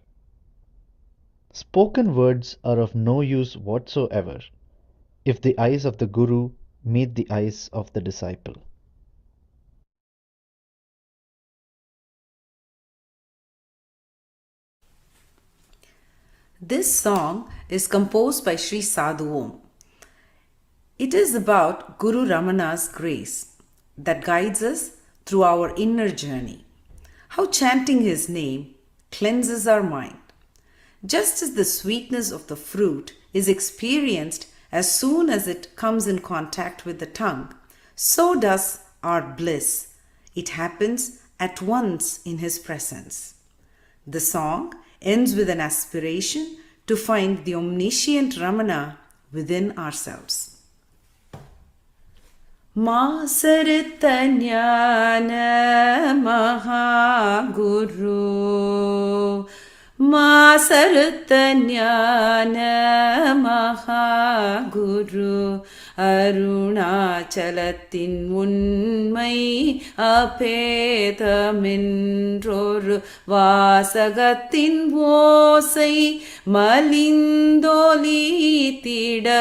Spoken words are of no use whatsoever if the eyes of the Guru meet the eyes of the disciple. This song is composed by Sri Sadhu Om. It is about Guru Ramana's grace that guides us through our inner journey. How chanting his name cleanses our mind. Just as the sweetness of the fruit is experienced as soon as it comes in contact with the tongue, so does our bliss. It happens at once in his presence. The song ends with an aspiration to find the omniscient Ramana within ourselves. Masarita Jnana Mahaguru, Masarita Jnana Mahaguru, Arunachalatin unmai apetamenroru Vasagatin vosai malindolitida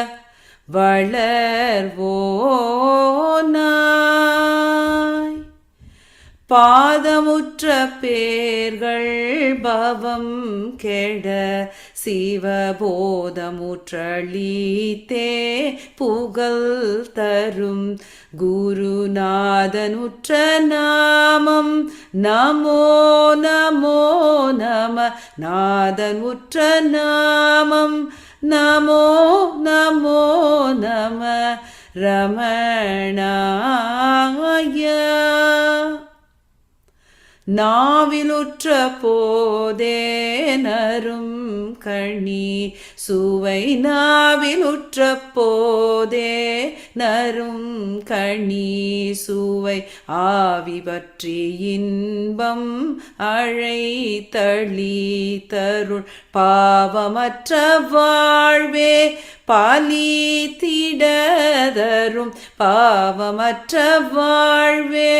வளர்வோனாய் பாதமுற்ற பேர்கள் பவம் கெட சிவபோதமுற்றளித்தே புகழ் தரும் குருநாதனுற்ற நாமம் நமோ நமோ நம நாதனுற்ற நாமம் நமோ நமோ நம ரமணாய நாவிலுற்ற போதே நரும் கணி சுவை நாவிலுற்ற போதே நரும் கணி சுவை ஆவி பற்றி இன்பம் அழைத்தளி தருள் பாவமற்ற வாழ்வே பாலித்திடதரும் பாவமற்ற வாழ்வே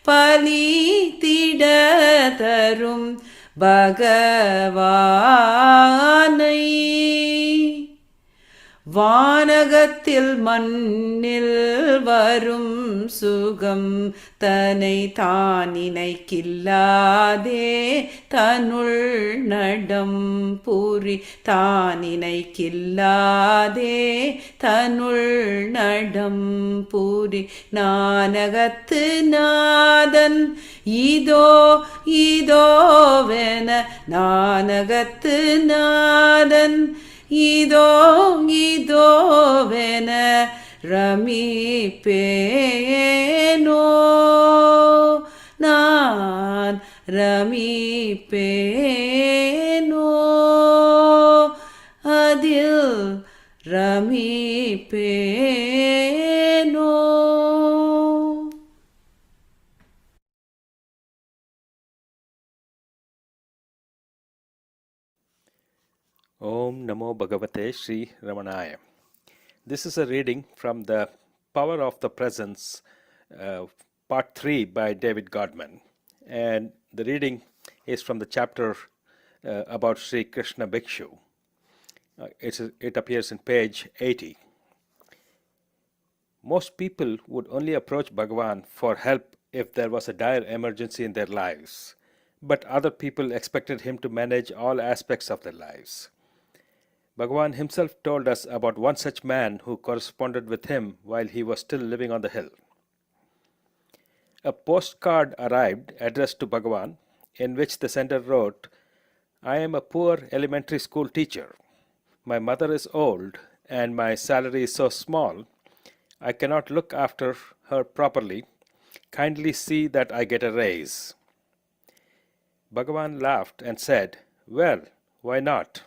பலித்திடதரும் பகவானை வானகத்தில் மண்ணில் வரும் சுகம் தன்னை தான் நினைக்கில்லாதே தனுள் நடம் புரி தான் நினைக்கில்லாதே தனுள் நடம் புரி நானகத்து நாதன் இதோ இதோவென நானகத்து நாதன் இதோ இதோவென ரமிப்பேனோ நான் ரமிப்பேனோ அதில் ரமிப்பேனோ. Om Namo Bhagavate Sri Ramanaya. This is a reading from the Power of the Presence, Part 3 by David Godman. And the reading is from the chapter about Sri Krishna Bhikshu. It appears in page 80. Most people would only approach Bhagavan for help if there was a dire emergency in their lives, but other people expected him to manage all aspects of their lives. Bhagavan himself told us about one such man who corresponded with him while he was still living on the hill. A postcard arrived addressed to Bhagavan, in which the sender wrote, "I am a poor elementary school teacher. My mother is old and my salary is so small, I cannot look after her properly. Kindly see that I get a raise." Bhagavan laughed and said, "Well, why not?"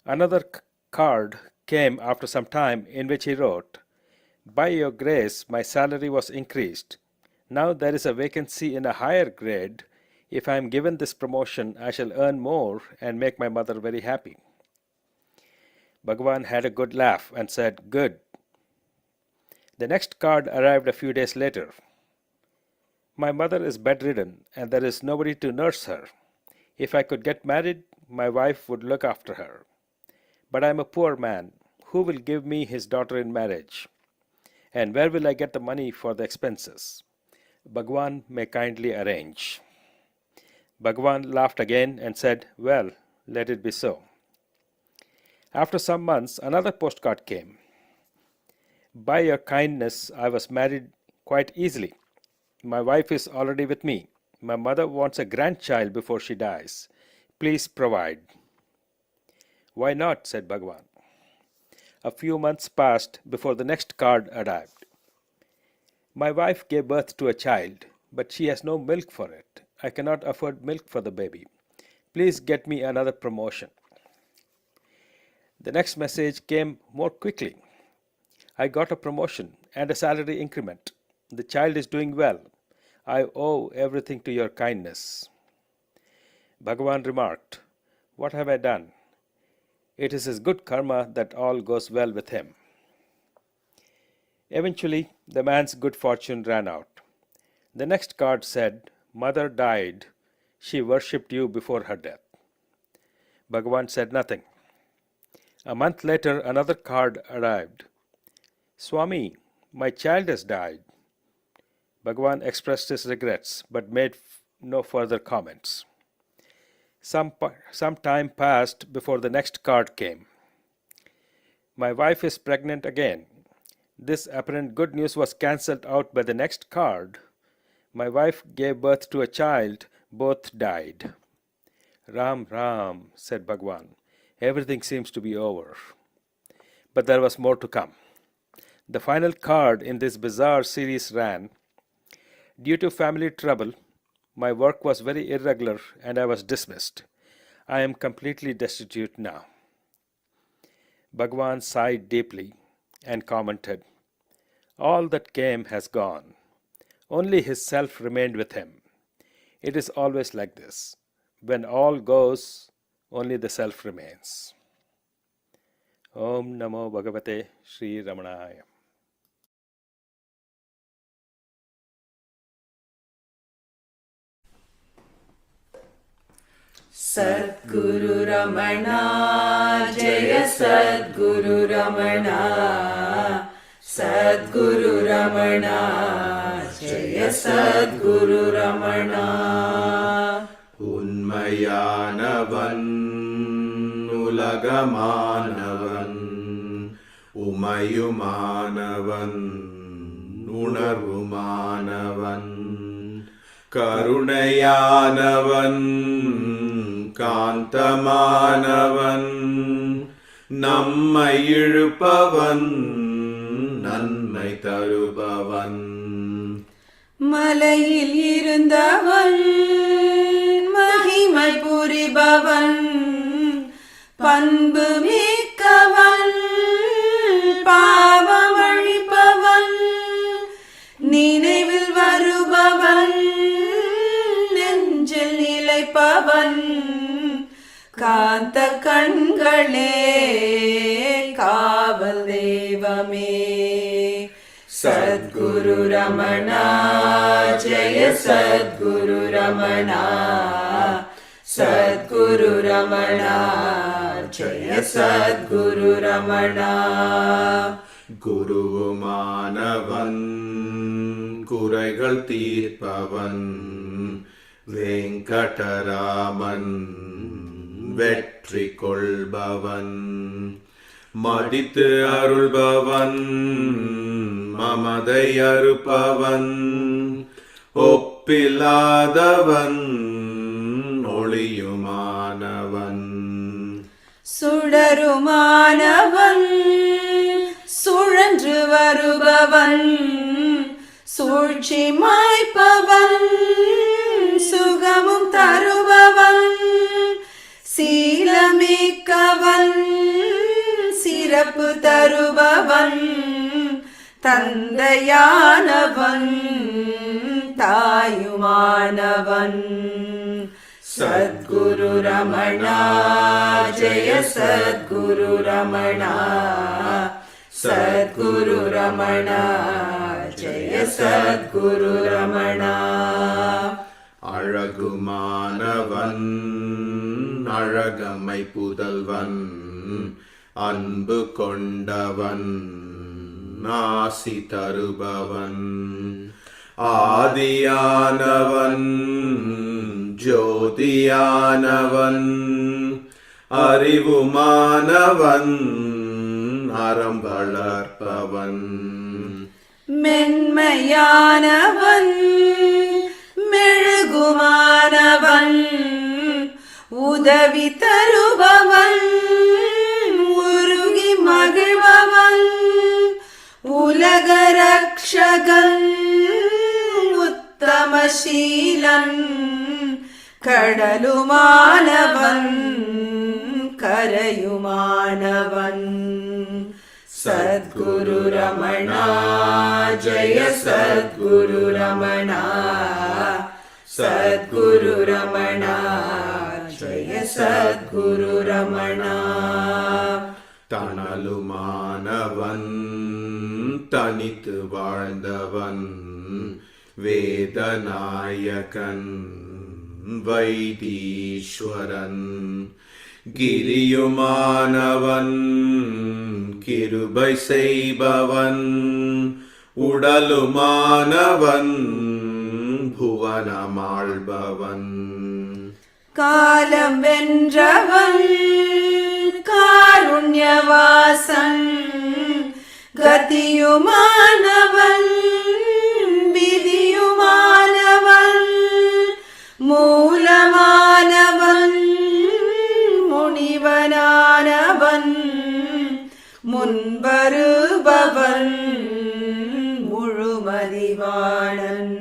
Another card came after some time in which he wrote, "By your grace, my salary was increased. Now there is a vacancy in a higher grade. If I am given this promotion, I shall earn more and make my mother very happy." Bhagavan had a good laugh and said, "Good." The next card arrived a few days later. "My mother is bedridden and there is nobody to nurse her. If I could get married, my wife would look after her. But I am a poor man. Who will give me his daughter in marriage? And where will I get the money for the expenses? Bhagavan may kindly arrange." Bhagavan laughed again and said, "Well, let it be so." After some months, another postcard came. "By your kindness, I was married quite easily. My wife is already with me. My mother wants a grandchild before she dies. Please provide." "Why not?" said Bhagavan. A few months passed before the next card arrived. "My wife gave birth to a child, but she has no milk for it. I cannot afford milk for the baby. Please get me another promotion." The next message came more quickly. "I got a promotion and a salary increment. The child is doing well. I owe everything to your kindness." Bhagavan remarked, "What have I done? It is his good karma that all goes well with him." Eventually, the man's good fortune ran out. The next card said, "Mother died. She worshipped you before her death." Bhagavan said nothing. A month later, another card arrived. "Swami, my child has died." Bhagavan expressed his regrets, but made no further comments. Some time passed before the next card came. "My wife is pregnant again." This apparent good news was cancelled out by the next card. "My wife gave birth to a child. Both died." "Ram, Ram," said Bhagavan. "Everything seems to be over." But there was more to come. The final card in this bizarre series ran, "Due to family trouble, my work was very irregular and I was dismissed. I am completely destitute now." Bhagavan sighed deeply and commented, "All that came has gone. Only his self remained with him. It is always like this. When all goes, only the self remains." Om Namo Bhagavate Sri Ramanaya. Sadguru Ramana, Jaya Sadguru Ramana, Sadguru Ramana, Jaya Sadguru Ramana. Unmayanavan, Ulagamaanavan, Umayumanavan, Unarvumanavan, Karunayanavan, Kantamaanavan, Nammai ilupavan, Nannai tarupavan. மலையில் இருந்தவன் மகிமை புரிபவன் பண்பு மிக்கவன் பாவம் அழிப்பவன் நினைவில் வருபவன் நெஞ்சில் நிலைப்பவன் காந்த கண்களே காவல் தெய்வமே. Sadguru Ramana, Jaya Sadguru Ramana, Sadguru Ramana, Jaya Sadguru Ramana. குருவுமானவன் குறைகள் தீர்ப்பவன் வெங்கடராமன் வெற்றி கொள்பவன் மதித்து அருள்பவன் மமதை அறுப்பவன் ஒப்பில்லாதவன் ஒளியுமானவன் சுடருமானவன் தருபவன் சூழ்ச்சி மாய்ப்பவன் சுகமும் தருபவன் சீலமிக்கவன் சிறப்பு தருபவன் தந்தையானவன் தாயுமானவன் சத்குரு ரமணா ஜெய சத்குரு ரமணா சத்குரு ரமணா ஜெய சத்குரு ரமணா அழகுமானவன் அழகமை புதல்வன் அன்பு கொண்டவன் ஆசி தருபவன் ஆதியானவன் ஜோதியானவன் அறிவுமானவன் அறம் வளர்ப்பவன் மென்மையானவன் மெழுகுமானவன் உதவி தருபவன் உருகி மகிழ்பவன் உலக ரக்ஷகன் உத்தமசீலன் கடலுமானவன் கரையுமானவன் சத்குரு ரமணா ஜெய சத்குரு ரமணா சத்குரு ரமணா ஜெய சத்குரு ரமணா தணலுமானவன் தனித்து வாழ்ந்தவன் வேதநாயகன் வைத்தீஸ்வரன் கிரியுமானவன் கிருபை செய்பவன் உடலுமானவன் புவனமாள்பவன் காலம் வென்றவன் காருண்யவாசன் கதியுமானவன் விதியுமானவன் மூலமானவன் முனிவனானவன் முன்வருபவன் முழுமதிவாணன்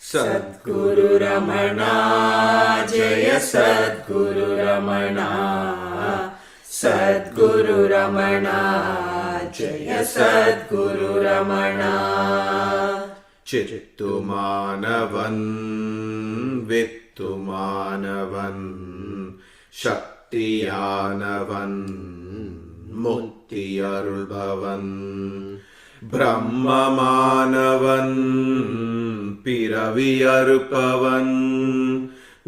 சத்குரு ரமணா ஜெய சத்குரு ரமணா சத்குரு ரமணா ஜெய சத்குரு ரமணா சித்துமானவன் வித்துமானவன் சக்தியானவன் முக்தி அருள்பவன் பிரம்மமானவன் பிறவி அறுப்பவன்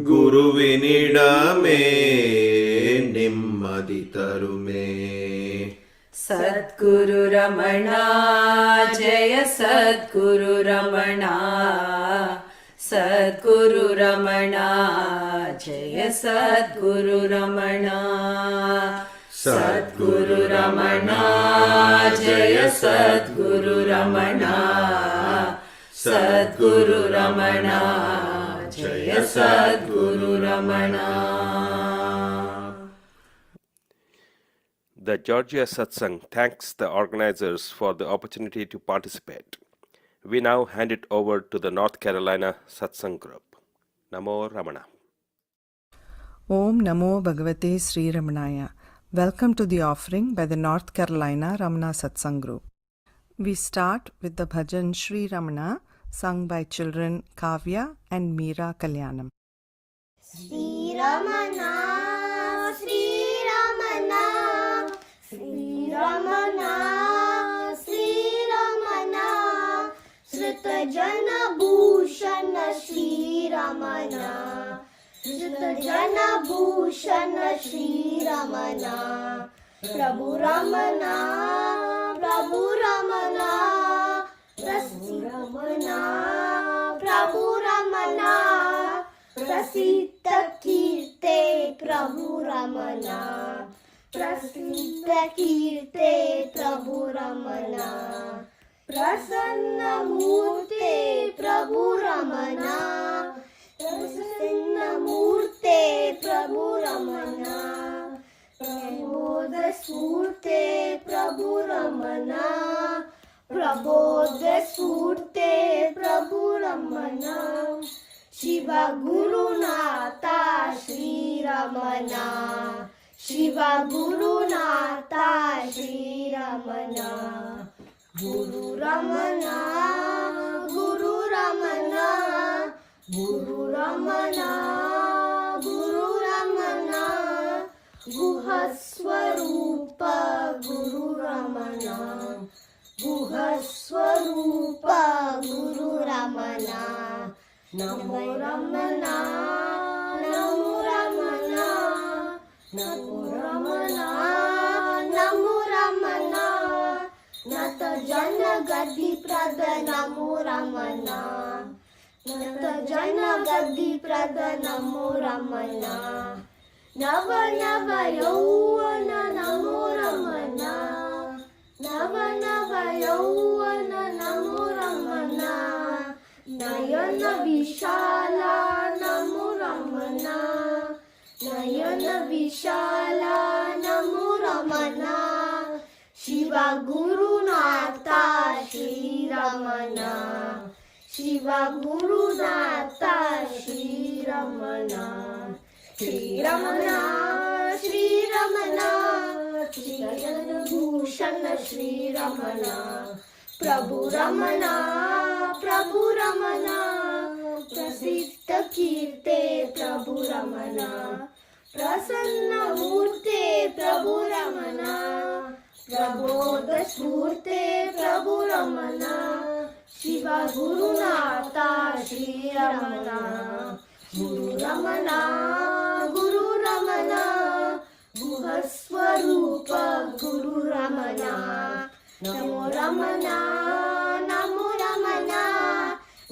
குருவினிடமே நிம்மதி தருமே சத்குரு ரமணா ஜெய சத்குரு ரமணா சத்குரு ரமணா ஜெய சத்குரு ரமணா சத்குரு ரமணா ஜெய சத்குரு ரமணா சத்குரு ரமணா ஜெய Sadhguru Ramana. The Georgia Satsang thanks the organizers for the opportunity to participate. We now hand it over to the North Carolina Satsang group. Namo Ramana. Om Namo Bhagavate Sri Ramanaya. Welcome to the offering by the North Carolina Ramana Satsang group. We start with the bhajan Sri Ramana, sung by children Kavya and Meera Kalyanam. Sri Ramana, Sri Ramana, Sri Ramana, Sri Ramana, Srita Jana Bhushana Sri Ramana, Srita Jana Bhushana Sri Ramana, Prabhu Ramana, Prabhu Ramana, Rasi Ramana, Prabhu Ramana, Prasita Kirte Prabhu Ramana, Prasita Kirte Prabhu Ramana, Prasanna Murte Prabhu Ramana, Prasanna Murte Prabhu Ramana, Pramoda Surte Prabhu Ramana, Prabodh स्फूर्ते प्रभु रमना शिव गुरुनाथा श्री रमना शिव गुरुनाथा श्री रमना गुरु रमना गुरु रमना गुरु रमना गुरु रमना गुह स्वरूप गुरु रमना गुह स्वरूप गुरु रमना नमो रमना नमो रमना नमो रमना नमो रमना नत जन गद्दी प्रद नमो रमना नत जन गद्दी प्रद नमो रमना नव नव यौवन नमो रमना नव नव यौवन नमो रमना नयन विशाला नमो रमना नयन विशाला नमो रमना शिव गुरुनाथा श्री रमना शिव गुरुनाथा श्री रमना श्री रमना श्री रमना श्री भूषण श्री रमना प्रभु रमना प्रभु रमना प्रसिद्ध कीर्ते प्रभु रमना प्रसन्न मूर्ते प्रभु रमना प्रबोध स्फूर्ते प्रभु रमना शिव गुरुनाथा श्री रमना गुरु रमना गुरु रमना गुह स्वरूप गुरु रमना नमो रमना नमो रमना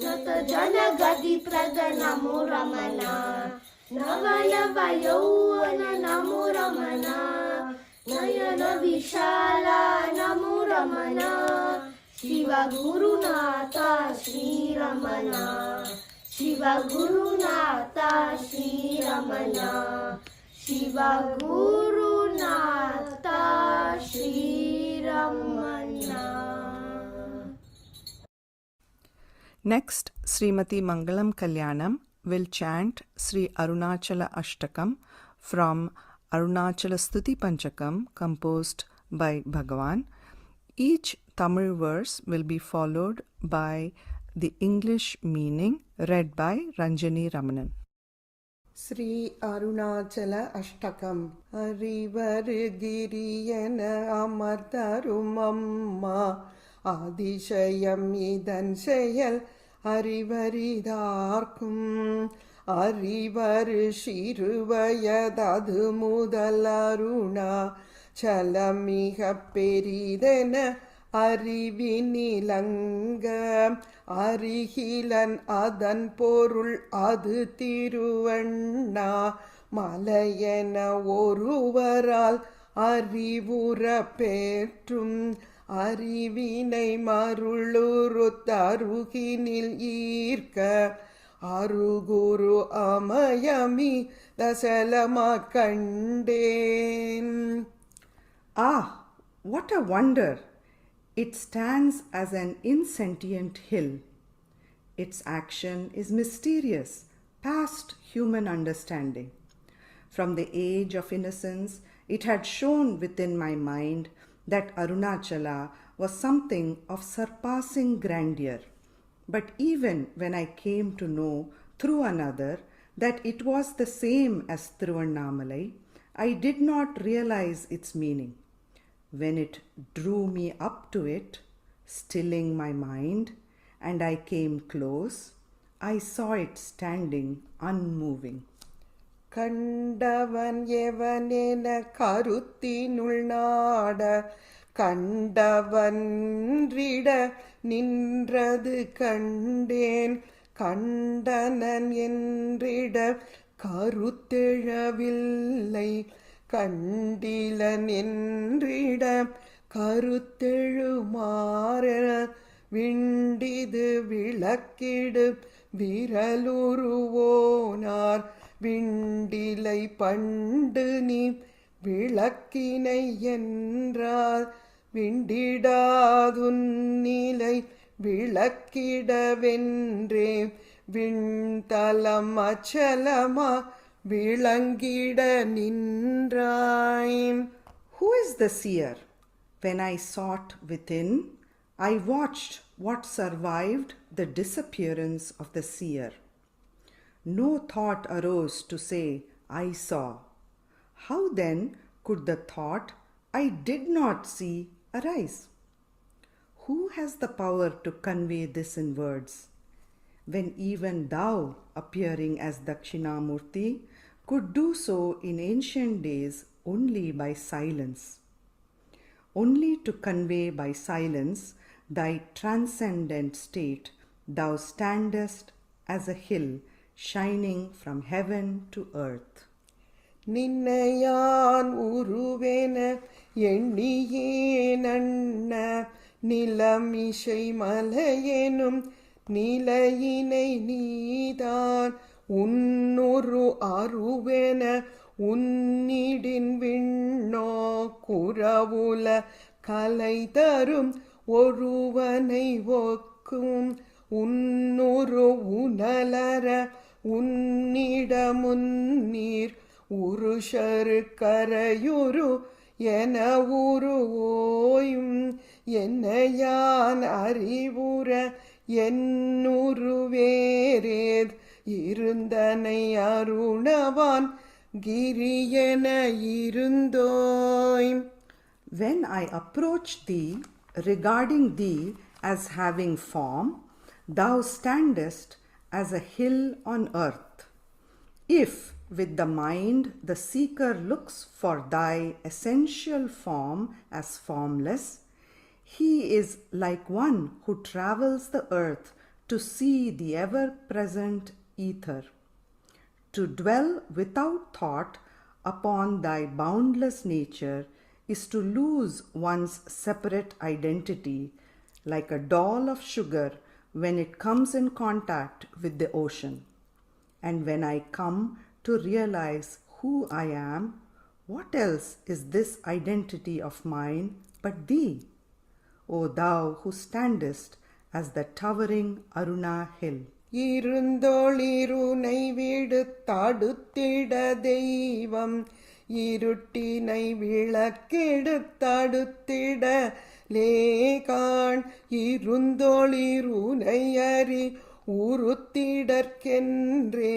नत जन गति प्रद नमो रमना नवयव यौवन नमो रमना नयन विशाला नमो Ramna Shiv Gurunatha Shri Ramna Shiv Gurunatha Shri Ramna Shiv Gurunatha Shri Ramna. Next, Srimati Mangalam Kalyanam will chant Sri Arunachala Ashtakam from Arunachala Stuti Panchakam composed by Bhagavan. Each Tamil verse will be followed by the English meaning read by Ranjani Ramanan. Sri Arunachala Ashtakam Arivarugiriyana Amartharumamma Adishayam idan செயல் அறிவரிதார்க்கும் அறிவரு சிறுவயதது முதல் அருணாச்சலமிக பெரிதென அறிவினிலங்க அருகிலன் அதன் பொருள் அது திருவண்ணா மலையென ஒருவரால் அறிவுற பெற்றும் அறிவினை மருளுரு தருகினில் ஈர்க்க அருகுரு அமயமி தசலமா கண்டேன். Ah, what a wonder! It stands as an insentient hill. Its action is mysterious, past human understanding. From the age of innocence, it had shone within my mind that Arunachala was something of surpassing grandeur. But even when I came to know through another that it was the same as Tiruvannamalai, I did not realize its meaning. When it drew me up to it, stilling my mind, and I came close, I saw it standing unmoving. கண்டவன் எவனென கருத்தினுள் நாட கண்டவன்றிட நின்றது கண்டேன் கண்டனன் என்றிட கருத்தெழவில்லை கண்டிலன் என்றிட கருத்தெழுமாற விண்டிது விளக்கிடு விரலுருவோனார் விண்டிலை பண்டு நீ விளக்கினை என்றால் விண்டிடாதுன்னிலை விளக்கிடவென்றே விண்தலம் அச்சலமா விளங்கிட நின்றாய். Who is the seer? When I sought within, I watched what survived the disappearance of the seer. No thought arose to say, I saw. How then could the thought, I did not see, arise? Who has the power to convey this in words? When even thou, appearing as Dakshinamurti, could do so in ancient days only by silence. Only to convey by silence thy transcendent state, thou standest as a hill shining from heaven to earth. நின்னையான் உருவென எண்ணியே நன்ன நிலமிசை மலையெனும் நிலையினை நீதான் உன்னுரு அருவென உன்னிடின் விண்ணோ குறவுல கலை தரும் ஒருவனை ஒக்கும் உன்னுரு உணலர உன்னிடமுன்னீர் உருஷரு கரையுரு என உரு ஓயும் என்னையான் அறிவுற என்னுரு வேறேத் இருந்தனை அருணவான் கிரியன இருந்தோய். When I approach thee, regarding thee as having form, thou standest as a hill on earth. If with the mind the seeker looks for thy essential form as formless, he is like one who travels the earth to see the ever-present ether. To dwell without thought upon thy boundless nature is to lose one's separate identity, like a doll of sugar when it comes in contact with the ocean. And when I come to realize who I am, what else is this identity of mine but thee, O thou who standest as the towering Aruna hill? இருந்தொளிருனை விடுத்தடுத்திட தெய்வம் இருட்டினை விளக்கெடுத்தடுத்திட லேகான் இருந்தொளிருனை அறி உறுத்திடற்கென்றே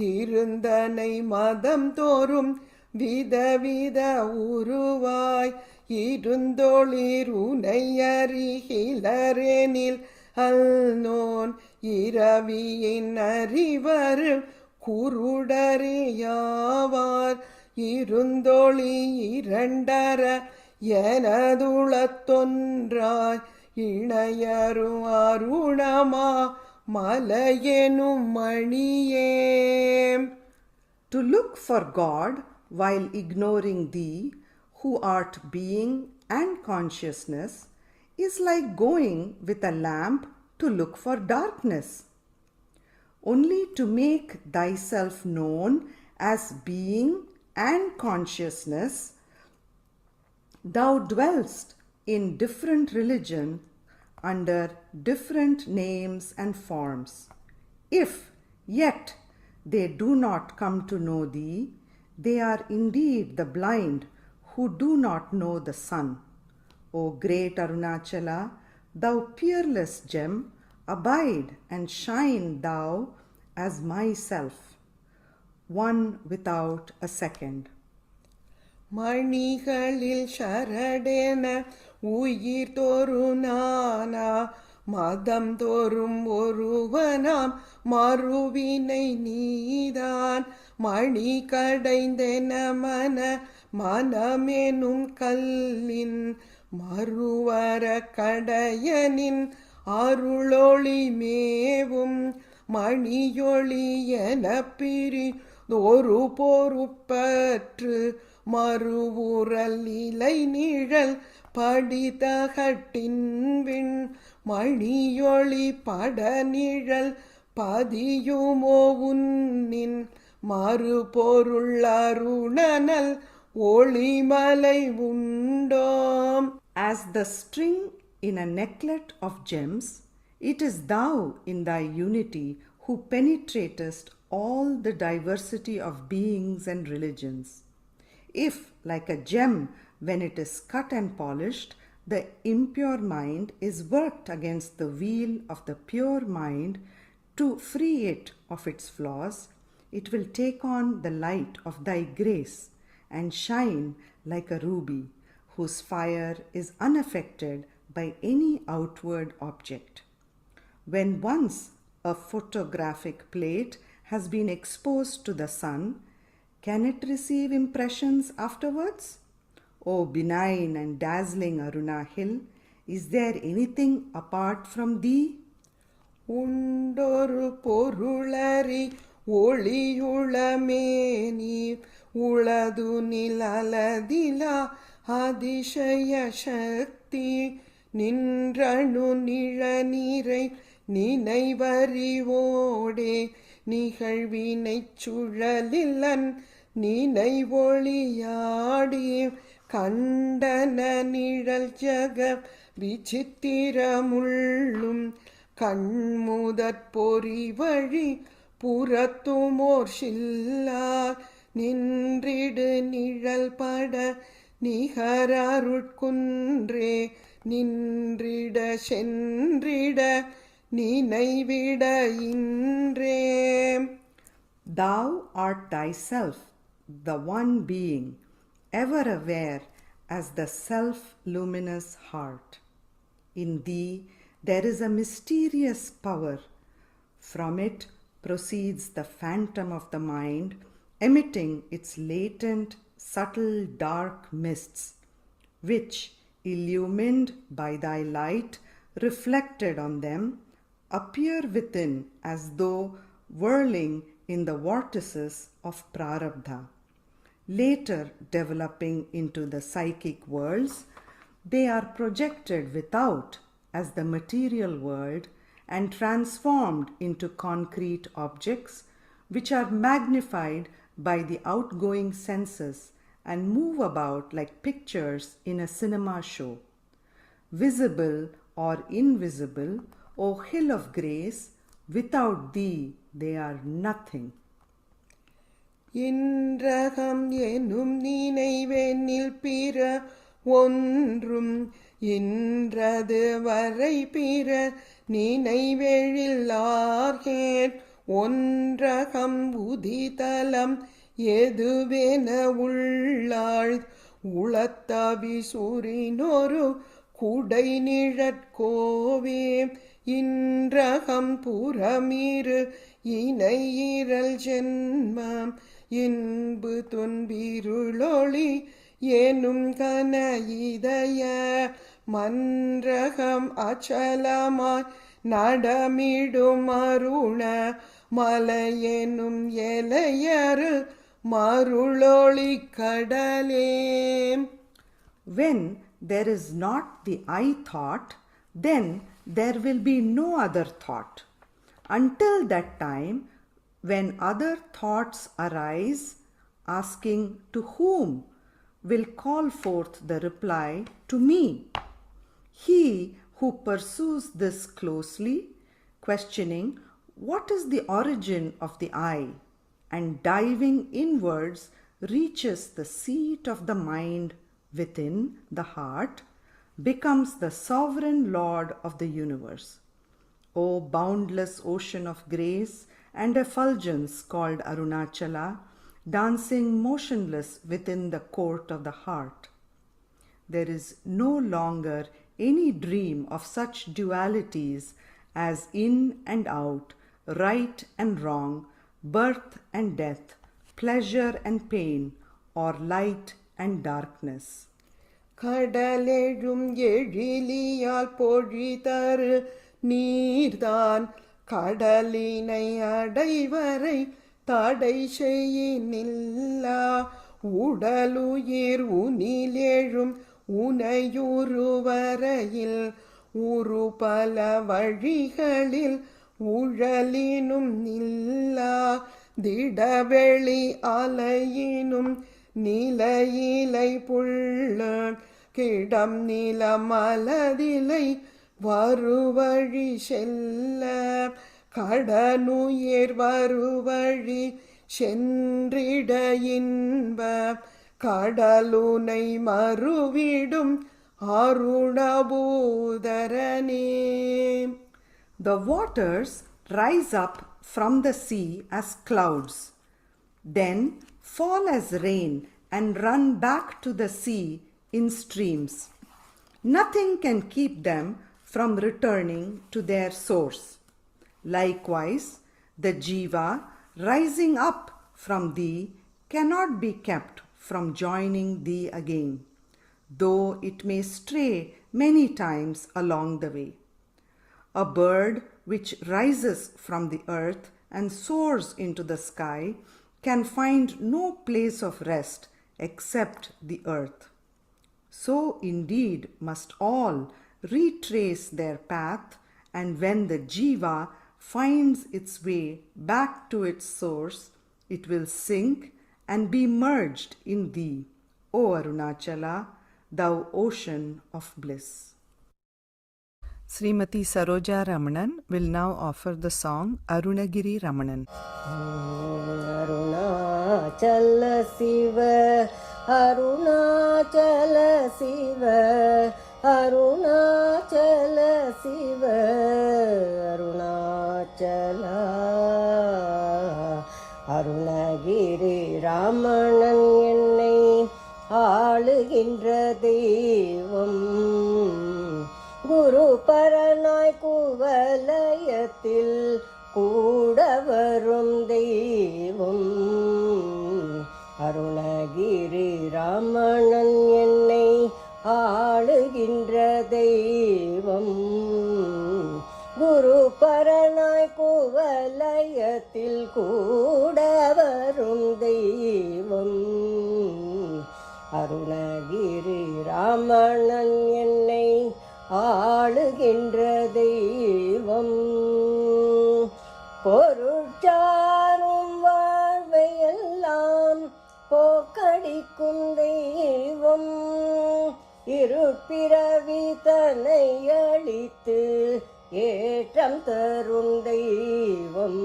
இருந்தனை மதம் தோறும் விதவித உருவாய் இருந்தொளிருனை அறிகிலரெனில் அல்நோன் இரவியின் அறிவர் குருடறியாவார் இருந்தொளி இரண்டர எனதுளத்தொன்றாய் இணையரு அருணமா மலையெனும் மணியே. To look for God while ignoring thee, who art being and consciousness, is like going with a lamp to look for darkness. Only to make thyself known as being and consciousness, thou dwellst in different religions under different names and forms. If yet they do not come to know thee, they are indeed the blind who do not know the sun. O great Arunachala, thou peerless gem, abide and shine thou as myself, one without a second. மணிகளில் சரடென உயிர் தோறுநானா மதம் தோறும் ஒருவனாம் மறுவினை நீதான் மணி கடைந்தென மனமெனும் கல்லின் மறுவர கடையனின் அருளொளி மேவும் மணியொளி என பிரி ஒரு பொறுப்பற்று மறுவுரல் இலை நிழல் படிதகட்டின் விண் மணியொளி பட நிழல் பதியுமோ உன்னின் மறுபொருள் அருணனல் ஒளிமலை உண்டோம். As the string in a necklet of gems, it is thou in thy unity who penetratest all the diversity of beings and religions. If, like a gem, when it is cut and polished, the impure mind is worked against the wheel of the pure mind to free it of its flaws, it will take on the light of thy grace and shine like a ruby, whose fire is unaffected by any outward object. When once a photographic plate has been exposed to the sun, can it receive impressions afterwards? O benign and dazzling Arunachal, is there anything apart from thee? உண்டொரு பொருளறி ஒளியுளமேனி உளது நிலதிலா அதிசய சக்தி நின்றணு நிழநீரை நினைவறிவோடே நிகழ்வினைச் சுழலிலன் நினைவொளியாடி கண்டன நிழல் ஜக விசித்திரமுள்ளும் கண்முதற் பொறி வழி புறத்துமோர் சில்லார் நின்றிடு நிழல் பட நிகரருட்குன்றே நின்றிட சென்றிட நினைவிட இன்றே. Thou art thyself, the one being, ever aware as the self-luminous heart. In thee there is a mysterious power. From it proceeds the phantom of the mind, emitting its latent, subtle dark mists, which, illumined by thy light, reflected on them, appear within as though whirling in the vortices of prarabdha. Later developing into the psychic worlds, they are projected without as the material world and transformed into concrete objects, which are magnified by the outgoing senses and move about like pictures in a cinema show. Visible or invisible, O hill of grace, without thee they are nothing. இன்றகம் எனும் நினைவெனில் பிற ஒன்றும் இன்றது வரை பிற நினைவெழிலார்கேட் ஒன்றகம் உதிதலம் எதுவென உள்ளாள் உளத்தவி சூரினொரு குடை நிழற்கோவே இன்றகம் புறமீறு இணையிரல் ஜென்மம் இன்பு துன்பிருளொளி எனும் கன இதய மன்றகம் அச்சலமாய் நடமிடும் அருண மலையெனும் எலையறு மருளொளி கடலே. When there is not the I thought, then there will be no other thought. Until that time, when other thoughts arise, asking to whom, will call forth the reply, to me. He who pursues this closely, questioning what is the origin of the I, and diving inwards, reaches the seat of the mind within the heart, becomes the sovereign lord of the universe. O boundless ocean of grace and effulgence called Arunachala, dancing motionless within the court of the heart. There is no longer any dream of such dualities as in and out, right and wrong, birth and death, pleasure and pain, or light and darkness. கடலெழும் எழிலியால் பொழிதரு நீர்தான் கடலினை அடைவரை தடை செய்யினில்லா உடலுயிர் உனிலெழும் உனையுருவரையில் உரு பல வழிகளில் உழலினும் நில்லா திடவெளி அலையினும் நிலையிலை புள்ள கிடம் நிலமலதிலை வருவழி செல்ல கடனுயிர் வருவழி சென்றிட இன்ப கடலுனை மறுவிடும் அருணபூதரனே. The waters rise up from the sea as clouds, then fall as rain and run back to the sea in streams. Nothing can keep them from returning to their source. Likewise, the jiva rising up from thee cannot be kept from joining thee again, though it may stray many times along the way. A bird which rises from the earth and soars into the sky can find no place of rest except the earth. So indeed must all retrace their path, and when the jiva finds its way back to its source, it will sink and be merged in thee, O Arunachala, thou ocean of bliss. Srimati Saroja Ramanan will now offer the song Arunagiri Ramanan. Arunachala Siva, Arunachala Siva, Arunachala Siva, Arunachala. Arunagiri Ramanan என்னை ஆளுகின்ற தெய்வம், குரு பரனாய் குவலயத்தில் கூட வரும் தெய்வம். அருணகிரி ராமணன் என்னை ஆளுகின்ற தெய்வம், குரு பரனாய் குவலயத்தில் கூட வரும் தெய்வம். அருணகிரி ராமணன் என்னை ஆளுகின்ற தெய்வம், பொருட்சாரும் வாழ்வையெல்லாம் போக்கடிக்கும் தெய்வம், இருட்பிறவி தன்னை அழித்து ஏற்றம் தரும் தெய்வம்.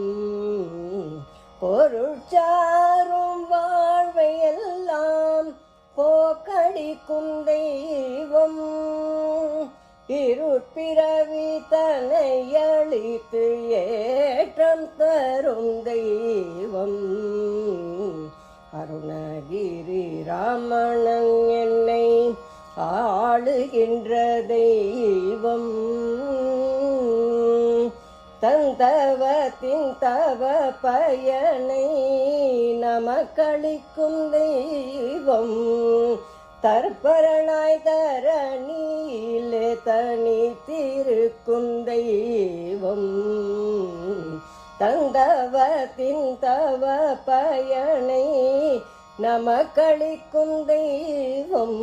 பொருட்சாரும் வாழ்வையெல்லாம் போக்கடிக்கும் தெய்வம், இருட்பிறவி தன்னை அழித்து ஏற்றம் தரும் தெய்வம். அருணகிரி ராமணன் என்னை ஆளுகின்ற தெய்வம், தந்தவத்தின் தவ பயனை நமக்களிக்கும் தெய்வம், தற்பரனாய் தரணியிலே தனித்திருக்கும் தெய்வம். தந்தவத்தின் தவ பயனை நமக்களிக்கும் தெய்வம்,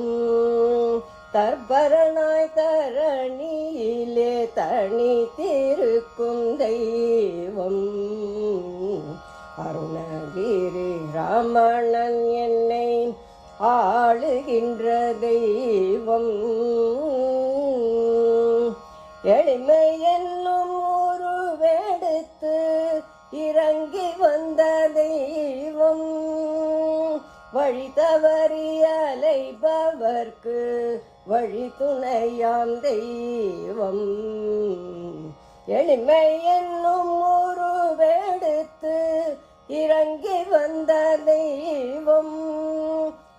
தற்பரனாய் தரணியிலே தனித்திருக்கும் தெய்வம். அருணகிரி ராமணன் என்னை ஆளுகின்ற தெய்வம், எளிமை என்னும் உருவெடுத்து இறங்கி வந்த தெய்வம், வழி தவறி அலைபவர்க்கு வழி துணையாம் தெய்வம். எளிமை என்னும் உருவெடுத்து இறங்கி வந்த தெய்வம்,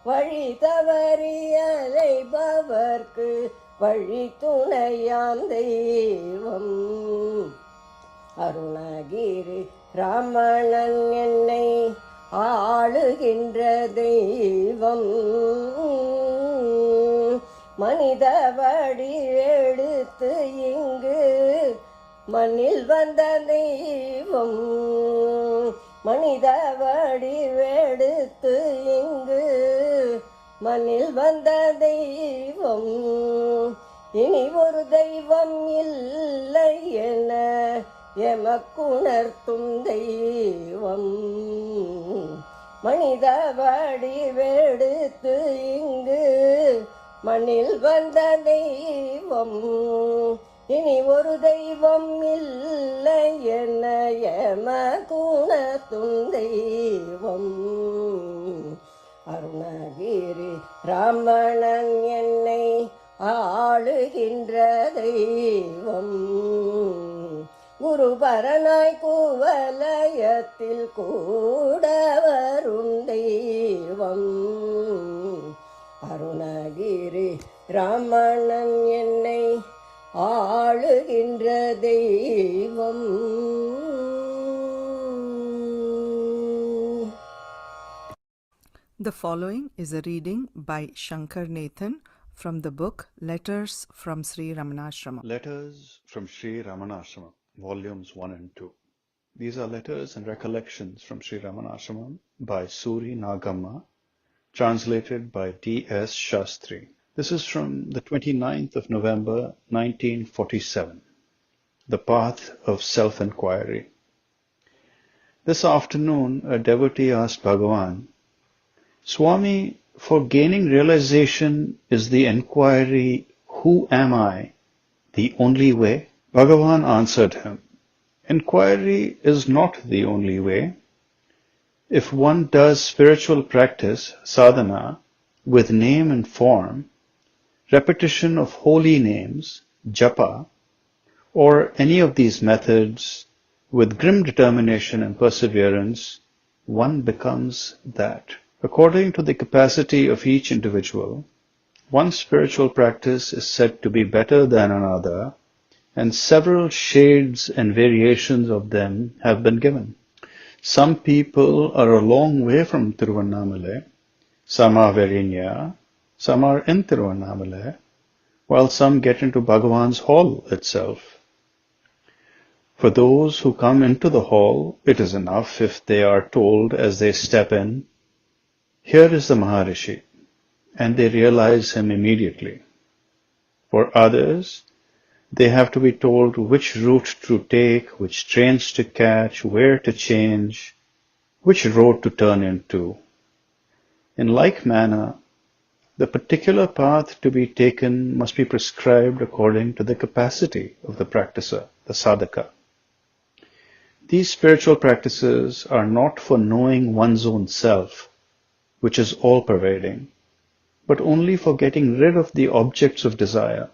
வழி தவறி அலைபவர்க்கு வழி துணையாம் தெய்வம். அருணகிரி ராமணன் என்னை ஆளுகின்ற தெய்வம், மனித வடி எடுத்து இங்கு மண்ணில் வந்த தெய்வம், மனித வடி எடுத்து இங்கு மண்ணில் வந்த தெய்வம். இனி ஒரு தெய்வம் இல்லை என எமக்குணர்த்தும் தெய்வம், மனித வடிவெடுத்து இங்கு மண்ணில் வந்த தெய்வம் இனி ஒரு தெய்வம் இல்லை என்ன யம குணத்தும் தெய்வம் அருணகிரி ராமணன் என்னை ஆளுகின்ற தெய்வம் குருபரனாய் குவலயத்தில் கூட வரும் தெய்வம் அருணகிரி ராமணன் என்னை ஆளுகின்ற தெய்வம். The following is a reading by Shankar Nathan from the book Letters from Sri Ramanashrama. Letters from Sri Ramanashrama, volumes 1 and 2. These are letters and recollections from Sri Ramanashrama by Suri Nagamma, translated by D.S. Shastri. This is from the 29th of November 1947. The Path of Self-Inquiry. This afternoon, a devotee asked Bhagavan, Swami, for gaining realization, is the inquiry, who am I, the only way? Bhagavan answered him, inquiry is not the only way. If one does spiritual practice, sadhana, with name and form, repetition of holy names, japa, or any of these methods, with grim determination and perseverance, one becomes that. According to the capacity of each individual, one spiritual practice is said to be better than another, and several shades and variations of them have been given. Some people are a long way from Tiruvannamalai, some are very near, some are in Tiruvannamalai, while some get into Bhagavan's hall itself. For those who come into the hall, it is enough if they are told as they step in, here is the Maharishi, and they realize him immediately. For others, they have to be told which route to take, which trains to catch, where to change, which road to turn into. In like manner, the particular path to be taken must be prescribed according to the capacity of the practicer, the sadhaka. These spiritual practices are not for knowing one's own self, which is all-pervading, but only for getting rid of the objects of desire.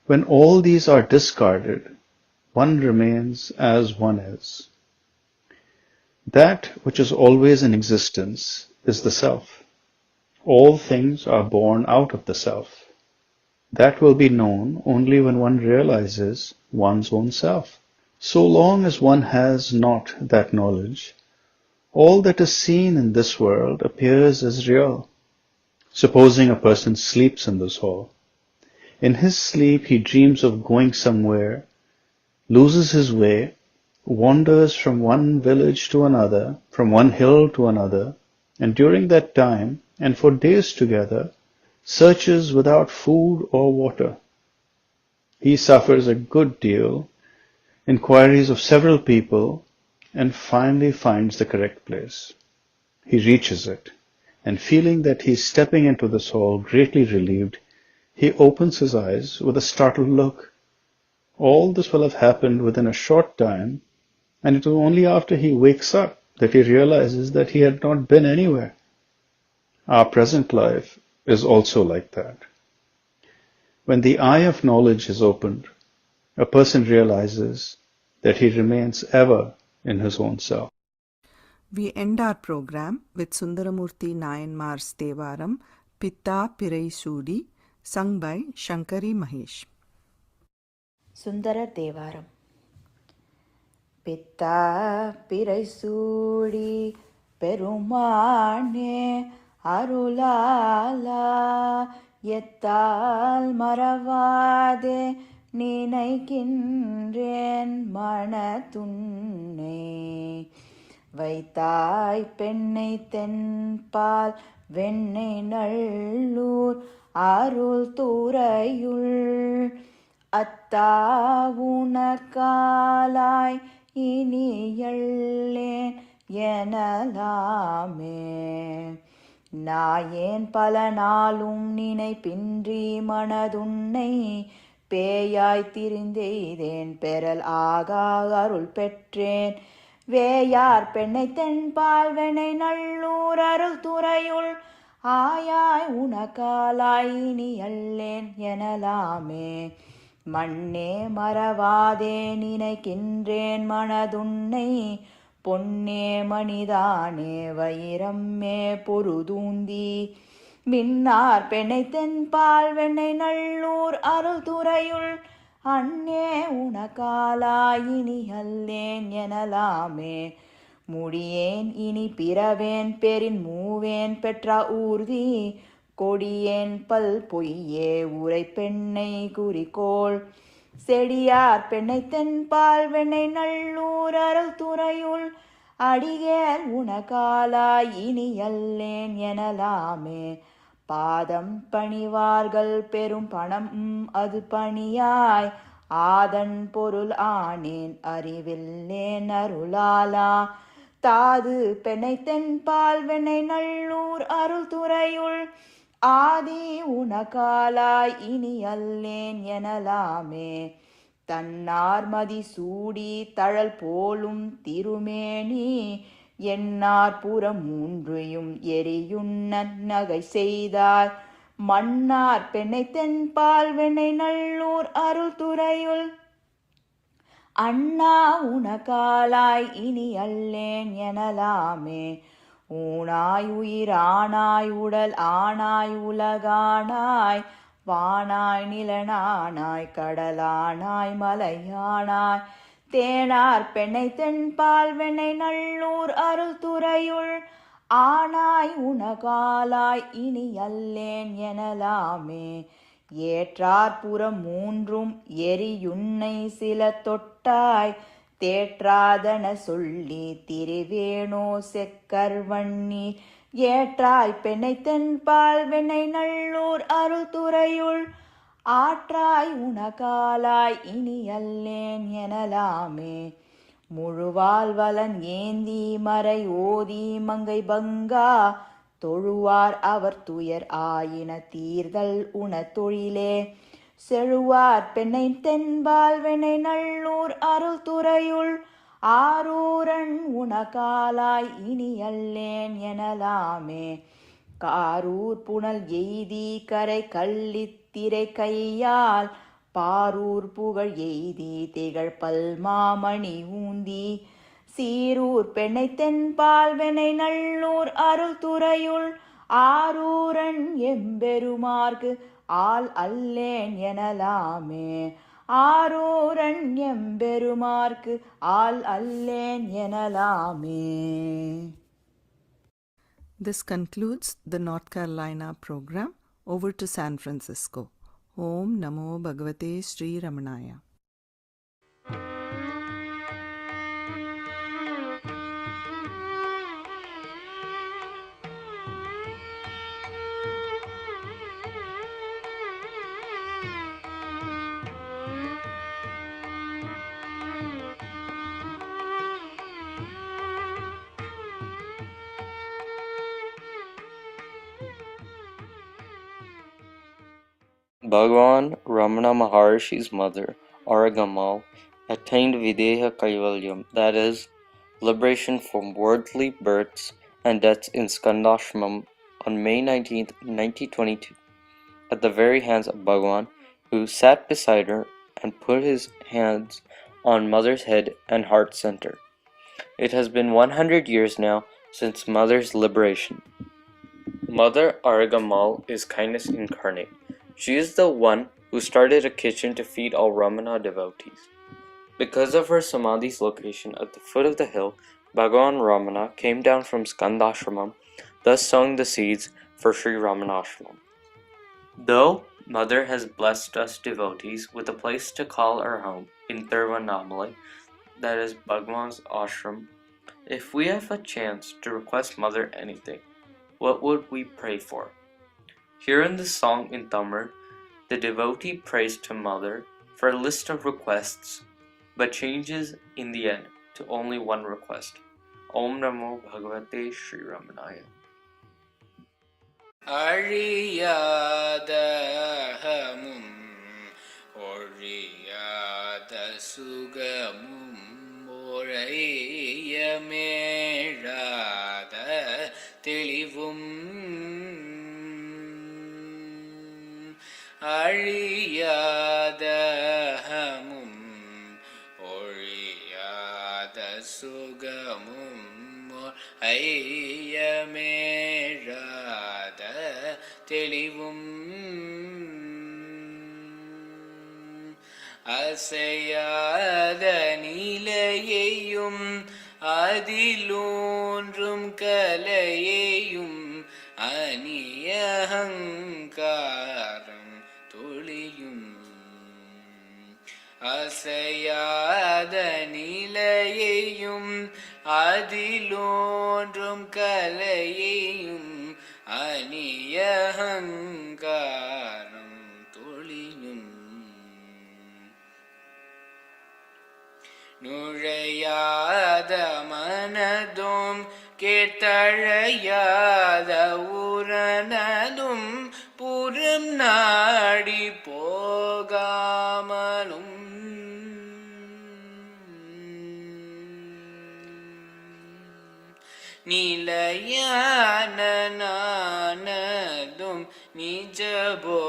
When all these are discarded, one remains as one is. That which is always in existence is the self. All things are born out of the self. That will be known only when one realizes one's own self. So long as one has not that knowledge, all that is seen in this world appears as real. Supposing a person sleeps in this hall. In his sleep he dreams of going somewhere, loses his way, wanders from one village to another, from one hill to another, and during that time, and for days together, searches without food or water. He suffers a good deal, inquiries of several people, and finally finds the correct place. He reaches it, and feeling that he is stepping into this hall greatly relieved, he opens his eyes with a startled look. All this will have happened within a short time, and it is only after he wakes up that he realizes that he had not been anywhere. Our present life is also like that. When the eye of knowledge is opened, a person realizes that he remains ever in his own self. We end our program with Sundaramurti Nayanmar's Devaram, Pitta Pirai Sudi, sung by Shankari Mahesh. Sundara Devaram. Pitta Pirai Sudi Perumane Arulala Yettal Maravade நினைக்கின்றேன் மனத்துன்னை வைத்தாய் பெண்ணை தென்பால் வெண்ணை நல்லூர் அருள் தூரையுள் அத்தா உனக்காலாய் இனி எள்ளேன் எனலாமே நாயேன் பல நாளும் நினைப்பின்றி மனதுன்னை பேயாய் திரிந்தெய்தேன் பெறல் ஆகா அருள் பெற்றேன். வேயார் பெண்ணை தென்பால் வெண்ணை நல்லூர் அருள் துறையுள் ஆயாய் உனக்காலாய் இனி அல்லேன் எனலாமே. மண்ணே மறவாதே நினைக்கின்றேன் மனதுன்னை பொன்னே மணிதானே வைரம்மே பொருதூந்தி. மின்னார் பெண்ணை தென்பால் வெண்ணை நல்லூர் அருள் துறையுள் அன்னே உனக்காலாய் இனி அல்லேன் எனலாமே. முடியேன் இனி பிறவேன் பெரின் மூவேன் பெற்ற ஊர்தி கொடியேன் பல் பொய்யே உரை பெண்ணை குறிக்கோள். செடியார் பெண்ணை தென்பால் வெண்ணை நல்லூர் அருள் துறையுள் அடிகேல் உனக்காலாய் இனி அல்லேன் எனலாமே. பாதம் பணிவார்கள் பெரும் பணம் அது பணியாய் ஆதன் பொருள் ஆனேன் அறிவில்லேன் அருளாலா. தாது பெண்ணை தென்பால் வெண்ணை நல்லூர் அருள் துறையுள் ஆதி உனக்காலாய் இனி அல்லேன் எனலாமே. தன்னார் மதி சூடி தழல் போலும் திருமேனி என்னார் புறம் மூன்றையும் எரியுண்ண நகை செய்தார். மன்னார் பெண்ணை தென்பால் வெண்ணை நல்லூர் அருள் துறையுள் அண்ணா உனக்காலாய் இனி அல்லேன் எனலாமே. ஊனாய் உயிரானாய் உடல் ஆனாய் உலகானாய் வானாய் நிலனானாய் கடலானாய் மலையானாய். தேனார் பெண்ணை தென்பால் வெண்ணை நல்லூர் அருள் துறையுள் ஆனாய் உனகாலாய் இனி அல்லேன் எனலாமே. ஏற்றார் புறம் மூன்றும் எரியுன்னை சில தொட்டாய் தேற்றாதன சொல்லி திரிவேணோ செக்கர்வண்ணி. ஏற்றாய் பெண்ணை தென்பால் வெண்ணை நல்லூர் அருள் துறையுள் ஆற்றாய் உனகாலாய் இனி அல்லேன் எனலாமே. முழுவால் வலன் ஏந்தி மறை ஓதி மங்கை பங்கா தொழுவார் அவர் துயர் ஆயின தீர்தல் உன தொழிலே. செழுவார் பெண்ணை தென்பால் வெண்ணை நல்லூர் அருள் துறையுள் ஆரூரன் உனகாலாய் இனி அல்லேன் எனலாமே. காரூர் புனல் எய்தி கரை கள்ளித்திரை கையால் பாரூர் புகழ் எய்தி திகழ் பல்மாமணி ஊந்தி. சீரூர் பெண்ணை தென்பால் வெண்ணை நல்லூர் அருள் துறையுள் ஆரூரன் எம்பெருமார்க்கு ஆள் அல்லேன் எனலாமே. ஆரூரன் எம்பெருமார்க்கு ஆள் அல்லேன் எனலாமே. This concludes the North Carolina program. Over to San Francisco. Om Namo Bhagavate Sri Ramanaya. Bhagavan Ramana Maharishi's mother, Arunachala, attained Videha Kaivalyam, that is, liberation from worldly births and deaths in Skandashramam on May 19, 1922, at the very hands of Bhagavan, who sat beside her and put his hands on Mother's head and heart center. It has been 100 years now since Mother's liberation. Mother Arunachala is kindness incarnate. She is the one who started a kitchen to feed all Ramana devotees. Because of her Samadhi's location at the foot of the hill, Bhagavan Ramana came down from Skandashramam, thus sowing the seeds for Sri Ramanashramam. Though Mother has blessed us devotees with a place to call our home in Tiruvannamalai, that is Bhagavan's ashram, if we have a chance to request Mother anything, what would we pray for? Here in this song in Tamil, the devotee prays to Mother for a list of requests, but changes in the end to only one request. Om Namo Bhagavate Sri Ramanaya. அழியாதகமும் ஒழியாத சுகமும் ஒழையமேழாத தெளிவும் அழியாதகமும் ஒழியாத சுகமும் ஐயமேழாத தெளிவும் அசையாத நிலையையும் அதிலூன்றும் கலையையும் அநியஹங்காரம் துளியும் அசையாத நிலையையும் அதிலோன்றும் கலையையும் அநியஹங்காரம் தொழியும் நுழையாத மனதும் கேட்டழையாத உரணதும் புறம் நாடி போகாமலும் நிலையான நானதும் நிஜபோதமே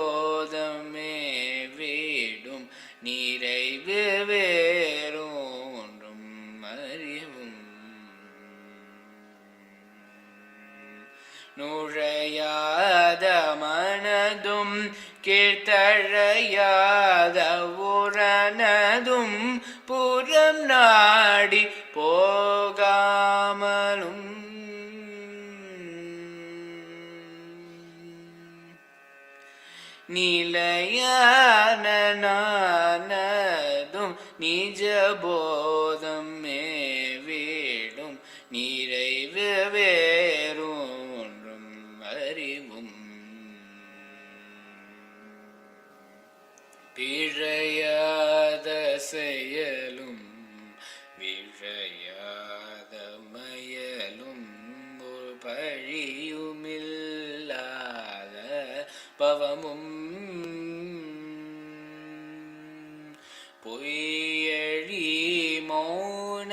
வீடும் நிறைவு வேறோன்றும் அறிவும் நுழையாத மனதும் கீழ்த்தழையாத உரணதும் புறம் நாடி போகாமலும் நிலையான நானதும் நிஜபோதம் மேவிடும் நிறைவு வேறொன்றும் அறிவும் பிழையாத செயலும் விழையாத மயலும் ஒரு பழியுமில்லாத பவமும் பொய்யழி மௌன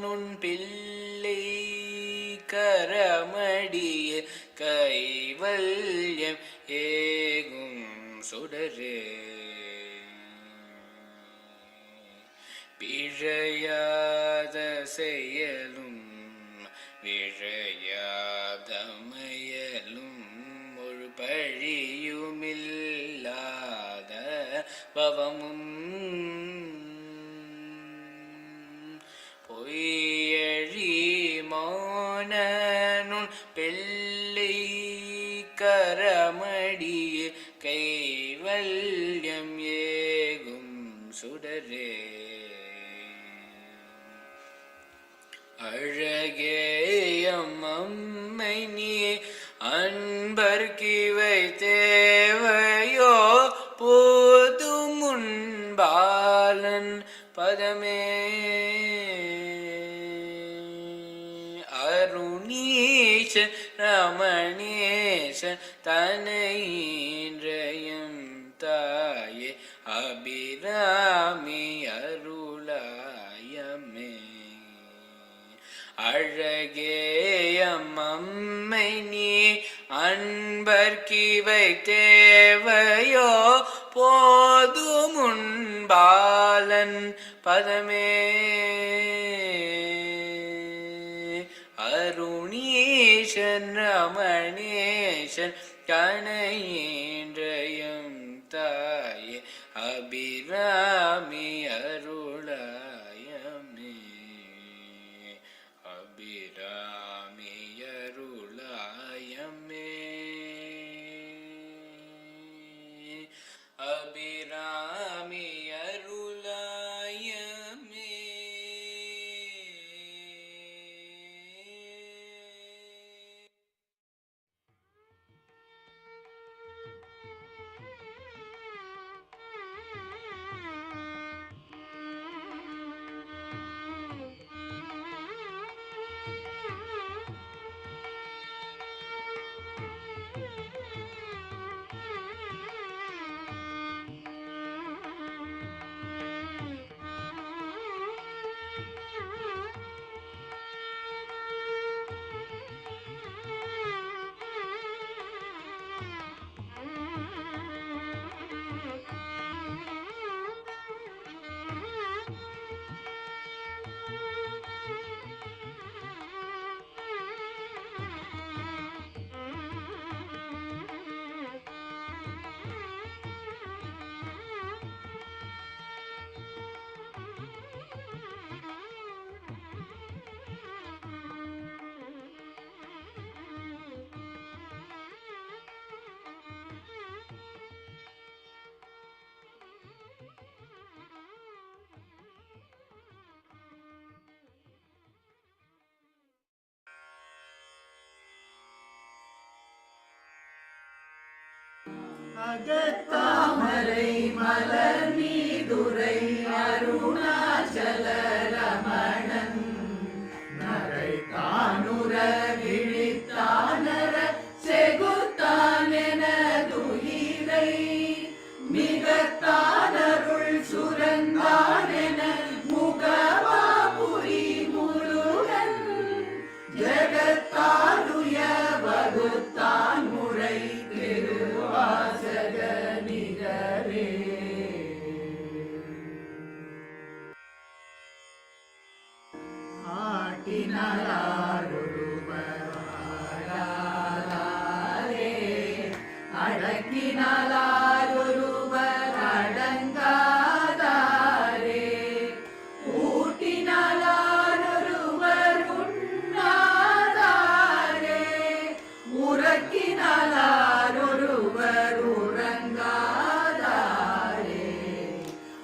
நுண் பிள்ளை கரமடிய கைவல்யம் ஏகும் சுடரே பிழையாத செயலும் விழையாத மயலும் ஒரு பழியுமில்லாத பவமும் பொய்யழி மௌனனும் பிள்ளை கரமடிய கைவல்யம் ஏகும் சுடரே அழகேயம் அம்மை நீ அன்பர்கிவை தேவையோ போது முன்பாலன் பதமே அருணீசன் ரமணேசன் தனையின்றையும் தாயே அபிராமி அருளாயமே அழகேயம் அம்மை நீ அன்பர்கிவை தேவையோ போது முன்பாலன் பதமே அருணீசன் ரமணேசன் கணையின்றையும் தாயே அபிராமி அருளாயமே அபிராமி அருளாயமே அபிராமி அருளாயமே. அகத்தாமரை மலர் மீதுரை அருணாச்சல ரமணன் நகை தானுர விழித்தானர செகுத்தானென துயிரை மிகத்தானருள் சுரந்தானென முகவாபுரி முருகன் ஜகத்தாருய வகுத்தான் முறை திருவாசக நிகரே. ஆட்டினாரொருவராரே அடக்கினாரொருவர் அடங்காதாரே ஊட்டினாரொருவர் உண்ணாதாரே உறக்கினாரொருவர் உறங்காதாரே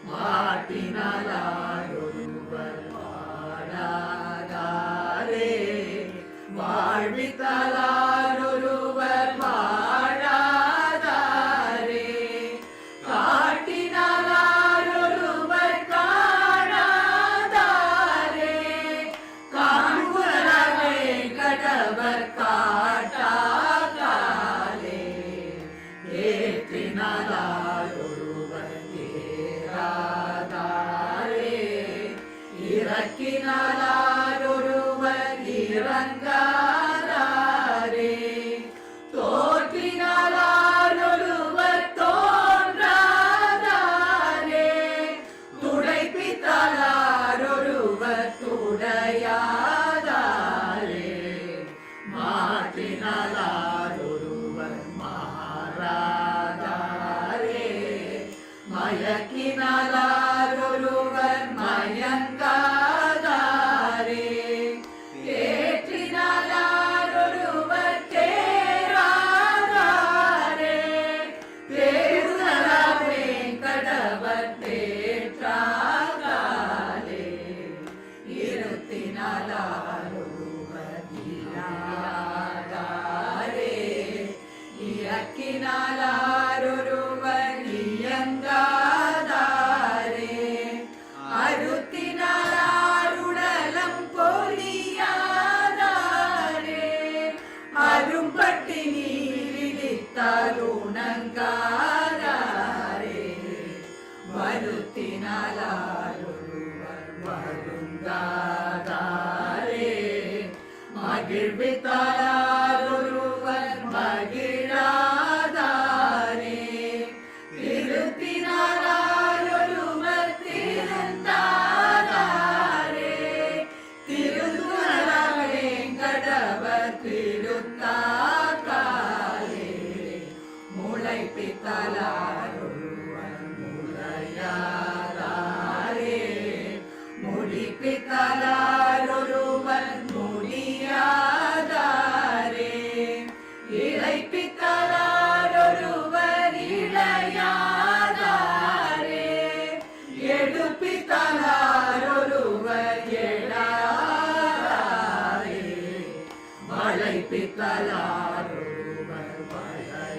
மாட்டினாரொருவர் வாழாதாரே வாழ்வித்தாரொருவர் வாழாதாரே காட்டினாரொருவர் காணாதாரே காண்புறவே கடவர் காட்டாகாலே ஏற்றினாரொருவர் ஏறாதாரே இறக்கினாரொருவர் இறங்காதாரே தோற்றினாரொருவர் தோன்றாதாரே துடைப்பித்தாரொருவர் துடையாதாரே மாற்றினாரொருவர் மாறாதாரே மயக்கினாரொருவர் மயங்காதாரே ஏற்றினாரொருவர் தேராதாரே தேருதலாவே கடவர் தேற்றாகாலே இருத்தினாரொருவர் இராதாரே இறக்கினாரொருவர் இயங்காதாரே அருத்தினாருடலம் பொலியாதாரே அரும்பட்டி நீரிழித்தாருணங்காதாரே வருத்தினாரொருவர் வருங்காதாரே மகிழ்வித்தாரொருவர் மகிழாதாரே திருத்தினாரொருவர் திருந்தாதாரே திருந்துணரவே கடவர் திருத்தாக்காலே முளைப்பித்தாரொருவர் முளையாதாரே முடிப்பித்தாரொருவர் முடியாதாரே இளைப்பித்தாரொருவர் இளையாதாரே எடுப்பித்தாரொருவர் எழாதாரே வளைப்பித்தாரொருவர் வளையாதாரே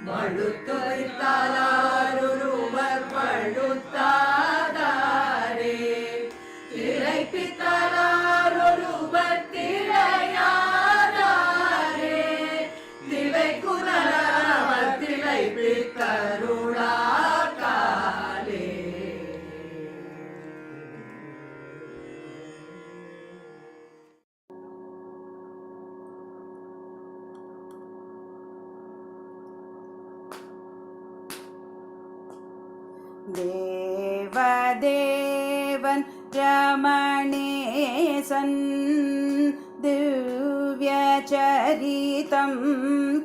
வழுத்துரைத்தாரொருவர் வழுத்தாதாரே திளைப்பித்தாரொருவர் திளையாதாரே திளைக்குதலவர் திளைப்பித்தருளாகாலே. தேவதேவன் ரமணேசன் திவ்ய சரிதம்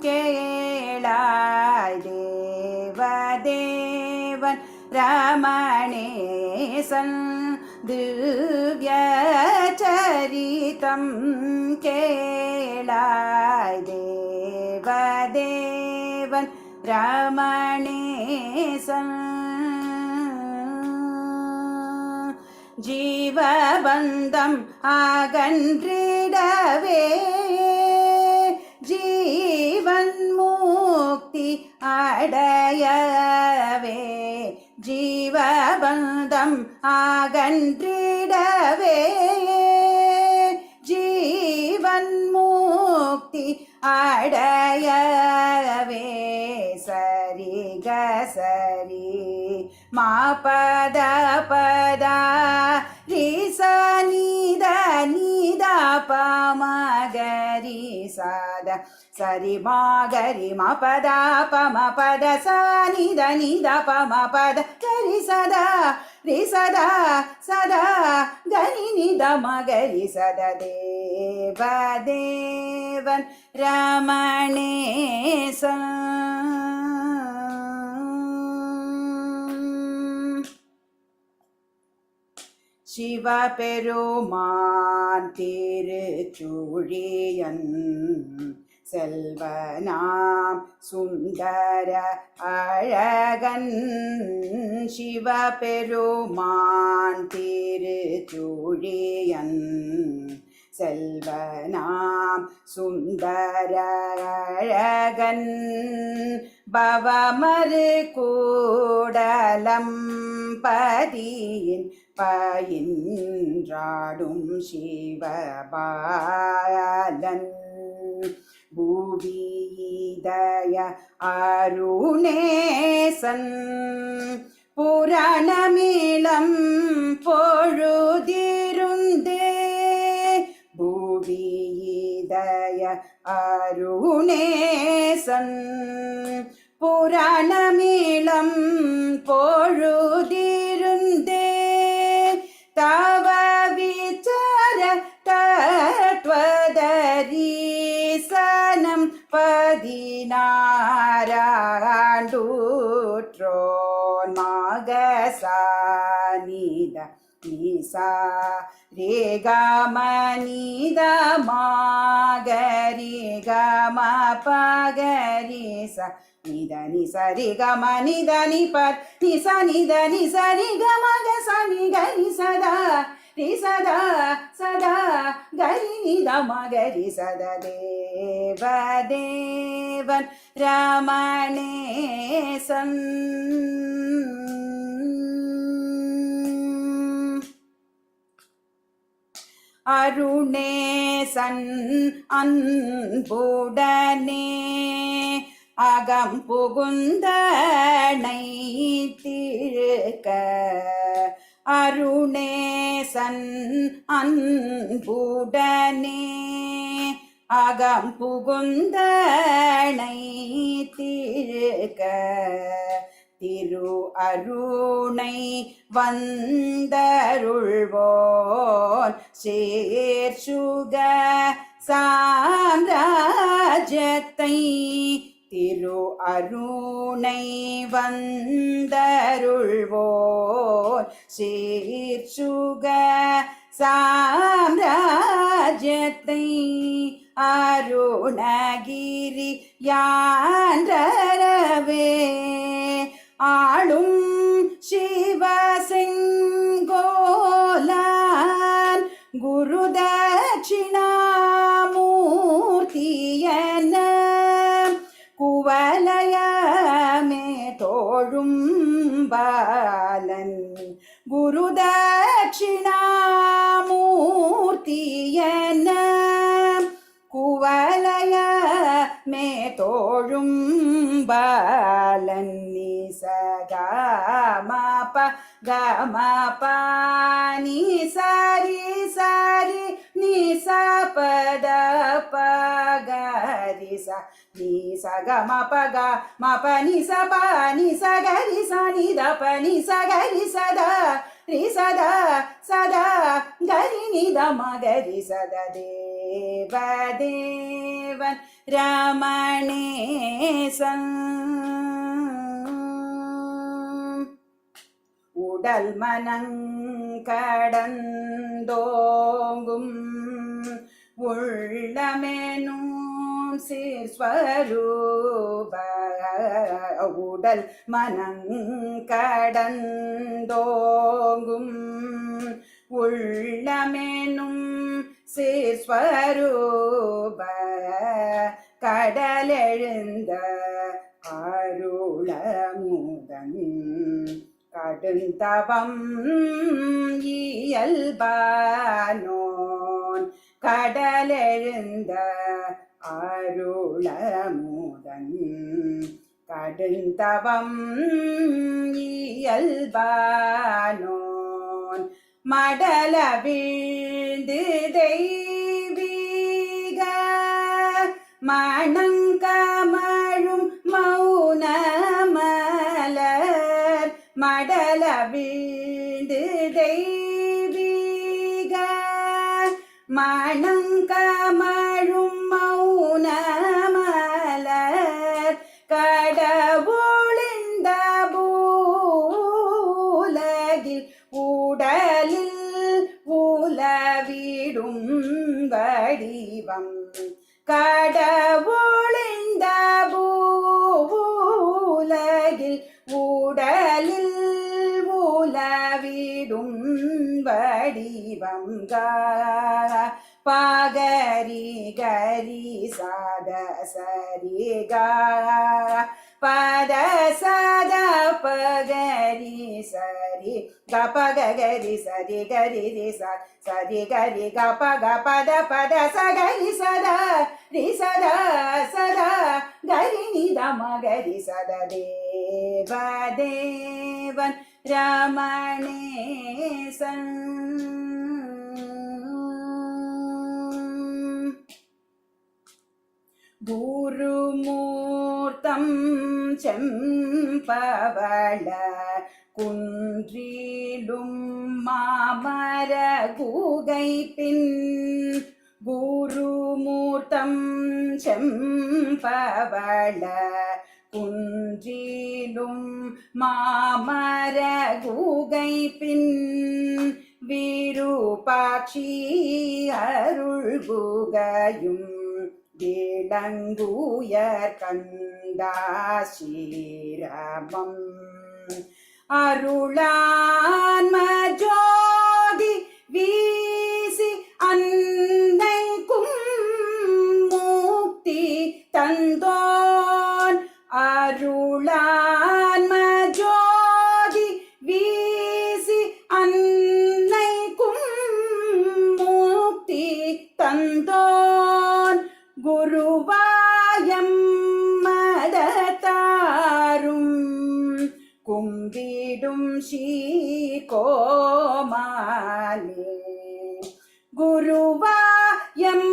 கேளாய். தேவதேவன் ரமணேசன் திவ்ய சரிதம் கேளாய். தேவதேவன் ரமணேசன் ஜீவபந்தம் அகன்றிடவே ஜீவன் பாதம் அகன்றிடவே ஜீவன் முக்தி அடையவே சரி கசரி மா பத பதா ரிச நித நித பமகரி சத சரி மாகரி ம பத பம பத ச நித நித பம பத கரி சதா ரி சதா சதா கரி நித மகரி சத தேவ தேவன் ரமணேசன் சிவபெருமான் திருச்சூழியன் செல்வனாம் சுந்தர அழகன் சிவபெருமான் திருச்சூழியன் செல்வனாம் சுந்தர அழகன் பவமரு கூடலம் பதியின் பயின்றாடும் சிவபாலன் பூவிதய அருணேசன் புராணமிளம் பொழுதிருந்தே பூவிதய அருணேசன் புராணமிளம் பொழுதிருந்தே தவ விசார தத்வதரீசனம் பதினாராண்டூற்றோன் மகசானித நிசா ரேகமனித மாகரி கம பகரிச நித நிசரி கம நித நிபத் நிச நித நிசரி கம கசனி கரி சதா ரி சதா சதா கரி நித மகரி சத தேவ தேவன் ரமணேசன் அருணேசன் அன்புடனே அகம் புகுந்தனை திழுக்க அருணேசன் அன்புடனே அகம் புகுந்தனை திழுக்க திரு அருணை வந்தருள்வோன் சேர்சுக சாம்ராஜ்யத்தை திரு அருணை வந்தருள்வோன் சேர்சுக சாம்ராஜ்யத்தை அருணகிரி யான்றரவே ஆளும் சிவசிங்கோலான் குரு தட்சிணாமூர்த்தியன குவலயமே தோழும் பாலன் குரு தட்சிணாமூர்த்தியன குவலய மே தோழும் பாலன் நிசகமப கமப நிசரி சரி நிசபத பகரிச நிசகமப கமப நிசப நிசகரி சனிதப நிசகரி சதா ரி சதா சதா கரி நித மகரி சத தேவ தேவன் ரமணேசன் உடல் மனங்கடந்தோங்கும் உள்ளமெனும் சீர்ஸ்வரூப உடல் மனங்கடந்தோங்கும் உள்ளமெனும் சீர்ஸ்வரூப கடலெழுந்த அருளமுதன் கடுந்தவம் இயல்பானோன் கடலெழுந்த அருளமுதன் கடுந்தவம் இயல்பானோன் மடல வீழ்ந்து தெய்வீக மணங்கமழும் மௌனமலர் மடல வீழ்ந்து தெய்வீக மணங்கமழும் மௌனமலர் கடவுளிந்த பூலகில் உடலில் உலவிடும் வடிவம் கடவுளிந்த பூலகில் உடலில் உலவிடும் வடிவம் பகரி கரி சத சரிகா பத சத பகரி சரி கபகரி சரி கரி சரி கரி கப பத பத சகரி சத ரி சத சத கரி நித மகரி சத தேவன் ரமணேசன் குருமூர்த்தம் செம்பவள குன்றிலும் மாமர குகை பின் குருமூர்த்தம் செம்பவள குன்றிலும் மாமர குகை பின் விருபாட்சி அருள் குகையும் விளங்குயர் கண்டாசிரமம் அருளான்ம ஜோதி வீசி அன்னைக்கும் முக்தி தந்தோன் அருளான்ம ஜோதி வீசி அன்னைக்கும் முக்தி தந்தோன் குருவாயம் மதத்தாரும் கும்பிடும் ஸ்ரீகோமானே குருவாயம்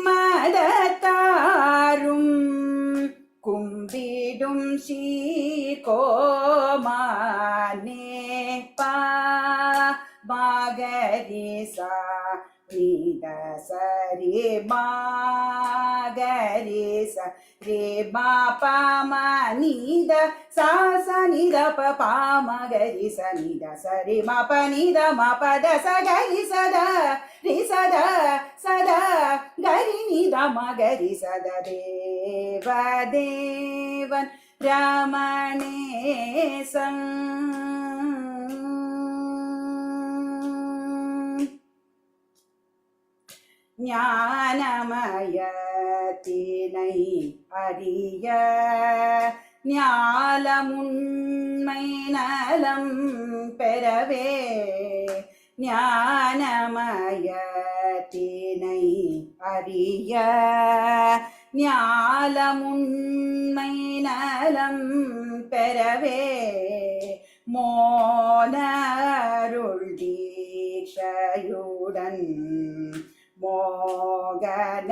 மதத்தாரும் கும்பிடும் ஸ்ரீகோமானே பாகரிசா நீத சரி மாகரிச ரே மா பாம நீத சாச நித பாமகரி சனித சரி மா பனித மா பத சகரி சத ரி சத சத கரி நித மகரி சத தேவன் ரமணேசன் ஞானமயத்தினை அறிய ஞாலமுண்மை நலம் பெறவே ஞானமயத்தினை அறிய ஞாலமுண்மை நலம் பெறவே மோனருள் தீட்சையுடன் மோகன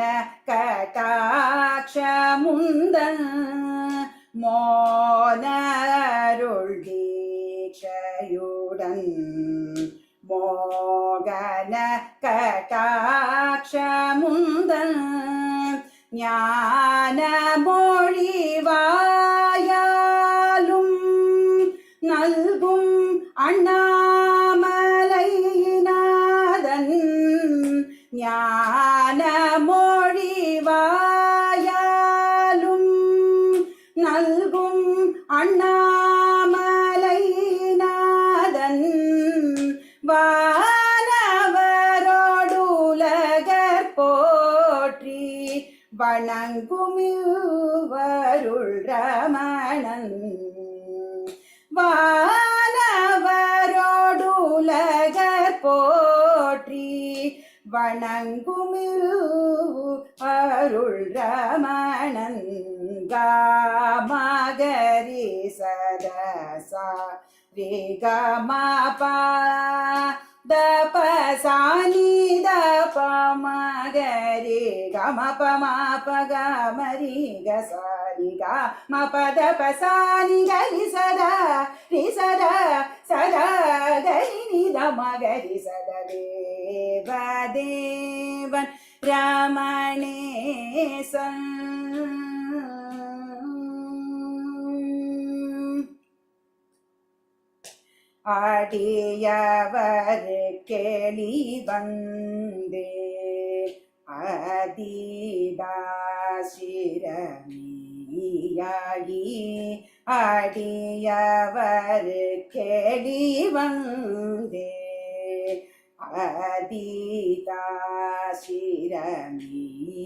கடாட்சமுந்தன் மோனருள் தீட்சையுடன் மோகன கடாட்சமுந்தன் ஞான மொழிவாயாலும் நல்கும் அண்ணாமலைநாதன் ஞான மொழிவாயாலும் நல்கும் அண்ணாமலைநாதன் வானவரோடுலகர் போற்றி வணங்குமிவருள் ரமணன் வானவரோடுலகர் வணங்குமிரு அருள் ரமணன் காமகரி சதசா ரே கமபா தபசானி தபமகரி கமபமபகமரி கசாரி கமபதபசானி கரி சதா ரி சதா சதா கரி நிதமகரி சதா தேவதேவன் ரமணேசன் அடியவர் கேலி வந்தே அதிதாசிரமியாகி அடியவர் கேலி வந்தே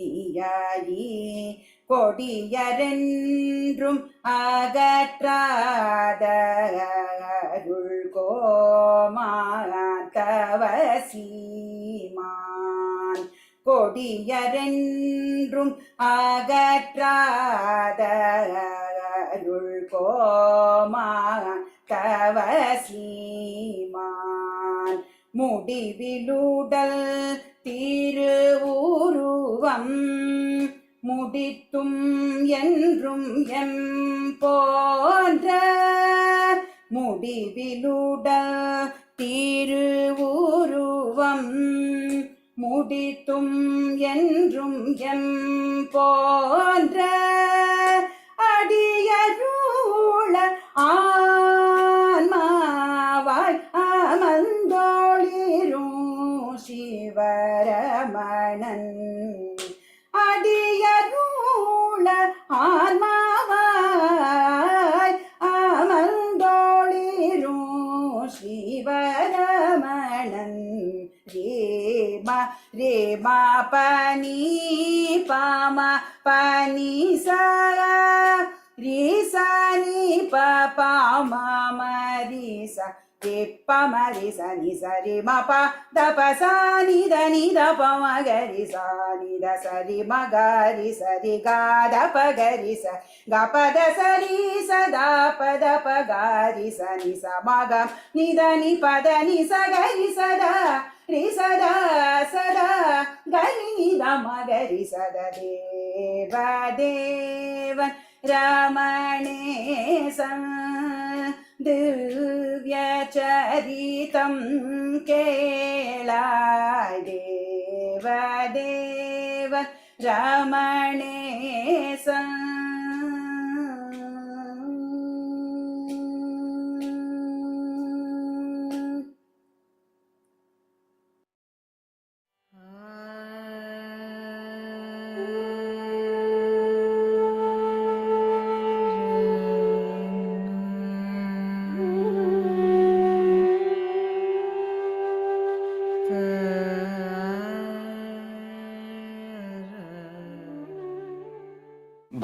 அதிதாசிரமியாகி கொடியரென்றும் அகற்றாத அருள் கோமாதவசீமான் கொடியரென்றும் அகற்றாத அருள் கோமாதவசீமான் முடிவிலுடல் திருவுருவம் முடித்தும் என்றும் எம் போன்ற முடிவிலுடல் திருவுருவம் முடித்தும் என்றும் எம் போன்ற அடியருள ஆன்மாவாய் அமர்ந்தோளிரும் சிவரமணன் அடியருள ஆன்மாவாய் அமர்ந்தோளிரும் சிவரமணன் ரேமா ரேமா பனி பாமா பனி சா ரீசானி பாமா மரிசா Pamari-sa ni-sa-ri-ma-pa da-pa-sa-ni-da-ni-da-pa-ma-ga-ri-sa ni-da-sa-ri-ma-ga-ri-sa-ri-ga-da-pa-ga-ri-sa ga-pa-da-sa-ri-sa-da-pa-da-pa-ga-ri-sa ni-sa-ma-ga ni-da-ni-pa-da-ni-sa-ga-ri-sa-da ri-sa-da-sa-da ga-ni-da-ma-ga-ri-sa-da Deva-devan Ramanesan दिव्यचरितं केलाय देवदेव रमणेशं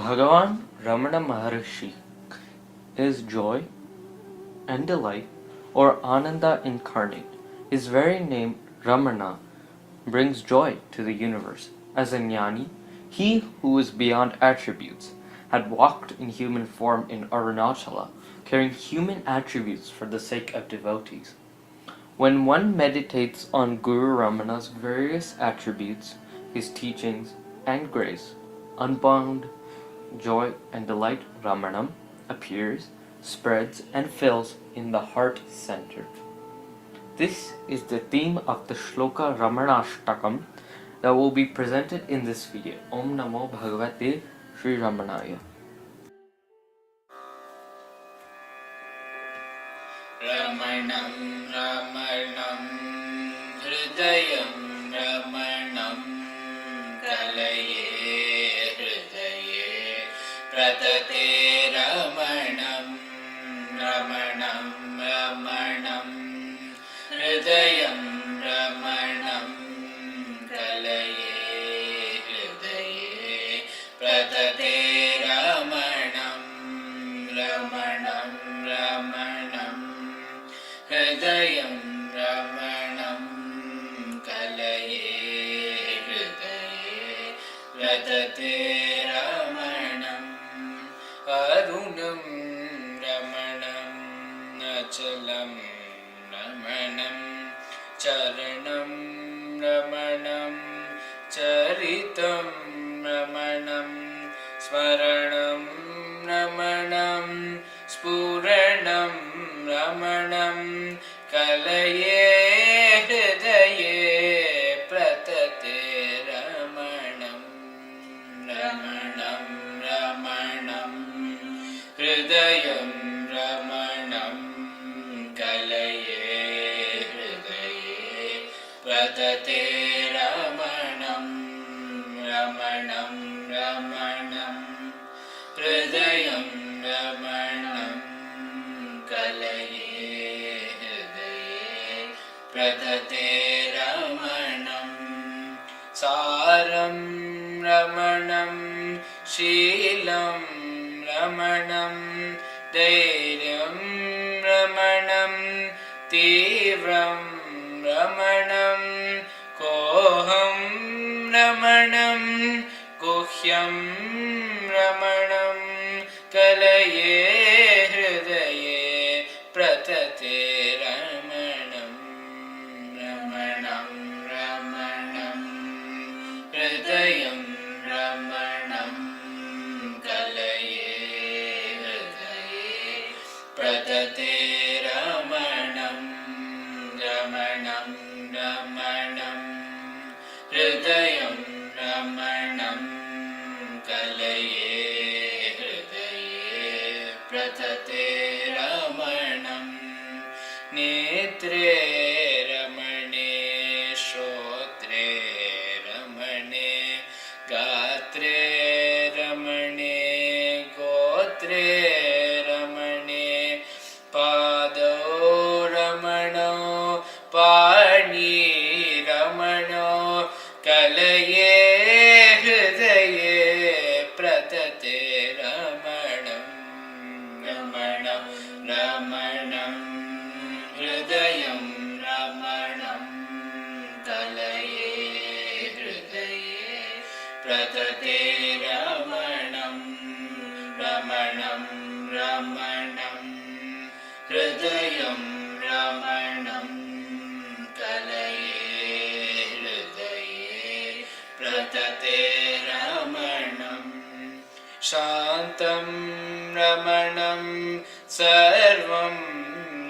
Bhagavan Ramana Maharshi is joy and delight, or Ananda incarnate. His very name, Ramana, brings joy to the universe. As a jnani, he who is beyond attributes had walked in human form in Arunachala, carrying human attributes for the sake of devotees. When one meditates on Guru Ramana's various attributes, his teachings and grace, unbound joy and delight Ramanam appears, spreads and fills in the heart center. This is the theme of the Shloka Ramana Ashtakam that will be presented in this video. Om Namo Bhagavate Sri Ramanaya. Ramanam Ramanam Hridayam Ramanam Kalaye Hridaye Pratate Ramanam Ramanam Ramanam Hridayam Ramanam Kalaye Hridaye Pratate Ramanam Ramanam Ramanam Hridayam Ramanam Kalaye Arunachalam Ramanam Charanam Ramanam Charitam Ramanam Smaranam Ramanam Spuranam Ramanam Kalaye Hridaye Pratate Ramanam Ramanam Ramanam Hridayam Ramanam Kalaye Hridaye Pratate Ramanam Ramanam Ramanam Hridayam Ramanam Kalaye Hridaye Pratate Ramanam Saram Ramanam Sheelam Ramanam Dhairyam Ramanam Tivram Ramanam Koham Ramanam Guhyam Ramanam Kalaye Hridaye Pratate Ramanam Ramanam Ramanam Hridayam Ramanam Kalaye Hridaye Pratate Ramanam Ramanam Ramanam Hridayam Ramanam Kalaye Hridaye Pratate Ramanam Netre Ramane Shrotre Ramane Gatre Ramane Gotre Ramane Pado Ramano Pani Ramano Kalaye Hridaye Pratate Ramanam Ramanam Ramanam Hridayam Ramanam Kalaye Hridaye Pratate Ramanam Ramanam Ramanam Hridayam Ramanam Kalaye Hridaye Pratate Ramanam Shantam Ramanam Sarvam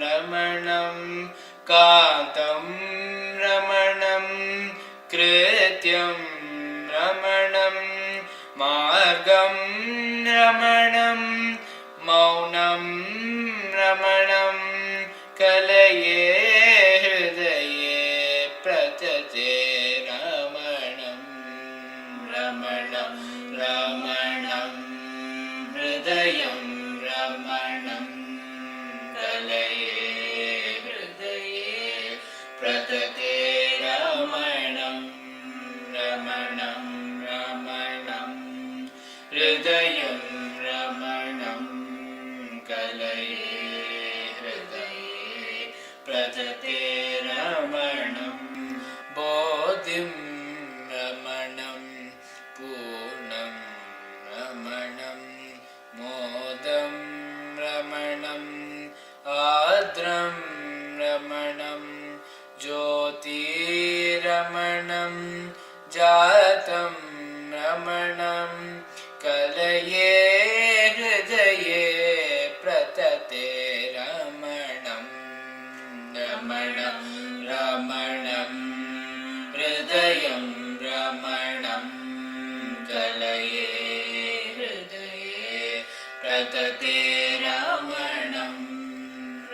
Ramanam Kantam Ramanam Krityam Ramanam Margam Ramanam Maunam Ramanam Kalaye Hridaye Pratate Ramanam Ramanam Ramanam Hridayam Ramanam Kalaye Hridaye Pratate Ramanam Ramanam Ramanam Hridayam Ramanam Kalaye Hridaye Pratate Ramanam Bodhim Ramanam Purnam Ramanam Modam Ramanam Adram Ramanam Jyoti Ramanam Jatam Ramanam Kalaye Hridaye Pratate Ramanam Ramanam Ramanam Hridayam Ramanam Kalaye Hridaye Pratate Ramanam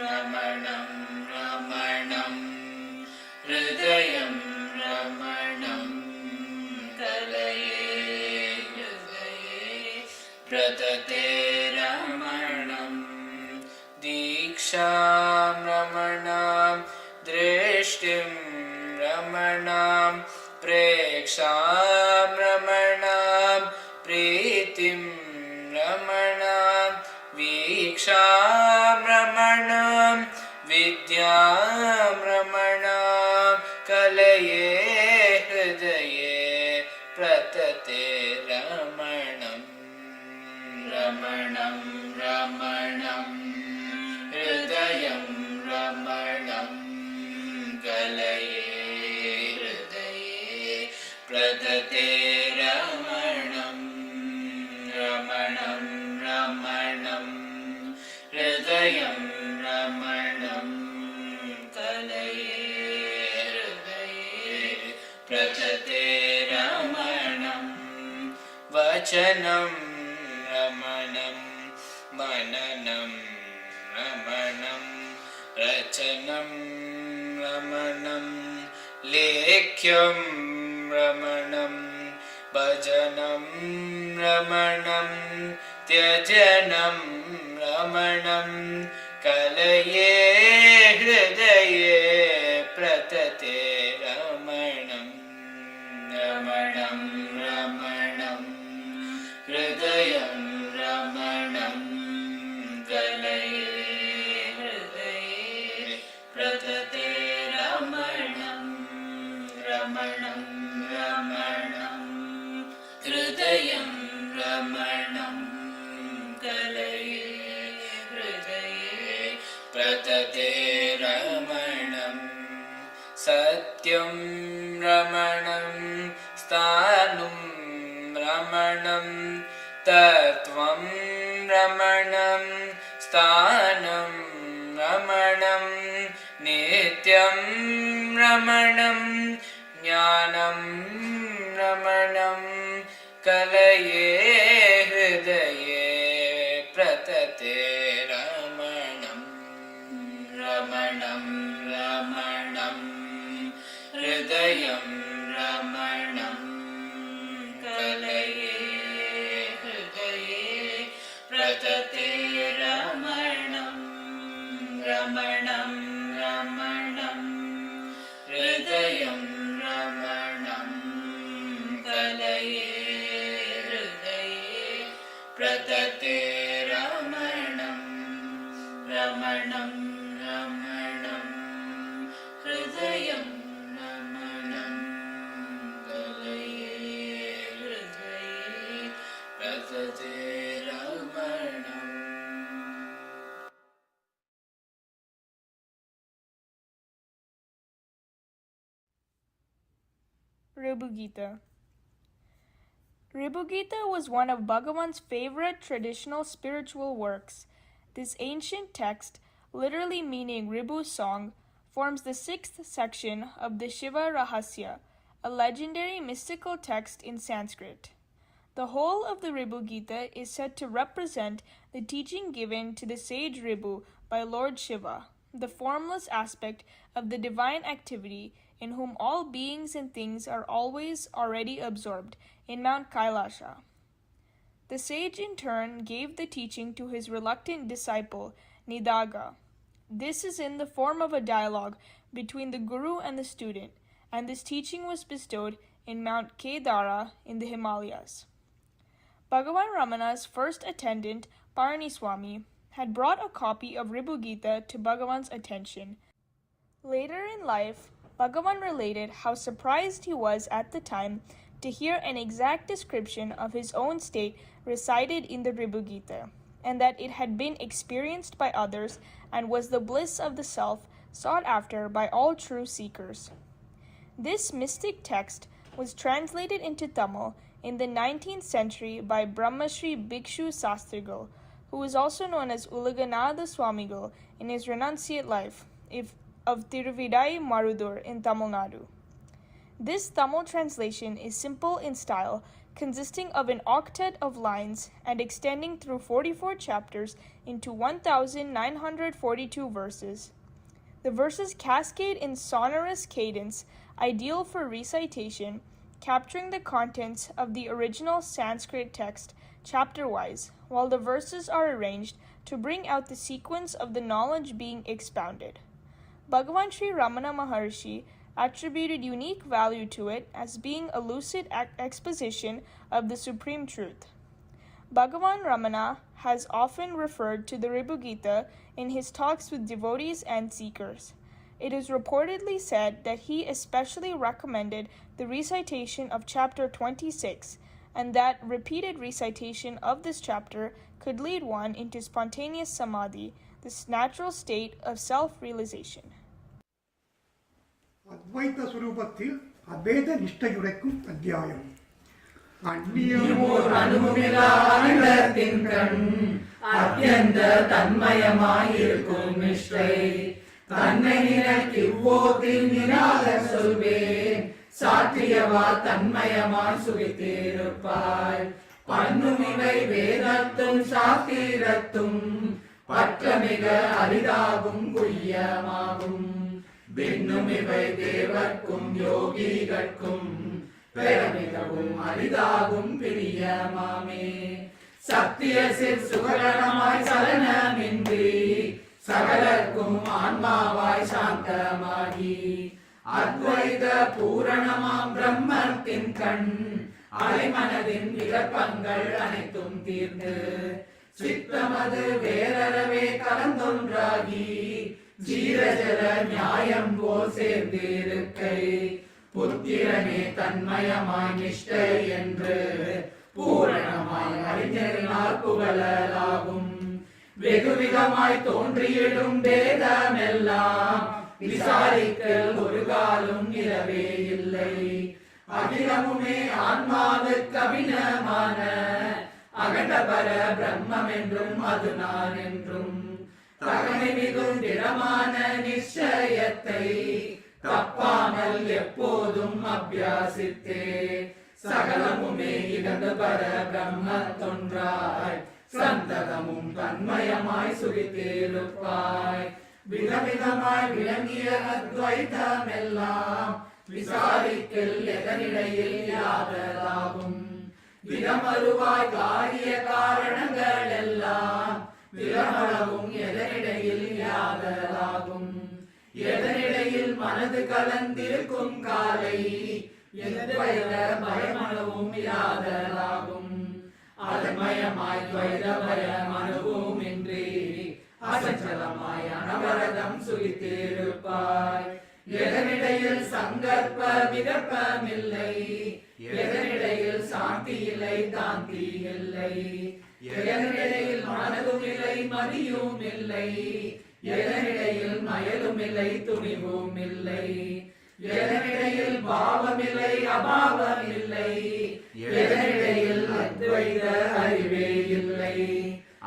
Ramanam Ramanam Hridayam Ramanam Kalaye Hridaye Pratate Ramanam Diksham Ramanam Drishtim Ramanam Preksham Ramanam Pritim Ramanam Viksham Ramanam Vidyam Ramanam Kalaye Hridaye Pratate Ramanam Ramanam Ramanam Hridayam Ramanam Ramanam Hridayam Ramanam Kalaye Hridaye Pratate Ramanam Vachanam Ramanam Mananam Ramanam Rachanam Ramanam Lekhyam Ramanam Bhajanam Ramanam Tyajanam Ramanam Kalaye Hridaye Pratate Ramanam Ramanam Ramanam Hridayam Ramanam Kalaye Hridaye Pratate Ramanam Ramanam Ramanam Hridayam Ramanam Kalaye Hridaye Pratate Ramanam Satyam Ramanam Sthanum Ramanam Tattvam Ramanam Sthanam Ramanam Nityam Ramanam Jnanam Ramanam Kalaye Hridaye Pratate Ramanam Ramanam Ramanam Hridayam Ramanam Kalaye Hridaye Pratate Ramanam Ramanam Ramanam Hridayam Ramanam Kalaye Hridaye Pratate Ramanam Ramanam Ramanam Hridayam Ramanam Kalaye Hridaye Pratate Ramanam. Ribhu Gita. Ribhu Gita was one of Bhagavan's favorite traditional spiritual works. This ancient text, literally meaning Ribhu's song, forms the 6th section of the Shiva Rahasya, a legendary mystical text in Sanskrit. The whole of the Ribhu Gita is said to represent the teaching given to the sage Ribhu by Lord Shiva, the formless aspect of the divine activity in whom all beings and things are always already absorbed, in Mount Kailasha. The sage in turn gave the teaching to his reluctant disciple, Nidaga. This is in the form of a dialogue between the guru and the student, and this teaching was bestowed in Mount Kedara in the Himalayas. Bhagavan Ramana's first attendant, Paraniswami, had brought a copy of Ribhu Gita to Bhagavan's attention. Later in life, Bhagavan related how surprised he was at the time to hear an exact description of his own state recited in the Ribhu Gita, and that it had been experienced by others and was the bliss of the self sought after by all true seekers. This mystic text was translated into Tamil in the 19th century by Brahmashri Bhikshu Sastrigal, who is also known as Ulaganatha Swamigal in his renunciate life of Thiruvidai Marudur in Tamil Nadu. This Tamil translation is simple in style, consisting of an octet of lines and extending through 44 chapters into 1,942 verses. The verses cascade in sonorous cadence, ideal for recitation, capturing the contents of the original Sanskrit text chapter-wise, while the verses are arranged to bring out the sequence of the knowledge being expounded. Bhagavan Sri Ramana Maharshi attributed unique value to it as being a lucid exposition of the supreme truth. Bhagavan Ramana has often referred to the Ribhu Gita in his talks with devotees and seekers. It is reportedly said that he especially recommended the recitation of chapter 26, and that repeated recitation of this chapter could lead one into spontaneous samadhi, this natural state of self-realization. அத்வைத சுரூபத்தில் அபேத நிஷ்டையுரைக்கும் அத்தியாயம் அந்நியமோர் அனுபவமில்லா பிரம்மத்தின் கண் அத்தியந்த தன்மயமாயிருக்கும் நிஷ்டை தன்னை நினைக்கிவ்வோதில் நிராக சொல்வேன் சாற்றியவா தன்மயமாய் சுகித்திருப்பாய் பண்ணும் இவை வேதத்தும் சாத்திரத்தும் பற்ற மிக அரிதாகும் குய்யமாகும் பின்னும் இவை தேவர்க்கும் யோகிகட்கும் பெற மிகவும் அரிதாகும் பிரியமாமே சத்திய சிற் சுகரணமாய் சலனமின்றி சகலர்க்கும் ஆன்மாவாய் சாந்தமாகி அத்வைத பூரணமாம் பிரம்மத்தின் கண் அலைமனதின் விகற்பங்கள் அனைத்தும் தீர்ந்து சித்தமது வேறறவே கலந்தொன்றாகி ஜீரஜர நியாயம் போல் சேர்ந்திருக்கை புத்திரனே தன்மயமாய் நிஷ்டை என்று பூரணமாய் அறிஞரினால் புகழலாகும் வெகுவிதமாய் தோன்றியிடும் வேதமெல்லாம் விசாரிக்கல் ஒரு காலம் இரவே இல்லை அகிலமுமே ஆன்மாவுக்கு அபிநமான அகண்டபர பிரம்மம் என்றும் அது நான் என்றும் தகமை மிகும் திடமான நிச்சயத்தை தப்பாமல் எப்போதும் அபியாசித்தே சகலமுமே இடந்து பர பிரம்ம தொன்றாய் சந்ததமும் தன்மயமாய் சுகித்திருப்பாய் விதவிதமாய் விளங்கிய அத்வைதமெல்லாம் விசாரிக்கல் எதனிடையில் யாதலாகும் விதமருவாய் காரிய காரணங்கள் எல்லாம் விரமளவும் எதனிடையில் யாதலாகும் எதனிடையில் மனது கலந்திருக்கும் காலை எதுவைத பயமளவும் யாதலாகும் அதமயமாய் துவைத பயம் அனுபவம் இன்றி அசஞ்சலமாய் அனவரதம் சுகித்திருப்பாய் எதனிடையில் சங்கற்ப விகற்பமில்லை எதனிடையில் சாந்தி இல்லை தாந்தி இல்லை எதனிடையில் மனதும் இல்லை மதியும் இல்லை எதனிடையில் மயலும் இல்லை துணிவும் இல்லை எதனிடையில் பாவமில்லை அபாவம் இல்லை எதனிடையில் அத்வைத அறிவே இல்லை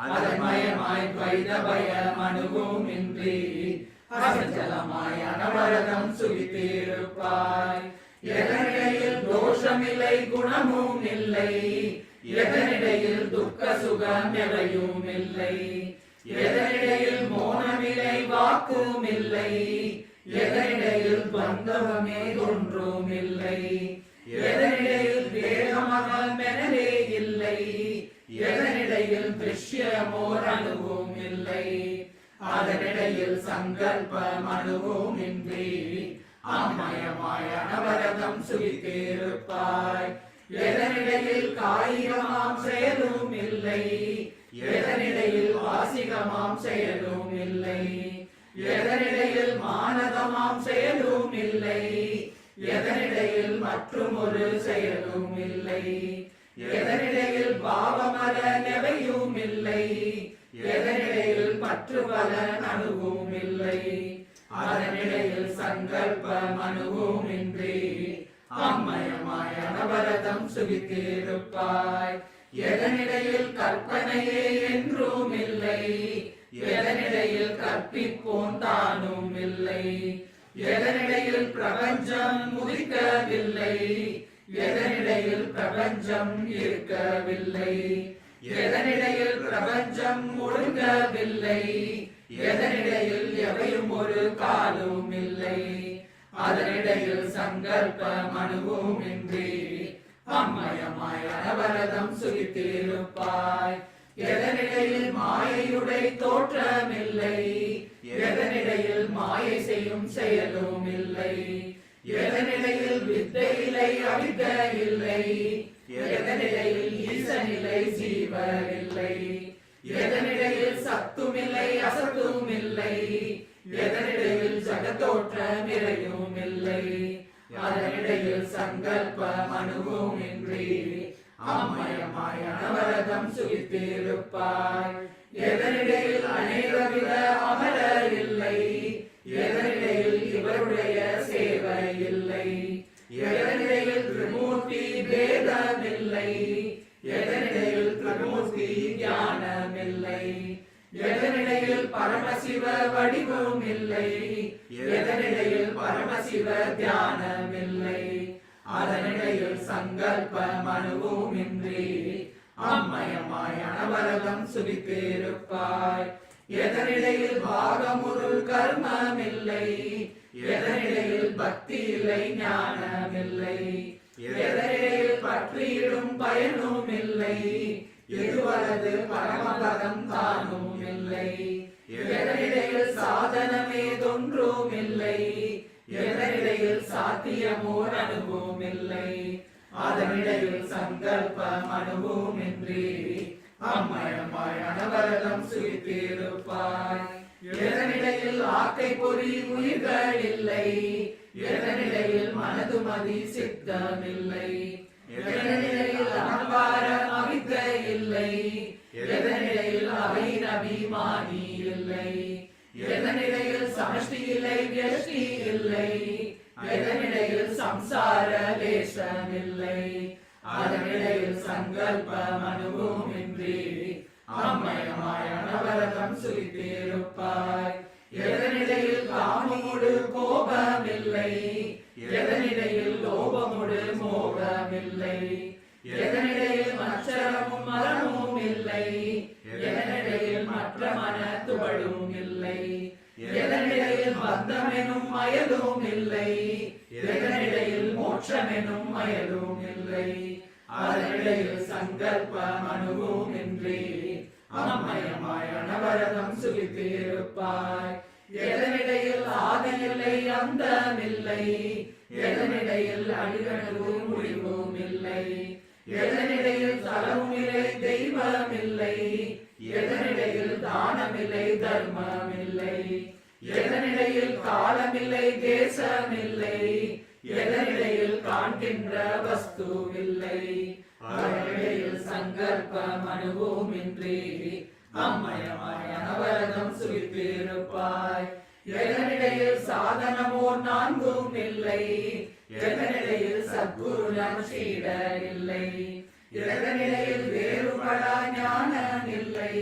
அதமயமாய் துவைத பயம் அனுபவம் இன்றி அசஞ்சலமாய் அனவரதம் சுகித்திருப்பாய் எதனிடையில் தோஷமில்லை குணமும் இல்லை எதனிடையில் துக்க சுகம் எவையும் இல்லை எதனிடையில் மோனமில்லை வாக்கும் இல்லை எதனிடையில் பந்தவமே ஒன்றும் இல்லை எதனிடையில் வேகமகம் எனவே இல்லை எதனிடையில் திருஷ்யமோர் அணுவும் இல்லை அதனிடையில் சங்கல்பம் அணுவும் இன்றி அம்மயமாய் அனவரதம் சுகித்திருப்பாய் எதனிடையில் காயிகமாம் செயலும் இல்லை எதனிடையில் வாசிகமாம் செயலும் இல்லை எதனிடையில் மானதமாம் செயலும் இல்லை எதனிடையில் மற்றும் ஒரு செயலும் இல்லை எதனிடையில் பாவமர நெவையும் இல்லை எதனிடையில் பற்று பலன் அணுவும் இல்லை அதனிடையில் சங்கல்பம் அணுவும் இன்றி அம்மயமாய் அனவரதம் சுகித்திருப்பாய் எதனிடையில் கற்பனையே என்றும் இல்லை எதனிடையில் கற்பிப்போன் தானும் இல்லை எதனிடையில் பிரபஞ்சம் முதிக்கவில்லை எதனிடையில் பிரபஞ்சம் இருக்கவில்லை எதனிடையில் பிரபஞ்சம் ஒழுங்கவில்லை எதனிடையில் எவையும் ஒரு காலும் இல்லை அதனிடையில் சங்கல்பம் அணுவும் இன்றி அம்மயமாய் அனவரதம் சுகித்திருப்பாய் எதனிடையில் மாயையுடை தோற்றமில்லை எதனிடையில் மாயை செய்யும் செயலும் இல்லை எதனிடையில் வித்தை இல்லை அவித்தை இல்லை எதனிடையில் ஈசனில்லை ஜீவர் இல்லை எதனிடையில் சத்துமில்லை அசத்தும் இல்லை எதனிடையில் ஜகத்தோற்றம் இறையும் இல்லை அதனிடையில் சங்கல்பம் அணுவும் இன்றி அம்மயமாய் அனவரதம் சுகித்திருப்பாய் எதனிடையில் அநேகவித அமரர் இல்லை எதனிடையில் இவருடைய சேவை இல்லை எதனிடையில் திரிமூர்த்தி பேதமில்லை எதனிடையில் திரிமூர்த்தி எதனிடையில் பரமசிவ வடிவும் இல்லை, எதனிடையில் பரமசிவ தியானம் இல்லை, அதனிடையில் சங்கல்ப மனுவும் இன்றி அம்மயமாய் அனவரதம் சுரித்திருப்பாய். எதனிடையில் பாகமுருள் கர்மம் இல்லை, எதனிடையில் பக்தி இல்லை ஞானம் இல்லை, எதனிடையில் பற்றியிடும் பயனும் இல்லை, எதுவரது பரமபதம் தானும் இல்லை, எதனிடையில் சாதனமேதொன்றும் இல்லை, எதனிடையில் சாத்தியமோர் அனுபவம் இல்லை, அதனிடையில் சங்கல்ப மனுவும் இன்றி அம்மயமாய் அனவரதம் சுரித்திருப்பாய். எதனிடையில் ஆக்கை பொறி உயிர்கள் இல்லை, எதனிடையில் மனதுமதி சித்தம் இல்லை, எதனிடையில் அகங்காரம் அவித்தை இல்லை, எதனிடையில் அவையின் அபிமானி இல்லை, எதனிடையில் சமஷ்டி இல்லை வியஷ்டி இல்லை, எதனிடையில் சம்சார லேசம் இல்லை, அதனிடையில் சங்கல்ப மனுவும் இன்றி அம்மயமாய் அனவரதம் சுரித்திருப்பாய். எதனிடையில் காமமுடு கோபம் இல்லை, எதனிடையில் லோபமுடு மோகம் இல்லை, எதனிடையில் மச்சரமும் மரமும் இல்லை, எதனிடையில் மற்ற மன துவடும் இல்லை, எதனிடையில் பந்தமெனும் மயலும் இல்லை, எதனிடையில் மோட்சமெனும் மயலும் இல்லை, அதனிடையில் சங்கல்ப மனுவும் இன்றி அம்மயமாய் அனவரதம் சுரித்திருப்பாய். எதனிடையில் ஆதி இல்லை அந்தம் இல்லை, எதனிடையில் அழிவனும் முடிவும் இல்லை, எதனிடையில் தலமும் இல்லை தெய்வம் இல்லை, எதனிடையில் தானமில்லை தர்மம் இல்லை, எதனிடையில் காலமில்லை தேசம் இல்லை, எதனிடையில் காண்கின்ற வஸ்துவில்லை, அதனிடையில் சங்கல்ப மனுவும் இன்றி அம்மயமாய் அனவரதம் சுரித்திருப்பாய். எதனிடையில் சாதனமோ நான்கும் இல்லை, எதனிடையில் சத்குரு நம்சீடர் இல்லை, எதனிடையில் வேறுபடா ஞானம் இல்லை,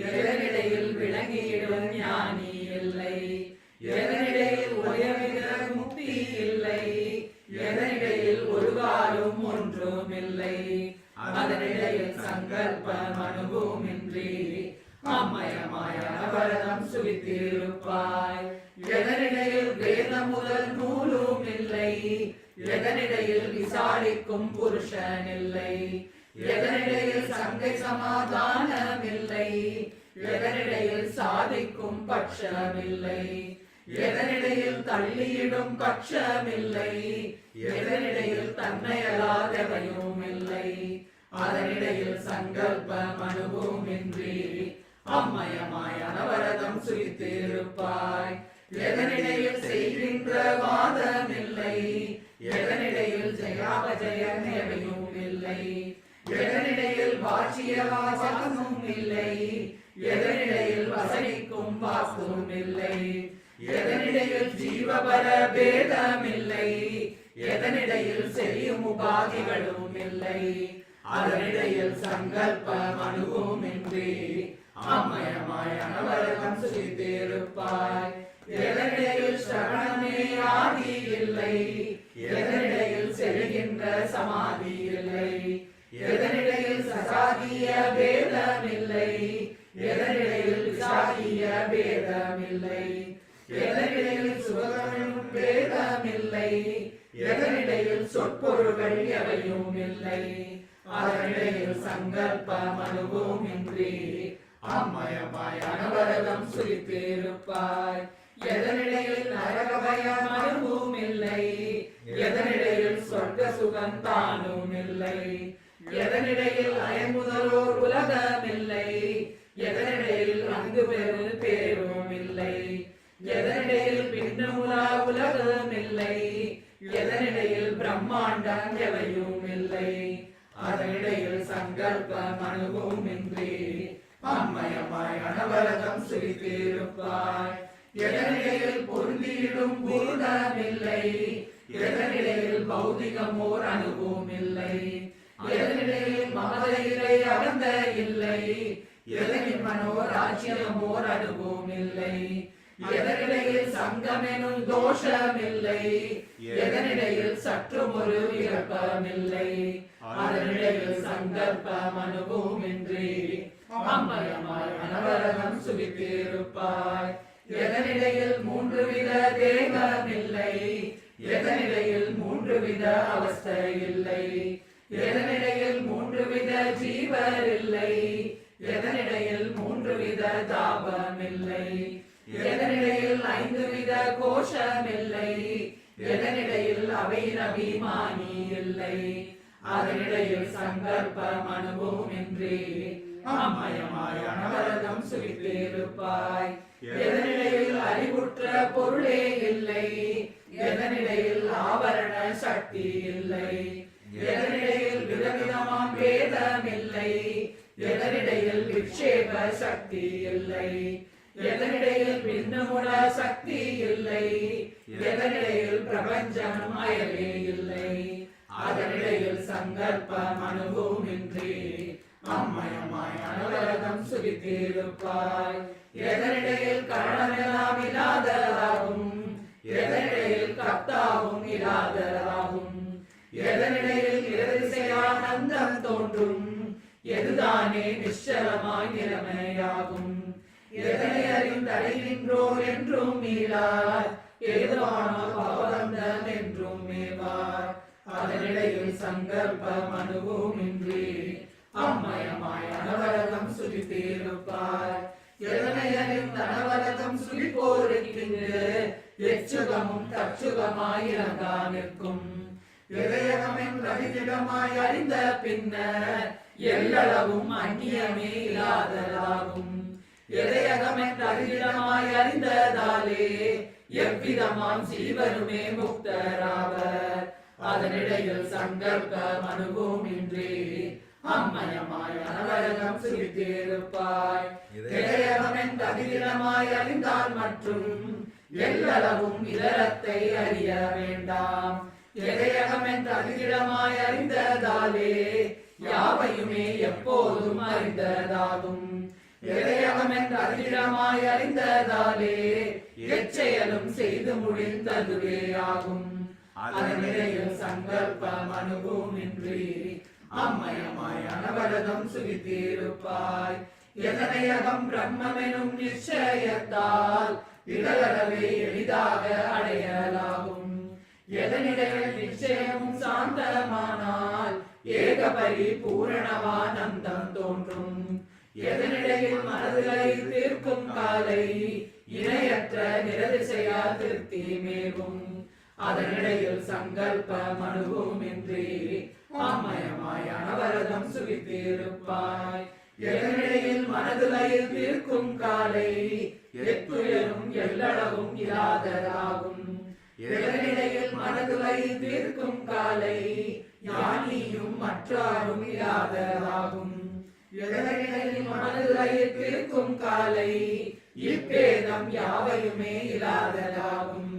எதனிடையில் விளங்கியிடும் ஞானி இல்லை, எதனிடையில் உயர்வித முக்தி இல்லை, எதனிடையில் ஒரு காலும் ஒன்றும் இல்லை, அதனிடையில் சங்கல்ப மனுவும் இன்றி அம்மயமாய் அனவரதம் சுரித்திருப்பாய். எதனிடையில் வேதம் முதல் நூலும் இல்லை, எதனிடையில் விசாரிக்கும் புருஷன் இல்லை, எதனிடையில் சங்கை சமாதானம் இல்லை, எதனிடையில் சாதிக்கும் பட்சம் இல்லை, எதனிடையில் தள்ளியிடும் பட்சம் இல்லை, எதனிடையில் தன்னையலாதவையும் இல்லை, அதனிடையில் சங்கல்ப மனுவும் இன்றி அம்மயமாய் அனவரதம் சுரித்திருப்பாய். எதனிடையில் செய்கின்ற வாதம் இல்லை, எதனிடையில் ஜெயாபஜயம் எவையும் இல்லை, எதனிடையில் பாட்சிய வாசகமும் இல்லை, எதனிடையில் வசனிக்கும் வாக்கும் இல்லை, எதனிடையில் ஜீவபர பேதம் இல்லை, எதனிடையில் செய்யும் உபாதிகளும் இல்லை, அதனிடையில் சங்கல்ப மனுவும் இன்றி அம்மயமாய் அனவரதம் சுரித்திருப்பாய். எதனிடையில் சரணமே ஆதி இல்லை, எதனிடையில் செல்கின்ற சமாதி இல்லை, எதனிடையில் சசாகிய பேதம் இல்லை, எதனிடையில் விசாகிய பேதம் இல்லை, எதனிடையில் சுகமும் பேதம் இல்லை, எதனிடையில் சொற்பொருள்கள் எவையும் இல்லை, அதனிடையில் சங்கல்ப மனுவும் இன்றி அம்மயமாய் அனவரதம் சுரித்திருப்பாய். எதனிடையில் நரக பயம் அனுபவம் இல்லை, எதனிடையில் சொர்க்க சுகம் தானும் இல்லை, எதனிடையில் அயமுதலோர் உலகம் இல்லை, எதனிடையில் அங்கு பெரு பேரும் இல்லை, எதனிடையில் பின்னமுலா உலகம் இல்லை, எதனிடையில் பிரம்மாண்டம் எவையும் இல்லை, அதனிடையில் சங்கல்ப மனுவும் இன்றி அம்மயமாய் அனவரதம் சுரித்திருப்பாய். எதனிடையில் பொருந்தியிடும் பூதம் இல்லை, எதனிடையில் பௌதிகமோர் அனுபவம் இல்லை, எதனிடையில் மமதையிலே அகந்த இல்லை, எதனின் மனோராஜ்யமோர் அனுபவம் இல்லை. எதனிடையில் சங்கமெனும் தோஷமில்லை. எதனிடையில் சற்றும் ஒரு விருப்பமில்லை. அதனிடையில் சங்கல்பம் அனுபவமின்றி அம்மயமாய் அனவரதம் சுகித்திருப்பாய். எதனிடையில் 3 வித தேகமில்லை. எதனிடையில் 3 வித அவஸ்தை இல்லை. எதனிடையில் 3 வித ஜீவர் இல்லை. எதனிடையில் 3 வித தாபமில்லை. எதனிடையில் 5 வித கோஷமில்லை. எதனிடையில் அவையின் அபிமானி இல்லை. அதனிடையில் சங்கல்பம் அனுபவமின்றி அம்மயமாய் அனவரதம் சுகித்திருப்பாய். எதனிடையில் அறிவுற்ற பொருளே இல்லை. எதனிடையில் ஆவரண சக்தி இல்லை. எதனிடையில் விதவிதமாம் வேதம் இல்லை. எதனிடையில் விக்ஷேப சக்தி இல்லை. எதனிடையில் பின்னமுட சக்தி இல்லை. எதனிடையில் பிரபஞ்சம் அயலே இல்லை. அதனிடையில் சங்கல்பம் அனுபவமின்றி அம்மயமாய் அனவரதம் சுகித்திருப்பாய். எதனிடையில் கரணமெல்லாம் இல்லாததாகும். எதனிடையில் கர்த்தாவும் இல்லாததாகும். எதனிடையில் இரதிசையானந்தம் தோன்றும். எதுதானே நிச்சலமாய் நிலைமையாகும். எதனை அறிந்தடைகின்றோர் என்றும் மீளார். ஏதுவானால் பவந்தம் என்றும் மேவார். அதனிடையில் சங்கல்பம் அனுபவமின்றி அம்மயமாய் அனவரதம் சுகித்திருப்பாய். எதனை அறிந்த அனவரதம் சுகிப்போருக்கின்று எச்சுகமும் தச்சுகமாய் இறங்கா நிற்கும். எதையகமென் ரவிதிடமாய் அறிந்த பின்னர் எல்லளவும் அந்நியமே இல்லாததாகும். எதையகமென் ரவிதிடமாய் அறிந்ததாலே எவ்விதமாம் ஜீவனுமே முக்தராவர். அதனிடையில் சங்கல்பம் அனுபவமின்றி அம்மயமாய் அனவரதம் சுகித்திருப்பாய். எதையகமென் ரவிதிடமாய் அறிந்தால் மற்றும் எல்லளவும் இதரத்தை அறிய வேண்டாம். எதையகமென் ரவிதிடமாய் அறிந்ததாலே யாவையுமே எப்போதும் அறிந்ததாகும். எதையகமென் ரவிதிடமாய் அறிந்ததாலே எச்செயலும் செய்து முடிந்ததுவே ஆகும். அதனிடையில் சங்கல்பம் அனுபவமின்றி அம்மயமாய் அனவரதம் சுகித்திருப்பாய். எதனையகம் பிரம்மெனும் நிச்சயத்தால் இடலளவே எளிதாக அடையலாகும். எதனிடையில் நிச்சயமும் சாந்தமானால் ஏகபரி பூரணமானந்தம் தோன்றும். எதனிடையில் மனதுகளை தீர்க்கும் காலை இணையற்ற நிரதிசையா திருப்தி மேவும். அதனிடையில் சங்கல்பம் அனுபவமின்றி அம்மயமாய் அனவரதம் சுகித்திருப்பாய். எதனிடையில் மனதுகளை தீர்க்கும் காலை எத்துயரும் எல்லளவும் இல்லாததாகும். எதனிடையில் மனதுகளை தீர்க்கும் காலை ஞானியும் மற்றாரும் இல்லாததாகும். எதனிடையில் மனதுகளை தீர்க்கும் காலை இப்பேதம் யாவையுமே இல்லாததாகும்.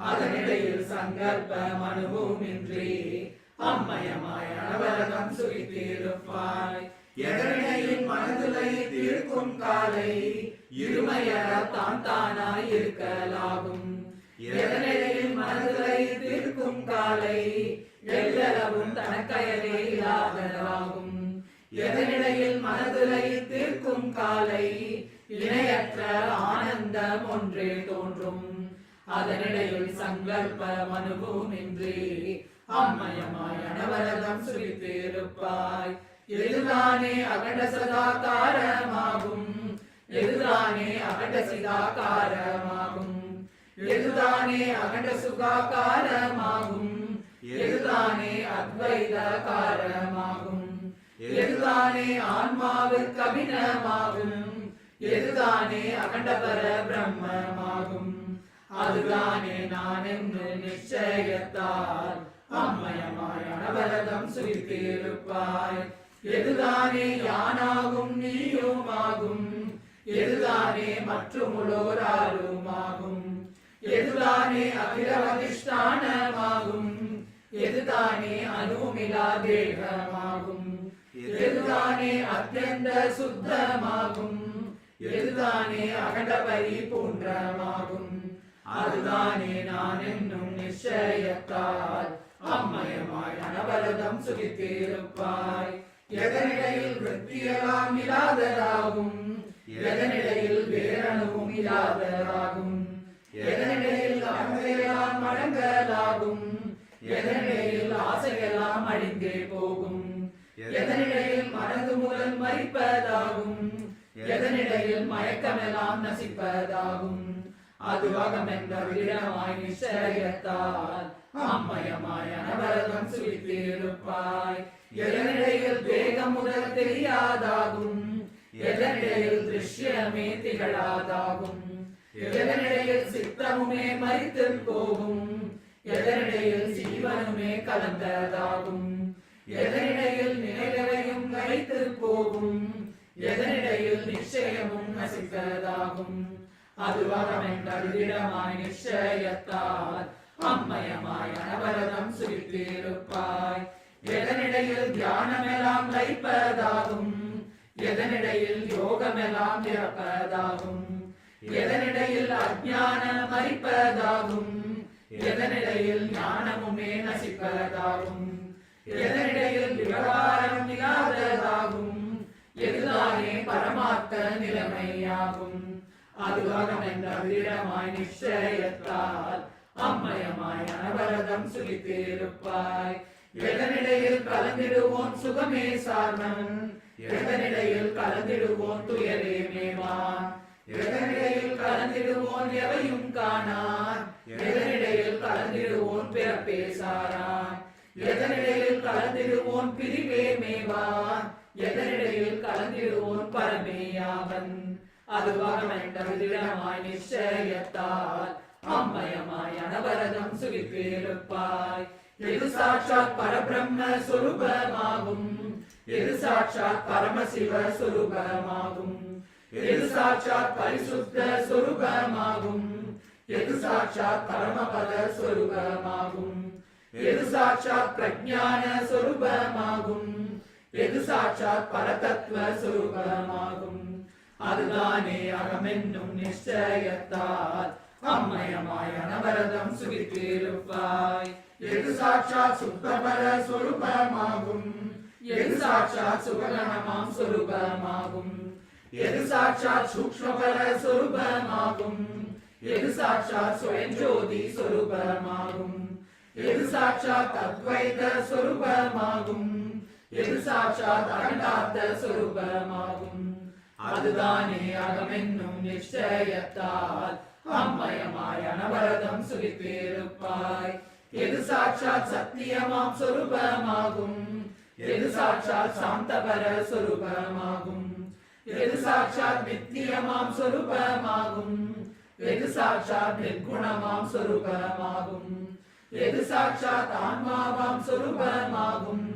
அதனிடையில் சங்கல்பம் அனுபவமின்றி அம்மயமாய் அனவரதம் சுகித்திருப்பாய். எதனிடையில் மனதுலை தீர்க்கும் காலை இருமையற தான் தானாய் இருக்கலாகும். எதனிடையில் மனதுலை தீர்க்கும் காலை எல்லளவும் தனக்கயலே இல்லாதலாகும். எதனிடையில் மனதுலை தீர்க்கும் காலை இணையற்ற ஆனந்தம் ஒன்றே தோன்றும். அதனிடையில் சங்கல்பம் அனுபவமின்றி அம்மயமாய் அனவரதம் சுகித்திருப்பாய். எதுதானே அகண்ட சதாகாரமாகும். எதுதானே அகண்ட சிதாகாரமாகும். எதுதானே அகண்ட சுகாகாரமாகும். எதுதானே அத்வைதகாரமாகும். எதுதானே ஆன்மாவுக்கு அபிநமாகும். எதுதானே அகண்டபர பிரம்மமாகும். அதுதானே நான் என்று நிச்சயத்தால் அம்மயமாய் அனவரதம் சுகித்திருப்பாய். எதுதானே யானாகும் நீயுமாகும். எதுதானே மற்றுமுளோராருமாகும். எதுதானே அகிலவதிஷ்டானமாகும். எதுதானே அணுமிலா தேகமாகும். எது எதுதானே அத்தியந்த சுத்தமாகும், எதுதானே அகண்ட பரிபூர்ணமாகும், அதுதானே நான் என்னும் நிச்சயத்தால் அம்மயமாய் அனவரதம் சுகித்திருப்பாய். எதனிடையில் விருத்தியெல்லாம் இல்லாததாகும், எதனிடையில் வேறணுவும் இல்லாததாகும், எதனிடையில் அகமையெல்லாம் அடங்கலாகும், எதனிடையில் ஆசையெல்லாம் அழிந்தே போகும், எதனிடையில் மனது முதல் மறிப்பதாகும், எதனிடையில் மயக்கமெல்லாம் நசிப்பதாகும், அதுவாகமென்ற விடமாய் நிச்சயத்தால் அம்மயமாய் அனவரதம் சுகித்திருப்பாய். எதனிடையில் தேகம் முதல் தெரியாதாகும், எதனிடையில் திருஷ்யமே திகழாதாகும், எதனிடையில் சித்தமுமே மறித்து போகும், எதனிடையில் ஜீவனுமே கலந்ததாகும், எதனிடையில் நினைவையும் கழித்து போகும், எதனிடையில் நிச்சயமும் நசித்ததாகும், அதுவாகமென்ற விடமாய் நிச்சயத்தால் அம்மயமாய் அனவரதம் சுகித்திருப்பாய். எதனிடையில் தியானமெல்லாம் லைப்பதாகும், எதனிடையில் யோகமெல்லாம் இறப்பதாகும், எதனிடையில் அஜ்ஞானம் மறிப்பதாகும், எதனிடையில் ஞானமுமே நசிப்பதாகும், எதனிடையில் விவகாரம் இல்லாததாகும், எதுதானே பரமார்த்த நிலைமையாகும், அதுவாகமென்ற விடமாய் நிச்சயத்தால் அம்மயமாய் அனவரதம் சுகித்திருப்பாய். எதனிடையில் கலந்திடுவோன் சுகமே சார்ந்தன், எதனிடையில் கலந்திடுவோன் துயரே மேவான், எதனிடையில் கலந்திடுவோன் எவையும் காணான், எதனிடையில் கலந்திடுவோன் பிறப்பே சாரான், எதனிடையில் கலந்திடுவோன் பிரிவே மேவான், எதனிடையில் கலந்திடுவோன் பரமேயாவன், அதுவாகமென்ற விடமாய் நிச்சயத்தால் அம்மயமாய் அனவரதம் சுகித்திருப்பாய். எது சாட்சாத் பரபிரம்ம சுரூபமாகும், எது சாட்சாத் பரமசிவ சுரூபமாகும், எது சாட்சாத் பரிசுத்த சுரூபமாகும், எது சாட்சாத் பரமபத சுரூபமாகும், எது சாட்சாத் பிரஜான சுரூபமாகும், எது சாட்சாத் பரதத்துவ சுரூபமாகும், அதுதானே அகமென்னும் நிச்சயத்தால் அம்மயமாய் அனவரதம் சுகித்திருப்பாய். எது சாட்சாத் சுத்தபர சொரூபமாகும், எது சாட்சாத் சுககணமாம் சொரூபமாகும், எது சாட்சாத் சூக்ஷ்மபர சொரூபமாகும், எது சாட்சாத் சுயஞ்சோதி சொரூபமாகும், எது சாட்சாத் அத்வைத சொரூபமாகும், எது சாட்சாத் அகண்டார்த்த சொரூபமாகும், அதுதானே அகமென்னும் நிச்சயத்தால் அம்மயமாய் அனவரதம் சுகித்திருப்பாய். எது சாட்சாத் சத்தியமாம் சொரூபமாகும், எது சாட்சாத் சாந்தபர சொரூபமாகும், எது சாட்சாத் நித்தியமாம் சொரூபமாகும், எது சாட்சாத் நிர்குணமாம் சொரூபமாகும், எது சாட்சாத் ஆன்மாவாம் சொரூபமாகும்,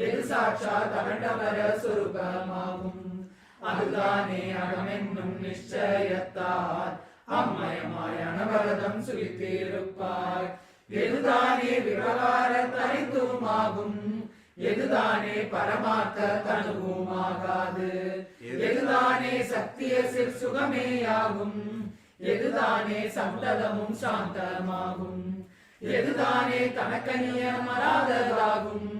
எது சாட்சாத் அகண்டபர சொரூபமாகும், அதுதானே அகமென்னும் நிச்சயத்தால் அம்மயமாய் அனவரதம் சுகித்திருப்பாய். எதுதானே விவகார தனித்துவமாகும், எதுதானே பரமார்த்த தனுவுமாகாது, எதுதானே சத்திய சிற் சுகமேயாகும், எதுதானே சந்ததமும் சாந்தமாகும், எதுதானே தனக்கனியமராததாகும்,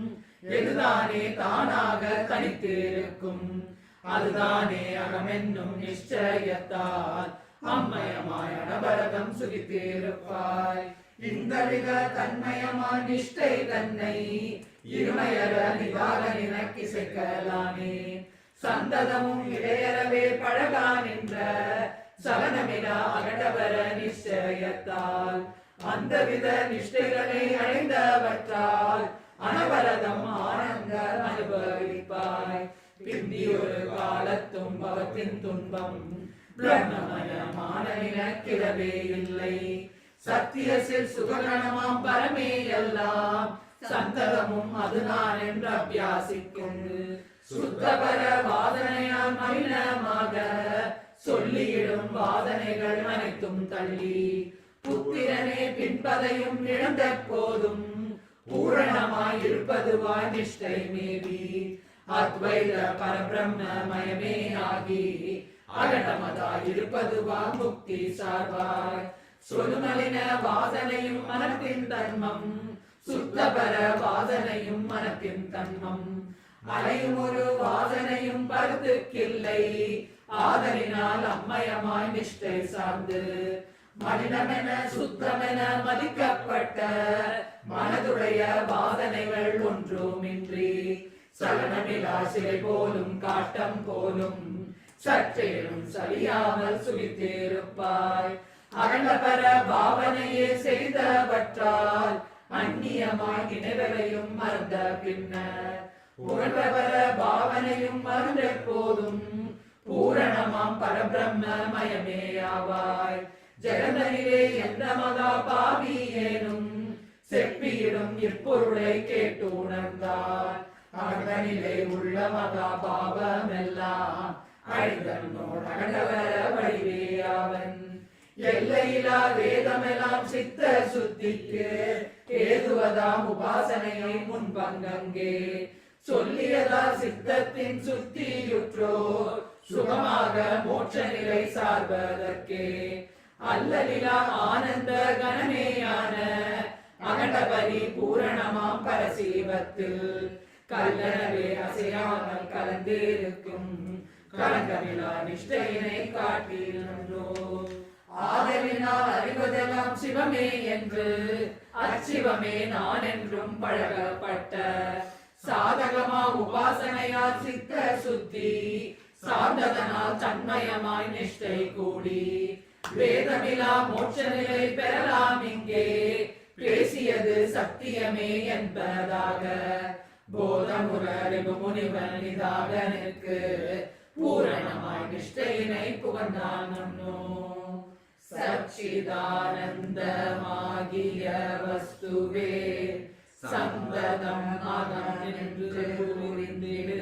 எதுதானே தானாக தனித்திருக்கும், அதுதானே அகமென்னும் நிச்சயத்தால் அம்மயமாய் அனவரதம் சுகித்திருப்பாய். இந்த வித தன்மயமான் நிஷ்டை தன்னை இருமையர நிதாக நினக்கிசைக்கலானே, சந்ததமும் இடையறவே பழகா நின்ற சலனமிடா அகண்டவர நிச்சயத்தால் அந்த வித நிஷ்டைகளை அடைந்தவற்றால் அனவரதம் ஆனந்த அனுபவிப்பாய். பிந்தியொரு காலத்தும் பவத்தின் துன்பம் பிரம்மமயமான நினைக்கிறவே இல்லை. சத்தியசில் சுககணமாம் பரமே எல்லாம் சந்ததமும் அது நான் என்று அபியாசிக்கும் சுத்தபர வாதனையால் மலினமாக சொல்லியிடும் வாதனைகள் அனைத்தும் தள்ளி புத்திரனே பின்பதையும் இழந்த போதும் பூரணமாய் இருப்பதுவாய் நிஷ்டை மேவி அத்வைத பரபிரம்மமயமே ஆகி அகண்டமதாயிருப்பதுவா முக்தி சார்வாய் சொலுமலின வாசனையும் மனத்தின் தன்மம் சுத்தபர வாசனையும் மனத்தின் தன்மம் அலையும் ஒரு வாசனையும் பருத்துக்கில்லை ஆதலினால் அம்மயமாய் நிஷ்டை சார்ந்து மலினமென சுத்தமென மதிக்கப்பட்ட மனதுடைய வாசனைகள் ஒன்றுமின்றி சலனமிலா சிலை போலும் காட்டம் போலும் சற்றேனும் சலியாமல் சுகித்தேருப்பாய் அகண்டபர பாவனையே செய்தவற்றால் அந்நியமாய் நினைவரையும் மறந்த பின்னர் புகழ்பர பாவனையும் மறந்த போதும் பூரணமாம் பரபிரம்மமயமேயாவாய் ஜெகதனிலே எந்த மகா பாவியேனும் செப்பியிடும் இப்பொருளை கேட்டு உணர்ந்தார் அகதனிலே உள்ள மகா பாவமெல்லாம் அழிந்தனோடு அகண்டவர வடிவேயாவன் எல்லையிலா வேதமெல்லாம் சித்த சுத்திக்கு ஏதுவதாம் உபாசனையை முன்பங்கங்கே சொல்லியதா சித்தத்தின் சுத்தியுற்றோ சுகமாக மோட்ச நிலை சார்வதற்கே அல்லலிலா ஆனந்த கணமேயான அகண்டபரி பூரணமாம் பரசீவத்தில் கல்லறவே அசையாமல் கலந்திருக்கும் கலங்கமிலா நிஷ்டையினை காட்டினோ ஆதலினால் அறிவதெல்லாம் சிவமே என்று அச்சிவமே நான் என்றும் பழகப்பட்ட சாதகமா உபாசனையால் சித்த சுத்தி சார்ந்ததனால் தன்மயமாய் நிஷ்டை கூடி வேதமிலா மோட்ச நிலை பெறலாம் இங்கே பேசியது சத்தியமே என்பதாக போதமுற ரிபு முனிவன் நிதாகனுக்கு பூரணமாய் நிஷ்டையினை புகழ்ந்தானோ சச்சிதானந்தமாகிய வஸ்துவே சந்ததம் அகம் என்று புரிந்திடு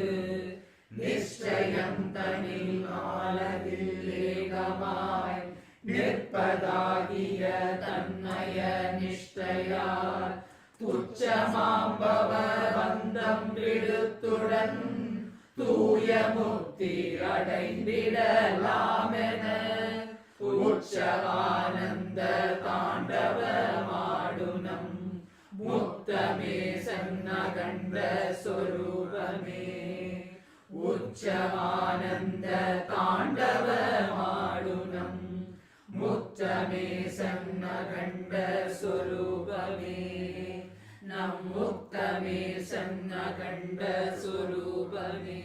நிச்சயம் தனில் ஆலவில் ஏகமாய் நிற்பதாகிய தன்மய நிஷ்டையால் துச்சமாம்பவ பந்தம் விடுத்துடன் தூய முக்தி அடைந்திடலாமென உச்சவானந்த தாண்டவமாடுனம் முக்தமே சன்னகண்ட சொரூபமே உச்சவானந்த தாண்டவமாடுனம் முக்தமே சன்னகண்ட சொரூபமே நம் முக்தமே சன்னகண்ட சொரூபமே.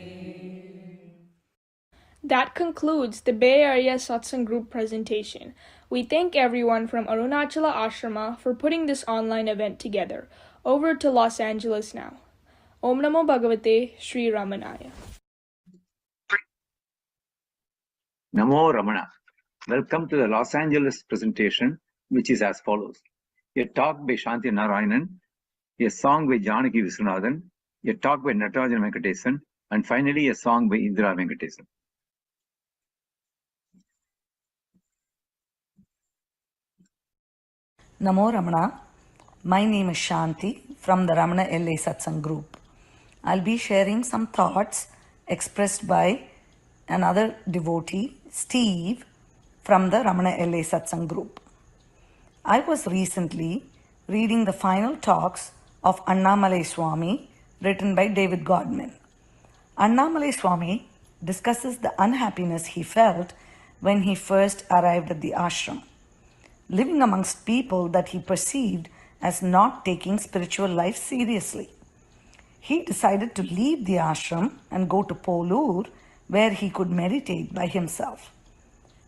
That concludes the Bay Area Satsang Group presentation. We thank everyone from Arunachala Ashrama for putting this online event together. Over to Los Angeles now. Om Namo Bhagavate Sri Ramanaya. Namo Ramana. Welcome to the Los Angeles presentation, which is as follows. A talk by Shanti Narayanan, a song by Janaki Viswanathan, a talk by Natarajan Venkatesan, and finally a song by Indira Venkatesan. Namo Ramana. My name is Shanti from the Ramana LA Satsang group. I'll be sharing some thoughts expressed by another devotee, Steve, from the Ramana LA Satsang group. I was recently reading the final talks of Annamalai Swami written by David Godman. Annamalai Swami discusses the unhappiness he felt when he first arrived at the ashram, living amongst people that he perceived as not taking spiritual life seriously. He decided to leave the ashram and go to Polur, where he could meditate by himself.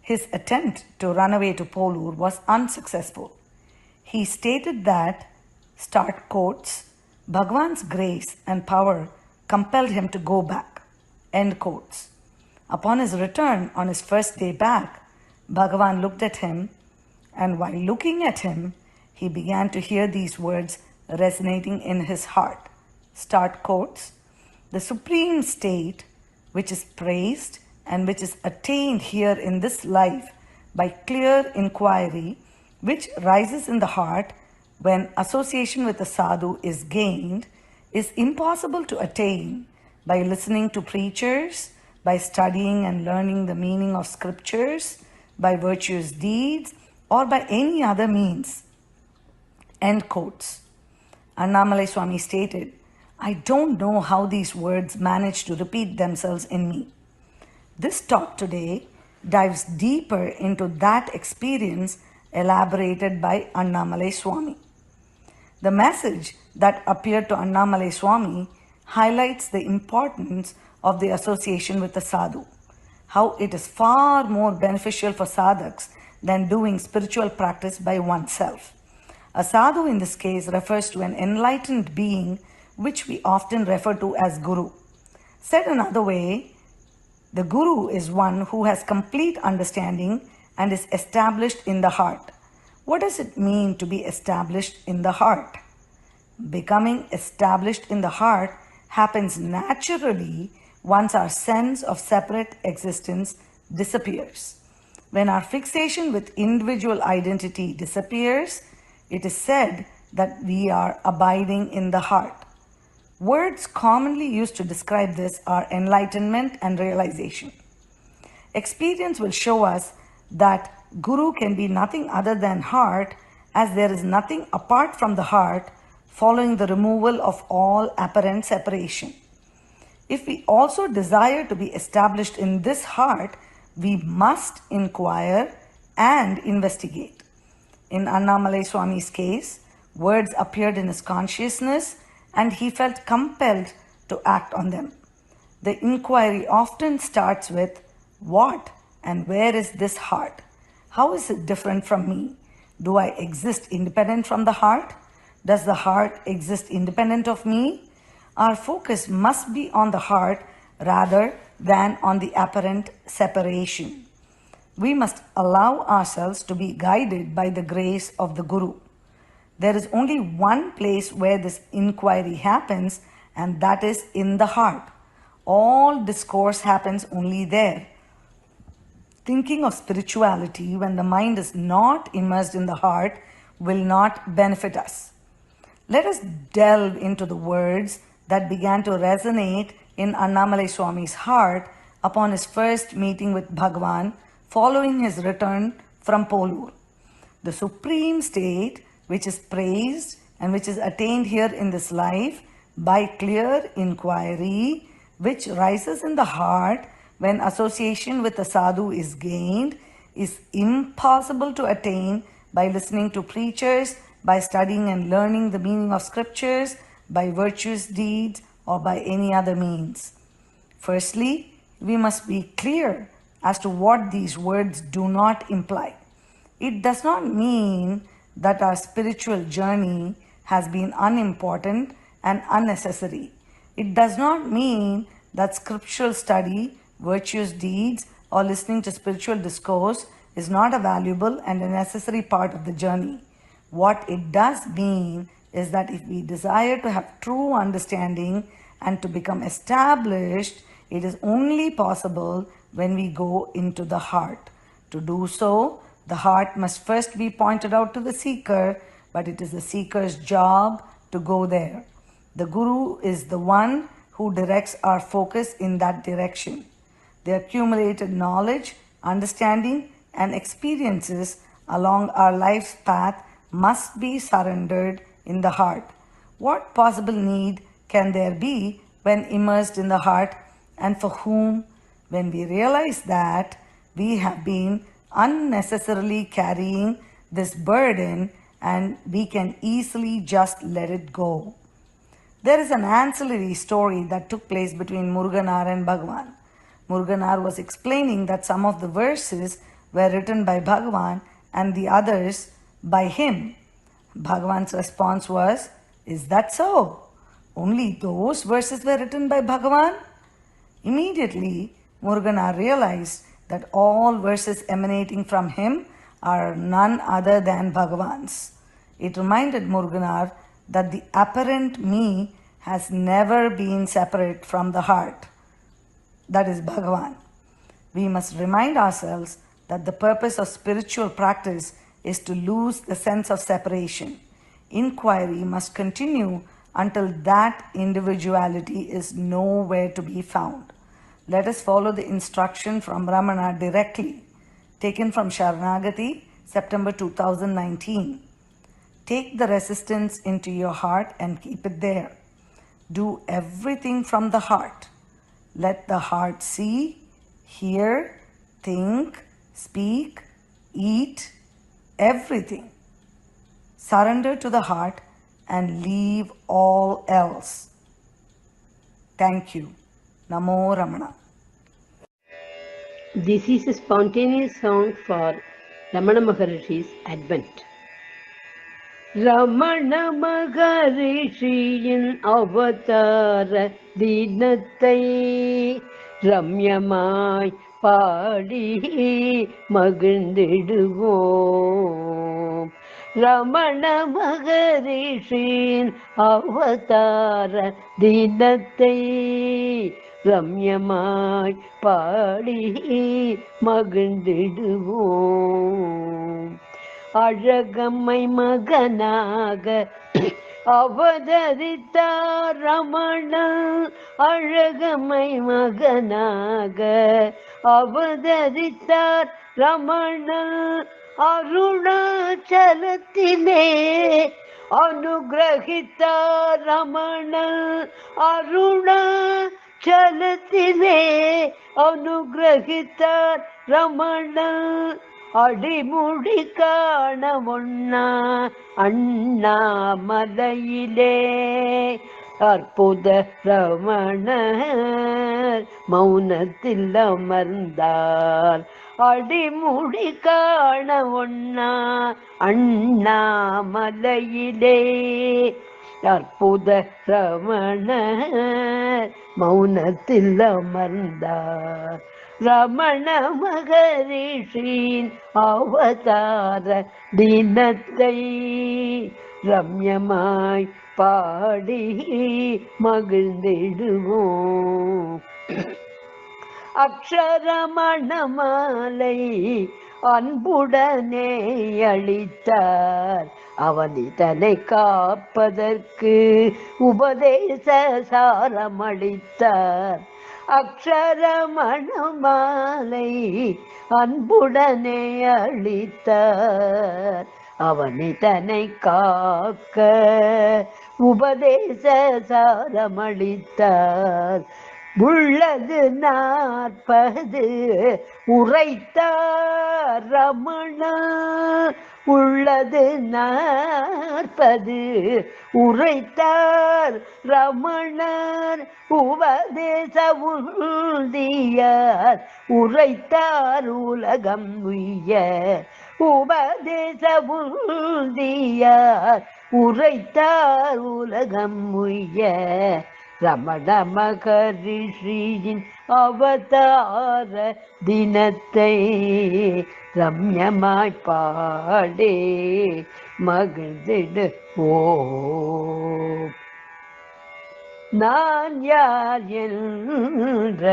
His attempt to run away to Polur was unsuccessful. He stated that, start quotes, Bhagavan's grace and power compelled him to go back, end quotes. Upon his return on his first day back, Bhagavan looked at him, and while looking at him, he began to hear these words resonating in his heart. Start quotes, the supreme state which is praised and which is attained here in this life by clear inquiry, which rises in the heart when association with the sadhu is gained, is impossible to attain by listening to preachers, by studying and learning the meaning of scriptures, by virtuous deeds, or by any other means. End quotes. Annamalai Swami stated, I don't know how these words manage to repeat themselves in me. This talk today dives deeper into that experience elaborated by Annamalai Swami. The message that appeared to Annamalai Swami highlights the importance of the association with the sadhu, how it is far more beneficial for sadhaks than doing spiritual practice by oneself. A sadhu in this case refers to an enlightened being which we often refer to as guru. Said another way, the guru is one who has complete understanding and is established in the heart. What does it mean to be established in the heart? Becoming established in the heart happens naturally once our sense of separate existence disappears. When our fixation with individual identity disappears, it is said that we are abiding in the heart. Words commonly used to describe this are enlightenment and realization. Experience will show us that Guru can be nothing other than heart, as there is nothing apart from the heart following the removal of all apparent separation. If we also desire to be established in this heart, we must inquire and investigate. In Annamalai Swami's case, words appeared in his consciousness and he felt compelled to act on them. The inquiry often starts with, what and where is this heart? How is it different from me? Do I exist independent from the heart? Does the heart exist independent of me? Our focus must be on the heart rather than on the apparent separation. We must allow ourselves to be guided by the grace of the Guru. There is only one place where this inquiry happens, and that is in the heart. All discourse happens only there. Thinking of spirituality when the mind is not immersed in the heart will not benefit us. Let us delve into the words that began to resonate in Annamalai Swami's heart upon his first meeting with Bhagavan following his return from Polur. The supreme state which is praised and which is attained here in this life by clear inquiry, which rises in the heart when association with the sadhu is gained, is impossible to attain by listening to preachers, by studying and learning the meaning of scriptures, by virtuous deeds, or by any other means. Firstly, we must be clear as to what these words do not imply. It does not mean that our spiritual journey has been unimportant and unnecessary. It does not mean that scriptural study, virtuous deeds, or listening to spiritual discourse is not a valuable and a necessary part of the journey. What it does mean is that if we desire to have true understanding and to become established, it is only possible when we go into the heart. To do so, the heart must first be pointed out to the seeker, but it is the seeker's job to go there. The Guru is the one who directs our focus in that direction. The accumulated knowledge, understanding, and experiences along our life's path must be surrendered in the heart. What possible need can there be when immersed in the heart, and for whom? When we realize that we have been unnecessarily carrying this burden and we can easily just let it go. There is an ancillary story that took place between Muruganar and Bhagavan. Muruganar was explaining that some of the verses were written by Bhagavan and the others by him. Bhagavan's response was, "Is that so? Only those verses were written by Bhagavan?" Immediately, Muruganar realized that all verses emanating from him are none other than Bhagavan's. It reminded Muruganar that the apparent me has never been separate from the heart. That is Bhagavan. We must remind ourselves that the purpose of spiritual practice is to lose the sense of separation. Inquiry must continue until that individuality is nowhere to be found. Let us follow the instruction from Ramana directly, taken from Sharanagati, September 2019. Take the resistance into your heart and keep it there. Do everything from the heart. Let the heart see, hear, think, speak, eat, everything. Surrender to the heart and leave all else. Thank you. Namo Ramana. This is a spontaneous song for Ramana Maharishi's Advent. Ramana Maharishiயின் அவதார தினத்தை ரம்யமாய் பாடி மகிழ்ந்திடுவோம். ரமண மகரிஷியின் அவதார தினத்தை ரம்யமாய் பாடி மகிழ்ந்திடுவோம். அழகம்மை மகனாக அவதரித்தார் ரமணன், அழகம்மை மகனாக அவதரித்தார் ரமணன். அருணாச்சலத்திலே அனுகிரகித்தார் ரமணன், அருணாச்சலத்திலே அனுகிரகித்தார் ரமணன். அடிமுடி காண ஒண்ணா அண்ணாமலையிலே அற்புத ரமணர் மௌனத்தில் அமர்ந்தார். அடிமுடி காண ஒண்ணா அண்ணாமலையிலே அற்புத ரமணர் மௌனத்தில் அமர்ந்தார். ரமண மகரிஷியின் அவதார தினத்தை ரம்யமாய் பாடி மகிழ்ந்திடுவோம். அக்ஷரமணமாலை அன்புடனே அளித்தார், அவனிதனை காப்பதற்கு உபதேச சாரமளித்தார். அக்ஷரமணமாலை அன்புடனே அளித்தார், அவனிதனை காக்க உபதேச சாரமளித்தார். உள்ளது 40 உரைத்தார் ரமணா, உள்ளது 40 உரைத்தார் ரமணர். உபதேச உறுதியார் உரைத்தார் உலகம் உய்ய, உபதேச உறுதியார் உரைத்தார் உலகம் உய்ய. ரமண மகரிஷியின் அவதார தினத்தை ரம்யமாய் பாடே மகிழ்ந்திடுவோம். நான் யார் என்ற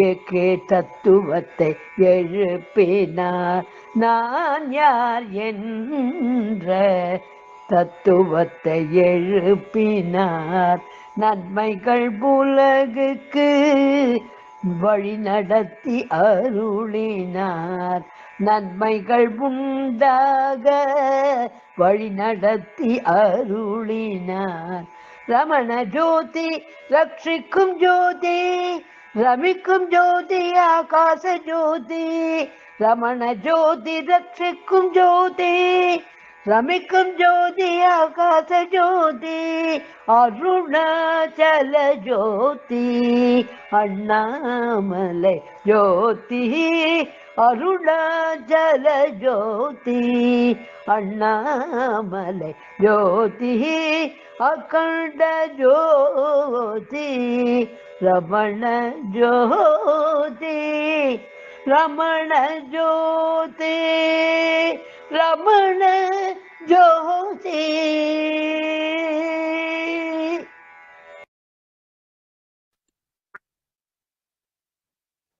ஏகே தத்துவத்தை எழுப்பினார், நான் யார் என்ற தத்துவத்தை எழுப்பினார். நன்மைகள் உலகுக்கு வழி நடத்தி அருளினார், நன்மைகள் உண்டாக வழி நடத்தி அருளினார். ரமண ஜோதி ரட்சிக்கும் ஜோதி, ரமிக்கும் ஜோதி ஆகாச ஜோதி. ரமண ஜோதி ரட்சிக்கும் ஜோதி, ரமிக்கும் ஜோதி ஆகாச ஜோதி. அருணாச்சல ஜோதி அண்ணாமலை ஜோதி, அருணாச்சல ஜோதி அண்ணாமலை ஜோதி. அகண்ட ஜோதி ரமண ஜோதி, ரமண ஜோதி ரமண ஜோதி.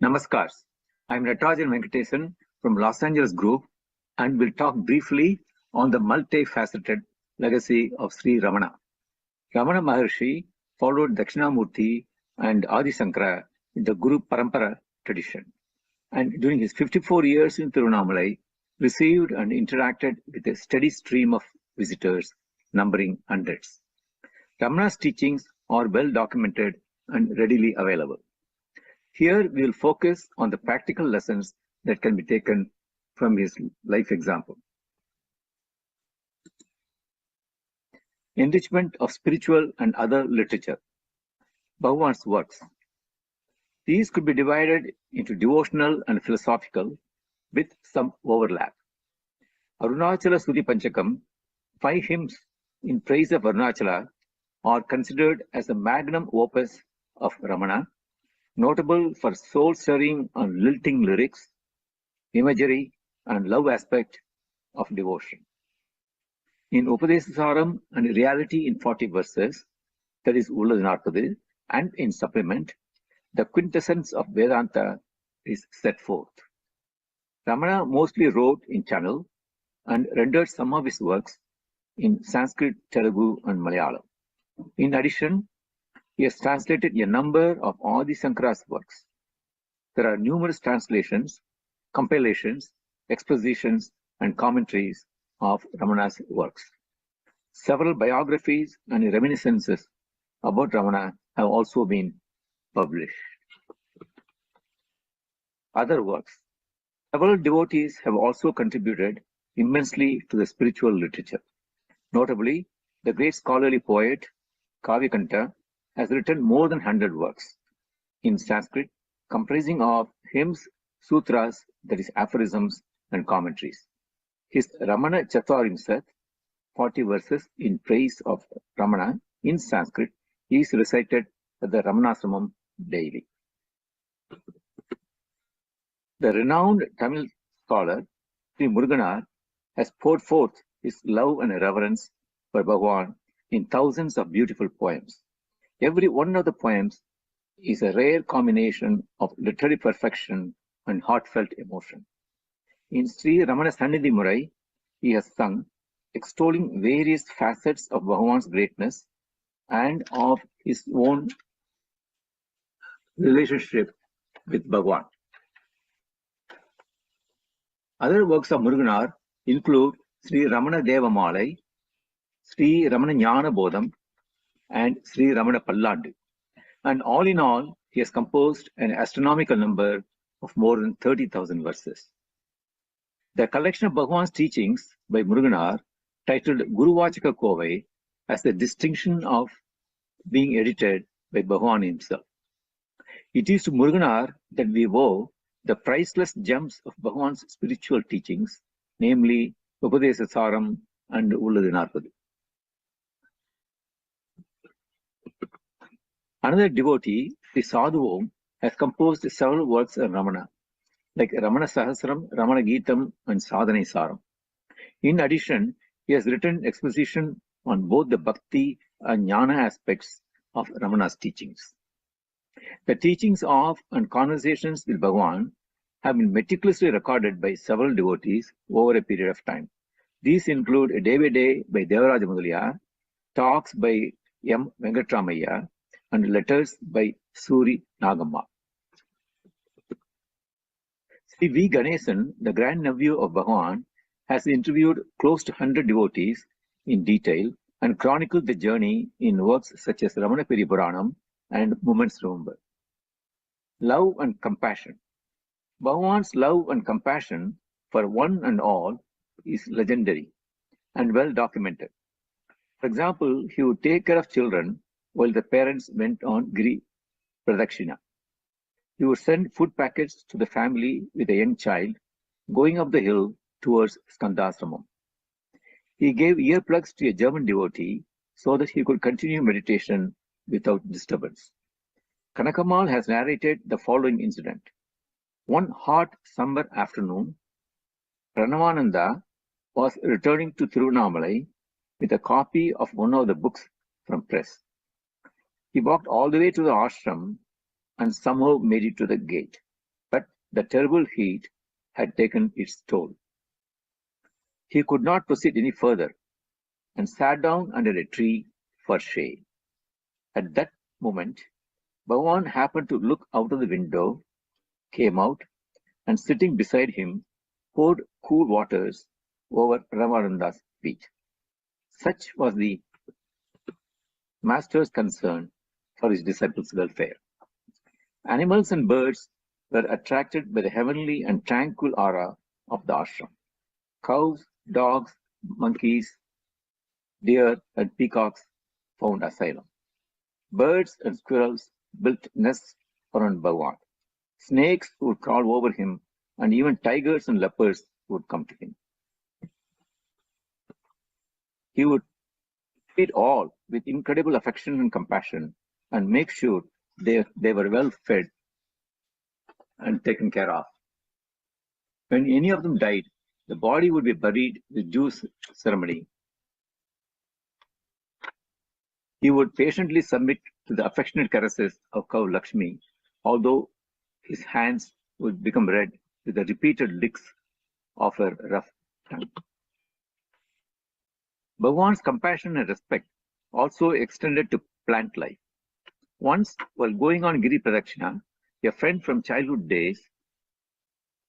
Namaskars. I'm Natarajan Venkatesan from Los Angeles Group and will talk briefly on the multifaceted legacy of Sri Ramana. Ramana Maharshi followed Dakshinamurti and Adi Sankara in the Guru Parampara tradition, and during his 54 years in Tirunamalai, received and interacted with a steady stream of visitors numbering hundreds. Ramana's teachings are well documented and readily available. Here we will focus on the practical lessons that can be taken from his life example. Enrichment of spiritual and other literature. Bhagavan's works. These could be divided into devotional and philosophical with some overlap. Arunachala Stuti Panchakam, 5 hymns in praise of Arunachala, are considered as a magnum opus of Ramana, notable for soul-stirring and lilting lyrics, imagery, and love aspect of devotion. In Upadesha Saram and Reality in 40 verses, that is Ulladinarpadu, and in supplement, the quintessence of Vedanta is set forth. Ramana mostly wrote in Tamil and rendered some of his works in Sanskrit, Telugu, and Malayalam. In addition, he has translated a number of Adi Sankara's works. There are numerous translations, compilations, expositions, and commentaries of Ramana's works. Several biographies and reminiscences about Ramana have also been published. Other works. Several devotees have also contributed immensely to the spiritual literature. Notably, the great scholarly poet Kavyakanta has written more than 100 works in Sanskrit, comprising of hymns, sutras, that is aphorisms, and commentaries. His Ramana Chaturimsat, 40 verses in praise of Ramana in Sanskrit, is recited at the Ramanashramam daily. The renowned Tamil scholar Sri Muruganar has poured forth his love and reverence for Bhagavan in thousands of beautiful poems. Every one of the poems is a rare combination of literary perfection and heartfelt emotion. In Sri Ramana Sannidhi Murai, he has sung, extolling various facets of Bhagavan's greatness and of his own relationship with Bhagavan. Other works of Muruganar include Sri Ramana Deva Malai, Sri Ramana Jnana Bodham, and Sri Ramana Pallandu. And all in all, he has composed an astronomical number of more than 30,000 verses. The collection of Bhagavan's teachings by Muruganar, titled Guru Vachaka Kovai, has the distinction of being edited by Bhagavan himself. It is to Muruganar that we owe the priceless gems of Bhagavan's spiritual teachings, namely Upadesha Saram and Ulladinarpadu. Another devotee, the Sadhuvam, has composed several works on Ramana, like Ramana Sahasram, Ramana Gitam, and Sadhana Saram. In addition, he has written exposition on both the Bhakti and Jnana aspects of Ramana's teachings. The teachings of and conversations with Bhagavan have been meticulously recorded by several devotees over a period of time. These include a day by day by Devaraja Mudaliar, talks by M. Venkatramaya, and letters by Suri Nagamma. Sri V. Ganesan, the grandnephew of Bhagavan, has interviewed close to 100 devotees in detail and chronicled the journey in works such as Ramanapiri Puranam and Moments Remember. Love and compassion. Bhagavan's love and compassion for one and all is legendary and well documented. For example, he would take care of children while the parents went on Giri Pradakshina. He would send food packets to the family with a young child going up the hill towards Skandasramam. He gave earplugs to a German devotee so that he could continue meditation without disturbance. Kanakamal has narrated the following incident. One hot summer afternoon, Pranavananda was returning to Tirunamalai with a copy of one of the books from press. He walked all the way to the ashram and somehow made it to the gate, but the terrible heat had taken its toll. He could not proceed any further and sat down under a tree for shade. At that moment, Bhagavan happened to look out of the window, came out, and sitting beside him, poured cool waters over Ramananda's feet. Such was the master's concern for his disciples' welfare. Animals and birds were attracted by the heavenly and tranquil aura of the ashram. Cows, dogs, monkeys, deer, and peacocks found asylum. Birds and squirrels built nests around Bhagavan. Snakes would crawl over him, and even tigers and leopards would come to him. He would feed all with incredible affection and compassion and make sure they were well fed and taken care of. When any of them died, the body would be buried with due ceremony. He would patiently submit to the affectionate caresses of cow Lakshmi, although his hands would become red with the repeated licks of her rough tongue. Bhagavan's compassion and respect also extended to plant life. Once, while going on Giri Pradakshina, a friend from childhood days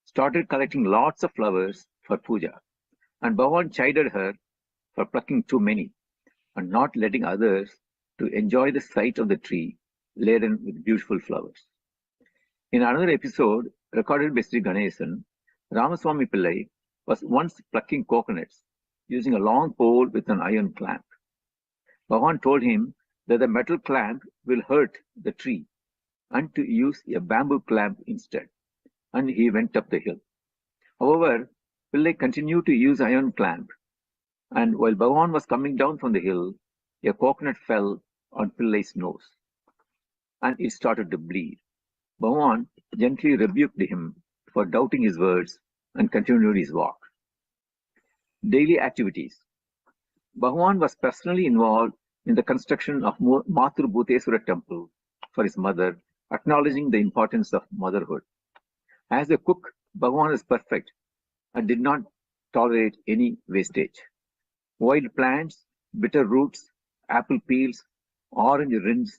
started collecting lots of flowers for puja, and Bhagavan chided her for plucking too many and not letting others to enjoy the sight of the tree laden with beautiful flowers. In another episode recorded by Sri Ganesan, Ramaswamy Pillai was once plucking coconuts using a long pole with an iron clamp. Bhagavan told him that the metal clamp will hurt the tree and to use a bamboo clamp instead, and he went up the hill. However, Pillai continued to use iron clamp, and while Bhagavan was coming down from the hill, a coconut fell on Pillai's nose, and it started to bleed. Bhagavan gently rebuked him for doubting his words and continued his walk. Daily activities. Bhagavan was personally involved in the construction of Matru Bhuteswara temple for his mother, acknowledging the importance of motherhood. As a cook, Bhagavan is perfect and did not tolerate any wastage. Wild plants, bitter roots, apple peels, orange rinds,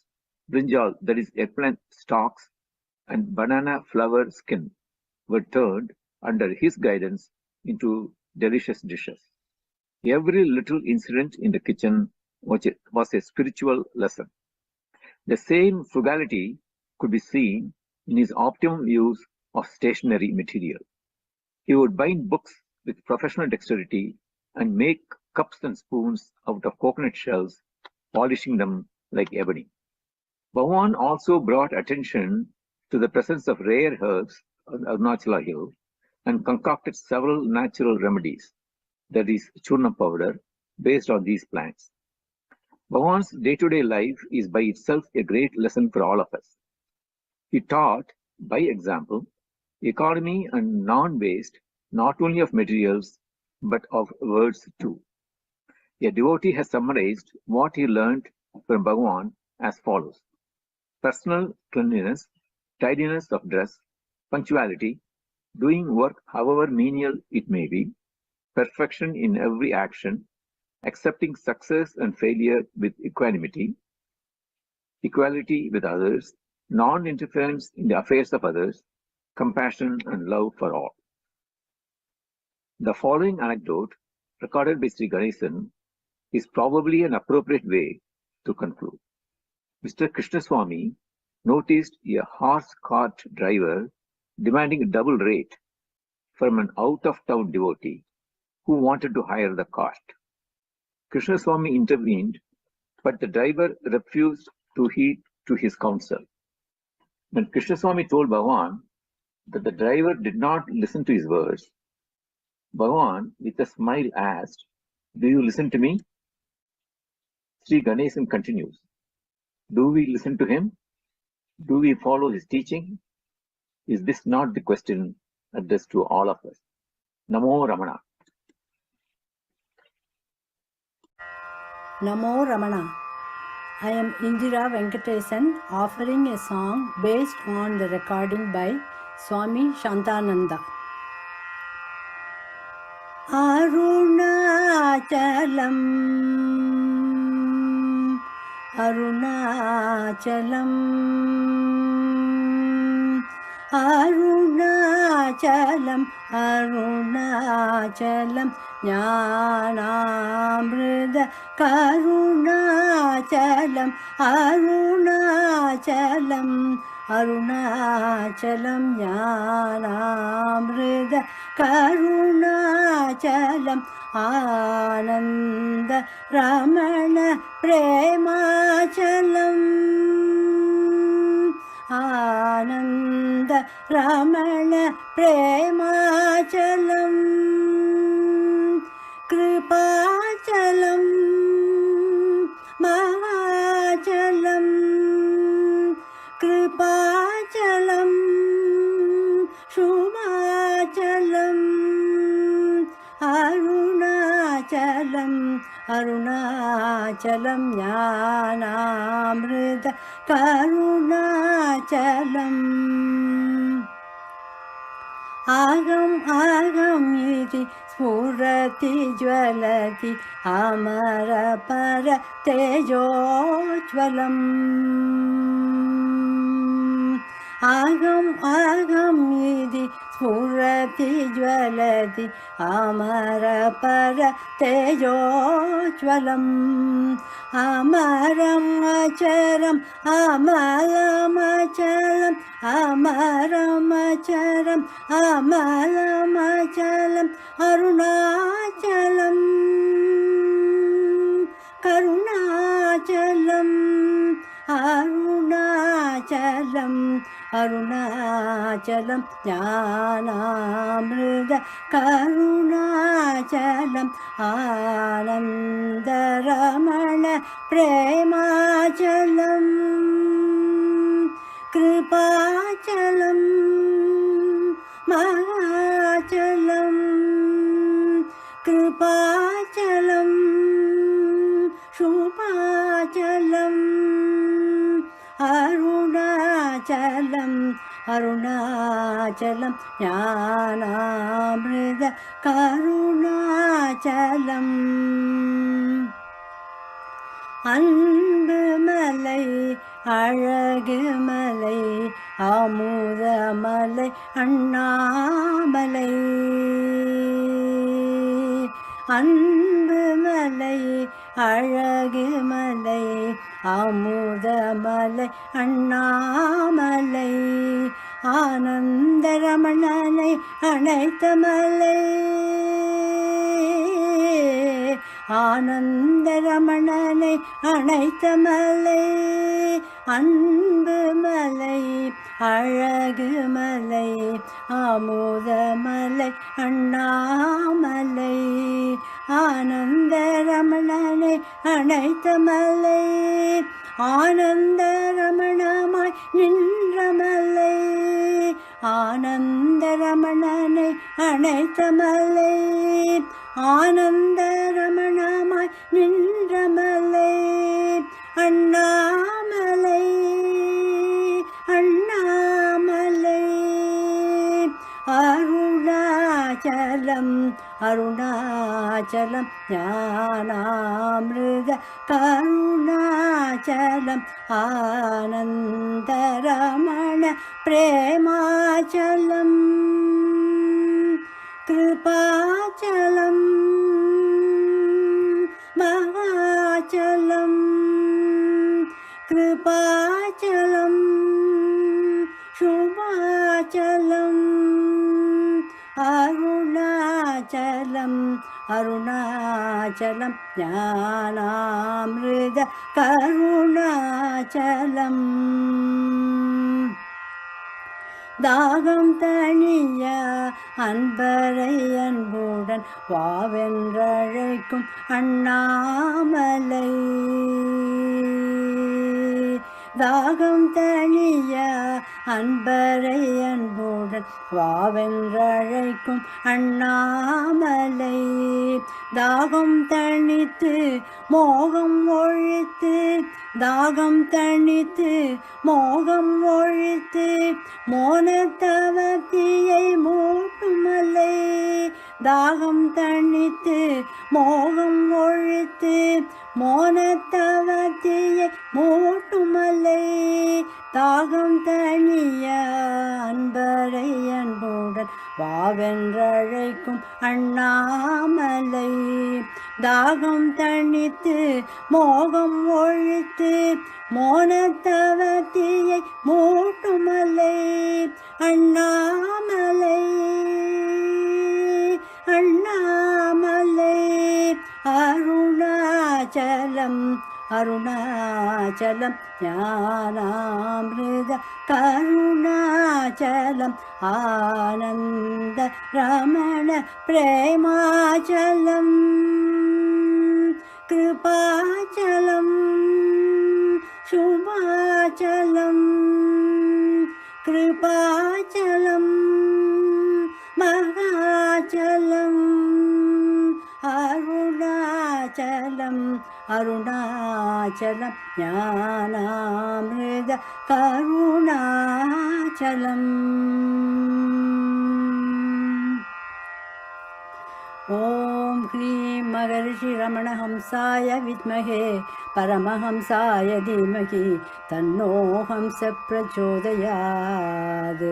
brinjal, that is eggplant stalks, and banana flower skin were turned under his guidance into delicious dishes. Every little incident in the kitchen was a spiritual lesson. The same frugality could be seen in his optimum use of stationery material. He would bind books with professional dexterity and make cups and spoons out of coconut shells, polishing them like ebony. Bhagavan also brought attention to the presence of rare herbs on Arunachala Hill and concocted several natural remedies, that is, churna powder, based on these plants. Bhagavan's day-to-day life is by itself a great lesson for all of us. He taught, by example, economy and non-waste not only of materials but of words too. A devotee has summarized what he learned from Bhagavan as follows: personal cleanliness, tidiness of dress, punctuality, doing work however menial it may be, perfection in every action, accepting success and failure with equanimity, equality with others, non-interference in the affairs of others, compassion and love for all. The following anecdote, recorded by Sri Ganesan, is probably an appropriate way to conclude. Mr. Krishnaswamy noticed a horse cart driver demanding a double rate from an out-of-town devotee who wanted to hire the cart. Krishnaswamy intervened, but the driver refused to heed to his counsel. When Krishnaswamy told Bhagavan that the driver did not listen to his words, Bhagavan, with a smile, asked, "Do you listen to me?" Sri Ganesan continues, "Do we listen to him? Do we follow his teaching? Is this not the question addressed to all of us?" Namo Ramana. Namo Ramana. I am Indira Venkatesan offering a song based on the recording by Swami Shantananda. Arunachalam Arunachalam Arunachalam Arunachalam ஞானாமிருத கருணாச்சலம் Arunachalam Arunachalam ஞானாமிருத கருணாச்சலம் ஆனந்த ரமண பிரேமாச்சலம் ஆனந்த ரமண பிரேமாச்சலம் கிருபாச்சலம் மகாச்சலம் கிருபாச்சலம் சுமாச்சலம் அருணாச்சலம் அருணாச்சலம் ஞானாமிருத கருணாச்சலம் ஆகம் ஆகம் இதி ஸ்புரதி ஜ்வலதி அமர பர தேஜோஜ்வலம் ஆகம் ஆகம் இதி ஸ்புரதி ஜ்வலதி அமர பர தேஜோஜ்வலம் அமரம் அச்சரம் அமலமச்சலம் அமரமச்சரம் அமலமச்சலம் அருணாச்சலம் கருணாச்சலம் அருணாச்சலம் அருணாச்சலம் ஞானாமிருத கருணாச்சலம் ஆனந்தரமண பிரேமாச்சலம் கிருபாச்சலம் மகாச்சலம் கிருபாச்சலம் சுபாச்சலம் அருணாச்சலம் அருணாச்சலம் ஞானாமிருத கருணாச்சலம் அன்பு மலை அழகு மலை அமுதமலை அண்ணாமலை அன்பு மலை அழகு மலை அமுதமலை அண்ணாமலை ஆனந்தரமணனை அணைத்த மலை ஆனந்தரமணனை அணைத்த மலை அன்பு மலை அழகு மலை அமுதமலை அண்ணாமலை ஆனந்தரமணனை அணைத்த மலை ஆனந்தரமணமாய் நின்ற மலை ஆனந்தரமணனை அணைத்த மலை ஆனந்தரமணமாய் நின்ற மலை அண்ணாமலை அண்ணாமலை அருணாச்சலம் அருணாச்சலம் ஞானாமிருத கருணாச்சலம் ஆனந்தரமண பிரேமாச்சலம் கிருபாச்சலம் மகாச்சலம் கிருபாச்சலம் சுபாச்சலம் அருணாச்சலம் அருணாச்சலம் ஞானாமிருத கருணாச்சலம் தாகம் தணிய அன்பரை அன்புடன் வாவென்றழைக்கும் அண்ணாமலை தாகம் தணிய அன்பரை அன்புடன் வாவென்றழைக்கும் அண்ணாமலை தாகம் தணித்து மோகம் ஒழித்து தாகம் தணித்து மோகம் ஒழித்து மோனத்தவத்தியை மூட்டுமலை தாகம் தணித்து மோகம் ஒழித்து மோனத்தவத்தியை மூட்டுமலை தாகம் தணிய அன்பரை அன்புடன் வாவென்றழைக்கும் அண்ணாமலை தாகம் தணித்து மோகம் ஒழித்து மோனத்தவத்தியை மூட்டுமலை அண்ணாமலை அண்ணாமலை அருணாச்சலம் அருணாச்சலம் ஞானாமிருத கருணாச்சலம் ஆனந்த ரமண பிரேமாச்சலம் கிருபாச்சலம் சுபாச்சலம் கிருபாச்சலம் மகாச்சலம் அருணாச்சலம் அருணாச்சலம் ஞானாமிருத கருணாச்சலம் ஓம் ஹ்ரீம் மகர்ஷி ரமணஹம்சாய வித்மஹே பரமஹம்சாய தீமஹி தன்னோ ஹம்ச பிரச்சோதயாத்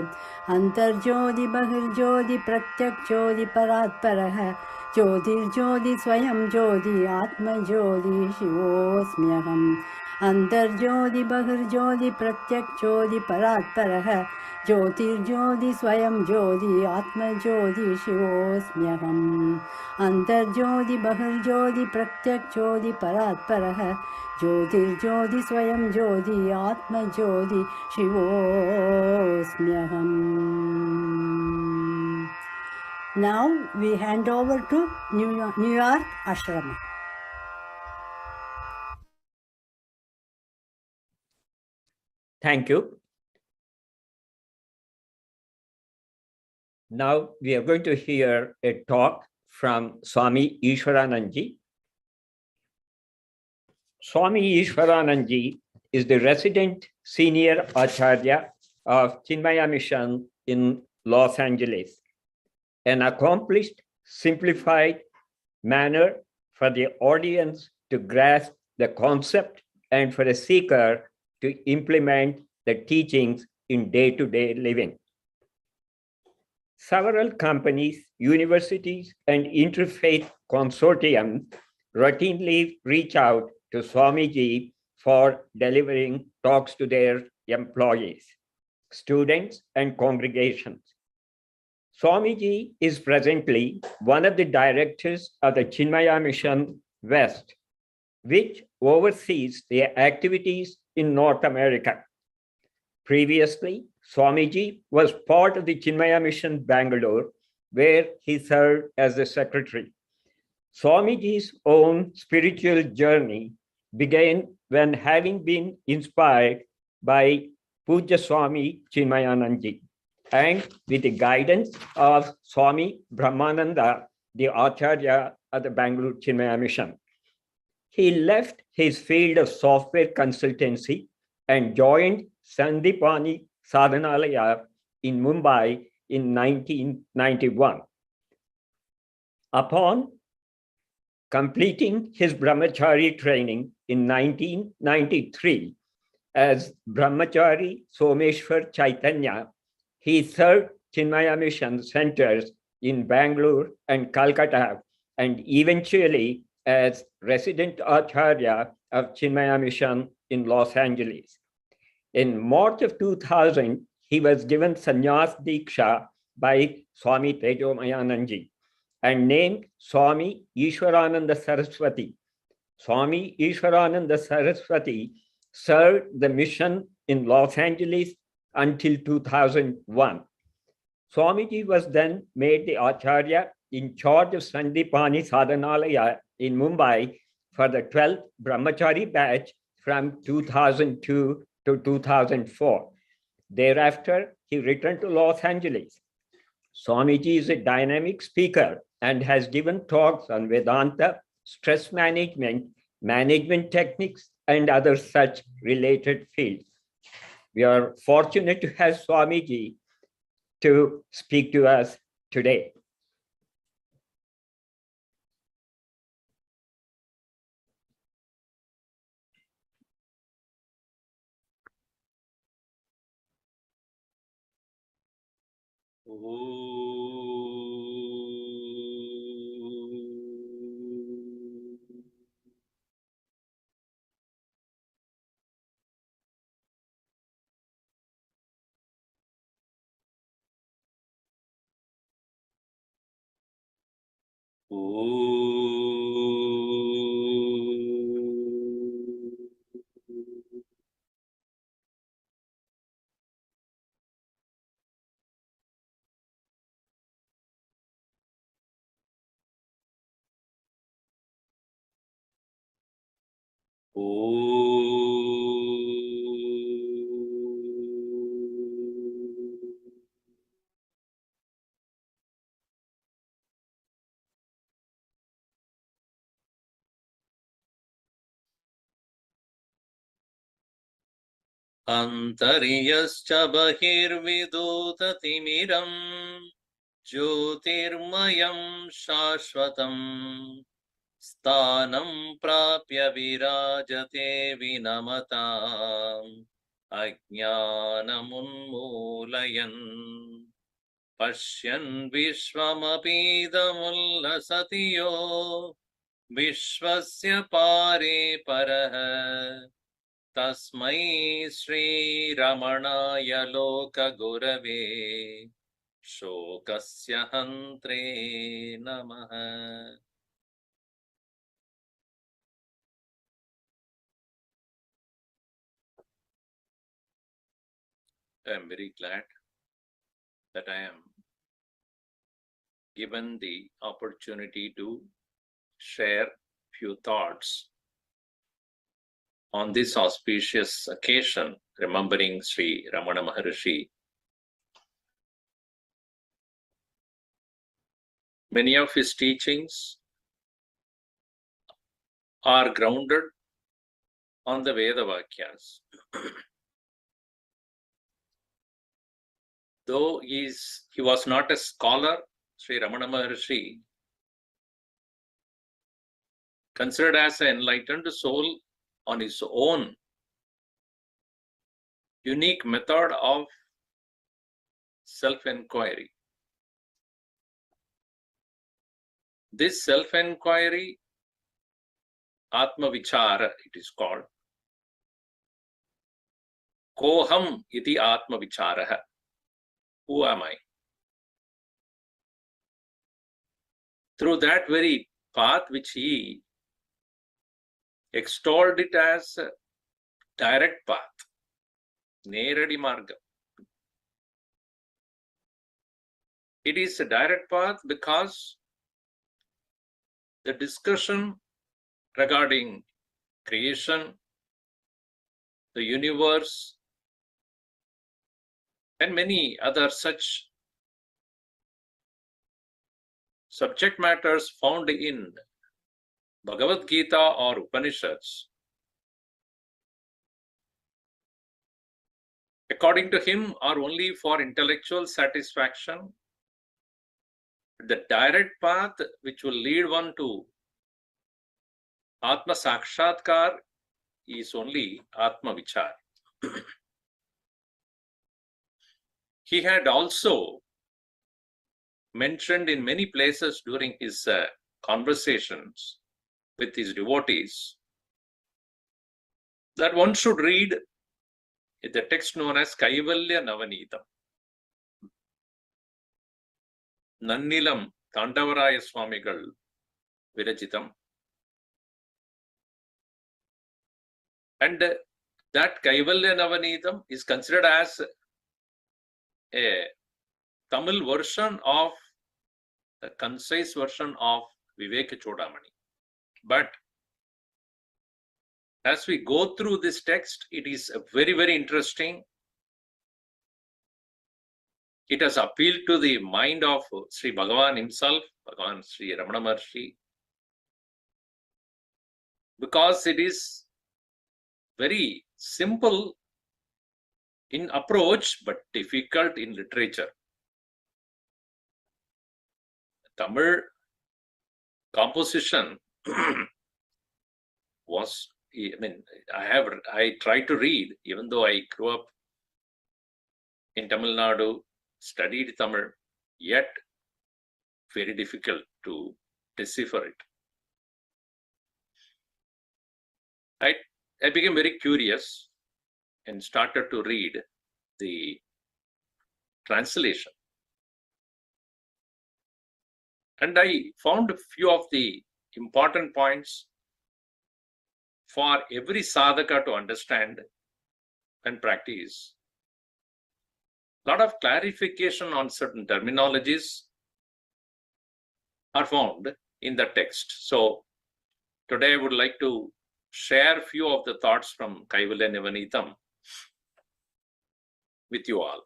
அந்தர்ஜோதி பகிர்ஜோதி பிரத்யக்ஜோதி பராத்பரः ज्योतिर्ज्योति स्वयं ज्योति आत्मज्योति शिवोऽस्म्यहम् अन्तर्ज्योति बहिर्ज्योति प्रत्यक्ज्योति परात्परः ज्योतिर्ज्योति स्वयं ज्योति आत्मज्योति शिवोऽस्म्यहम् अन्तर्ज्योति बहिर्ज्योति प्रत्यक्ज्योति परात्परः ज्योतिर्ज्योति स्वयं ज्योति आत्मज्योति शिवोऽस्म्यहम्. Now we hand over to New York Ashrama. Thank you. Now we are going to hear a talk from Swami Ishwaranandji. Swami Ishwaranandji is the resident senior Acharya of Chinmaya Mission in Los Angeles. An accomplished, simplified manner for the audience to grasp the concept and for a seeker to implement the teachings in day-to-day living. Several companies, universities, and interfaith consortiums routinely reach out to Swamiji for delivering talks to their employees, students, and congregations. Swamiji is presently one of the directors of the Chinmaya Mission West, which oversees the activities in North America. Previously, Swamiji was part of the Chinmaya Mission Bangalore, where he served as the secretary. Swamiji's own spiritual journey began when having been inspired by Puja Swami Chinmayanandji, and with the guidance of Swami Brahmananda, the Acharya at the Bangalore Chinmaya Mission. He left his field of software consultancy and joined Sandipani Sadhanalaya in Mumbai in 1991. Upon completing his brahmachari training in 1993 as Brahmachari Someshwar Chaitanya, he served Chinmaya Mission centers in Bangalore and Calcutta, and eventually as resident Acharya of Chinmaya Mission in Los Angeles. In March of 2000, he was given Sannyas Diksha by Swami Tejomayanandji and named Swami Ishwarananda Saraswati. Swami Ishwarananda Saraswati served the mission in Los Angeles until 2001. Swamiji was then made the Acharya in charge of Sandipani Sadhanalaya in Mumbai for the 12th Brahmachari batch from 2002 to 2004. Thereafter, he returned to Los Angeles. Swamiji is a dynamic speaker and has given talks on Vedanta, stress management, management techniques, and other such related fields. We are fortunate to have Swamiji to speak to us today. अन्तर्यश्च बहिर्विदूततिमिरम् ज्योतिर्मयं शाश्वतम् स्थानं प्राप्य विराजते विनमताम् अज्ञानमुन्मूलयन् पश्यन् विश्वमपीदमुल्लसति यो विश्वस्य पारे परः तस्मै श्रीरमणाय लोकगुरवे शोकस्य हन्त्रे नमः. I am very glad that I am given the opportunity to share few thoughts on this auspicious occasion, remembering Sri Ramana Maharshi. Many of his teachings are grounded on the Veda Vakyas. Though he was not a scholar, Sri Ramana Maharshi, considered as an enlightened soul on his own unique method of self-inquiry. This self-inquiry, Atma Vichara, it is called. Koham iti Atma Vicharaha. Who am I? Through that very path which he extolled it as a direct path, Neradi Marga. It is a direct path because the discussion regarding creation, the universe, and many other such subject matters found in Bhagavad Gita or Upanishads, according to him, are only for intellectual satisfaction. The direct path which will lead one to Atma Sakshatkar is only Atma Vichar. He had also mentioned in many places during his conversations with his devotees that one should read the text known as Kaivalya Navanitam. Nannilam Tandavaraya Swamigal Virajitam. And that Kaivalya Navanitam is considered as a Tamil version of the concise version of Viveka Chodamani. But as we go through this text, it is very, very interesting. It has appealed to the mind of Sri Bhagavan himself, Bhagavan Sri Ramana Maharshi, because it is very simple in approach but difficult in literature. Tamil composition was, I tried to read, even though I grew up in Tamil Nadu, studied Tamil, yet very difficult to decipher it. I became very curious and started to read the translation. And I found a few of the important points for every sadhaka to understand and practice. A lot of clarification on certain terminologies are found in the text. So today I would like to share a few of the thoughts from Kaivalya Nivanitam with you all.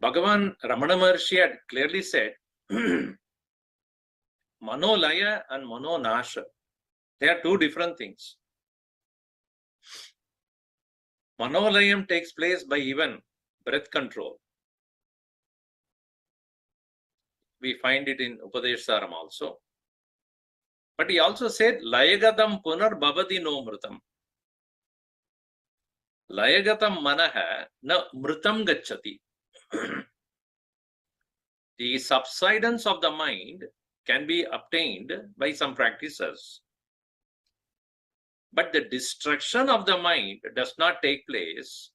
Bhagavan Ramana Maharshi had clearly said, Manolaya and Manonasha, they are two different things. Manolayam takes place by even breath control. We find it in Upadesha Saram also. But he also said, Layagatam punar bhavati no mritam. Layagatam manaha na mritam gacchati. The subsidence of the mind can be obtained by some practices. But the destruction of the mind does not take place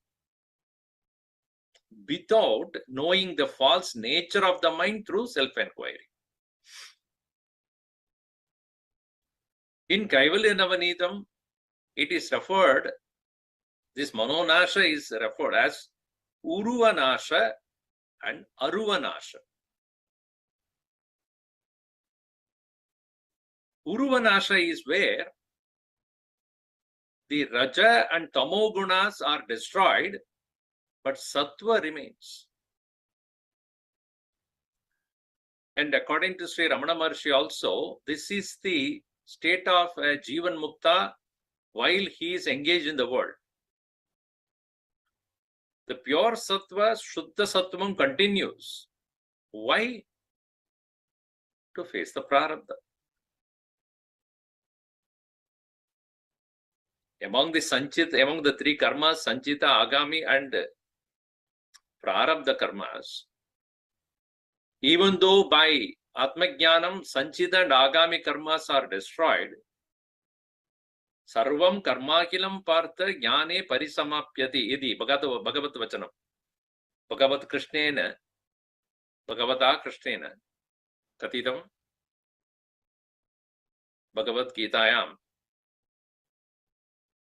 without knowing the false nature of the mind through self-enquiry. In Kaivalya Navanitam, it is referred, this Manonasha is referred as Uruvanasha and Aruvanasha. Uruvanasha is where the Raja and Tamo gunas are destroyed, but Sattva remains. And according to Sri Ramana Maharshi also, this is the state of Jivan Mukta while he is engaged in the world. The pure Sattva, Shuddha Sattvam continues. Why? To face the Prarabdha. Among the three karmas, Sanchita, Agami and Prarabdha karmas, even though by Atmajnanam, Sanchita and Agami karmas are destroyed, Sarvam karmakilam partha jnane parisamapyati iti Bhagavat Vachanam. Bhagavat Krishnena, Bhagavata Krishnena, Katitam, Bhagavad Gitayam.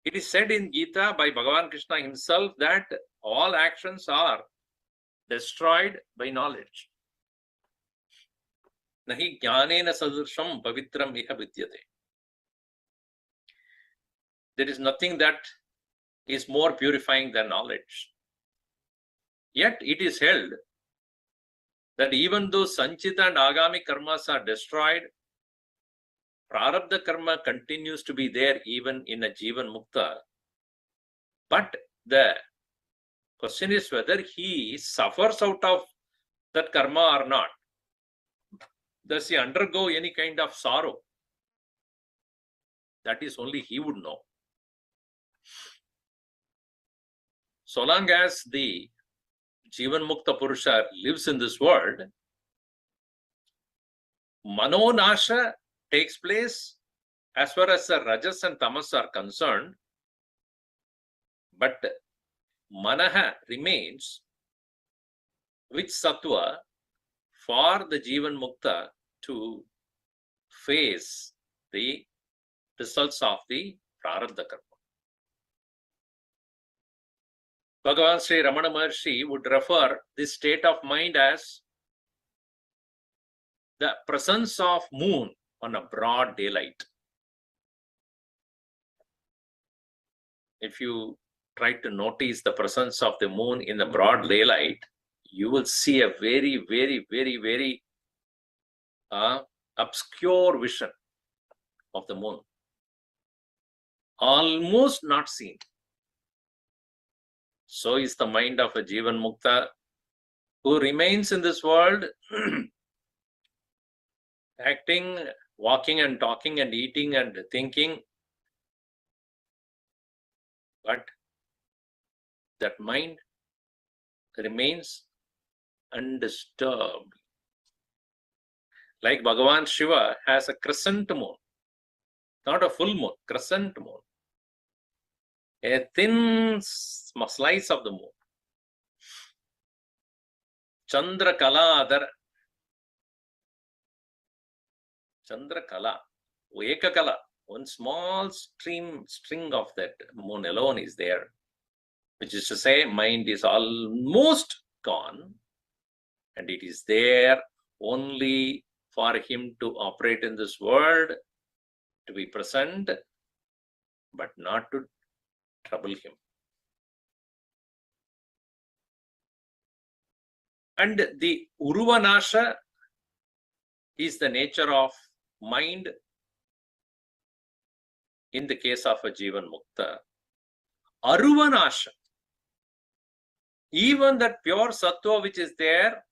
It is said in Gita by Bhagavan Krishna himself that all actions are destroyed by knowledge. Nahi jnanena sadrsham pavitram iha vidyate. There is nothing that is more purifying than knowledge. Yet it is held that even though Sanchita and Agami karmas are destroyed, Prarabdha karma continues to be there even in a Jivan Mukta. But the question is whether he suffers out of that karma or not. Does he undergo any kind of sorrow? That is only he would know. So long as the Jivan Mukta Purusha lives in this world, Manonasha takes place as far as the Rajas and Tamas are concerned, but Manaha remains with Sattva for the Jivan Mukta to face the results of the Prarabdha Karma. Bhagavan Sri Ramana Maharshi would refer this state of mind as the presence of moon on a broad daylight. If you try to notice the presence of the moon in the broad daylight, you will see a very, very, very, very obscure vision of the moon. Almost not seen. So is the mind of a Jivan Mukta who remains in this world acting, walking and talking and eating and thinking. But that mind remains undisturbed. Like Bhagavan Shiva has a crescent moon, not a full moon, crescent moon, a thin slice of the moon. Chandra Kala Adara. Chandra Kala, Ekakala, one small string of that moon alone is there, which is to say, mind is almost gone, and it is there only for him to operate in this world, to be present, but not to trouble him. And the Uruvanasha is the nature of mind in the case of a Jivan Mukta. Aruvanasha, even that pure Sattva which is there,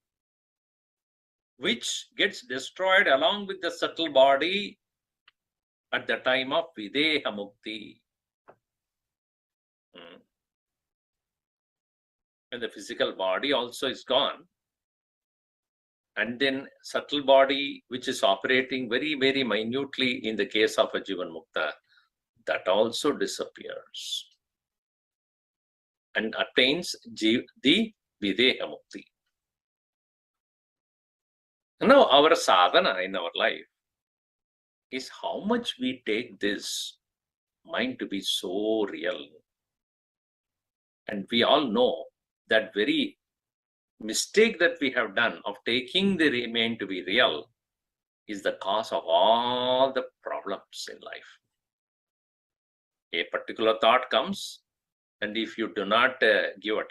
which gets destroyed along with the subtle body at the time of Videha Mukti. When the physical body also is gone, and then subtle body which is operating very, very minutely in the case of a Jivan Mukta, that also disappears and attains the Videha Mukti. Now our sadhana in our life is how much we take this mind to be so real. And we all know that very mistake that we have done of taking the mind to be real is the cause of all the problems in life. A particular thought comes, and if you do not give attention